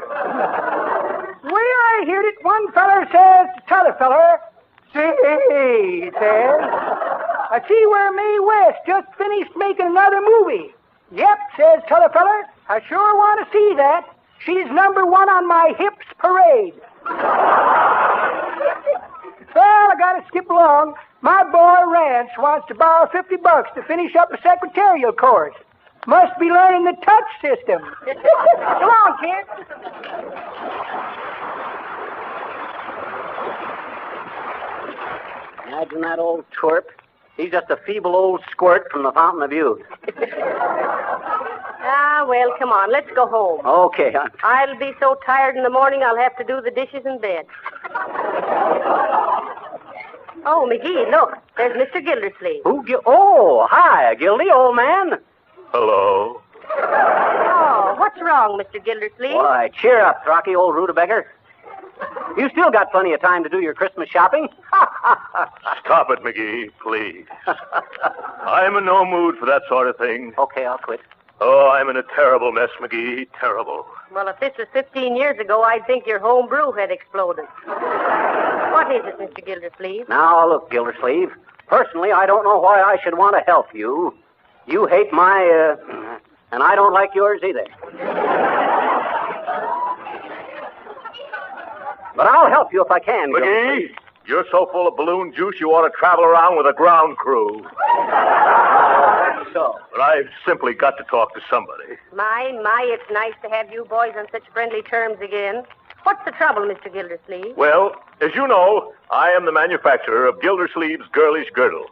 The way I heard it, one feller says to t'other feller, "Say," he says, "I see where Mae West just finished making another movie." "Yep," says t'other feller, "I sure want to see that. She's number one on my hips parade." Well, I gotta skip along. My boy Rance wants to borrow $50 to finish up a secretarial course. Must be learning the touch system. Come on, kid. Imagine that old twerp. He's just a feeble old squirt from the Fountain of Youth. Ah, well, come on. Let's go home. Okay, hon. I'll be so tired in the morning I'll have to do the dishes in bed. Oh, McGee, look. There's Mr. Gildersleeve. Who? Oh, hi, Gildy, old man. Hello. Oh, what's wrong, Mr. Gildersleeve? Why, cheer up, Rocky, old rutabaga. You still got plenty of time to do your Christmas shopping. Stop it, McGee, please. I'm in no mood for that sort of thing. Okay, I'll quit. Oh, I'm in a terrible mess, McGee. Terrible. Well, if this was 15 years ago, I'd think your home brew had exploded. What is it, Mr. Gildersleeve? Now, look, Gildersleeve. Personally, I don't know why I should want to help you. You hate my, and I don't like yours either. But I'll help you if I can, McGee, you're so full of balloon juice you ought to travel around with a ground crew. So? But I've simply got to talk to somebody. My, it's nice to have you boys on such friendly terms again. What's the trouble, Mr. Gildersleeve? Well, as you know, I am the manufacturer of Gildersleeve's Girlish Girdles.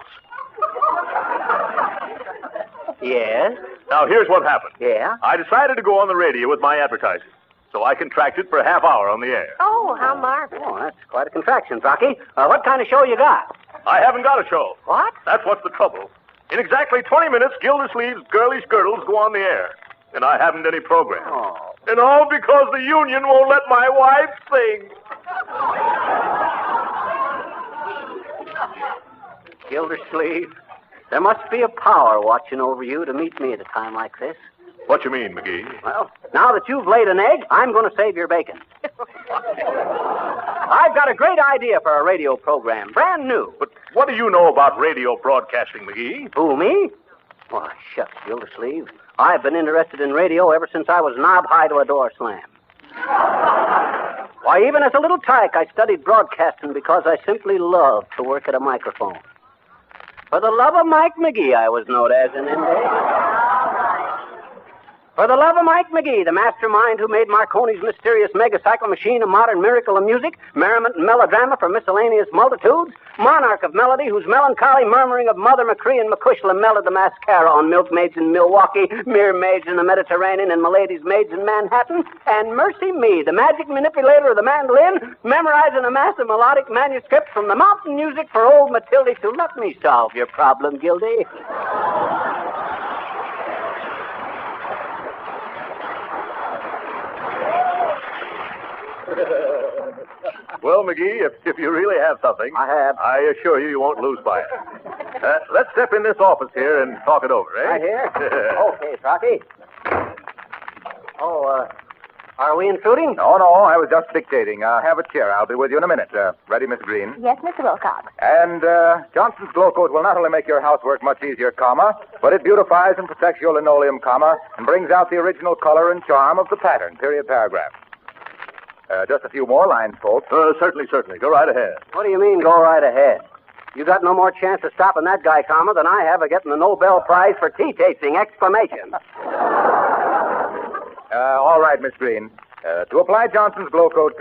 Yes? Now, here's what happened. Yeah? I decided to go on the radio with my advertising, so I contracted for a half hour on the air. Oh, how marvelous. Oh, that's quite a contraction, Rocky. What kind of show you got? I haven't got a show. What? That's what's the trouble. In exactly 20 minutes, Gildersleeve's Girlish Girdles go on the air, and I haven't any program. Oh. And all because the union won't let my wife sing. Gildersleeve, there must be a power watching over you to meet me at a time like this. What you mean, McGee? Well, now that you've laid an egg, I'm going to save your bacon. I've got a great idea for a radio program, brand new. But what do you know about radio broadcasting, McGee? Who, me? Why, shucks, Gildersleeve. I've been interested in radio ever since I was knob-high to a door slam. Why, even as a little tyke, I studied broadcasting because I simply loved to work at a microphone. For the love of Mike McGee, I was known as in them days. For the love of Mike McGee, the mastermind who made Marconi's mysterious megacycle machine a modern miracle of music, merriment and melodrama for miscellaneous multitudes, monarch of melody whose melancholy murmuring of Mother McCree and McCushla melted the mascara on milkmaids in Milwaukee, mermaids in the Mediterranean, and miladies' maids in Manhattan, and mercy me, the magic manipulator of the mandolin, memorizing a mass of melodic manuscripts from the mountain music for old Matilda to let me solve your problem, Gildy. Well, McGee, if you really have something... I have. I assure you won't lose by it. Let's step in this office here and talk it over, eh? Right here? Okay, Rocky. Oh, are we intruding? No, I was just dictating. Have a chair. I'll be with you in a minute. Ready, Miss Green? Yes, Mr. Wilcox. And Johnson's Glow Coat will not only make your housework much easier, but it beautifies and protects your linoleum, and brings out the original color and charm of the pattern, period paragraph. Just a few more lines, folks. Certainly. Go right ahead. What do you mean, go right ahead? You got no more chance of stopping that guy, than I have of getting the Nobel Prize for tea tasting, exclamation. All right, Miss Green. To apply Johnson's Glow Coat,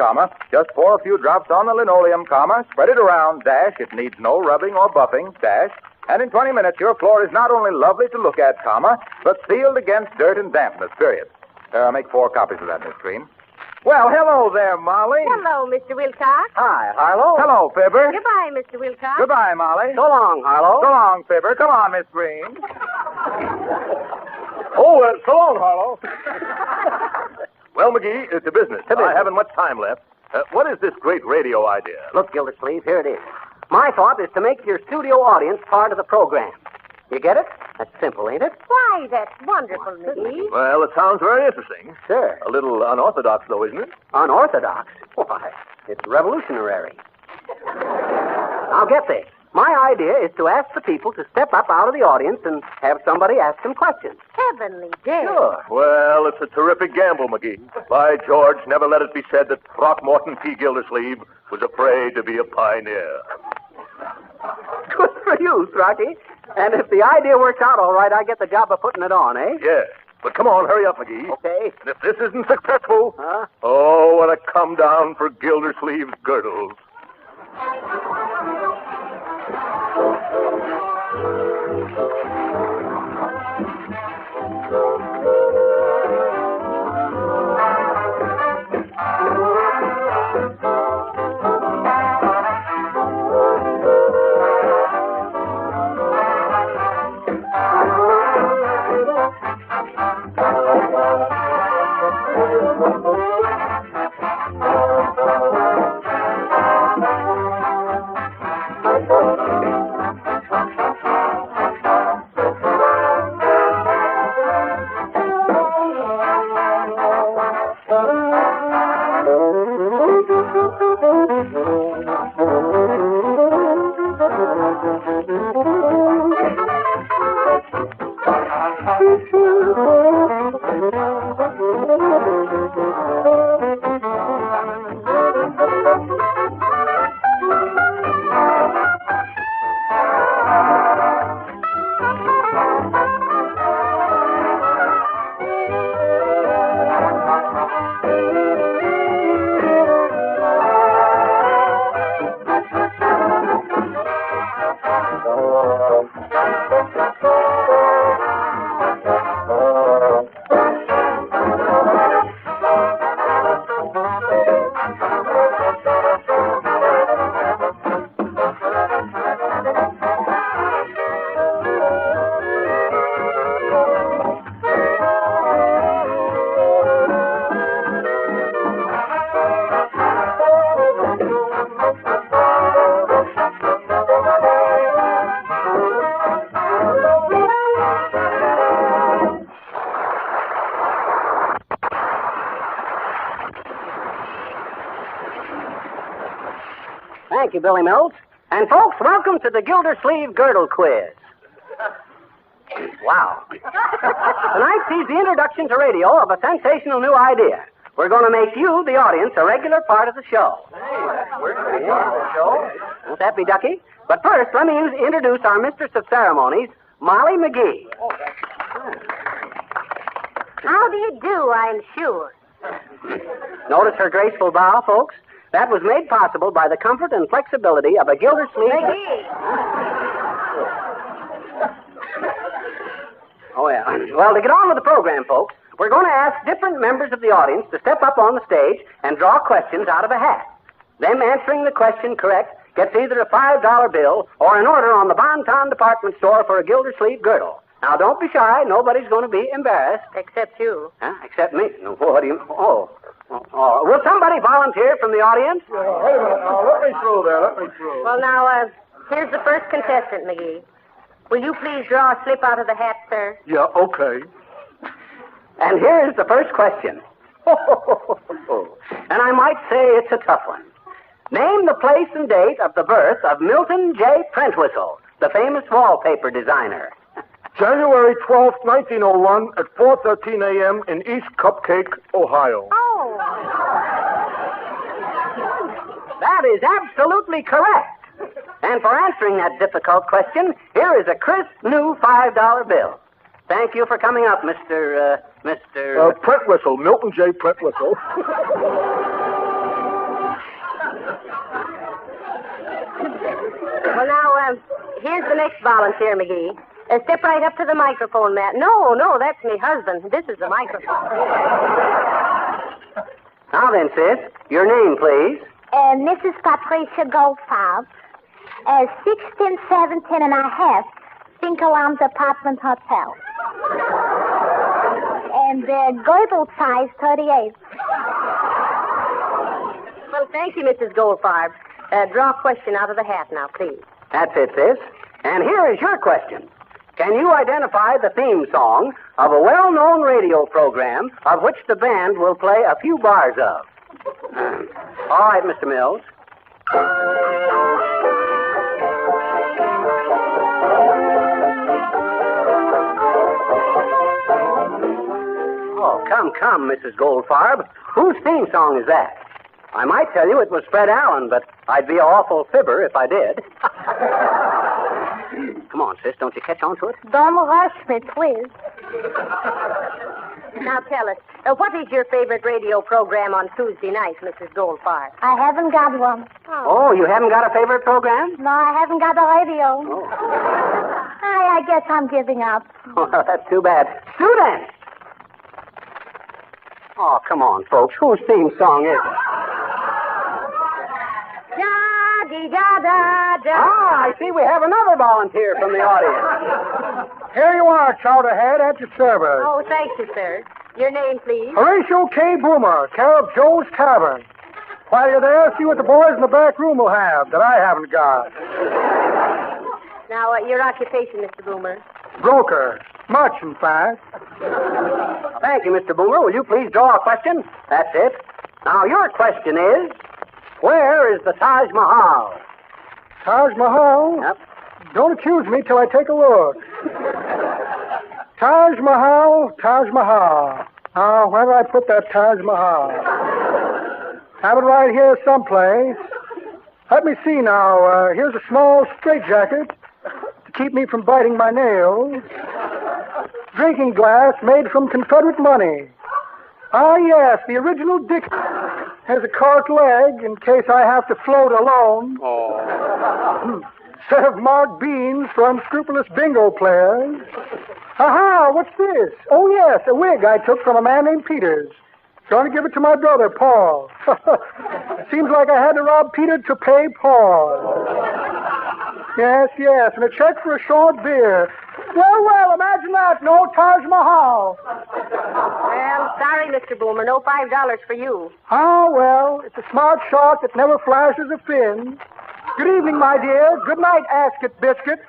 just pour a few drops on the linoleum, spread it around, it needs no rubbing or buffing, and in 20 minutes your floor is not only lovely to look at, but sealed against dirt and dampness, period. Make 4 copies of that, Miss Green. Well, hello there, Molly. Hello, Mr. Wilcox. Hi, Harlow. Hello, Fibber. Goodbye, Mr. Wilcox. Goodbye, Molly. So long, Harlow. So long, Fibber. Come on, Miss Green. So long, Harlow. Well, McGee, to business. I haven't much time left. What is this great radio idea? Look, Gildersleeve, here it is. My thought is to make your studio audience part of the program. You get it? That's simple, ain't it? Why, that's wonderful, McGee. Well, it sounds very interesting. Sure. A little unorthodox, though, isn't it? Unorthodox? Why, it's revolutionary. Now, get this. My idea is to ask the people to step up out of the audience and have somebody ask them questions. Heavenly day. Sure. Well, it's a terrific gamble, McGee. By George, never let it be said that Throckmorton P. Gildersleeve was afraid to be a pioneer. Good for you, Throcky. And if the idea works out all right, I get the job of putting it on, eh? Yes. But come on, hurry up, McGee. Okay. And if this isn't successful, oh, what a come down for Gildersleeve's girdles. Thank you, Billy Mills. And, folks, welcome to the Gildersleeve Girdle Quiz. Wow. Tonight sees the introduction to radio of a sensational new idea. We're going to make you, the audience, a regular part of the show. Won't that be ducky? But first, let me introduce our mistress of ceremonies, Molly McGee. How do you do, I'm sure. Notice her graceful bow, folks? That was made possible by the comfort and flexibility of a Gildersleeve... McGee! Oh, yeah. Well, to get on with the program, folks, we're going to ask different members of the audience to step up on the stage and draw questions out of a hat. Them answering the question correct gets either a $5 bill or an order on the Bonton department store for a Gildersleeve girdle. Now, don't be shy. Nobody's going to be embarrassed. Except you. Huh? Except me? No, what do you... Oh. Will somebody volunteer from the audience? Wait a minute. Now, let me through there. Let me through. Well, now, here's the first contestant, McGee. Will you please draw a slip out of the hat, sir? Yeah, okay. And here's the first question. And I might say it's a tough one. Name the place and date of the birth of Milton J. Prentwhistle, the famous wallpaper designer. January 12th, 1901 at 4:13 a.m. in East Cupcake, Ohio. Oh. That is absolutely correct. And for answering that difficult question, here is a crisp new $5 bill. Thank you for coming up, Mr. Prentwhistle, Milton J. Prentwhistle. Well, now, here's the next volunteer, McGee. Step right up to the microphone, Matt. No, that's me husband. This is the microphone. Now then, sis, your name, please. Mrs. Patricia Goldfarb, 1617 and a half, Finkerland Apartment Hotel. And girdle size 38. Well, thank you, Mrs. Goldfarb. Draw a question out of the hat now, please. That's it, sis. And here is your question. Can you identify the theme song of a well-known radio program of which the band will play a few bars of? All right, Mr. Mills. Oh, come, Mrs. Goldfarb. Whose theme song is that? I might tell you it was Fred Allen, but I'd be an awful fibber if I did. Come on, sis, don't you catch on to it? Don't rush me, please. Now tell us, what is your favorite radio program on Tuesday night, Mrs. Goldfarb? I haven't got one. Oh, you haven't got a favorite program? No, I haven't got a radio. Oh. I guess I'm giving up. Oh, that's too bad. Students! Oh, come on, folks. Whose theme song is it? Da-dee-da-da-da. Ah, I see we have another volunteer from the audience. Here you are, Chowderhead, at your service. Oh, thank you, sir. Your name, please? Horatio K. Boomer, care of Joe's Tavern. While you're there, see what the boys in the back room will have that I haven't got. Now, your occupation, Mr. Boomer? Broker. Much, in fact. Thank you, Mr. Boomer. Will you please draw a question? That's it. Now, your question is, where is the Taj Mahal? Taj Mahal? Yep. Don't accuse me till I take a look. Taj Mahal, Taj Mahal. Now, where do I put that Taj Mahal? Have it right here someplace. Let me see now. Here's a small straitjacket to keep me from biting my nails. Drinking glass made from Confederate money. Ah, yes, the original Dick has a cork leg in case I have to float alone. Oh. Set of marked beans for unscrupulous bingo players. Aha, what's this? Oh, yes, a wig I took from a man named Peters. Going to give it to my brother, Paul. Seems like I had to rob Peter to pay Paul. Yes, and a check for a short beer. Well, imagine that. No Taj Mahal. Well, sorry, Mr. Boomer. No $5 for you. Ah, well, it's a smart shot that never flashes a fin. Good evening, my dear. Good night, Asket Biscuit.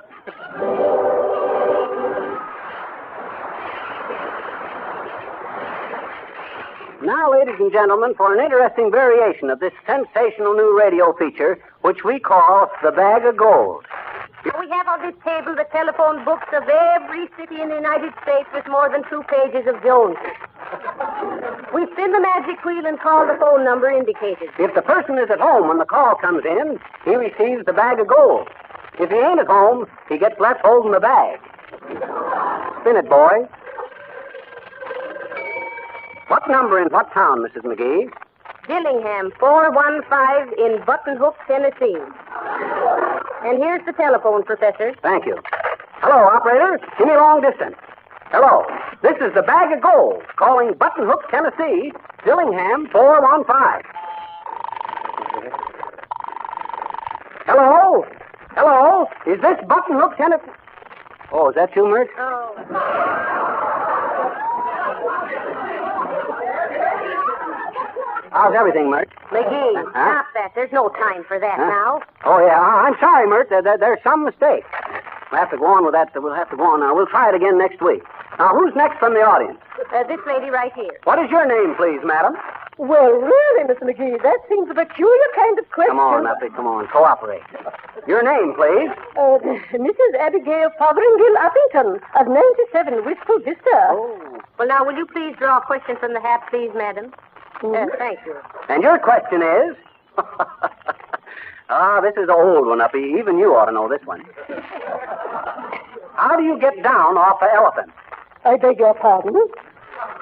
Now, ladies and gentlemen, for an interesting variation of this sensational new radio feature, which we call The Bag of Gold. We have on this table the telephone books of every city in the United States with more than 2 pages of Joneses. We spin the magic wheel and call the phone number indicated. If the person is at home when the call comes in, he receives the bag of gold. If he ain't at home, he gets left holding the bag. Spin it, boy. What number in what town, Mrs. McGee? Dillingham, 415 in Button Hook, Tennessee. And here's the telephone, Professor. Thank you. Hello, operator. Give me long distance. Hello. This is the Bag of Gold, calling Button Hook, Tennessee, Dillingham, 415. Hello? Hello? Is this Button Hook, Tennessee? Oh, is that you, Myrt? How's everything, Myrt? McGee, stop that. There's no time for that now. Oh, yeah. I'm sorry, Myrt. There's some mistake. We'll have to go on with that. We'll have to go on now. We'll try it again next week. Now, who's next from the audience? This lady right here. What is your name, please, madam? Well, really, Mr. McGee, that seems a peculiar kind of question. Come on, Uppy, come on. Cooperate. Your name, please? Mrs. Abigail Fotheringill Uppington of 97 Wistful Vista. Oh. Well, now, will you please draw a question from the hat, please, madam? Thank you. And your question is? This is an old one, Uppy. Even you ought to know this one. How do you get down off an elephant? I beg your pardon?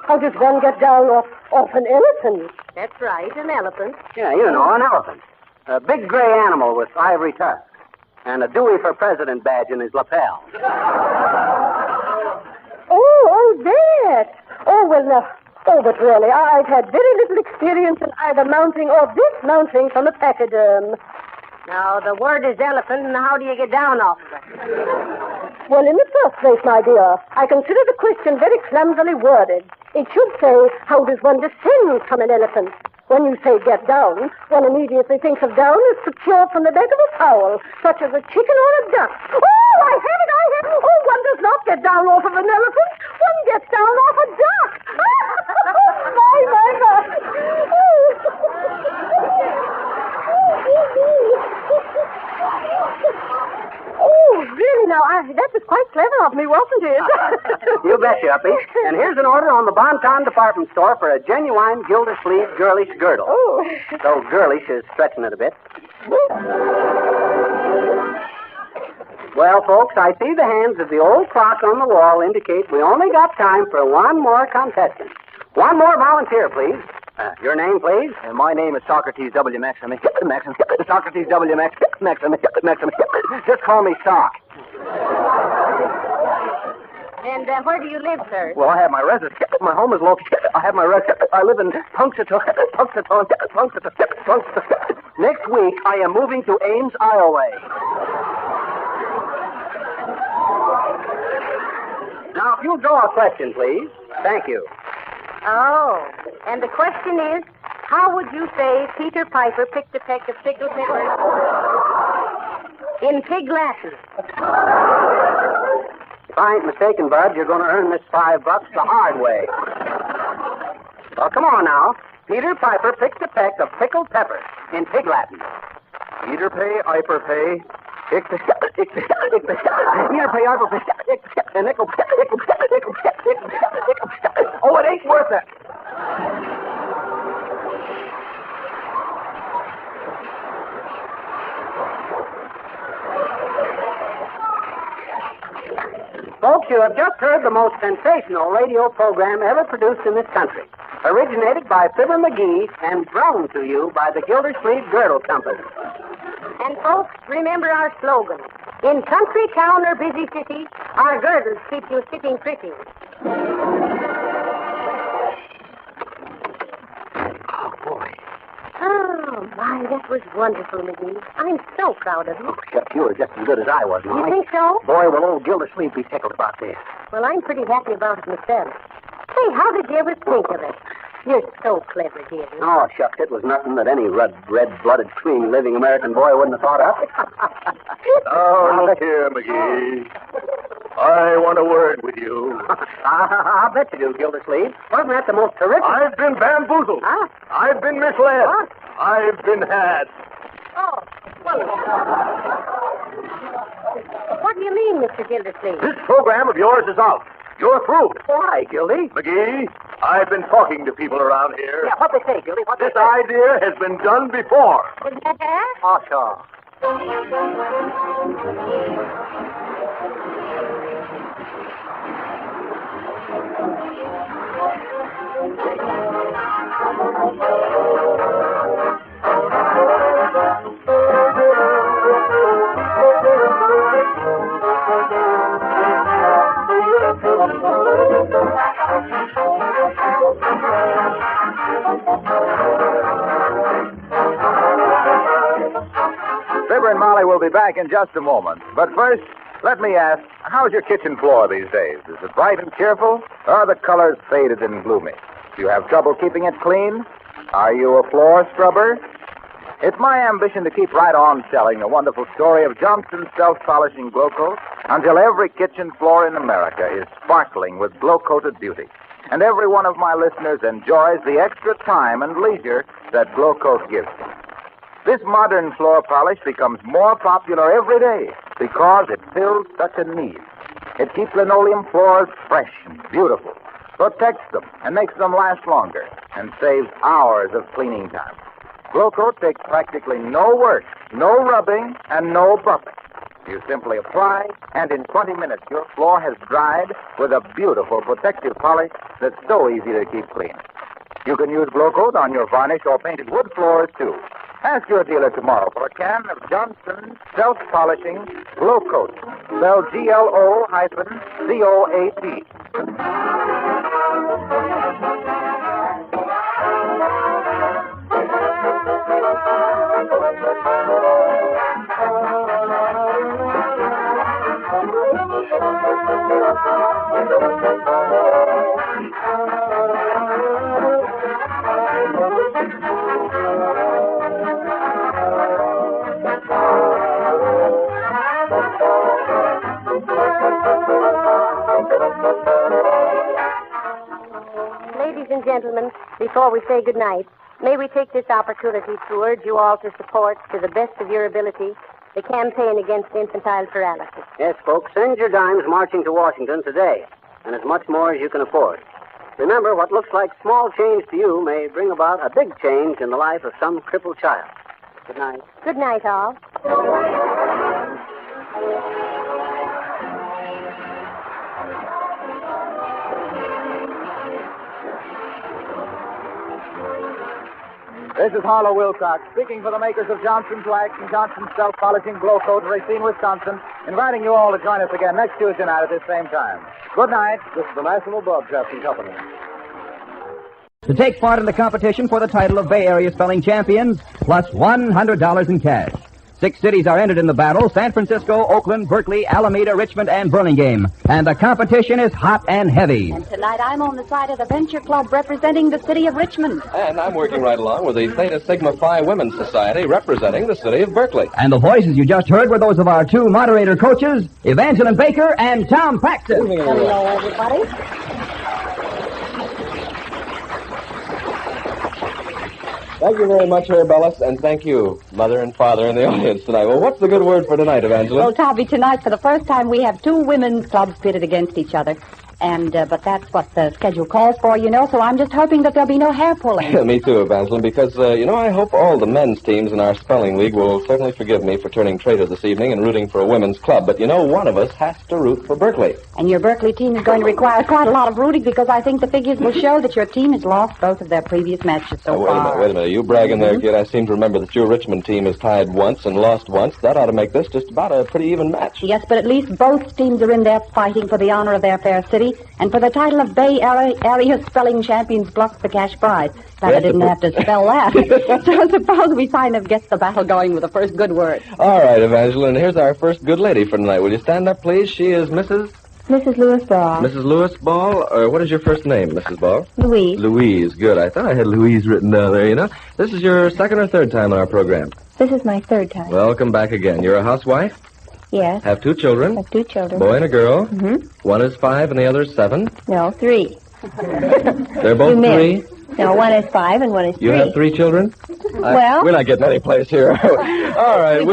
How does one get down off an elephant? That's right, an elephant. Yeah, you know, an elephant. A big gray animal with ivory tusks. And a Dewey for President badge in his lapel. Oh, that. Oh, well, now. Oh, but really, I've had very little experience in either mounting or dismounting from a pachyderm. Now, the word is elephant, and how do you get down off of it? Well, in the first place, my dear, I consider the question very clumsily worded. It should say, how does one descend from an elephant? When you say get down, one immediately thinks of down as procured from the bed of a fowl, such as a chicken or a duck. Oh, I have it! Oh, one does not get down off of an elephant. One gets down off a duck. Oh, really now, that was quite clever of me, wasn't it? You betcha, Uppy. And here's an order on the Bonton department store for a genuine Gildersleeve girlish girdle. Oh. Though girlish is stretching it a bit. Well, folks, I see the hands of the old clock on the wall indicate we only got time for one more contestant. One more volunteer, please. Your name, please? My name is Socrates W. Maxim. Socrates W. Maxim. Just call me Sock. And where do you live, sir? Well, I have my residence. My home is located. I have my residence. I live in Punxsutawney. Next week, I am moving to Ames, Iowa. Now, if you'll draw a question, please. Thank you. Oh, and the question is, how would you say Peter Piper picked a peck of pickled peppers in pig Latin? If I ain't mistaken, Bud, you're going to earn this $5 the hard way. Well, come on now. Peter Piper picked a peck of pickled peppers in pig Latin. Peter pay, Iper pay. Peter pay, Iper pay. Nickel. Oh, it ain't worth it. Folks, you have just heard the most sensational radio program ever produced in this country. Originated by Fibber McGee and thrown to you by the Gildersleeve Girdle Company. And folks, remember our slogan. In country, town, or busy city, our girdles keep you sitting pretty. Oh, boy. Oh, my, that was wonderful, McGee. I'm so proud of you. Oh, shucks, you were just as good as I was, You Molly. think so? Boy, will old Gildersleeve be tickled about this. Well, I'm pretty happy about it myself. Say, how did you ever think of it? You're so clever, dear. Oh, shucks, it was nothing that any red-blooded, clean-living American boy wouldn't have thought of. Oh, look here, McGee. I want a word with you. I'll bet you do, Gildersleeve. Wasn't that the most terrific... I've been bamboozled. Huh? I've been misled. What? I've been had. Oh, well... What do you mean, Mr. Gildersleeve? This program of yours is out. You're through. Why, Gildy? McGee, I've been talking to people around here. Yeah, what they say, Gildy? What This idea has been done before. Oh, sure. Fibber and Molly will be back in just a moment. But first, let me ask, how's your kitchen floor these days? Is it bright and cheerful, or are the colors faded and gloomy? Do you have trouble keeping it clean? Are you a floor scrubber? It's my ambition to keep right on telling the wonderful story of Johnson's self-polishing glow coat until every kitchen floor in America is sparkling with glow-coated beauty. And every one of my listeners enjoys the extra time and leisure that glow coat gives them. This modern floor polish becomes more popular every day because it fills such a need. It keeps linoleum floors fresh and beautiful, protects them and makes them last longer, and saves hours of cleaning time. Glow Coat takes practically no work, no rubbing, and no buffing. You simply apply, and in 20 minutes your floor has dried with a beautiful protective polish that's so easy to keep clean. You can use Glow Coat on your varnished or painted wood floors, too. Ask your dealer tomorrow for a can of Johnson's self-polishing Glow Coat. Spelled GLO-COAT. gentlemen, before we say goodnight, may we take this opportunity to urge you all to support, to the best of your ability, the campaign against infantile paralysis. Yes, folks, send your dimes marching to Washington today, and as much more as you can afford. Remember, what looks like small change to you may bring about a big change in the life of some crippled child. Good night. Good night, all. This is Harlow Wilcox, speaking for the makers of Johnson's Wax and Johnson's Self-Polishing Glow Coat, Racine, Wisconsin, inviting you all to join us again next Tuesday night at this same time. Good night. This is the National Broadcasting Company. To take part in the competition for the title of Bay Area Spelling Champions, plus $100 in cash. 6 cities are entered in the battle: San Francisco, Oakland, Berkeley, Alameda, Richmond, and Burlingame. And the competition is hot and heavy. And tonight I'm on the side of the Venture Club representing the city of Richmond. And I'm working right along with the Theta Sigma Phi Women's Society representing the city of Berkeley. And the voices you just heard were those of our 2 moderator coaches, Evangeline Baker and Tom Paxton. Hello, everybody. Thank you very much, Herb Ellis, and thank you, Mother and Father in the audience tonight. Well, what's the good word for tonight, Evangeline? Well, Tommy, tonight, for the first time, we have 2 women's clubs pitted against each other. And, but that's what the schedule calls for, you know, so I'm just hoping that there'll be no hair pulling. Me too, Evangeline, because, you know, I hope all the men's teams in our spelling league will certainly forgive me for turning traitor this evening and rooting for a women's club. But, you know, one of us has to root for Berkeley. And your Berkeley team is going to require quite a lot of rooting because I think the figures will show that your team has lost both of their previous matches so far. Wait a minute. You bragging there, kid. I seem to remember that your Richmond team has tied once and lost once. That ought to make this just about a pretty even match. Yes, but at least both teams are in there fighting for the honor of their fair city and for the title of Bay Area Spelling Champions plus the cash prize. Glad I didn't have to spell that. So suppose we kind of get the battle going with the first good word. All right, Evangeline, here's our first good lady for tonight. Will you stand up, please? She is Mrs. Lewis Ball. Mrs. Lewis Ball? What is your first name, Mrs. Ball? Louise. Louise, good. I thought I had Louise written down there, you know. This is your second or third time on our program? This is my third time. Welcome back again. You're a housewife? Yes. Have 2 children? Have 2 children. Boy and a girl? Mm-hmm. One is 5 and the other is 7? No, 3. They're both 3? No, one is 5 and one is 3. You have 3 children? Well... We're not getting any place here. All right.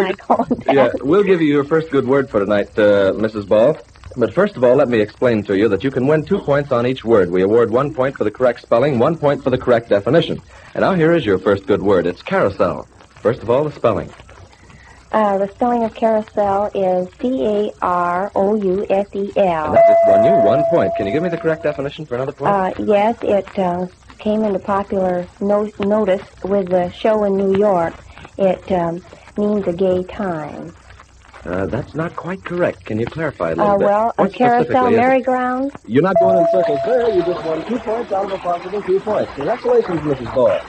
We'll give you your first good word for tonight, Mrs. Ball. But first of all, let me explain to you that you can win 2 points on each word. We award 1 point for the correct spelling, 1 point for the correct definition. And now here is your first good word. It's carousel. First of all, the spelling. The spelling of carousel is Carousel. And that just won you 1 point. Can you give me the correct definition for another point? Yes, it came into popular notice with the show in New York. It means a gay time. That's not quite correct. Can you clarify a little bit? Well, a carousel merry-go-round. You're not going in circles there. You just won 2 points out of a possible 2 points. Congratulations, Mrs. Ball.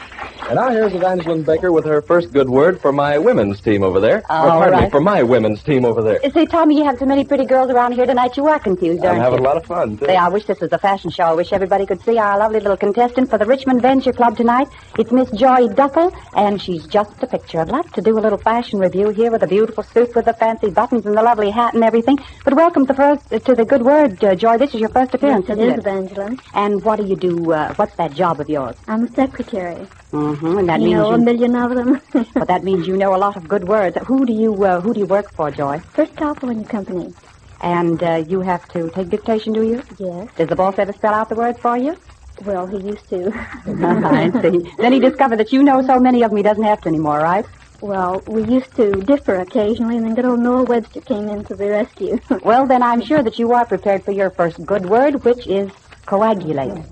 And now here's Evangeline Baker with her first good word for my women's team over there. Pardon me, for my women's team over there. Say, Tommy, you have so many pretty girls around here tonight, you are confused, aren't you? I'm having a lot of fun, too. Say, I wish this was a fashion show. I wish everybody could see our lovely little contestant for the Richmond Venture Club tonight. It's Miss Joy Duffel, and she's just a picture. I'd like to do a little fashion review here with a beautiful suit with the fancy buttons and the lovely hat and everything. But welcome to the good word, Joy. This is your first appearance, yes, isn't it is, Evangeline. And what do you do? What's that job of yours? I'm a secretary. Mm-hmm, and that means a million of them. Well, that means you know a lot of good words. Who do you work for, Joy? First California Company. And you have to take dictation, do you? Yes. Does the boss ever spell out the words for you? Well, he used to. I see. Then he discovered that you know so many of them he doesn't have to anymore, right? Well, we used to differ occasionally, and then good old Noah Webster came in to the rescue. Well, then I'm sure that you are prepared for your first good word, which is coagulate.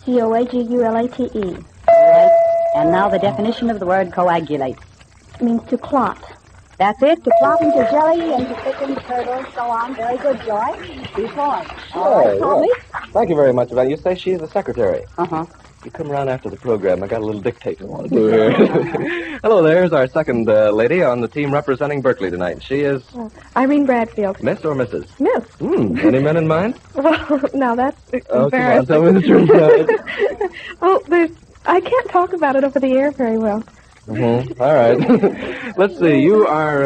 Coagulate. Right. And now the definition of the word coagulate. It means to clot. That's it, to clot into jelly and to thicken curdles, so on. Very good, Joy. 2 points. All right, Tommy? Thank you very much, Evan. You say she's the secretary? Uh-huh. You come around after the program. I got a little dictate I want to do here. Hello, there's our second lady on the team representing Berkeley tonight. She is... Irene Bradfield. Miss or Mrs.? Miss. Any men in mind? Well, now that's Oh, come on, embarrassing. tell me the truth. Well, I can't talk about it over the air very well. Mm-hmm. All right. Let's see. You are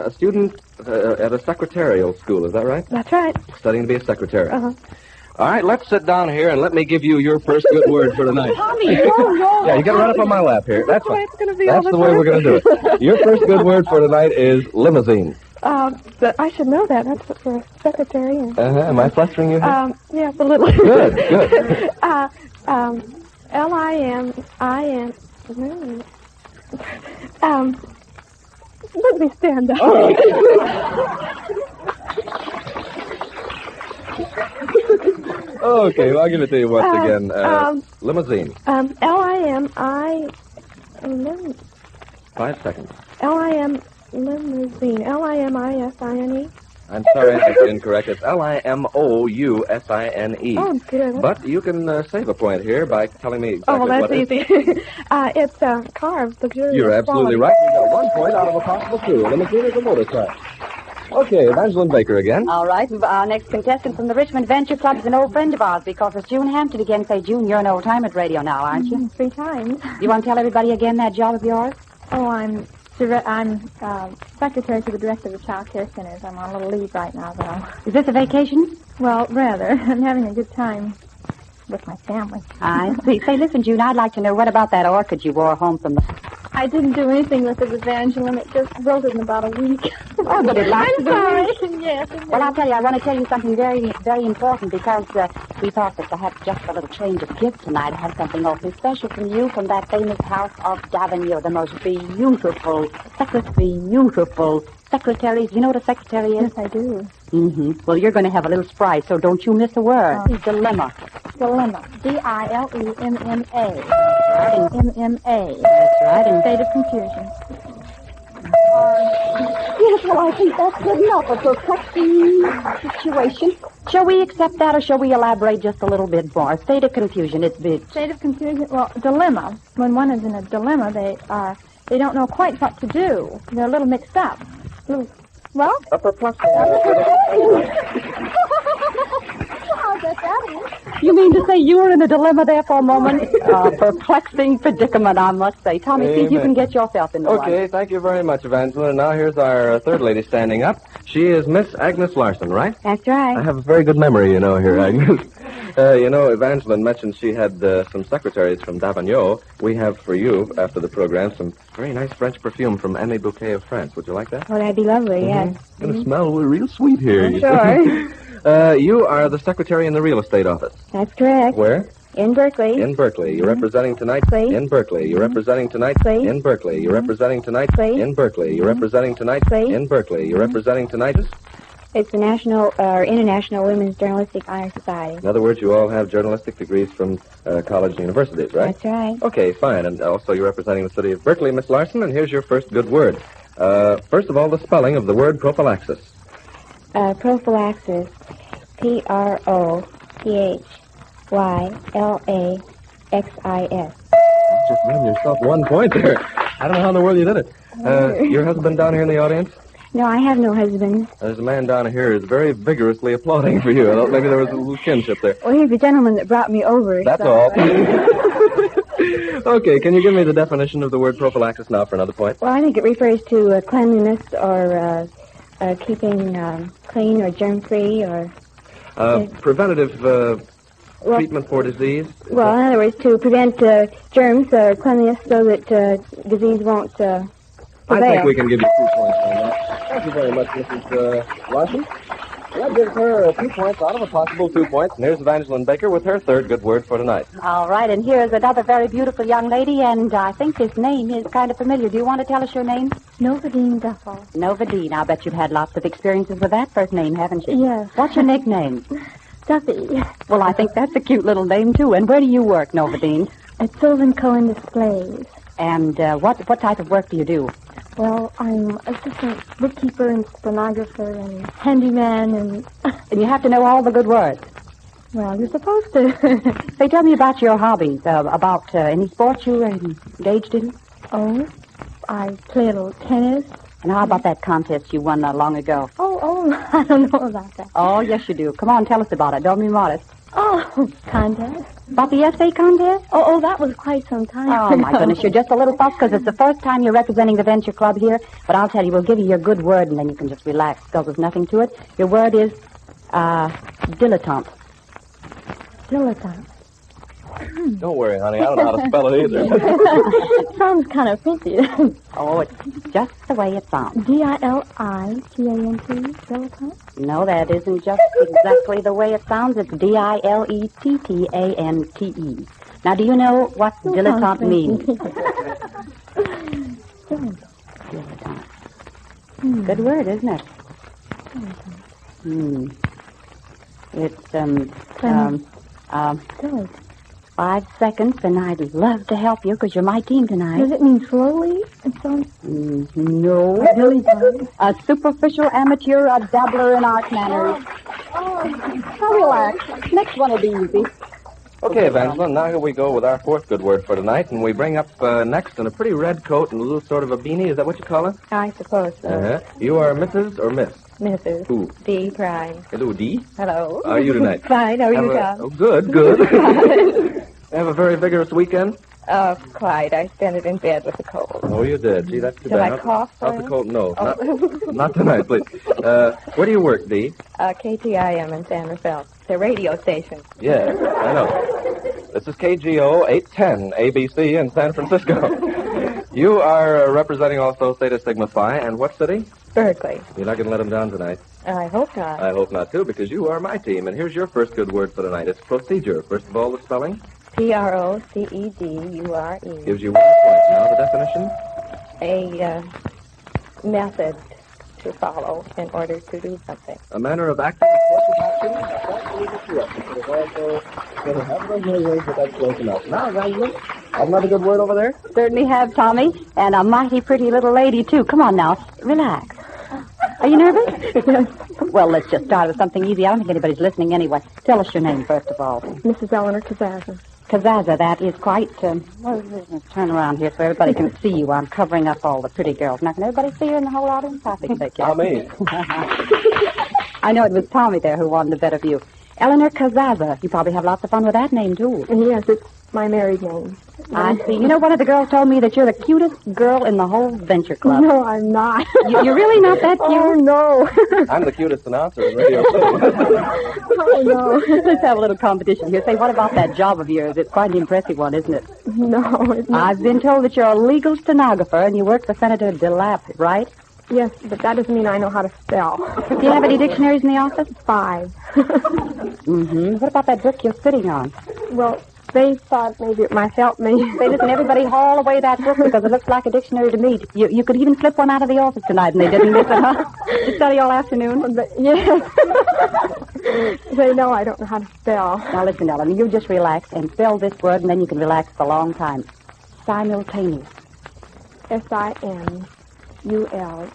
a student at a secretarial school, is that right? That's right. Studying to be a secretary. Uh-huh. All right, let's sit down here and let me give you your first good word for tonight. Tommy, no. Yeah, you got to run up on my lap here. That's fine. That's the way time. we're going to do it. Your first good word for tonight is limousine. But I should know that. That's for a secretary. And, Am I flustering you here? Yes, a little. Good. L-I-M-I-N. Let me stand up. Oh. Okay, well, I'll give it to you once again. Limousine. L-I-M-I... 5 seconds. L-I-M... Limousine. L-I-M-I-S-I-N-E. I'm sorry, that's incorrect. It's Limousine. Oh, good. But you can save a point here by telling me exactly well, that's what it is. easy. It's a car of luxurious You're absolutely quality. right. You got 1 point out of a possible 2. Limousine is a motorcycle. Okay, Evangeline Baker again. All right. Our next contestant from the Richmond Venture Club is an old friend of ours because it's June Hampton again. Say, June, you're an old time at radio now, aren't you? 3 times. You want to tell everybody again that job of yours? Oh, I'm secretary to the director of the child care centers. I'm on a little leave right now, though. Is this a vacation? Well, rather. I'm having a good time with my family. I see. Say, listen, June, I'd like to know what about that orchid you wore home from the... I didn't do anything with it, Evangeline. It just wilted in about a week. Oh, but it lasted I'm sorry. a week. Yes. Well, I'll tell you, I want to tell you something very, very important because we thought that perhaps just a little change of gift tonight, I have something awfully special from you from that famous house of Davigneau, the most beautiful secretaries. You know what a secretary is? Yes, I do. Mm-hmm. Well, you're going to have a little sprite, so don't you miss a word. Oh. Dilemma. Dilemma. D-I-L-E-M-M-A. Right. M-M-A. That's right. And State of confusion. yes, well, I think that's good enough. A perplexing situation. Shall we accept that, or shall we elaborate just a little bit more? State of confusion. It's big. State of confusion. Well, dilemma. When one is in a dilemma, they don't know quite what to do. They're a little mixed up. Well? A perplexing. You mean to say you were in a dilemma there for a moment? Perplexing predicament, I must say. Tommy, see if you can get yourself into one. Okay, thank you very much, Evangeline. Now here's our third lady standing up. She is Miss Agnes Larson, right? That's right. I have a very good memory, here, Agnes. Evangeline mentioned she had some secretaries from Davigneau. We have for you, after the program, some very nice French perfume from Aimé Bouquet of France. Would you like that? Oh, that'd be lovely, yes. It's going to smell real sweet here. Sure. You are the secretary in the real estate office. That's correct. Where? In Berkeley. In Berkeley. You're representing tonight. In Berkeley. You're representing tonight. In Berkeley. You're representing tonight. In Berkeley. You're representing tonight. In Berkeley. You're representing tonight. It's the National or International Women's Journalistic Honor Society. In other words, you all have journalistic degrees from college and universities, right? That's right. Okay, fine. And also you're representing the city of Berkeley, Miss Larson, and here's your first good word. First of all, the spelling of the word prophylaxis. Prophylaxis. P-R-O-P-H-Y-L-A-X-I-S. You just won yourself 1 point there. I don't know how in the world you did it. Your husband down here in the audience? No, I have no husband. There's a man down here who's very vigorously applauding for you. I thought maybe there was a little kinship there. Well, he's the gentleman that brought me over. That's all. Okay, can you give me the definition of the word prophylaxis now for another point? Well, I think it refers to cleanliness or keeping clean or germ-free or... preventative treatment for disease? Well, in other words, to prevent germs or cleanliness so that disease won't prevail. I think we can give you 2 points on that. Thank you very much, Mrs. Larson. That gives her 2 points out of a possible 2 points. And here's Evangeline Baker with her third good word for tonight. All right, and here's another very beautiful young lady, and I think his name is kind of familiar. Do you want to tell us your name? Novadine Duffel. Novadine. I'll bet you've had lots of experiences with that first name, haven't you? Yes. What's your nickname? Duffy. Well, I think that's a cute little name, too. And where do you work, Novadine? At Sylvan Cohen Displays. And what type of work do you do? Well, I'm assistant bookkeeper and stenographer and handyman and... And you have to know all the good words. Well, you're supposed to. Say, tell me about your hobbies, about any sports you are engaged in. Oh, I play a little tennis. And how about that contest you won long ago? Oh, I don't know about that. Oh, yes, you do. Come on, tell us about it. Don't be modest. Oh, contest? About the essay contest? Oh, that was quite some time ago. Oh, my goodness, you're just a little fussed because it's the first time you're representing the Venture Club here. But I'll tell you, we'll give you your good word, and then you can just relax because there's nothing to it. Your word is dilettante. Dilettante. Don't worry, honey. I don't know how to spell it either. Sounds kind of fishy. Oh, it's just the way it sounds. D-I-L-I-T-A-N-T, dilettante? No, that isn't just exactly the way it sounds. It's D-I-L-E-T-T-A-N-T-E. Now, do you know what dilettante means? Dilettante. Good word, isn't it? It's, 5 seconds, and I'd love to help you because you're my team tonight. Does it mean slowly? It sounds... No. A superficial amateur, a dabbler in art manners. Now relax. Next one will be easy. Okay, Evangeline, now here we go with our fourth good word for tonight, and we bring up next in a pretty red coat and a little sort of a beanie. Is that what you call it? I suppose so. Uh-huh. You are Mrs. or Miss? Mrs. Who? D. Prime. Hello, D. Hello. How are you tonight? Fine. How are you, Tom? Oh, good. Have a very vigorous weekend? Quite. I spent it in bed with a cold. Oh, you did. Gee, that's too Shall bad. I cough for Not the you? cold. No, Oh. not tonight, please. Where do you work, D? KTIM in San Rafael. It's a radio station. Yeah, I know. This is KGO 810 ABC in San Francisco. You are representing also Theta Sigma Phi, and what city? Berkeley. You're not going to let them down tonight. I hope not. I hope not, too, because you are my team. And here's your first good word for tonight. It's procedure. First of all, the spelling. Procedure. Gives you 1 point. Now the definition. A method to follow in order to do something. A manner of acting, a course of action. Now, Evangeline, have another good word over there? Certainly have, Tommy. And a mighty pretty little lady, too. Come on now. Relax. Are you nervous? Well, let's just start with something easy. I don't think anybody's listening anyway. Tell us your name, first of all. Mrs. Eleanor Kazaza. Kazaza, that is quite... let's turn around here so everybody can see you. I'm covering up all the pretty girls. Now, can everybody see you in the whole audience? I think they can. Tommy. I know it was Tommy there who wanted a better view. Eleanor Kazaza. You probably have lots of fun with that name, too. Yes, it's my married name. I see. You know, one of the girls told me that you're the cutest girl in the whole venture club. No, I'm not. You're really not that cute? Oh, no. I'm the cutest announcer in radio. Oh, no. Let's have a little competition here. Say, what about that job of yours? It's quite an impressive one, isn't it? No, it's not. I've been told that you're a legal stenographer and you work for Senator DeLapp, right? Yes, but that doesn't mean I know how to spell. Do you have any dictionaries in the office? 5. What about that book you're sitting on? Well, they thought maybe it might help me. Say, listen, everybody haul away that book because it looks like a dictionary to me. You could even slip one out of the office tonight and they didn't miss it, huh? You study all afternoon? But, yes. They know I don't know how to spell. Now, listen, Ellen, you just relax and spell this word and then you can relax for a long time. Simultaneous. Simultaneous. See how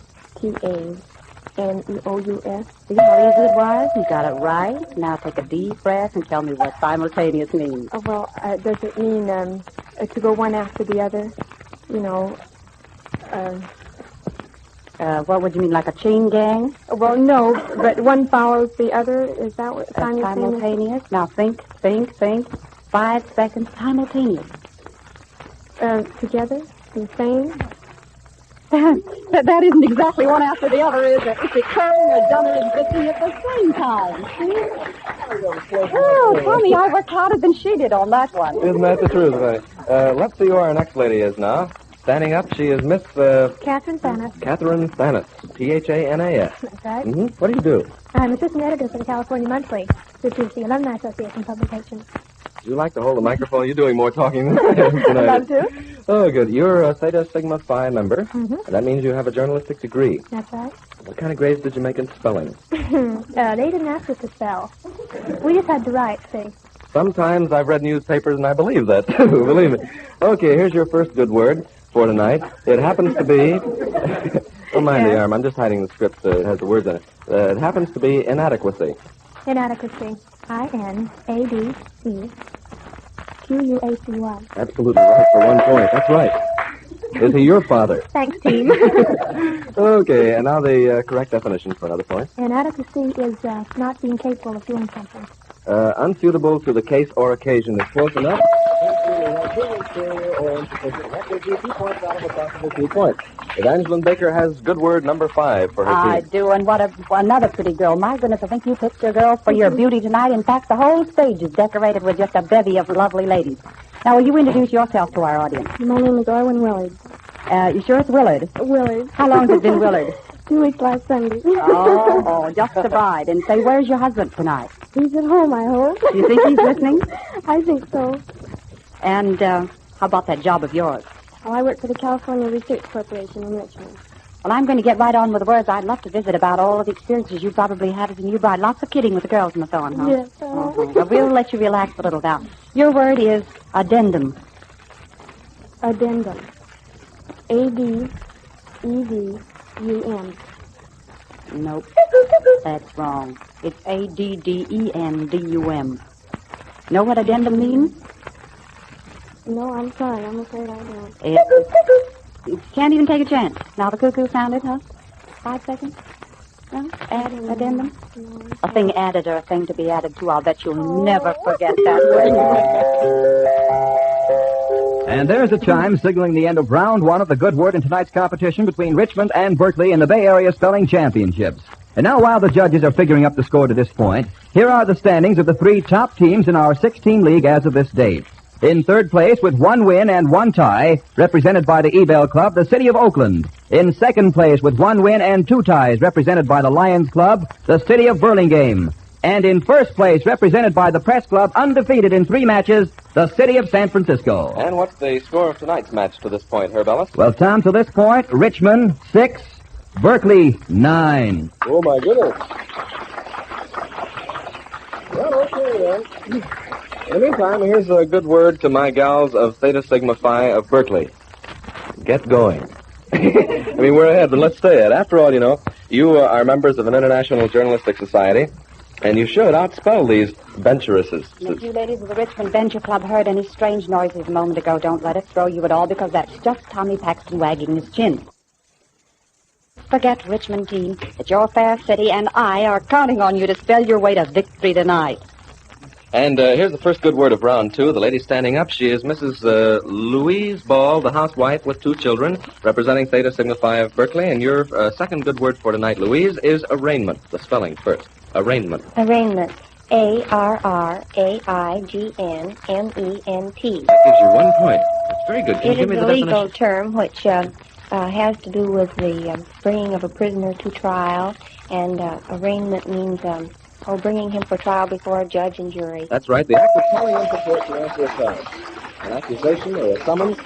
easy it was? You got it right. Now take a deep breath and tell me what simultaneous means. Oh, well, does it mean to go one after the other? You know, what would you mean, like a chain gang? Well, no, but one follows the other. Is that what simultaneous? Now think. 5 seconds. Simultaneous. Together? The same? That isn't exactly one after the other, is it? It's occurring or done or existing at the same time. See? Oh, Tommy, I worked harder than she did on that one. Isn't that the truth, honey? Let's see who our next lady is now. Standing up, she is Miss... Catherine Thanis. Catherine Thanis. Thanas. That's right. Mm-hmm. What do you do? I'm assistant editor for the California Monthly, which is the Alumni Association publication. You like to hold the microphone? You're doing more talking than I am tonight. Love to. Oh, good. You're a Theta Sigma Phi member. Mm-hmm. And that means you have a journalistic degree. That's right. What kind of grades did you make in spelling? They didn't ask us to spell. We just had to write, see. Sometimes I've read newspapers and I believe that, too. Believe me. Okay, here's your first good word for tonight. It happens to be... Don't mind the arm. I'm just hiding the script. It has the words in it. It happens to be inadequacy. Inadequacy. INADQUACY. Absolutely right for 1 point. That's right. Is he your father? Thanks, team. Okay, and now the correct definition for another point. Inadequacy is not being capable of doing something. Unsuitable to the case or occasion is close enough. That gives you 2 points out of a possible 2 points. Evangeline Baker has good word number 5 for her I team. do, and another pretty girl. My goodness, I think you picked your girl for your beauty tonight. In fact, the whole stage is decorated with just a bevy of lovely ladies. Now, will you introduce yourself to our audience? My name is Orwin Willard. You sure it's Willard? Willard. How long has it been Willard? 2 weeks last Sunday. Oh, just a bride. And say, where's your husband tonight? He's at home, I hope. Do you think he's listening? I think so. And how about that job of yours? Oh, I work for the California Research Corporation in Richmond. Well, I'm going to get right on with the words. I'd love to visit about all of the experiences you probably had as a new bride. Lots of kidding with the girls and so on, huh? Yes. Well, we'll let you relax a little now. Your word is addendum. Addendum. A-D-E-D-U-M. Nope. That's wrong. It's A-D-D-E-N-D-U-M. Know what addendum means? No, I'm sorry. I'm afraid I don't. You can't even take a chance. Now the cuckoo sounded, huh? 5 seconds? No? Addendum? No. A thing added or a thing to be added to. I'll bet you'll never forget that word. And there's a chime signaling the end of round 1 of the good word in tonight's competition between Richmond and Berkeley in the Bay Area Spelling Championships. And now, while the judges are figuring up the score to this point, here are the standings of the 3 top teams in our 6-team league as of this date. In third place with 1 win and 1 tie, represented by the Ebell Club, the City of Oakland. In second place with 1 win and 2 ties, represented by the Lions Club, the City of Burlingame. And in first place, represented by the Press Club, undefeated in 3 matches, the City of San Francisco. And what's the score of tonight's match to this point, Herb Ellis? Well, Tom, to this point, Richmond 6, Berkeley 9. Oh, my goodness. Well, okay, then. In the meantime, here's a good word to my gals of Theta Sigma Phi of Berkeley. Get going. I mean, we're ahead, but let's stay ahead. After all, you know, you are members of an international journalistic society, and you should outspell these venturesses. If you ladies of the Richmond Venture Club heard any strange noises a moment ago, don't let it throw you at all, because that's just Tommy Paxton wagging his chin. Forget, Richmond team, that your fair city and I are counting on you to spell your way to victory tonight. And here's the first good word of round 2. The lady standing up, she is Mrs. Louise Ball, the housewife with 2 children, representing Theta Sigma Phi of Berkeley. And your second good word for tonight, Louise, is arraignment. The spelling first. Arraignment. Arraignment. A-R-R-A-I-G-N-M-E-N-T. That gives you 1 point. That's very good. Can you give me the definition? It is a legal term which has to do with the bringing of a prisoner to trial, and arraignment means bringing him for trial before a judge and jury. That's right. The act of calling into court to answer a charge. An accusation or a summons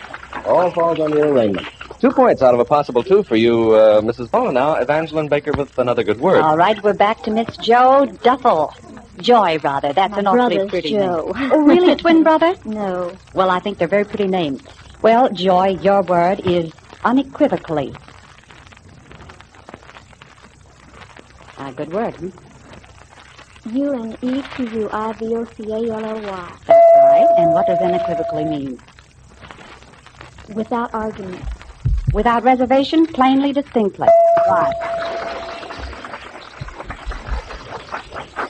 all falls under arraignment. 2 points out of a possible 2 for you, Mrs. Ball. And now, Evangeline Baker with another good word. All right, we're back to Miss Joe Duffel. Joy, rather. That's an awfully pretty Joe. name. Oh, really? A twin brother? No. Well, I think they're very pretty names. Well, Joy, your word is unequivocally. A good word, hmm? U-N-E-Q-U-I-V-O-C-A-L-L-Y. That's right. And what does unequivocally mean? Without argument. Without reservation, plainly, distinctly. Right.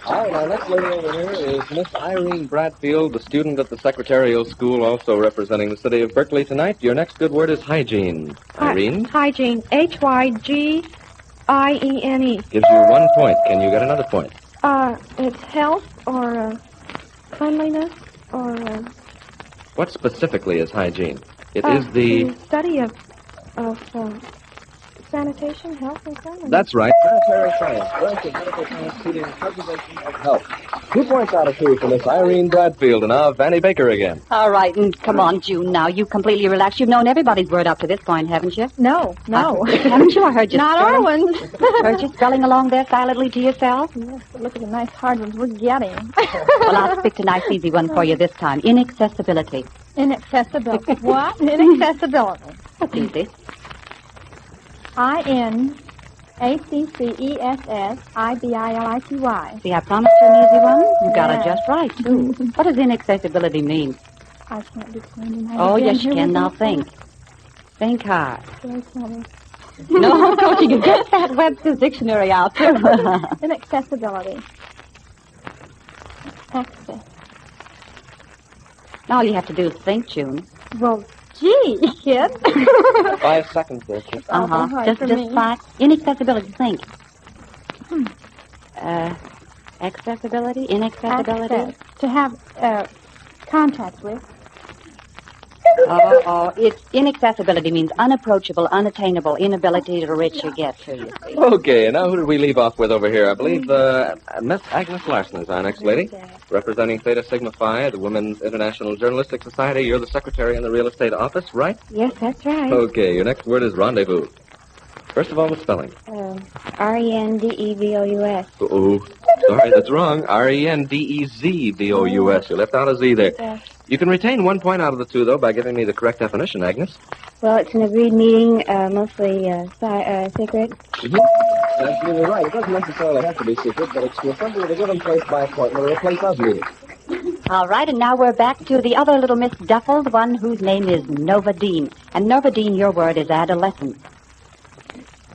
All right, our next lady over here is Miss Irene Bradfield, the student at the Secretarial School, also representing the City of Berkeley tonight. Your next good word is hygiene. Irene? Hygiene. H-Y-G-I-E-N-E. Gives you 1 point. Can you get another point? It's health or cleanliness or... What specifically is hygiene? It is the study of sanitation, health, and cleanliness. That's right. Sanitary science, branch of medical science treating preservation of health. 2 points out of 2 for Miss Irene Bradfield. And now, Vanny Baker again. All right, and come on, June, now. You completely relax. You've known everybody's word up to this point, haven't you? No. Haven't you? I heard you Not spelling. our ones. Heard you spelling along there silently to yourself? Yes, but look at the nice hard ones we're getting. Well, I'll stick to a nice easy one for you this time. Inaccessibility. Inaccessibility. What? Inaccessibility. That's easy. I-N-A-C-C-E-S-S-I-B-I-L-I-T-Y. See, I promised you an easy one. You got it Yes. just right, too. What does inaccessibility mean? I can't decide. Oh, yes, you can. Now think. Think hard. Very funny. No, don't you get that Webster's dictionary out, too. Inaccessibility. Access. All you have to do is think, June. Well, gee, kid. 5 seconds there, kid. Uh-huh. Just 5. Inaccessibility, think. Accessibility, inaccessibility. Access. To have contact with. It's inaccessibility means unapproachable, unattainable, inability to reach or get to, you see. Okay, now who did we leave off with over here? I believe Miss Agnes Larson is our next lady, representing Theta Sigma Phi, the Women's International Journalistic Society. You're the secretary in the real estate office, right? Yes, that's right. Okay, your next word is rendezvous. First of all, the spelling. Rendezvous. Oh, sorry, that's wrong. Rendezvous. You left out a Z there. Yes. You can retain 1 point out of the 2, though, by giving me the correct definition, Agnes. Well, it's an agreed meeting, mostly secret. Mm-hmm. Absolutely right. It doesn't necessarily have to be secret, but it's to assemble at a given place by appointment or a place of meeting. All right, and now we're back to the other little Miss Duffel, the one whose name is Nova Dean. And Nova Dean, your word is adolescent.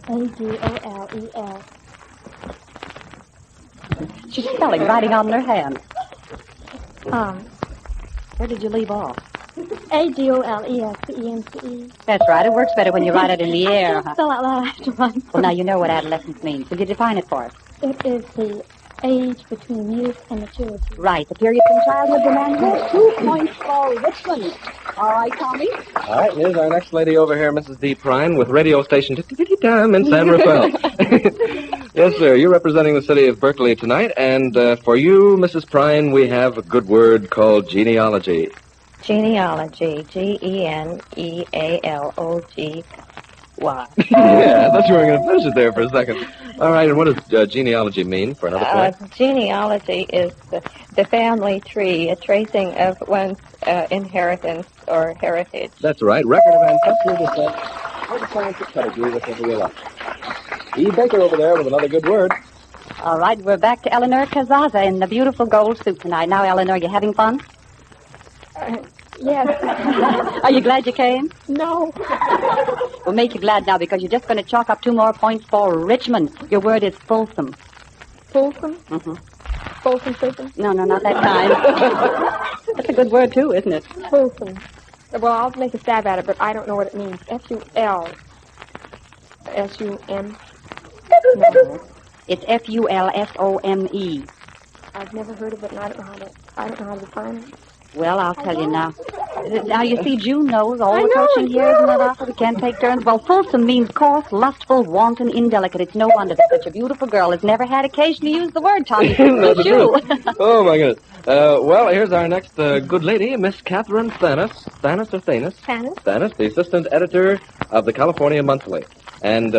Adolel. She's spelling, writing on her hand. Where did you leave off? Adolescence. That's right. It works better when you write it in the air. Can't spell out loud after one. Well, now you know what adolescence means. Could you define it for us? It is the age between youth and maturity. Right. The period from childhood to manhood. 2 points for Richmond. All right, Tommy? All right, here's our next lady over here, Mrs. D. Prine, with radio station Time in San Rafael. Yes, sir. You're representing the city of Berkeley tonight, and for you, Mrs. Prine, we have a good word called genealogy. Genealogy. Genealogy. Yeah, I thought you were going to finish it there for a second. All right, and what does genealogy mean for another point? Genealogy is the family tree, a tracing of one's inheritance or heritage. That's right. Record of ancestral descent or the science of pedigree, whichever you like. E. Baker over there with another good word. All right, we're back to Eleanor Kazaza in the beautiful gold suit tonight. Now, Eleanor, you having fun? Yes. Are you glad you came? No. We'll make you glad now because you're just going to chalk up 2 more points for Richmond. Your word is fulsome. Fulsome? Mm-hmm. Fulsome prison? No, not that kind. That's a good word, too, isn't it? Fulsome. Well, I'll make a stab at it, but I don't know what it means. F-U-L-S-U-M? No. It's F-U-L-S-O-M-E. I've never heard of it, and I don't know how to define it. Well, I'll tell you now. Now, you see, June knows all the coaching here, isn't it, Arthur? We can't take turns. Well, fulsome means coarse, lustful, wanton, indelicate. It's no wonder that such a beautiful girl has never had occasion to use the word, Tommy. That's true. Oh, my goodness. Well, here's our next good lady, Miss Catherine Thanis. Thanis or Thanis? Thanis. Thanis, the assistant editor of the California Monthly. And,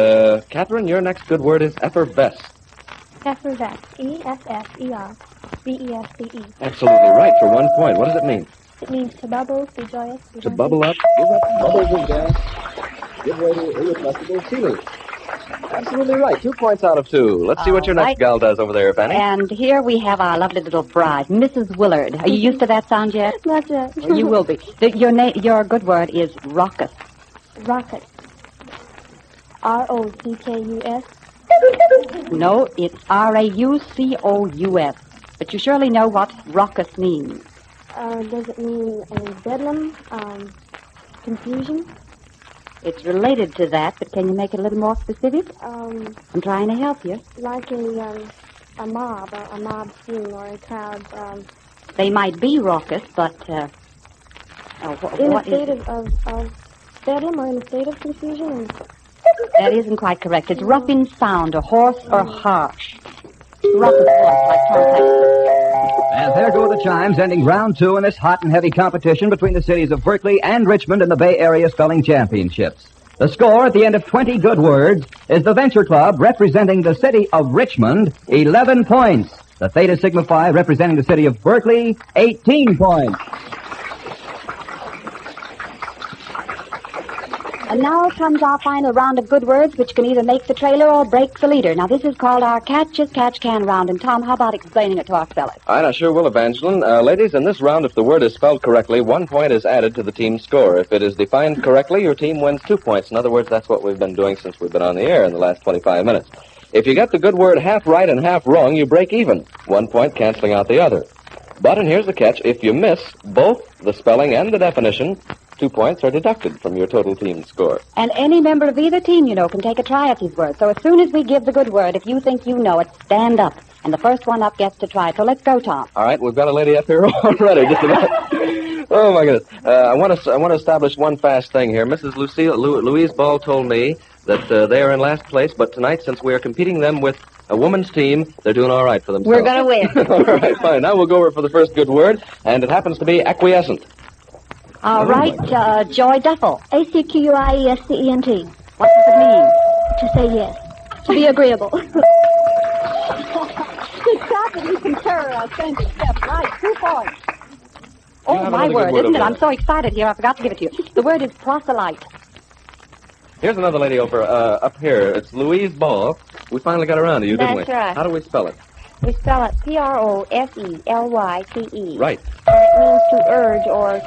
Catherine, your next good word is effervesce. Effervesce. E-F-F-E-R-V-E-S-C-E. Absolutely right, for 1 point. What does it mean? It means to bubble, be joyous. To bubble up, give up bubbles of gas, give way to irrepressible feelings. Absolutely right. 2 points out of 2. Let's see what your next gal does over there, Fanny. And here we have our lovely little bride, Mrs. Willard. Are you used to that sound yet? Not yet. Well, you will be. Your good word is raucous. Rocket. R-O-C-K-U-S. No, it's R-A-U-C-O-U-S. But you surely know what raucous means. Does it mean bedlam? Confusion? It's related to that, but can you make it a little more specific? I'm trying to help you. Like a mob scene or a crowd. They might be raucous, but in a state of bedlam or in a state of confusion? That isn't quite correct. It's rough in sound, or hoarse, or harsh. Rough and hoarse, like Tom Hanks. And there go the chimes, ending round 2 in this hot and heavy competition between the cities of Berkeley and Richmond in the Bay Area Spelling Championships. The score at the end of 20 good words is the Venture Club representing the city of Richmond, 11 points. The Theta Sigma Phi representing the city of Berkeley, 18 points. And now comes our final round of good words, which can either make the trailer or break the leader. Now, this is called our catch-as-catch-can round. And, Tom, how about explaining it to our fellas? All right, I sure will, Evangeline. Ladies, in this round, if the word is spelled correctly, 1 point is added to the team's score. If it is defined correctly, your team wins 2 points. In other words, that's what we've been doing since we've been on the air in the last 25 minutes. If you get the good word half right and half wrong, you break even. 1 point canceling out the other. But, and here's the catch, if you miss both the spelling and the definition, 2 points are deducted from your total team score. And any member of either team, can take a try at these words. So as soon as we give the good word, if you think you know it, stand up. And the first one up gets to try. So let's go, Tom. All right, we've got a lady up here already, just about. Oh, my goodness. I want to establish one fast thing here. Mrs. Louise Ball told me that they are in last place, but tonight, since we are competing them with a woman's team, they're doing all right for themselves. We're going to win. All right, fine. Now we'll go over for the first good word, and it happens to be acquiescent. All right, Joy Duffel. A-C-Q-U-I-E-S-C-E-N-T. What does it mean? To say yes. To be agreeable. Exactly, concur, sentence, step, right, 2 points. Oh, my another word, good word isn't it? over I'm so excited here, I forgot to give it to you. The word is proselyte. Here's another lady over up here. It's Louise Ball. We finally got around to you, didn't we? That's right. How do we spell it? We spell it P-R-O-S-E-L-Y-T-E. Right. It means to urge or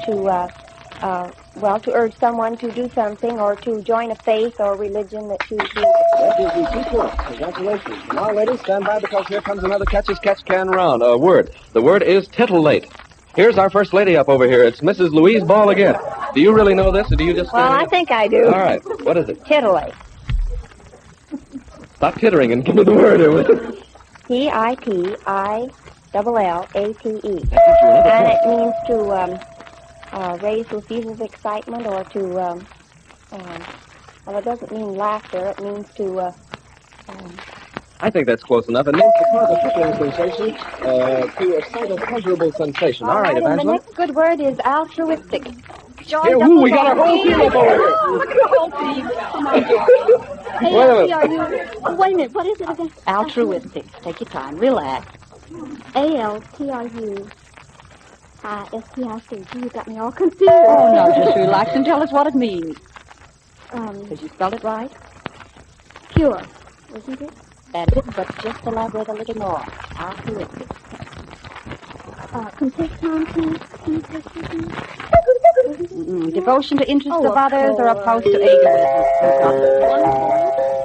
to urge someone to do something or to join a faith or religion that chooses. That gives you 2 points. Congratulations. Now, ladies, stand by because here comes another catch-as-catch-can round. Word. The word is titillate. Here's our first lady up over here. It's Mrs. Louise Ball again. Do you really know this, or do you just... Well, I think I do. All right. What is it? Titillate. Stop tittering and give me the word. T-I-T-I-L-L-A-T-E. And And it means to raise to a fever of excitement or to, well, it doesn't mean laughter. It means to, I think that's close enough. It means to cause a tickling sensation, to excite a pleasurable sensation. All right, And the Evangeline. next good word is altruistic. Joy Here, Duffel. we got our whole team up over here. Whole team. Come on, Joy. Wait a minute. A-L-T-R-U. Wait a minute, what is it again? Altruistic. Take your time. Relax. A-L-T-R-U-I-S-T-I-C. You got me all confused. Oh, no, just relax and tell us what it means. Um, Did you spell it right? Pure, isn't it? That is, but just elaborate a little more. Altruistic. Can you take time, please? Can you take time? Devotion to interests Oh, of others or of opposed to egoism.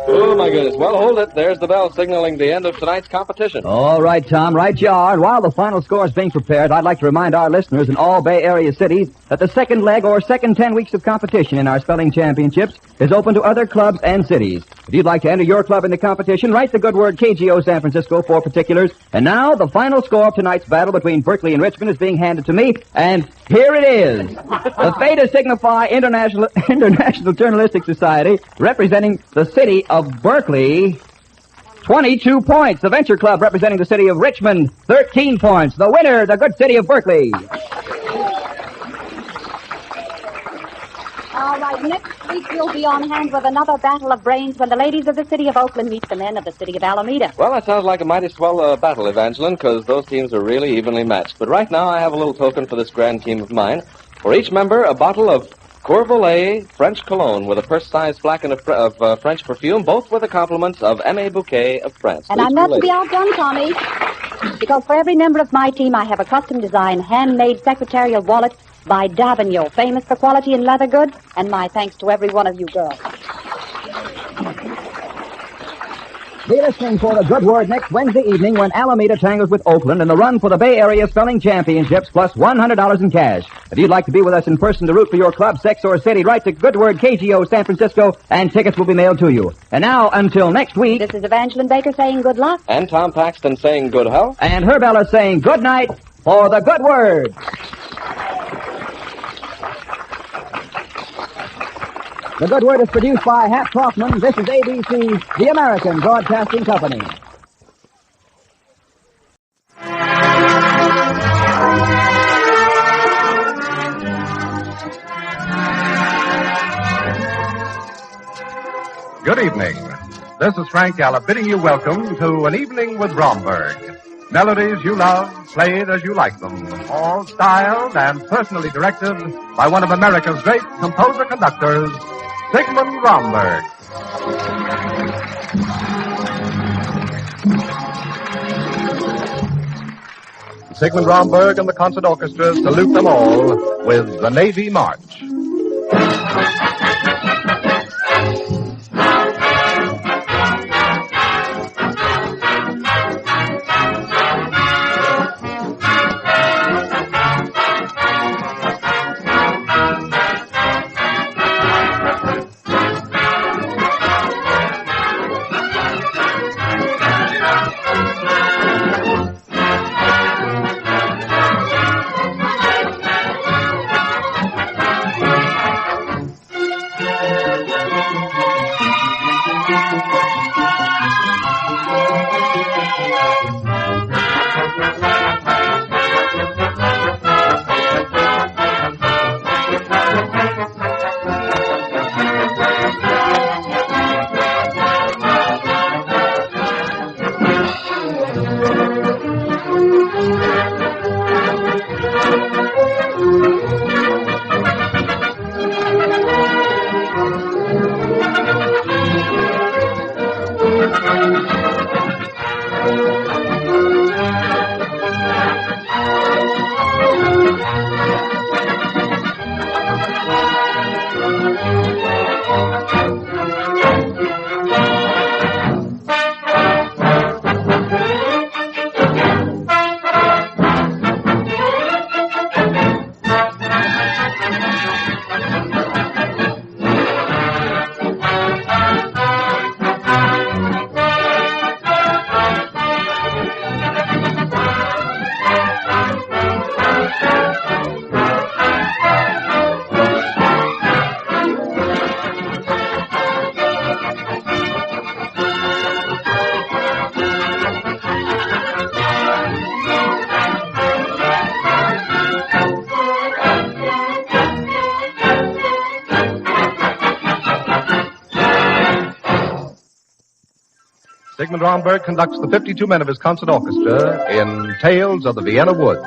Oh, my goodness. Well, hold it. There's the bell signaling the end of tonight's competition. All right, Tom, right you are. And while the final score is being prepared, I'd like to remind our listeners in all Bay Area cities that the second leg or second 10 weeks of competition in our spelling championships is open to other clubs and cities. If you'd like to enter your club in the competition, write the good word KGO San Francisco for particulars. And now, the final score of tonight's battle between Berkeley and Richmond is being handed to me, and here it is. The Theta Signify International Journalistic Society, representing the city of Berkeley, 22 points. The Venture Club, representing the city of Richmond, 13 points. The winner, the good city of Berkeley. All right, next week we'll be on hand with another battle of brains when the ladies of the city of Oakland meet the men of the city of Alameda. Well, that sounds like a mighty swell battle, Evangeline, because those teams are really evenly matched. But right now, I have a little token for this grand team of mine. For each member, a bottle of Courvolet French cologne with a purse-sized flagon of French perfume, both with the compliments of M.A. Bouquet of France. And I'm not to be outdone, Tommy, because for every member of my team, I have a custom-designed, handmade secretarial wallet by Davignon, famous for quality in leather goods, and my thanks to every one of you girls. Be listening for the good word next Wednesday evening when Alameda tangles with Oakland in the run for the Bay Area Spelling Championships plus $100 in cash. If you'd like to be with us in person to root for your club, sex, or city, write to Good Word KGO San Francisco and tickets will be mailed to you. And now, until next week... This is Evangeline Baker saying good luck. And Tom Paxton saying good health. And Herb Ellis saying good night for the good word. The Good Word is produced by Hap Kaufman. This is ABC, the American Broadcasting Company. Good evening. This is Frank Gallup bidding you welcome to An Evening with Romberg. Melodies you love, played as you like them, all styled and personally directed by one of America's great composer-conductors, Sigmund Romberg. Sigmund Romberg and the concert orchestra salute them all with the Navy March. Sigmund Romberg conducts the 52 men of his concert orchestra in Tales of the Vienna Woods.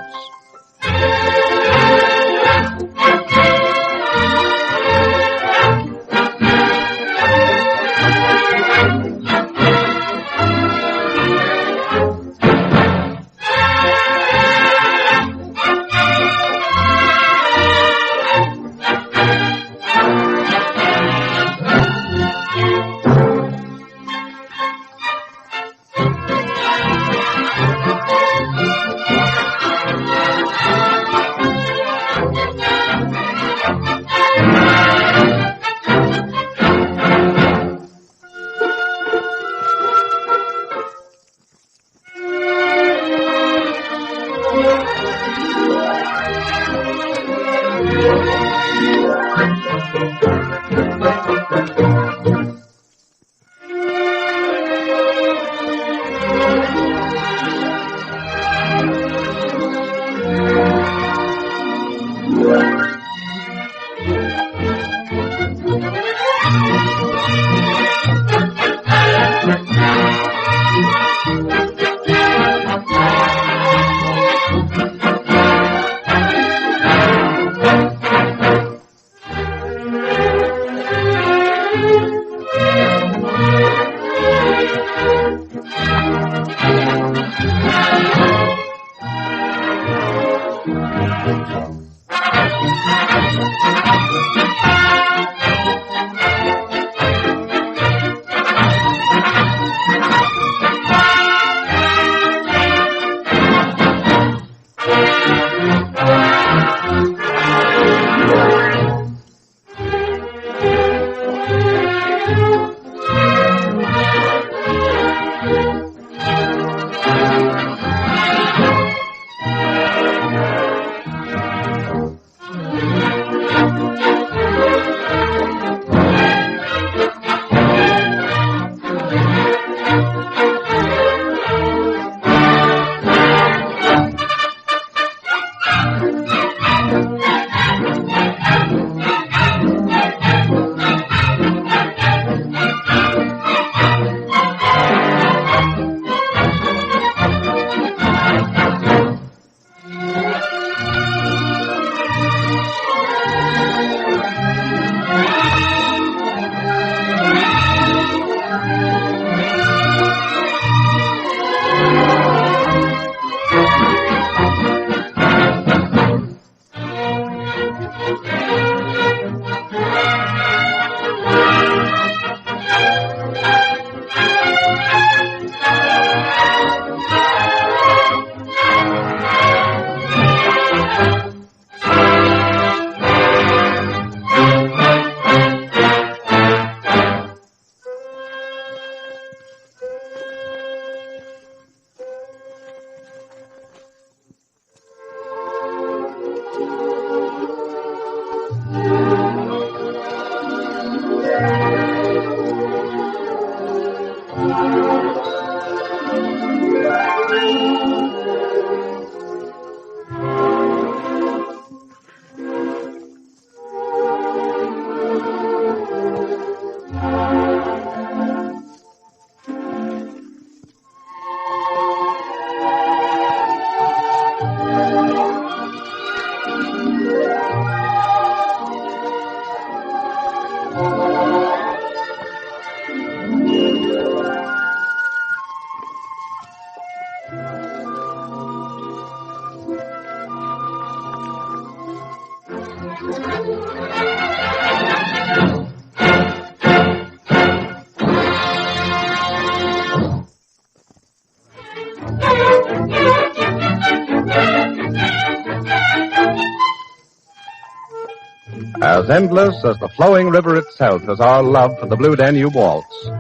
As endless as the flowing river itself is our love for the Blue Danube Waltz.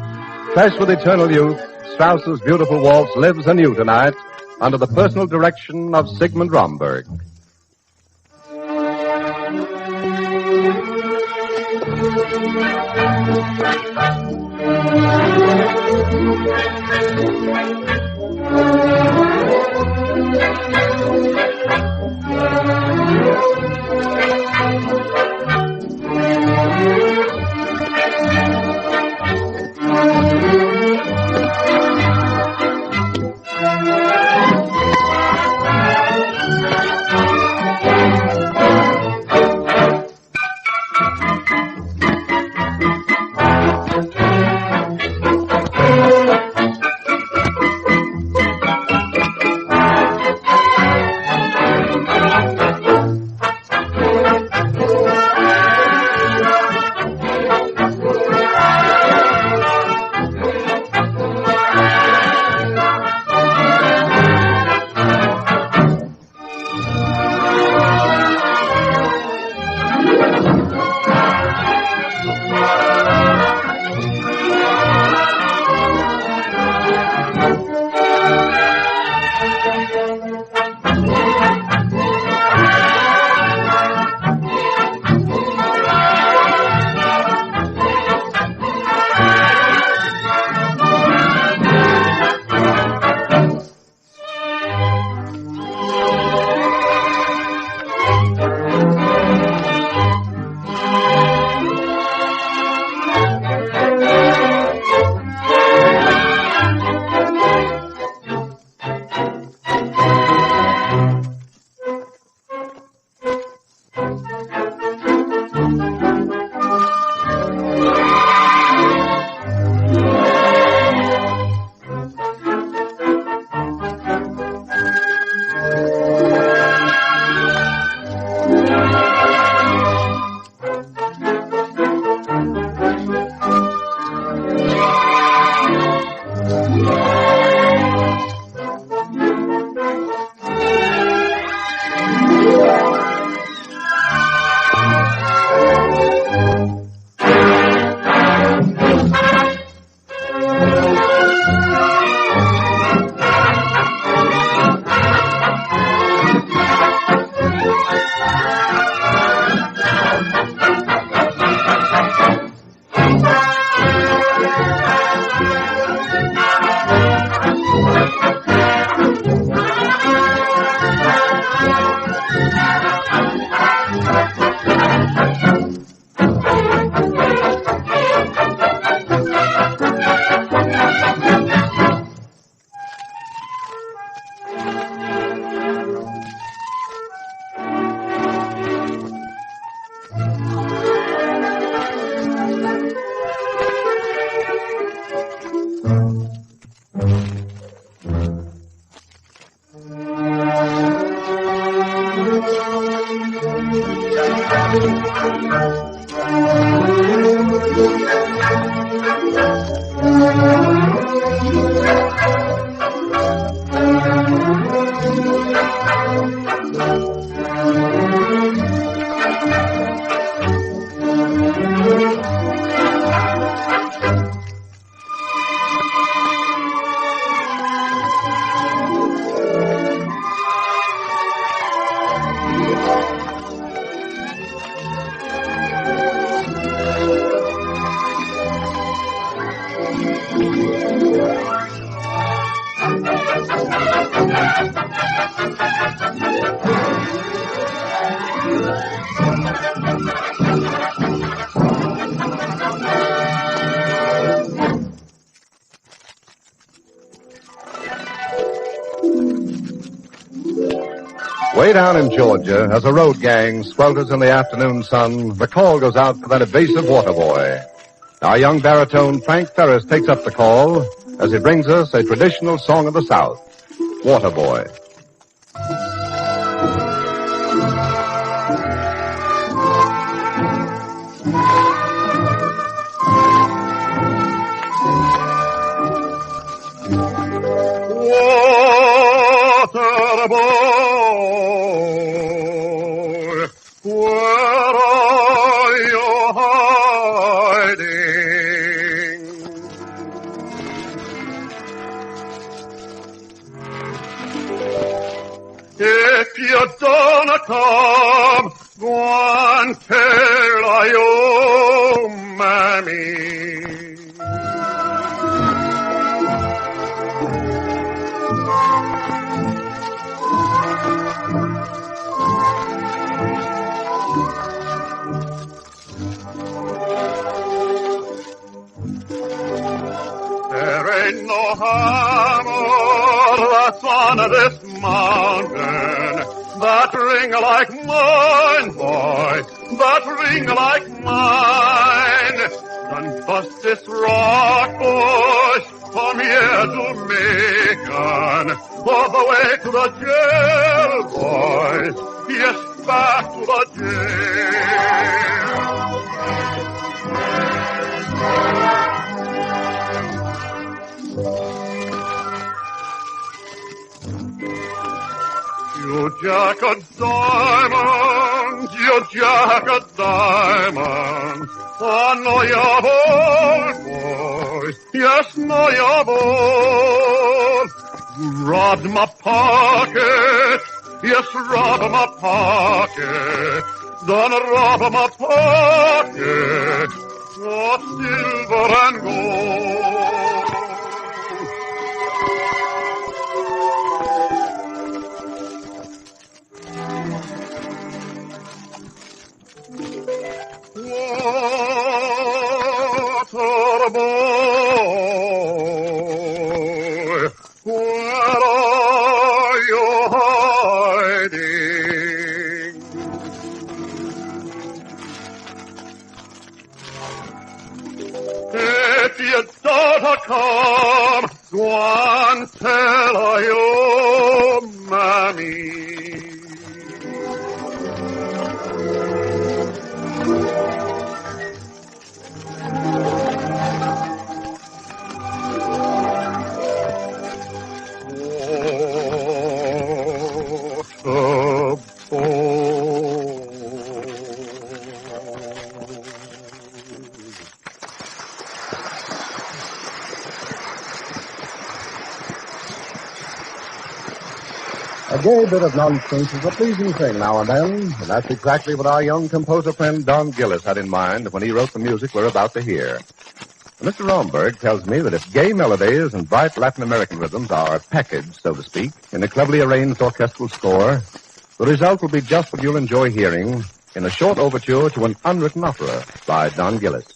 Fresh with eternal youth, Strauss's beautiful waltz lives anew tonight under the personal direction of Sigmund Romberg. Way down in Georgia, as a road gang swelters in the afternoon sun, the call goes out for that evasive water boy. Our young baritone Frank Ferris takes up the call as he brings us a traditional song of the South, Water Boy. Water boy, where are you hiding? If you don't come, go and tell your mammy. There ain't no hammer that's on this mountain that ring like mine, boy, that ring like mine. Done bust this rock, boys, from here to Macon, all the way to the jail, boys, yes, back to the jail. You jack of diamonds, you jack of diamonds. I know you're bold, boy. Yes, know you're bold. You robbed my pocket. Yes, robbed my pocket. Done rob my pocket of silver and gold. Water boy, where are you hiding? If you don't come, go and tell your mammy. A gay bit of nonsense is a pleasing thing now and then, and that's exactly what our young composer friend Don Gillis had in mind when he wrote the music we're about to hear. Mr. Romberg tells me that if gay melodies and bright Latin American rhythms are packaged, so to speak, in a cleverly arranged orchestral score, the result will be just what you'll enjoy hearing in a short overture to an unwritten opera by Don Gillis.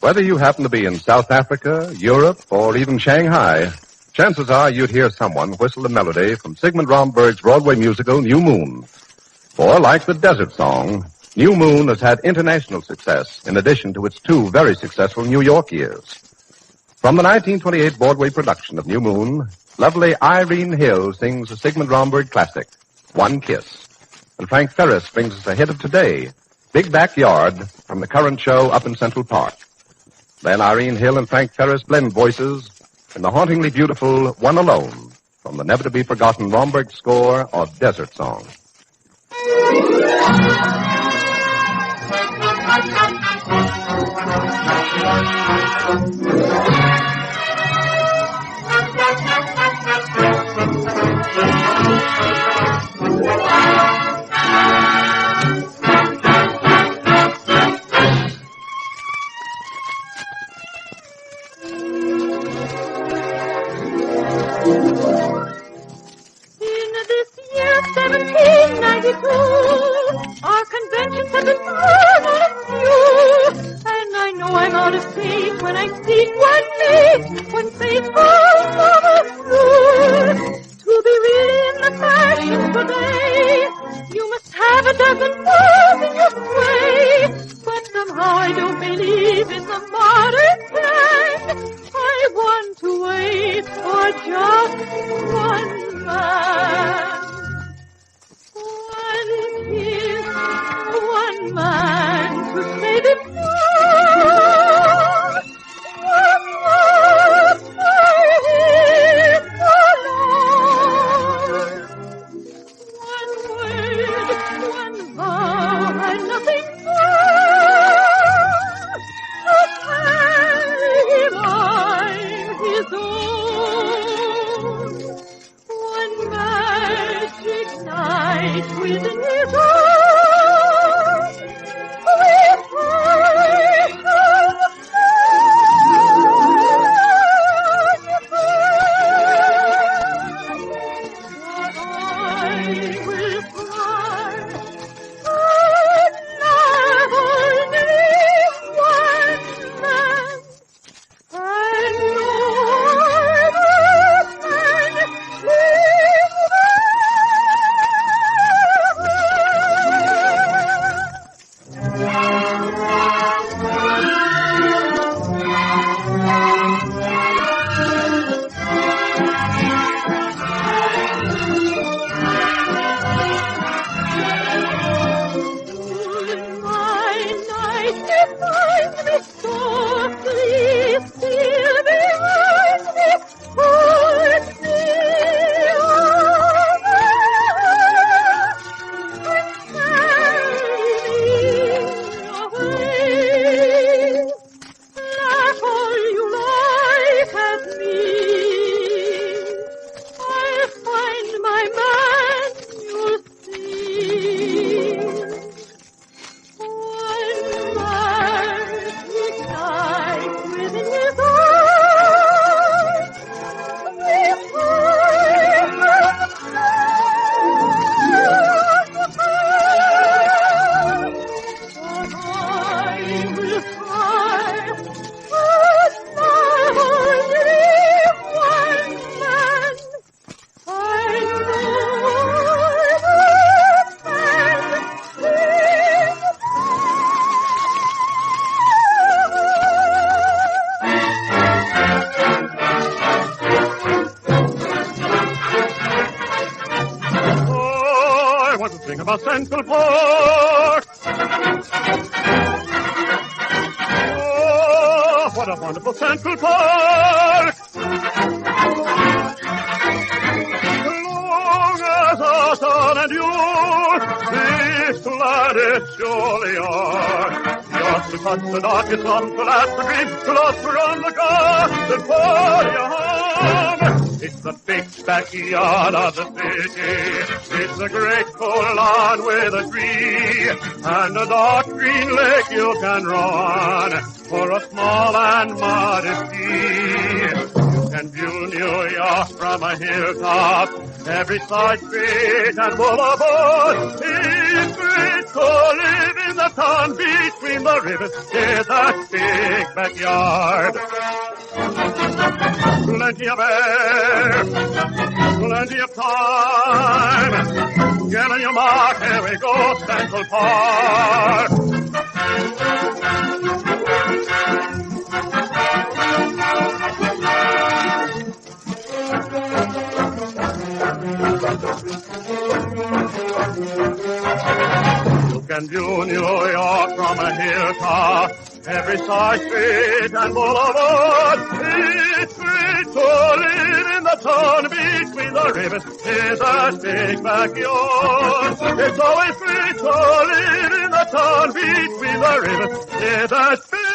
Whether you happen to be in South Africa, Europe, or even Shanghai, chances are you'd hear someone whistle a melody from Sigmund Romberg's Broadway musical New Moon. For, like the Desert Song, New Moon has had international success in addition to its two very successful New York years. From the 1928 Broadway production of New Moon, lovely Irene Hill sings a Sigmund Romberg classic, One Kiss. And Frank Ferris brings us a hit of today, Big Backyard, from the current show up in Central Park. Then Irene Hill and Frank Ferris blend voices in the hauntingly beautiful One Alone from the never-to-be-forgotten Romberg score of Desert Song. Our conventions have been thrown on a few, and I know I'm out of date when I seek one mate, one faithful lover true. To be really in the fashion today, you must have a dozen balls in your sway. But somehow I don't believe in the modern plan. I want to wait for just one man. One man to save it all. One more I hear alone. One word, one vow, and nothing more. To carry him I'm his own. One magic night within his arms. Think about Central Park. Oh, what a wonderful Central Park. Long as our sun endures, this land is surely ours. Just to touch the darkest sun, to last the dream, to lost around the garden for your home. It's the big backyard of the city. It's a great cold lawn with a tree and a dark green lake you can run for a small and modest fee. You can view New York from a hilltop, every side street and boulevard. It's great to live in the town between the rivers in that big backyard. Plenty of air, plenty of time. Get on your mark, here we go, Central Park. You can view New York from a hilltop, every side street and boulevard. It's great to live in the town between the rivers in that big backyard. It's always great to live in the town between the rivers in that big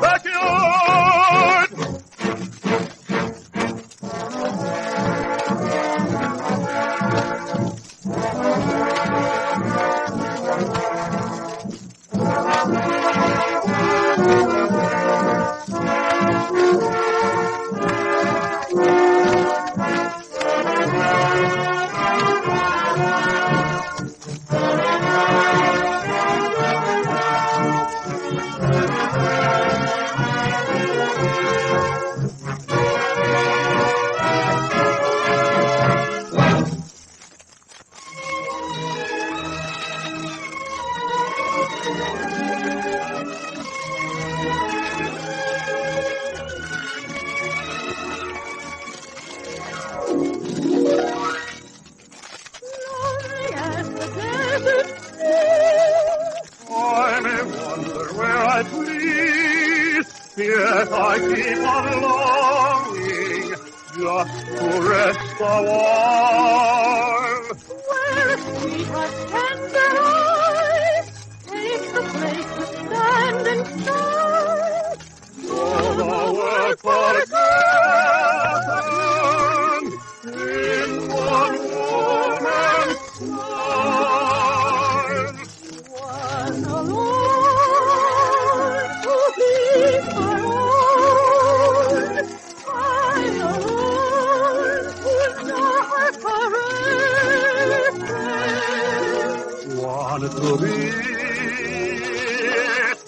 backyard. Yet I keep on longing just to rest a while. Where sweetheart tender eyes take the place to stand and shine. So the world forgotten in one woman's smile. One alone to be my own. I alone whose dark caresses. One to be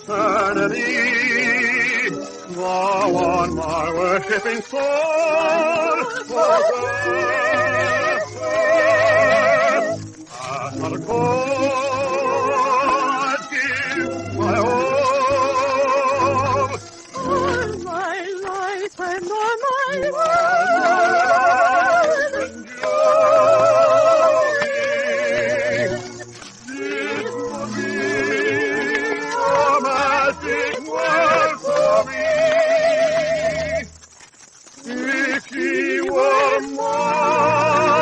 eternity. The one my worshipping soul possesses. As on a cord give my all. All my life and all my world enjoying. This would be a magic world for me. If she were mine,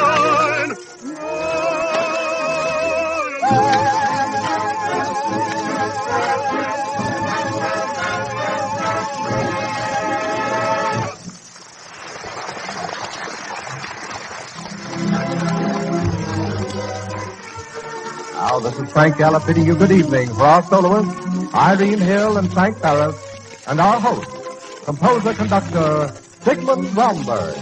Now, this is Frank Gallup bidding you good evening for our soloists, Irene Hill and Frank Barrett, and our host, composer-conductor, Sigmund Romberg.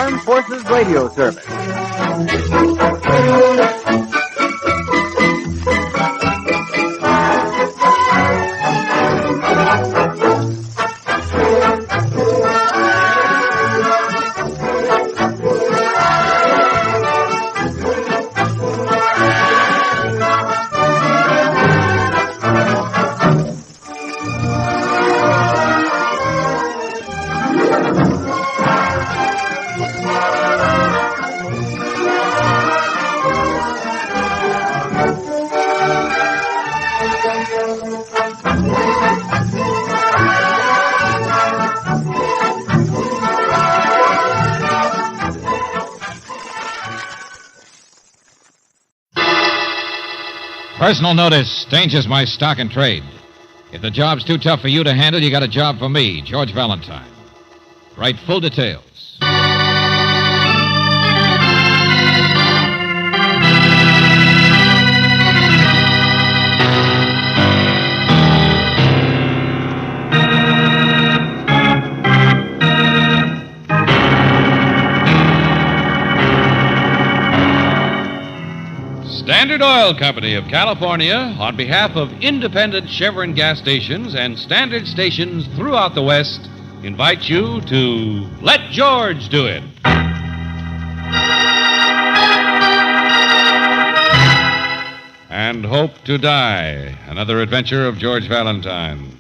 Armed Forces Radio Service. Personal notice, dangers my stock and trade. If the job's too tough for you to handle, you got a job for me, George Valentine. Write full details. Standard Oil Company of California, on behalf of independent Chevron gas stations and standard stations throughout the West, invites you to Let George Do It. And Hope to Die, another adventure of George Valentine.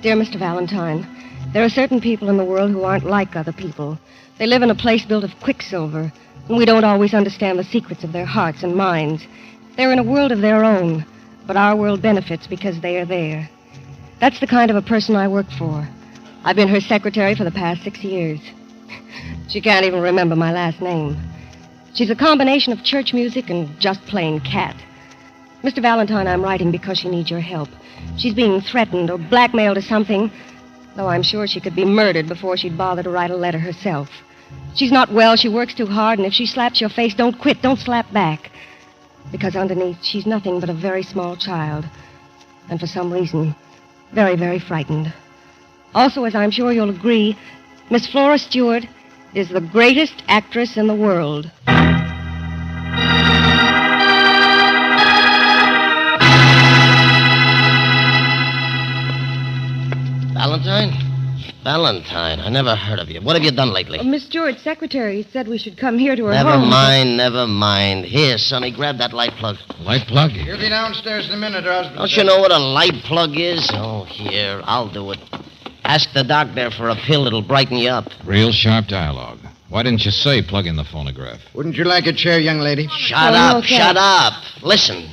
Dear Mr. Valentine, there are certain people in the world who aren't like other people. They live in a place built of quicksilver, and we don't always understand the secrets of their hearts and minds. They're in a world of their own, but our world benefits because they are there. That's the kind of a person I work for. I've been her secretary for the past 6 years. She can't even remember my last name. She's a combination of church music and just plain cat. Mr. Valentine, I'm writing because she needs your help. She's being threatened or blackmailed or something, though I'm sure she could be murdered before she'd bother to write a letter herself. She's not well, she works too hard, and if she slaps your face, don't quit, don't slap back. Because underneath, she's nothing but a very small child. And for some reason, very, very frightened. Also, as I'm sure you'll agree, Miss Flora Stewart is the greatest actress in the world. Valentine, I never heard of you. What have you done lately? Miss Stewart's secretary said we should come here to her Never home. Never mind. Here, Sonny, grab that light plug. Light plug? He'll be downstairs in a minute, husband. Don't you know what a light plug is? Oh, here, I'll do it. Ask the doc there for a pill. It'll brighten you up. Real sharp dialogue. Why didn't you say plug in the phonograph? Wouldn't you like a chair, young lady? Shut up, shut up. Listen.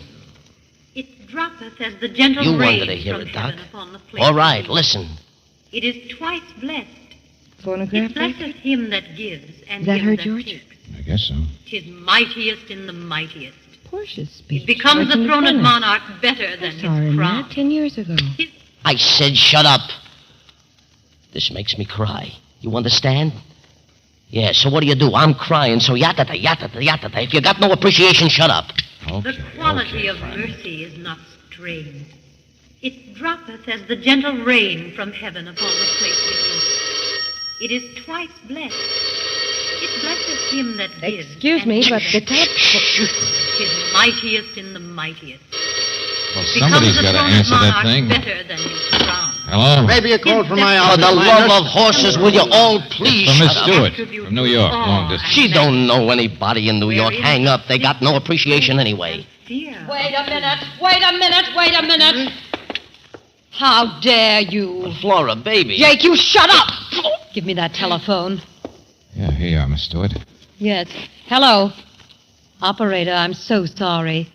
It droppeth as the gentle You rain wanted to hear from it, Doc. heaven upon the place. All right, listen. It is twice blessed. Phonograph? It blesseth him that gives, and Is that him her, that George? takes. I guess so. 'Tis mightiest in the mightiest. Portia's speech. It becomes the throned monarch better than his Sorry, crown. Matt, 10 years ago. I said shut up. This makes me cry. You understand? Yeah, so what do? I'm crying, so yatata, yatata, yatata. If you got no appreciation, shut up. The quality of mercy is not strained. It droppeth as the gentle rain from heaven upon the place beneath. It is twice blessed. It blesseth him that gives. Excuse me, but the top... Tis mightiest in the mightiest. Well, somebody's got to answer that thing. Better than his crown. Hello? Maybe a call from my For office. the love of horses, will you all please From Miss shut Stewart, up? from New York, long distance. She don't know anybody in New York. Hang up. They got no appreciation anyway. Wait a minute. How dare you? Flora, baby. Jake, you shut up! Give me that telephone. Yeah, here you are, Miss Stewart. Yes. Hello. Operator, I'm so sorry.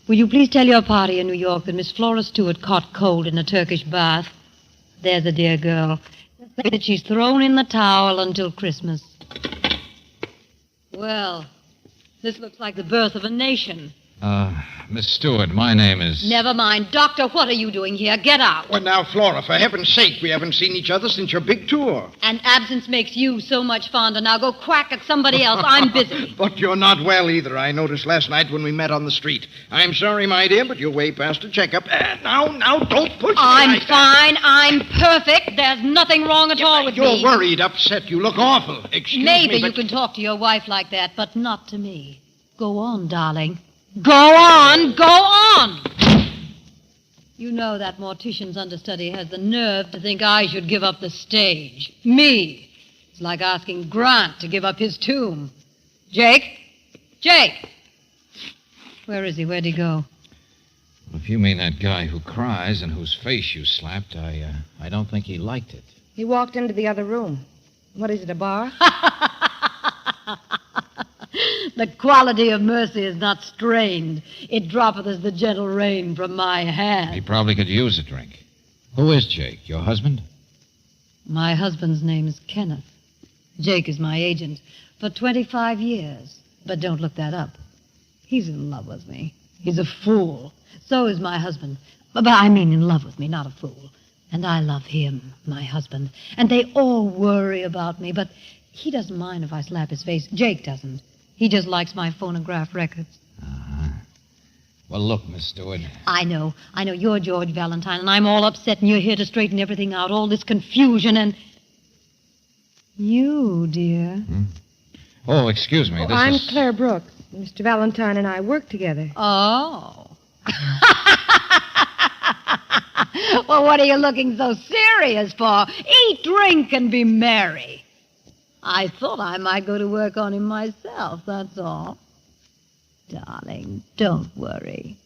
Will you please tell your party in New York that Miss Flora Stewart caught cold in a Turkish bath? There's a dear girl. That she's thrown in the towel until Christmas. Well, this looks like the birth of a nation. Miss Stewart, my name is... Never mind. Doctor, what are you doing here? Get out. Well, now, Flora, for heaven's sake, we haven't seen each other since your big tour. And absence makes you so much fonder. Now go quack at somebody else. I'm busy. But you're not well either, I noticed last night when we met on the street. I'm sorry, my dear, but you're way past a checkup. Now, don't push me I'm like that. fine. I'm perfect. There's nothing wrong at all with me. You're worried, upset. You look awful. Excuse Maybe me, but... you can talk to your wife like that, but not to me. Go on, darling. Go on. Go on. You know that mortician's understudy has the nerve to think I should give up the stage. Me. It's like asking Grant to give up his tomb. Jake? Jake! Where is he? Where'd he go? If you mean that guy who cries and whose face you slapped, I don't think he liked it. He walked into the other room. What is it, a bar? The quality of mercy is not strained. It droppeth as the gentle rain from my hand. He probably could use a drink. Who is Jake? Your husband? My husband's name is Kenneth. Jake is my agent for 25 years. But don't look that up. He's in love with me. He's a fool. So is my husband. But I mean in love with me, not a fool. And I love him, my husband. And they all worry about me, but he doesn't mind if I slap his face. Jake doesn't. He just likes my phonograph records. Well, look, Miss Stewart. I know. You're George Valentine, and I'm all upset, and you're here to straighten everything out, all this confusion, and... You, dear. Oh, excuse me. I'm Claire Brooks. Mr. Valentine and I work together. Oh. Well, what are you looking so serious for? Eat, drink, and be merry. I thought I might go to work on him myself, that's all. Darling, don't worry.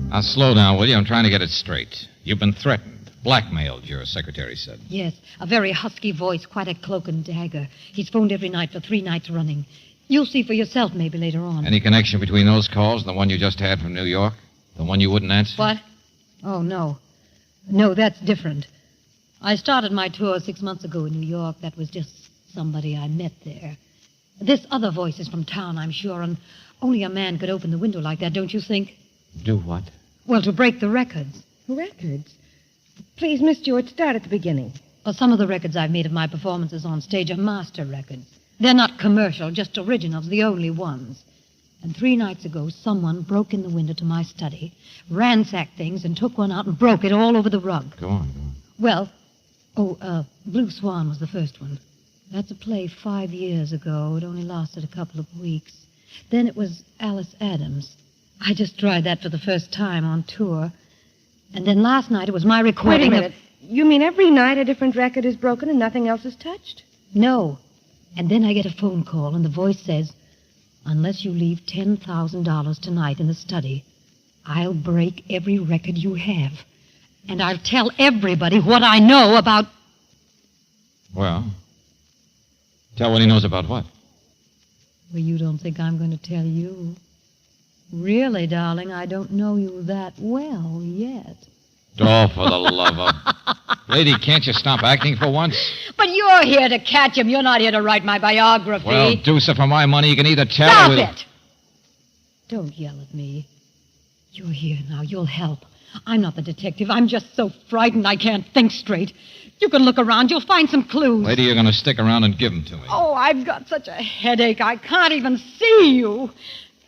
Now, slow down, will you? I'm trying to get it straight. You've been threatened, blackmailed, your secretary said. Yes, a very husky voice, quite a cloak and dagger. He's phoned every night for 3 nights running. You'll see for yourself maybe later on. Any connection between those calls and the one you just had from New York? The one you wouldn't answer? What? Oh, no. No, that's different. I started my tour 6 months ago in New York. That was just somebody I met there. This other voice is from town, I'm sure, and only a man could open the window like that, don't you think? Do what? Well, to break the records. Records? Please, Miss Stewart, start at the beginning. Well, some of the records I've made of my performances on stage are master records. They're not commercial, just originals, the only ones. And 3 nights ago, someone broke in the window to my study, ransacked things, and took one out and broke it all over the rug. Go on. Well, Blue Swan was the first one. That's a play 5 years ago. It only lasted a couple of weeks. Then it was Alice Adams. I just tried that for the first time on tour. And then last night it was my recording. Wait a minute. You mean every night a different record is broken and nothing else is touched? No. And then I get a phone call, and the voice says, unless you leave $10,000 tonight in the study, I'll break every record you have. And I'll tell everybody what I know about... Well, tell what he knows about what? Well, you don't think I'm going to tell you. Really, darling, I don't know you that well yet. Oh, for the love of... Lady, can't you stop acting for once? But you're here to catch him. You're not here to write my biography. Well, do so for my money. You can either tell Stop or... it! Don't yell at me. You're here now. You'll help. I'm not the detective. I'm just so frightened I can't think straight. You can look around. You'll find some clues. Lady, you're going to stick around and give them to me. Oh, I've got such a headache. I can't even see you.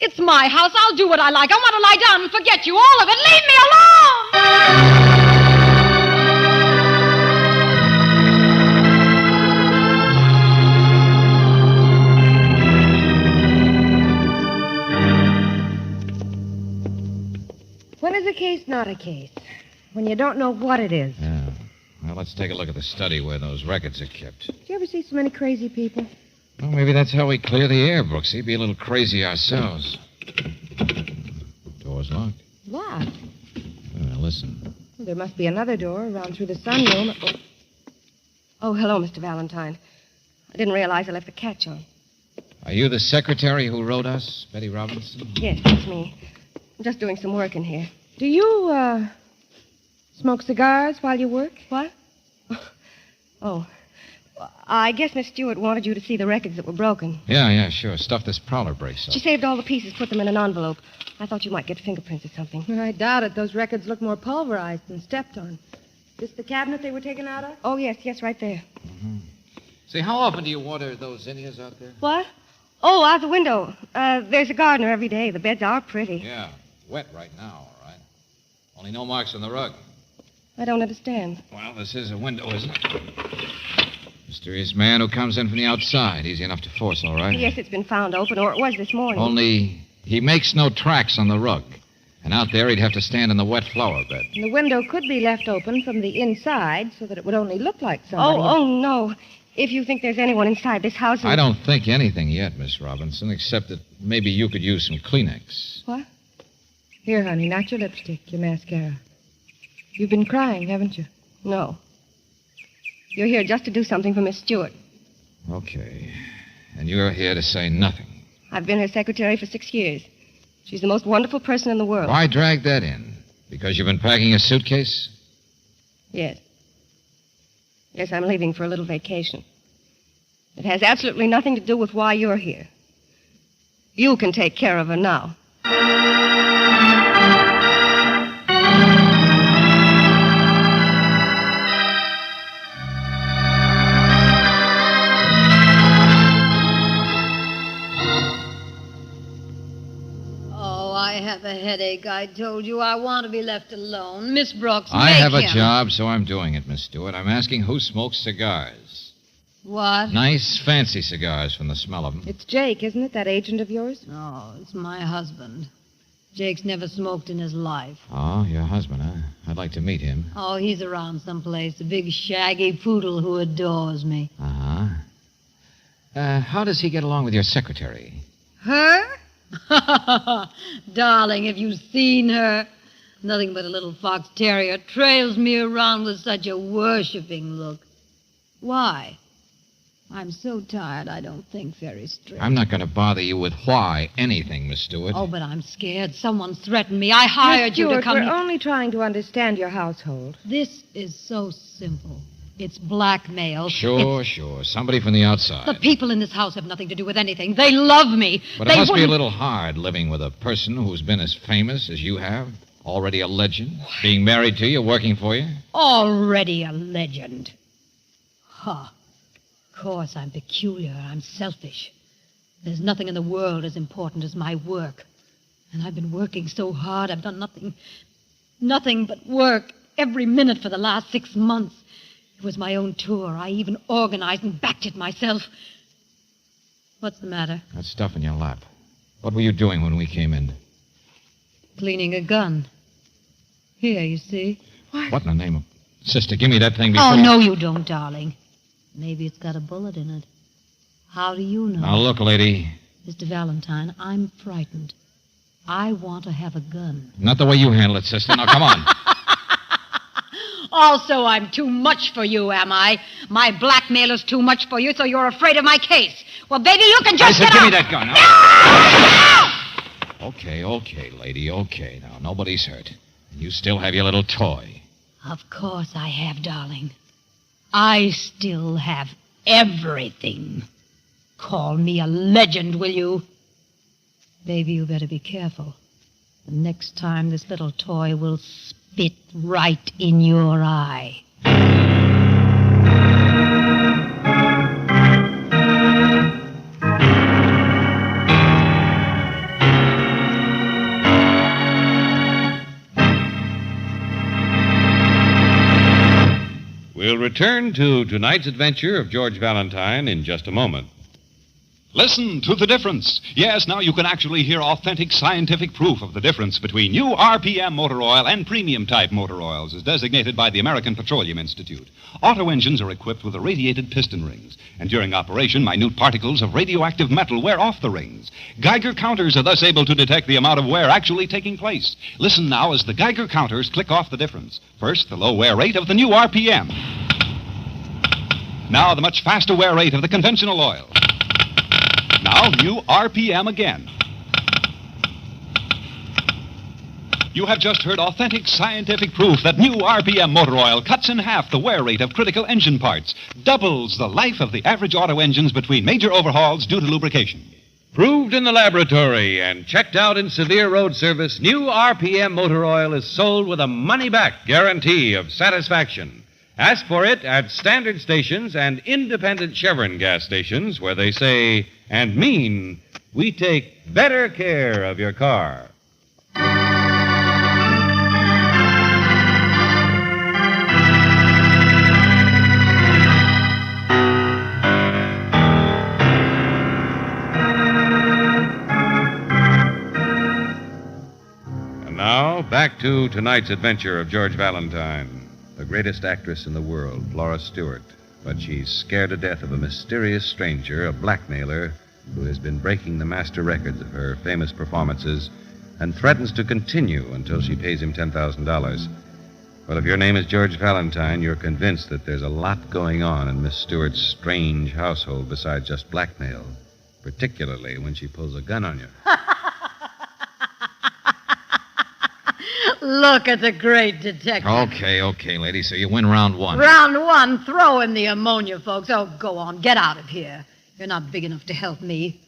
It's my house. I'll do what I like. I want to lie down and forget you. All of it. Leave me alone! When is a case not a case? When you don't know what it is. Yeah. Well, let's take a look at the study where those records are kept. Do you ever see so many crazy people? Well, maybe that's how we clear the air, Brooksy. Be a little crazy ourselves. Door's locked. Locked? Well, listen. Well, there must be another door around through the sunroom. Oh, hello, Mr. Valentine. I didn't realize I left the catch on. Are you the secretary who wrote us, Betty Robinson? Yes, that's me. I'm just doing some work in here. Do you Smoke cigars while you work? What? Oh. I guess Miss Stewart wanted you to see the records that were broken. Yeah, sure. Stuff this prowler brace up. She saved all the pieces, put them in an envelope. I thought you might get fingerprints or something. I doubt it. Those records look more pulverized than stepped on. This the cabinet they were taken out of? Oh, yes, right there. Mm-hmm. Say, how often do you water those zinnias out there? What? Oh, out the window. There's a gardener every day. The beds are pretty. Yeah, wet right now, all right. Only no marks on the rug. I don't understand. Well, this is a window, isn't it? Mysterious man who comes in from the outside. Easy enough to force, all right? Yes, it's been found open, or it was this morning. Only he makes no tracks on the rug. And out there, he'd have to stand in the wet flower bed. And the window could be left open from the inside so that it would only look like somebody. Oh, no. If you think there's anyone inside this house... I don't think anything yet, Miss Robinson, except that maybe you could use some Kleenex. What? Here, honey, not your lipstick, your mascara. You've been crying, haven't you? No. You're here just to do something for Miss Stewart. Okay. And you're here to say nothing. I've been her secretary for 6 years. She's the most wonderful person in the world. Why drag that in? Because you've been packing a suitcase? Yes. Yes, I'm leaving for a little vacation. It has absolutely nothing to do with why you're here. You can take care of her now. I have a headache. I told you I want to be left alone. Miss Brooks, I make have a him. job, so I'm doing it, Miss Stewart. I'm asking who smokes cigars. What? Nice, fancy cigars from the smell of them. It's Jake, isn't it, that agent of yours? No, it's my husband. Jake's never smoked in his life. Oh, your husband, huh? I'd like to meet him. Oh, he's around someplace. A big, shaggy poodle who adores me. Uh-huh. How does he get along with your secretary? Her? Darling, have you seen her? Nothing but a little fox terrier trails me around with such a worshipping look. Why? I'm so tired I don't think very straight. I'm not going to bother you with why anything, Miss Stewart. Oh, but I'm scared. Someone's threatened me. I hired you to come we're here. only trying to understand your household. This is so simple. It's blackmail. Sure. Somebody from the outside. The people in this house have nothing to do with anything. They love me. But it must be a little hard living with a person who's been as famous as you have. Already a legend. Being married to you, working for you. Already a legend. Huh. Of course, I'm peculiar. I'm selfish. There's nothing in the world as important as my work. And I've been working so hard. I've done nothing but work every minute for the last 6 months. It was my own tour. I even organized and backed it myself. What's the matter? That stuff in your lap. What were you doing when we came in? Cleaning a gun. Here, you see. What in the name of... Sister, give me that thing before... Oh, no, you don't, darling. Maybe it's got a bullet in it. How do you know? Now, look, lady. Mr. Valentine, I'm frightened. I want to have a gun. Not the way you handle it, sister. Now, come on. Also, I'm too much for you, am I? My blackmailer's too much for you, so you're afraid of my case. Well, baby, you can just I said, get give out. me that gun. No! Okay, lady, okay. Now, nobody's hurt. You still have your little toy. Of course I have, darling. I still have everything. Call me a legend, will you? Baby, you better be careful. The next time this little toy will spit right in your eye. We'll return to tonight's adventure of George Valentine in just a moment. Listen to the difference. Yes, now you can actually hear authentic scientific proof of the difference between new RPM motor oil and premium-type motor oils as designated by the American Petroleum Institute. Auto engines are equipped with irradiated piston rings, and during operation, minute particles of radioactive metal wear off the rings. Geiger counters are thus able to detect the amount of wear actually taking place. Listen now as the Geiger counters click off the difference. First, the low wear rate of the new RPM. Now, the much faster wear rate of the conventional oil. Now, new RPM again. You have just heard authentic scientific proof that new RPM motor oil cuts in half the wear rate of critical engine parts, doubles the life of the average auto engines between major overhauls due to lubrication. Proved in the laboratory and checked out in severe road service, new RPM motor oil is sold with a money-back guarantee of satisfaction. Ask for it at standard stations and independent Chevron gas stations where they say and mean, we take better care of your car. Now, back to tonight's adventure of George Valentine, the greatest actress in the world, Flora Stewart. But she's scared to death of a mysterious stranger, a blackmailer, who has been breaking the master records of her famous performances and threatens to continue until she pays him $10,000. Well, if your name is George Valentine, you're convinced that there's a lot going on in Miss Stewart's strange household besides just blackmail, particularly when she pulls a gun on you. Look at the great detective. Okay, lady. So you win round one. Round one, throw in the ammonia, folks. Oh, go on, get out of here. You're not big enough to help me.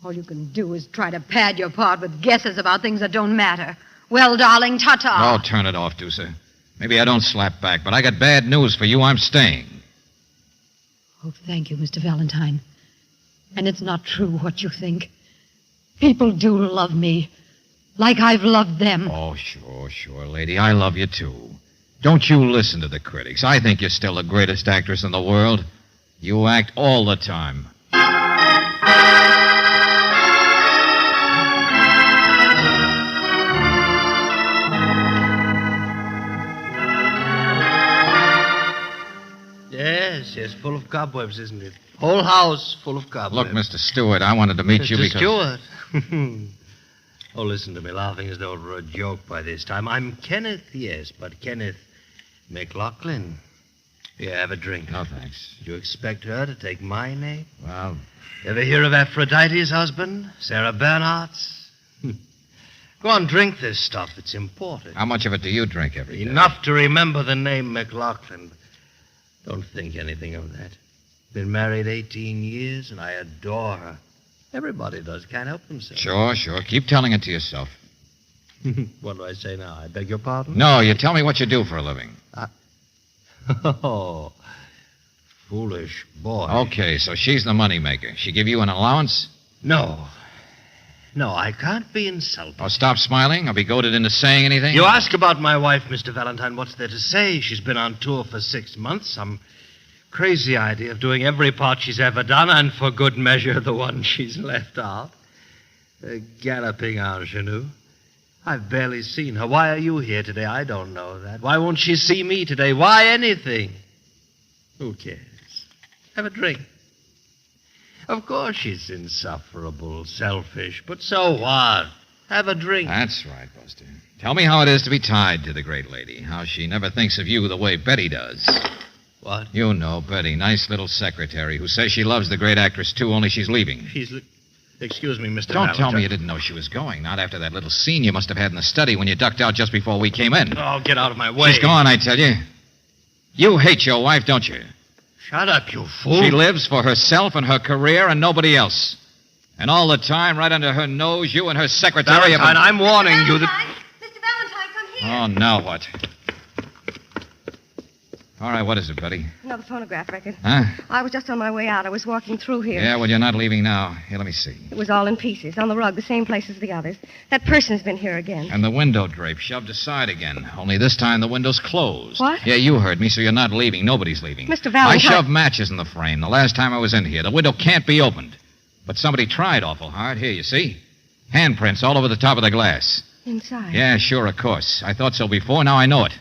All you can do is try to pad your part with guesses about things that don't matter. Well, darling, ta-ta. Oh, turn it off, Deucer. Maybe I don't slap back, but I got bad news for you. I'm staying. Oh, thank you, Mr. Valentine. And it's not true what you think. People do love me. Like I've loved them. Oh, sure, lady. I love you, too. Don't you listen to the critics. I think you're still the greatest actress in the world. You act all the time. Yes, full of cobwebs, isn't it? Whole house full of cobwebs. Look, Mr. Stewart, I wanted to meet you because... Mr. Stewart? Oh, listen to me, laughing as though it were a joke by this time. I'm Kenneth, yes, but Kenneth McLaughlin. Here, have a drink. No, thanks. Did you expect her to take my name? Well... Ever hear of Aphrodite's husband? Sarah Bernhardt's? Go on, drink this stuff. It's important. How much of it do you drink every day? Enough to remember the name McLaughlin. Don't think anything of that. Been married 18 years, and I adore her. Everybody does. Can't help themselves. Sure. Keep telling it to yourself. What do I say now? I beg your pardon? No, you tell me what you do for a living. Oh, foolish boy. Okay, so she's the moneymaker. She give you an allowance? No, I can't be insulted. Oh, stop smiling. I'll be goaded into saying anything. You ask about my wife, Mr. Valentine. What's there to say? She's been on tour for 6 months. Some crazy idea of doing every part she's ever done, and for good measure, the one she's left out. A galloping ingenue. I've barely seen her. Why are you here today? I don't know that. Why won't she see me today? Why anything? Who cares? Have a drink. Of course she's insufferable, selfish, but so what? Have a drink. That's right, Buster. Tell me how it is to be tied to the great lady. How she never thinks of you the way Betty does. What? You know, Betty, nice little secretary who says she loves the great actress, too, only she's leaving. Excuse me, Mr. Don't Valentine. tell me you didn't know she was going. Not after that little scene you must have had in the study when you ducked out just before we came in. Oh, get out of my way. She's gone, I tell you. You hate your wife, don't you? Shut up, you fool. She lives for herself and her career and nobody else. And all the time, right under her nose, you and her secretary Valentine, I'm warning you that... Mr. Valentine, come here. Oh, now what? All right, what is it, Betty? Another phonograph record. Huh? I was just on my way out. I was walking through here. Yeah, well, you're not leaving now. Here, let me see. It was all in pieces, on the rug, the same place as the others. That person's been here again. And the window drape shoved aside again. Only this time the window's closed. What? Yeah, you heard me, so you're not leaving. Nobody's leaving. Mr. Valentine... I shoved matches in the frame the last time I was in here. The window can't be opened. But somebody tried awful hard. Here, you see? Handprints all over the top of the glass. Inside? Yeah, sure, of course. I thought so before. Now I know it.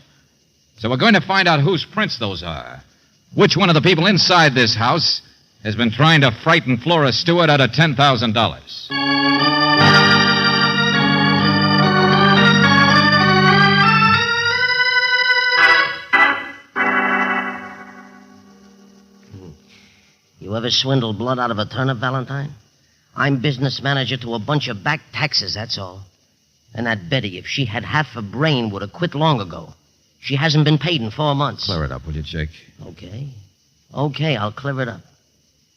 So we're going to find out whose prints those are. Which one of the people inside this house has been trying to frighten Flora Stewart out of $10,000? You ever swindle blood out of a turnip, Valentine? I'm business manager to a bunch of back taxes, that's all. And that Betty, if she had half a brain, would have quit long ago. She hasn't been paid in 4 months. Clear it up, will you, Jake? Okay, I'll clear it up.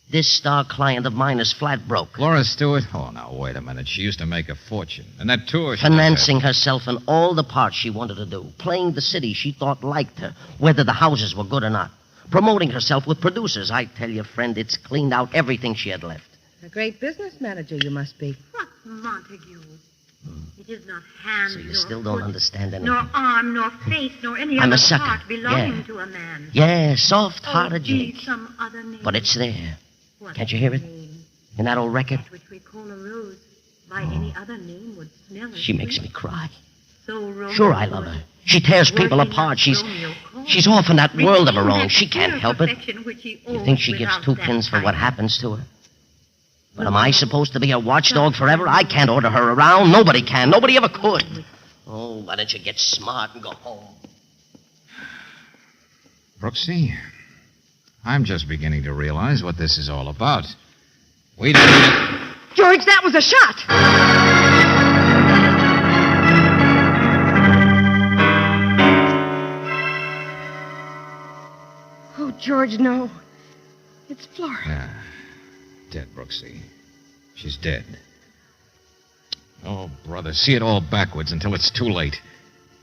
This star client of mine is flat broke. Flora Stewart? Oh, now, wait a minute. She used to make a fortune. And that tour... Financing herself in all the parts she wanted to do. Playing the city she thought liked her, whether the houses were good or not. Promoting herself with producers. I tell you, friend, it's cleaned out everything she had left. A great business manager you must be. What, Montague? It is not hand, So you nor still don't foot, understand anything. nor arm, nor face, nor any I'm other a sucker. part belonging Yeah. to a man. Yeah, soft-hearted be Jake. some other name. But it's there. What Can't you hear it? In that old record? which we call a rose, by any other name would smell as She makes sweet. me cry. So Romeo Sure, I love her. She tears people apart. She's off in that world of her own. She can't help it. You think she gives two pins for what happens to her? But am I supposed to be a watchdog forever? I can't order her around. Nobody can. Nobody ever could. Oh, why don't you get smart and go home? Brooksy, I'm just beginning to realize what this is all about. We don't need it. George, that was a shot! Oh, George, no. It's Flora. Yeah. Dead, Brooksy. She's dead. Oh, brother, see it all backwards until it's too late.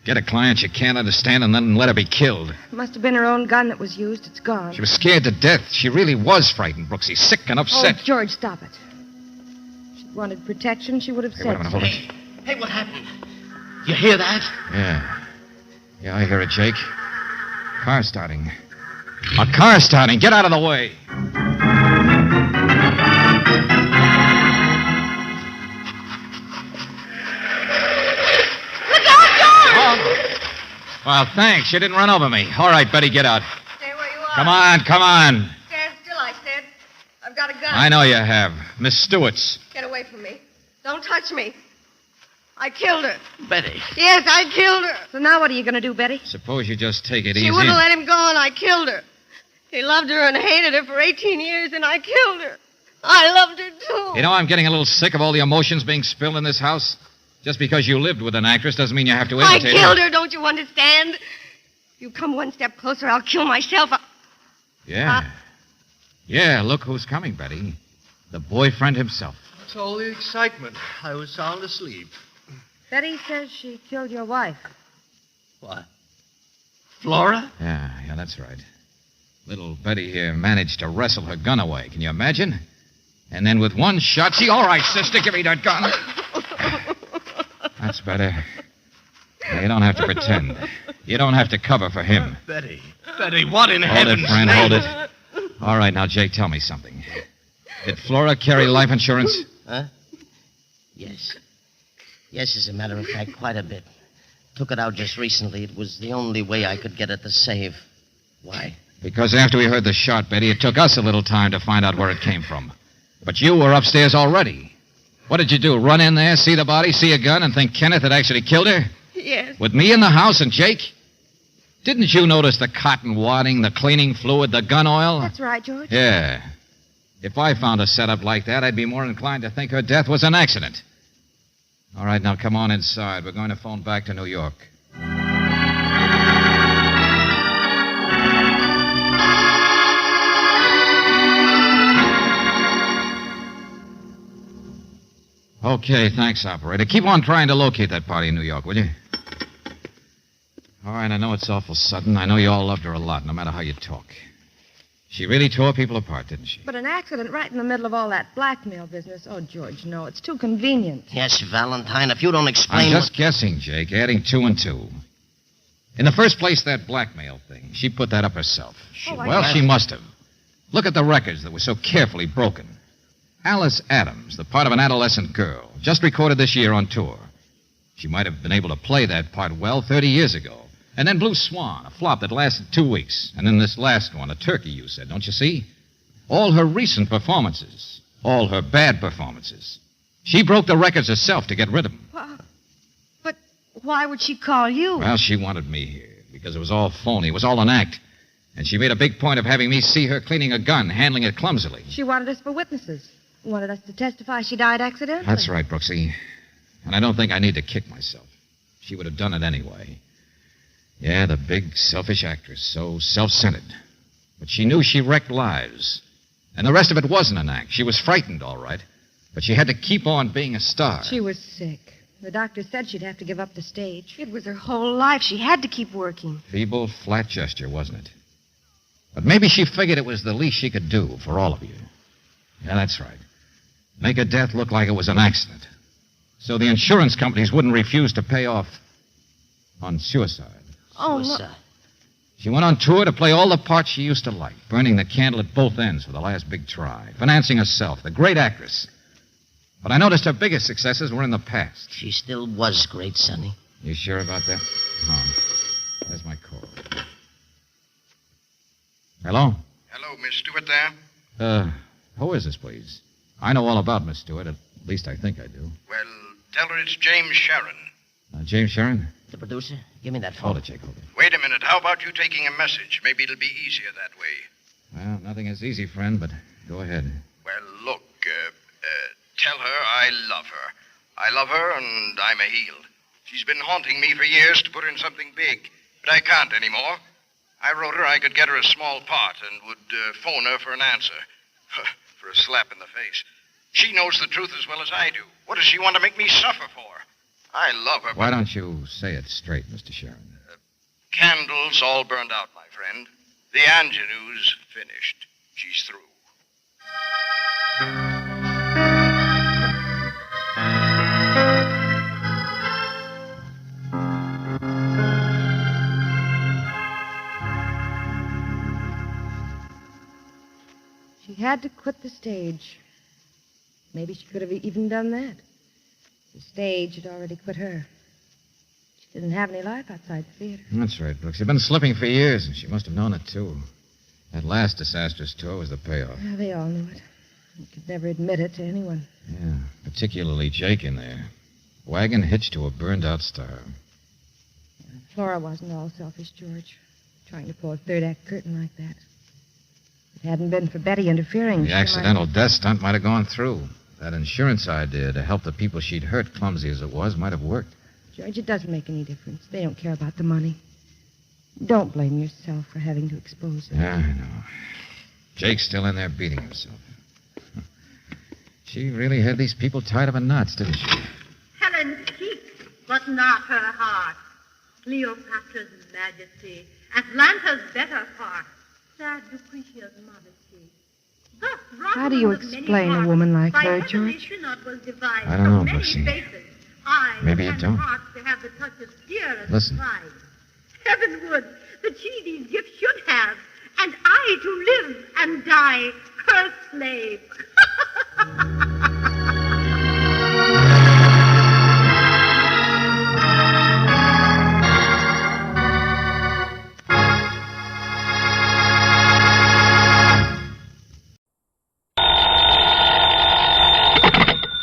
Get a client you can't understand and then let her be killed. It must have been her own gun that was used. It's gone. She was scared to death. She really was frightened, Brooksy. Sick and upset. Oh, George, stop it. If she wanted protection, she would have Hey, wait a said minute, hold so. it. Hey, what happened? You hear that? Yeah. Yeah, I hear it, Jake. Car starting. A car starting. Get out of the way. Look out, George! Oh. Well, thanks. You didn't run over me. All right, Betty, get out. Stay where you are. Come on, come on. Stand still, I said. I've got a gun. I know you have. Miss Stewart's. Get away from me. Don't touch me. I killed her. Betty. Yes, I killed her. So now what are you going to do, Betty? Suppose you just take it She easy. wouldn't let him go, and I killed her. He loved her and hated her for 18 years, and I killed her. I loved her, too. You know, I'm getting a little sick of all the emotions being spilled in this house. Just because you lived with an actress doesn't mean you have to I imitate killed her, don't you understand? You come one step closer, I'll kill myself. Yeah. Yeah, look who's coming, Betty. The boyfriend himself. It's all the excitement. I was sound asleep. Betty says she killed your wife. What? Flora? Yeah, that's right. Little Betty here managed to wrestle her gun away. Can you imagine? And then with one shot, she... All right, sister, give me that gun. That's better. Now, you don't have to pretend. You don't have to cover for him. Betty, what in Hold heaven's it, friend, name? hold it. All right, now, Jake, tell me something. Did Flora carry life insurance? Huh? Yes. Yes, as a matter of fact, quite a bit. Took it out just recently. It was the only way I could get it to save. Why? Because after we heard the shot, Betty, it took us a little time to find out where it came from. But you were upstairs already. What did you do? Run in there, see the body, see a gun, and think Kenneth had actually killed her? Yes. With me in the house and Jake? Didn't you notice the cotton wadding, the cleaning fluid, the gun oil? That's right, George. Yeah. If I found a setup like that, I'd be more inclined to think her death was an accident. All right, now come on inside. We're going to phone back to New York. Okay, thanks, operator. Keep on trying to locate that party in New York, will you? All right, I know it's awful sudden. I know you all loved her a lot, no matter how you talk. She really tore people apart, didn't she? But an accident right in the middle of all that blackmail business. Oh, George, no. It's too convenient. Yes, Valentine, if you don't explain... I'm just guessing, Jake, adding 2 and 2. In the first place, that blackmail thing. She put that up herself. She must have. Look at the records that were so carefully broken. Alice Adams, the part of an adolescent girl, just recorded this year on tour. She might have been able to play that part well 30 years ago. And then Blue Swan, a flop that lasted 2 weeks. And then this last one, a turkey, you said, don't you see? All her recent performances, all her bad performances. She broke the records herself to get rid of them. But why would she call you? Well, she wanted me here because it was all phony. It was all an act. And she made a big point of having me see her cleaning a gun, handling it clumsily. She wanted us for witnesses. Wanted us to testify she died accidentally. That's right, Brooksy. And I don't think I need to kick myself. She would have done it anyway. Yeah, the big, selfish actress, so self-centered. But she knew she wrecked lives. And the rest of it wasn't an act. She was frightened, all right. But she had to keep on being a star. She was sick. The doctor said she'd have to give up the stage. It was her whole life. She had to keep working. Feeble, flat gesture, wasn't it? But maybe she figured it was the least she could do for all of you. Yeah, that's right. Make a death look like it was an accident. So the insurance companies wouldn't refuse to pay off on suicide. Oh, no. She went on tour to play all the parts she used to like, burning the candle at both ends for the last big try, financing herself, the great actress. But I noticed her biggest successes were in the past. She still was great, Sonny. You sure about that? Oh, there's my call. Hello? Hello, Miss Stewart there? Who is this, please? I know all about Miss Stewart. At least I think I do. Well, tell her it's James Sharon. James Sharon? The producer? Give me that phone. Hold it, Jake, hold it. Wait a minute. How about you taking a message? Maybe it'll be easier that way. Well, nothing is easy, friend, but go ahead. Well, look, tell her I love her. I love her, and I'm a heel. She's been haunting me for years to put her in something big, but I can't anymore. I wrote her I could get her a small part and would phone her for an answer. For a slap in the face. She knows the truth as well as I do. What does she want to make me suffer for? I love her. Why don't you say it straight, Mr. Sharon? Candles all burned out, my friend. The ingenue's finished. She's through. She had to quit the stage. Maybe she could have even done that. The stage had already quit her. She didn't have any life outside the theater. That's right, Brooks. She'd been slipping for years, and she must have known it, too. That last disastrous tour was the payoff. Yeah, they all knew it. They could never admit it to anyone. Yeah, particularly Jake in there. Wagon hitched to a burned-out star. Flora wasn't all selfish, George. Trying to pull a third-act curtain like that. If it hadn't been for Betty interfering... The accidental death stunt might have gone through. That insurance idea to help the people she'd hurt, clumsy as it was, might have worked. George, it doesn't make any difference. They don't care about the money. Don't blame yourself for having to expose them. Yeah, I know. Jake's still in there beating himself. She really had these people tied up in knots, didn't she? Helen's cheeks, but not her heart. Cleopatra's majesty, Atlanta's better part. Sad Lucretia's modesty. How do you explain a woman like her, George? I don't know, Brooksy. Maybe you don't. Listen. Heavenward, the Cheedy's gift should have, and I to live and die her slave.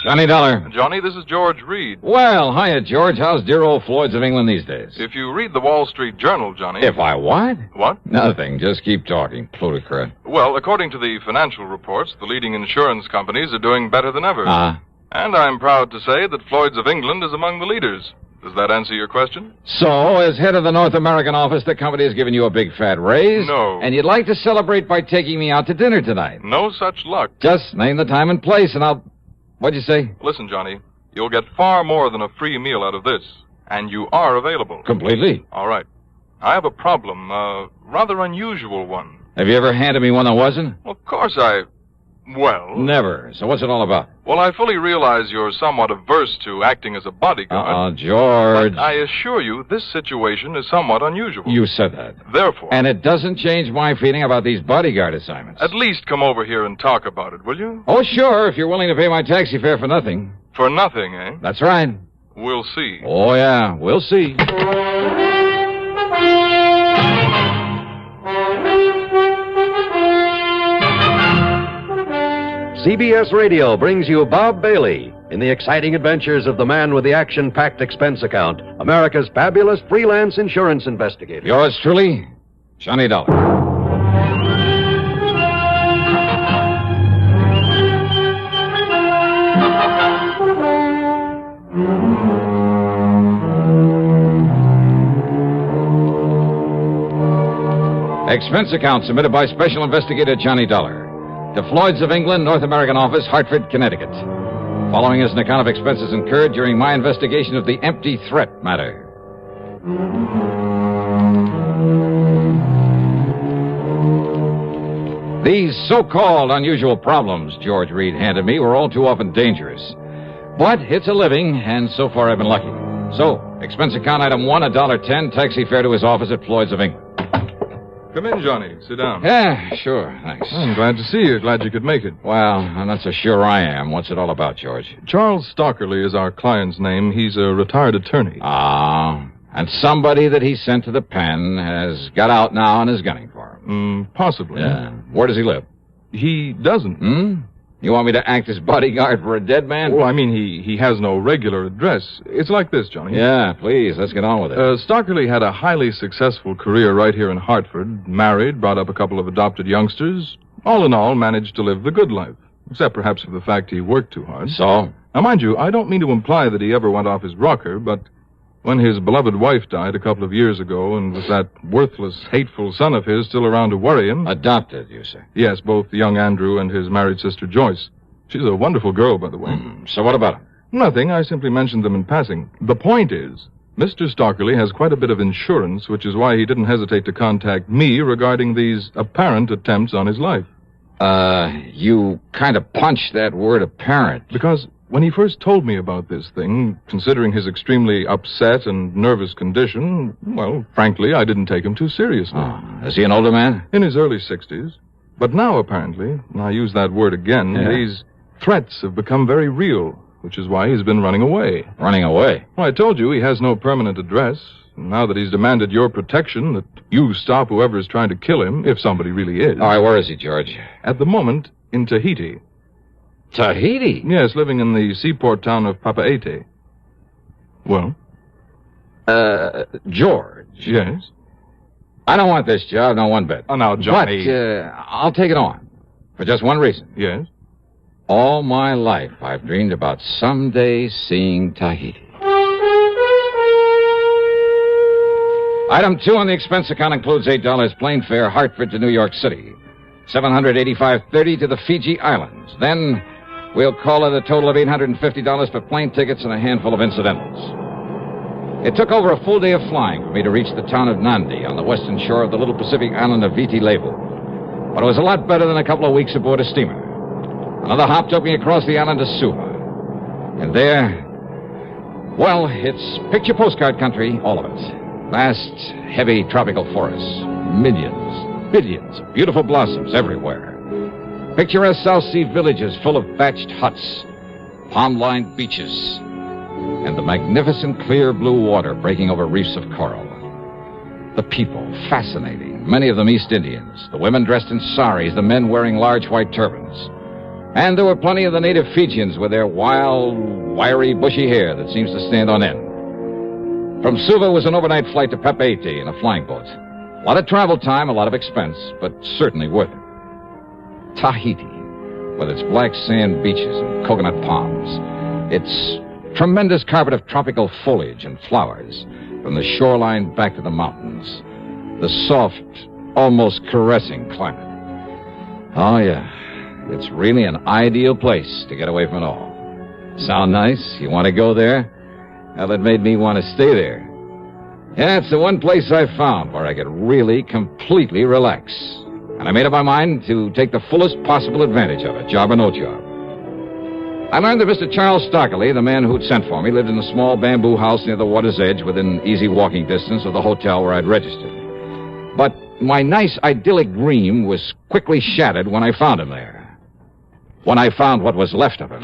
Johnny Dollar. Johnny, this is George Reed. Well, hiya, George. How's dear old Floyd's of England these days? If you read the Wall Street Journal, Johnny... If I what? What? Nothing. Just keep talking, plutocrat. Well, according to the financial reports, the leading insurance companies are doing better than ever. And I'm proud to say that Floyd's of England is among the leaders. Does that answer your question? So, as head of the North American office, the company has given you a big fat raise? No. And you'd like to celebrate by taking me out to dinner tonight? No such luck. Just name the time and place, and I'll... What'd you say? Listen, Johnny, you'll get far more than a free meal out of this. And you are available. Completely? All right. I have a problem, a rather unusual one. Have you ever handed me one that wasn't? Well, of course I... Well... Never. So what's it all about? Well, I fully realize you're somewhat averse to acting as a bodyguard. George. But I assure you, this situation is somewhat unusual. You said that. Therefore... And it doesn't change my feeling about these bodyguard assignments. At least come over here and talk about it, will you? Oh, sure, if you're willing to pay my taxi fare for nothing. For nothing, eh? That's right. We'll see. Oh, yeah, we'll see. CBS Radio brings you Bob Bailey in the exciting adventures of the man with the action-packed expense account, America's fabulous freelance insurance investigator. Yours truly, Johnny Dollar. Expense account submitted by Special Investigator Johnny Dollar to Floyd's of England, North American Office, Hartford, Connecticut. Following is an account of expenses incurred during my investigation of the empty threat matter. These so-called unusual problems George Reed handed me were all too often dangerous. But it's a living, and so far I've been lucky. So, expense account item 1, $1.10, taxi fare to his office at Floyd's of England. Come in, Johnny. Sit down. Yeah, sure. Thanks. I'm glad to see you. Glad you could make it. Well, I'm not so sure I am. What's it all about, George? Charles Stockerly is our client's name. He's a retired attorney. Ah, and somebody that he sent to the pen has got out now and is gunning for him. Possibly. Yeah. Where does he live? He doesn't. You want me to act as bodyguard for a dead man? Well, I mean, he has no regular address. It's like this, Johnny. Yeah, please, let's get on with it. Stockerly had a highly successful career right here in Hartford. Married, brought up a couple of adopted youngsters. All in all, managed to live the good life. Except perhaps for the fact he worked too hard. So? Now, mind you, I don't mean to imply that he ever went off his rocker, but when his beloved wife died a couple of years ago, and with that worthless, hateful son of his still around to worry him... Adopted, you say? Yes, both young Andrew and his married sister Joyce. She's a wonderful girl, by the way. So what about him? Nothing. I simply mentioned them in passing. The point is, Mr. Stockerly has quite a bit of insurance, which is why he didn't hesitate to contact me regarding these apparent attempts on his life. You kind of punched that word apparent. Because when he first told me about this thing, considering his extremely upset and nervous condition, well, frankly, I didn't take him too seriously. Is he an older man? In his early 60s. But now, apparently, and I use that word again, these threats have become very real, which is why he's been running away. Running away? Well, I told you he has no permanent address. And now that he's demanded your protection, that you stop whoever is trying to kill him, if somebody really is. All right, where is he, George? At the moment, in Tahiti. Tahiti? Yes, living in the seaport town of Papeete. Well? George. Yes? I don't want this job, not one bit. Oh, now, Johnny. But, I'll take it on. For just one reason. Yes? All my life, I've dreamed about someday seeing Tahiti. Item 2 on the expense account includes $8 plane fare, Hartford to New York City. $785.30 to the Fiji Islands. Then we'll call it a total of $850 for plane tickets and a handful of incidentals. It took over a full day of flying for me to reach the town of Nandi on the western shore of the little Pacific island of Viti Levu. But it was a lot better than a couple of weeks aboard a steamer. Another hop took me across the island to Suva. And there, well, it's picture postcard country, all of it. Vast, heavy tropical forests. Millions, billions of beautiful blossoms everywhere. Picturesque South Sea villages full of thatched huts, palm-lined beaches, and the magnificent clear blue water breaking over reefs of coral. The people, fascinating, many of them East Indians, the women dressed in saris, the men wearing large white turbans. And there were plenty of the native Fijians with their wild, wiry, bushy hair that seems to stand on end. From Suva was an overnight flight to Papeete in a flying boat. A lot of travel time, a lot of expense, but certainly worth it. Tahiti, with its black sand beaches and coconut palms. Its tremendous carpet of tropical foliage and flowers, from the shoreline back to the mountains. The soft, almost caressing climate. Oh, yeah. It's really an ideal place to get away from it all. Sound nice? You want to go there? Well, it made me want to stay there. Yeah, it's the one place I found where I could really, completely relax. And I made up my mind to take the fullest possible advantage of it, job or no job. I learned that Mr. Charles Stockerly, the man who'd sent for me, lived in a small bamboo house near the water's edge within easy walking distance of the hotel where I'd registered. But my nice, idyllic dream was quickly shattered when I found him there. When I found what was left of him.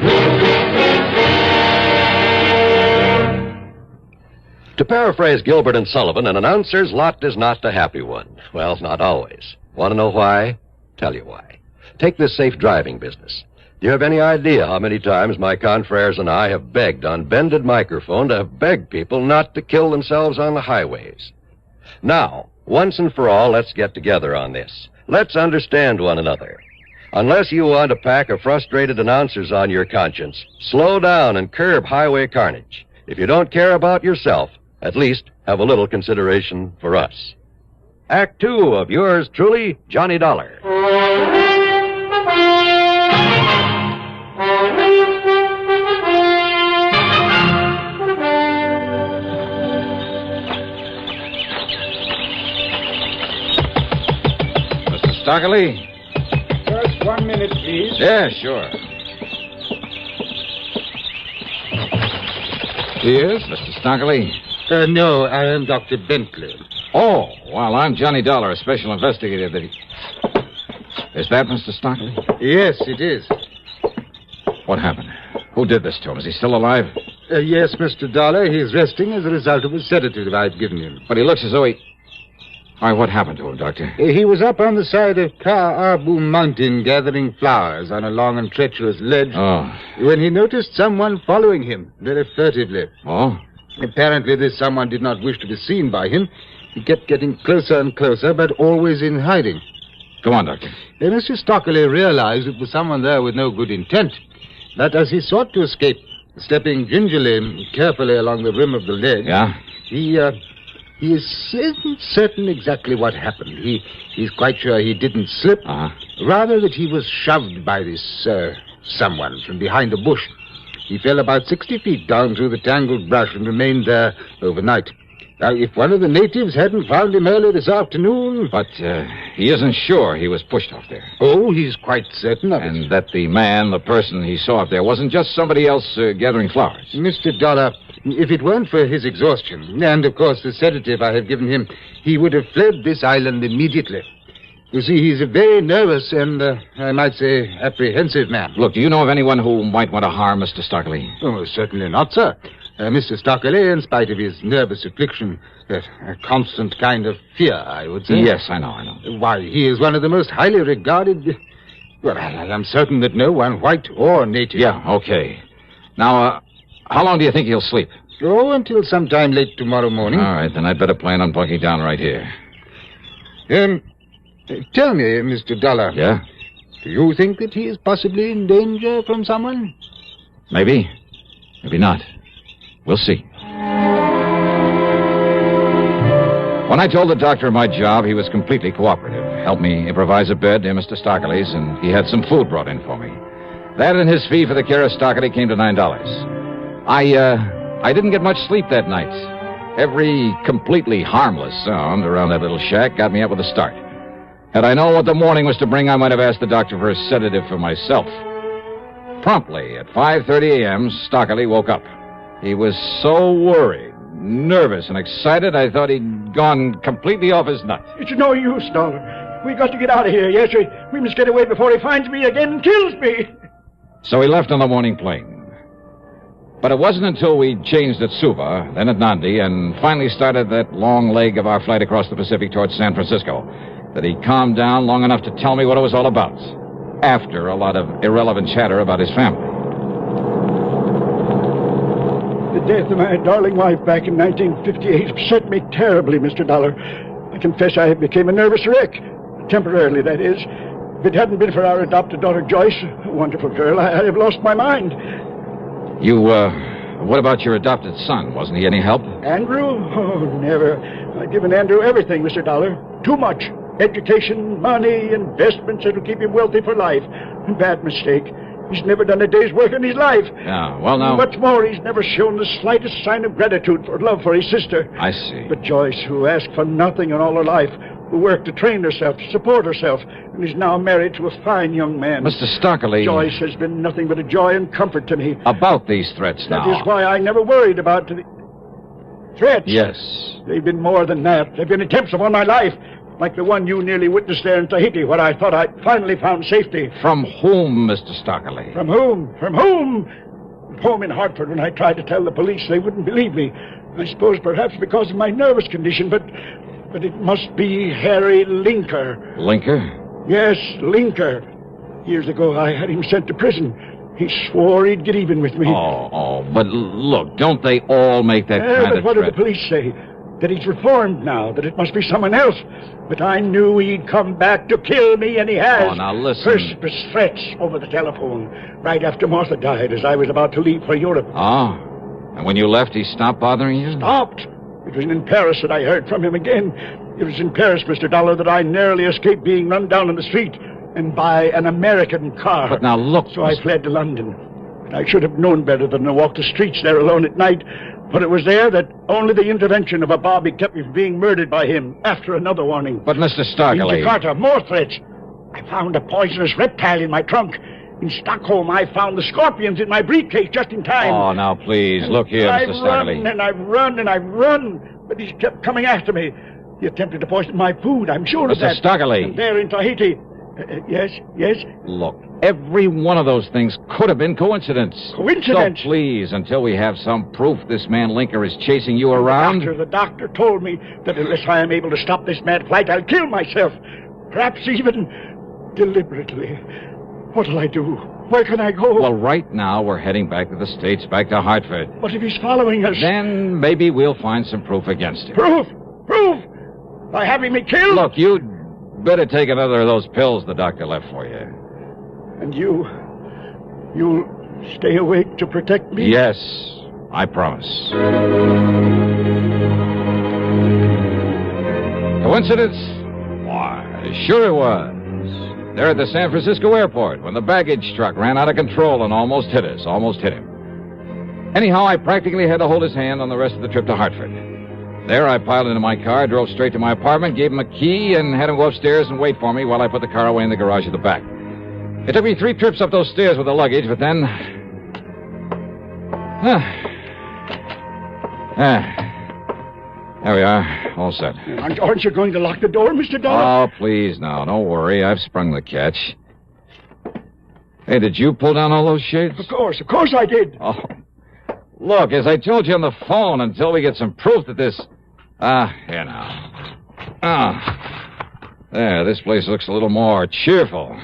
To paraphrase Gilbert and Sullivan, an announcer's lot is not a happy one. Well, not always. Want to know why? Tell you why. Take this safe driving business. Do you have any idea how many times my confreres and I have begged on bended microphone to have begged people not to kill themselves on the highways? Now, once and for all, let's get together on this. Let's understand one another. Unless you want a pack of frustrated announcers on your conscience, slow down and curb highway carnage. If you don't care about yourself, at least have a little consideration for us. Act 2 of yours truly, Johnny Dollar. Mr. Stockley? Just 1 minute, please. Yeah, sure. Yes, Mr. Stockley? No, I am Dr. Bentley. Oh, well, I'm Johnny Dollar, a special investigator that Is that Mr. Stockley? Yes, it is. What happened? Who did this to him? Is he still alive? Yes, Mr. Dollar. He's resting as a result of a sedative I've given him. But he looks as though he... All right, what happened to him, Doctor? He was up on the side of Ka Abu Mountain gathering flowers on a long and treacherous ledge when he noticed someone following him very furtively. Oh? Apparently, this someone did not wish to be seen by him. He kept getting closer and closer, but always in hiding. Go on, Doctor. Mr. Stockley realized it was someone there with no good intent. But as he sought to escape, stepping gingerly and carefully along the rim of the ledge... Yeah? He isn't certain exactly what happened. He's quite sure he didn't slip. Rather that he was shoved by this, someone from behind a bush. He fell about 60 feet down through the tangled brush and remained there overnight. Now, if one of the natives hadn't found him early this afternoon... But he isn't sure he was pushed off there. Oh, he's quite certain of it. And that the person he saw up there, wasn't just somebody else gathering flowers. Mr. Dollar, if it weren't for his exhaustion, and, of course, the sedative I have given him, he would have fled this island immediately. You see, he's a very nervous and, I might say, apprehensive man. Look, do you know of anyone who might want to harm Mr. Stockley? Oh, certainly not, sir. Mr. Stockley, in spite of his nervous affliction, a constant kind of fear, I would say. Yes, I know. Why, he is one of the most highly regarded... Well, I am certain that no one, white or native... Yeah, okay. Now, how long do you think he'll sleep? Oh, until sometime late tomorrow morning. All right, then I'd better plan on bunking down right here. Tell me, Mr. Dollar. Yeah? Do you think that he is possibly in danger from someone? Maybe. Maybe not. We'll see. When I told the doctor my job, he was completely cooperative. Helped me improvise a bed near Mr. Stockley's, and he had some food brought in for me. That and his fee for the care of Stockley came to $9. I didn't get much sleep that night. Every completely harmless sound around that little shack got me up with a start. Had I known what the morning was to bring, I might have asked the doctor for a sedative for myself. Promptly at 5:30 a.m., Stockley woke up. He was so worried, nervous, and excited, I thought he'd gone completely off his nut. It's no use, Dollar. We got to get out of here. Yes, we must get away before he finds me again and kills me. So he left on the morning plane. But it wasn't until we changed at Suva, then at Nandi, and finally started that long leg of our flight across the Pacific towards San Francisco that he calmed down long enough to tell me what it was all about, after a lot of irrelevant chatter about his family. The death of my darling wife back in 1958 upset me terribly, Mr. Dollar. I confess I became a nervous wreck. Temporarily, that is. If it hadn't been for our adopted daughter, Joyce, a wonderful girl, I'd have lost my mind. What about your adopted son? Wasn't he any help? Andrew? Oh, never. I've given Andrew everything, Mr. Dollar. Too much. Education, money, investments that'll keep him wealthy for life. Bad mistake. He's never done a day's work in his life. Yeah, well, now... What's more, he's never shown the slightest sign of gratitude for love for his sister. I see. But Joyce, who asked for nothing in all her life, who worked to train herself, to support herself, and is now married to a fine young man. Mr. Stockley... Joyce has been nothing but a joy and comfort to me. About these threats now... That is why I never worried about the... Threats? Yes. They've been more than that. They've been attempts upon my life. Like the one you nearly witnessed there in Tahiti, where I thought I'd finally found safety. From whom, Mr. Stockley? From whom? From whom? Home in Hartford, when I tried to tell the police, they wouldn't believe me. I suppose perhaps because of my nervous condition, but it must be Harry Linker. Linker? Yes, Linker. Years ago, I had him sent to prison. He swore he'd get even with me. But look, don't they all make that kind but of what threat? did the police say? That he's reformed now, that it must be someone else. But I knew he'd come back to kill me, and he has. Oh, now listen. First threats over the telephone, right after Martha died, as I was about to leave for Europe. And when you left, he stopped bothering you? Stopped. It was in Paris that I heard from him again. It was in Paris, Mr. Dollar, that I narrowly escaped being run down in the street and by an American car. But now look... So I fled to London. I should have known better than to walk the streets there alone at night, but it was there that only the intervention of a bobby kept me from being murdered by him after another warning. But, Mr. Stockley... In Jakarta, more threats. I found a poisonous reptile in my trunk. In Stockholm, I found the scorpions in my briefcase just in time. Oh, now, please, look here, Mr. Stockley. I've run, but he kept coming after me. He attempted to poison my food, I'm sure of that. Mr. Stockley. And there in Tahiti. Yes? Look, every one of those things could have been coincidence. Coincidence? So please, until we have some proof this man Linker is chasing you around... The doctor told me that unless I am able to stop this mad flight, I'll kill myself. Perhaps even deliberately. What'll I do? Where can I go? Well, right now we're heading back to the States, back to Hartford. What if he's following us? Then maybe we'll find some proof against him. Proof? By having me killed? Look, you'd better take another of those pills the doctor left for you. And you'll stay awake to protect me? Yes, I promise. Coincidence? Why, sure it was. There at the San Francisco airport when the baggage truck ran out of control and almost hit us, almost hit him. Anyhow, I practically had to hold his hand on the rest of the trip to Hartford. There, I piled into my car, drove straight to my apartment, gave him a key, and had him go upstairs and wait for me while I put the car away in the garage at the back. It took me 3 trips up those stairs with the luggage, but then... There we are, all set. Aren't you going to lock the door, Mr. Dollar? Oh, please, now, don't worry. I've sprung the catch. Hey, did you pull down all those shades? Of course I did. Oh, look, as I told you on the phone, until we get some proof that this... here now. There, this place looks a little more cheerful.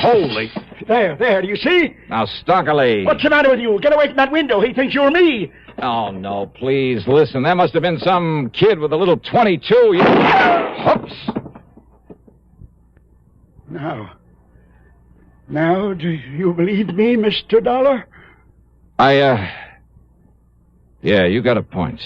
Holy... There, do you see? Now, Stockley. What's the matter with you? Get away from that window. He thinks you're me. Oh, no, please, listen. That must have been some kid with a little .22. Hoops. Now, do you believe me, Mr. Dollar? Yeah, you got a point.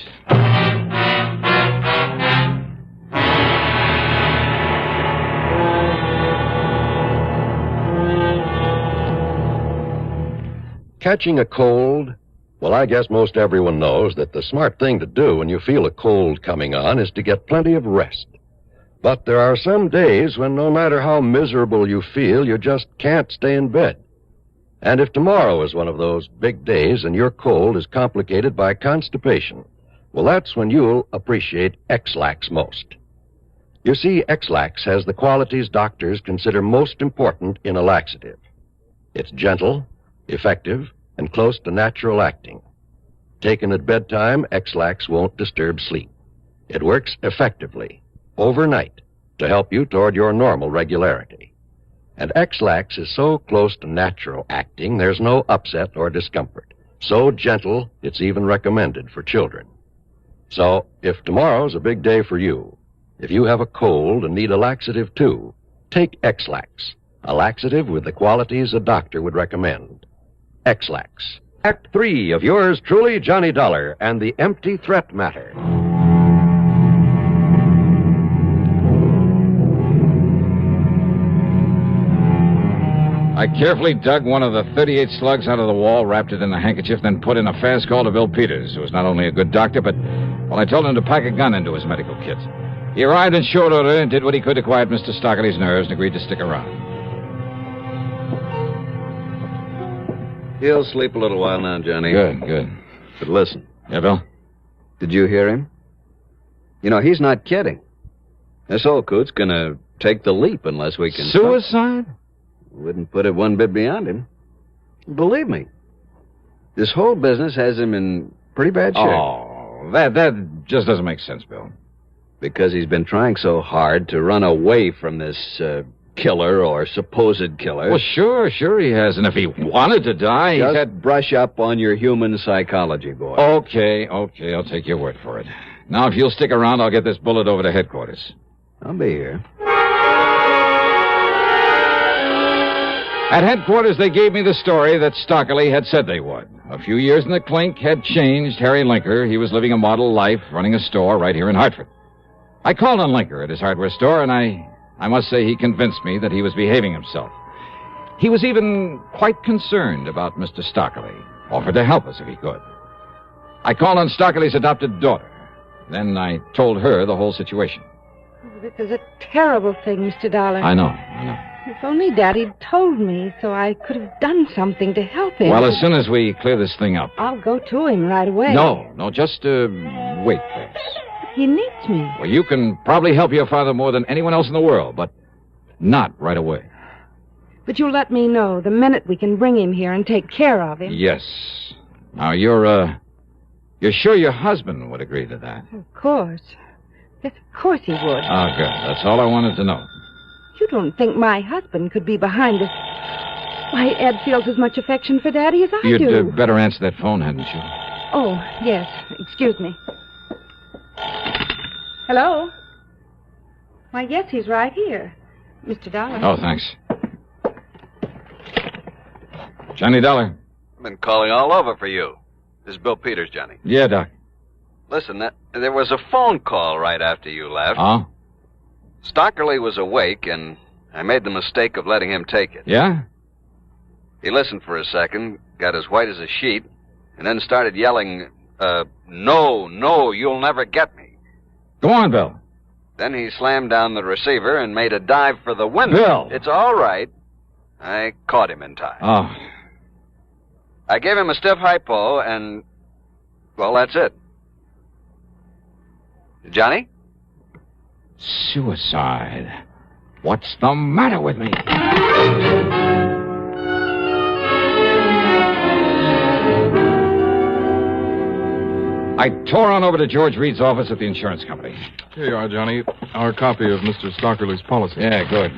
Catching a cold? Well, I guess most everyone knows that the smart thing to do when you feel a cold coming on is to get plenty of rest. But there are some days when no matter how miserable you feel, you just can't stay in bed. And if tomorrow is one of those big days and your cold is complicated by constipation, well, that's when you'll appreciate X-Lax most. You see, X-Lax has the qualities doctors consider most important in a laxative. It's gentle, effective, and close to natural acting. Taken at bedtime, X-Lax won't disturb sleep. It works effectively, overnight, to help you toward your normal regularity. And X-Lax is so close to natural acting, there's no upset or discomfort. So gentle, it's even recommended for children. So, if tomorrow's a big day for you, if you have a cold and need a laxative too, take X-Lax, a laxative with the qualities a doctor would recommend. X-Lax. Act 3 of yours truly, Johnny Dollar, and the Empty Threat Matter. I carefully dug one of the 38 slugs out of the wall, wrapped it in a handkerchief, then put in a fast call to Bill Peters, who was not only a good doctor, but, well, I told him to pack a gun into his medical kit. He arrived in short order and did what he could to quiet Mr. Stockley's nerves and agreed to stick around. He'll sleep a little while now, Johnny. Good. But listen. Yeah, Bill? Did you hear him? You know, he's not kidding. This old coot's gonna take the leap unless we can... Suicide? Wouldn't put it one bit beyond him. Believe me. This whole business has him in pretty bad shape. Oh, that just doesn't make sense, Bill. Because he's been trying so hard to run away from this, killer or supposed killer. Well, sure he has. And if he wanted to die, Just he had... brush up on your human psychology, boy. Okay, I'll take your word for it. Now, if you'll stick around, I'll get this bullet over to headquarters. I'll be here. At headquarters, they gave me the story that Stockley had said they would. A few years in the clink had changed Harry Linker. He was living a model life, running a store right here in Hartford. I called on Linker at his hardware store, and I must say he convinced me that he was behaving himself. He was even quite concerned about Mr. Stockley, offered to help us if he could. I called on Stockley's adopted daughter. Then I told her the whole situation. Oh, this is a terrible thing, Mr. Dollar. I know. If only Daddy'd told me so I could have done something to help him. Well, as soon as we clear this thing up. I'll go to him right away. No, just wait, please. He needs me. Well, you can probably help your father more than anyone else in the world, but not right away. But you'll let me know the minute we can bring him here and take care of him. Yes. Now, you're sure your husband would agree to that? Of course. Yes, of course he would. Oh, good. That's all I wanted to know. You don't think my husband could be behind this? Why, Ed feels as much affection for Daddy as I do. You'd better answer that phone, hadn't you? Oh, yes. Excuse me. Hello? Why, yes, he's right here. Mr. Dollar. Oh, thanks. Johnny Dollar. I've been calling all over for you. This is Bill Peters, Johnny. Yeah, Doc. Listen, there was a phone call right after you left. Oh? Stockley was awake, and I made the mistake of letting him take it. Yeah? He listened for a second, got as white as a sheet, and then started yelling, no, you'll never get me. Go on, Bill. Then he slammed down the receiver and made a dive for the window. Bill! It's all right. I caught him in time. Oh. I gave him a stiff hypo, and, well, that's it. Johnny? Suicide. What's the matter with me? I tore on over to George Reed's office at the insurance company. Here you are, Johnny. Our copy of Mr. Stockley's policy. Yeah, good.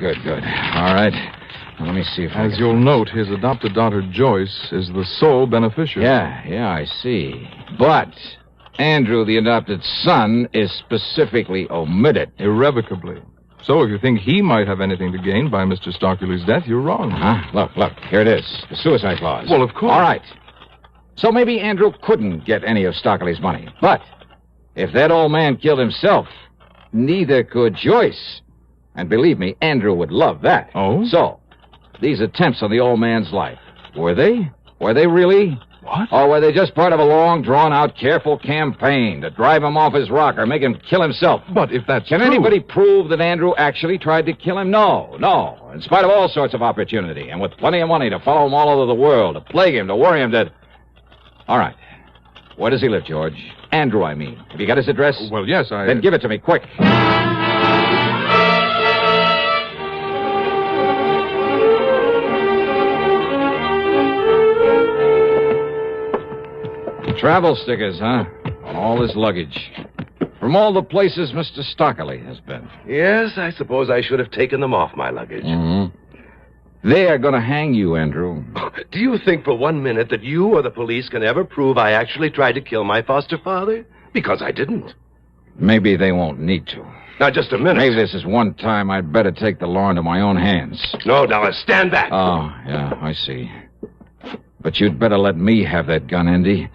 All right. Now, let me see if As you'll note, his adopted daughter, Joyce, is the sole beneficiary. Yeah, I see. But Andrew, the adopted son, is specifically omitted. Irrevocably. So if you think he might have anything to gain by Mr. Stockley's death, you're wrong. Huh? Look. Here it is. The suicide clause. Well, of course. All right. So maybe Andrew couldn't get any of Stockley's money. But if that old man killed himself, neither could Joyce. And believe me, Andrew would love that. Oh? So, these attempts on the old man's life, were they? Were they really? What? Or were they just part of a long, drawn-out, careful campaign to drive him off his rocker, make him kill himself? But if that's Can true... anybody prove that Andrew actually tried to kill him? No. In spite of all sorts of opportunity, and with plenty of money to follow him all over the world, to plague him, to worry him, All right. Where does he live, George? Andrew, I mean. Have you got his address? Well, yes, Then give it to me, quick. Travel stickers, huh? On all his luggage. From all the places Mr. Stockley has been. Yes, I suppose I should have taken them off my luggage. Mm-hmm. They are going to hang you, Andrew. Do you think for 1 minute that you or the police can ever prove I actually tried to kill my foster father? Because I didn't. Maybe they won't need to. Now, just a minute. Maybe this is one time I'd better take the law into my own hands. No, Dallas, stand back. Oh, yeah, I see. But you'd better let me have that gun, Andy,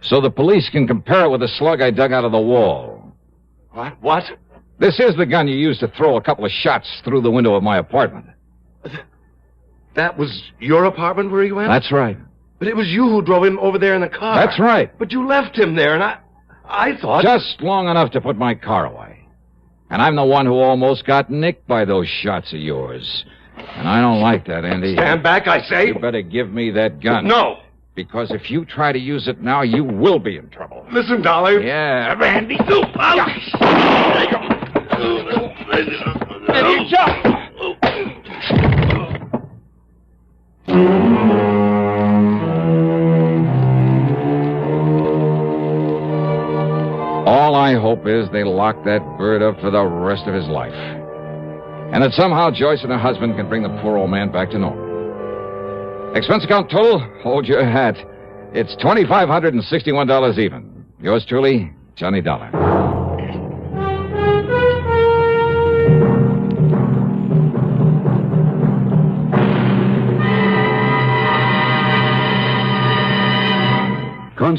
so the police can compare it with the slug I dug out of the wall. What? This is the gun you used to throw a couple of shots through the window of my apartment. That was your apartment where he went? That's right. But it was you who drove him over there in the car. That's right. But you left him there, and I thought... Just long enough to put my car away. And I'm the one who almost got nicked by those shots of yours. And I don't like that, Andy. Stand back, I say. You better give me that gun. No. Because if you try to use it now, you will be in trouble. Listen, Dollar. Yeah. Randy. Randy, jump. All I hope is they lock that bird up for the rest of his life. And that somehow Joyce and her husband can bring the poor old man back to normal. Expense account total, hold your hat. It's $2,561 even. Yours truly, Johnny Dollar.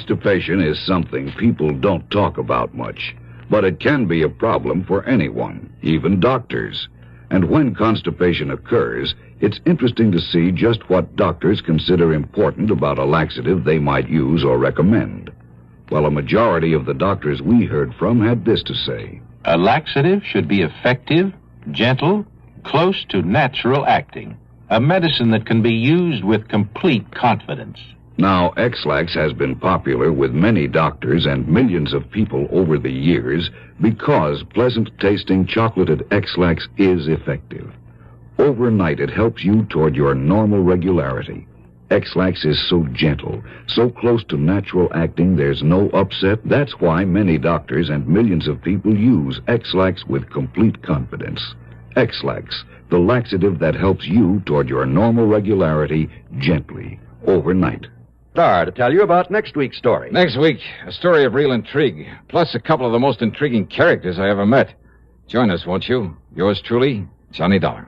Constipation is something people don't talk about much, but it can be a problem for anyone, even doctors. And when constipation occurs, it's interesting to see just what doctors consider important about a laxative they might use or recommend. Well, a majority of the doctors we heard from had this to say. A laxative should be effective, gentle, close to natural acting. A medicine that can be used with complete confidence. Now, X-Lax has been popular with many doctors and millions of people over the years because pleasant-tasting chocolated X-Lax is effective. Overnight, it helps you toward your normal regularity. X-Lax is so gentle, so close to natural acting, there's no upset. That's why many doctors and millions of people use X-Lax with complete confidence. X-Lax, the laxative that helps you toward your normal regularity gently, overnight. To tell you about next week's story. Next week, a story of real intrigue, plus a couple of the most intriguing characters I ever met. Join us, won't you? Yours truly, Johnny Dollar.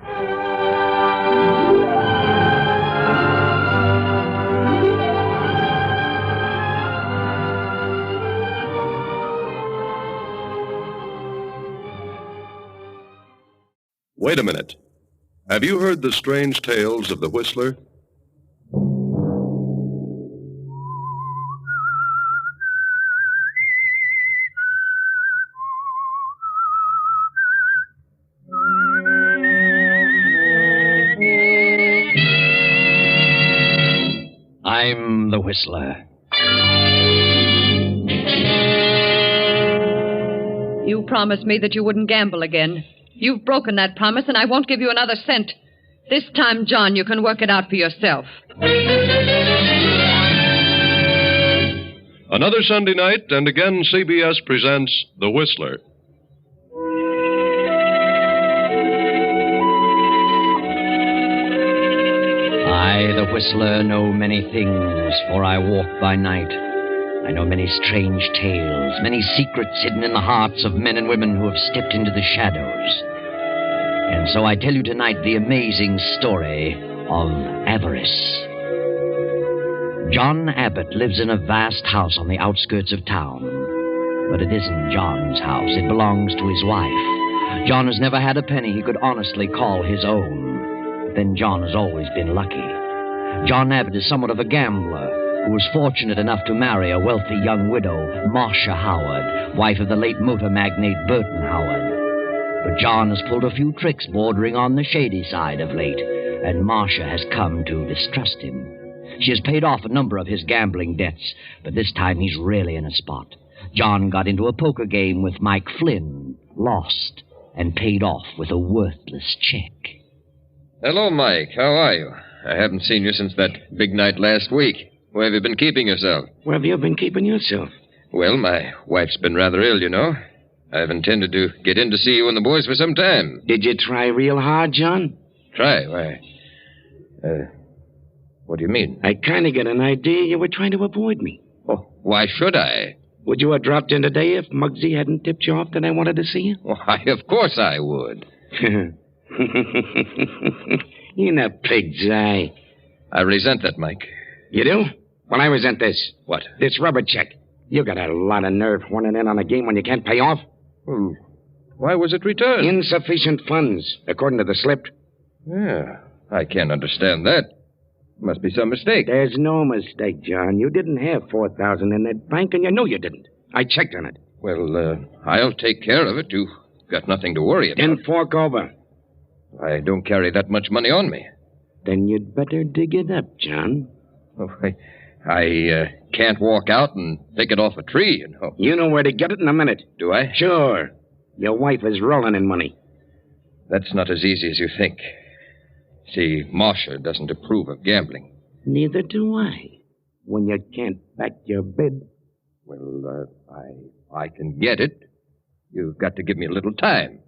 Wait a minute. Have you heard the strange tales of the Whistler? I'm the Whistler. You promised me that you wouldn't gamble again. You've broken that promise, and I won't give you another cent. This time, John, you can work it out for yourself. Another Sunday night, and again CBS presents The Whistler. I, the Whistler, know many things, for I walk by night. I know many strange tales, many secrets hidden in the hearts of men and women who have stepped into the shadows. And so I tell you tonight the amazing story of Avarice. John Abbott lives in a vast house on the outskirts of town. But it isn't John's house. It belongs to his wife. John has never had a penny he could honestly call his own. But then John has always been lucky. John Abbott is somewhat of a gambler who was fortunate enough to marry a wealthy young widow, Marcia Howard, wife of the late motor magnate Burton Howard. But John has pulled a few tricks bordering on the shady side of late, and Marcia has come to distrust him. She has paid off a number of his gambling debts, but this time he's really in a spot. John got into a poker game with Mike Flynn, lost, and paid off with a worthless check. Hello, Mike. How are you? I haven't seen you since that big night last week. Where have you been keeping yourself? Where have you been keeping yourself? Well, my wife's been rather ill, you know. I've intended to get in to see you and the boys for some time. Did you try real hard, John? Try? Why? What do you mean? I kind of get an idea you were trying to avoid me. Oh, why should I? Would you have dropped in today if Muggsy hadn't tipped you off that I wanted to see you? Why, of course I would. In a pig's eye. I resent that, Mike. You do? Well, I resent this. What? This rubber check. You got a lot of nerve horning in on a game when you can't pay off. Well, why was it returned? Insufficient funds, according to the slip. Yeah, I can't understand that. Must be some mistake. There's no mistake, John. You didn't have $4,000 in that bank, and you know you didn't. I checked on it. Well, I'll take care of it. You've got nothing to worry about. Then fork over. I don't carry that much money on me. Then you'd better dig it up, John. Oh, I can't walk out and take it off a tree, you know. You know where to get it in a minute. Do I? Sure. Your wife is rolling in money. That's not as easy as you think. See, Marcia doesn't approve of gambling. Neither do I. When you can't back your bid. Well, I can get it. You've got to give me a little time.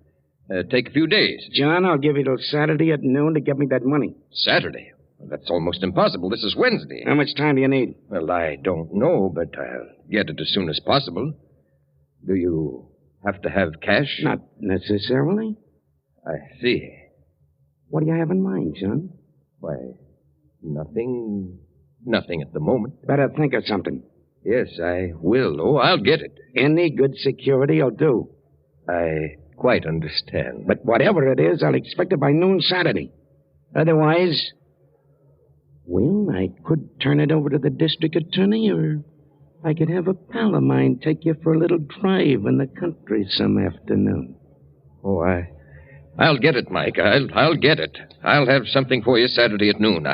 Take a few days. John, I'll give you till Saturday at noon to get me that money. Saturday? Well, that's almost impossible. This is Wednesday. How much time do you need? Well, I don't know, but I'll get it as soon as possible. Do you have to have cash? Not necessarily. I see. What do you have in mind, John? Why, nothing at the moment. Better think of something. Yes, I will. Oh, I'll get it. Any good security will do. I quite understand. But whatever it is, I'll expect it by noon Saturday. Otherwise, well, I could turn it over to the district attorney, or I could have a pal of mine take you for a little drive in the country some afternoon. Oh, I'll get it, Mike. I'll get it. I'll have something for you Saturday at noon.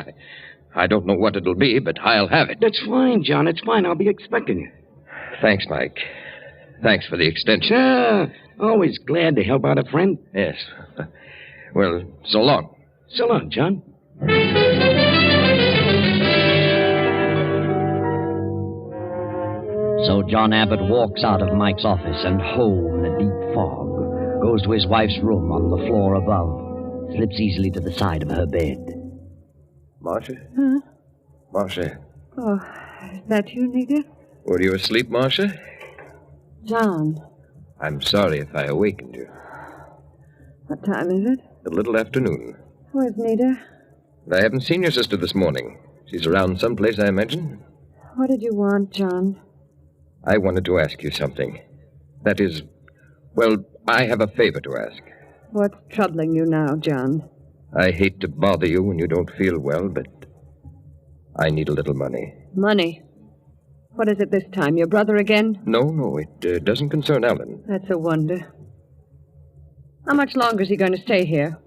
I don't know what it'll be, but I'll have it. That's fine, John. It's fine. I'll be expecting you. Thanks, Mike. Thanks for the extension. Sure. Always glad to help out a friend. Yes. Well, so long. So long, John. So John Abbott walks out of Mike's office and home in the deep fog, goes to his wife's room on the floor above, slips easily to the side of her bed. Marcia? Huh? Marcia. Oh, is that you, Nita? Were you asleep, Marcia? John. I'm sorry if I awakened you. What time is it? A little afternoon. Where's Nita? I haven't seen your sister this morning. She's around someplace, I imagine. What did you want, John? I wanted to ask you something. That is, well, I have a favor to ask. What's troubling you now, John? I hate to bother you when you don't feel well, but I need a little money. Money? What is it this time? Your brother again? No, it doesn't concern Alan. That's a wonder. How much longer is he going to stay here?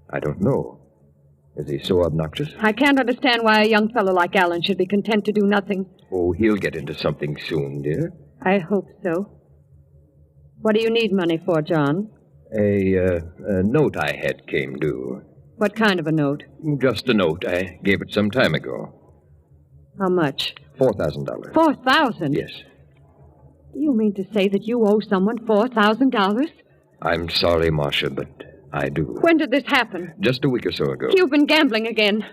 I don't know. Is he so obnoxious? I can't understand why a young fellow like Alan should be content to do nothing. Oh, he'll get into something soon, dear. I hope so. What do you need money for, John? A note I had came due. What kind of a note? Just a note. I gave it some time ago. How much? $4,000. $4,000? Yes. Do you mean to say that you owe someone $4,000? I'm sorry, Marcia, but I do. When did this happen? Just a week or so ago. You've been gambling again.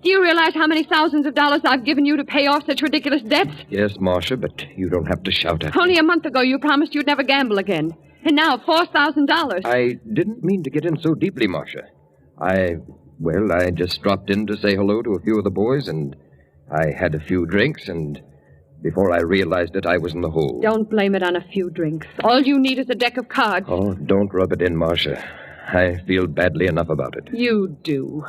Do you realize how many thousands of dollars I've given you to pay off such ridiculous debts? Yes, Marcia, but you don't have to shout at me. Only a month ago you promised you'd never gamble again. And now $4,000. I didn't mean to get in so deeply, Marcia. I just dropped in to say hello to a few of the boys, and I had a few drinks, and before I realized it, I was in the hole. Don't blame it on a few drinks. All you need is a deck of cards. Oh, don't rub it in, Marcia. I feel badly enough about it. You do.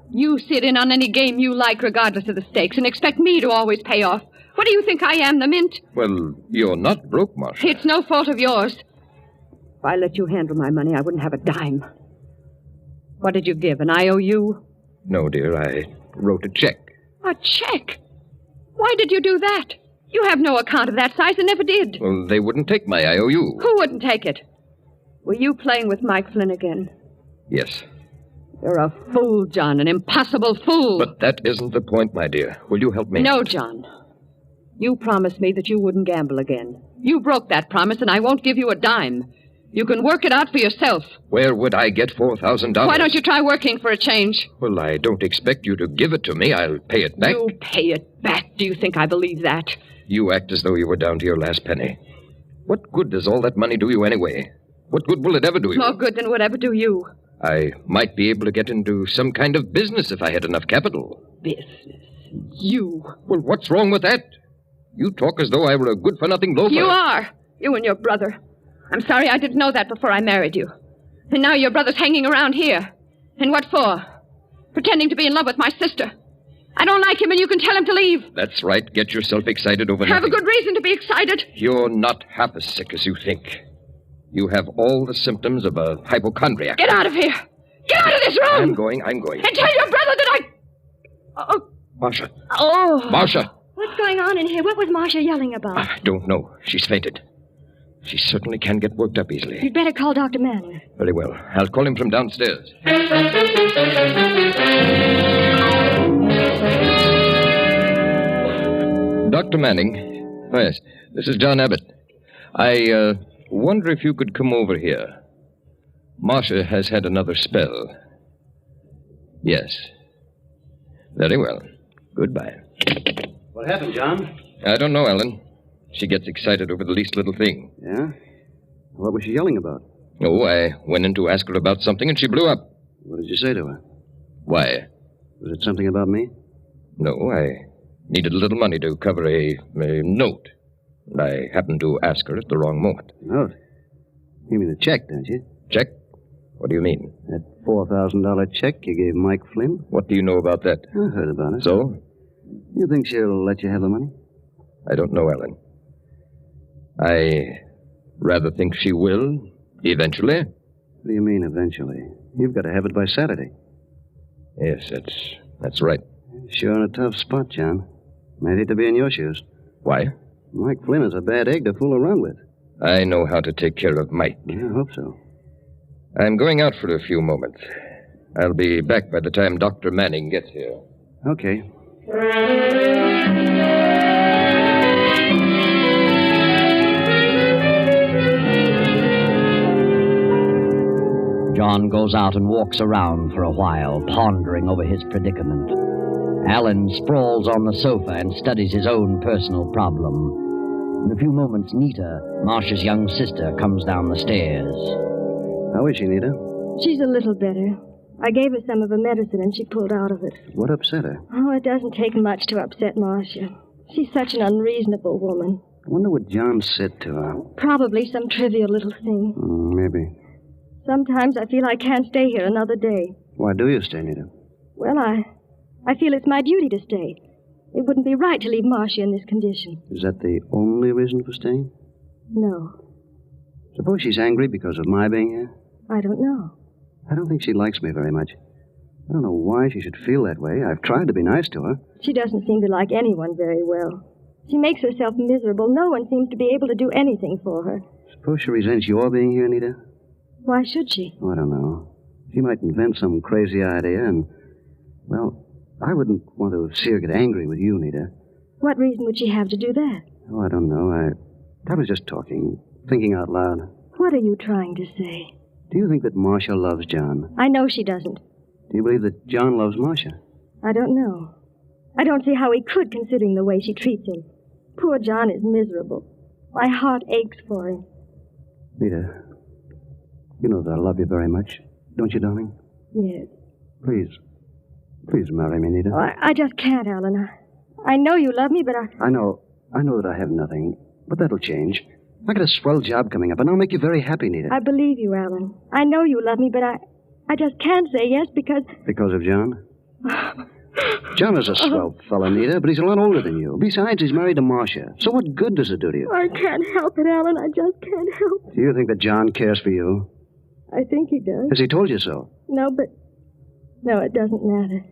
You sit in on any game you like, regardless of the stakes, and expect me to always pay off. What do you think I am, the Mint? Well, you're not broke, Marcia. It's no fault of yours. If I let you handle my money, I wouldn't have a dime. What did you give, an IOU? No, dear, I wrote a check. A check? Why did you do that? You have no account of that size and never did. Well, they wouldn't take my IOU. Who wouldn't take it? Were you playing with Mike Flynn again? Yes. You're a fool, John, an impossible fool. But that isn't the point, my dear. Will you help me? No, John. You promised me that you wouldn't gamble again. You broke that promise, and I won't give you a dime. You can work it out for yourself. Where would I get $4,000? Why don't you try working for a change? Well, I don't expect you to give it to me. I'll pay it back. You pay it back? Do you think I believe that? You act as though you were down to your last penny. What good does all that money do you anyway? What good will it ever do you? More good than it would ever do you. I might be able to get into some kind of business if I had enough capital. Business? You? Well, what's wrong with that? You talk as though I were a good-for-nothing loafer. You are. You and your brother. I'm sorry I didn't know that before I married you. And now your brother's hanging around here. And what for? Pretending to be in love with my sister. I don't like him, and you can tell him to leave. That's right. Get yourself excited over Have nothing. a good reason to be excited. You're not half as sick as you think. You have all the symptoms of a hypochondriac. Get out of here. Get out of this room. I'm going. And tell your brother that I... Marcia. Oh. Marcia. What's going on in here? What was Marcia yelling about? I don't know. She's fainted. She certainly can get worked up easily. You'd better call Dr. Manning. Very well. I'll call him from downstairs. Dr. Manning. Oh, yes. This is John Abbott. I wonder if you could come over here. Marcia has had another spell. Yes. Very well. Goodbye. What happened, John? I don't know, Ellen. She gets excited over the least little thing. Yeah? What was she yelling about? Oh, I went in to ask her about something, and she blew up. What did you say to her? Why? Was it something about me? No, I Needed a little money to cover a note. And I happened to ask her at the wrong moment. Note? You mean the check, don't you? Check? What do you mean? That $4,000 check you gave Mike Flynn? What do you know about that? I heard about it. So? You think she'll let you have the money? I don't know, Ellen. I rather think she will, eventually. What do you mean, eventually? You've got to have it by Saturday. Yes, that's right. Sure in a tough spot, John. I'd hate to be in your shoes. Why? Mike Flynn is a bad egg to fool around with. I know how to take care of Mike. I hope so. I'm going out for a few moments. I'll be back by the time Dr. Manning gets here. Okay. John goes out and walks around for a while, pondering over his predicament. Alan sprawls on the sofa and studies his own personal problem. In a few moments, Nita, Marcia's young sister, comes down the stairs. How is she, Nita? She's a little better. I gave her some of her medicine and she pulled out of it. What upset her? Oh, it doesn't take much to upset Marcia. She's such an unreasonable woman. I wonder what John said to her. Probably some trivial little thing. Maybe. Sometimes I feel I can't stay here another day. Why do you stay, Nita? Well, I feel it's my duty to stay. It wouldn't be right to leave Marcia in this condition. Is that the only reason for staying? No. Suppose she's angry because of my being here? I don't know. I don't think she likes me very much. I don't know why she should feel that way. I've tried to be nice to her. She doesn't seem to like anyone very well. She makes herself miserable. No one seems to be able to do anything for her. Suppose she resents your being here, Nita? Why should she? Oh, I don't know. She might invent some crazy idea and, well, I wouldn't want to see her get angry with you, Nita. What reason would she have to do that? Oh, I don't know. I was just talking, thinking out loud. What are you trying to say? Do you think that Marcia loves John? I know she doesn't. Do you believe that John loves Marcia? I don't know. I don't see how he could, considering the way she treats him. Poor John is miserable. My heart aches for him. Nita, you know that I love you very much, don't you, darling? Yes. Please marry me, Nita. Oh, I just can't, Alan. I know you love me, but I know that I have nothing, but that'll change. I got a swell job coming up, and I'll make you very happy, Nita. I believe you, Alan. I know you love me, but I just can't say yes because... Because of John? John is a swell fellow, Nita, but he's a lot older than you. Besides, he's married to Marcia. So what good does it do to you? I can't help it, Alan. I just can't help it. Do you think that John cares for you? I think he does. Has he told you so? No, it doesn't matter.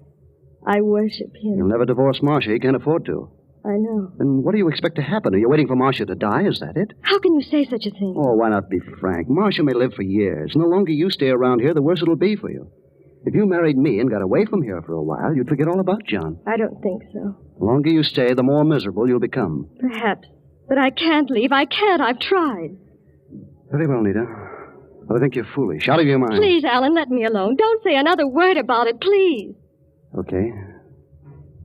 I worship him. He'll never divorce Marcia. He can't afford to. I know. Then what do you expect to happen? Are you waiting for Marcia to die? Is that it? How can you say such a thing? Oh, why not be frank? Marcia may live for years, and the longer you stay around here, the worse it'll be for you. If you married me and got away from here for a while, you'd forget all about John. I don't think so. The longer you stay, the more miserable you'll become. Perhaps. But I can't leave. I can't. I've tried. Very well, Nita. But I think you're foolish. Out of your mind. Please, Alan, let me alone. Don't say another word about it, please. Okay.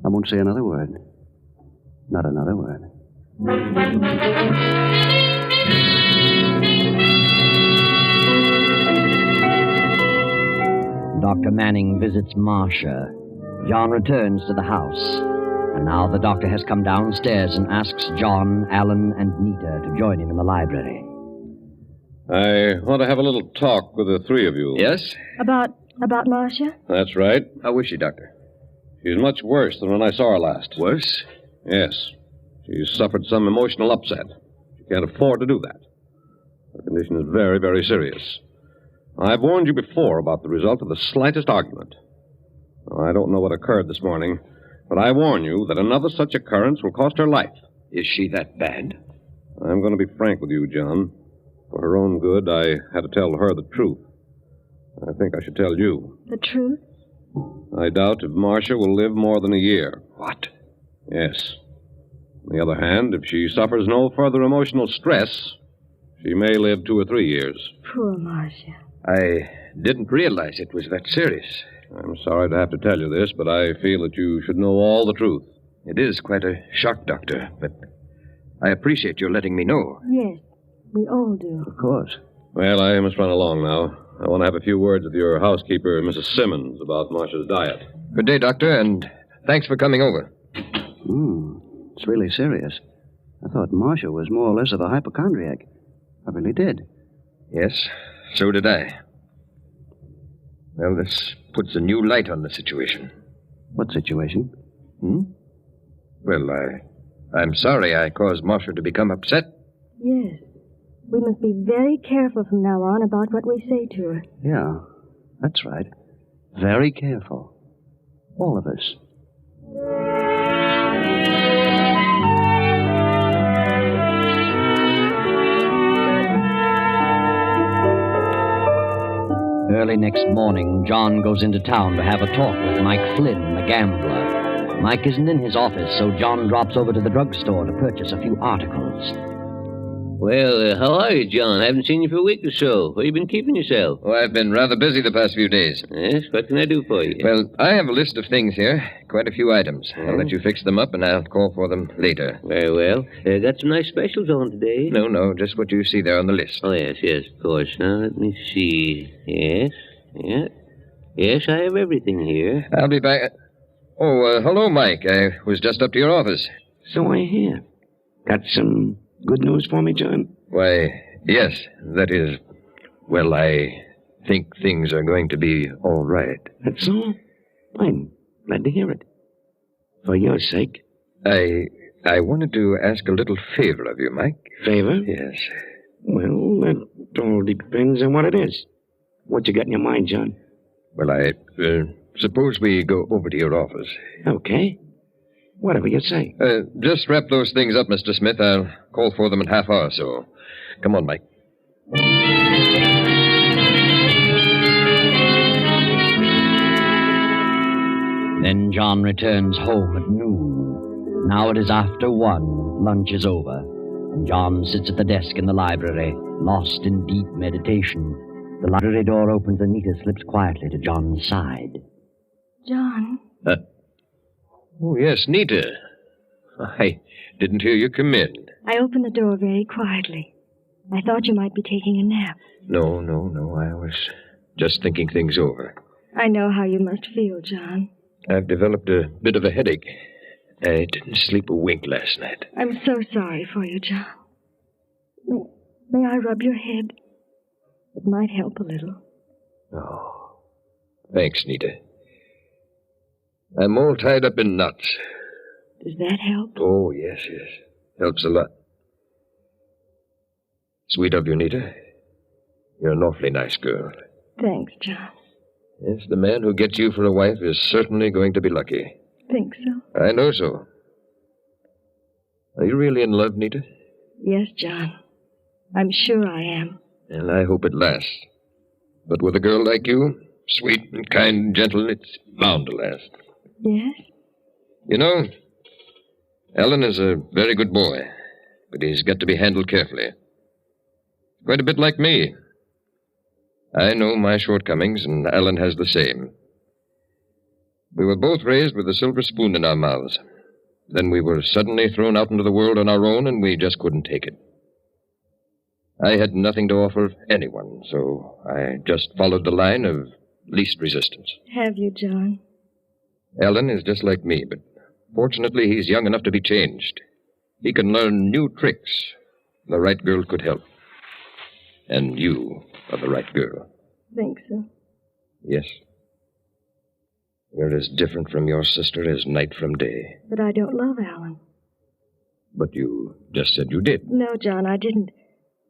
I won't say another word. Not another word. Dr. Manning visits Marcia. John returns to the house. And now the doctor has come downstairs and asks John, Alan, and Nita to join him in the library. I want to have a little talk with the three of you. Yes? About Marcia? That's right. How is she, Doctor? She's much worse than when I saw her last. Worse? Yes. She's suffered some emotional upset. She can't afford to do that. Her condition is very, very serious. I've warned you before about the result of the slightest argument. I don't know what occurred this morning, but I warn you that another such occurrence will cost her life. Is she that bad? I'm going to be frank with you, John. For her own good, I had to tell her the truth. I think I should tell you. The truth? I doubt if Marcia will live more than a year. What? Yes. On the other hand, if she suffers no further emotional stress, she may live 2 or 3 years. Poor Marcia. I didn't realize it was that serious. I'm sorry to have to tell you this, but I feel that you should know all the truth. It is quite a shock, Doctor, but I appreciate your letting me know. Yes, we all do. Of course. Well, I must run along now. I want to have a few words with your housekeeper, Mrs. Simmons, about Marcia's diet. Good day, Doctor, and thanks for coming over. It's really serious. I thought Marcia was more or less of a hypochondriac. I really did. Yes, so did I. Well, this puts a new light on the situation. What situation? Well, I'm sorry I caused Marcia to become upset. Yes. We must be very careful from now on about what we say to her. Yeah, that's right. Very careful. All of us. Early next morning, John goes into town to have a talk with Mike Flynn, the gambler. Mike isn't in his office, so John drops over to the drugstore to purchase a few articles. Well, how are you, John? I haven't seen you for a week or so. Where you been keeping yourself? Oh, I've been rather busy the past few days. Yes? What can I do for you? Well, I have a list of things here. Quite a few items. I'll let you fix them up, and I'll call for them later. Very well. Got some nice specials on today. No, just what you see there on the list. Oh, yes, of course. Now, let me see. Yes, I have everything here. I'll be back. Oh, hello, Mike. I was just up to your office. So I hear. Got some good news for me, John? Why, yes. That is, well, I think things are going to be all right. That's all? I'm glad to hear it. For your sake. I wanted to ask a little favor of you, Mike. Favor? Yes. Well, that all depends on what it is. What you got in your mind, John? Well, I suppose we go over to your office. Okay. Whatever you say. Just wrap those things up, Mr. Smith. I'll call for them in half hour or so. Come on, Mike. Then John returns home at noon. Now it is after 1. Lunch is over. And John sits at the desk in the library, lost in deep meditation. The library door opens and Nita slips quietly to John's side. John? Oh, yes, Nita. I didn't hear you come in. I opened the door very quietly. I thought you might be taking a nap. No. I was just thinking things over. I know how you must feel, John. I've developed a bit of a headache. I didn't sleep a wink last night. I'm so sorry for you, John. May I rub your head? It might help a little. Oh, thanks, Nita. I'm all tied up in knots. Does that help? Oh, yes. Helps a lot. Sweet of you, Nita. You're an awfully nice girl. Thanks, John. Yes, the man who gets you for a wife is certainly going to be lucky. Think so? I know so. Are you really in love, Nita? Yes, John. I'm sure I am. And I hope it lasts. But with a girl like you, sweet and kind and gentle, it's bound to last. Yes? You know, Alan is a very good boy, but he's got to be handled carefully. Quite a bit like me. I know my shortcomings, and Alan has the same. We were both raised with a silver spoon in our mouths. Then we were suddenly thrown out into the world on our own, and we just couldn't take it. I had nothing to offer anyone, so I just followed the line of least resistance. Have you, John? Alan is just like me, but fortunately he's young enough to be changed. He can learn new tricks. The right girl could help. And you are the right girl. Think so? Yes. You're as different from your sister as night from day. But I don't love Alan. But you just said you did. No, John, I didn't.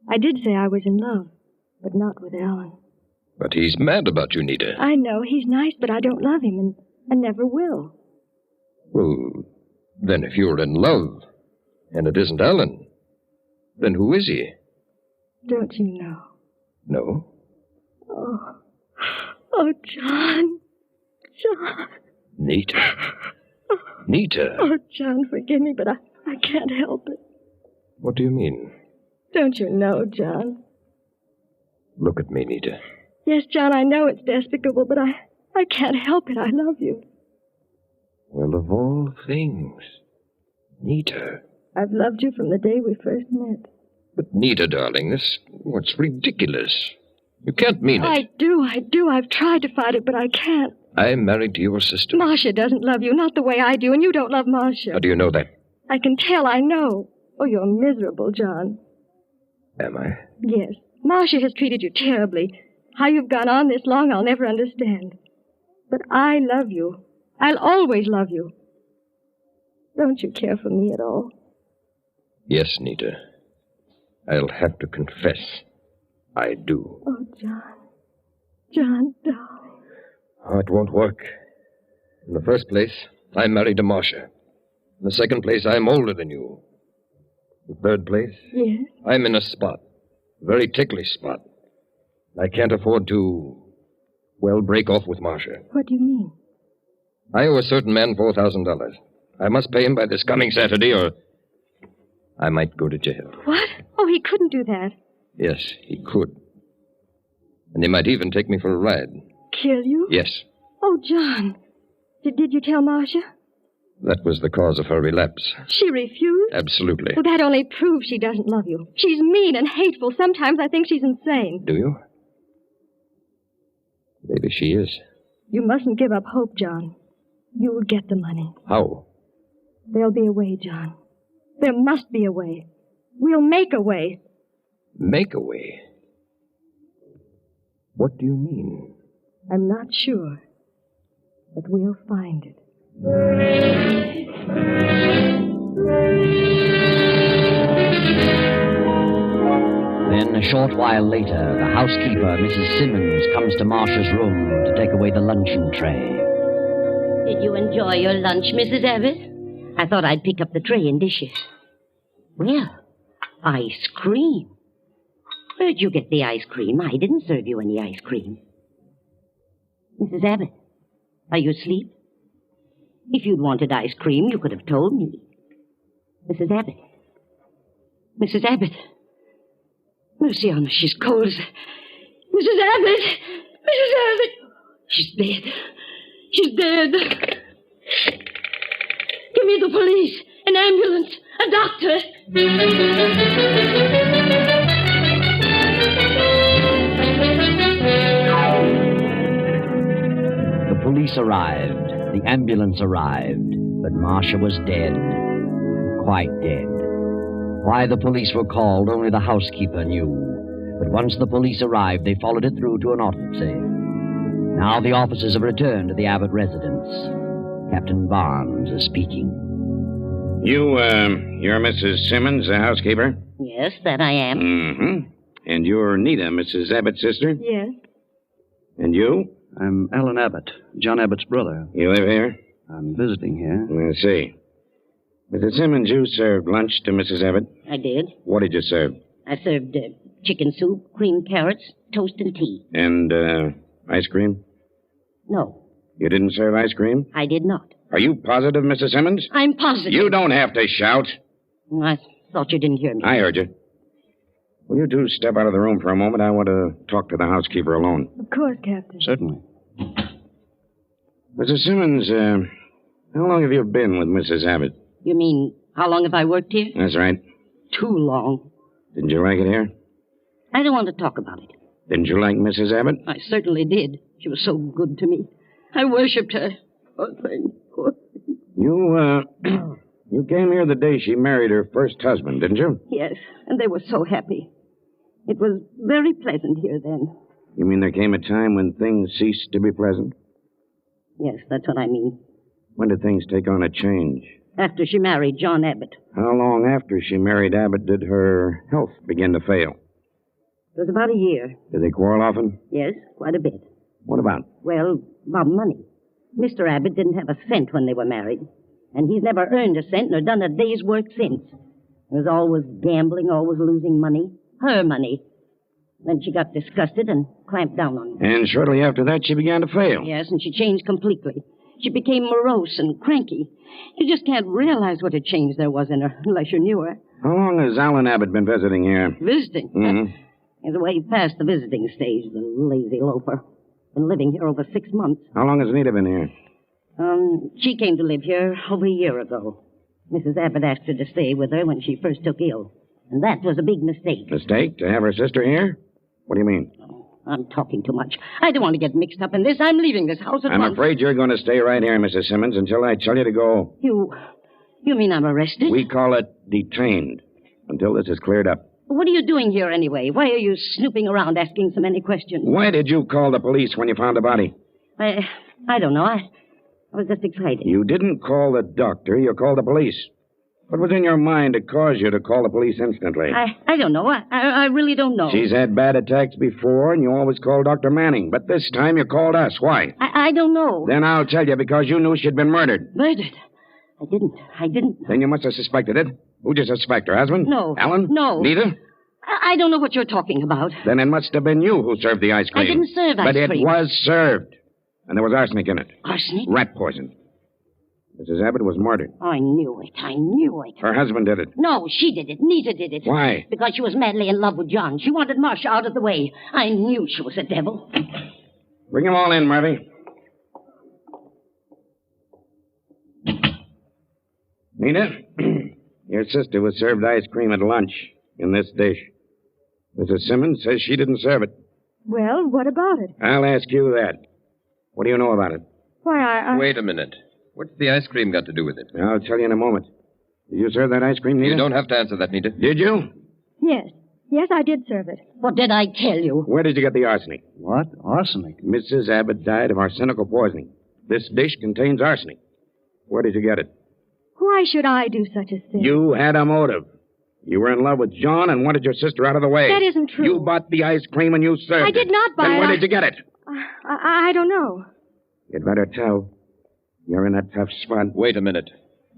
I did say I was in love, but not with Alan. But he's mad about you, Nita. I know. He's nice, but I don't love him, and I never will. Well, then if you're in love, and it isn't Alan, then who is he? Don't you know? No. Oh, John. John. Nita. Nita. Oh, John, forgive me, but I can't help it. What do you mean? Don't you know, John? Look at me, Nita. Yes, John, I know it's despicable, but I can't help it. I love you. Well, of all things. Nita. I've loved you from the day we first met. But Nita, darling, what's ridiculous. You can't mean it. I do. I've tried to fight it, but I can't. I'm married to your sister. Marcia doesn't love you, not the way I do, and you don't love Marcia. How do you know that? I can tell, I know. Oh, you're miserable, John. Am I? Yes. Marcia has treated you terribly. How you've gone on this long, I'll never understand. But I love you. I'll always love you. Don't you care for me at all? Yes, Nita. I'll have to confess. I do. Oh, John. John, darling. Oh, it won't work. In the first place, I'm married to Marcia. In the second place, I'm older than you. In the third place, Yes? I'm in a spot. A very ticklish spot. I can't afford to, well, break off with Marcia. What do you mean? I owe a certain man $4,000. I must pay him by this coming Saturday, or I might go to jail. What? Oh, he couldn't do that. Yes, he could. And he might even take me for a ride. Kill you? Yes, Oh, John. Did you tell Marcia? that was the cause of her relapse. She refused? Absolutely. Well, that only proves she doesn't love you. She's mean and hateful. Sometimes I think she's insane. Do you? Maybe she is. You mustn't give up hope, John. You will get the money. How? There'll be a way, John. There must be a way. We'll make a way. Make a way? What do you mean? I'm not sure, but we'll find it. Then, a short while later, the housekeeper, Mrs. Simmons, comes to Marcia's room to take away the luncheon tray. Did you enjoy your lunch, Mrs. Abbott? I thought I'd pick up the tray and dishes. Well, ice cream. Where'd you get the ice cream? I didn't serve you any ice cream. Mrs. Abbott, are you asleep? If you'd wanted ice cream, you could have told me. Mrs. Abbott. Mrs. Abbott. Mercy on us, she's cold as... Mrs. Abbott! Mrs. Abbott! She's dead. She's dead. Give me the police, an ambulance, a doctor. The police arrived. The ambulance arrived. But Marcia was dead. Quite dead. Why the police were called, only the housekeeper knew. But once the police arrived, they followed it through to an autopsy. Now the officers have returned to the Abbott residence. Captain Barnes is speaking. You're Mrs. Simmons, the housekeeper? Yes, that I am. Mm-hmm. And you're Nita, Mrs. Abbott's sister? Yes. And you? I'm Alan Abbott, John Abbott's brother. You live here? I'm visiting here. I see. Mrs. Simmons, you served lunch to Mrs. Abbott? I did. What did you serve? I served chicken soup, creamed carrots, toast, and tea. And, ice cream? No, You didn't serve ice cream? I did not. Are you positive, Mrs. Simmons? I'm positive. You don't have to shout. I thought you didn't hear me. I heard you. Will you two step out of the room for a moment? I want to talk to the housekeeper alone. Of course, Captain. Certainly. Mrs. Simmons, how long have you been with Mrs. Abbott? You mean, how long have I worked here? That's right. Too long. Didn't you like it here? I don't want to talk about it. Didn't you like Mrs. Abbott? I certainly did. She was so good to me. I worshipped her. Poor thing. Poor thing. You came here the day she married her first husband, didn't you? Yes, and they were so happy. It was very pleasant here then. You mean there came a time when things ceased to be pleasant? Yes, that's what I mean. When did things take on a change? After she married John Abbott. How long after she married Abbott did her health begin to fail? It was about a year. Did they quarrel often? Yes, quite a bit. What about? Well, about money. Mr. Abbott didn't have a cent when they were married. And he's never earned a cent nor done a day's work since. He was always gambling, always losing money. Her money. Then she got disgusted and clamped down on him. And shortly after that, she began to fail. Yes, and she changed completely. She became morose and cranky. You just can't realize what a change there was in her unless you knew her. How long has Alan Abbott been visiting here? Visiting? Mm-hmm. He's way past the visiting stage, the lazy loafer. Been living here over 6 months. How long has Nita been here? She came to live here over a year ago. Mrs. Abbott asked her to stay with her when she first took ill. And that was a big mistake. Mistake? To have her sister here? What do you mean? I'm talking too much. I don't want to get mixed up in this. I'm leaving this house at I'm once. afraid you're going to stay right here, Mrs. Simmons, until I tell you to go. You mean I'm arrested? We call it detained, until this is cleared up. What are you doing here anyway? Why are you snooping around asking so many questions? Why did you call the police when you found the body? I don't know. I was just excited. You didn't call the doctor. You called the police. What was in your mind to cause you to call the police instantly? I don't know. I really don't know. She's had bad attacks before, and you always call Dr. Manning. But this time you called us. Why? I don't know. Then I'll tell you, because you knew she'd been murdered. Murdered? I didn't. Then you must have suspected it. Who'd you suspect? Her husband? No. Alan? No. Nita? I don't know what you're talking about. Then it must have been you who served the ice cream. I didn't serve ice cream. But it was served. And there was arsenic in it. Arsenic? Rat poison. Mrs. Abbott was murdered. I knew it. Her husband did it. No, she did it. Nita did it. Why? Because she was madly in love with John. She wanted Marcia out of the way. I knew she was a devil. Bring them all in, Murphy. Nina, your sister was served ice cream at lunch in this dish. Mrs. Simmons says she didn't serve it. Well, what about it? I'll ask you that. What do you know about it? Why, I... Wait a minute. What's the ice cream got to do with it? I'll tell you in a moment. Did you serve that ice cream, Nita? You don't have to answer that, Nita. Did you? Yes. Yes, I did serve it. What did I tell you? Where did you get the arsenic? What? Arsenic? Mrs. Abbott died of arsenical poisoning. This dish contains arsenic. Where did you get it? Why should I do such a thing? You had a motive. You were in love with John and wanted your sister out of the way. That isn't true. You bought the ice cream and you served it. I did not buy it. Then where did you get it? I don't know. You'd better tell. You're in a tough spot. Wait a minute.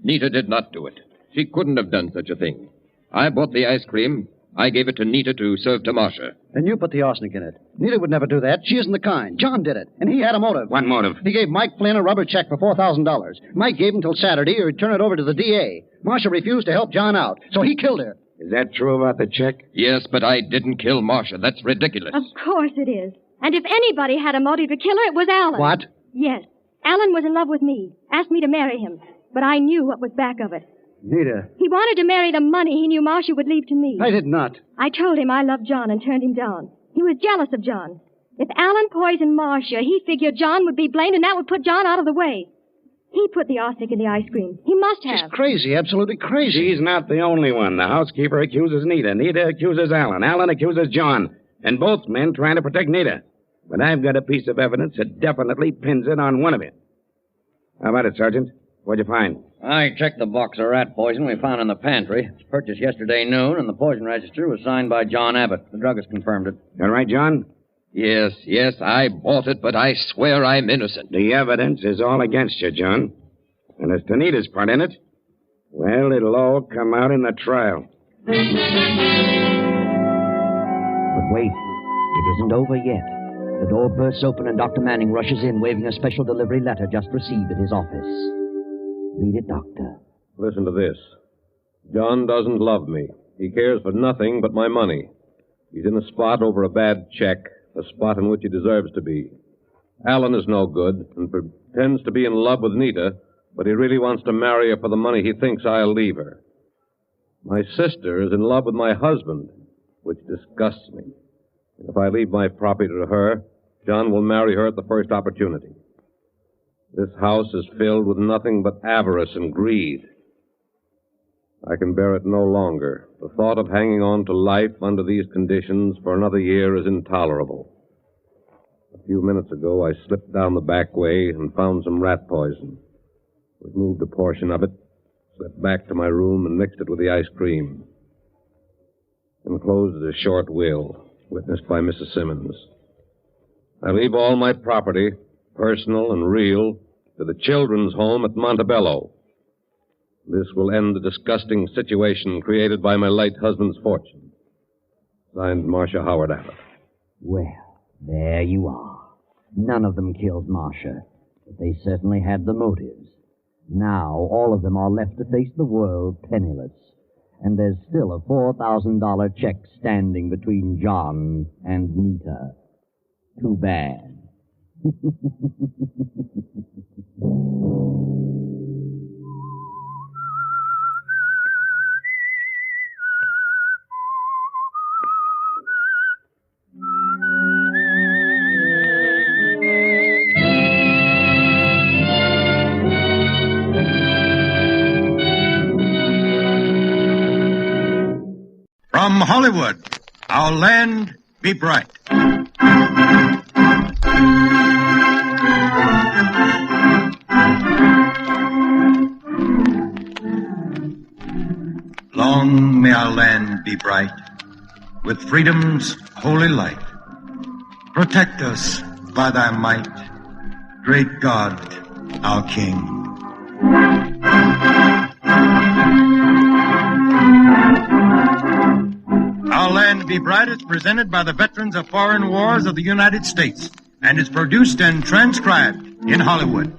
Nita did not do it. She couldn't have done such a thing. I bought the ice cream. I gave it to Nita to serve to Marcia. And you put the arsenic in it. Nita would never do that. She isn't the kind. John did it. And he had a motive. What motive? He gave Mike Flynn a rubber check for $4,000. Mike gave him till Saturday or he'd turn it over to the DA. Marcia refused to help John out, so he killed her. Is that true about the check? Yes, but I didn't kill Marcia. That's ridiculous. Of course it is. And if anybody had a motive to kill her, it was Alan. What? Yes. Alan was in love with me, asked me to marry him. But I knew what was back of it. Nita. He wanted to marry the money he knew Marcia would leave to me. I did not. I told him I loved John and turned him down. He was jealous of John. If Alan poisoned Marcia, he figured John would be blamed and that would put John out of the way. He put the arsenic in the ice cream. He must have. She's crazy, absolutely crazy. She's not the only one. The housekeeper accuses Nita. Nita accuses Alan. Alan accuses John. And both men trying to protect Nita. But I've got a piece of evidence that definitely pins it on one of you. How about it, Sergeant? What'd you find? I checked the box of rat poison we found in the pantry. It was purchased yesterday noon, and the poison register was signed by John Abbott. The druggist confirmed it. All right, John? Yes, I bought it, but I swear I'm innocent. The evidence is all against you, John. And as to Nita's part in it, well, it'll all come out in the trial. But wait, it isn't over yet. The door bursts open and Dr. Manning rushes in, waving a special delivery letter just received at his office. Read it, Doctor. Listen to this. John doesn't love me. He cares for nothing but my money. He's in a spot over a bad check, a spot in which he deserves to be. Alan is no good and pretends to be in love with Nita, but he really wants to marry her for the money he thinks I'll leave her. My sister is in love with my husband, which disgusts me. If I leave my property to her, John will marry her at the first opportunity. This house is filled with nothing but avarice and greed. I can bear it no longer. The thought of hanging on to life under these conditions for another year is intolerable. A few minutes ago, I slipped down the back way and found some rat poison. Removed a portion of it, slipped back to my room and mixed it with the ice cream. Enclosed is a short will, witnessed by Mrs. Simmons. I leave all my property, personal and real, to the children's home at Montebello. This will end the disgusting situation created by my late husband's fortune. Signed, Marcia Howard Abbott. Well, there you are. None of them killed Marcia, but they certainly had the motives. Now, all of them are left to face the world penniless. And there's still a $4,000 check standing between John and Nita. Too bad. From Hollywood, our land be bright. Long may our land be bright, with freedom's holy light. Protect us by thy might, great God, our King. Our Land Be Bright is presented by the veterans of foreign wars of the United States and is produced and transcribed in Hollywood.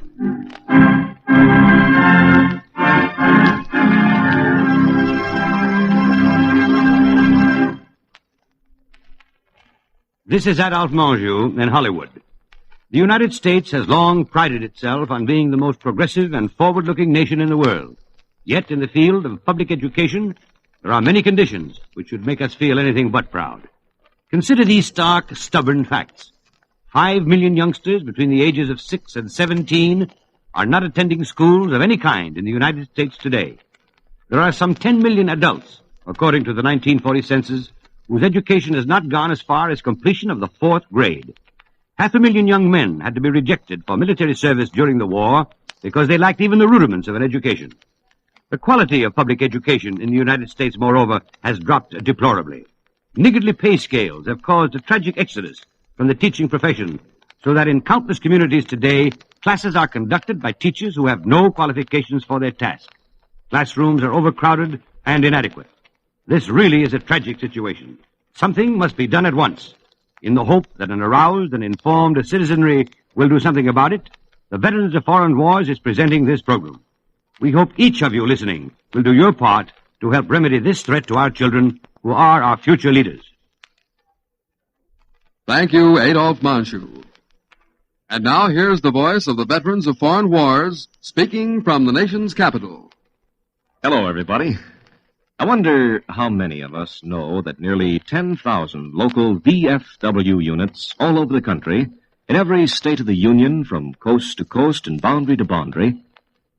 This is Adolph in Hollywood. The United States has long prided itself on being the most progressive and forward-looking nation in the world. Yet in the field of public education, there are many conditions which should make us feel anything but proud. Consider these stark, stubborn facts. 5 million youngsters between the ages of 6 and 17 are not attending schools of any kind in the United States today. There are some 10 million adults, according to the 1940 census, whose education has not gone as far as completion of the 4th grade. 500,000 young men had to be rejected for military service during the war because they lacked even the rudiments of an education. The quality of public education in the United States, moreover, has dropped deplorably. Niggardly pay scales have caused a tragic exodus from the teaching profession, so that in countless communities today, classes are conducted by teachers who have no qualifications for their task. Classrooms are overcrowded and inadequate. This really is a tragic situation. Something must be done at once. In the hope that an aroused and informed citizenry will do something about it, the Veterans of Foreign Wars is presenting this program. We hope each of you listening will do your part to help remedy this threat to our children, who are our future leaders. Thank you, Adolph Manchu. And now here's the voice of the Veterans of Foreign Wars, speaking from the nation's capital. Hello, everybody. I wonder how many of us know that nearly 10,000 local VFW units all over the country, in every state of the Union from coast to coast and boundary to boundary,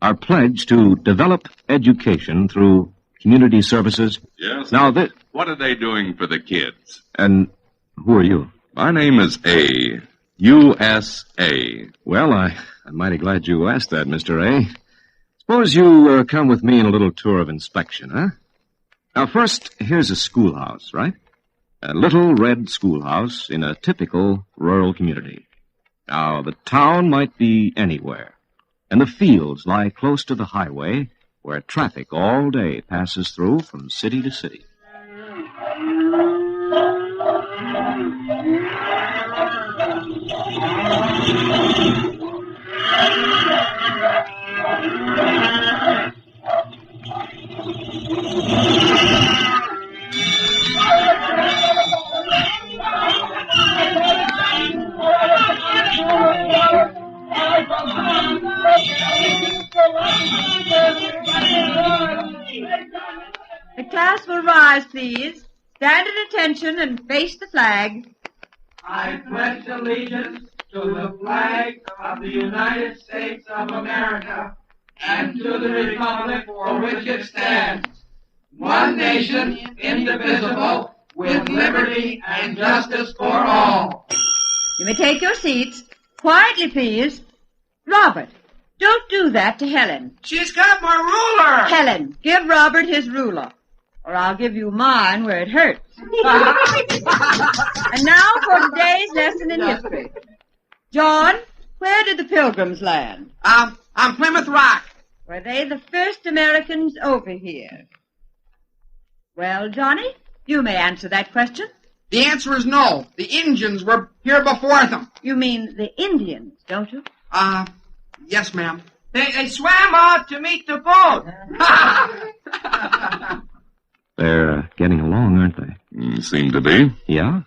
are pledged to develop education through community services. Yes. Now, What are they doing for the kids? And who are you? My name is A. USA. Well, I'm mighty glad you asked that, Mr. A. Suppose you come with me on a little tour of inspection, huh? Now, first, here's a schoolhouse, right? A little red schoolhouse in a typical rural community. Now, the town might be anywhere, and the fields lie close to the highway where traffic all day passes through from city to city. The class will rise, please. Stand at attention and face the flag. I pledge allegiance to the flag of the United States of America and to the republic for which it stands, one nation, indivisible, with liberty and justice for all. You may take your seats. Quietly, please. Robert, don't do that to Helen. She's got my ruler. Helen, give Robert his ruler, or I'll give you mine where it hurts. And now for today's lesson in history. John, where did the Pilgrims land? On Plymouth Rock. Were they the first Americans over here? Well, Johnny, you may answer that question. The answer is no. The Indians were here before them. You mean the Indians, don't you? Yes, ma'am. They swam out to meet the boat. They're getting along, aren't they? Seem to be. Yeah?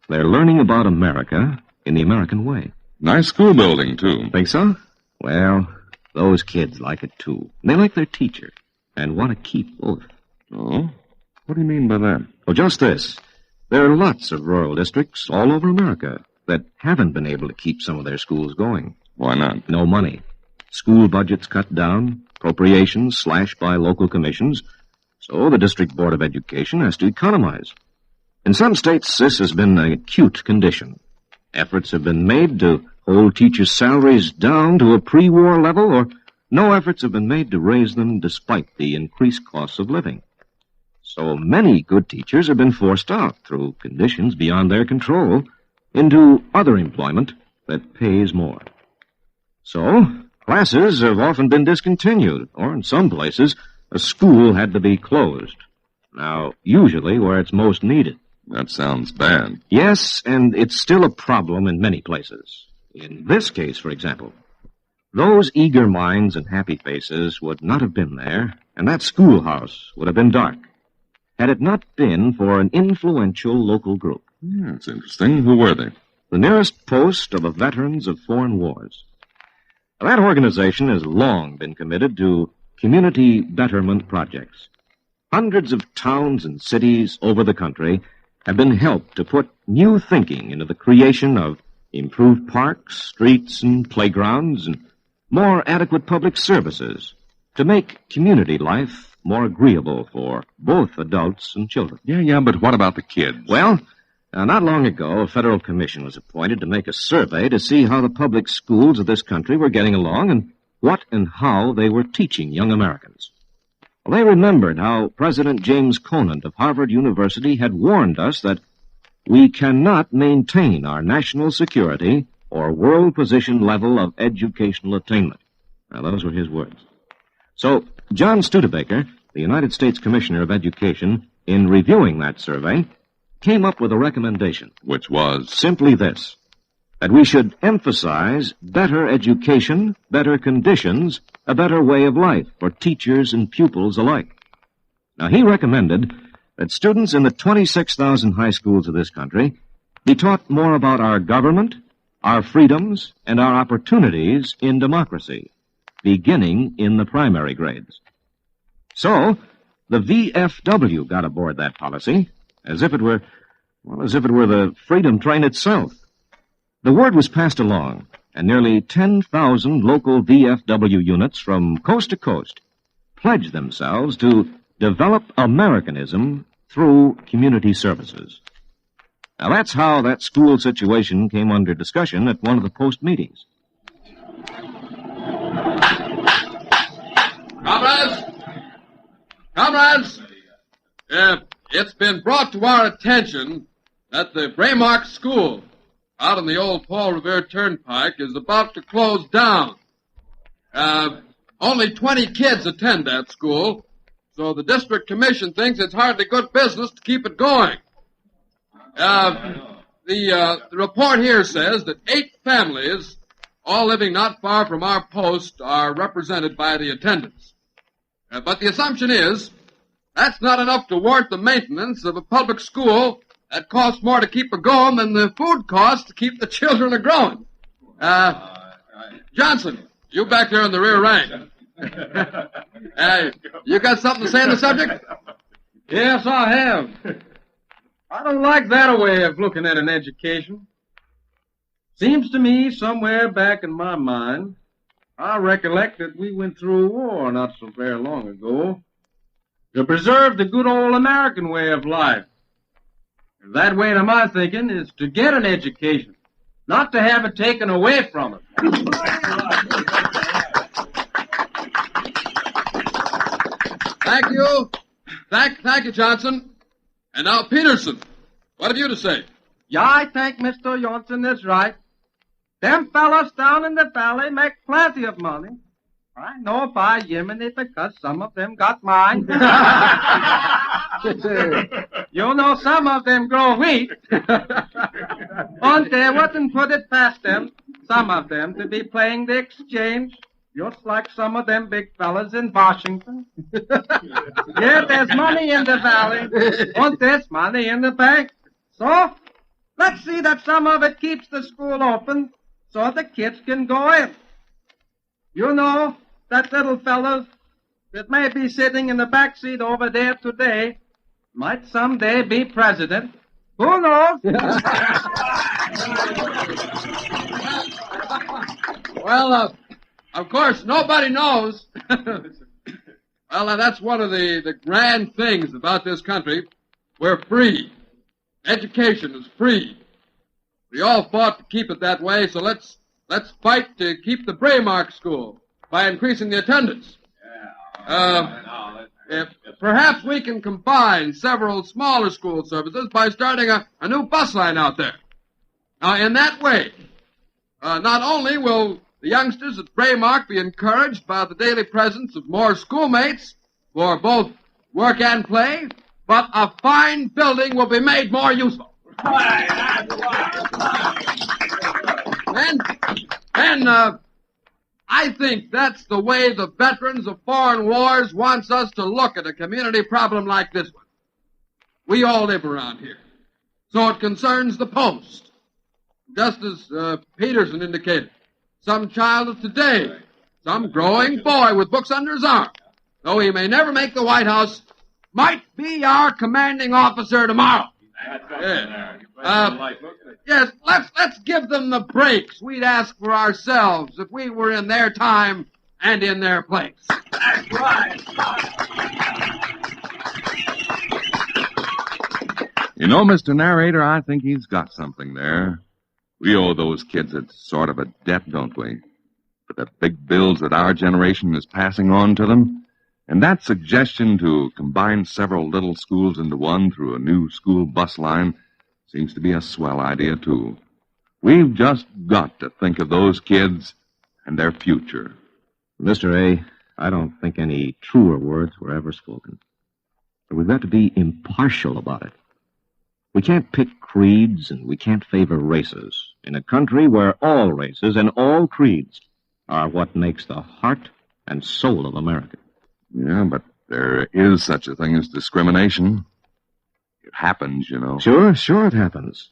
They're learning about America in the American way. Nice school building, too. Think so? Well, those kids like it, too. They like their teacher and want to keep both. Oh? What do you mean by that? Well, just this. There are lots of rural districts all over America that haven't been able to keep some of their schools going. Why not? No money. School budgets cut down, appropriations slashed by local commissions, so the District Board of Education has to economize. In some states, this has been an acute condition. Efforts have been made to hold teachers' salaries down to a pre-war level, or no efforts have been made to raise them despite the increased costs of living. So many good teachers have been forced out through conditions beyond their control into other employment that pays more. So, classes have often been discontinued, or in some places, a school had to be closed. Now, usually where it's most needed. That sounds bad. Yes, and it's still a problem in many places. In this case, for example, those eager minds and happy faces would not have been there, and that schoolhouse would have been dark, had it not been for an influential local group. That's interesting. Who were they? The nearest post of the Veterans of Foreign Wars. That organization has long been committed to community betterment projects. Hundreds of towns and cities over the country have been helped to put new thinking into the creation of improved parks, streets, and playgrounds, and more adequate public services to make community life more agreeable for both adults and children. Yeah, but what about the kids? Well, not long ago, a federal commission was appointed to make a survey to see how the public schools of this country were getting along and what and how they were teaching young Americans. Well, they remembered how President James Conant of Harvard University had warned us that we cannot maintain our national security or world position level of educational attainment. Now, those were his words. So, John Studebaker, the United States Commissioner of Education, in reviewing that survey, came up with a recommendation. Which was? Simply this, that we should emphasize better education, better conditions, a better way of life for teachers and pupils alike. Now, he recommended that students in the 26,000 high schools of this country be taught more about our government, our freedoms, and our opportunities in democracy, beginning in the primary grades. So, the VFW got aboard that policy, as if it were the freedom train itself. The word was passed along, and nearly 10,000 local VFW units from coast to coast pledged themselves to develop Americanism through community services. Now, that's how that school situation came under discussion at one of the post meetings. Comrades! It's been brought to our attention that the Braymark School out on the old Paul Revere Turnpike is about to close down. Only 20 kids attend that school, so the district commission thinks it's hardly good business to keep it going. The report here says that 8 families, all living not far from our post, are represented by the attendants. But the assumption is that's not enough to warrant the maintenance of a public school that costs more to keep it going than the food costs to keep the children a-growing. Johnson, you back there in the rear rank. You got something to say on the subject? Yes, I have. I don't like that way of looking at an education. Seems to me, somewhere back in my mind, I recollect that we went through a war not so very long ago to preserve the good old American way of life. And that way, to my thinking, is to get an education, not to have it taken away from us. Thank you. Thank you, Johnson. And now, Peterson, what have you to say? Yeah, I think Mr. Johnson is right. Them fellas down in the valley make plenty of money. I know by Yemeni because some of them got mine. You know, some of them grow wheat. And they wouldn't put it past them, some of them, to be playing the exchange, just like some of them big fellas in Washington. Yeah, there's money in the valley, and there's money in the bank. So, let's see that some of it keeps the school open so the kids can go in. You know, that little fellow that may be sitting in the back seat over there today might someday be president. Who knows? Well, of course, nobody knows. Well, that's one of the grand things about this country. We're free. Education is free. We all fought to keep it that way, so let's fight to keep the Braymark School by increasing the attendance. Perhaps we can combine several smaller school services by starting a new bus line out there. Now, in that way, not only will the youngsters at Braymark be encouraged by the daily presence of more schoolmates for both work and play, but a fine building will be made more useful. And I think that's the way the veterans of foreign wars wants us to look at a community problem like this one. We all live around here, so it concerns the post. Just as Peterson indicated, some child of today, some growing boy with books under his arm, though he may never make the White House, might be our commanding officer tomorrow. Yes, let's give them the breaks we'd ask for ourselves if we were in their time and in their place. That's right. You know, Mr. Narrator, I think he's got something there. We owe those kids a sort of a debt, don't we? For the big bills that our generation is passing on to them. And that suggestion to combine several little schools into one through a new school bus line seems to be a swell idea, too. We've just got to think of those kids and their future. Mr. A., I don't think any truer words were ever spoken. But we've got to be impartial about it. We can't pick creeds and we can't favor races in a country where all races and all creeds are what makes the heart and soul of America. Yeah, but there is such a thing as discrimination. It happens, you know. Sure it happens.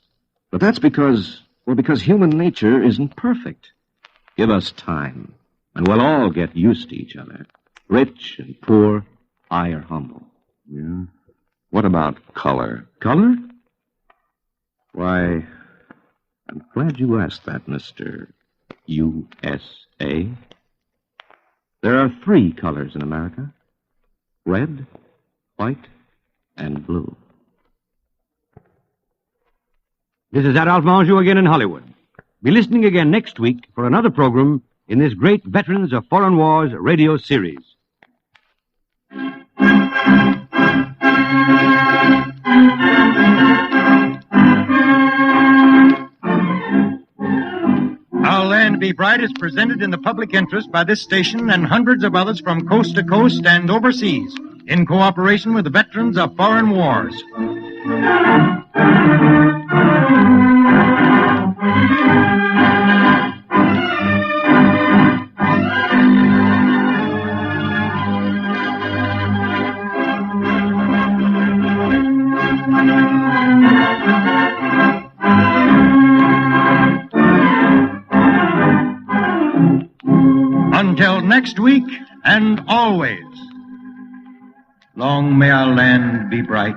But that's because human nature isn't perfect. Give us time, and we'll all get used to each other. Rich and poor, high or humble. Yeah? What about color? Color? Why, I'm glad you asked that, Mr. USA. There are 3 colors in America. Red, white, and blue. This is Adolph Monjou again in Hollywood. Be listening again next week for another program in this great Veterans of Foreign Wars radio series. Our Land Be Bright is presented in the public interest by this station and hundreds of others from coast to coast and overseas, in cooperation with the Veterans of Foreign Wars. Until next week and always, long may our land be bright,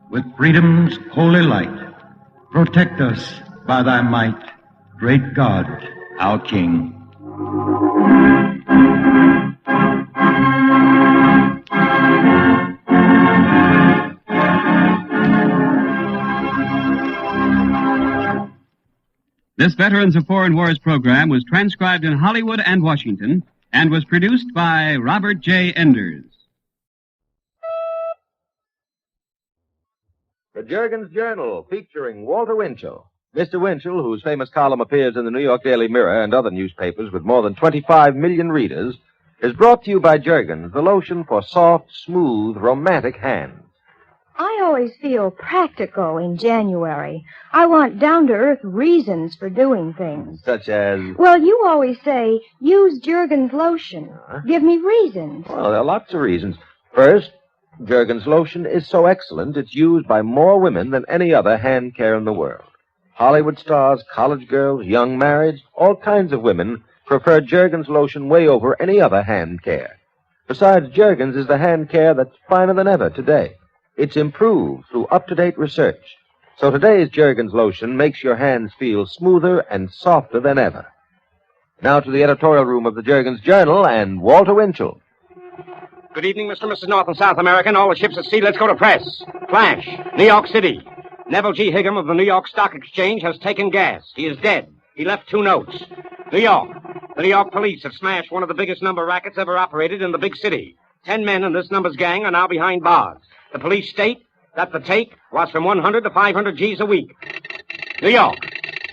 with freedom's holy light. Protect us by thy might, great God, our King. This Veterans of Foreign Wars program was transcribed in Hollywood and Washington and was produced by Robert J. Enders. The Jergens Journal, featuring Walter Winchell. Mr. Winchell, whose famous column appears in the New York Daily Mirror and other newspapers with more than 25 million readers, is brought to you by Jergens, the lotion for soft, smooth, romantic hands. I always feel practical in January. I want down-to-earth reasons for doing things. Such as? Well, you always say, use Jergens lotion. Give me reasons. Well, there are lots of reasons. First, Jergens lotion is so excellent it's used by more women than any other hand care in the world. Hollywood stars, college girls, young marrieds, all kinds of women prefer Jergens lotion way over any other hand care. Besides, Jergens is the hand care that's finer than ever today. It's improved through up-to-date research. So today's Jergens lotion makes your hands feel smoother and softer than ever. Now to the editorial room of the Jergens Journal and Walter Winchell. Good evening, Mr. and Mrs. North and South American. All the ships at sea, let's go to press. Flash, New York City. Neville G. Higham of the New York Stock Exchange has taken gas. He is dead. He left 2 notes. New York. The New York police have smashed one of the biggest number rackets ever operated in the big city. 10 men in this number's gang are now behind bars. The police state that the take was from 100 to 500 G's a week. New York.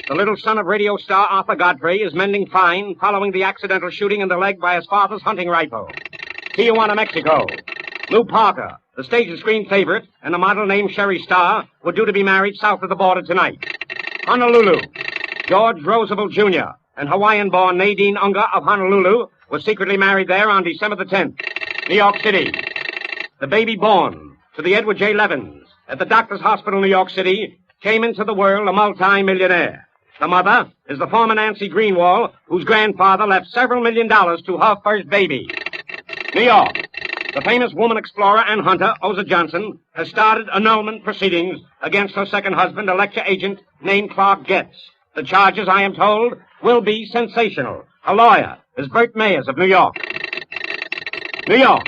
The little son of radio star Arthur Godfrey is mending fine following the accidental shooting in the leg by his father's hunting rifle. Tijuana, Mexico. Lou Parker, the stage and screen favorite, and a model named Sherry Starr were due to be married south of the border tonight. Honolulu. George Roosevelt Jr. and Hawaiian-born Nadine Unger of Honolulu were secretly married there on December the 10th. New York City. The baby born to the Edward J. Levins at the Doctors Hospital, New York City, came into the world a multi-millionaire. The mother is the former Nancy Greenwald, whose grandfather left several $1 million to her first baby. New York. The famous woman explorer and hunter, Oza Johnson, has started annulment proceedings against her second husband, a lecture agent named Clark Getz. The charges, I am told, will be sensational. Her lawyer is Bert Mayers of New York. New York.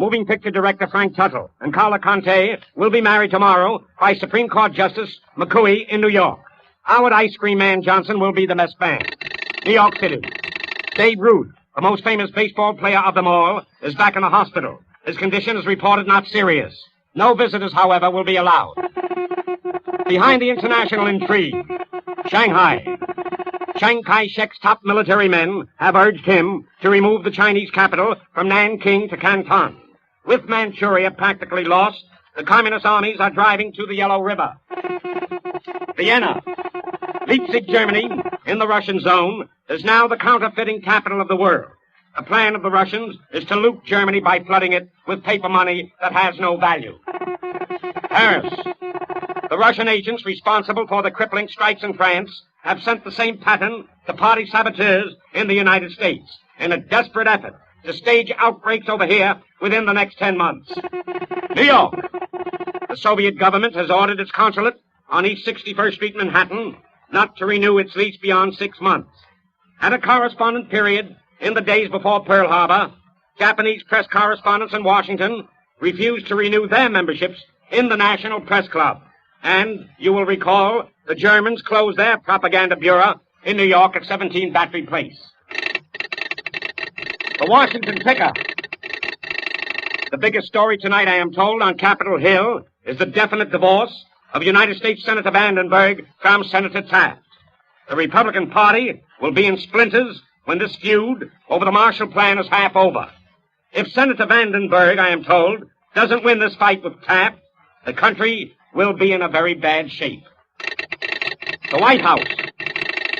Moving picture director Frank Tuttle and Carla Conte will be married tomorrow by Supreme Court Justice McCooey in New York. Howard Ice Cream Man Johnson will be the best man. New York City. Babe Ruth, the most famous baseball player of them all, is back in the hospital. His condition is reported not serious. No visitors, however, will be allowed. Behind the international intrigue, Shanghai. Chiang Kai-shek's top military men have urged him to remove the Chinese capital from Nanking to Canton. With Manchuria practically lost, the communist armies are driving to the Yellow River. Vienna. Leipzig, Germany, in the Russian zone, is now the counterfeiting capital of the world. The plan of the Russians is to loot Germany by flooding it with paper money that has no value. Paris. The Russian agents responsible for the crippling strikes in France have sent the same pattern to party saboteurs in the United States in a desperate effort to stage outbreaks over here within the next 10 months. New York. The Soviet government has ordered its consulate on East 61st Street, Manhattan, not to renew its lease beyond 6 months. At a correspondent period in the days before Pearl Harbor, Japanese press correspondents in Washington refused to renew their memberships in the National Press Club. And, you will recall, the Germans closed their propaganda bureau in New York at 17 Battery Place. The Washington Picker. The biggest story tonight, I am told, on Capitol Hill is the definite divorce of United States Senator Vandenberg from Senator Taft. The Republican Party will be in splinters when this feud over the Marshall Plan is half over. If Senator Vandenberg, I am told, doesn't win this fight with Taft, the country will be in a very bad shape. The White House.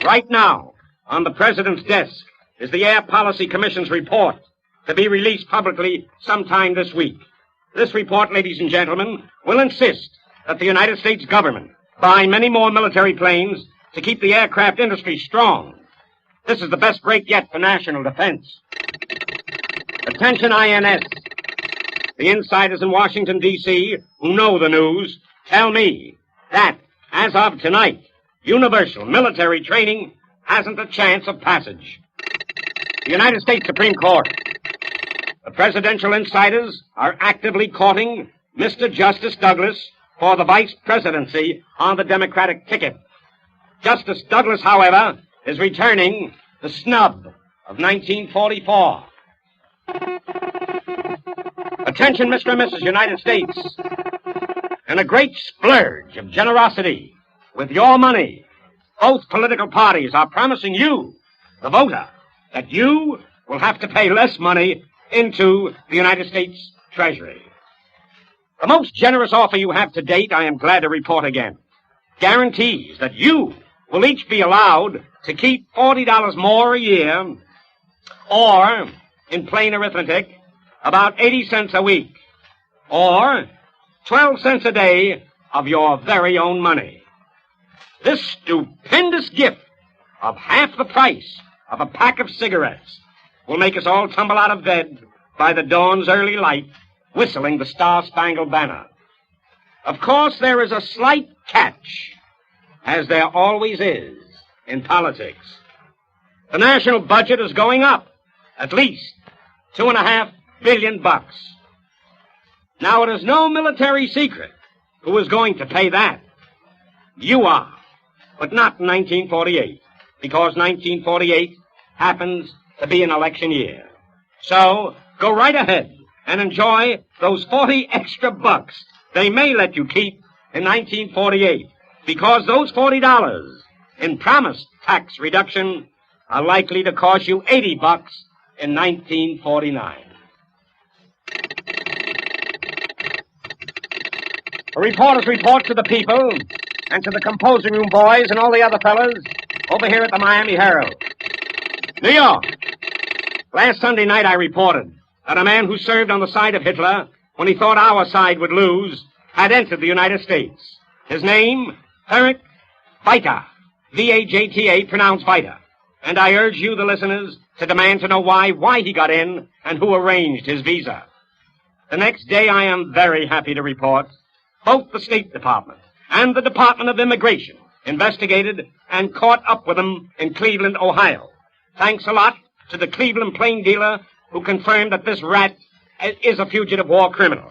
Right now, on the President's desk, is the Air Policy Commission's report to be released publicly sometime this week. This report, ladies and gentlemen, will insist that the United States government buy many more military planes to keep the aircraft industry strong. This is the best break yet for national defense. Attention, INS. The insiders in Washington, D.C., who know the news, tell me that, as of tonight, universal military training hasn't a chance of passage. The United States Supreme Court. The presidential insiders are actively courting Mr. Justice Douglas for the vice presidency on the Democratic ticket. Justice Douglas, however, is returning the snub of 1944. Attention, Mr. and Mrs. United States. In a great splurge of generosity, with your money, both political parties are promising you, the voter, that you will have to pay less money into the United States Treasury. The most generous offer you have to date, I am glad to report again, guarantees that you will each be allowed to keep $40 more a year, or, in plain arithmetic, about 80 cents a week, or 12 cents a day of your very own money. This stupendous gift of half the price of a pack of cigarettes will make us all tumble out of bed by the dawn's early light, whistling the Star-Spangled Banner. Of course, there is a slight catch, as there always is in politics. The national budget is going up at least $2.5 billion. Now, it is no military secret who is going to pay that. You are. But not in 1948, because 1948 happens to be an election year. So, go right ahead and enjoy those 40 extra bucks they may let you keep in 1948, because those $40 in promised tax reduction are likely to cost you 80 bucks in 1949. A reporter's report to the people and to the composing room boys and all the other fellas over here at the Miami Herald. New York. Last Sunday night I reported that a man who served on the side of Hitler when he thought our side would lose had entered the United States. His name, Herrick Vita. V-A-J-T-A, pronounced Vita. And I urge you, the listeners, to demand to know why he got in and who arranged his visa. The next day I am very happy to report both the State Department and the Department of Immigration investigated and caught up with him in Cleveland, Ohio. Thanks a lot to the Cleveland plain dealer who confirmed that this rat is a fugitive war criminal.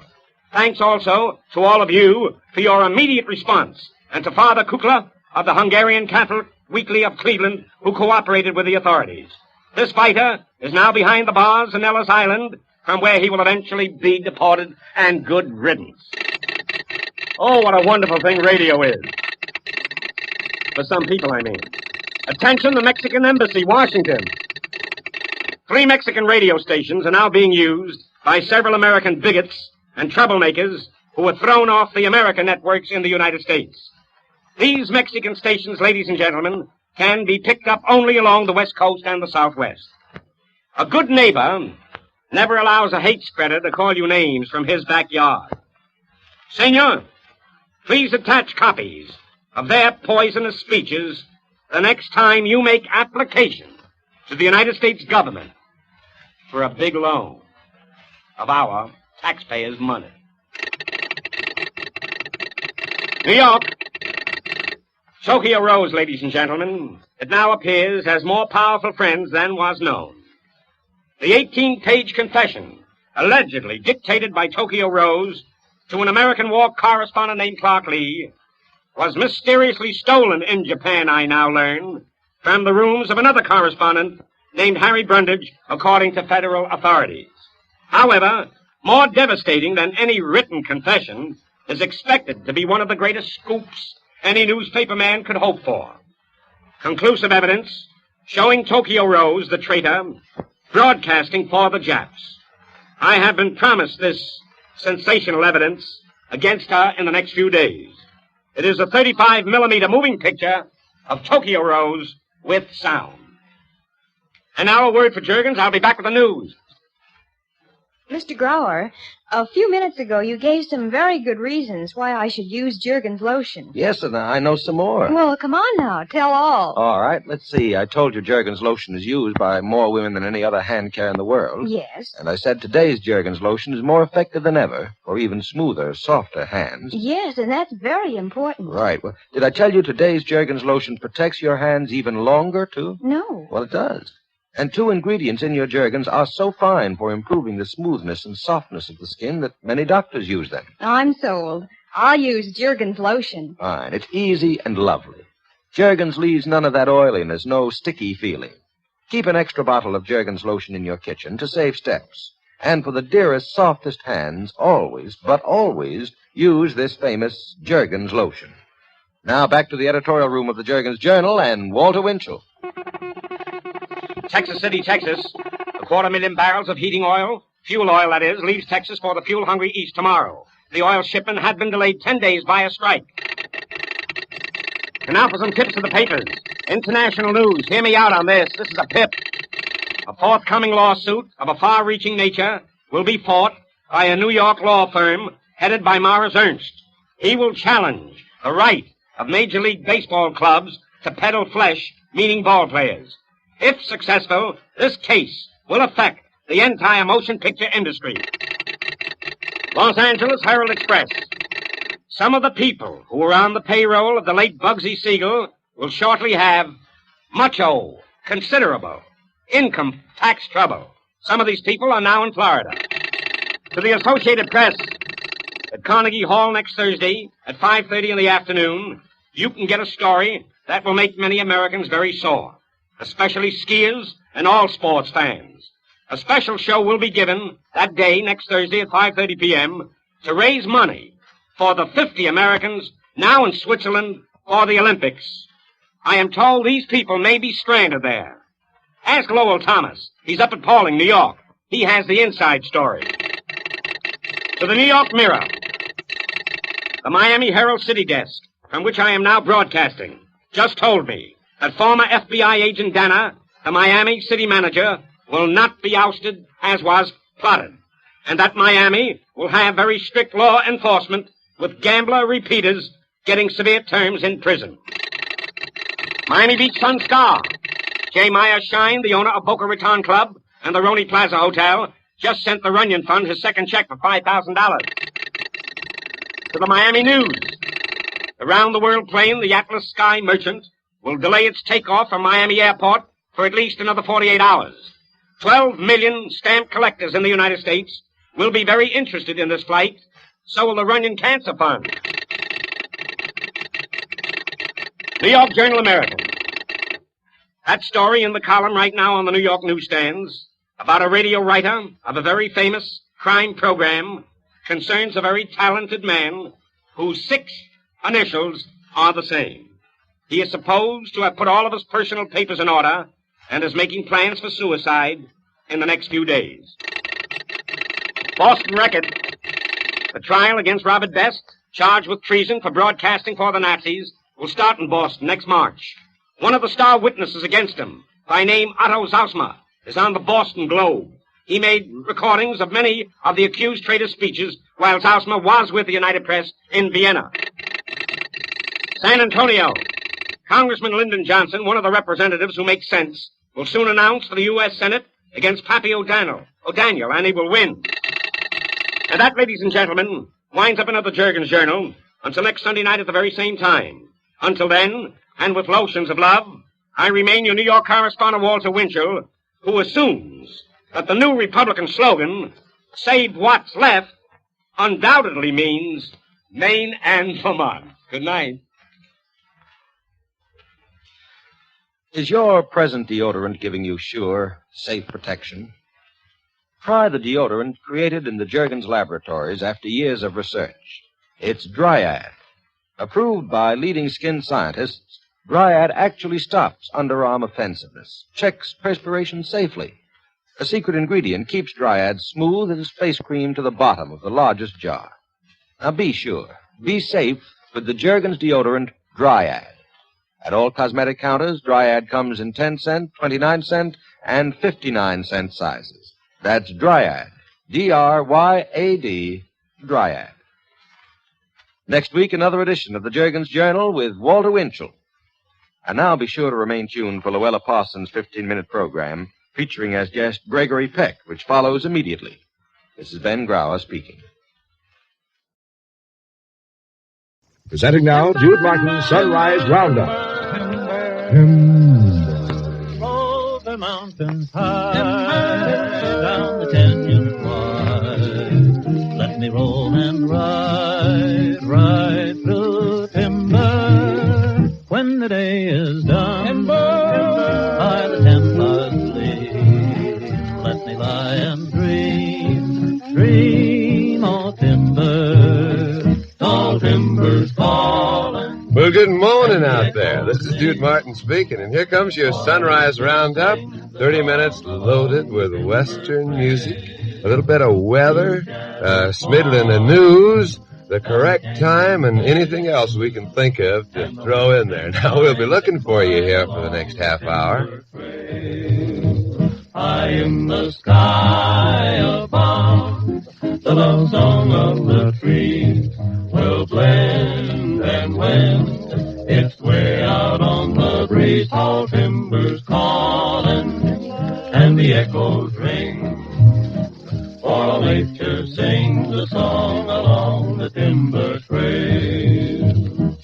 Thanks also to all of you for your immediate response, and to Father Kukla of the Hungarian Catholic Weekly of Cleveland, who cooperated with the authorities. This fighter is now behind the bars in Ellis Island, from where he will eventually be deported, and good riddance. Oh, what a wonderful thing radio is. For some people, I mean. Attention, the Mexican Embassy, Washington. 3 Mexican radio stations are now being used by several American bigots and troublemakers who were thrown off the American networks in the United States. These Mexican stations, ladies and gentlemen, can be picked up only along the West Coast and the Southwest. A good neighbor never allows a hate spreader to call you names from his backyard. Senor, please attach copies of their poisonous speeches the next time you make application to the United States government for a big loan of our taxpayers' money. New York. Tokyo Rose, ladies and gentlemen, it now appears has more powerful friends than was known. The 18-page confession, allegedly dictated by Tokyo Rose to an American war correspondent named Clark Lee, was mysteriously stolen in Japan, I now learn, from the rooms of another correspondent named Harry Brundage, according to federal authorities. However, more devastating than any written confession is expected to be one of the greatest scoops any newspaper man could hope for. Conclusive evidence showing Tokyo Rose, the traitor, broadcasting for the Japs. I have been promised this sensational evidence against her in the next few days. It is a 35mm moving picture of Tokyo Rose with sound. And now a word for Jergens. I'll be back with the news. Mr. Grauer, a few minutes ago you gave some very good reasons why I should use Jergens lotion. Yes, and I know some more. Well, come on now. Tell all. All right, let's see. I told you Jergens lotion is used by more women than any other hand care in the world. Yes. And I said today's Jergens lotion is more effective than ever for even smoother, softer hands. Yes, and that's very important. Right. Well, did I tell you today's Jergens lotion protects your hands even longer, too? No. Well, it does. And 2 ingredients in your Jergens are so fine for improving the smoothness and softness of the skin that many doctors use them. I'm sold. I'll use Jergens lotion. Fine. It's easy and lovely. Jergens leaves none of that oiliness, no sticky feeling. Keep an extra bottle of Jergens lotion in your kitchen to save steps. And for the dearest, softest hands, always, but always, use this famous Jergens lotion. Now back to the editorial room of the Jergens Journal and Walter Winchell. Texas City, Texas. 250,000 barrels of heating oil, fuel oil that is, leaves Texas for the fuel-hungry East tomorrow. The oil shipment had been delayed 10 days by a strike. And now for some tips of the papers. International news. Hear me out on this. This is a pip. A forthcoming lawsuit of a far-reaching nature will be fought by a New York law firm headed by Morris Ernst. He will challenge the right of Major League Baseball clubs to peddle flesh, meaning ball players. If successful, this case will affect the entire motion picture industry. Los Angeles Herald Express. Some of the people who were on the payroll of the late Bugsy Siegel will shortly have considerable income tax trouble. Some of these people are now in Florida. To the Associated Press, at Carnegie Hall next Thursday at 5:30 in the afternoon, you can get a story that will make many Americans very sore, especially skiers and all sports fans. A special show will be given that day, next Thursday at 5:30 p.m., to raise money for the 50 Americans now in Switzerland for the Olympics. I am told these people may be stranded there. Ask Lowell Thomas. He's up at Pauling, New York. He has the inside story. To the New York Mirror, the Miami Herald City desk, from which I am now broadcasting, just told me that former FBI agent Dana, the Miami city manager, will not be ousted as was plotted, and that Miami will have very strict law enforcement with gambler repeaters getting severe terms in prison. Miami Beach Sun-Star. J. Meyer Shine, the owner of Boca Raton Club and the Roney Plaza Hotel, just sent the Runyon Fund his second check for $5,000. To the Miami News. The round-the-world plane, the Atlas Sky Merchant, will delay its takeoff from Miami Airport for at least another 48 hours. 12 million stamp collectors in the United States will be very interested in this flight. So will the Runyon Cancer Fund. New York Journal American. That story in the column right now on the New York newsstands about a radio writer of a very famous crime program concerns a very talented man whose 6 initials are the same. He is supposed to have put all of his personal papers in order and is making plans for suicide in the next few days. Boston Record. The trial against Robert Best, charged with treason for broadcasting for the Nazis, will start in Boston next March. One of the star witnesses against him, by name Otto Zausmer, is on the Boston Globe. He made recordings of many of the accused traitors' speeches while Zausmer was with the United Press in Vienna. San Antonio. Congressman Lyndon Johnson, one of the representatives who make sense, will soon announce for the U.S. Senate against Pappy O'Daniel, and he will win. And that, ladies and gentlemen, winds up another Jergens Journal until next Sunday night at the very same time. Until then, and with lotions of love, I remain your New York correspondent, Walter Winchell, who assumes that the new Republican slogan, "Save What's Left," undoubtedly means Maine and Vermont. Good night. Is your present deodorant giving you sure, safe protection? Try the deodorant created in the Jergens laboratories after years of research. It's Dryad. Approved by leading skin scientists, Dryad actually stops underarm offensiveness, checks perspiration safely. A secret ingredient keeps Dryad smooth as face cream to the bottom of the largest jar. Now be sure, be safe with the Jergens deodorant Dryad. At all cosmetic counters, Dryad comes in 10-cent, 29-cent, and 59-cent sizes. That's Dryad. D-R-Y-A-D, Dryad. Next week, another edition of the Jergens Journal with Walter Winchell. And now be sure to remain tuned for Luella Parsons' 15-minute program featuring as guest Gregory Peck, which follows immediately. This is Ben Grauer speaking. Presenting now Jude Martin's Sunrise Roundup. Over mountains high, down the canyon wide, let me roll and ride, ride through timber. When the day is done, by the Templars gleam, let me lie and dream, dream of timber, tall timbers falling. Well, good morning out there. This is Jude Martin speaking, and here comes your Sunrise Roundup. 30 minutes loaded with Western music, a little bit of weather, smiddling of news, the correct time, and anything else we can think of to throw in there. Now, we'll be looking for you here for the next half hour. High in the sky above, the love song of the trees will blend, and when it's way out on the breeze, tall timbers calling, and the echoes ring, for all nature sings a song along the timber trail.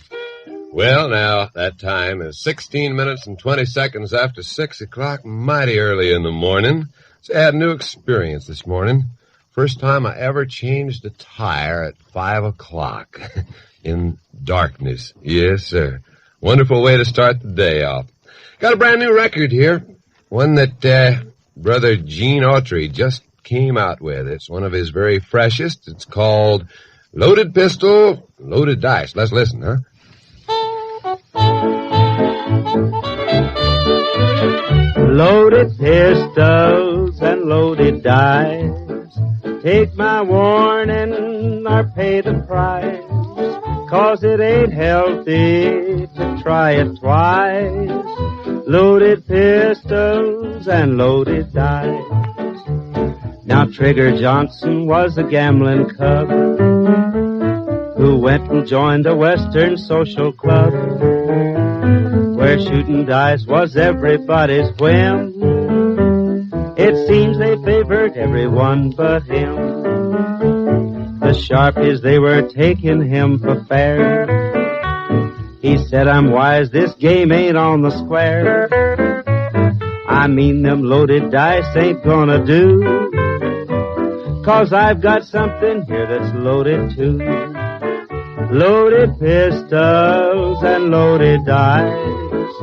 Well, now, that time is 16 minutes and 20 seconds after 6 o'clock, mighty early in the morning. So I had a new experience this morning. First time I ever changed a tire at 5 o'clock. in darkness. Yes, sir. Wonderful way to start the day off. Got a brand new record here. One that Brother Gene Autry just came out with. It's one of his very freshest. It's called Loaded Pistol, Loaded Dice. Let's listen, huh? Loaded pistols and loaded dice. Take my warning or pay the price. 'Cause it ain't healthy to try it twice. Loaded pistols and loaded dice. Now Trigger Johnson was a gambling cub who went and joined a Western social club where shooting dice was everybody's whim. It seems they favored everyone but him. The sharpies, they were taking him for fair. He said, I'm wise, this game ain't on the square. I mean, them loaded dice ain't gonna do. 'Cause I've got something here that's loaded too. Loaded pistols and loaded dice.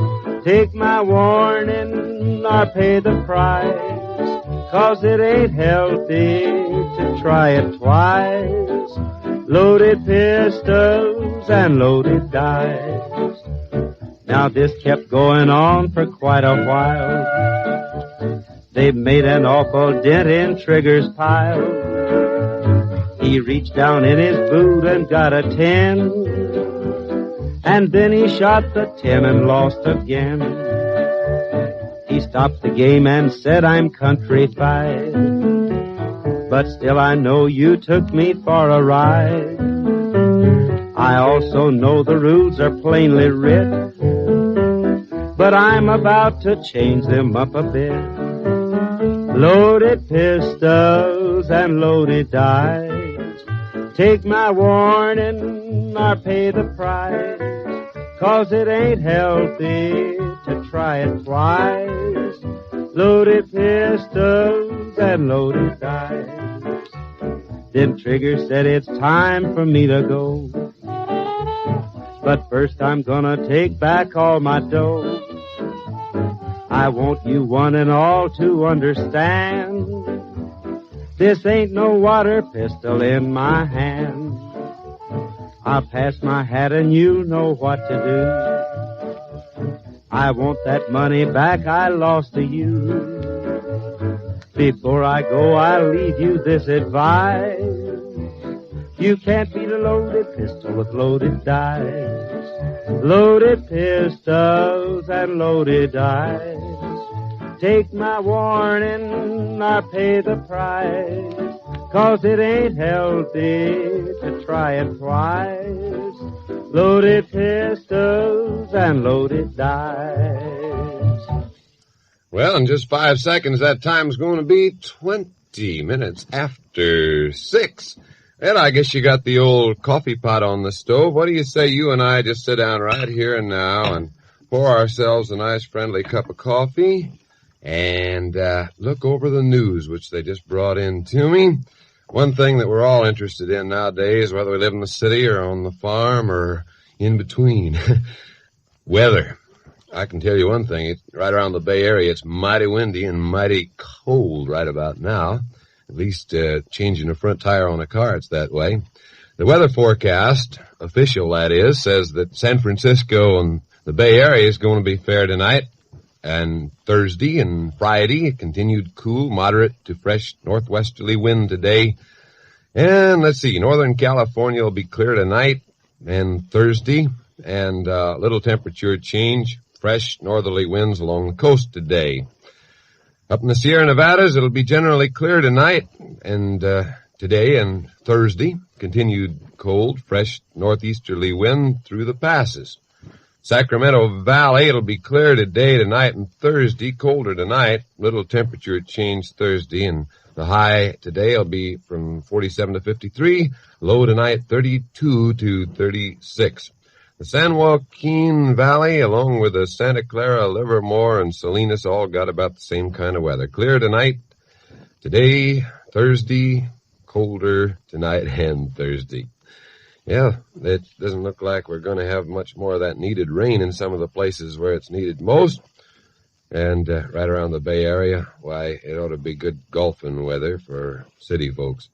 Take my warning or pay the price. 'Cause it ain't healthy to try it twice. Loaded pistols and loaded dice. Now this kept going on for quite a while. They made an awful dent in Trigger's pile. He reached down in his boot and got a 10. And then he shot the 10 and lost again. He stopped the game and said, I'm countrified. But still I know you took me for a ride. I also know the rules are plainly writ. But I'm about to change them up a bit. Loaded pistols and loaded dice. Take my warning or pay the price. 'Cause it ain't healthy to try it twice. Loaded pistols and loaded dice. Then Trigger said it's time for me to go. But first I'm gonna take back all my dough. I want you one and all to understand. This ain't no water pistol in my hand. I'll pass my hat and you'll know what to do. I want that money back I lost to you. Before I go, I'll leave you this advice. You can't beat a loaded pistol with loaded dice. Loaded pistols and loaded dice. Take my warning or pay the price. 'Cause it ain't healthy to try it twice. Loaded pistols and loaded dice. Well, in just 5 seconds, that time's going to be 20 minutes after 6. Well, I guess you got the old coffee pot on the stove. What do you say you and I just sit down right here and now and pour ourselves a nice friendly cup of coffee and look over the news, which they just brought in to me. One thing that we're all interested in nowadays, whether we live in the city or on the farm or in between, weather. I can tell you one thing, it's right around the Bay Area, it's mighty windy and mighty cold right about now. At least changing the front tire on a car, it's that way. The weather forecast, official that is, says that San Francisco and the Bay Area is going to be fair tonight. And Thursday and Friday, a continued cool, moderate to fresh northwesterly wind today. And let's see, Northern California will be clear tonight and Thursday. And little temperature change, fresh northerly winds along the coast today. Up in the Sierra Nevadas, it'll be generally clear tonight and today and Thursday. Continued cold, fresh northeasterly wind through the passes. Sacramento Valley, it'll be clear today, tonight, and Thursday. Colder tonight. Little temperature change Thursday, and the high today will be from 47 to 53. Low tonight, 32 to 36. The San Joaquin Valley, along with the Santa Clara, Livermore, and Salinas, all got about the same kind of weather. Clear tonight, today, Thursday, colder tonight and Thursday. Yeah, it doesn't look like we're going to have much more of that needed rain in some of the places where it's needed most. And right around the Bay Area, why, it ought to be good golfing weather for city folks.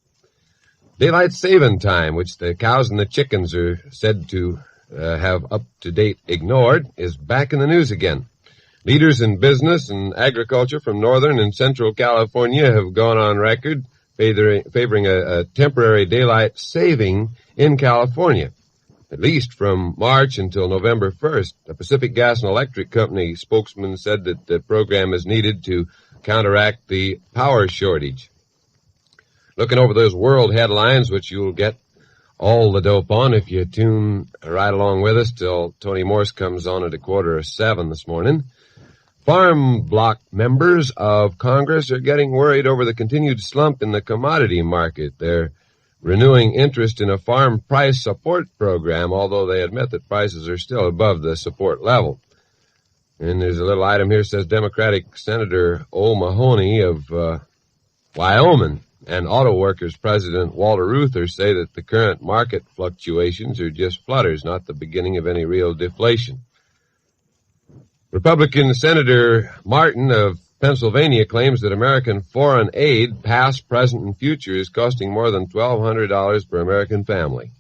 Daylight saving time, which the cows and the chickens are said to have up-to-date ignored, is back in the news again. Leaders in business and agriculture from northern and central California have gone on record favoring a temporary daylight saving in California, at least from March until November 1st. The Pacific Gas and Electric Company spokesman said that the program is needed to counteract the power shortage. Looking over those world headlines, which you'll get all the dope on if you tune right along with us till Tony Morse comes on at 6:45 this morning. Farm bloc members of Congress are getting worried over the continued slump in the commodity market. They're renewing interest in a farm price support program, although they admit that prices are still above the support level. And there's a little item here that says Democratic Senator O'Mahony of Wyoming and Auto Workers President Walter Reuther say that the current market fluctuations are just flutters, not the beginning of any real deflation. Republican Senator Martin of Pennsylvania claims that American foreign aid, past, present, and future, is costing more than $1,200 per American family.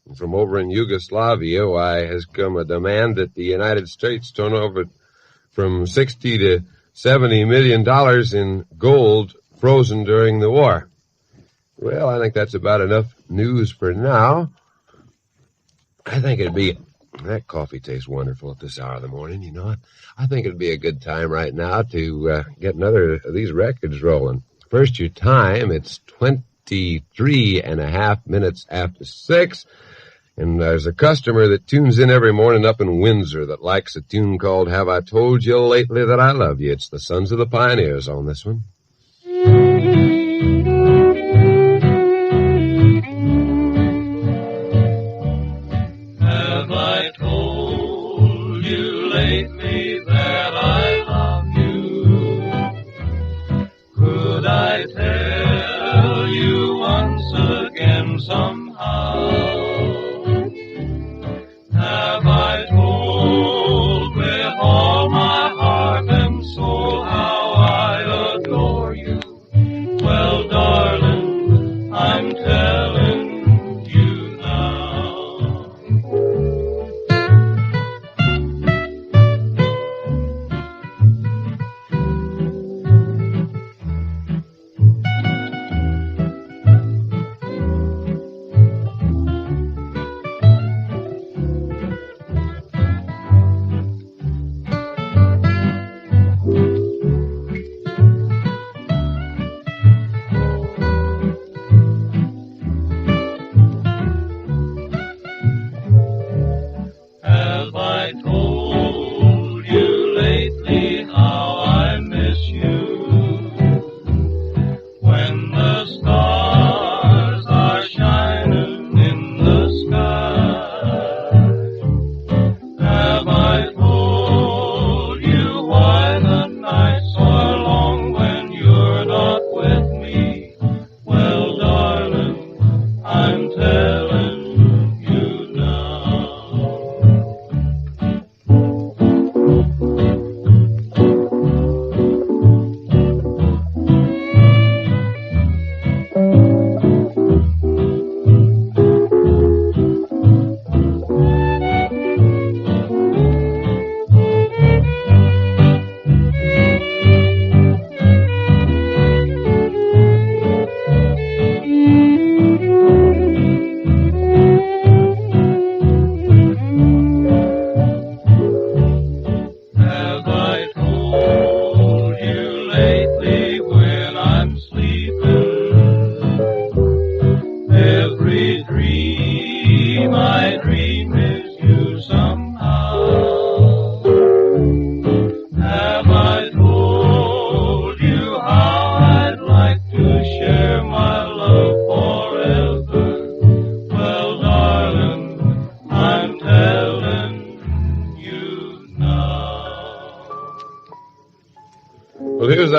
And from over in Yugoslavia, why, has come a demand that the United States turn over from $60 to $70 million in gold frozen during the war. Well, I think that's about enough news for now. I think it'd be... That coffee tastes wonderful at this hour of the morning, you know. I think it'd be a good time right now to get another of these records rolling. First, your time, it's 23 and a half minutes after 6. And there's a customer that tunes in every morning up in Windsor that likes a tune called Have I Told You Lately That I Love You? It's the Sons of the Pioneers on this one.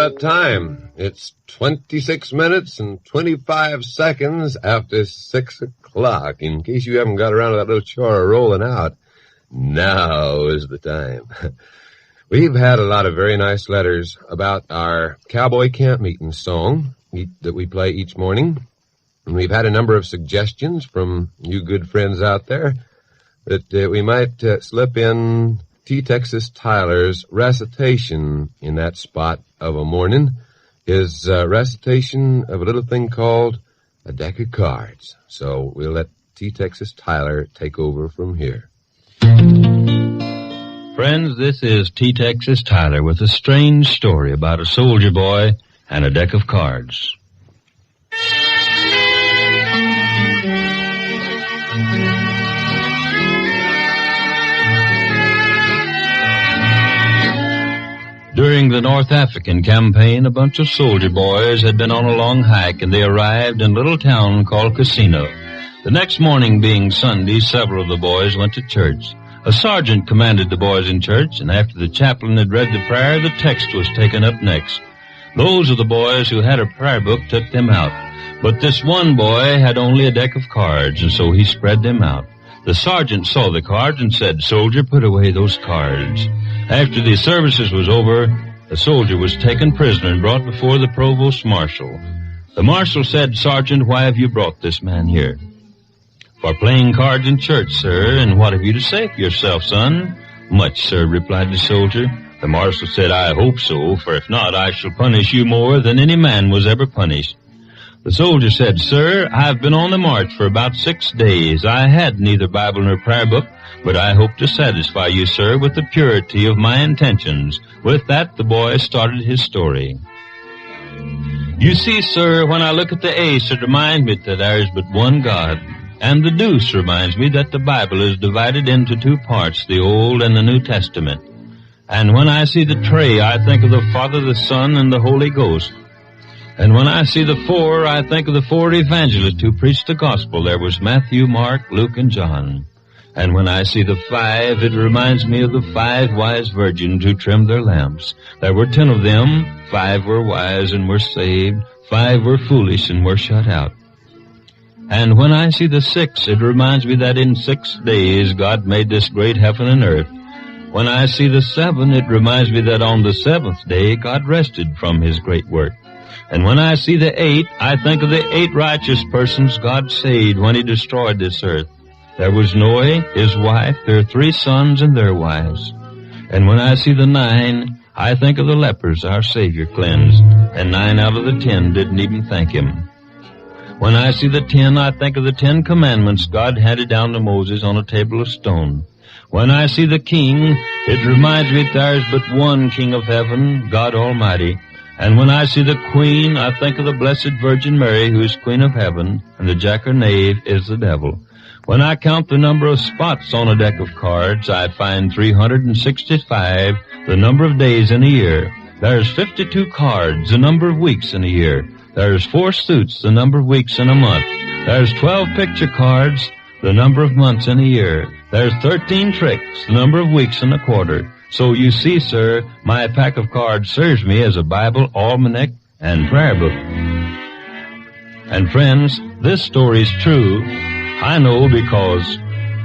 about time. It's 26 minutes and 25 seconds after 6 o'clock. In case you haven't got around to that little chore of rolling out, now is the time. We've had a lot of very nice letters about our cowboy camp meeting song that we play each morning. And we've had a number of suggestions from you good friends out there that we might slip in T. Texas Tyler's recitation in that spot of a morning. His recitation of a little thing called a deck of cards. So we'll let T. Texas Tyler take over from here. Friends, this is T. Texas Tyler with a strange story about a soldier boy and a deck of cards. During the North African campaign, a bunch of soldier boys had been on a long hike, and they arrived in a little town called Casino. The next morning, being Sunday, several of the boys went to church. A sergeant commanded the boys in church, and after the chaplain had read the prayer, the text was taken up next. Those of the boys who had a prayer book took them out, but this one boy had only a deck of cards, and so he spread them out. The sergeant saw the cards and said, "Soldier, put away those cards." After the services was over, the soldier was taken prisoner and brought before the provost marshal. The marshal said, "Sergeant, why have you brought this man here?" "For playing cards in church, sir. And what have you to say for yourself, son?" "Much, sir," replied the soldier. The marshal said, "I hope so, for if not, I shall punish you more than any man was ever punished." The soldier said, "Sir, I've been on the march for about 6 days. I had neither Bible nor prayer book, but I hope to satisfy you, sir, with the purity of my intentions." With that, the boy started his story. "You see, sir, when I look at the ace, it reminds me that there is but one God. And the deuce reminds me that the Bible is divided into 2 parts, the Old and the New Testament. And when I see the tray, I think of the Father, the Son, and the Holy Ghost. And when I see the 4, I think of the 4 evangelists who preached the gospel. There was Matthew, Mark, Luke, and John. And when I see the 5, it reminds me of the 5 wise virgins who trimmed their lamps. There were 10 of them. 5 were wise and were saved. 5 were foolish and were shut out. And when I see the 6, it reminds me that in 6 days God made this great heaven and earth. When I see the 7, it reminds me that on the 7th day God rested from his great work. And when I see the 8, I think of the 8 righteous persons God saved when he destroyed this earth. There was Noah, his wife, their 3 sons, and their wives. And when I see the 9, I think of the lepers our Savior cleansed, and 9 out of the 10 didn't even thank him. When I see the 10, I think of the 10 commandments God handed down to Moses on a table of stone. When I see the King, it reminds me that there is but one King of heaven, God Almighty. And when I see the Queen, I think of the Blessed Virgin Mary, who is Queen of Heaven, and the jack or knave is the devil. When I count the number of spots on a deck of cards, I find 365, the number of days in a year. There's 52 cards, the number of weeks in a year. There's 4 suits, the number of weeks in a month. There's 12 picture cards, the number of months in a year. There's 13 tricks, the number of weeks in a quarter. So you see, sir, my pack of cards serves me as a Bible, almanac, and prayer book. And friends, this story's true. I know because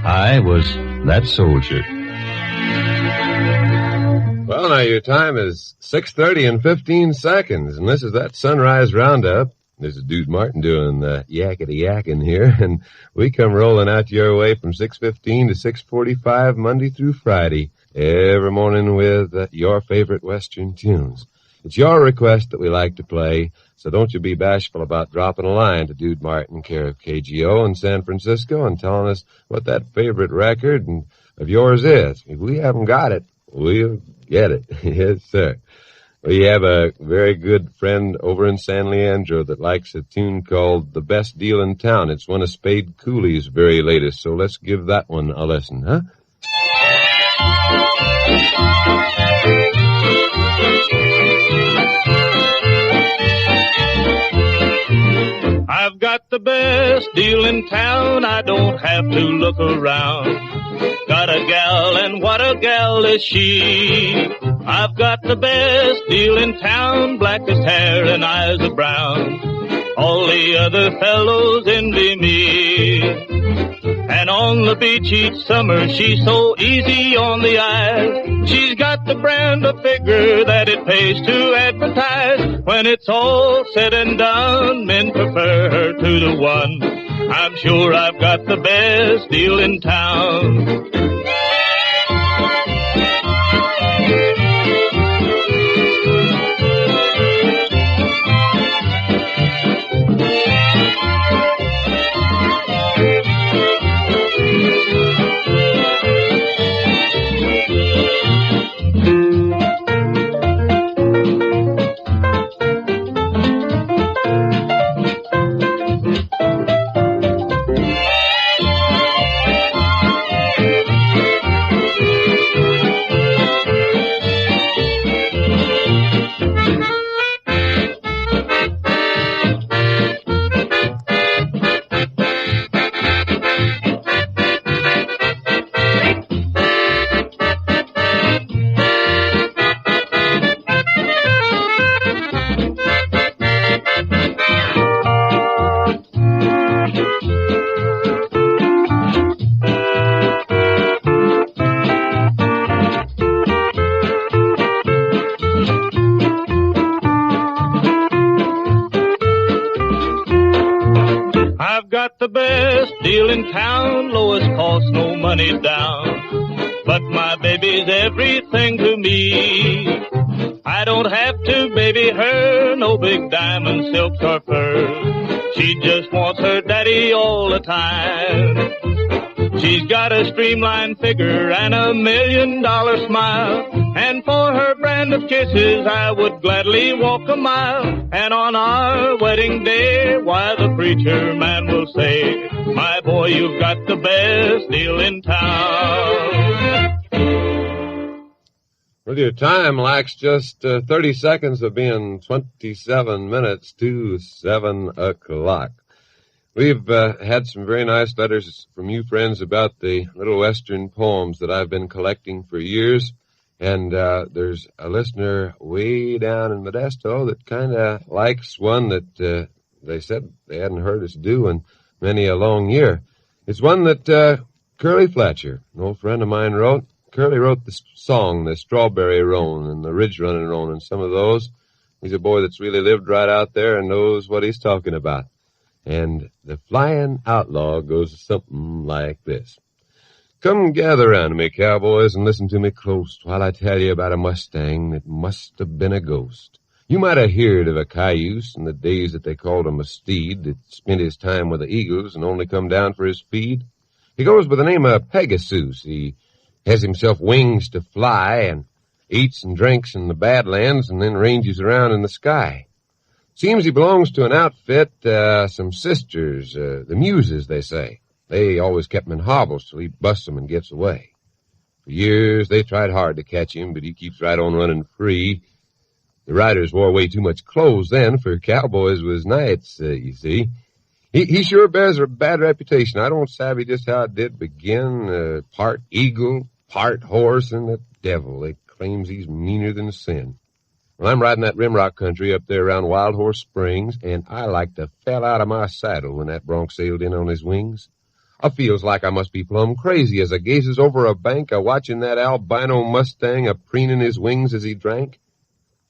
I was that soldier. Well, now your time is 6:30 and 15 seconds, and this is that Sunrise Roundup. This is Dude Martin doing the yakety-yakking here, and we come rolling out your way from 6:15 to 6:45 Monday through Friday, every morning with your favorite Western tunes. It's your request that we like to play, so don't you be bashful about dropping a line to Dude Martin, care of KGO in San Francisco, and telling us what that favorite record of yours is. If we haven't got it, we'll get it. Yes, sir. We have a very good friend over in San Leandro that likes a tune called The Best Deal in Town. It's one of Spade Cooley's very latest, so let's give that one a listen, huh? I've got the best deal in town, I don't have to look around. Got a a gal, and what a gal is she. I've got the best deal in town, blackest hair and eyes of brown. All the other fellows envy me. And on the beach each summer, she's so easy on the eyes. She's got the brand of figure that it pays to advertise. When it's all said and done, men prefer her 2-to-1. I'm sure I've got the best deal in town. The best deal in town, lowest cost, no money down. But my baby's everything to me. I don't have to baby her, no big diamond silks or furs. She just wants her daddy all the time. She's got a streamlined figure and a $1 million smile. And for her brand of kisses, I would gladly walk a mile. And on our wedding day, why, the preacher man will say, my boy, you've got the best deal in town. Well, your time lacks just 30 seconds of being 27 minutes to 7 o'clock. We've had some very nice letters from you friends about the little Western poems that I've been collecting for years. And there's a listener way down in Modesto that kind of likes one that they said they hadn't heard us do in many a long year. It's one that Curly Fletcher, an old friend of mine, wrote. Curly wrote the song, the Strawberry Roan and the Ridge Running Roan and some of those. He's a boy that's really lived right out there and knows what he's talking about. And the Flying Outlaw goes something like this. Come gather round me, cowboys, and listen to me close while I tell you about a Mustang that must have been a ghost. You might have heard of a cayuse in the days that they called him a steed that spent his time with the eagles and only come down for his feed. He goes by the name of Pegasus. He has himself wings to fly and eats and drinks in the Badlands and then ranges around in the sky. Seems he belongs to an outfit, some sisters, the Muses, they say. They always kept him in hobbles till he busts them and gets away. For years, they tried hard to catch him, but he keeps right on running free. The riders wore way too much clothes then, for cowboys was knights, you see. He sure bears a bad reputation. I don't savvy just how it did begin. Part eagle, part horse, and the devil. They claims he's meaner than sin. Well, I'm riding that rimrock country up there around Wild Horse Springs, and I like to fell out of my saddle when that bronc sailed in on his wings. I feels like I must be plumb crazy as I gazes over a bank a-watching that albino Mustang a-preening his wings as he drank.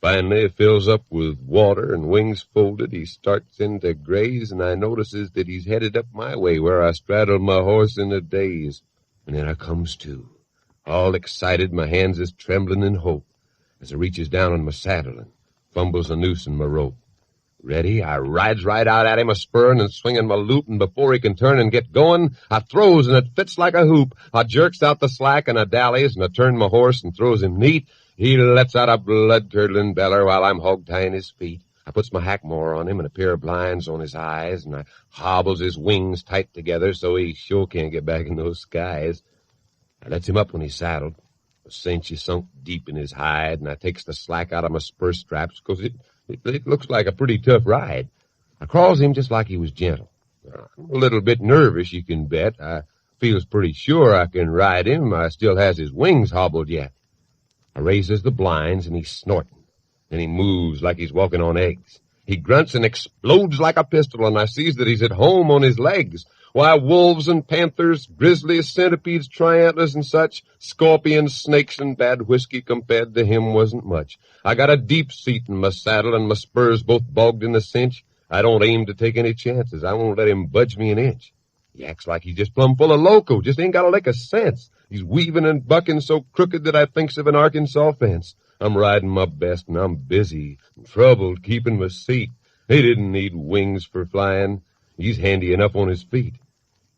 Finally, it fills up with water and wings folded. He starts in to graze, and I notices that he's headed up my way where I straddled my horse in a daze. And then I comes to, all excited, my hands is trembling in hope, as I reaches down on my saddle and fumbles a noose in my rope. Ready, I rides right out at him, a-spurring and swinging my loop, and before he can turn and get going, I throws and it fits like a hoop. I jerks out the slack and I dallies, and I turn my horse and throws him neat. He lets out a blood-curdling beller while I'm hog-tying his feet. I puts my hackmore on him and a pair of blinds on his eyes, and I hobbles his wings tight together so he sure can't get back in those skies. I lets him up when he's saddled. The cinch is sunk deep in his hide, and I takes the slack out of my spur straps, 'cause it looks like a pretty tough ride. I crawls him just like he was gentle. I'm a little bit nervous, you can bet. I feels pretty sure I can ride him. I still has his wings hobbled yet. I raises the blinds, and he's snorting. Then he moves like he's walking on eggs. He grunts and explodes like a pistol, and I sees that he's at home on his legs. Why, wolves and panthers, grizzlies, centipedes, triantlers, and such, scorpions, snakes, and bad whiskey compared to him wasn't much. I got a deep seat in my saddle, and my spurs both bogged in the cinch. I don't aim to take any chances. I won't let him budge me an inch. He acts like he's just plumb full of loco, just ain't got a lick of sense. He's weaving and bucking so crooked that I thinks of an Arkansas fence. I'm riding my best, and I'm busy and troubled keeping my seat. He didn't need wings for flying. He's handy enough on his feet.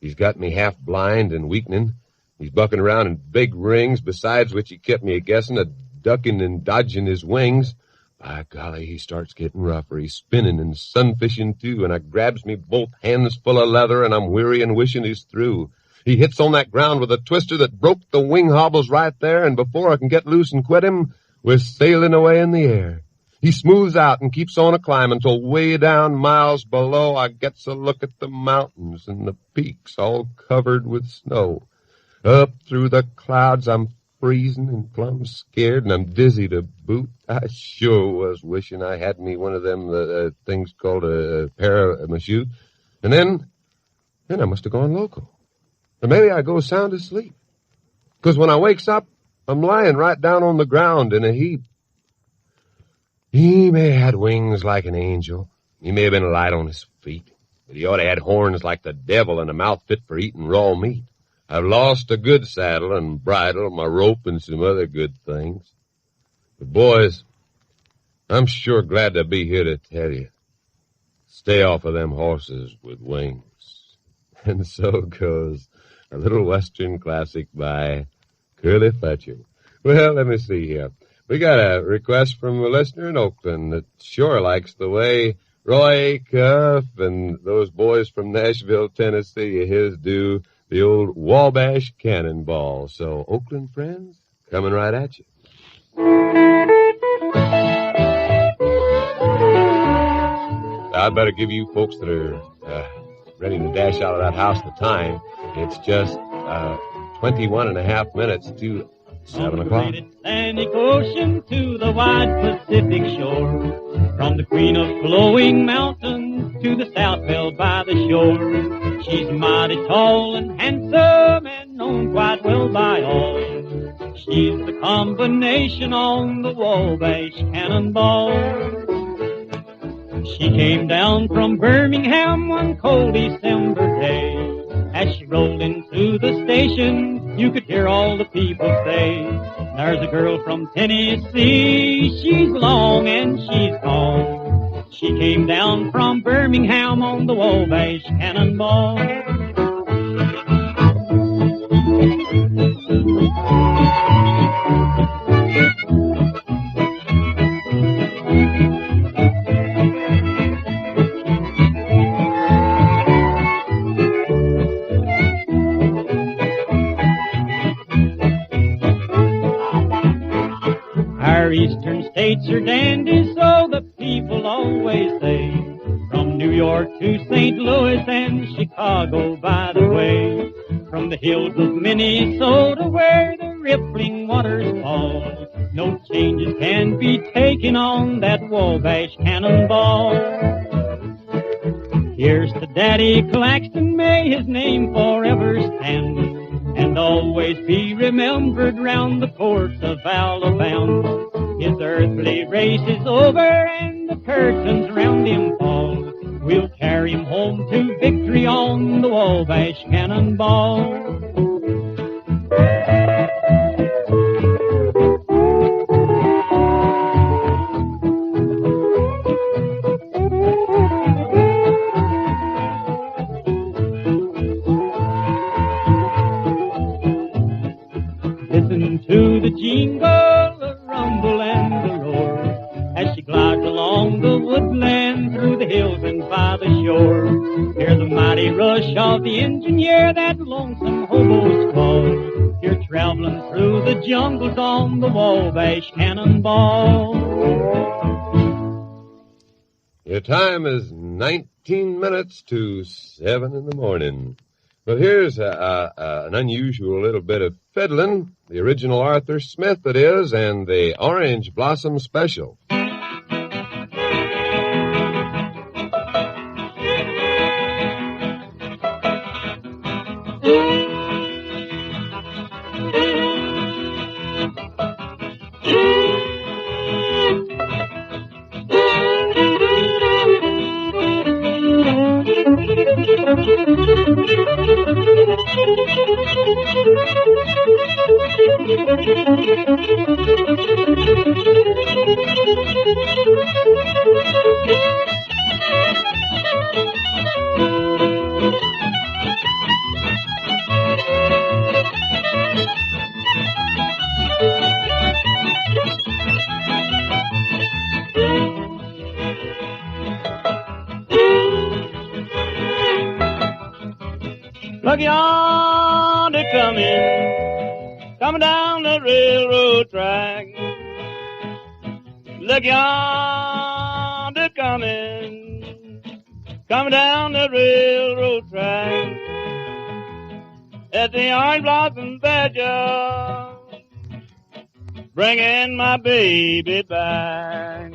He's got me half blind and weakening. He's bucking around in big rings, besides which he kept me a-guessing, a-ducking and dodging his wings. By golly, he starts getting rougher. He's spinning and sunfishing, too, and I grabs me both hands full of leather, and I'm weary and wishing he's through. He hits on that ground with a twister that broke the wing hobbles right there, and before I can get loose and quit him, we're sailing away in the air. He smooths out and keeps on a-climb until way down miles below I gets a look at the mountains and the peaks all covered with snow. Up through the clouds I'm freezing and plumb scared, and I'm dizzy to boot. I sure was wishing I had me one of them things called a parachute. And then I must have gone loco. Or maybe I go sound asleep. 'Cause when I wakes up, I'm lying right down on the ground in a heap. He may have had wings like an angel. He may have been light on his feet. But he ought to have had horns like the devil and a mouth fit for eating raw meat. I've lost a good saddle and bridle, my rope, and some other good things. But, boys, I'm sure glad to be here to tell you. Stay off of them horses with wings. And so goes a little Western classic by Curly Fletcher. Well, let me see here. We got a request from a listener in Oakland that sure likes the way Roy Cuff and those boys from Nashville, Tennessee, his do the old Wabash Cannonball. So, Oakland friends, coming right at you. I'd better give you folks that are ready to dash out of that house the time. It's just 21 and a half minutes to 7 o'clock. Atlantic Ocean to the wide Pacific shore, from the queen of flowing mountains to the south belle by the shore. She's mighty tall and handsome and known quite well by all. She's the combination on the Wabash Cannonball. She came down from Birmingham one cold December day. As she rolled into the station, you could hear all the people say, "There's a girl from Tennessee, she's long and she's tall." She came down from Birmingham on the Wabash Cannonball. Our eastern states are dandies, so the people always say. From New York to St. Louis and Chicago, by the way. From the hills of Minnesota where the rippling waters fall, no changes can be taken on that Wabash Cannonball. Here's to Daddy Claxton, may his name forever stand, and always be remembered round the courts of Alabama. His earthly race is over and the curtains round him fall. We'll carry him home to victory on the Wabash Cannonball. Listen to the jingle, the rumble, and the roar, as she glides along the woodland through the hills and by the shore. Hear the mighty rush of the engineer, that lonesome hobo squaw. You're traveling through the jungles on the Wabash Cannonball. Your time is 19 minutes to 7 in the morning. Well, here's an unusual little bit of fiddling. The original Arthur Smith, it is, and the Orange Blossom Special. Look yonder coming down the railroad track. Look yonder coming down the railroad track. It's the orange blossom badger, bringing my baby back.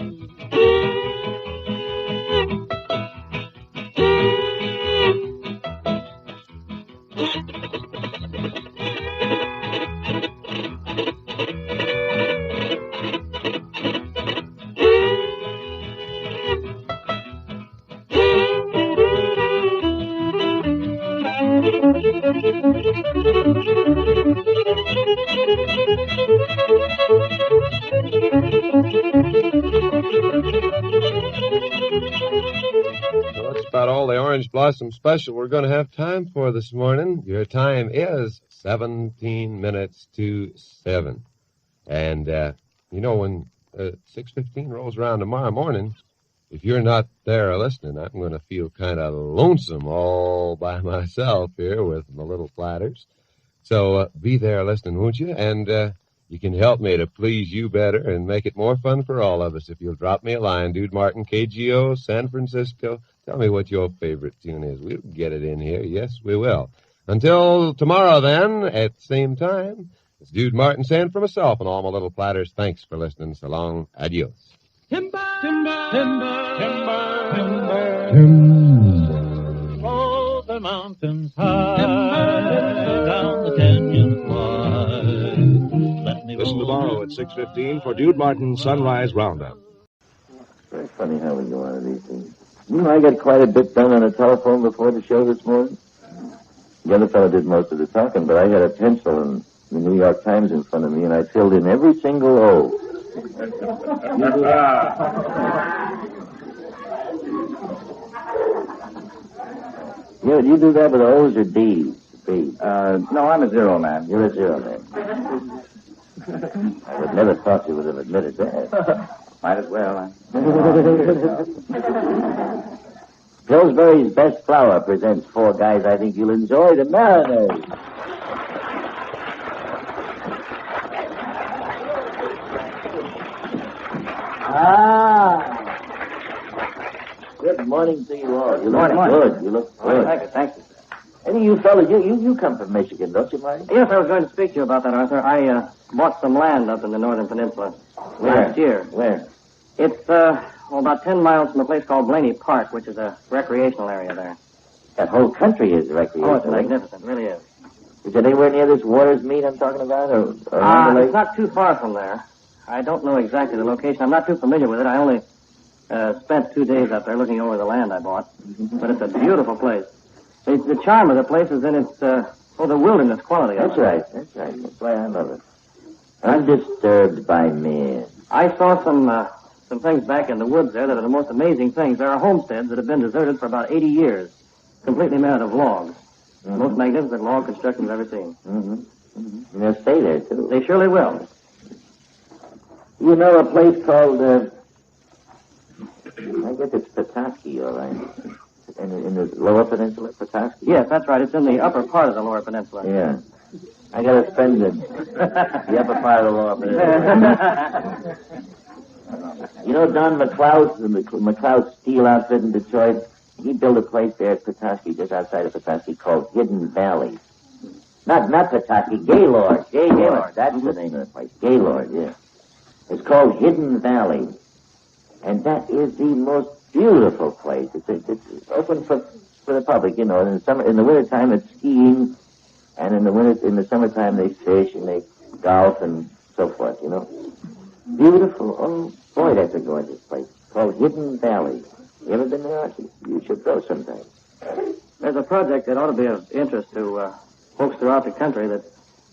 Well, that's about all the Orange Blossom Special we're going to have time for this morning. Your time is 17 minutes to 7. And, when 6:15 rolls around tomorrow morning, if you're not there listening, I'm going to feel kind of lonesome all by myself here with my little platters. So be there listening, won't you? And you can help me to please you better and make it more fun for all of us if you'll drop me a line. Dude Martin, KGO, San Francisco. Tell me what your favorite tune is. We'll get it in here. Yes, we will. Until tomorrow, then, at the same time, it's Dude Martin saying for myself and all my little platters, thanks for listening. So long. Adios. Timber, timber, timber, timber, timber. Oh, the mountains high, down the canyons wide. Listen tomorrow at 6:15 for Dude Martin's Sunrise Roundup. Very funny how we go out of these things. I got quite a bit done on the telephone before the show this morning. The other fellow did most of the talking, but I had a pencil and the New York Times in front of me, and I filled in every single O. You do that with O's or D's? B. No, I'm a zero man. You're a zero man. I would never thought you would have admitted that. Might as well. Pillsbury's Best Flour presents 4 guys I think you'll enjoy, the Mariners. Good morning to you all. You look good. You look good. Thank you. Any of you fellas, you come from Michigan, don't you, Marty? Yes, I was going to speak to you about that, Arthur. I bought some land up in the northern peninsula last year. Where? It's about 10 miles from a place called Blaney Park, which is a recreational area there. That whole country is recreational. Oh, it's magnificent. It really is. Is it anywhere near this Waters meet I'm talking about? Or it's not too far from there. I don't know exactly the location. I'm not too familiar with it. I only spent 2 days up there looking over the land I bought. But it's a beautiful place. The charm of the place is in its, the wilderness quality of it. That's right. That's why I love it. Undisturbed by men. I saw some things back in the woods there that are the most amazing things. There are homesteads that have been deserted for about 80 years, completely made out of logs. Mm-hmm. The most magnificent log construction I've ever seen. Mm-hmm. Mm-hmm. And they'll stay there, too. They surely will. You know a place called, I guess it's Petoskey, all right. In the lower peninsula, Petoskey? Yes, that's right. It's in the upper part of the lower peninsula. Yeah. I got a friend in the upper part of the lower peninsula. You know Don McLeod's, the McLeod Steel outfit in Detroit? he built a place there at Petoskey, just outside of Petoskey, called Hidden Valley. Not Petoskey, Gaylord. Gaylord, that's the name of the place. Gaylord, yeah. It's called Hidden Valley. And that is the most beautiful place. It's open for the public, you know. In the wintertime, it's skiing, and in the summertime, they fish and they golf and so forth, you know. Beautiful. Oh, boy, that's a gorgeous place. It's called Hidden Valley. You ever been there, Archie? You should go sometime. There's a project that ought to be of interest to folks throughout the country that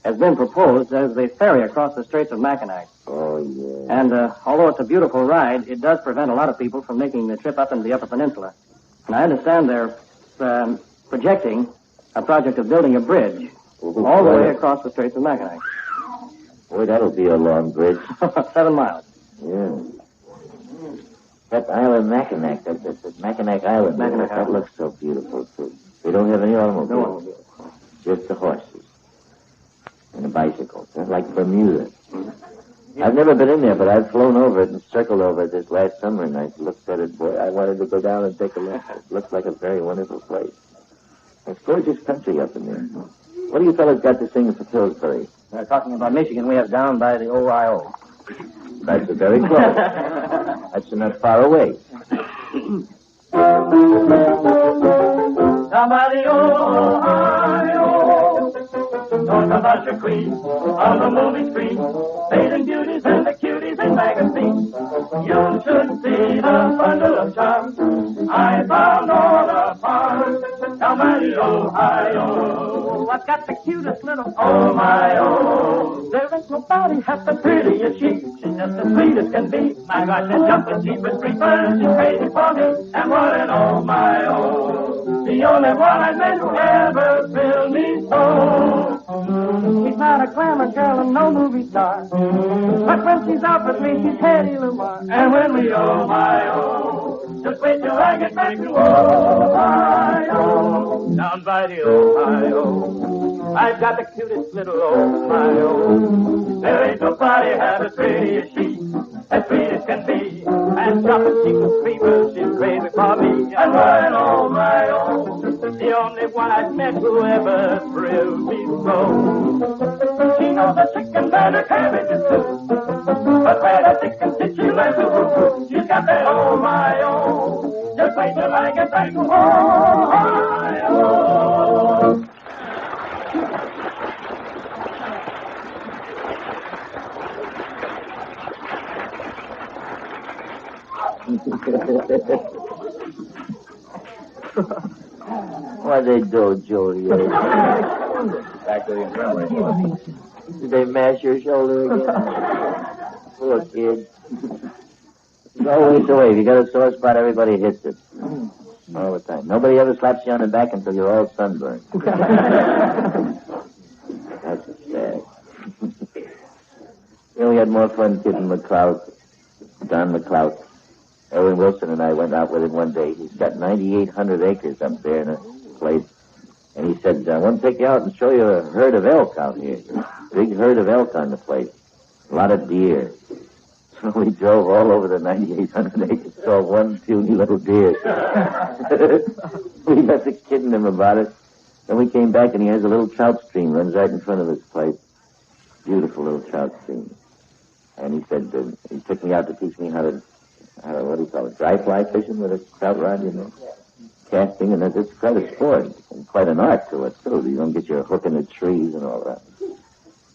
has been proposed as the ferry across the Straits of Mackinac. Oh, yeah. And although it's a beautiful ride, it does prevent a lot of people from making the trip up into the Upper Peninsula. And I understand they're projecting a project of building a bridge all the way across the Straits of Mackinac. Boy, that'll be a long bridge. 7 miles. Yeah. That island Mackinac, that Mackinac Island, that looks so beautiful, too. They don't have any automobiles. Just the horses. And the bicycles. That's like Bermuda. I've never been in there, but I've flown over it and circled over it this last summer, and I looked at it, boy, I wanted to go down and take a look. It looks like a very wonderful place. It's gorgeous country up in there. What do you fellas got to sing for Pillsbury? Talking about Michigan, we have down by the OIO. That's very close. That's not far away. Somebody, Ohio, talk about your queen on the movie screen, fading beauties and the cuties in magazines. You should see the bundle of charms I found on a farm. Somebody, Ohio, I've got the cutest little oh my oh. There ain't nobody half the prettiest she. She's just as sweet as can be. My gosh, and jumping sheep with creepers. She's crazy for me. And what an oh my oh. The only one I met who ever filled me so. She's not a glamour girl and no movie star. But when she's out with me, she's Hedy Lamarr. And when we oh my oh, just wait till I get back to Ohio. Down by the Ohio, I've got the cutest little Ohio. There ain't nobody half as pretty as she, as sweet as can be. And chopping cheeks and creepers, she's crazy for me. And what an Ohio, the only one I've met who ever thrilled me so. She knows the chicken and her cabbages too. But where the chicken sits, she likes to woo. She's got that oh my oh. Just wait till I get back to Ohio. What they do, Juliet? Back to the infirmary. Did they mash your shoulder again? Poor kid. It's always the way. If you got a sore spot, everybody hits it. All the time. Nobody ever slaps you on the back until you're all sunburned. That's sad. We had more fun kidding McCloud, Don McCloud. Owen Wilson and I went out with him one day. He's got 9,800 acres up there in a place. And he said, I want to take you out and show you a herd of elk out here. Big herd of elk on the place. A lot of deer. So we drove all over the 9,800 acres, saw one puny little deer. We got to kidding him about it. Then we came back and he has a little trout stream runs right in front of his place. Beautiful little trout stream. And he said, he took me out to teach me how to what do you call it, dry fly fishing with a trout rod, you know? Casting, and it's quite a sport, and quite an art to it, too. You don't get your hook in the trees and all that.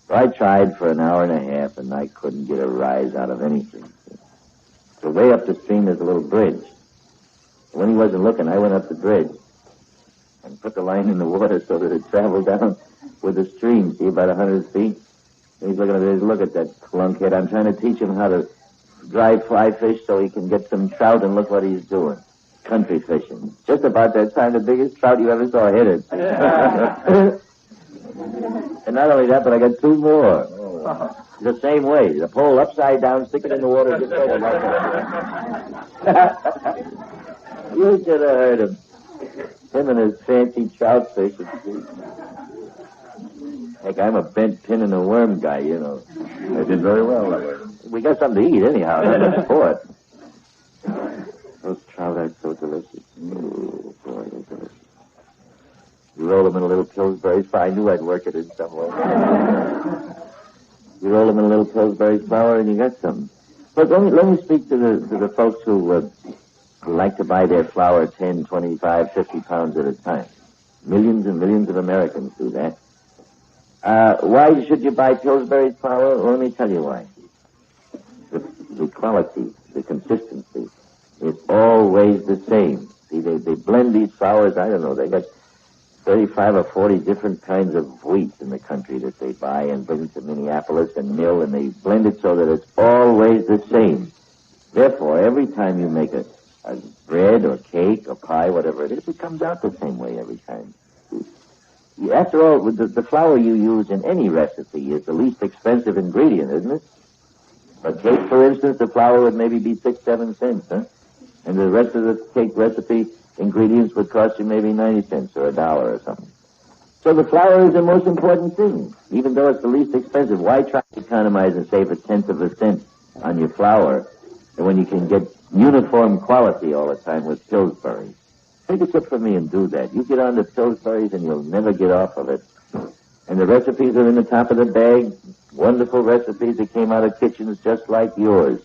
So I tried for an hour and a half, and I couldn't get a rise out of anything. So way up the stream, there's a little bridge. When he wasn't looking, I went up the bridge and put the line in the water so that it traveled down with the stream, see, about 100 feet. And he's looking at it, look at that clunkhead. I'm trying to teach him how to dry fly fish so he can get some trout, and look what he's doing. Country fishing. Just about that time, the biggest trout you ever saw hit it. And not only that, but I got two more. The same way. The pole upside down, stick it in the water, just over like that. You should have heard him. Him and his fancy trout fishing. Heck, I'm a bent pin and a worm guy, you know. They did very well, We got something to eat anyhow, not much sport. Those trout are so delicious. Ooh. roll them in a little Pillsbury flour. I knew I'd work it in some way. You roll them in a little Pillsbury flour, and you got some. But let me speak to the folks who like to buy their flour 10, 25, 50 pounds at a time. Millions and millions of Americans do that. Why should you buy Pillsbury flour? Well, let me tell you why. The quality, the consistency, it's always the same. See, they blend these flours, I don't know, they got 35 or 40 different kinds of wheat in the country that they buy and bring to Minneapolis and mill, and they blend it so that it's always the same. Therefore, every time you make a bread or cake or pie, whatever it is, it comes out the same way every time. After all, the flour you use in any recipe is the least expensive ingredient, isn't it? A cake, for instance, the flour would maybe be 6, 7 cents, huh? And the rest of the cake recipe ingredients would cost you maybe 90 cents or $1 or something. So the flour is the most important thing, even though it's the least expensive. Why try to economize and save 1/10 of a cent on your flour when you can get uniform quality all the time with Pillsbury? Take a tip from me and do that. You get on to Pillsbury's and you'll never get off of it. And the recipes are in the top of the bag. Wonderful recipes that came out of kitchens just like yours.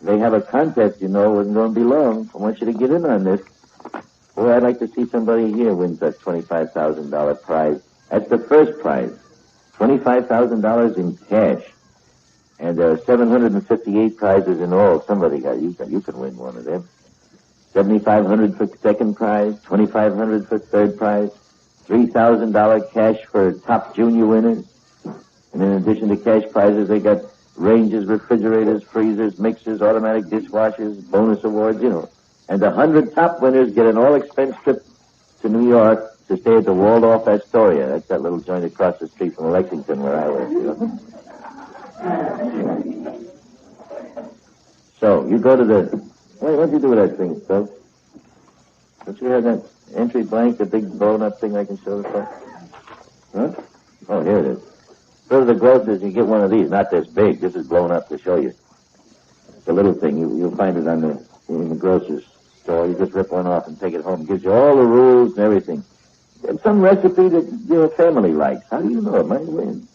They have a contest, you know, isn't going to be long. I want you to get in on this. Boy, I'd like to see somebody here wins that $25,000 prize. That's the first prize. $25,000 in cash. And there are 758 prizes in all. Somebody got you can win one of them. $7,500 for second prize, $2,500 for third prize, $3,000 cash for top junior winners. And in addition to cash prizes, they got ranges, refrigerators, freezers, mixers, automatic dishwashers, bonus awards, you know. And the 100 top winners get an all-expense trip to New York to stay at the Waldorf Astoria. That's that little joint across the street from Lexington where I live, you know. So, you go to the... What'd you do with that thing, Phil? Don't you have that entry blank, the big blown-up thing I can show you? Huh? Oh, here it is. Go to the grocers, you get one of these, not this big. This is blown up to show you. It's a little thing. You'll find it in the grocer's store. You just rip one off and take it home. It gives you all the rules and everything. And some recipe that your family likes. How do you know it might win?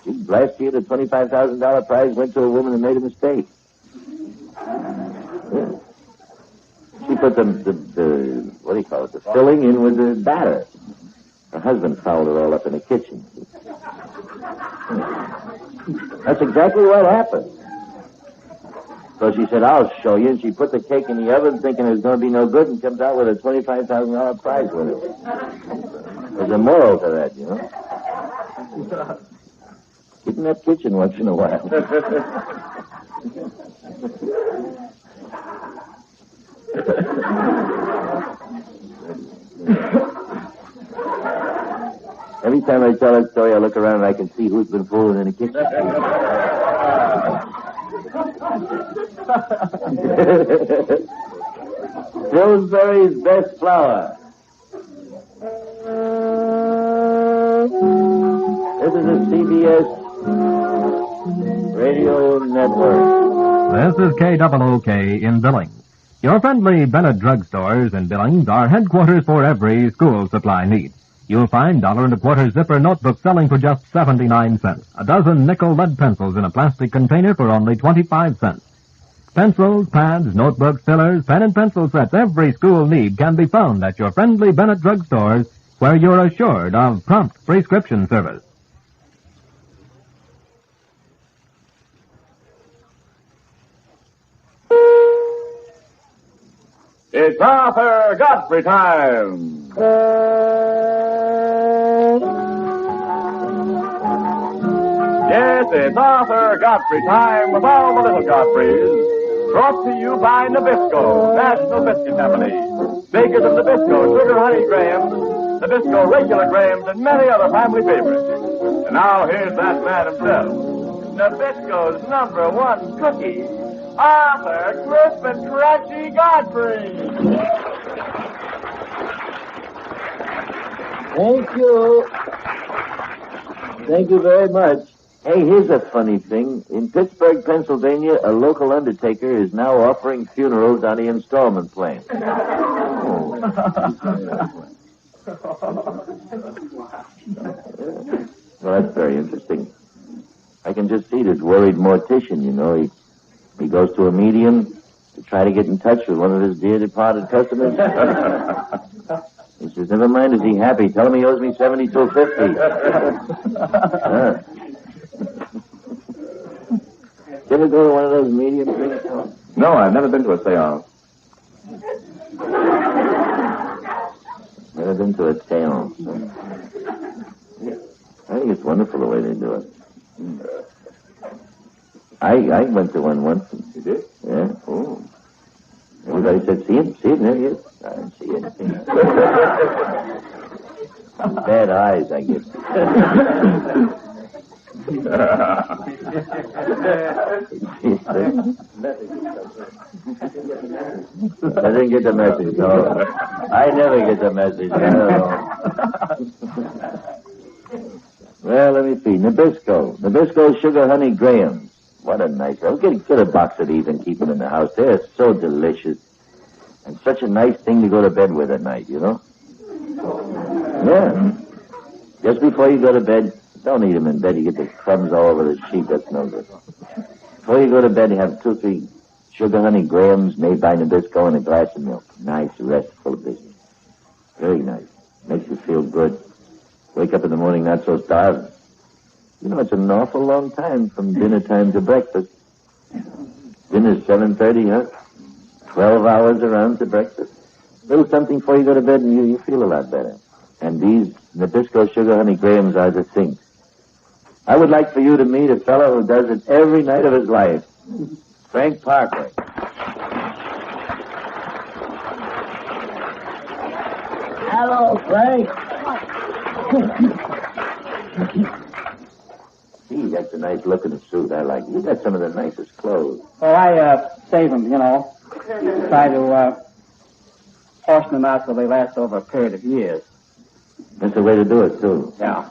Gee, last year, the $25,000 prize went to a woman that made a mistake. Yeah. She put the what do you call it, the filling in with the batter. Her husband fouled it all up in the kitchen. That's exactly what happened. So she said, I'll show you, and she put the cake in the oven thinking it was going to be no good and comes out with a $25,000 prize with it. There's a moral to that, you know. Get in that kitchen once in a while. Every time I tell that story, I look around and I can see who's been fooling in the kitchen. Pillsbury's best flour. This is a CBS Radio Network. This is KOOK in Billings. Your friendly Bennett drugstores in Billings are headquarters for every school supply need. You'll find $1.25 zipper notebooks selling for just 79 cents. A dozen nickel lead pencils in a plastic container for only 25 cents. Pencils, pads, notebooks, fillers, pen and pencil sets, every school need can be found at your friendly Bennett drugstores where you're assured of prompt prescription service. It's Arthur Godfrey time. Yes, it's Arthur Godfrey time with all the little Godfreys. Brought to you by Nabisco, National Biscuit Company. Makers of Nabisco Sugar Honey Grahams, Nabisco Regular Grahams, and many other family favorites. And now here's that man himself. Nabisco's #1 cookie. Arthur Crisp and Crunchy Godfrey. Thank you. Thank you very much. Hey, here's a funny thing. In Pittsburgh, Pennsylvania, a local undertaker is now offering funerals on the installment plan. Well, that's very interesting. I can just see this worried mortician, you know. He goes to a medium to try to get in touch with one of his dear departed customers. He says, never mind, is he happy? Tell him he owes me $72.50. Did you ever go to one of those medium things? No, I've never been to a seance. Never been to a seance. I think it's wonderful the way they do it. I went to one once. You did? Yeah. Oh. Everybody said, see it? See it? There he is. I didn't see anything. Bad eyes, I guess. I didn't get the message, no. I never get the message. No. Well, let me see. Nabisco Sugar Honey Grahams. What a nice... I'll get a box of these and keep them in the house. They're so delicious. And such a nice thing to go to bed with at night, you know? Yeah. Just before you go to bed, don't eat them in bed. You get the crumbs all over the sheet. That's no good. Before you go to bed, you have 2 or 3 Sugar Honey Grahams made by Nabisco and a glass of milk. Nice, restful business. Very nice. Makes you feel good. Wake up in the morning not so starved. You know, it's an awful long time from dinner time to breakfast. Dinner's 7:30, huh? 12 hours around to breakfast. A little something before you go to bed and you feel a lot better. And these Nabisco Sugar Honey Grahams are the thing. I would like for you to meet a fellow who does it every night of his life. Frank Parkway. Hello, Frank. Gee, that's a nice looking suit. I like it. You got some of the nicest clothes. Well, I save them, you know. Try to portion them out so they last over a period of years. That's the way to do it, too. Yeah.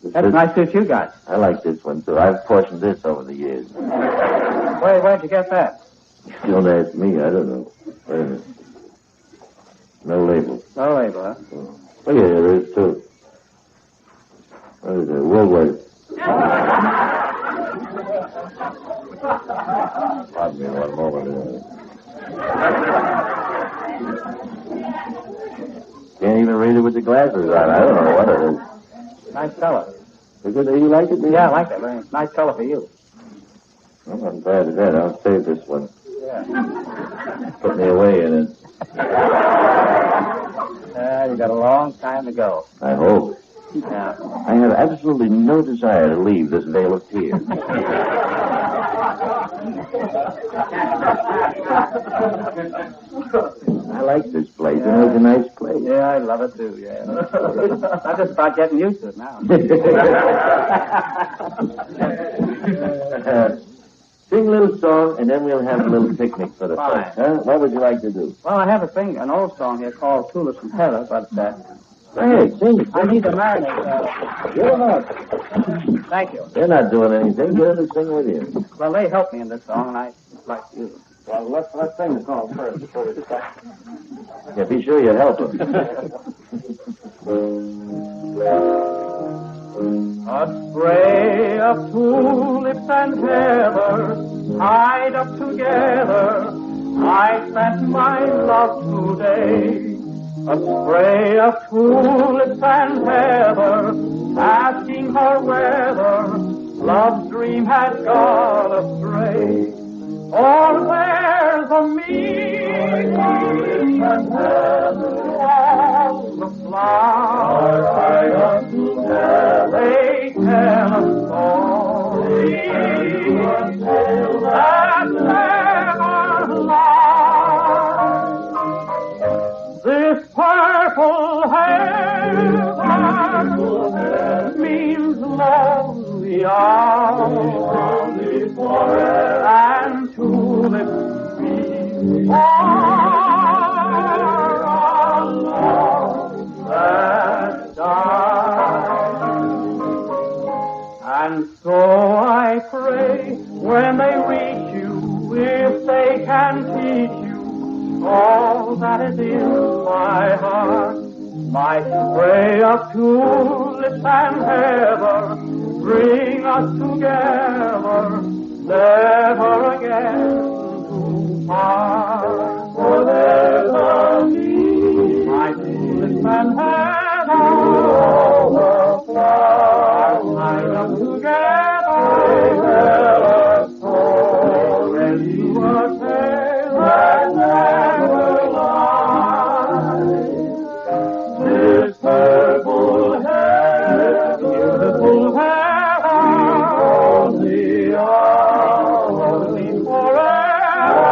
That's a nice suit you got. I like this one, too. I've portioned this over the years. Where'd you get that? Don't ask me. I don't know. Wait a minute. No label. No label, huh? Oh, yeah, there is, too. What is it? Woolworth. Pardon me one moment. Can't even read it with the glasses on. I don't know what it is. Nice color. Is it? You like it? Yeah, I like it. Very nice color for you. Well, I'm glad of that. I'll save this one. Yeah. Put me away in it. You got a long time to go. I hope. Yeah. I have absolutely no desire to leave this vale of tears. I like this place. It was a nice place. Yeah, I love it too, yeah. I'm just about getting used to it now. Sing a little song, and then we'll have a little picnic for the Fine. folks. Huh? What would you like to do? Well, I have an old song here called Tulips and Heather, but Go ahead, sing it. I need to marinate. Get them up. Thank you. They're not doing anything. Get them to sing with you. Well, they helped me in this song, and I like you. Well, let's sing the song first before we start. Yeah, be sure you help them. A spray of tulips and heather tied up together, I sent my love today. A spray of tulips and heather, asking her whether love's dream had gone astray. Or there's a meaning and heather, all the flowers I together, they tell a story that never lies. This purple heaven means lonely hours, and tulips mean that die. And so I pray when they reach you, if they can teach you all that is in my heart, My spray of tulips and heather bring us together, never again to part. Forever me, my tulips and heather overflow, hide us together, and you are tale that never lies. This purple hair, beautiful hair, only ours, forever,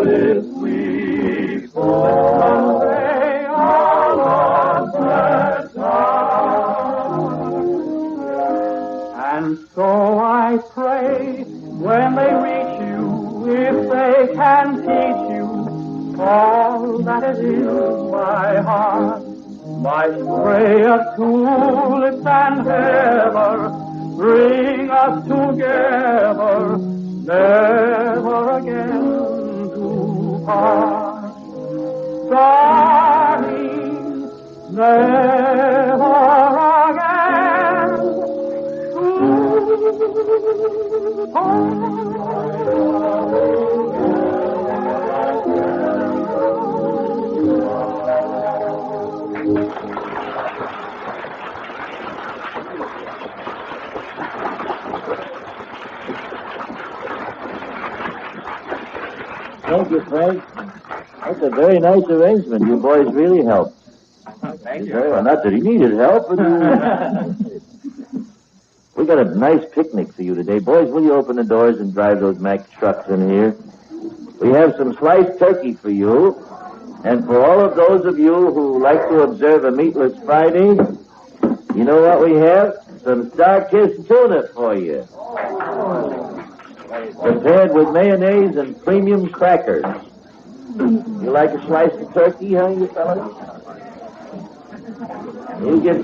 and is sweet, for someday our lost has come. And so I pray, when they reach you, if they can teach you all that is in my heart, my spray of tulips and heather bring us together, never again to part. Darling, never again to Thank you, Frank. That's a very nice arrangement. You boys really helped. Thank you. Well, not that he needed help, but we got a nice picnic for you today. Boys, will you open the doors and drive those Mack trucks in here? We have some sliced turkey for you. And for all of those of you who like to observe a meatless Friday, you know what we have? Some Star-Kissed tuna for you. Prepared with mayonnaise and premium crackers. You like a slice of turkey, huh, you fellas? You get...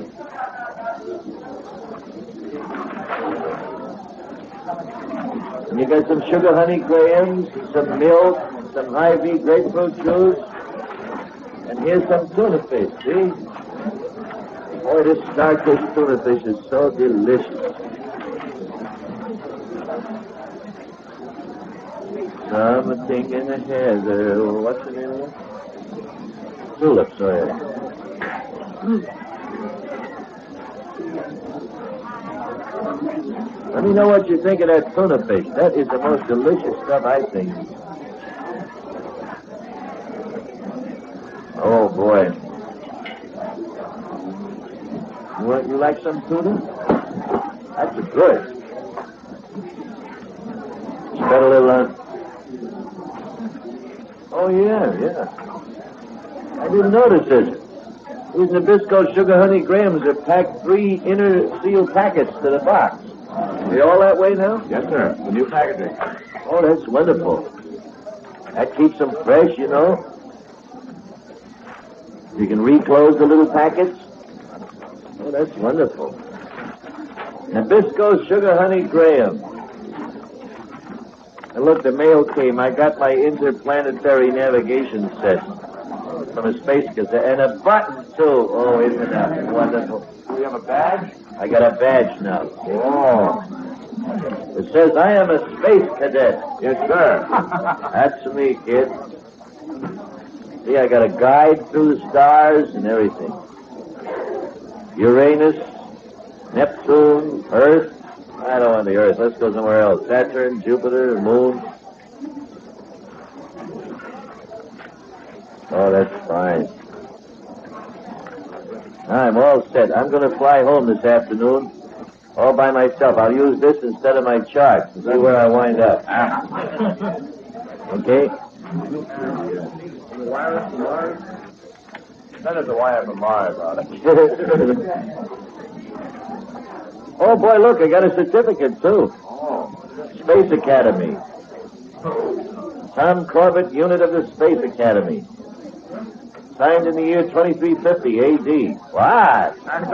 You got some sugar honey grahams, some milk, some high-V grapefruit juice, and here's some tuna fish, see? Boy, this Star-Kissed tuna fish is so delicious. Something in the heather. What's the name of it? Tulips, oh yeah. Let me know what you think of that tuna fish. That is the most delicious stuff, I think. Oh, boy. You like some tuna? That's good. Spread a little on. Oh, yeah. I didn't notice this. These Nabisco sugar honey grahams are packed 3 inner seal packets to the box. Are they all that way now? Yes, sir. The new packaging. Oh, that's wonderful. That keeps them fresh, you know. You can reclose the little packets. Oh, that's wonderful. Nabisco sugar honey graham. And look, the mail came. I got my interplanetary navigation set from a space cassette. And a button, too. Oh, isn't that wonderful? Do we have a badge? I got a badge now. Oh. It says I am a space cadet. Yes, sir. That's me, kid. See, I got a guide through the stars and everything. Uranus, Neptune, Earth. I don't want the Earth. Let's go somewhere else. Saturn, Jupiter, Moon. Oh, that's fine. I'm all set. I'm going to fly home this afternoon all by myself. I'll use this instead of my chart to see where I wind up. Okay? The wire from Mars? That is the wire from Mars on it. Oh, boy, look, I got a certificate, too. Oh. Space Academy. Tom Corbett, unit of the Space Academy. Signed in the year 2350 A.D. What? I'm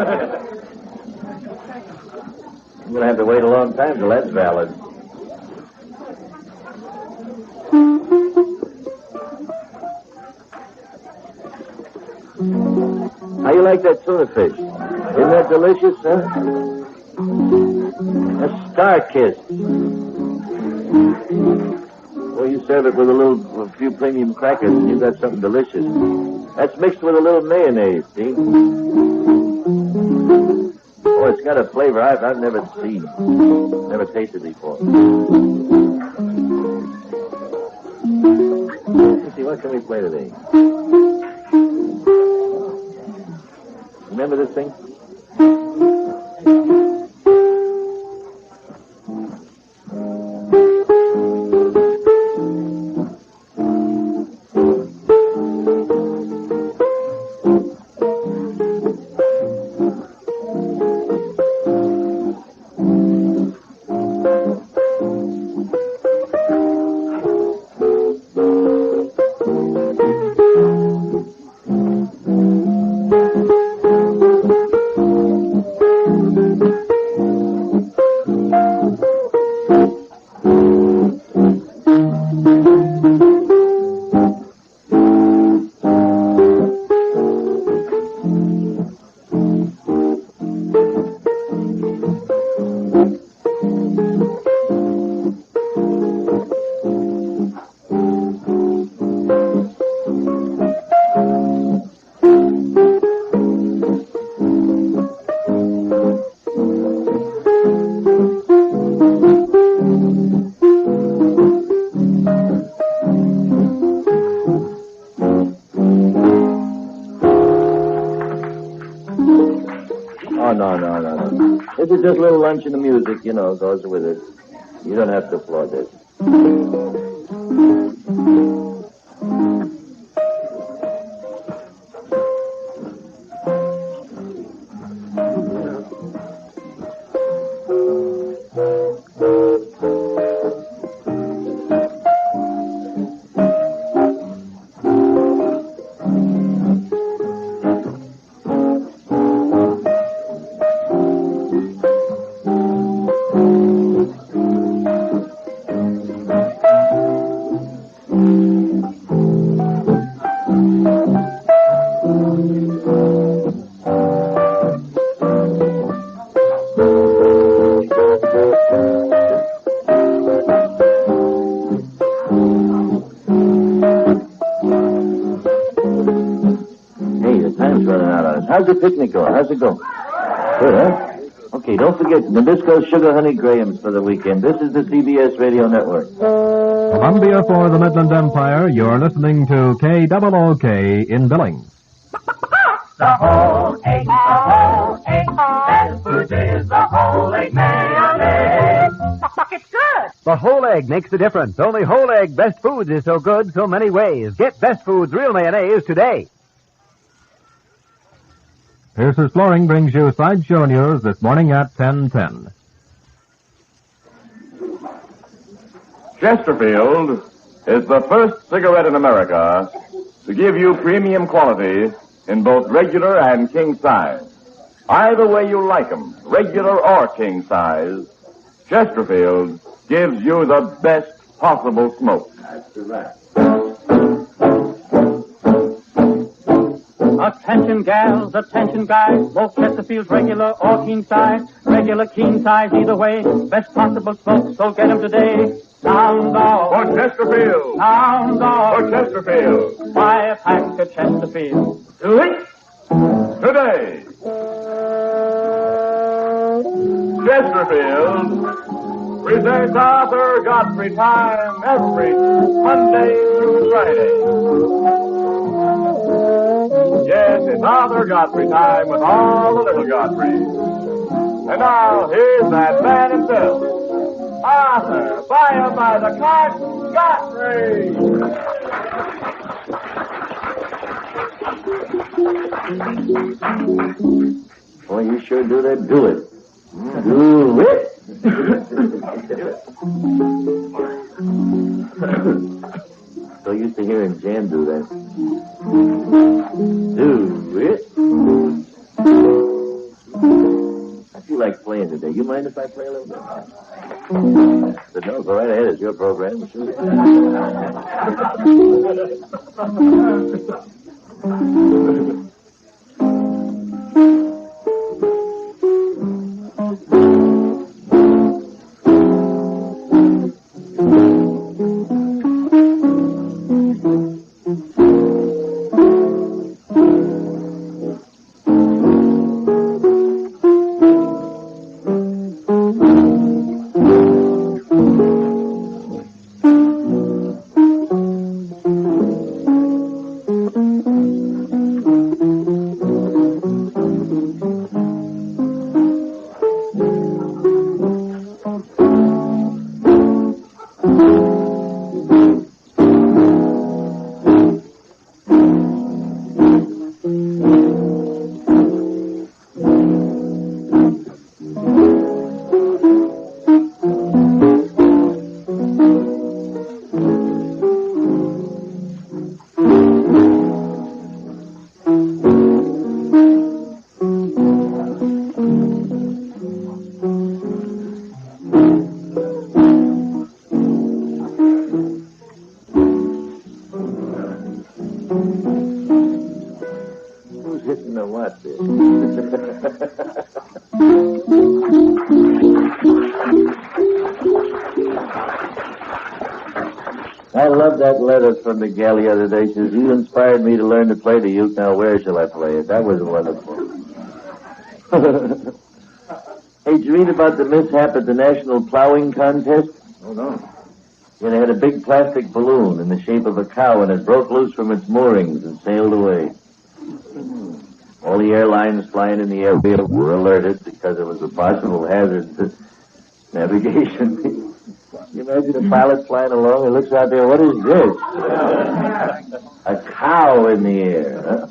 going to have to wait a long time till that's valid. you like that tuna fish? Isn't that delicious, huh? A star kiss. Well, you serve it with a few premium crackers, and you got something delicious. That's mixed with a little mayonnaise, see? Oh, it's got a flavor I've never seen, never tasted before. Let's see, what can we play today? Remember this thing? This is just a little lunch and the music, goes with it. You don't have to applaud this. How's the picnic going? How's it going? Good, huh? Okay, don't forget, Nabisco's Sugar Honey Grahams for the weekend. This is the CBS Radio Network. Columbia for the Midland Empire, you're listening to KOOK in Billings. The whole egg, best food is the whole egg mayonnaise. It's good. The whole egg makes the difference. Only whole egg Best Foods is so good so many ways. Get Best Foods Real Mayonnaise today. Pierce's Flooring brings you Sideshow News this morning at 10:10. Chesterfield is the first cigarette in America to give you premium quality in both regular and king size. Either way you like them, regular or king size, Chesterfield gives you the best possible smoke. That's right. Attention gals, attention guys, both Chesterfield's regular or king size. Regular, king size, either way, best possible smoke, so get 'em today. Sound off. For Chesterfield. Sound off. For Chesterfield. Buy a pack of Chesterfield. Do it today. Chesterfield presents Arthur Godfrey time every Monday through Friday. Yes, it's Arthur Godfrey time with all the little Godfreys. And now, here's that man himself, Arthur, by the cart, Godfrey. Boy, you sure do that. Do it. Do it. So used to hearing Jan do that. Do it. I feel like playing today. You mind if I play a little bit? But no, go right ahead. It's your program. Who's hitting the what there? I love that letter from the gal the other day. She says, you inspired me to learn to play the uke. Now where shall I play it? That was wonderful. Hey, did you read about the mishap at the National Plowing Contest? Oh, no. Yeah, they had a big plastic balloon in the shape of a cow, and it broke loose from its moorings and sailed away. All the airlines flying in the air were alerted because it was a possible hazard to navigation. Can you imagine a pilot flying along and looks out there, what is this? A cow in the air, huh?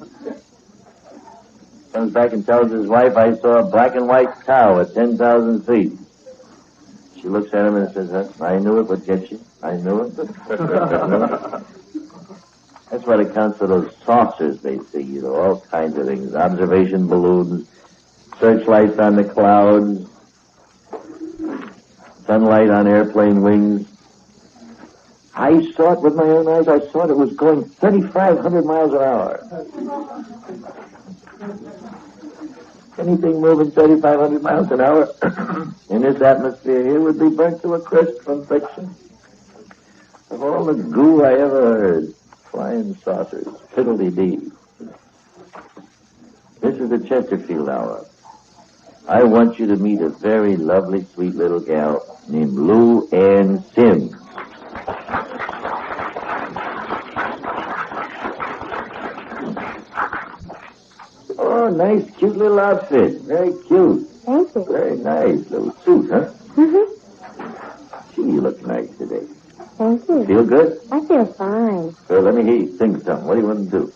Comes back and tells his wife, I saw a black and white cow at 10,000 feet. She looks at him and says, I knew it would get you. I knew it. That's what it counts for those saucers they see, you know, all kinds of things. Observation balloons, searchlights on the clouds, sunlight on airplane wings. I saw it with my own eyes. I saw it. It was going 3,500 miles an hour. Anything moving 3,500 miles an hour in this atmosphere here would be burnt to a crisp from friction. Of all the goo I ever heard, flying saucers, fiddle-dee-dee. This is the Chesterfield Hour. I want you to meet a very lovely, sweet little gal named Lou Ann Sims. Oh, nice, cute little outfit. Very cute. Thank you. Very nice little suit, huh? Mm-hmm. Gee, you look nice today. Thank you. Feel good? I feel fine. Well, let me hear you sing something. What do you want to do?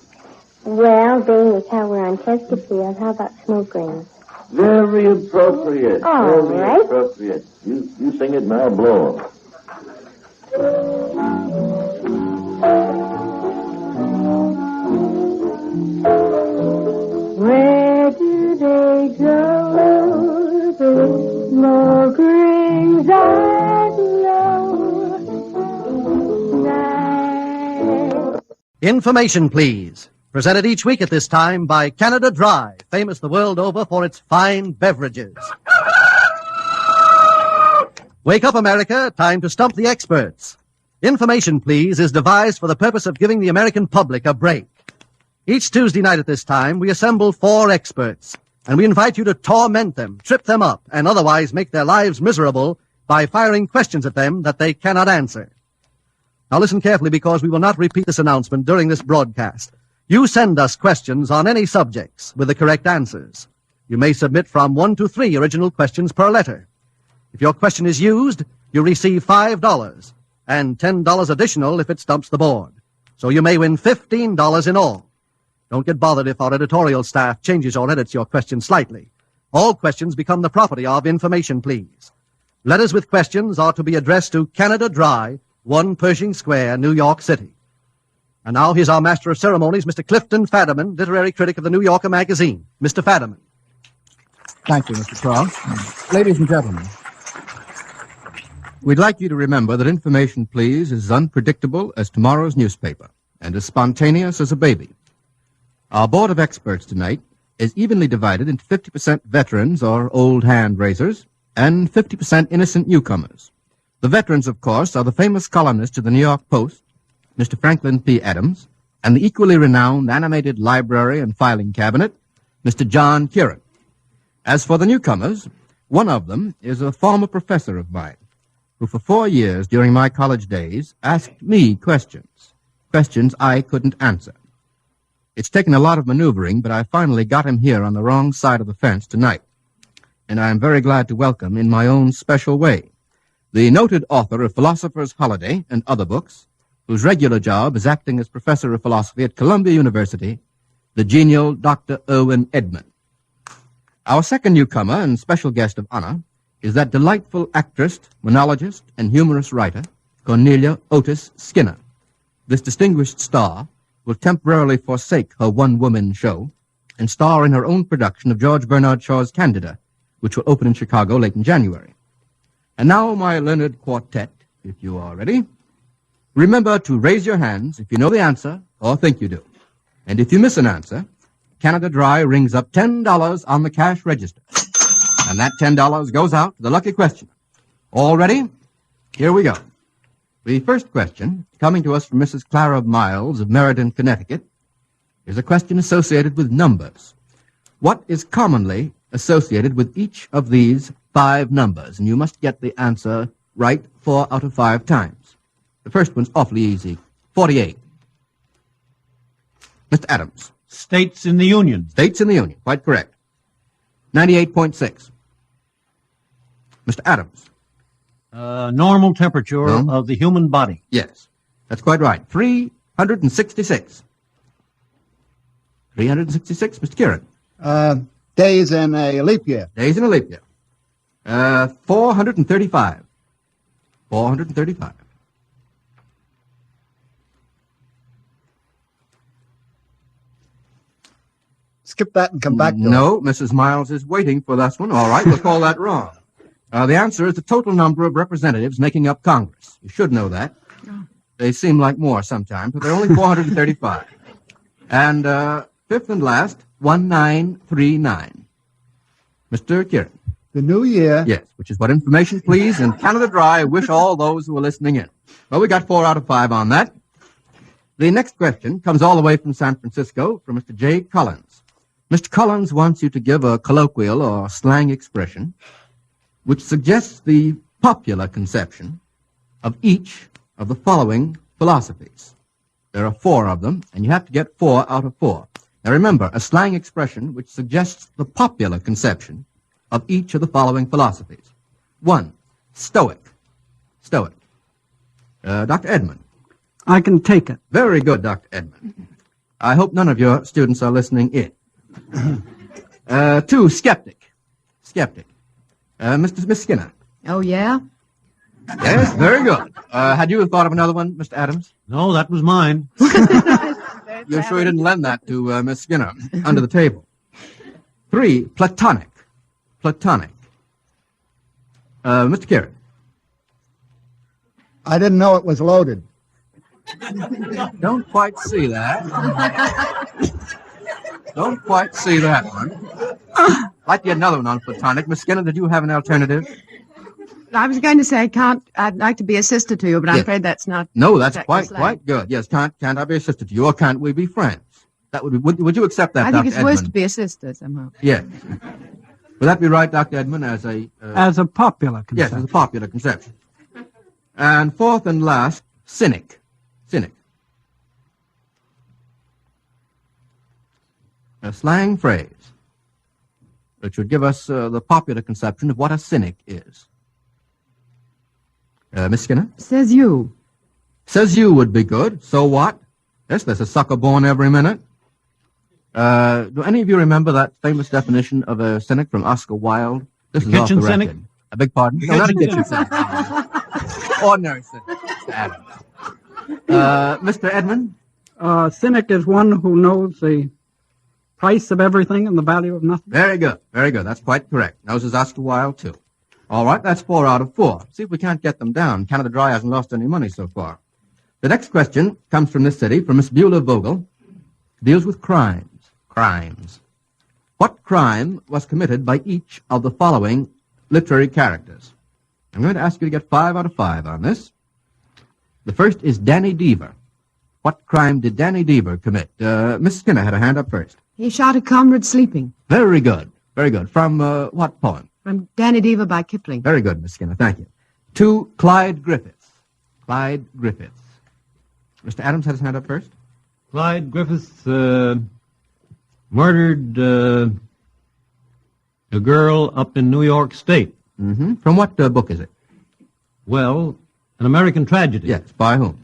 Well, being as how we're on Chesterfield, how about smoke rings? Very appropriate. All Very right. appropriate. You sing it and I'll blow 'em. Where do they go? The smoke rings are low. Information, please. Presented each week at this time by Canada Dry, famous the world over for its fine beverages. Wake up, America. Time to stump the experts. Information, please, is devised for the purpose of giving the American public a break. Each Tuesday night at this time, we assemble 4 experts, and we invite you to torment them, trip them up, and otherwise make their lives miserable by firing questions at them that they cannot answer. Now listen carefully, because we will not repeat this announcement during this broadcast. You send us questions on any subjects with the correct answers. You may submit from 1 to 3 original questions per letter. If your question is used, you receive $5 and $10 additional if it stumps the board. So you may win $15 in all. Don't get bothered if our editorial staff changes or edits your question slightly. All questions become the property of Information, please. Letters with questions are to be addressed to Canada Dry, 1 Pershing Square, New York City. And now here's our Master of Ceremonies, Mr. Clifton Fadiman, literary critic of the New Yorker magazine. Mr. Fadiman. Thank you, Mr. Cross. Ladies and gentlemen, we'd like you to remember that Information, please, is as unpredictable as tomorrow's newspaper and as spontaneous as a baby. Our board of experts tonight is evenly divided into 50% veterans or old hand raisers and 50% innocent newcomers. The veterans, of course, are the famous columnist of the New York Post, Mr. Franklin P. Adams, and the equally renowned animated library and filing cabinet, Mr. John Curran. As for the newcomers, one of them is a former professor of mine, who for 4 years during my college days asked me questions I couldn't answer. It's taken a lot of maneuvering, but I finally got him here on the wrong side of the fence tonight. And I am very glad to welcome, in my own special way, the noted author of Philosopher's Holiday and other books, whose regular job is acting as professor of philosophy at Columbia University, the genial Dr. Irwin Edman. Our second newcomer and special guest of honor is that delightful actress, monologist, and humorous writer, Cornelia Otis Skinner. This distinguished star will temporarily forsake her one-woman show and star in her own production of George Bernard Shaw's Candida, which will open in Chicago late in January. And now, my learned quartet, if you are ready, remember to raise your hands if you know the answer or think you do. And if you miss an answer, Canada Dry rings up $10 on the cash register. And that $10 goes out to the lucky questioner. All ready? Here we go. The first question, coming to us from Mrs. Clara Miles of Meriden, Connecticut, is a question associated with numbers. What is commonly associated with each of these 5 numbers? And you must get the answer right 4 out of 5 times. The first one's awfully easy. 48. Mr. Adams. States in the Union. States in the Union. Quite correct. 98.6. Mr. Adams. Normal temperature of the human body. Yes, that's quite right. 366. 366, Mr. Kieran. Days in a leap year. Days in a leap year. 435. 435. Skip that and come back to No, Mrs. Miles is waiting for this one. All right, we'll call that wrong. The answer is the total number of representatives making up Congress. You should know that. They seem like more sometimes, but they're only 435. And fifth and last, 1939. Mr. Kieran. The new year. Yes, which is what Information Please and Canada Dry wish all those who are listening in. Well, we got 4 out of 5 on that. The next question comes all the way from San Francisco from Mr. J. Collins. Mr. Collins wants you to give a colloquial or slang expression which suggests the popular conception of each of the following philosophies. There are 4 of them, and you have to get 4 out of 4. Now remember, a slang expression which suggests the popular conception of each of the following philosophies. 1, stoic. Stoic. Dr. Edmund. I can take it. Very good, Dr. Edmund. I hope none of your students are listening in. 2, skeptic. Skeptic. Miss Skinner. Oh, yeah? Yes, very good. Had you thought of another one, Mr. Adams? No, that was mine. You're sure you didn't lend that to Miss Skinner under the table? 3, platonic. Platonic. Mr. Kieran. I didn't know it was loaded. Don't quite see that. Don't quite see that one. I'd like to get another one on platonic. Miss Skinner, did you have an alternative? I was going to say I'd like to be a sister to you, but I'm Yes. afraid that's not. No, that's exactly quite good. Yes, can't I be a sister to you, or can't we be friends? That would be. Would you accept that, I Dr. think it's Edmund? worse to be a sister somehow. Yes. Would that be right, Dr. Edmund, as a... As a popular conception. Yes, as a popular conception. And fourth and last, cynic. Cynic. A slang phrase which would give us the popular conception of what a cynic is. Miss Skinner? Says you. Says you would be good. So what? Yes, there's a sucker born every minute. Do any of you remember that famous definition of a cynic from Oscar Wilde? This is off the kitchen record. cynic? I beg pardon? No, not a kitchen cynic. Ordinary cynic. Mr. Edmund? Cynic is one who knows the price of everything and the value of nothing. Very good. Very good. That's quite correct. Knows his Oscar Wilde, too. All right, that's 4 out of 4. See if we can't get them down. Canada Dry hasn't lost any money so far. The next question comes from this city, from Miss Beulah Vogel. Deals with crimes. Crimes. What crime was committed by each of the following literary characters? I'm going to ask you to get 5 out of 5 on this. The first is Danny Deever. What crime did Danny Deever commit? Miss Skinner had a hand up first. He shot a comrade sleeping. Very good. Very good. From what poem? From Danny Deever by Kipling. Very good, Miss Skinner. Thank you. 2, Clyde Griffiths. Clyde Griffiths. Mr. Adams had his hand up first. Clyde Griffiths murdered a girl up in New York State. Mm-hmm. From what book is it? Well, An American Tragedy. Yes, by whom?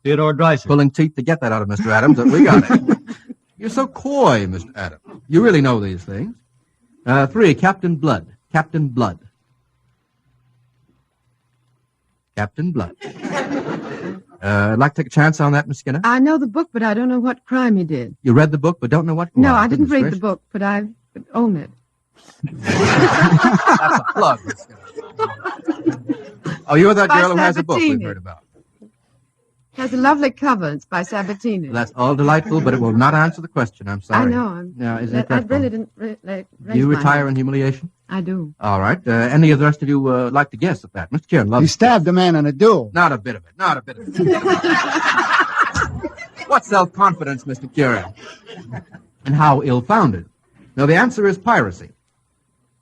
Theodore Dreiser. Pulling teeth to get that out of Mr. Adams, but we got it. You're so coy, Mr. Adams. You really know these things. 3, Captain Blood. Captain Blood. Captain Blood. I'd like to take a chance on that, Miss Skinner. I know the book, but I don't know what crime he did. You read the book, but don't know what? No, Wow, I didn't goodness read the book, but I own it. That's a plug, Miss Skinner. Oh, you're that girl who has a book we've heard about. Has a lovely cover. It's by Sabatini. That's all delightful, but it will not answer the question. I'm sorry. I know. Now, isn't it I dreadful? really didn't raise Do you my retire hand. in humiliation? I do. All right. Any of the rest of you like to guess at that? Mr. Kieran, love He stabbed a man in a duel. Not a bit of it. Not a bit of it. What self-confidence, Mr. Kieran? And how ill-founded? Now, the answer is piracy.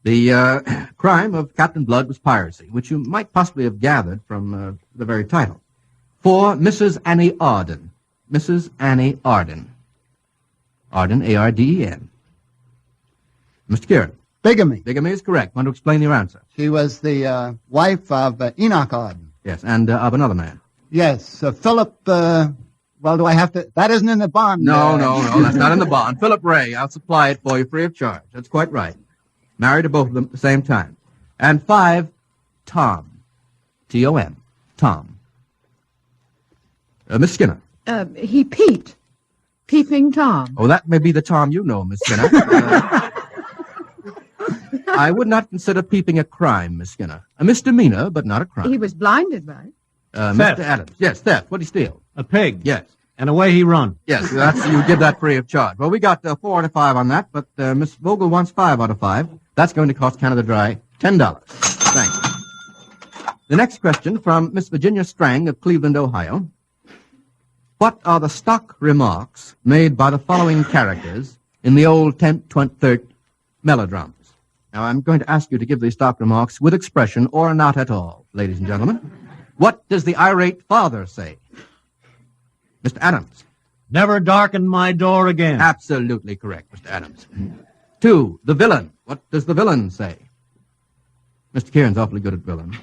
The crime of Captain Blood was piracy, which you might possibly have gathered from the very title. For Mrs. Annie Arden. Mrs. Annie Arden. Arden, A-R-D-E-N. Mr. Kieran. Bigamy. Bigamy is correct. Want to explain your answer? She was the wife of Enoch Arden. Yes, and of another man. Yes, Philip, well, do I have to? That isn't in the bond. No, that's not in the bond. Philip Ray, I'll supply it for you free of charge. That's quite right. Married to both of them at the same time. And 5, Tom. T-O-M. Tom. Miss Skinner. He peeped. Peeping Tom. Oh, that may be the Tom you know, Miss Skinner. I would not consider peeping a crime, Miss Skinner. A misdemeanor, but not a crime. He was blinded by it. Mr. Adams. Yes, theft. What did he steal? A pig. Yes. And away he run. Yes, you give that free of charge. Well, we got 4 out of 5 on that, but Miss Vogel wants 5 out of 5. That's going to cost Canada Dry $10. Thanks. The next question from Miss Virginia Strang of Cleveland, Ohio. What are the stock remarks made by the following characters in the old 10th, 23rd melodramas? Now, I'm going to ask you to give these stock remarks with expression or not at all, ladies and gentlemen. What does the irate father say? Mr. Adams. Never darken my door again. Absolutely correct, Mr. Adams. 2, the villain. What does the villain say? Mr. Kieran's awfully good at villain.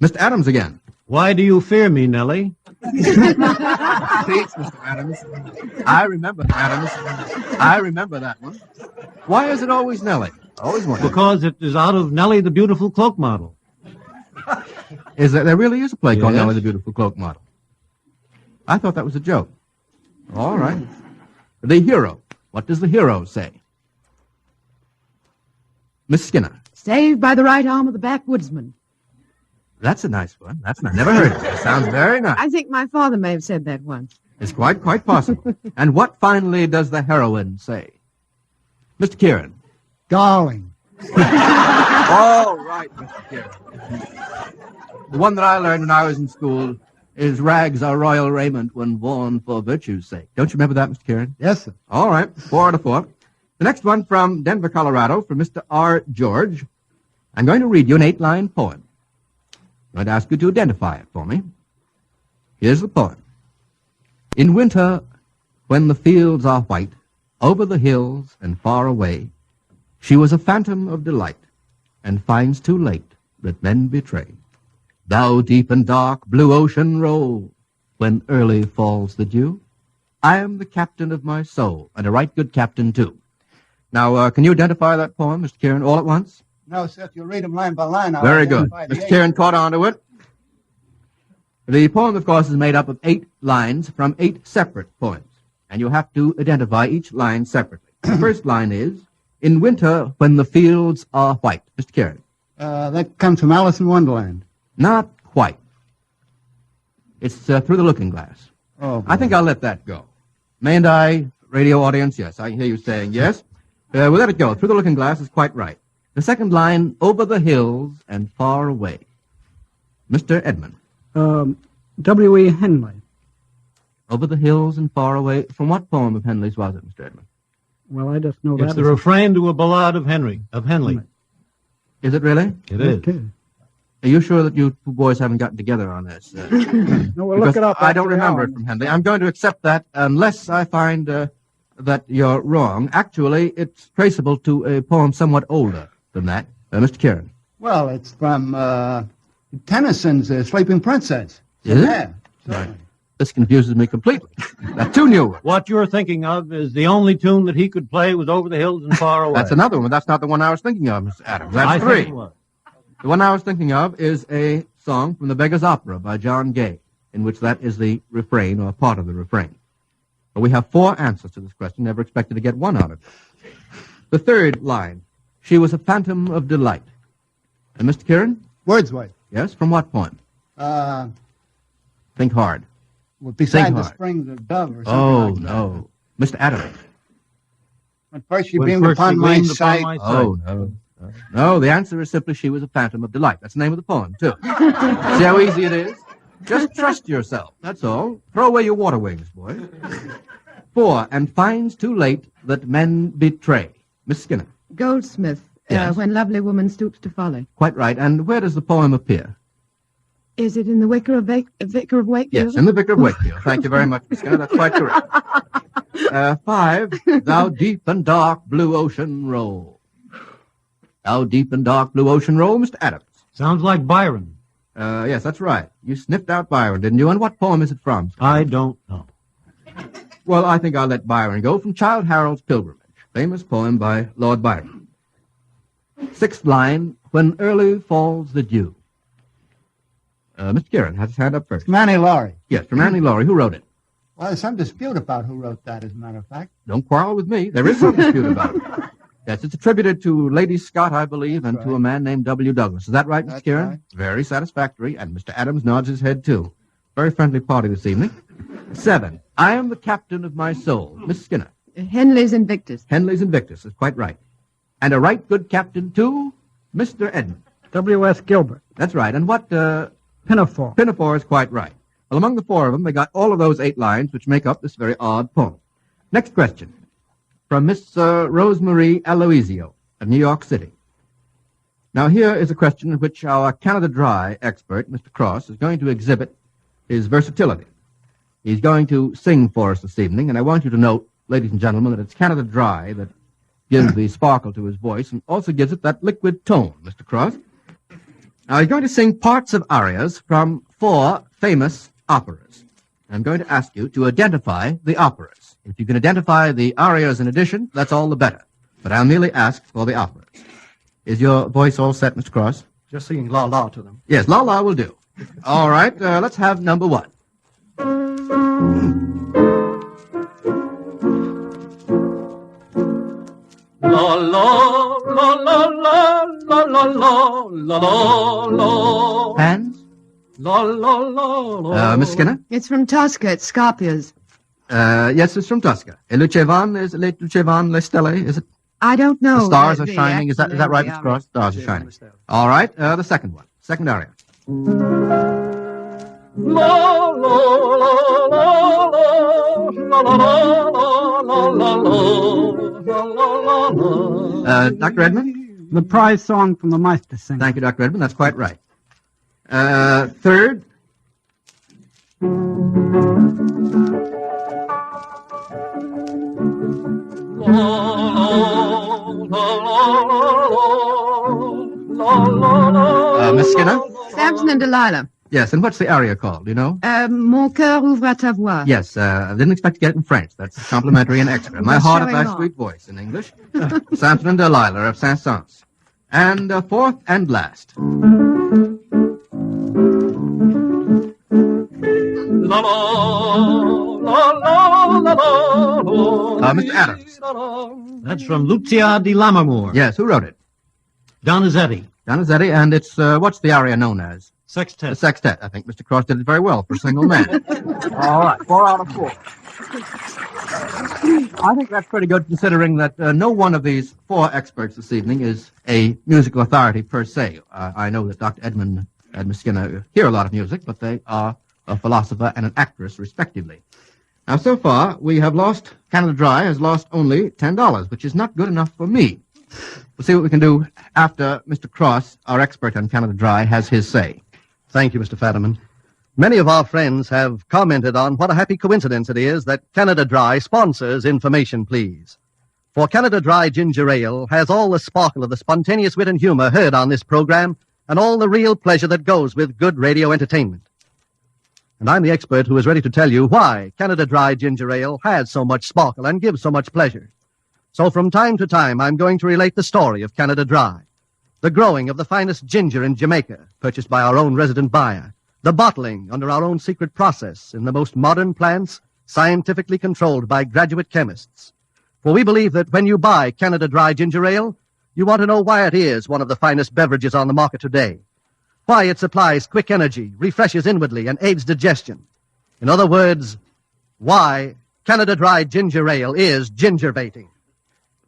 Mr. Adams again. Why do you fear me, Nellie? Please, Mr. Adams. I remember that one. Why is it always Nellie? Always one. Because it is out of Nellie the Beautiful Cloak Model. There really is a play called Yes. Nellie the Beautiful Cloak Model. I thought that was a joke. All right. The hero. What does the hero say? Miss Skinner. Saved by the right arm of the backwoodsman. That's a nice one. Never heard it. It sounds very nice. I think my father may have said that once. It's quite possible. And what finally does the heroine say? Mr. Kieran. Darling. All right, Mr. Kieran. The one that I learned when I was in school is rags are royal raiment when worn for virtue's sake. Don't you remember that, Mr. Kieran? Yes, sir. All right, 4 out of 4. The next one from Denver, Colorado, from Mr. R. George. I'm going to read you an 8-line poem. I'm going to ask you to identify it for me. Here's the poem. In winter, when the fields are white, over the hills and far away, she was a phantom of delight, and finds too late that men betray. Thou deep and dark blue ocean roll, when early falls the dew, I am the captain of my soul, and a right good captain too. Now, can you identify that poem, Mr. Kieran, all at once? No, sir, if you read them line by line, I'll Very good. identify the Mr. eight. Kieran caught on to it. The poem, of course, is made up of 8 lines from 8 separate poems, and you have to identify each line separately. The first line is, in winter when the fields are white. Mr. Kieran. That comes from Alice in Wonderland. Not quite. It's Through the Looking Glass. Oh, I think I'll let that go. Mayn't I, radio audience? Yes, I hear you saying yes. We'll let it go. Through the Looking Glass is quite right. The second line, over the hills and far away. Mr. Edmund. W.E. Henley. Over the hills and far away. From what poem of Henley's was it, Mr. Edmund? Well, I just know that. It's the refrain to a ballad of Henley. Is it really? It is. Are you sure that you two boys haven't gotten together on this? No, we'll look it up. I don't after the remember hour. it from Henley. I'm going to accept that unless I find that you're wrong. Actually, it's traceable to a poem somewhat older than that. Mr. Kieran. Well, it's from Tennyson's Sleeping Princess. Is it? Yeah. Right. This confuses me completely. That's too new. What you're thinking of is the only tune that he could play was Over the Hills and Far Away. That's another one. That's not the one I was thinking of, Mr. Adams. That's I 3. think it was. The one I was thinking of is a song from The Beggar's Opera by John Gay, in which that is the refrain or part of the refrain. But we have 4 answers to this question. Never expected to get one out of it. The third line, she was a phantom of delight. And Mr. Kieran? Wordsworth. Yes, from what poem? Think hard. Well, beside Think the hard. springs of Dove or something Oh, like that. no. Mr. Adolph. When first you When beamed first upon you my beamed upon sight. my Oh, no. No, the answer is simply she was a phantom of delight. That's the name of the poem, too. See how easy it is? Just trust yourself. That's all. Throw away your water wings, boy. 4, and finds too late that men betray. Miss Skinner. Goldsmith, Yes. When Lovely Woman Stoops to Folly. Quite right. And where does the poem appear? Is it in the Vicar of Wakefield? Yes, in the Vicar of Wakefield. Thank you very much, Miss Skinner. That's quite correct. 5, thou deep and dark blue ocean roll. Thou deep and dark blue ocean roll, Mr. Adams. Sounds like Byron. Yes, that's right. You sniffed out Byron, didn't you? And what poem is it from? I don't know. Well, I think I'll let Byron go from Childe Harold's Pilgrimage, famous poem by Lord Byron. 6th line, when early falls the dew. Mr. Kieran has his hand up first. Manny Laurie. Yes, from Manny Laurie. Who wrote it? Well, there's some dispute about who wrote that, as a matter of fact. Don't quarrel with me. There is some dispute about it. Yes, it's attributed to Lady Scott, I believe, and to a man named W. Douglas. Is that right, Mr. Kieran? Right. Very satisfactory, and Mr. Adams nods his head, too. Very friendly party this evening. 7, I am the captain of my soul. Miss Skinner. Henley's Invictus. Henley's Invictus is quite right. And a right good captain, too, Mr. Edmund. W.S. Gilbert. That's right. And what, Pinafore. Pinafore is quite right. Well, among the 4 of them, they got all of those 8 lines, which make up this very odd poem. Next question. From Miss Rosemarie Aloisio of New York City. Now, here is a question in which our Canada Dry expert, Mr. Cross, is going to exhibit his versatility. He's going to sing for us this evening, and I want you to note, ladies and gentlemen, that it's Canada Dry that gives the sparkle to his voice and also gives it that liquid tone, Mr. Cross. Now, he's going to sing parts of arias from 4 famous operas. I'm going to ask you to identify the operas. If you can identify the arias in addition, that's all the better. But I'll merely ask for the operas. Is your voice all set, Mr. Cross? Just singing La La to them. Yes, La La will do. All right, let's have number 1. La la la la la la la la la la. Hands? La la la la. Miss Skinner? It's from Tosca. It's Scarpia's. Yes, it's from Tosca. E luce van, is it luce van le stelle? Is it? I don't know. The stars are the shining. Is that right, Mr. Cross? Stars are shining. All right, the second one. Second aria. La la la la la la la la la la. Dr. Edmund? The prize song from the Meister Singer. Thank you, Dr. Edmund. That's quite right. Third. Miss Skinner? Samson and Delilah. Yes, and what's the aria called, do you know? Mon cœur ouvre à ta voix. Yes, I didn't expect to get it in French. That's complimentary and extra. My Just heart of showing thy off. sweet voice in English. Samson and Delilah of Saint-Saëns. And fourth and last. La la la la la. Mr. Adams. That's from Lucia di Lammermoor. Yes, who wrote it? Donizetti. Donizetti, and it's, what's the aria known as? Sextet. The sextet. I think Mr. Cross did it very well for a single man. All right, 4 out of 4. I think that's pretty good considering that no one of these 4 experts this evening is a musical authority per se. I know that Dr. Edmund and Miss Skinner hear a lot of music, but they are a philosopher and an actress, respectively. Now, so far, we have lost, Canada Dry has lost only $10, which is not good enough for me. We'll see what we can do after Mr. Cross, our expert on Canada Dry, has his say. Thank you, Mr. Fadiman. Many of our friends have commented on what a happy coincidence it is that Canada Dry sponsors Information Please. For Canada Dry Ginger Ale has all the sparkle of the spontaneous wit and humor heard on this program and all the real pleasure that goes with good radio entertainment. And I'm the expert who is ready to tell you why Canada Dry Ginger Ale has so much sparkle and gives so much pleasure. So from time to time, I'm going to relate the story of Canada Dry. The growing of the finest ginger in Jamaica, purchased by our own resident buyer. The bottling under our own secret process in the most modern plants, scientifically controlled by graduate chemists. For we believe that when you buy Canada Dry Ginger Ale, you want to know why it is one of the finest beverages on the market today. Why, it supplies quick energy, refreshes inwardly, and aids digestion. In other words, why Canada Dry Ginger Ale is gingervating.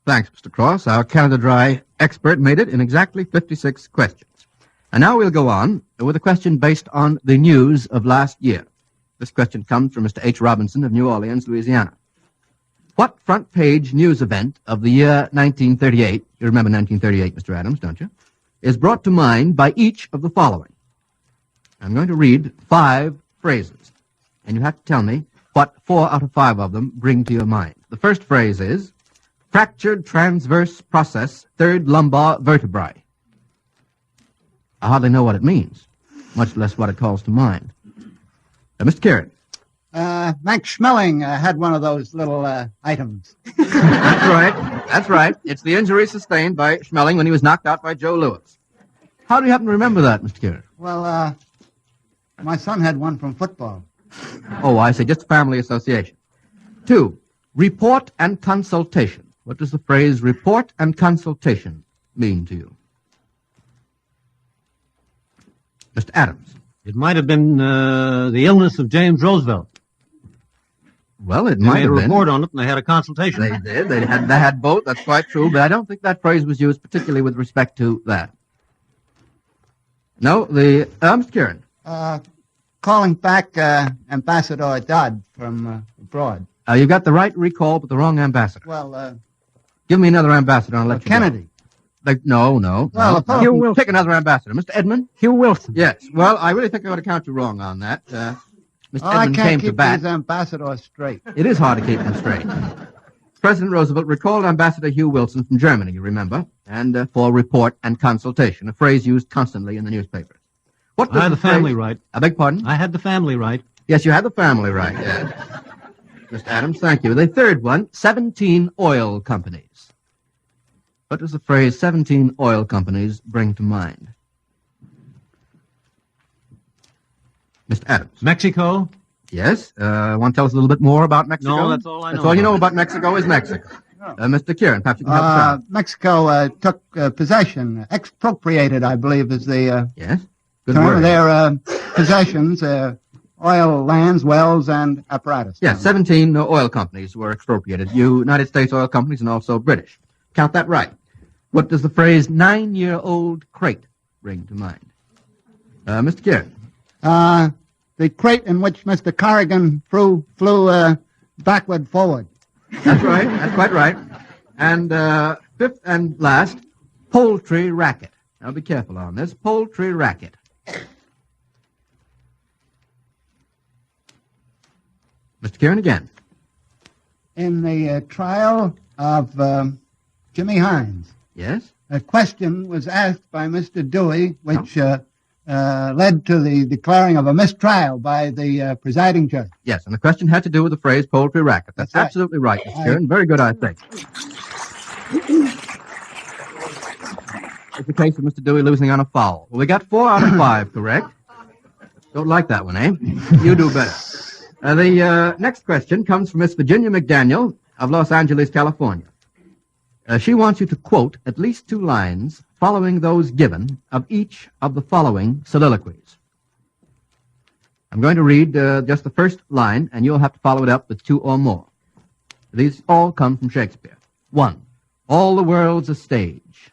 Thanks, Mr. Cross. Our Canada Dry expert made it in exactly 56 questions. And now we'll go on with a question based on the news of last year. This question comes from Mr. H. Robinson of New Orleans, Louisiana. What front page news event of the year 1938, you remember 1938, Mr. Adams, don't you, is brought to mind by each of the following? I'm going to read 5 phrases, and you have to tell me what 4 out of 5 of them bring to your mind. The first phrase is, fractured transverse process, third lumbar vertebrae. I hardly know what it means, much less what it calls to mind. Mr. Kieran. Max Schmeling had one of those little items. That's right. It's the injury sustained by Schmeling when he was knocked out by Joe Louis. How do you happen to remember that, Mr. Kieran? Well, my son had one from football. Oh, I see. Just a family association. 2, report and consultation. What does the phrase report and consultation mean to you? Mr. Adams. It might have been the illness of James Roosevelt. Well, it might have been. They made a report on it, and they had a consultation. They did. They had both. That's quite true. But I don't think that phrase was used particularly with respect to that. No, Mr. Kieran. Calling back Ambassador Dodd from abroad. You got the right recall, but the wrong ambassador. Well, give me another ambassador and I'll let you Kennedy. Go. No. Well, Hugh Wilson. Pick another ambassador. Mr. Edmund? Hugh Wilson. Yes. Well, I really think I'm going to count you wrong on that. Mr. I Edmund can't came keep to bat. these ambassadors straight. It is hard to keep them straight. President Roosevelt recalled Ambassador Hugh Wilson from Germany, you remember, and for report and consultation, a phrase used constantly in the newspapers. What I had the family right. I beg pardon? I had the family right. Yes, you had the family right, yes. Mr. Adams, thank you. The third one, 17 oil companies. What does the phrase 17 oil companies bring to mind? Mr. Adams. Mexico? Yes. Want to tell us a little bit more about Mexico? No, that's all I know. That's all you know about Mexico is Mexico. Mr. Kieran, perhaps you can help us out. Mexico took possession, expropriated, I believe, is the yes. Good term word. of their possessions, oil lands, wells, and apparatus. Yes, 17 oil companies were expropriated. United States oil companies and also British. Count that right. What does the phrase 9-year-old crate bring to mind? Mr. Kieran. The crate in which Mr. Corrigan flew backward forward. That's right. That's quite right. And fifth and last, poultry racket. Now be careful on this. Poultry racket. Mr. Kieran again. In the trial of Jimmy Hines. Yes? A question was asked by Mr. Dewey, which led to the declaring of a mistrial by the presiding judge. Yes, and the question had to do with the phrase poultry racket. That's absolutely right, Mr. Kieran. Very good, I think. It's the case of Mr. Dewey losing on a foul. Well, we got 4 out of 5, correct? Don't like that one, eh? You do better. The next question comes from Miss Virginia McDaniel of Los Angeles, California. She wants you to quote at least 2 lines following those given of each of the following soliloquies. I'm going to read just the first line, and you'll have to follow it up with 2 or more. These all come from Shakespeare. 1, all the world's a stage.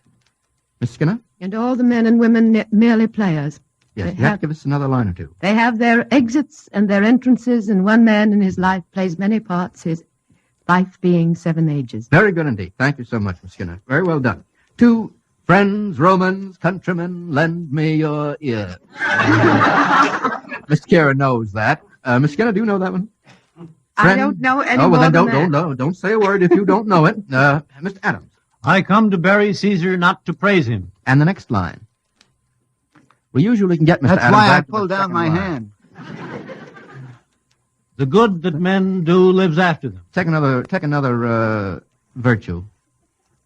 Miss Skinner? And all the men and women merely players. Yes, you have to give us another line or 2. They have their exits and their entrances, and one man in his life plays many parts, his life being 7 ages. Very good indeed. Thank you so much, Miss Skinner. Very well done. 2, friends, Romans, countrymen, lend me your ear. Miss Kieran knows that. Miss Skinner, do you know that one? I don't know any well, more then than don't say a word if you don't know it. Mr. Adams. I come to bury Caesar, not to praise him. And the next line. We usually can get Mr. That's Adams why I back to pulled the down second my line. hand. The good that men do lives after them. Take another virtue.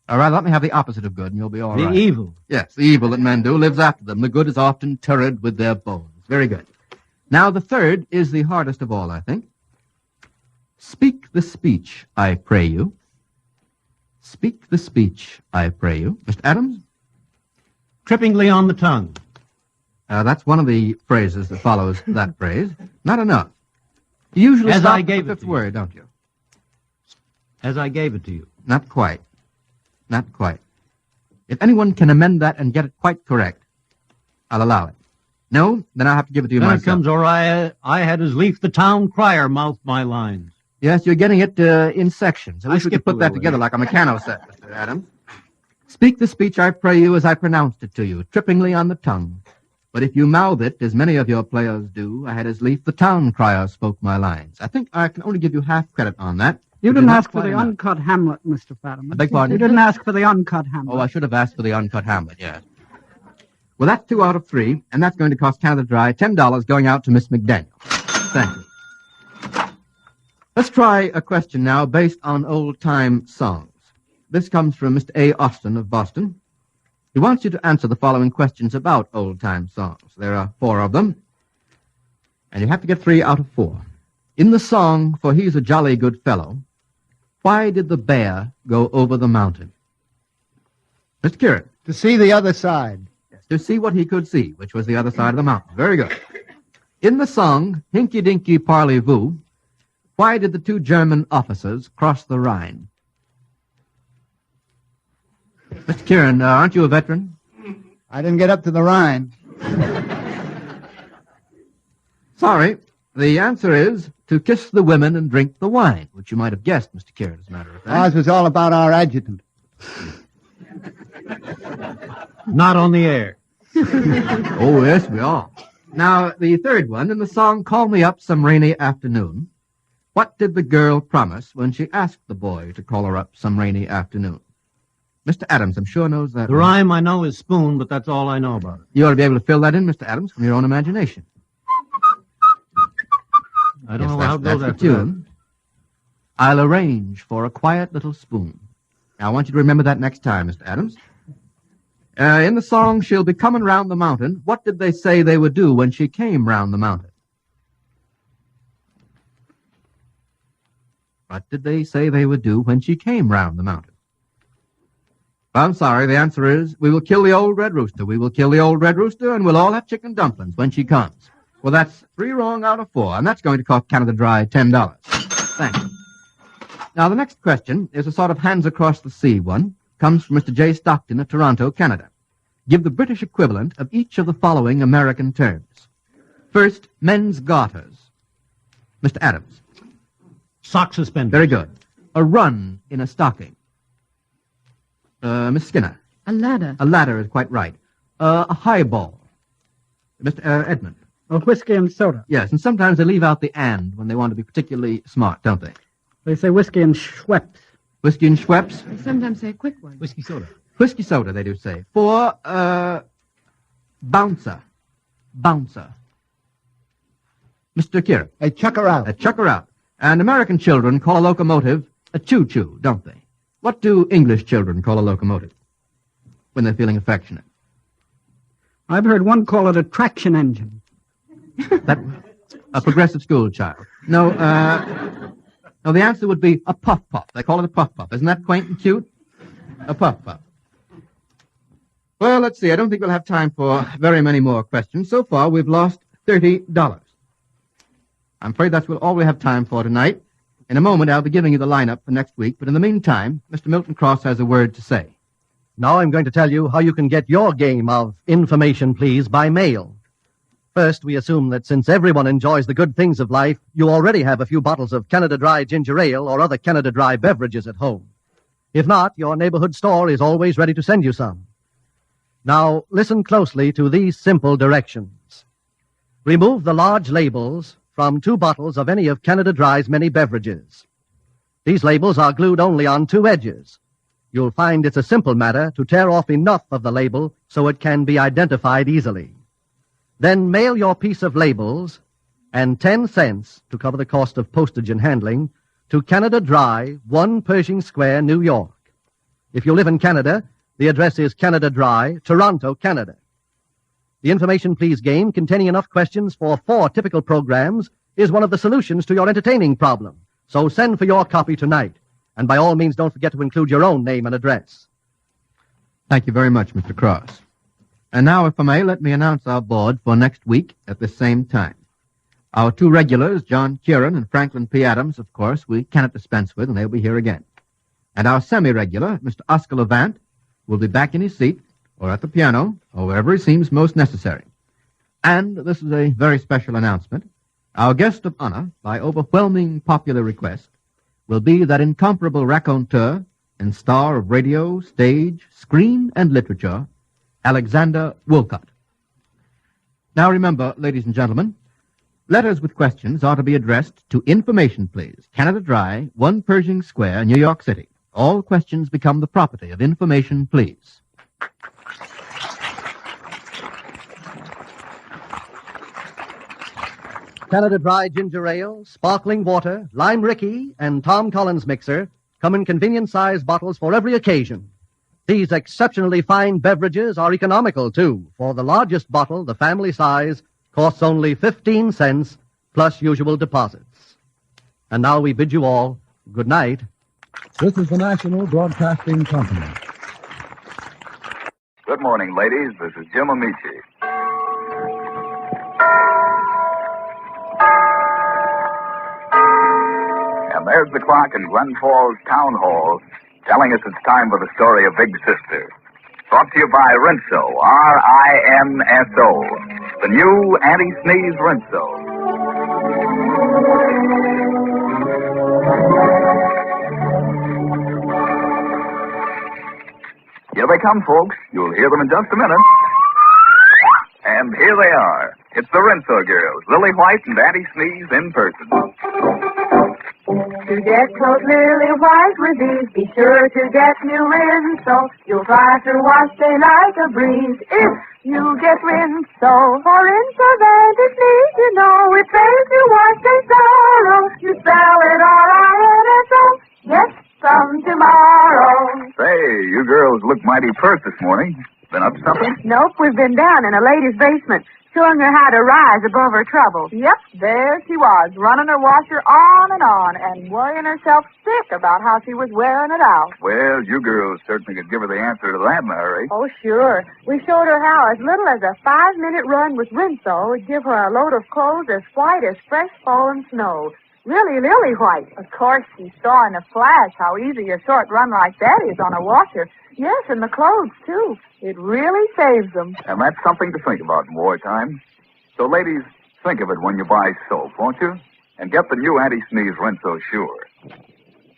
Or rather, let me have the opposite of good, and you'll be all right. The evil. Yes, the evil that men do lives after them. The good is often turred with their bones. Very good. Now, the third is the hardest of all, I think. Speak the speech, I pray you. Speak the speech, I pray you. Mr. Adams? Trippingly on the tongue. That's one of the phrases that follows that phrase. Not enough. You usually As stop I gave at the it fifth to you. word, don't you? As I gave it to you. Not quite. Not quite. If anyone can amend that and get it quite correct, I'll allow it. No, then I'll have to give it to you Then myself. it comes, or I had as lief the town crier mouth my lines. Yes, you're getting it in sections. I wish we could skipped put a that little together bit. like a mechano set, Mr. Adams. Speak the speech, I pray you, as I pronounced it to you, trippingly on the tongue. But if you mouth it, as many of your players do, I had as lief the town crier spoke my lines. I think I can only give you half credit on that. You which didn't is not ask for quite the enough. uncut Hamlet, Mr. Fadiman. I beg pardon? You didn't ask for the uncut Hamlet. Oh, I should have asked for the uncut Hamlet, yes. Well, that's 2 out of 3, and that's going to cost Canada Dry $10 going out to Miss McDaniel. Thank you. Let's try a question now based on old-time songs. This comes from Mr. A. Austin of Boston. He wants you to answer the following questions about old-time songs. There are 4 of them, and you have to get 3 out of 4. In the song, For He's a Jolly Good Fellow, why did the bear go over the mountain? Mr. Kieran. To see the other side. Yes, to see what he could see, which was the other side of the mountain. Very good. In the song, Hinky Dinky Parley-Vous, why did the 2 German officers cross the Rhine? Mr. Kieran, aren't you a veteran? I didn't get up to the Rhine. Sorry. The answer is to kiss the women and drink the wine, which you might have guessed, Mr. Kieran, as a matter of fact. Ours was all about our adjutant. Not on the air. Oh, yes, we are. Now, the third one, in the song Call Me Up Some Rainy Afternoon, what did the girl promise when she asked the boy to call her up some rainy afternoon? Mr. Adams, I'm sure knows that. The rhyme I know is spoon, but that's all I know about it. You ought to be able to fill that in, Mr. Adams, from your own imagination. I don't Yes, know how it that's goes the after that. tune. I'll arrange for a quiet little spoon. Now, I want you to remember that next time, Mr. Adams. In the song, She'll Be Coming Round the Mountain, what did they say they would do when she came round the mountain? What did they say they would do when she came round the mountain? Well, I'm sorry, the answer is, we will kill the old red rooster. We will kill the old red rooster, and we'll all have chicken dumplings when she comes. Well, that's 3 wrong out of 4, and that's going to cost Canada Dry $10. Thank you. Now, the next question is a sort of hands-across-the-sea one. Comes from Mr. J. Stockton of Toronto, Canada. Give the British equivalent of each of the following American terms. First, men's garters. Mr. Adams. Sock suspenders. Very good. A run in a stocking. Miss Skinner. A ladder. A ladder is quite right. A highball. Mr. Edmund. A whiskey and soda. Yes, and sometimes they leave out the and when they want to be particularly smart, don't they? They say whiskey and Schweppes. Whiskey and Schweppes. They sometimes say a quick one. Whiskey soda. Whiskey soda, they do say. For, bouncer. Bouncer. Mr. Kieran. A chucker out. A chucker out. And American children call a locomotive a choo-choo, don't they? What do English children call a locomotive when they're feeling affectionate? I've heard one call it a traction engine. A progressive school child. No, no, the answer would be a puff-puff. They call it a puff-puff. Isn't that quaint and cute? A puff-puff. Well, let's see. I don't think we'll have time for very many more questions. So far, we've lost $30. I'm afraid that's all we have time for tonight. In a moment, I'll be giving you the lineup for next week, but in the meantime, Mr. Milton Cross has a word to say. Now I'm going to tell you how you can get your game of Information Please by mail. First, we assume that since everyone enjoys the good things of life, you already have a few bottles of Canada Dry ginger ale or other Canada Dry beverages at home. If not, your neighborhood store is always ready to send you some. Now, listen closely to these simple directions. Remove the large labels from 2 bottles of any of Canada Dry's many beverages. These labels are glued only on 2 edges. You'll find it's a simple matter to tear off enough of the label so it can be identified easily. Then mail your piece of labels and 10 cents to cover the cost of postage and handling to Canada Dry, 1 Pershing Square, New York. If you live in Canada, the address is Canada Dry, Toronto, Canada. The Information Please game, containing enough questions for 4 typical programs, is one of the solutions to your entertaining problem. So send for your copy tonight. And by all means, don't forget to include your own name and address. Thank you very much, Mr. Cross. And now, if I may, let me announce our board for next week at the same time. Our two regulars, John Kieran and Franklin P. Adams, of course, we cannot dispense with, and they'll be here again. And our semi-regular, Mr. Oscar Levant, will be back in his seat, or at the piano, or wherever it seems most necessary. And this is a very special announcement. Our guest of honor, by overwhelming popular request, will be that incomparable raconteur and star of radio, stage, screen, and literature, Alexander Woolcott. Now remember, ladies and gentlemen, letters with questions are to be addressed to Information Please, Canada Dry, 1 Pershing Square, New York City. All questions become the property of Information Please. Canada Dry Ginger Ale, Sparkling Water, Lime Ricky, and Tom Collins Mixer come in convenient-sized bottles for every occasion. These exceptionally fine beverages are economical, too. For the largest bottle, the family size, costs only 15 cents, plus usual deposits. And now we bid you all good night. This is the National Broadcasting Company. Good morning, ladies. This is Jim Amici. And there's the clock in Glen Falls Town Hall telling us it's time for the story of Big Sister. Brought to you by Rinso, R-I-N-S-O, the new anti-sneeze Rinso. Here they come, folks. You'll hear them in just a minute. And here they are. It's the Rinso girls, Lily White and Addie Sneeze in person. To get clothes Lily White with these, be sure to get new Rinso. You'll try to wash they like a breeze if you get Rinso. For Rinso then to sneeze, you know, it saves you wash they sorrow. You spell it R-I-N-S-O. Yes, some tomorrow. Say, you girls look mighty pert this morning. Been up to something? Nope, we've been down in a lady's basement, showing her how to rise above her troubles. Yep, there she was, running her washer on, and worrying herself sick about how she was wearing it out. Well, you girls certainly could give her the answer to that in a hurry. Oh, sure. We showed her how as little as a 5-minute run with Rinso would give her a load of clothes as white as fresh fallen snow. Really, Lily White. Of course, she saw in a flash how easy a short run like that is on a washer. Yes, and the clothes, too. It really saves them. And that's something to think about in wartime. So, ladies, think of it when you buy soap, won't you? And get the new anti-sneeze Rinso Sure.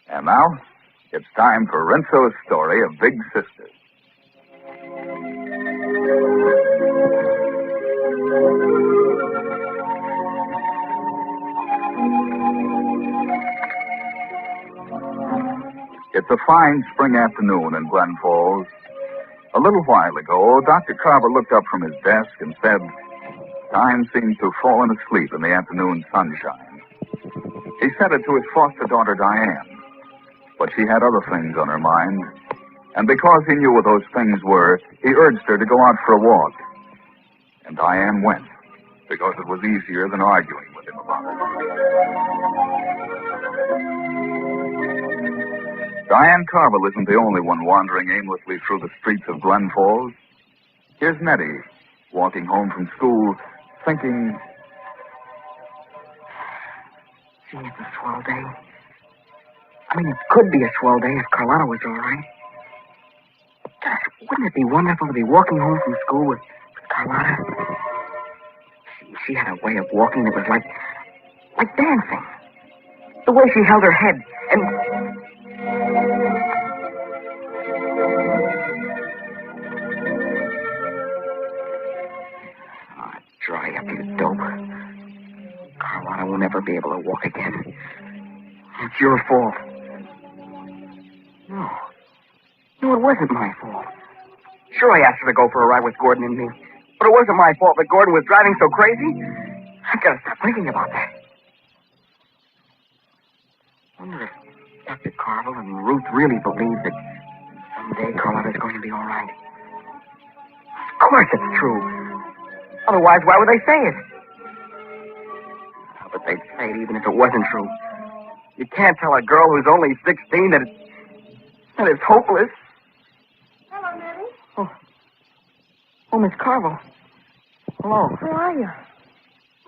And now, it's time for Rinso's story of Big Sister. It's a fine spring afternoon in Glen Falls. A little while ago, Dr. Carver looked up from his desk and said, time seemed to have fallen asleep in the afternoon sunshine. He said it to his foster daughter, Diane. But she had other things on her mind. And because he knew what those things were, he urged her to go out for a walk. And Diane went, because it was easier than arguing with him about it. Diane Carver isn't the only one wandering aimlessly through the streets of Glen Falls. Here's Nettie, walking home from school, thinking... Gee, it's a swell day. I mean, it could be a swell day if Carlotta was all right. Gosh, wouldn't it be wonderful to be walking home from school with Carlotta? She had a way of walking that was like dancing. The way she held her head and... Dry up, you dope. Carlotta will never be able to walk again. It's your fault. No. No, it wasn't my fault. Sure, I asked her to go for a ride with Gordon and me. But it wasn't my fault that Gordon was driving so crazy. I've got to stop thinking about that. I wonder if Dr. Carvel and Ruth really believe that someday Carlotta's going to be all right. Of course it's true. Otherwise, why would they say it? Oh, but they'd say it even if it wasn't true. You can't tell a girl who's only 16 that it's hopeless. Hello, Nettie. Oh. Oh, Miss Carvel. Hello. Who are you?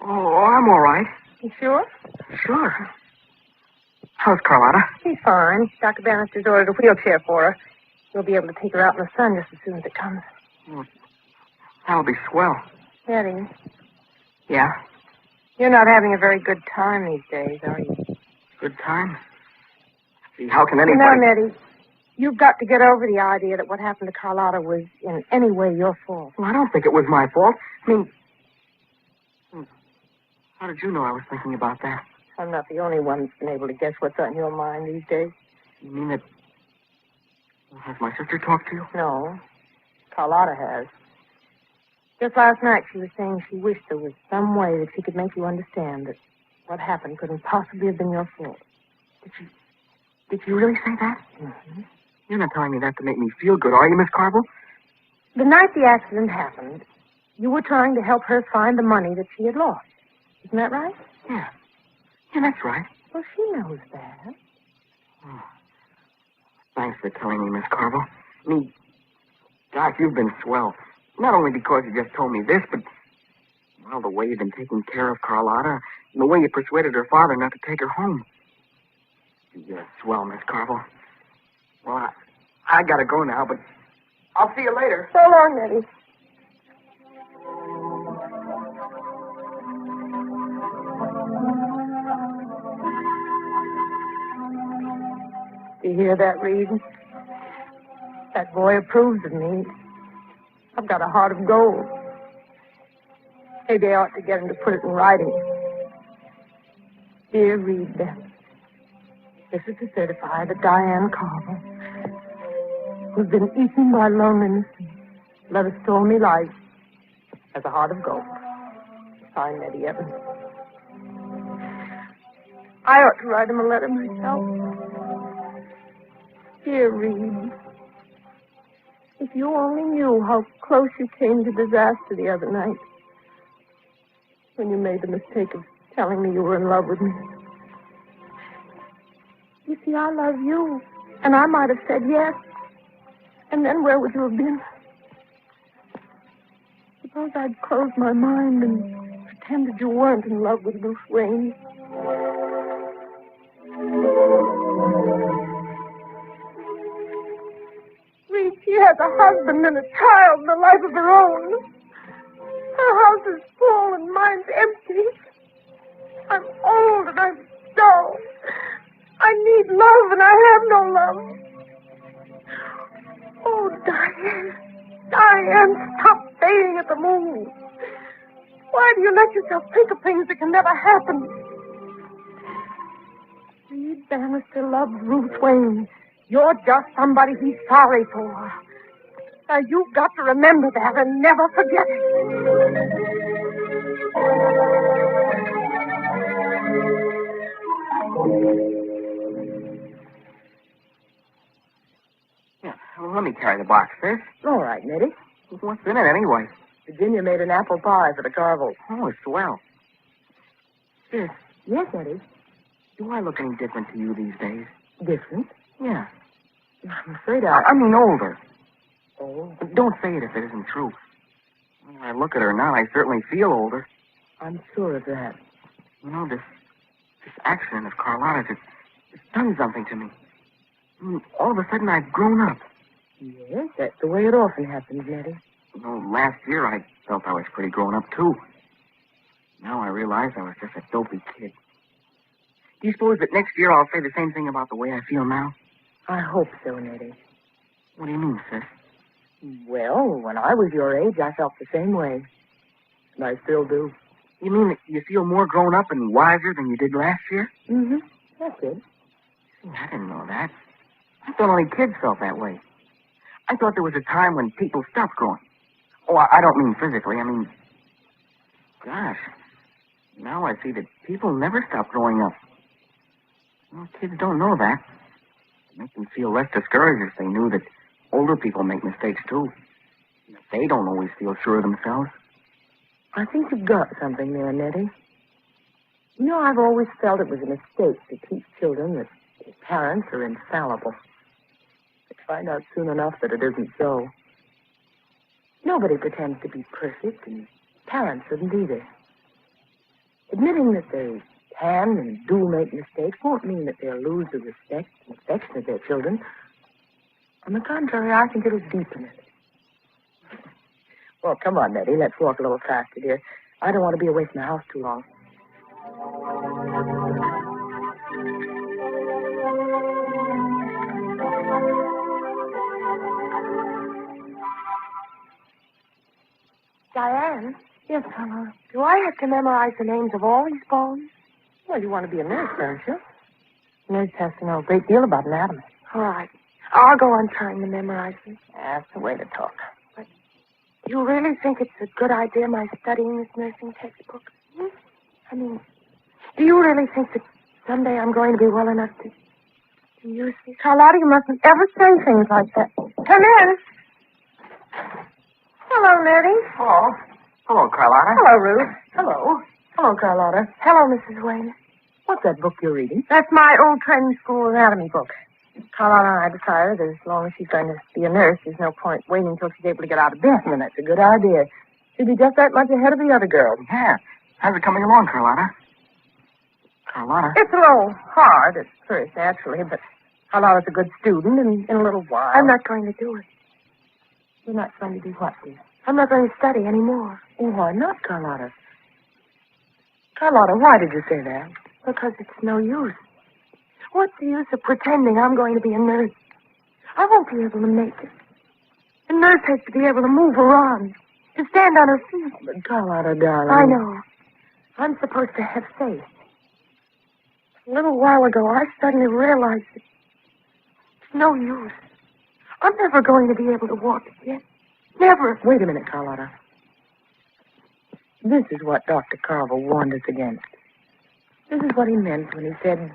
Oh, I'm all right. You sure? Sure. How's Carlotta? She's fine. Dr. Bannister's ordered a wheelchair for her. We'll be able to take her out in the sun just as soon as it comes. Oh, that'll be swell. Eddie, Yeah? you're not having a very good time these days, are you? Good time? See, how can You anybody... know, Nettie, you've got to get over the idea that what happened to Carlotta was in any way your fault. Well, I don't think it was my fault. I mean... How did you know I was thinking about that? I'm not the only one that's been able to guess what's on your mind these days. You mean that... Has my sister talked to you? No, Carlotta has. Just last night she was saying she wished there was some way that she could make you understand that what happened couldn't possibly have been your fault. Did you really say that? Mm-hmm. You're not telling me that to make me feel good, are you, Miss Carvel? The night the accident happened, you were trying to help her find the money that she had lost. Isn't that right? Yeah. Yeah, that's right. Well, she knows that. Oh. Thanks for telling me, Miss Carvel. Gosh, you've been swell. Not only because you just told me this, but, well, the way you've been taking care of Carlotta, and the way you persuaded her father not to take her home. You're swell, Miss Carvel. Well, I gotta go now, but I'll see you later. So long, Nettie. Do you hear that, Reed? That boy approves of me. I've got a heart of gold. Maybe I ought to get him to put it in writing. Dear Reed, this is to certify that Diane Carver, who's been eaten by loneliness and led a stormy life, has a heart of gold. Signed, Nettie Evans. I ought to write him a letter myself. Dear Reed, if you only knew how close you came to disaster the other night when you made the mistake of telling me you were in love with me. You see, I love you, and I might have said yes. And then where would you have been? Suppose I'd closed my mind and pretended you weren't in love with Bruce Wayne. Reed, she has a husband and a child and a life of her own. Her house is full and mine's empty. I'm old and I'm dull. I need love and I have no love. Oh, Diane. Diane, stop staring at the moon. Why do you let yourself think of things that can never happen? Reed Bannister loves Ruth Wayne. You're just somebody he's sorry for. Now, you've got to remember that and never forget it. Yeah, well, let me carry the box, sis. All right, Nettie. What's in it, anyway? Virginia made an apple pie for the Carvels. Oh, swell. Sis, Yes, Eddie. do I look any different to you these days? Different? Yeah. I'm afraid I mean older. Oh. Don't say it if it isn't true. When I look at her now, I certainly feel older. I'm sure of that. You know, this accident of Carlotta's, it's done something to me. I mean, all of a sudden, I've grown up. Yes, that's the way it often happens, Nettie. You know, last year, I felt I was pretty grown up, too. Now I realize I was just a dopey kid. Do you suppose that next year I'll say the same thing about the way I feel now? I hope so, Nettie. What do you mean, sis? Well, when I was your age, I felt the same way. And I still do. You mean that you feel more grown up and wiser than you did last year? Mm-hmm. That's it. See, I didn't know that. I thought only kids felt that way. I thought there was a time when people stopped growing. Oh, I don't mean physically. I mean, gosh, now I see that people never stop growing up. Well, kids don't know that. It makes them feel less discouraged if they knew that older people make mistakes, too. They don't always feel sure of themselves. I think you've got something there, Nettie. You know, I've always felt it was a mistake to teach children that their parents are infallible. They find out soon enough that it isn't so. Nobody pretends to be perfect, and parents shouldn't either. Admitting that they can and do make mistakes won't mean that they'll lose the respect and affection of their children. On the contrary, I think it'll deepen it. Well, come on, Nettie. Let's walk a little faster, dear. I don't want to be away from the house too long. Diane? Yes, Carlotta. Do I have to memorize the names of all these bones? Well, you want to be a nurse, don't you? A nurse has to know a great deal about anatomy. All right. I'll go on trying to memorize them. That's the way to talk. But you really think it's a good idea, my studying this nursing textbook? I mean, do you really think that someday I'm going to be well enough to use these? Carlotta, you mustn't ever say things like that. Come in. Hello, Nettie. Hello. Hello, Carlotta. Hello, Ruth. Hello. Hello, Carlotta. Hello, Mrs. Wayne. What's that book you're reading? That's my old training school anatomy book. Carlotta and I decided that as long as she's going to be a nurse, there's no point waiting until she's able to get out of bed. And that's a good idea. She'll be just that much ahead of the other girls. Yeah. How's it coming along, Carlotta? Carlotta? It's a little hard at first, naturally, but Carlotta's a good student, and in a little while... I'm not going to do it. You're not going to do what, dear? I'm not going to study anymore. Oh, why not, Carlotta? Carlotta, why did you say that? Because it's no use. What's the use of pretending I'm going to be a nurse? I won't be able to make it. A nurse has to be able to move around, to stand on her feet. But Carlotta, darling... I know. I'm supposed to have faith. A little while ago, I suddenly realized that it's no use. I'm never going to be able to walk again. Never. Wait a minute, Carlotta. This is what Dr. Carvel warned us against. This is what he meant when he said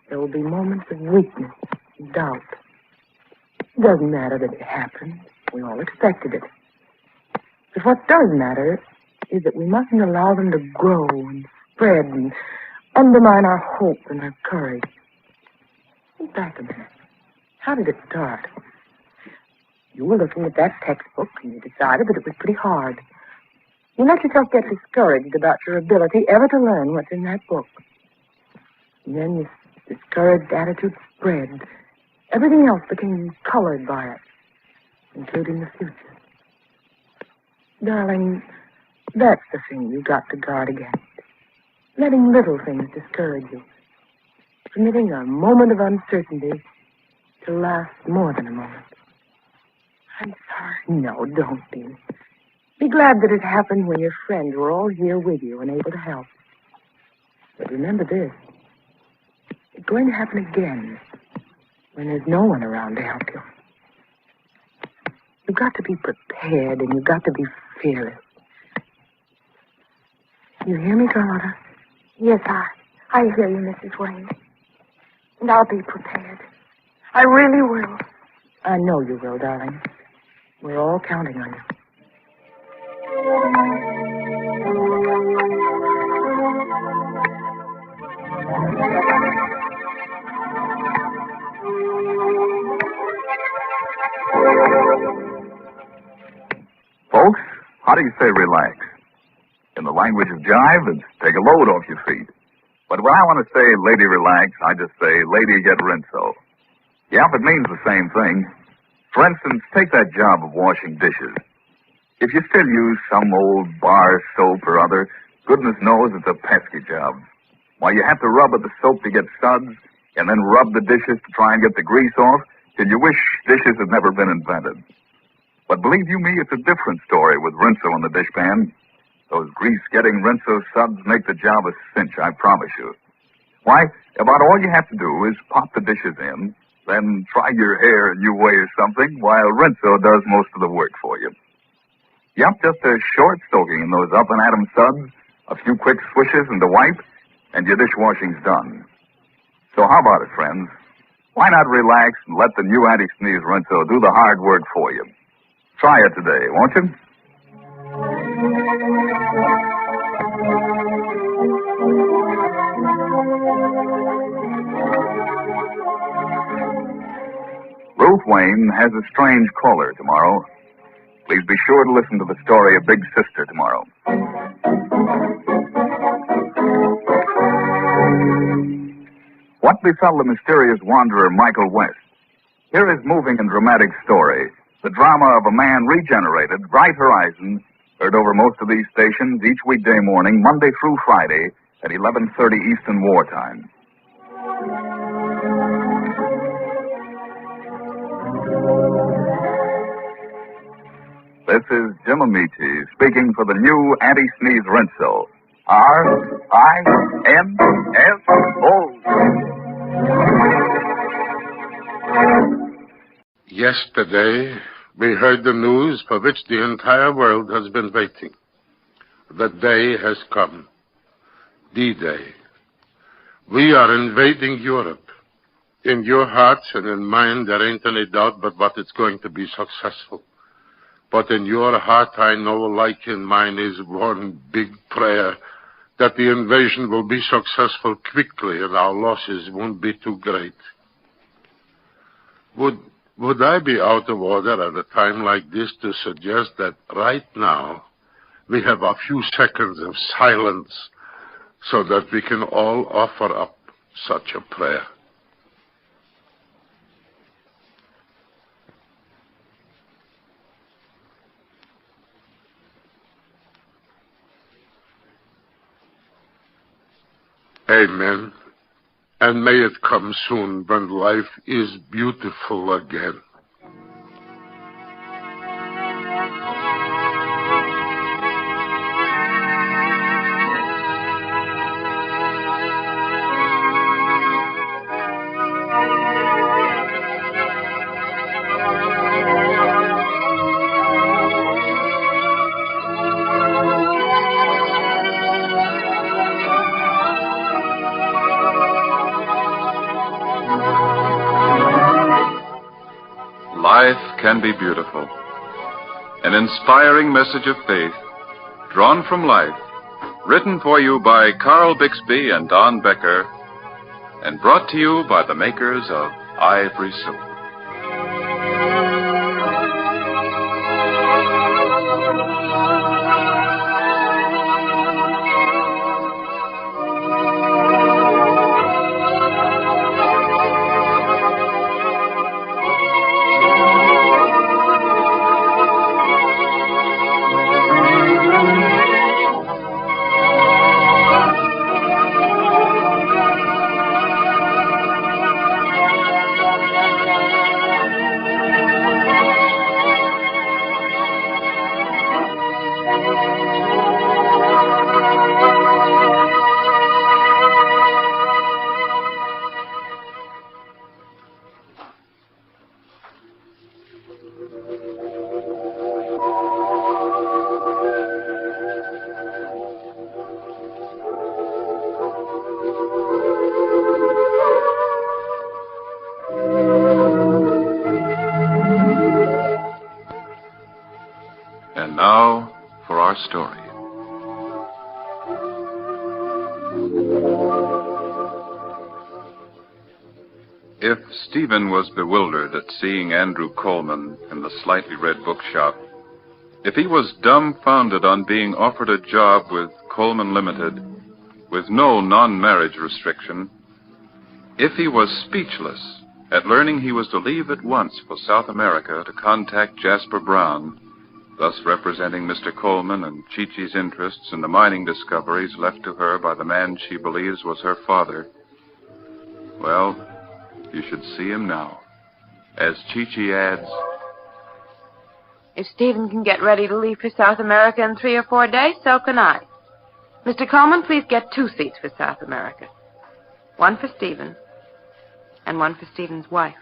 there will be moments of weakness and doubt. It doesn't matter that it happened. We all expected it. But what does matter is that we mustn't allow them to grow and spread and undermine our hope and our courage. Think back a minute. How did it start? You were looking at that textbook and you decided that it was pretty hard. You let yourself get discouraged about your ability ever to learn what's in that book. And then this discouraged attitude spread. Everything else became colored by it, including the future. Darling, that's the thing you've got to guard against. Letting little things discourage you. Permitting a moment of uncertainty to last more than a moment. I'm sorry. No, don't be. Be glad that it happened when your friends were all here with you and able to help. But remember this. It's going to happen again when there's no one around to help you. You've got to be prepared and you've got to be fearless. You hear me, Carlotta? Yes, I hear you, Mrs. Wayne. And I'll be prepared. I really will. I know you will, darling. We're all counting on you. Folks, how do you say relax? In the language of jive, it's take a load off your feet. But when I want to say lady relax, I just say lady get rinso. Yeah, it means the same thing. For instance, take that job of washing dishes. If you still use some old bar soap or other, goodness knows it's a pesky job. Why, you have to rub at the soap to get suds, and then rub the dishes to try and get the grease off, till you wish dishes had never been invented. But believe you me, it's a different story with Rinso in the dishpan. Those grease-getting Rinso suds make the job a cinch, I promise you. Why, about all you have to do is pop the dishes in, then try your hair a new way or something, while Rinso does most of the work for you. Yep, just a short soaking in those up-and-atom suds, a few quick swishes and a wipe, and your dishwashing's done. So how about it, friends? Why not relax and let the new anti-sneeze Rinso do the hard work for you? Try it today, won't you? Ruth Wayne has a strange caller tomorrow. Please be sure to listen to the story of Big Sister tomorrow. What befell the mysterious wanderer Michael West? Here is moving and dramatic story, the drama of a man regenerated, bright horizons, heard over most of these stations each weekday morning, Monday through Friday, at 11:30 Eastern Wartime. This is Jim Amici speaking for the new anti-sneeze rinso. R-I-N-S-O. Yesterday, we heard the news for which the entire world has been waiting. The day has come. D-Day. We are invading Europe. In your hearts and in mine, there ain't any doubt but what it's going to be successful. But in your heart, I know, like in mine, is one big prayer that the invasion will be successful quickly and our losses won't be too great. Would I be out of order at a time like this to suggest that right now we have a few seconds of silence so that we can all offer up such a prayer? Amen. And may it come soon when life is beautiful again. Life can be beautiful. An inspiring message of faith, drawn from life, written for you by Carl Bixby and Don Becker, and brought to you by the makers of Ivory Soap. And now for our story. If Stephen was bewildered at seeing Andrew Coleman in the slightly red bookshop, if he was dumbfounded on being offered a job with Coleman Limited, with no non-marriage restriction, if he was speechless at learning he was to leave at once for South America to contact Jasper Brown, thus representing Mr. Coleman and Chi-Chi's interests in the mining discoveries left to her by the man she believes was her father, well, you should see him now, as Chi-Chi adds, if Stephen can get ready to leave for South America in 3 or 4 days, so can I. Mr. Coleman, please get 2 seats for South America. 1 for Stephen, and 1 for Stephen's wife.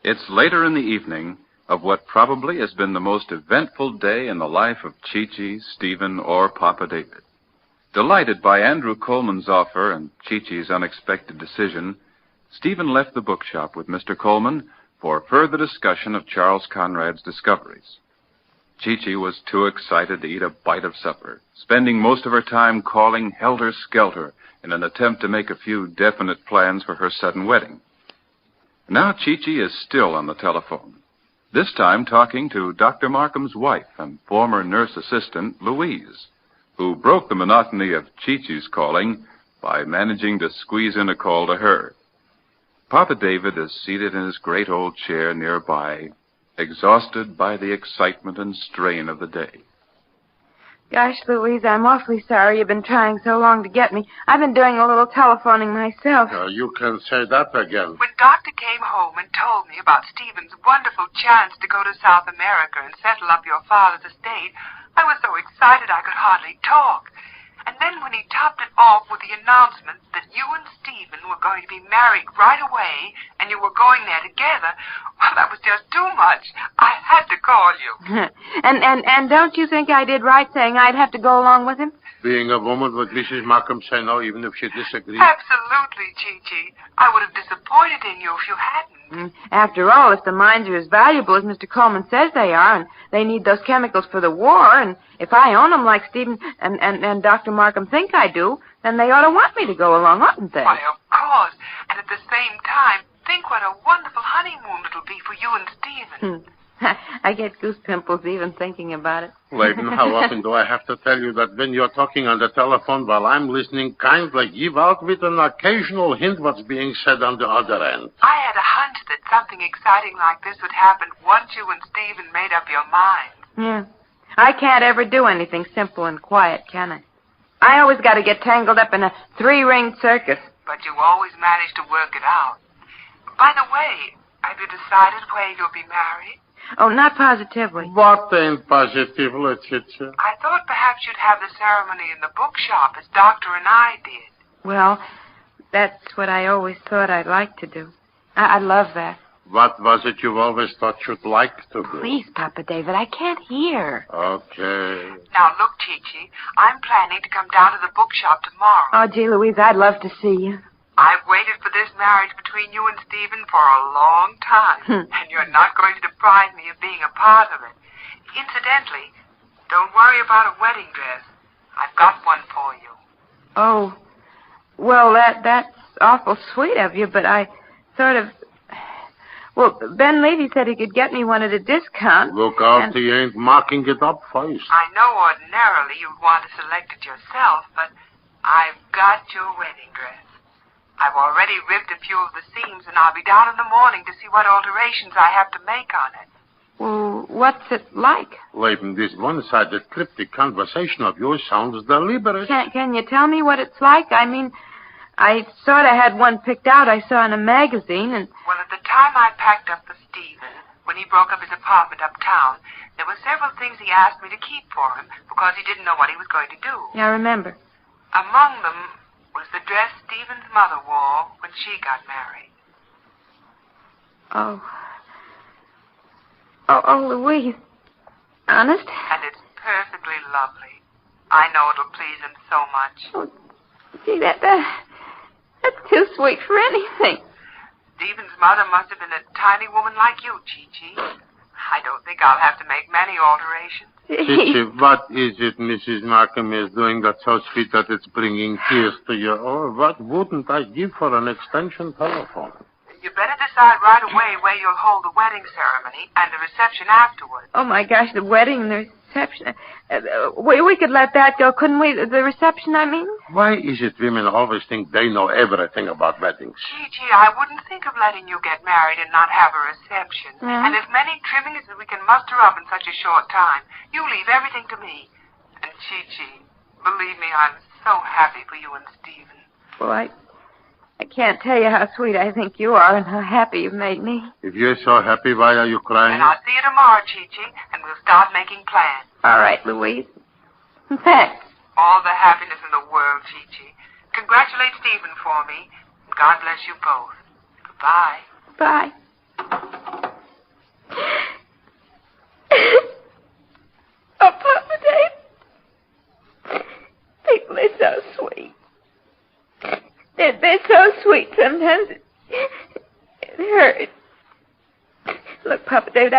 It's later in the evening of what probably has been the most eventful day in the life of Chi-Chi, Stephen, or Papa David. Delighted by Andrew Coleman's offer and Chi-Chi's unexpected decision, Stephen left the bookshop with Mr. Coleman for further discussion of Charles Conrad's discoveries. Chi-Chi was too excited to eat a bite of supper, spending most of her time calling helter-skelter in an attempt to make a few definite plans for her sudden wedding. Now Chi-Chi is still on the telephone, this time talking to Dr. Markham's wife and former nurse assistant, Louise, who broke the monotony of Chi-Chi's calling by managing to squeeze in a call to her. Papa David is seated in his great old chair nearby, exhausted by the excitement and strain of the day. Gosh, Louise, I'm awfully sorry you've been trying so long to get me. I've been doing a little telephoning myself. You can say that again. When Doctor came home and told me about Stephen's wonderful chance to go to South America and settle up your father's estate, I was so excited I could hardly talk. And then when he topped it off with the announcement that you and Stephen were going to be married right away and you were going there together, well, that was just too much. I had to call you. and don't you think I did right saying I'd have to go along with him? Being a woman, would Mrs. Markham say no, even if she disagreed? Absolutely, Chi-Chi. I would have disappointed in you if you hadn't. After all, if the mines are as valuable as Mr. Coleman says they are, and they need those chemicals for the war, and if I own them like Stephen and Dr. Markham think I do, then they ought to want me to go along, oughtn't they? Why, of course. And at the same time, think what a wonderful honeymoon it'll be for you and Stephen. I get goose pimples even thinking about it. Leighton, how often do I have to tell you that when you're talking on the telephone while I'm listening, kindly give out with an occasional hint what's being said on the other end? I had a hunch that something exciting like this would happen once you and Stephen made up your minds. Yeah. I can't ever do anything simple and quiet, can I? I always got to get tangled up in a three-ring circus. But you always manage to work it out. By the way, have you decided where you'll be married? Oh, not positively. What ain't positively, Chicha? I thought perhaps you'd have the ceremony in the bookshop as Doctor and I did. Well, that's what I always thought I'd like to do. I love that. What was it you always thought you'd like to do? Please, Papa David, I can't hear. Okay. Now, look, Chi-Chi, I'm planning to come down to the bookshop tomorrow. Oh, gee, Louise, I'd love to see you. I've waited for this marriage between you and Stephen for a long time, and you're not going to deprive me of being a part of it. Incidentally, don't worry about a wedding dress. I've got one for you. Oh, well, that's awful sweet of you, but I sort of... Well, Ben Levy said he could get me one at a discount. Look out, he ain't marking it up first. I know ordinarily you'd want to select it yourself, but I've got your wedding dress. I've already ripped a few of the seams, and I'll be down in the morning to see what alterations I have to make on it. Well, what's it like? Leighton, this one-sided cryptic conversation of yours sounds deliberate. Can you tell me what it's like? I mean, I sort of had one picked out I saw in a magazine, and... Well, at the time I packed up for Stephen, when he broke up his apartment uptown, there were several things he asked me to keep for him because he didn't know what he was going to do. Yeah, I remember. Among them was the dress Stephen's mother wore when she got married. Oh, Louise. Honest? And it's perfectly lovely. I know it'll please him so much. Oh, gee, that's too sweet for anything. Stephen's mother must have been a tiny woman like you, Chi-Chi. I don't think I'll have to make many alterations. Chichi, what is it Mrs. Markham is doing that's so sweet that it's bringing tears to your eyes? What wouldn't I give for an extension telephone? You better decide right away where you'll hold the wedding ceremony and the reception afterwards. Oh, my gosh, the wedding and the reception. We could let that go, couldn't we? The reception, I mean? Why is it women always think they know everything about weddings? Chi-Chi, I wouldn't think of letting you get married and not have a reception. Yeah. And as many trimmings as we can muster up in such a short time. You leave everything to me. And Chi-Chi, believe me, I'm so happy for you and Stephen. Well, I can't tell you how sweet I think you are and how happy you've made me. If you're so happy, why are you crying? And I'll see you tomorrow, Chi-Chi, and we'll start making plans. All right, Louise. Thanks. All the happiness in the world, Chi-Chi. Congratulate Stephen for me, and God bless you both. Goodbye. Bye. hands. It hurts. Look, Papa David,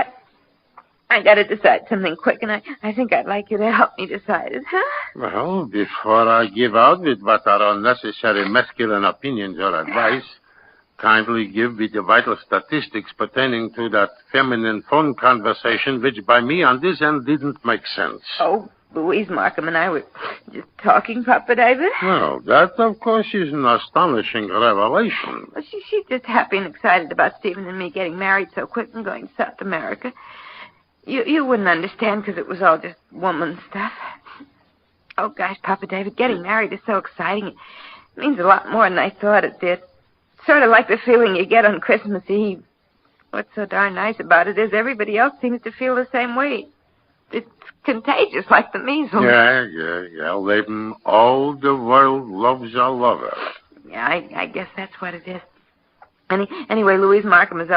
I got to decide something quick, and I think I'd like you to help me decide it, huh? Well, before I give out with what are unnecessary masculine opinions or advice, kindly give me the vital statistics pertaining to that feminine phone conversation, which by me on this end didn't make sense. Oh, Louise Markham and I were just talking, Papa David. Well, that, of course, is an astonishing revelation. Well, she's just happy and excited about Stephen and me getting married so quick and going to South America. You wouldn't understand because it was all just woman stuff. Oh, gosh, Papa David, getting married is so exciting. It means a lot more than I thought it did. Sort of like the feeling you get on Christmas Eve. What's so darn nice about it is everybody else seems to feel the same way. It's contagious, like the measles. Yeah. Leighton, all the world loves a lover. Yeah, I guess that's what it is. Anyway, Louise Markham is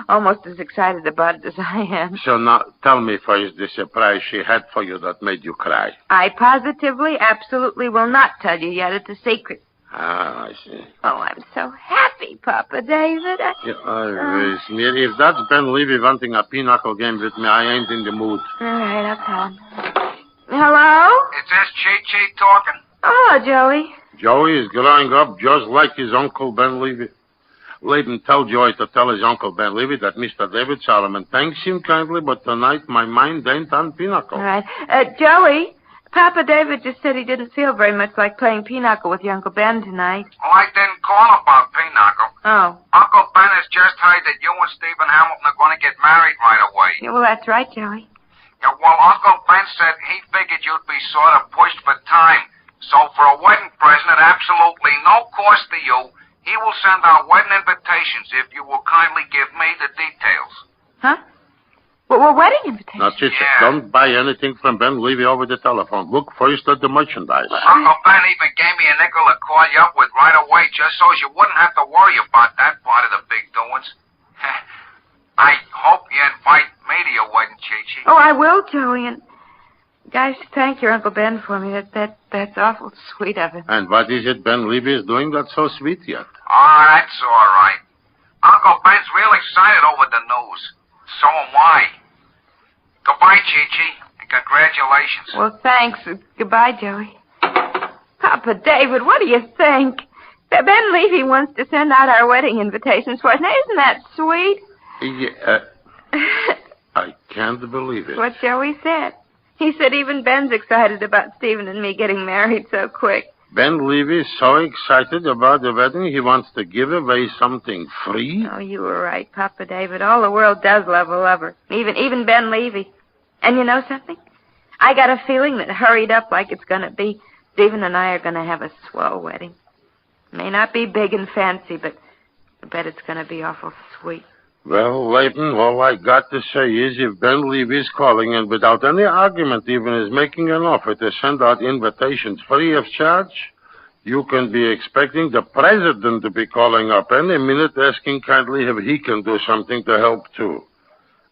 almost as excited about it as I am. So now, tell me first the surprise she had for you that made you cry. I positively, absolutely will not tell you yet. It's a secret. Ah, I see. Oh, I'm so happy, Papa David. If that's Ben Levy wanting a pinochle game with me, I ain't in the mood. All right, I'll tell him. Hello? Is this Chi-Chi talking? Oh, Joey. Joey is growing up just like his Uncle Ben Levy. Leighton, tell Joey to tell his Uncle Ben Levy that Mr. David Solomon thanks him kindly, but tonight my mind ain't on pinochle. All right. Joey, Papa David just said he didn't feel very much like playing pinochle with your Uncle Ben tonight. Oh, I didn't call about pinochle. Oh. Uncle Ben has just heard that you and Stephen Hamilton are going to get married right away. Yeah, well, that's right, Joey. Yeah, well, Uncle Ben said he figured you'd be sort of pushed for time. So for a wedding present at absolutely no cost to you, he will send out wedding invitations if you will kindly give me the details. Huh? Well, wedding invitations? Now, Chicha, don't buy anything from Ben Levy over the telephone. Look first at the merchandise. Uncle Ben even gave me a nickel to call you up with right away just so you wouldn't have to worry about that part of the big doings. I hope you invite me to your wedding, Chi-Chi. Oh, I will, Joey, and guys, thank your Uncle Ben for me. That's awful sweet of him. And what is it Ben Levy is doing that's so sweet yet? Oh, that's all right. Uncle Ben's real excited over the news. So am I. Goodbye, Chi-Chi, and congratulations. Well, thanks. Goodbye, Joey. Papa David, what do you think? Ben Levy wants to send out our wedding invitations for us. Now, isn't that sweet? Yeah, I can't believe it. What Joey said. He said even Ben's excited about Stephen and me getting married so quick. Ben Levy is so excited about the wedding, he wants to give away something free? Oh, you were right, Papa David. All the world does love a lover. Even Ben Levy. And you know something? I got a feeling that hurried up like it's going to be, Stephen and I are going to have a swell wedding. May not be big and fancy, but I bet it's going to be awful sweet. Well, Leighton, all I got to say is if Ben Levy is calling and without any argument even is making an offer to send out invitations free of charge, you can be expecting the president to be calling up any minute asking kindly if he can do something to help too.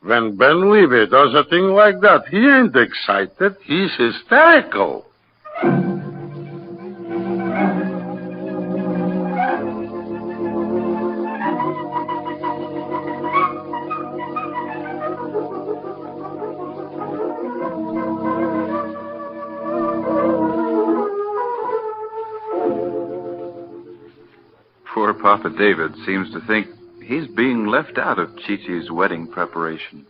When Ben Levy does a thing like that, he ain't excited. He's hysterical. Poor Papa David seems to think he's being left out of Chi-Chi's wedding preparations.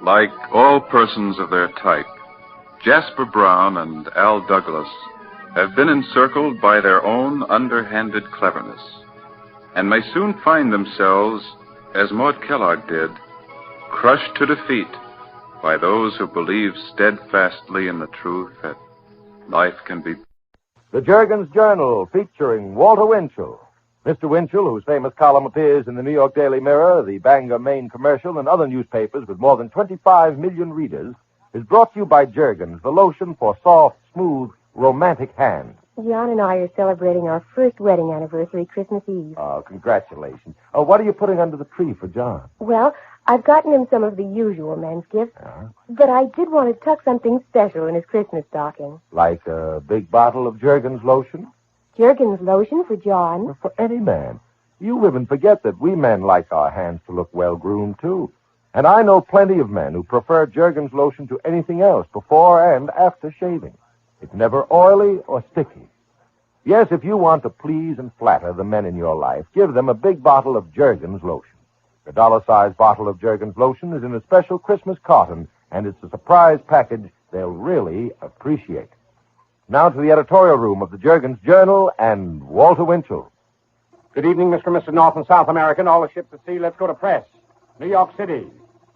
Like all persons of their type, Jasper Brown and Al Douglas have been encircled by their own underhanded cleverness, and may soon find themselves, as Maud Kellogg did, crushed to defeat by those who believe steadfastly in the truth that life can be. The Jergens Journal, featuring Walter Winchell. Mr. Winchell, whose famous column appears in the New York Daily Mirror, the Bangor Maine Commercial, and other newspapers with more than 25 million readers, is brought to you by Jergens, the lotion for soft, smooth, romantic hands. John and I are celebrating our first wedding anniversary Christmas Eve. Oh, congratulations. Oh, what are you putting under the tree for John? Well, I've gotten him some of the usual men's gifts, but I did want to tuck something special in his Christmas stocking. Like a big bottle of Jergens lotion? Jergens lotion for John? For any man. You women forget that we men like our hands to look well-groomed, too. And I know plenty of men who prefer Jergens lotion to anything else before and after shaving. It's never oily or sticky. Yes, if you want to please and flatter the men in your life, give them a big bottle of Jergens lotion. The dollar-sized bottle of Jergens lotion is in a special Christmas carton, and it's a surprise package they'll really appreciate. Now to the editorial room of the Jergens Journal and Walter Winchell. Good evening, Mr. and Mrs. North and South American. All the ships at sea, let's go to press. New York City.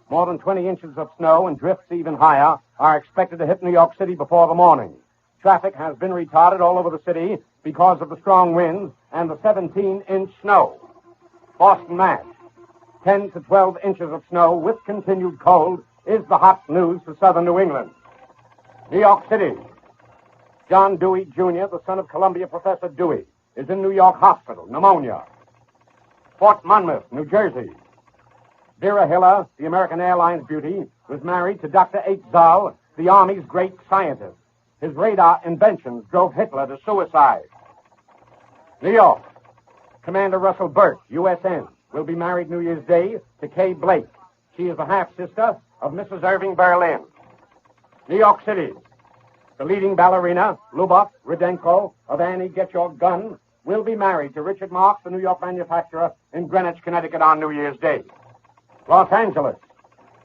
More than 20 inches of snow and drifts even higher are expected to hit New York City before the morning. Traffic has been retarded all over the city because of the strong winds and the 17-inch snow. Boston, Mass. 10 to 12 inches of snow with continued cold is the hot news for southern New England. New York City. John Dewey, Jr., the son of Columbia Professor Dewey, is in New York Hospital, pneumonia. Fort Monmouth, New Jersey. Vera Hiller, the American Airlines beauty, was married to Dr. H. Zoll, the Army's great scientist. His radar inventions drove Hitler to suicide. New York. Commander Russell Burt, USN, will be married New Year's Day to Kay Blake. She is the half-sister of Mrs. Irving Berlin. New York City. The leading ballerina, Lubov Rudenko of Annie Get Your Gun, will be married to Richard Marks, the New York manufacturer, in Greenwich, Connecticut on New Year's Day. Los Angeles.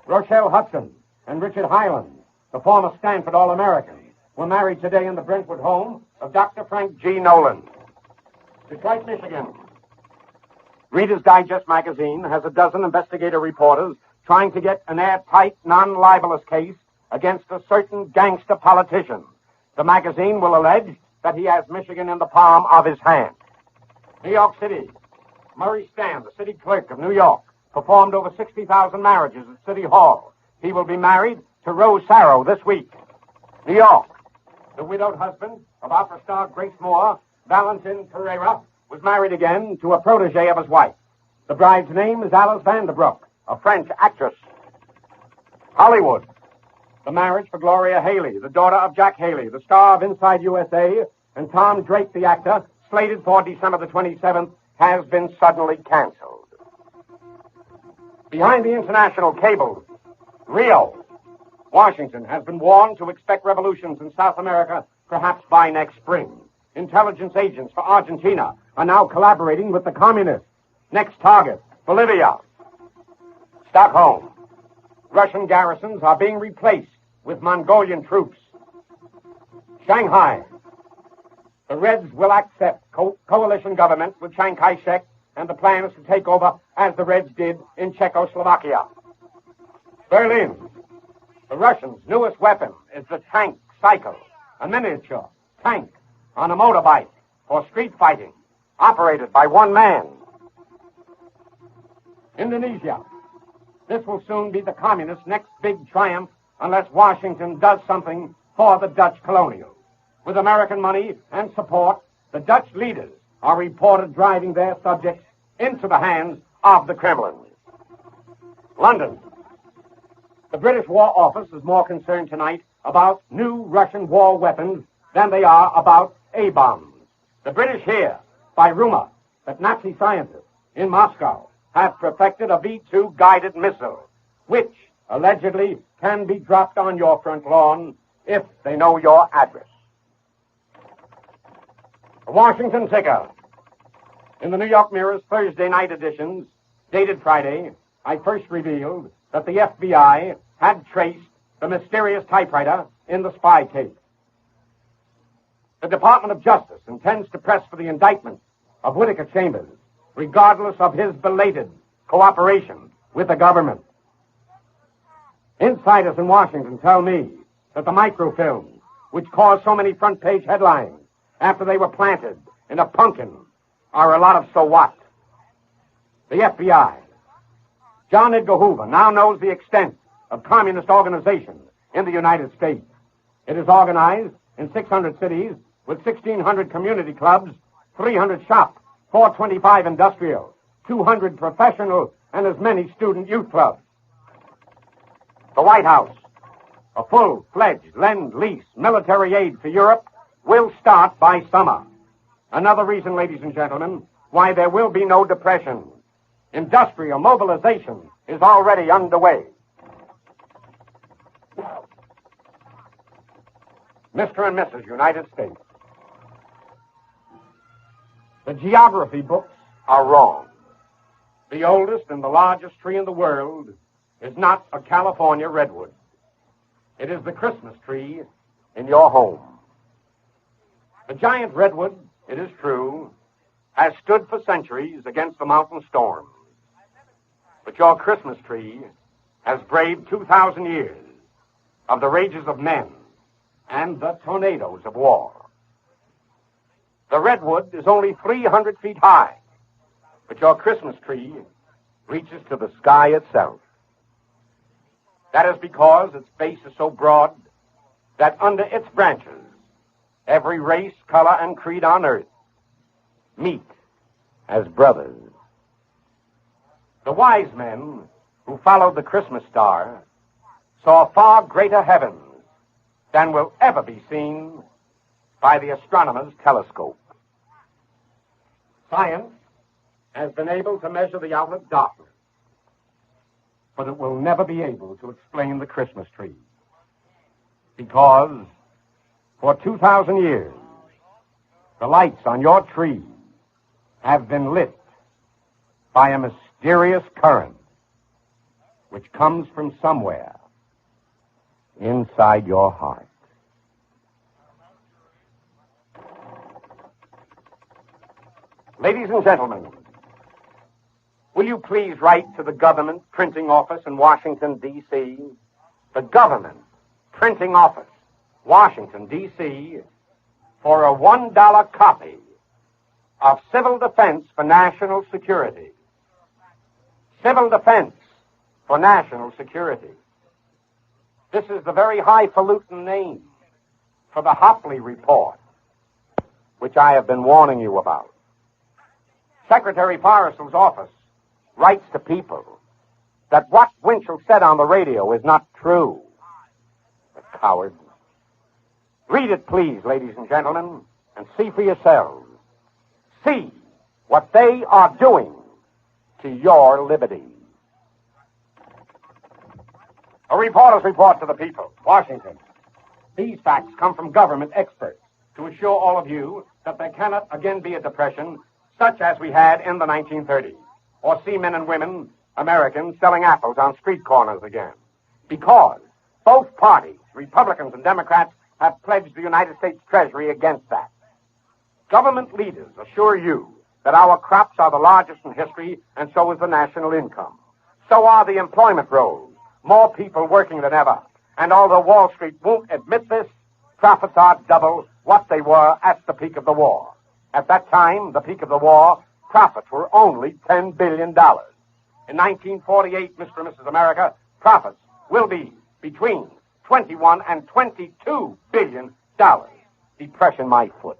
Rochelle Hudson and Richard Hyland, the former Stanford All-American, were married today in the Brentwood home of Dr. Frank G. Nolan. Detroit, Michigan. Reader's Digest magazine has a dozen investigator reporters trying to get an airtight, non-libelous case against a certain gangster politician. The magazine will allege that he has Michigan in the palm of his hand. New York City. Murray Stan, the city clerk of New York, performed over 60,000 marriages at City Hall. He will be married to Rose Sarrow this week. New York. The widowed husband of opera star Grace Moore, Valentin Pereira, was married again to a protege of his wife. The bride's name is Alice Vanderbrook, a French actress. Hollywood. The marriage for Gloria Haley, the daughter of Jack Haley, the star of Inside USA, and Tom Drake, the actor, slated for December the 27th, has been suddenly canceled. Behind the international cables, Rio. Washington has been warned to expect revolutions in South America perhaps by next spring. Intelligence agents for Argentina are now collaborating with the communists. Next target, Bolivia. Stockholm. Russian garrisons are being replaced with Mongolian troops. Shanghai. The Reds will accept coalition government with Chiang Kai-shek, and the plan is to take over as the Reds did in Czechoslovakia. Berlin. The Russians' newest weapon is the tank cycle, a miniature tank on a motorbike for street fighting, operated by one man. Indonesia. This will soon be the communists' next big triumph unless Washington does something for the Dutch colonials. With American money and support, the Dutch leaders are reported driving their subjects into the hands of the Kremlin. London. The British War Office is more concerned tonight about new Russian war weapons than they are about A-bombs. The British hear, by rumor, that Nazi scientists in Moscow have perfected a V-2 guided missile, which allegedly can be dropped on your front lawn if they know your address. The Washington Ticker. In the New York Mirror's Thursday night editions, dated Friday, I first revealed that the FBI had traced the mysterious typewriter in the spy tape. The Department of Justice intends to press for the indictment of Whittaker Chambers, regardless of his belated cooperation with the government. Insiders in Washington tell me that the microfilms, which caused so many front-page headlines after they were planted in a pumpkin, are a lot of so what. The FBI, John Edgar Hoover, now knows the extent of communist organization in the United States. It is organized in 600 cities with 1,600 community clubs, 300 shops, 425 industrial, 200 professional, and as many student youth clubs. The White House, a full-fledged lend-lease military aid to Europe, will start by summer. Another reason, ladies and gentlemen, why there will be no depression. Industrial mobilization is already underway. Mr. and Mrs. United States, the geography books are wrong. The oldest and the largest tree in the world is not a California redwood. It is the Christmas tree in your home. The giant redwood, it is true, has stood for centuries against the mountain storms. But your Christmas tree has braved 2,000 years of the rages of men and the tornadoes of war. The redwood is only 300 feet high, but your Christmas tree reaches to the sky itself. That is because its base is so broad that under its branches, every race, color, and creed on earth meet as brothers. The wise men who followed the Christmas star saw far greater heavens than will ever be seen by the astronomer's telescope. Science has been able to measure the outward darkness, but it will never be able to explain the Christmas tree. Because for 2,000 years, the lights on your tree have been lit by a mysterious current which comes from somewhere inside your heart. Ladies and gentlemen, will you please write to the government printing office in Washington, D.C., the government printing office, Washington, D.C., for a $1 copy of Civil Defense for National Security. Civil Defense for National Security. This is the very highfalutin name for the Hopley Report, which I have been warning you about. Secretary Forrestal's office writes to people that what Winchell said on the radio is not true. The coward. Read it, please, ladies and gentlemen, and see for yourselves. See what they are doing to your liberty. A reporter's report to the people, Washington. These facts come from government experts to assure all of you that there cannot again be a depression such as we had in the 1930s, or see men and women, Americans, selling apples on street corners again. Because both parties, Republicans and Democrats, have pledged the United States Treasury against that. Government leaders assure you that our crops are the largest in history, and so is the national income. So are the employment rolls, more people working than ever. And although Wall Street won't admit this, profits are double what they were at the peak of the war. At that time, the peak of the war, profits were only $10 billion. In 1948, Mr. and Mrs. America, profits will be between $21 and $22 billion. Depression my foot.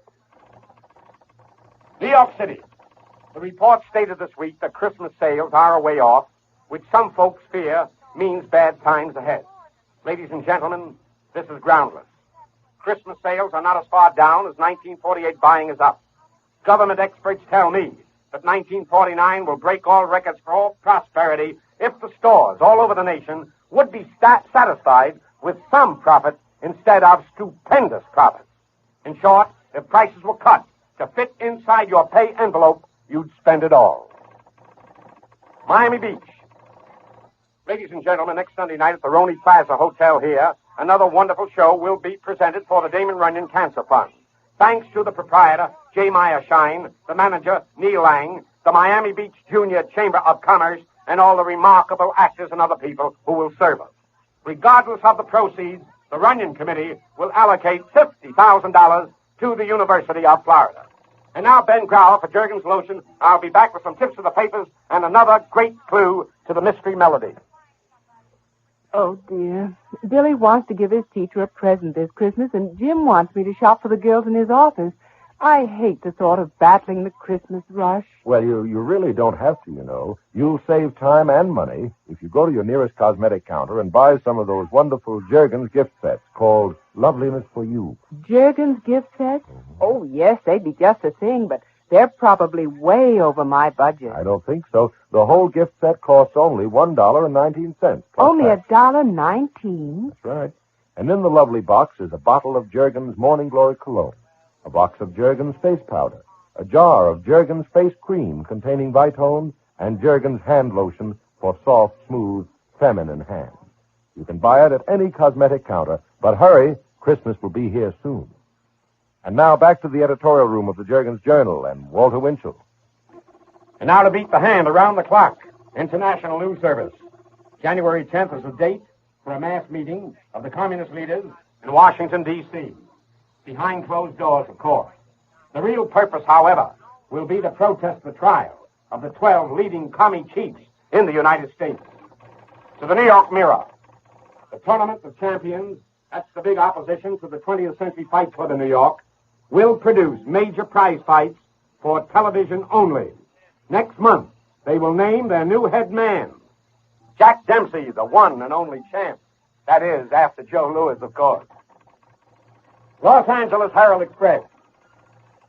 New York City. The report stated this week that Christmas sales are a way off, which some folks fear means bad times ahead. Ladies and gentlemen, this is groundless. Christmas sales are not as far down as 1948 buying is up. Government experts tell me that 1949 will break all records for all prosperity if the stores all over the nation would be satisfied with some profit instead of stupendous profits. In short, if prices were cut to fit inside your pay envelope, you'd spend it all. Miami Beach. Ladies and gentlemen, next Sunday night at the Roney Plaza Hotel here, another wonderful show will be presented for the Damon Runyon Cancer Fund. Thanks to the proprietor, J. Meyer Shine, the manager, Neil Lang, the Miami Beach Junior Chamber of Commerce, and all the remarkable actors and other people who will serve us. Regardless of the proceeds, the Runyon Committee will allocate $50,000 to the University of Florida. And now, Ben Grauer for Jergens Lotion. I'll be back with some tips of the papers and another great clue to the mystery melody. Oh, dear. Billy wants to give his teacher a present this Christmas, and Jim wants me to shop for the girls in his office. I hate the thought of battling the Christmas rush. Well, you really don't have to, you know. You'll save time and money if you go to your nearest cosmetic counter and buy some of those wonderful Jergens gift sets called Loveliness for You. Jergens gift sets? Oh, yes, they'd be just the thing, but they're probably way over my budget. I don't think so. The whole gift set costs only $1.19. Only $1.19? That's right. And in the lovely box is a bottle of Jergens Morning Glory Cologne, a box of Jergens face powder, a jar of Jergens face cream containing Vitone, and Jergens hand lotion for soft, smooth, feminine hands. You can buy it at any cosmetic counter, but hurry, Christmas will be here soon. And now back to the editorial room of the Jergens Journal and Walter Winchell. And now to beat the hand around the clock. International News Service. January 10th is the date for a mass meeting of the communist leaders in Washington, D.C. Behind closed doors, of course. The real purpose, however, will be to protest the trial of the 12 leading commie chiefs in the United States. To the New York Mirror. The Tournament of Champions, that's the big opposition to the 20th Century Fight Club in New York, will produce major prize fights for television only. Next month, they will name their new head man, Jack Dempsey, the one and only champ. That is, after Joe Louis, of course. Los Angeles Herald Express.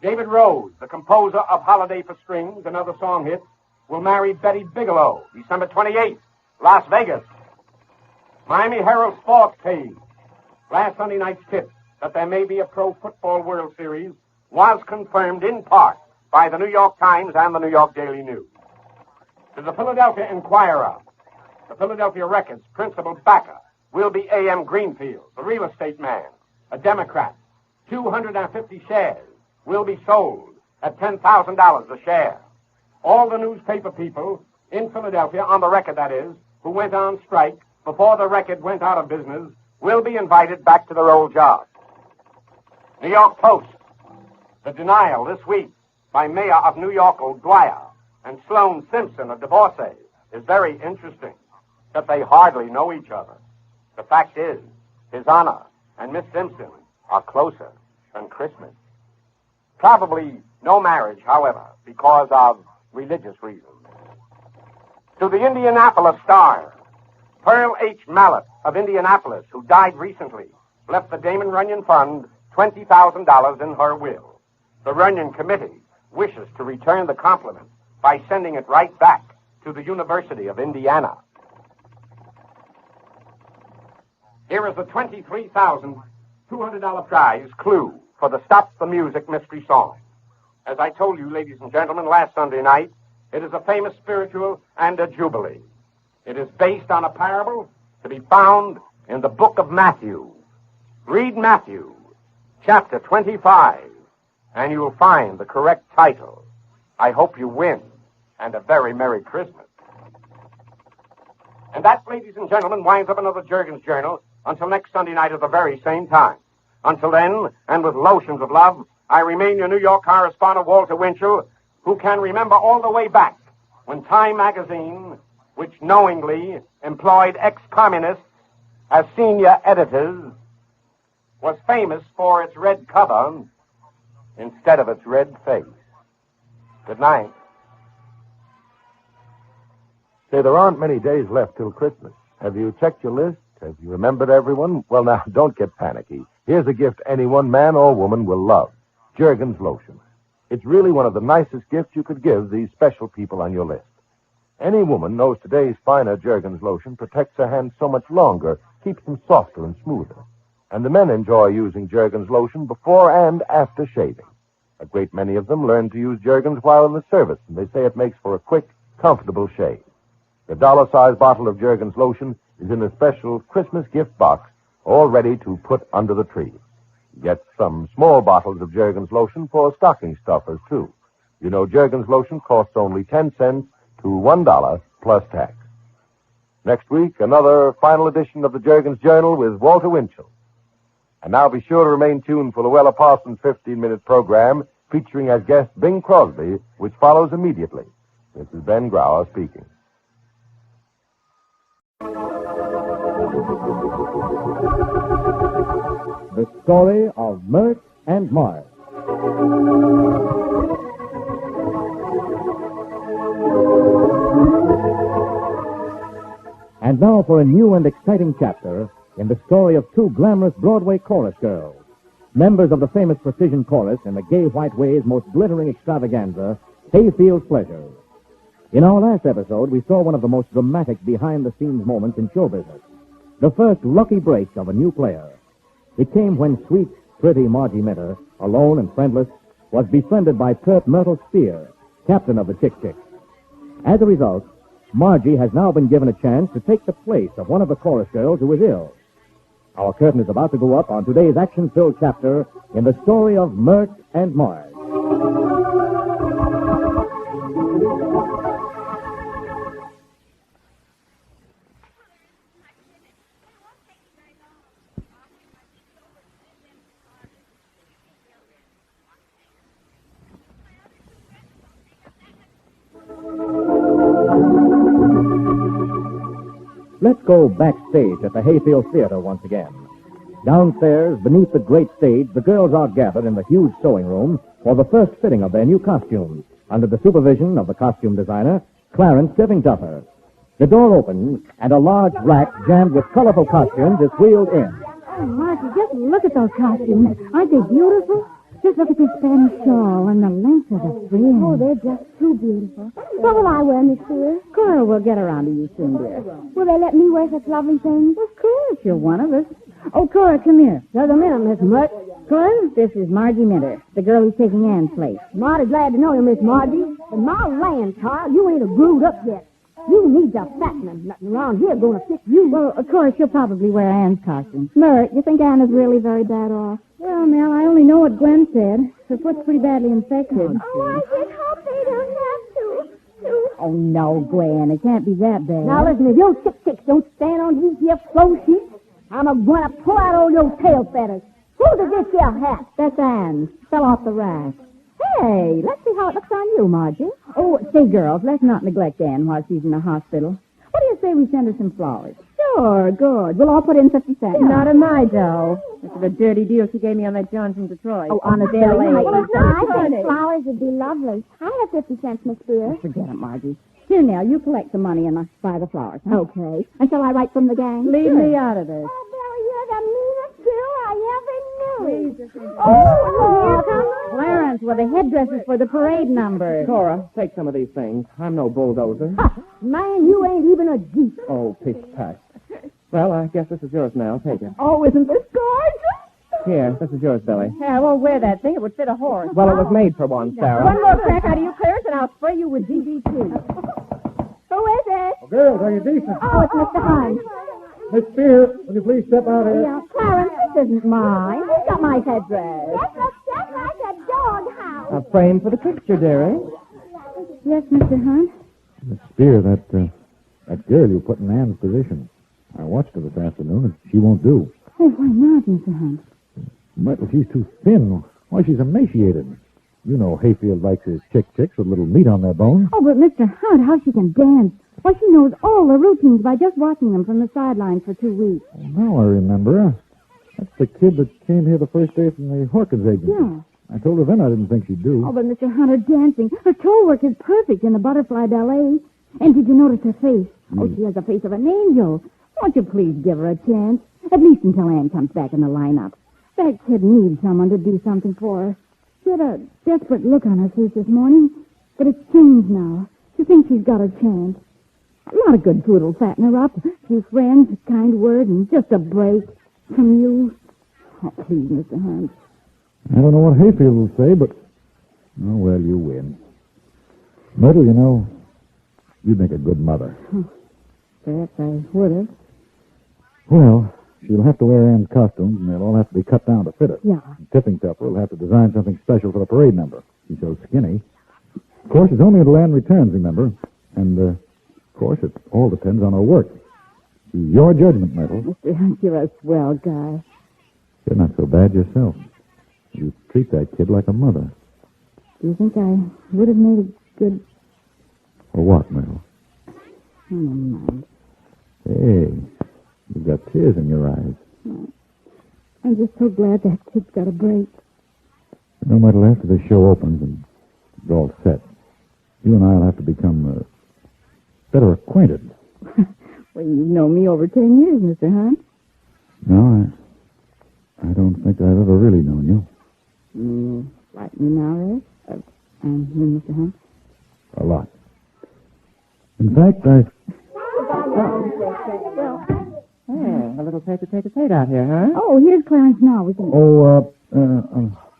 David Rose, the composer of Holiday for Strings and other song hits, will marry Betty Bigelow, December 28th, Las Vegas. Miami Herald Sports page. Last Sunday night's tip that there may be a Pro Football World Series was confirmed in part by the New York Times and the New York Daily News. To the Philadelphia Inquirer, the Philadelphia Record's principal backer will be A.M. Greenfield, the real estate man, a Democrat. 250 shares will be sold at $10,000 a share. All the newspaper people in Philadelphia, on the Record that is, who went on strike before the Record went out of business, will be invited back to their old jobs. New York Post. The denial this week by Mayor of New York O'Dwyer and Sloane Simpson, a divorcee, is very interesting, that they hardly know each other. The fact is, His Honor and Miss Simpson are closer than Christmas. Probably no marriage, however, because of religious reasons. To the Indianapolis Star, Pearl H. Mallett of Indianapolis, who died recently, left the Damon Runyon Fund $20,000 in her will. The Runyon Committee wishes to return the compliment by sending it right back to the University of Indiana. Here is the $23,200 prize clue for the Stop the Music mystery song. As I told you, ladies and gentlemen, last Sunday night, it is a famous spiritual and a jubilee. It is based on a parable to be found in the book of Matthew. Read Matthew, chapter 25, and you'll find the correct title. I hope you win, and a very Merry Christmas. And that, ladies and gentlemen, winds up another Jergens Journal until next Sunday night at the very same time. Until then, and with lotions of love, I remain your New York correspondent, Walter Winchell, who can remember all the way back when Time magazine, which knowingly employed ex-communists as senior editors, was famous for its red cover instead of its red face. Good night. Say, there aren't many days left till Christmas. Have you checked your list? Have you remembered everyone? Well, now, don't get panicky. Here's a gift anyone, man or woman, will love. Jergens Lotion. It's really one of the nicest gifts you could give these special people on your list. Any woman knows today's finer Jergens Lotion protects her hands so much longer, keeps them softer and smoother. And the men enjoy using Jergens Lotion before and after shaving. A great many of them learn to use Jergens while in the service, and they say it makes for a quick, comfortable shave. The dollar-sized bottle of Jergens Lotion is in a special Christmas gift box, all ready to put under the tree. Get some small bottles of Jergens lotion for stocking stuffers, too. You know Jergens lotion costs only 10 cents to $1 plus tax. Next week, another final edition of the Jergens Journal with Walter Winchell. And now be sure to remain tuned for Luella Parsons' 15-minute program featuring as guest Bing Crosby, which follows immediately. This is Ben Grauer speaking. The story of Myrt and Marge. And now for a new and exciting chapter in the story of two glamorous Broadway chorus girls, members of the famous Precision Chorus in the gay White Way's most glittering extravaganza, Hayfield's Pleasure. In our last episode, we saw one of the most dramatic behind-the-scenes moments in show business, the first lucky break of a new player. It came when sweet, pretty Margie Minter, alone and friendless, was befriended by pert Myrtle Spear, captain of the Chick Chicks. As a result, Margie has now been given a chance to take the place of one of the chorus girls who is ill. Our curtain is about to go up on today's action-filled chapter in the story of Myrt and Marge. Let's go backstage at the Hayfield Theater once again. Downstairs, beneath the great stage, the girls are gathered in the huge sewing room for the first fitting of their new costumes, under the supervision of the costume designer, Clarence Duffer. The door opens, and a large rack jammed with colorful costumes is wheeled in. Oh, Margie, just look at those costumes. Aren't they beautiful? Just look at this Spanish shawl and the length of the fringe. Oh, they're just too beautiful. What will I wear, Miss Spear? Cora will get around to you soon, dear. Will they let me wear such lovely things? Of course, you're one of us. Oh, Cora, come here. Just a minute, Miss Myrt. Cora, this is Margie Minter, the girl who's taking Ann's place. Mighty glad to know you, Miss Margie. But my land, child, you ain't a growed up yet. You need the fattening. Nothing around here gonna fit you. Well, of course, you'll probably wear Ann's costume. Myrt, you think Ann is really very bad off? Well, Mel, I only know what Gwen said. Her foot's pretty badly infected. Oh, I just hope they don't have to. Oh, no, Gwen, it can't be that bad. Now, listen, if your Chick Chicks don't stand on these here flow sheets, I'm going to pull out all your tail feathers. Who's this here hat? That's Ann. Fell off the rack. Hey, let's see how it looks on you, Margie. Oh, say, girls, let's not neglect Ann while she's in the hospital. What do you say we send her some flowers? Sure, good. We'll all put in 50 cents. Yeah. Not in my dough. This is a dirty deal she gave me on that John from Detroit. Oh, honestly. Well, I think flowers would be lovely. I have 50 cents, Miss Spear. Forget it, Margie. Here, Nell, you collect the money and I'll buy the flowers. Huh? Okay. And shall I write from the gang? Leave me out of this. Oh, Billy, you're the meanest girl I ever knew. Oh, here comes Clarence with the headdresses for the parade number. Cora, take some of these things. I'm no bulldozer. Man, you ain't even a Jeep. Oh, pish-pash. Well, I guess this is yours now. Take it. Oh, isn't this gorgeous? Here, this is yours, Billy. Yeah, I won't wear that thing. It would fit a horse. Well, it was made for one, Sarah. One more crack out of you, Clarence, and I'll spray you with DDT. Who is it? Oh, girls, are you decent? Oh, it's Mr. Hunt. Miss Spear, will you please step out here? Yeah, Clarence, this isn't mine. He's got my headdress. That looks just like a doghouse. A frame for the picture, dearie. Yes, Mr. Hunt? Miss Spear, that girl you put in Ann's position. I watched her this afternoon, and she won't do. Oh, why not, Mr. Hunt? Myrtle, she's too thin. Why, she's emaciated. You know Hayfield likes his Chick Chicks with a little meat on their bones. Oh, but Mr. Hunt, how she can dance. Why, she knows all the routines by just watching them from the sidelines for 2 weeks. Oh, now I remember. That's the kid that came here the first day from the Hawkins agency. Yeah. I told her then I didn't think she'd do. Oh, but Mr. Hunt, her dancing, her toe work is perfect in the butterfly ballet. And did you notice her face? Oh, she has the face of an angel. Won't you please give her a chance? At least until Ann comes back in the lineup. That kid needs someone to do something for her. She had a desperate look on her face this morning, but it's changed now. She thinks she's got a chance. A lot of good food will fatten her up. A few friends, a kind word, and just a break from you. Oh, please, Mr. Hunt. I don't know what Hayfield will say, but... Oh, well, you win. Myrtle, you know, you'd make a good mother. Perhaps I would have. Well, She'll have to wear Ann's costumes, and they'll all have to be cut down to fit her. Yeah. And Tipping Pepper will have to design something special for the parade number. She's so skinny. Of course, it's only until Ann returns, remember? And, of course, it all depends on her work. It's your judgment, Myrtle. Mr. Hunt, you're a swell guy. You're not so bad yourself. You treat that kid like a mother. Do you think I would have made a good... Or what, Myrtle? Oh, never mind. Hey, you've got tears in your eyes. Oh, I'm just so glad that kid's got a break. You know, Myrtle, after the show opens and it's all set, you and I'll have to become better acquainted. Well, you've known me over 10 years, Mr. Hunt. No, I don't think I've ever really known you. Like me now, Ed? And you, Mr. Hunt? A lot. In fact, Yeah, a little tete-a-tete out here, huh? Oh, here's Clarence now. We can...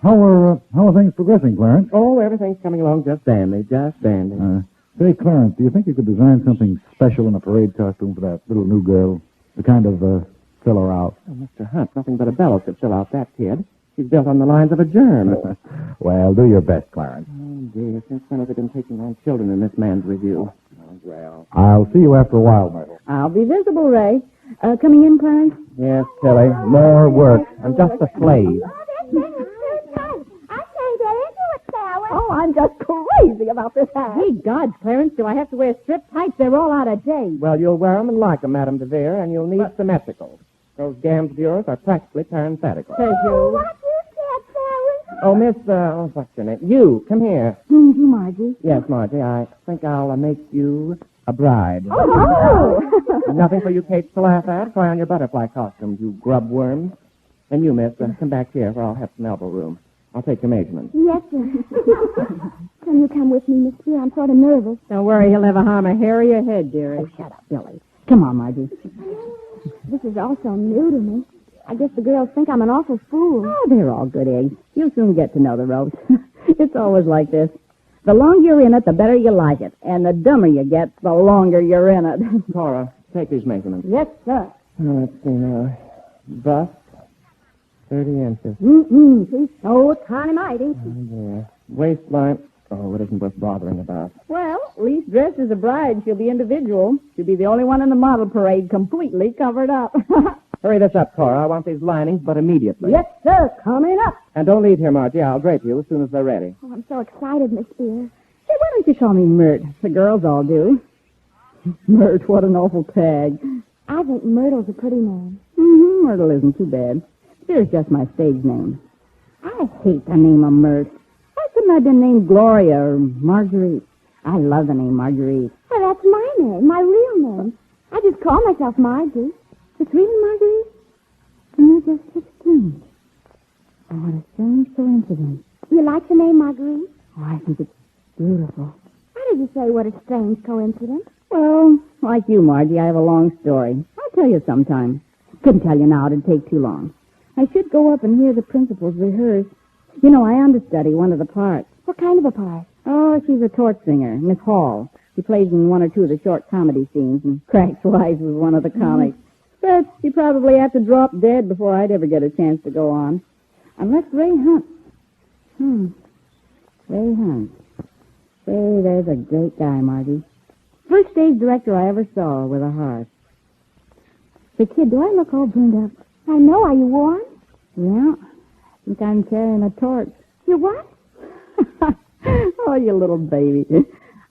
how are things progressing, Clarence? Oh, everything's coming along just dandy, just dandy. Say, Clarence, do you think you could design something special in a parade costume for that little new girl? The kind of, fill her out. Oh, Mr. Hunt, nothing but a bellows could fill out that kid. She's built on the lines of a germ. Well, do your best, Clarence. Oh, dear, since when have they been taking on children in this man's review? Oh, well. I'll see you after a while, Myrtle. I'll be visible, Ray. Coming in, Clarence? Yes, Tilly, more work. I'm just a slave. Oh, I'm just crazy about this hat. Hey, God, Clarence, do I have to wear strip tights? They're all out of date. Well, you'll wear 'em and like 'em, Madame de Vere, and you'll need symmetricals. Those gams of yours are practically parenthetical. Oh, Miss, what's your name? You, come here. You, Margie. Yes, Margie, I think I'll make you a bride. Oh! Nothing for you Kates to laugh at. Try on your butterfly costumes, you grub worms. And you, miss, come back here where I'll have some elbow room. I'll take your measurements. Yes, sir. Can you come with me, Mr. I'm sort of nervous. Don't worry, he'll never harm a hair of your head, dearie. Oh, shut up, Billy. Come on, Margie. This is all so new to me. I guess the girls think I'm an awful fool. Oh, they're all good eggs. You'll soon get to know the ropes. It's always like this. The longer you're in it, the better you like it. And the dumber you get, the longer you're in it. Cora, take these measurements. Yes, sir. Let's see now. Bust, 30 inches. She's so tiny mighty. Yeah. Waistline. Oh, it isn't worth bothering about. Well, at least dressed as a bride, she'll be individual. She'll be the only one in the model parade completely covered up. Hurry this up, Cora. I want these linings, but immediately. Yes, sir. Coming up. And don't leave here, Margie. I'll drape you as soon as they're ready. Oh, I'm so excited, Miss Spears. Hey, why don't you call me Myrt? The girls all do. Myrt, what an awful tag. I think Myrtle's a pretty name. Myrtle isn't too bad. Spears just my stage name. I hate the name of Myrt. Why couldn't I have been named Gloria or Marguerite? I love the name Marguerite. Well, that's my name, my real name. I just call myself Margie. It's really Marguerite? And you're just 16. Oh, what a strange coincidence. You like the name Marguerite? Oh, I think it's beautiful. How did you say what a strange coincidence? Well, like you, Margie, I have a long story. I'll tell you sometime. Couldn't tell you now. It'd take too long. I should go up and hear the principals rehearse. You know, I understudy one of the parts. What kind of a part? Oh, she's a torch singer, Miss Hall. She plays in one or two of the short comedy scenes and cracks wise with one of the comics. But she'd probably have to drop dead before I'd ever get a chance to go on. Unless Ray Hunt. Ray Hunt. Say, there's a great guy, Margie. First stage director I ever saw with a heart. Say, kid, do I look all burned up? I know. Are you warm? Yeah. I think I'm carrying a torch. You what? Oh, you little baby.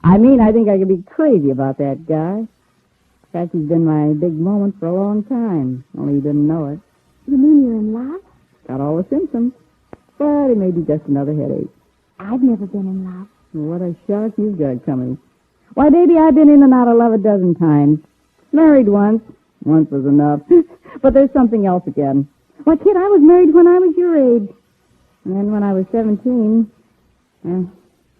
I mean, I think I could be crazy about that guy. In fact, he's been my big moment for a long time, only he didn't know it. You mean you're in love? Got all the symptoms, but it may be just another headache. I've never been in love. What a shock you've got coming. Why, baby, I've been in and out of love a dozen times. Married once. Once was enough. But there's something else again. Why, kid, I was married when I was your age. And then when I was 17, well,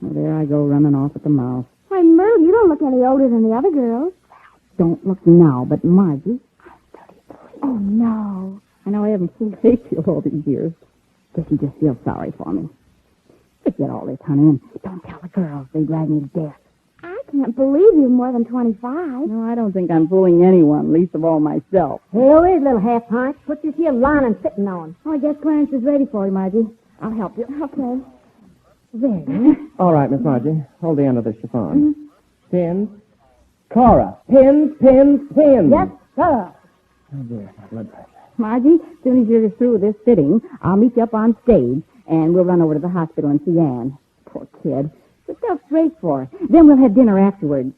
there I go running off at the mouth. Why, Myrtle, you don't look any older than the other girls. Don't look now, but Margie, I'm 33. Oh, no. I know I haven't fooled Rachel all these years. Guess you just feel sorry for me. Forget all this, honey, and don't tell the girls. They drag me to death. I Can't believe you're more than 25. No, I don't think I'm fooling anyone, least of all myself. Here is, little half-pint. Put this here lawn and sitting on. Oh, I guess Clarence is ready for you, Margie. I'll help you. Okay. There. All right, Miss Margie. Hold the end of the chiffon. Pins. Cora. Pins, pins, pins. Yes, sir. Oh, dear. My blood pressure. Margie, as soon as you're through with this fitting, I'll meet you up on stage, and we'll run over to the hospital and see Anne. Poor kid. What's that straight for? Then we'll have dinner afterwards.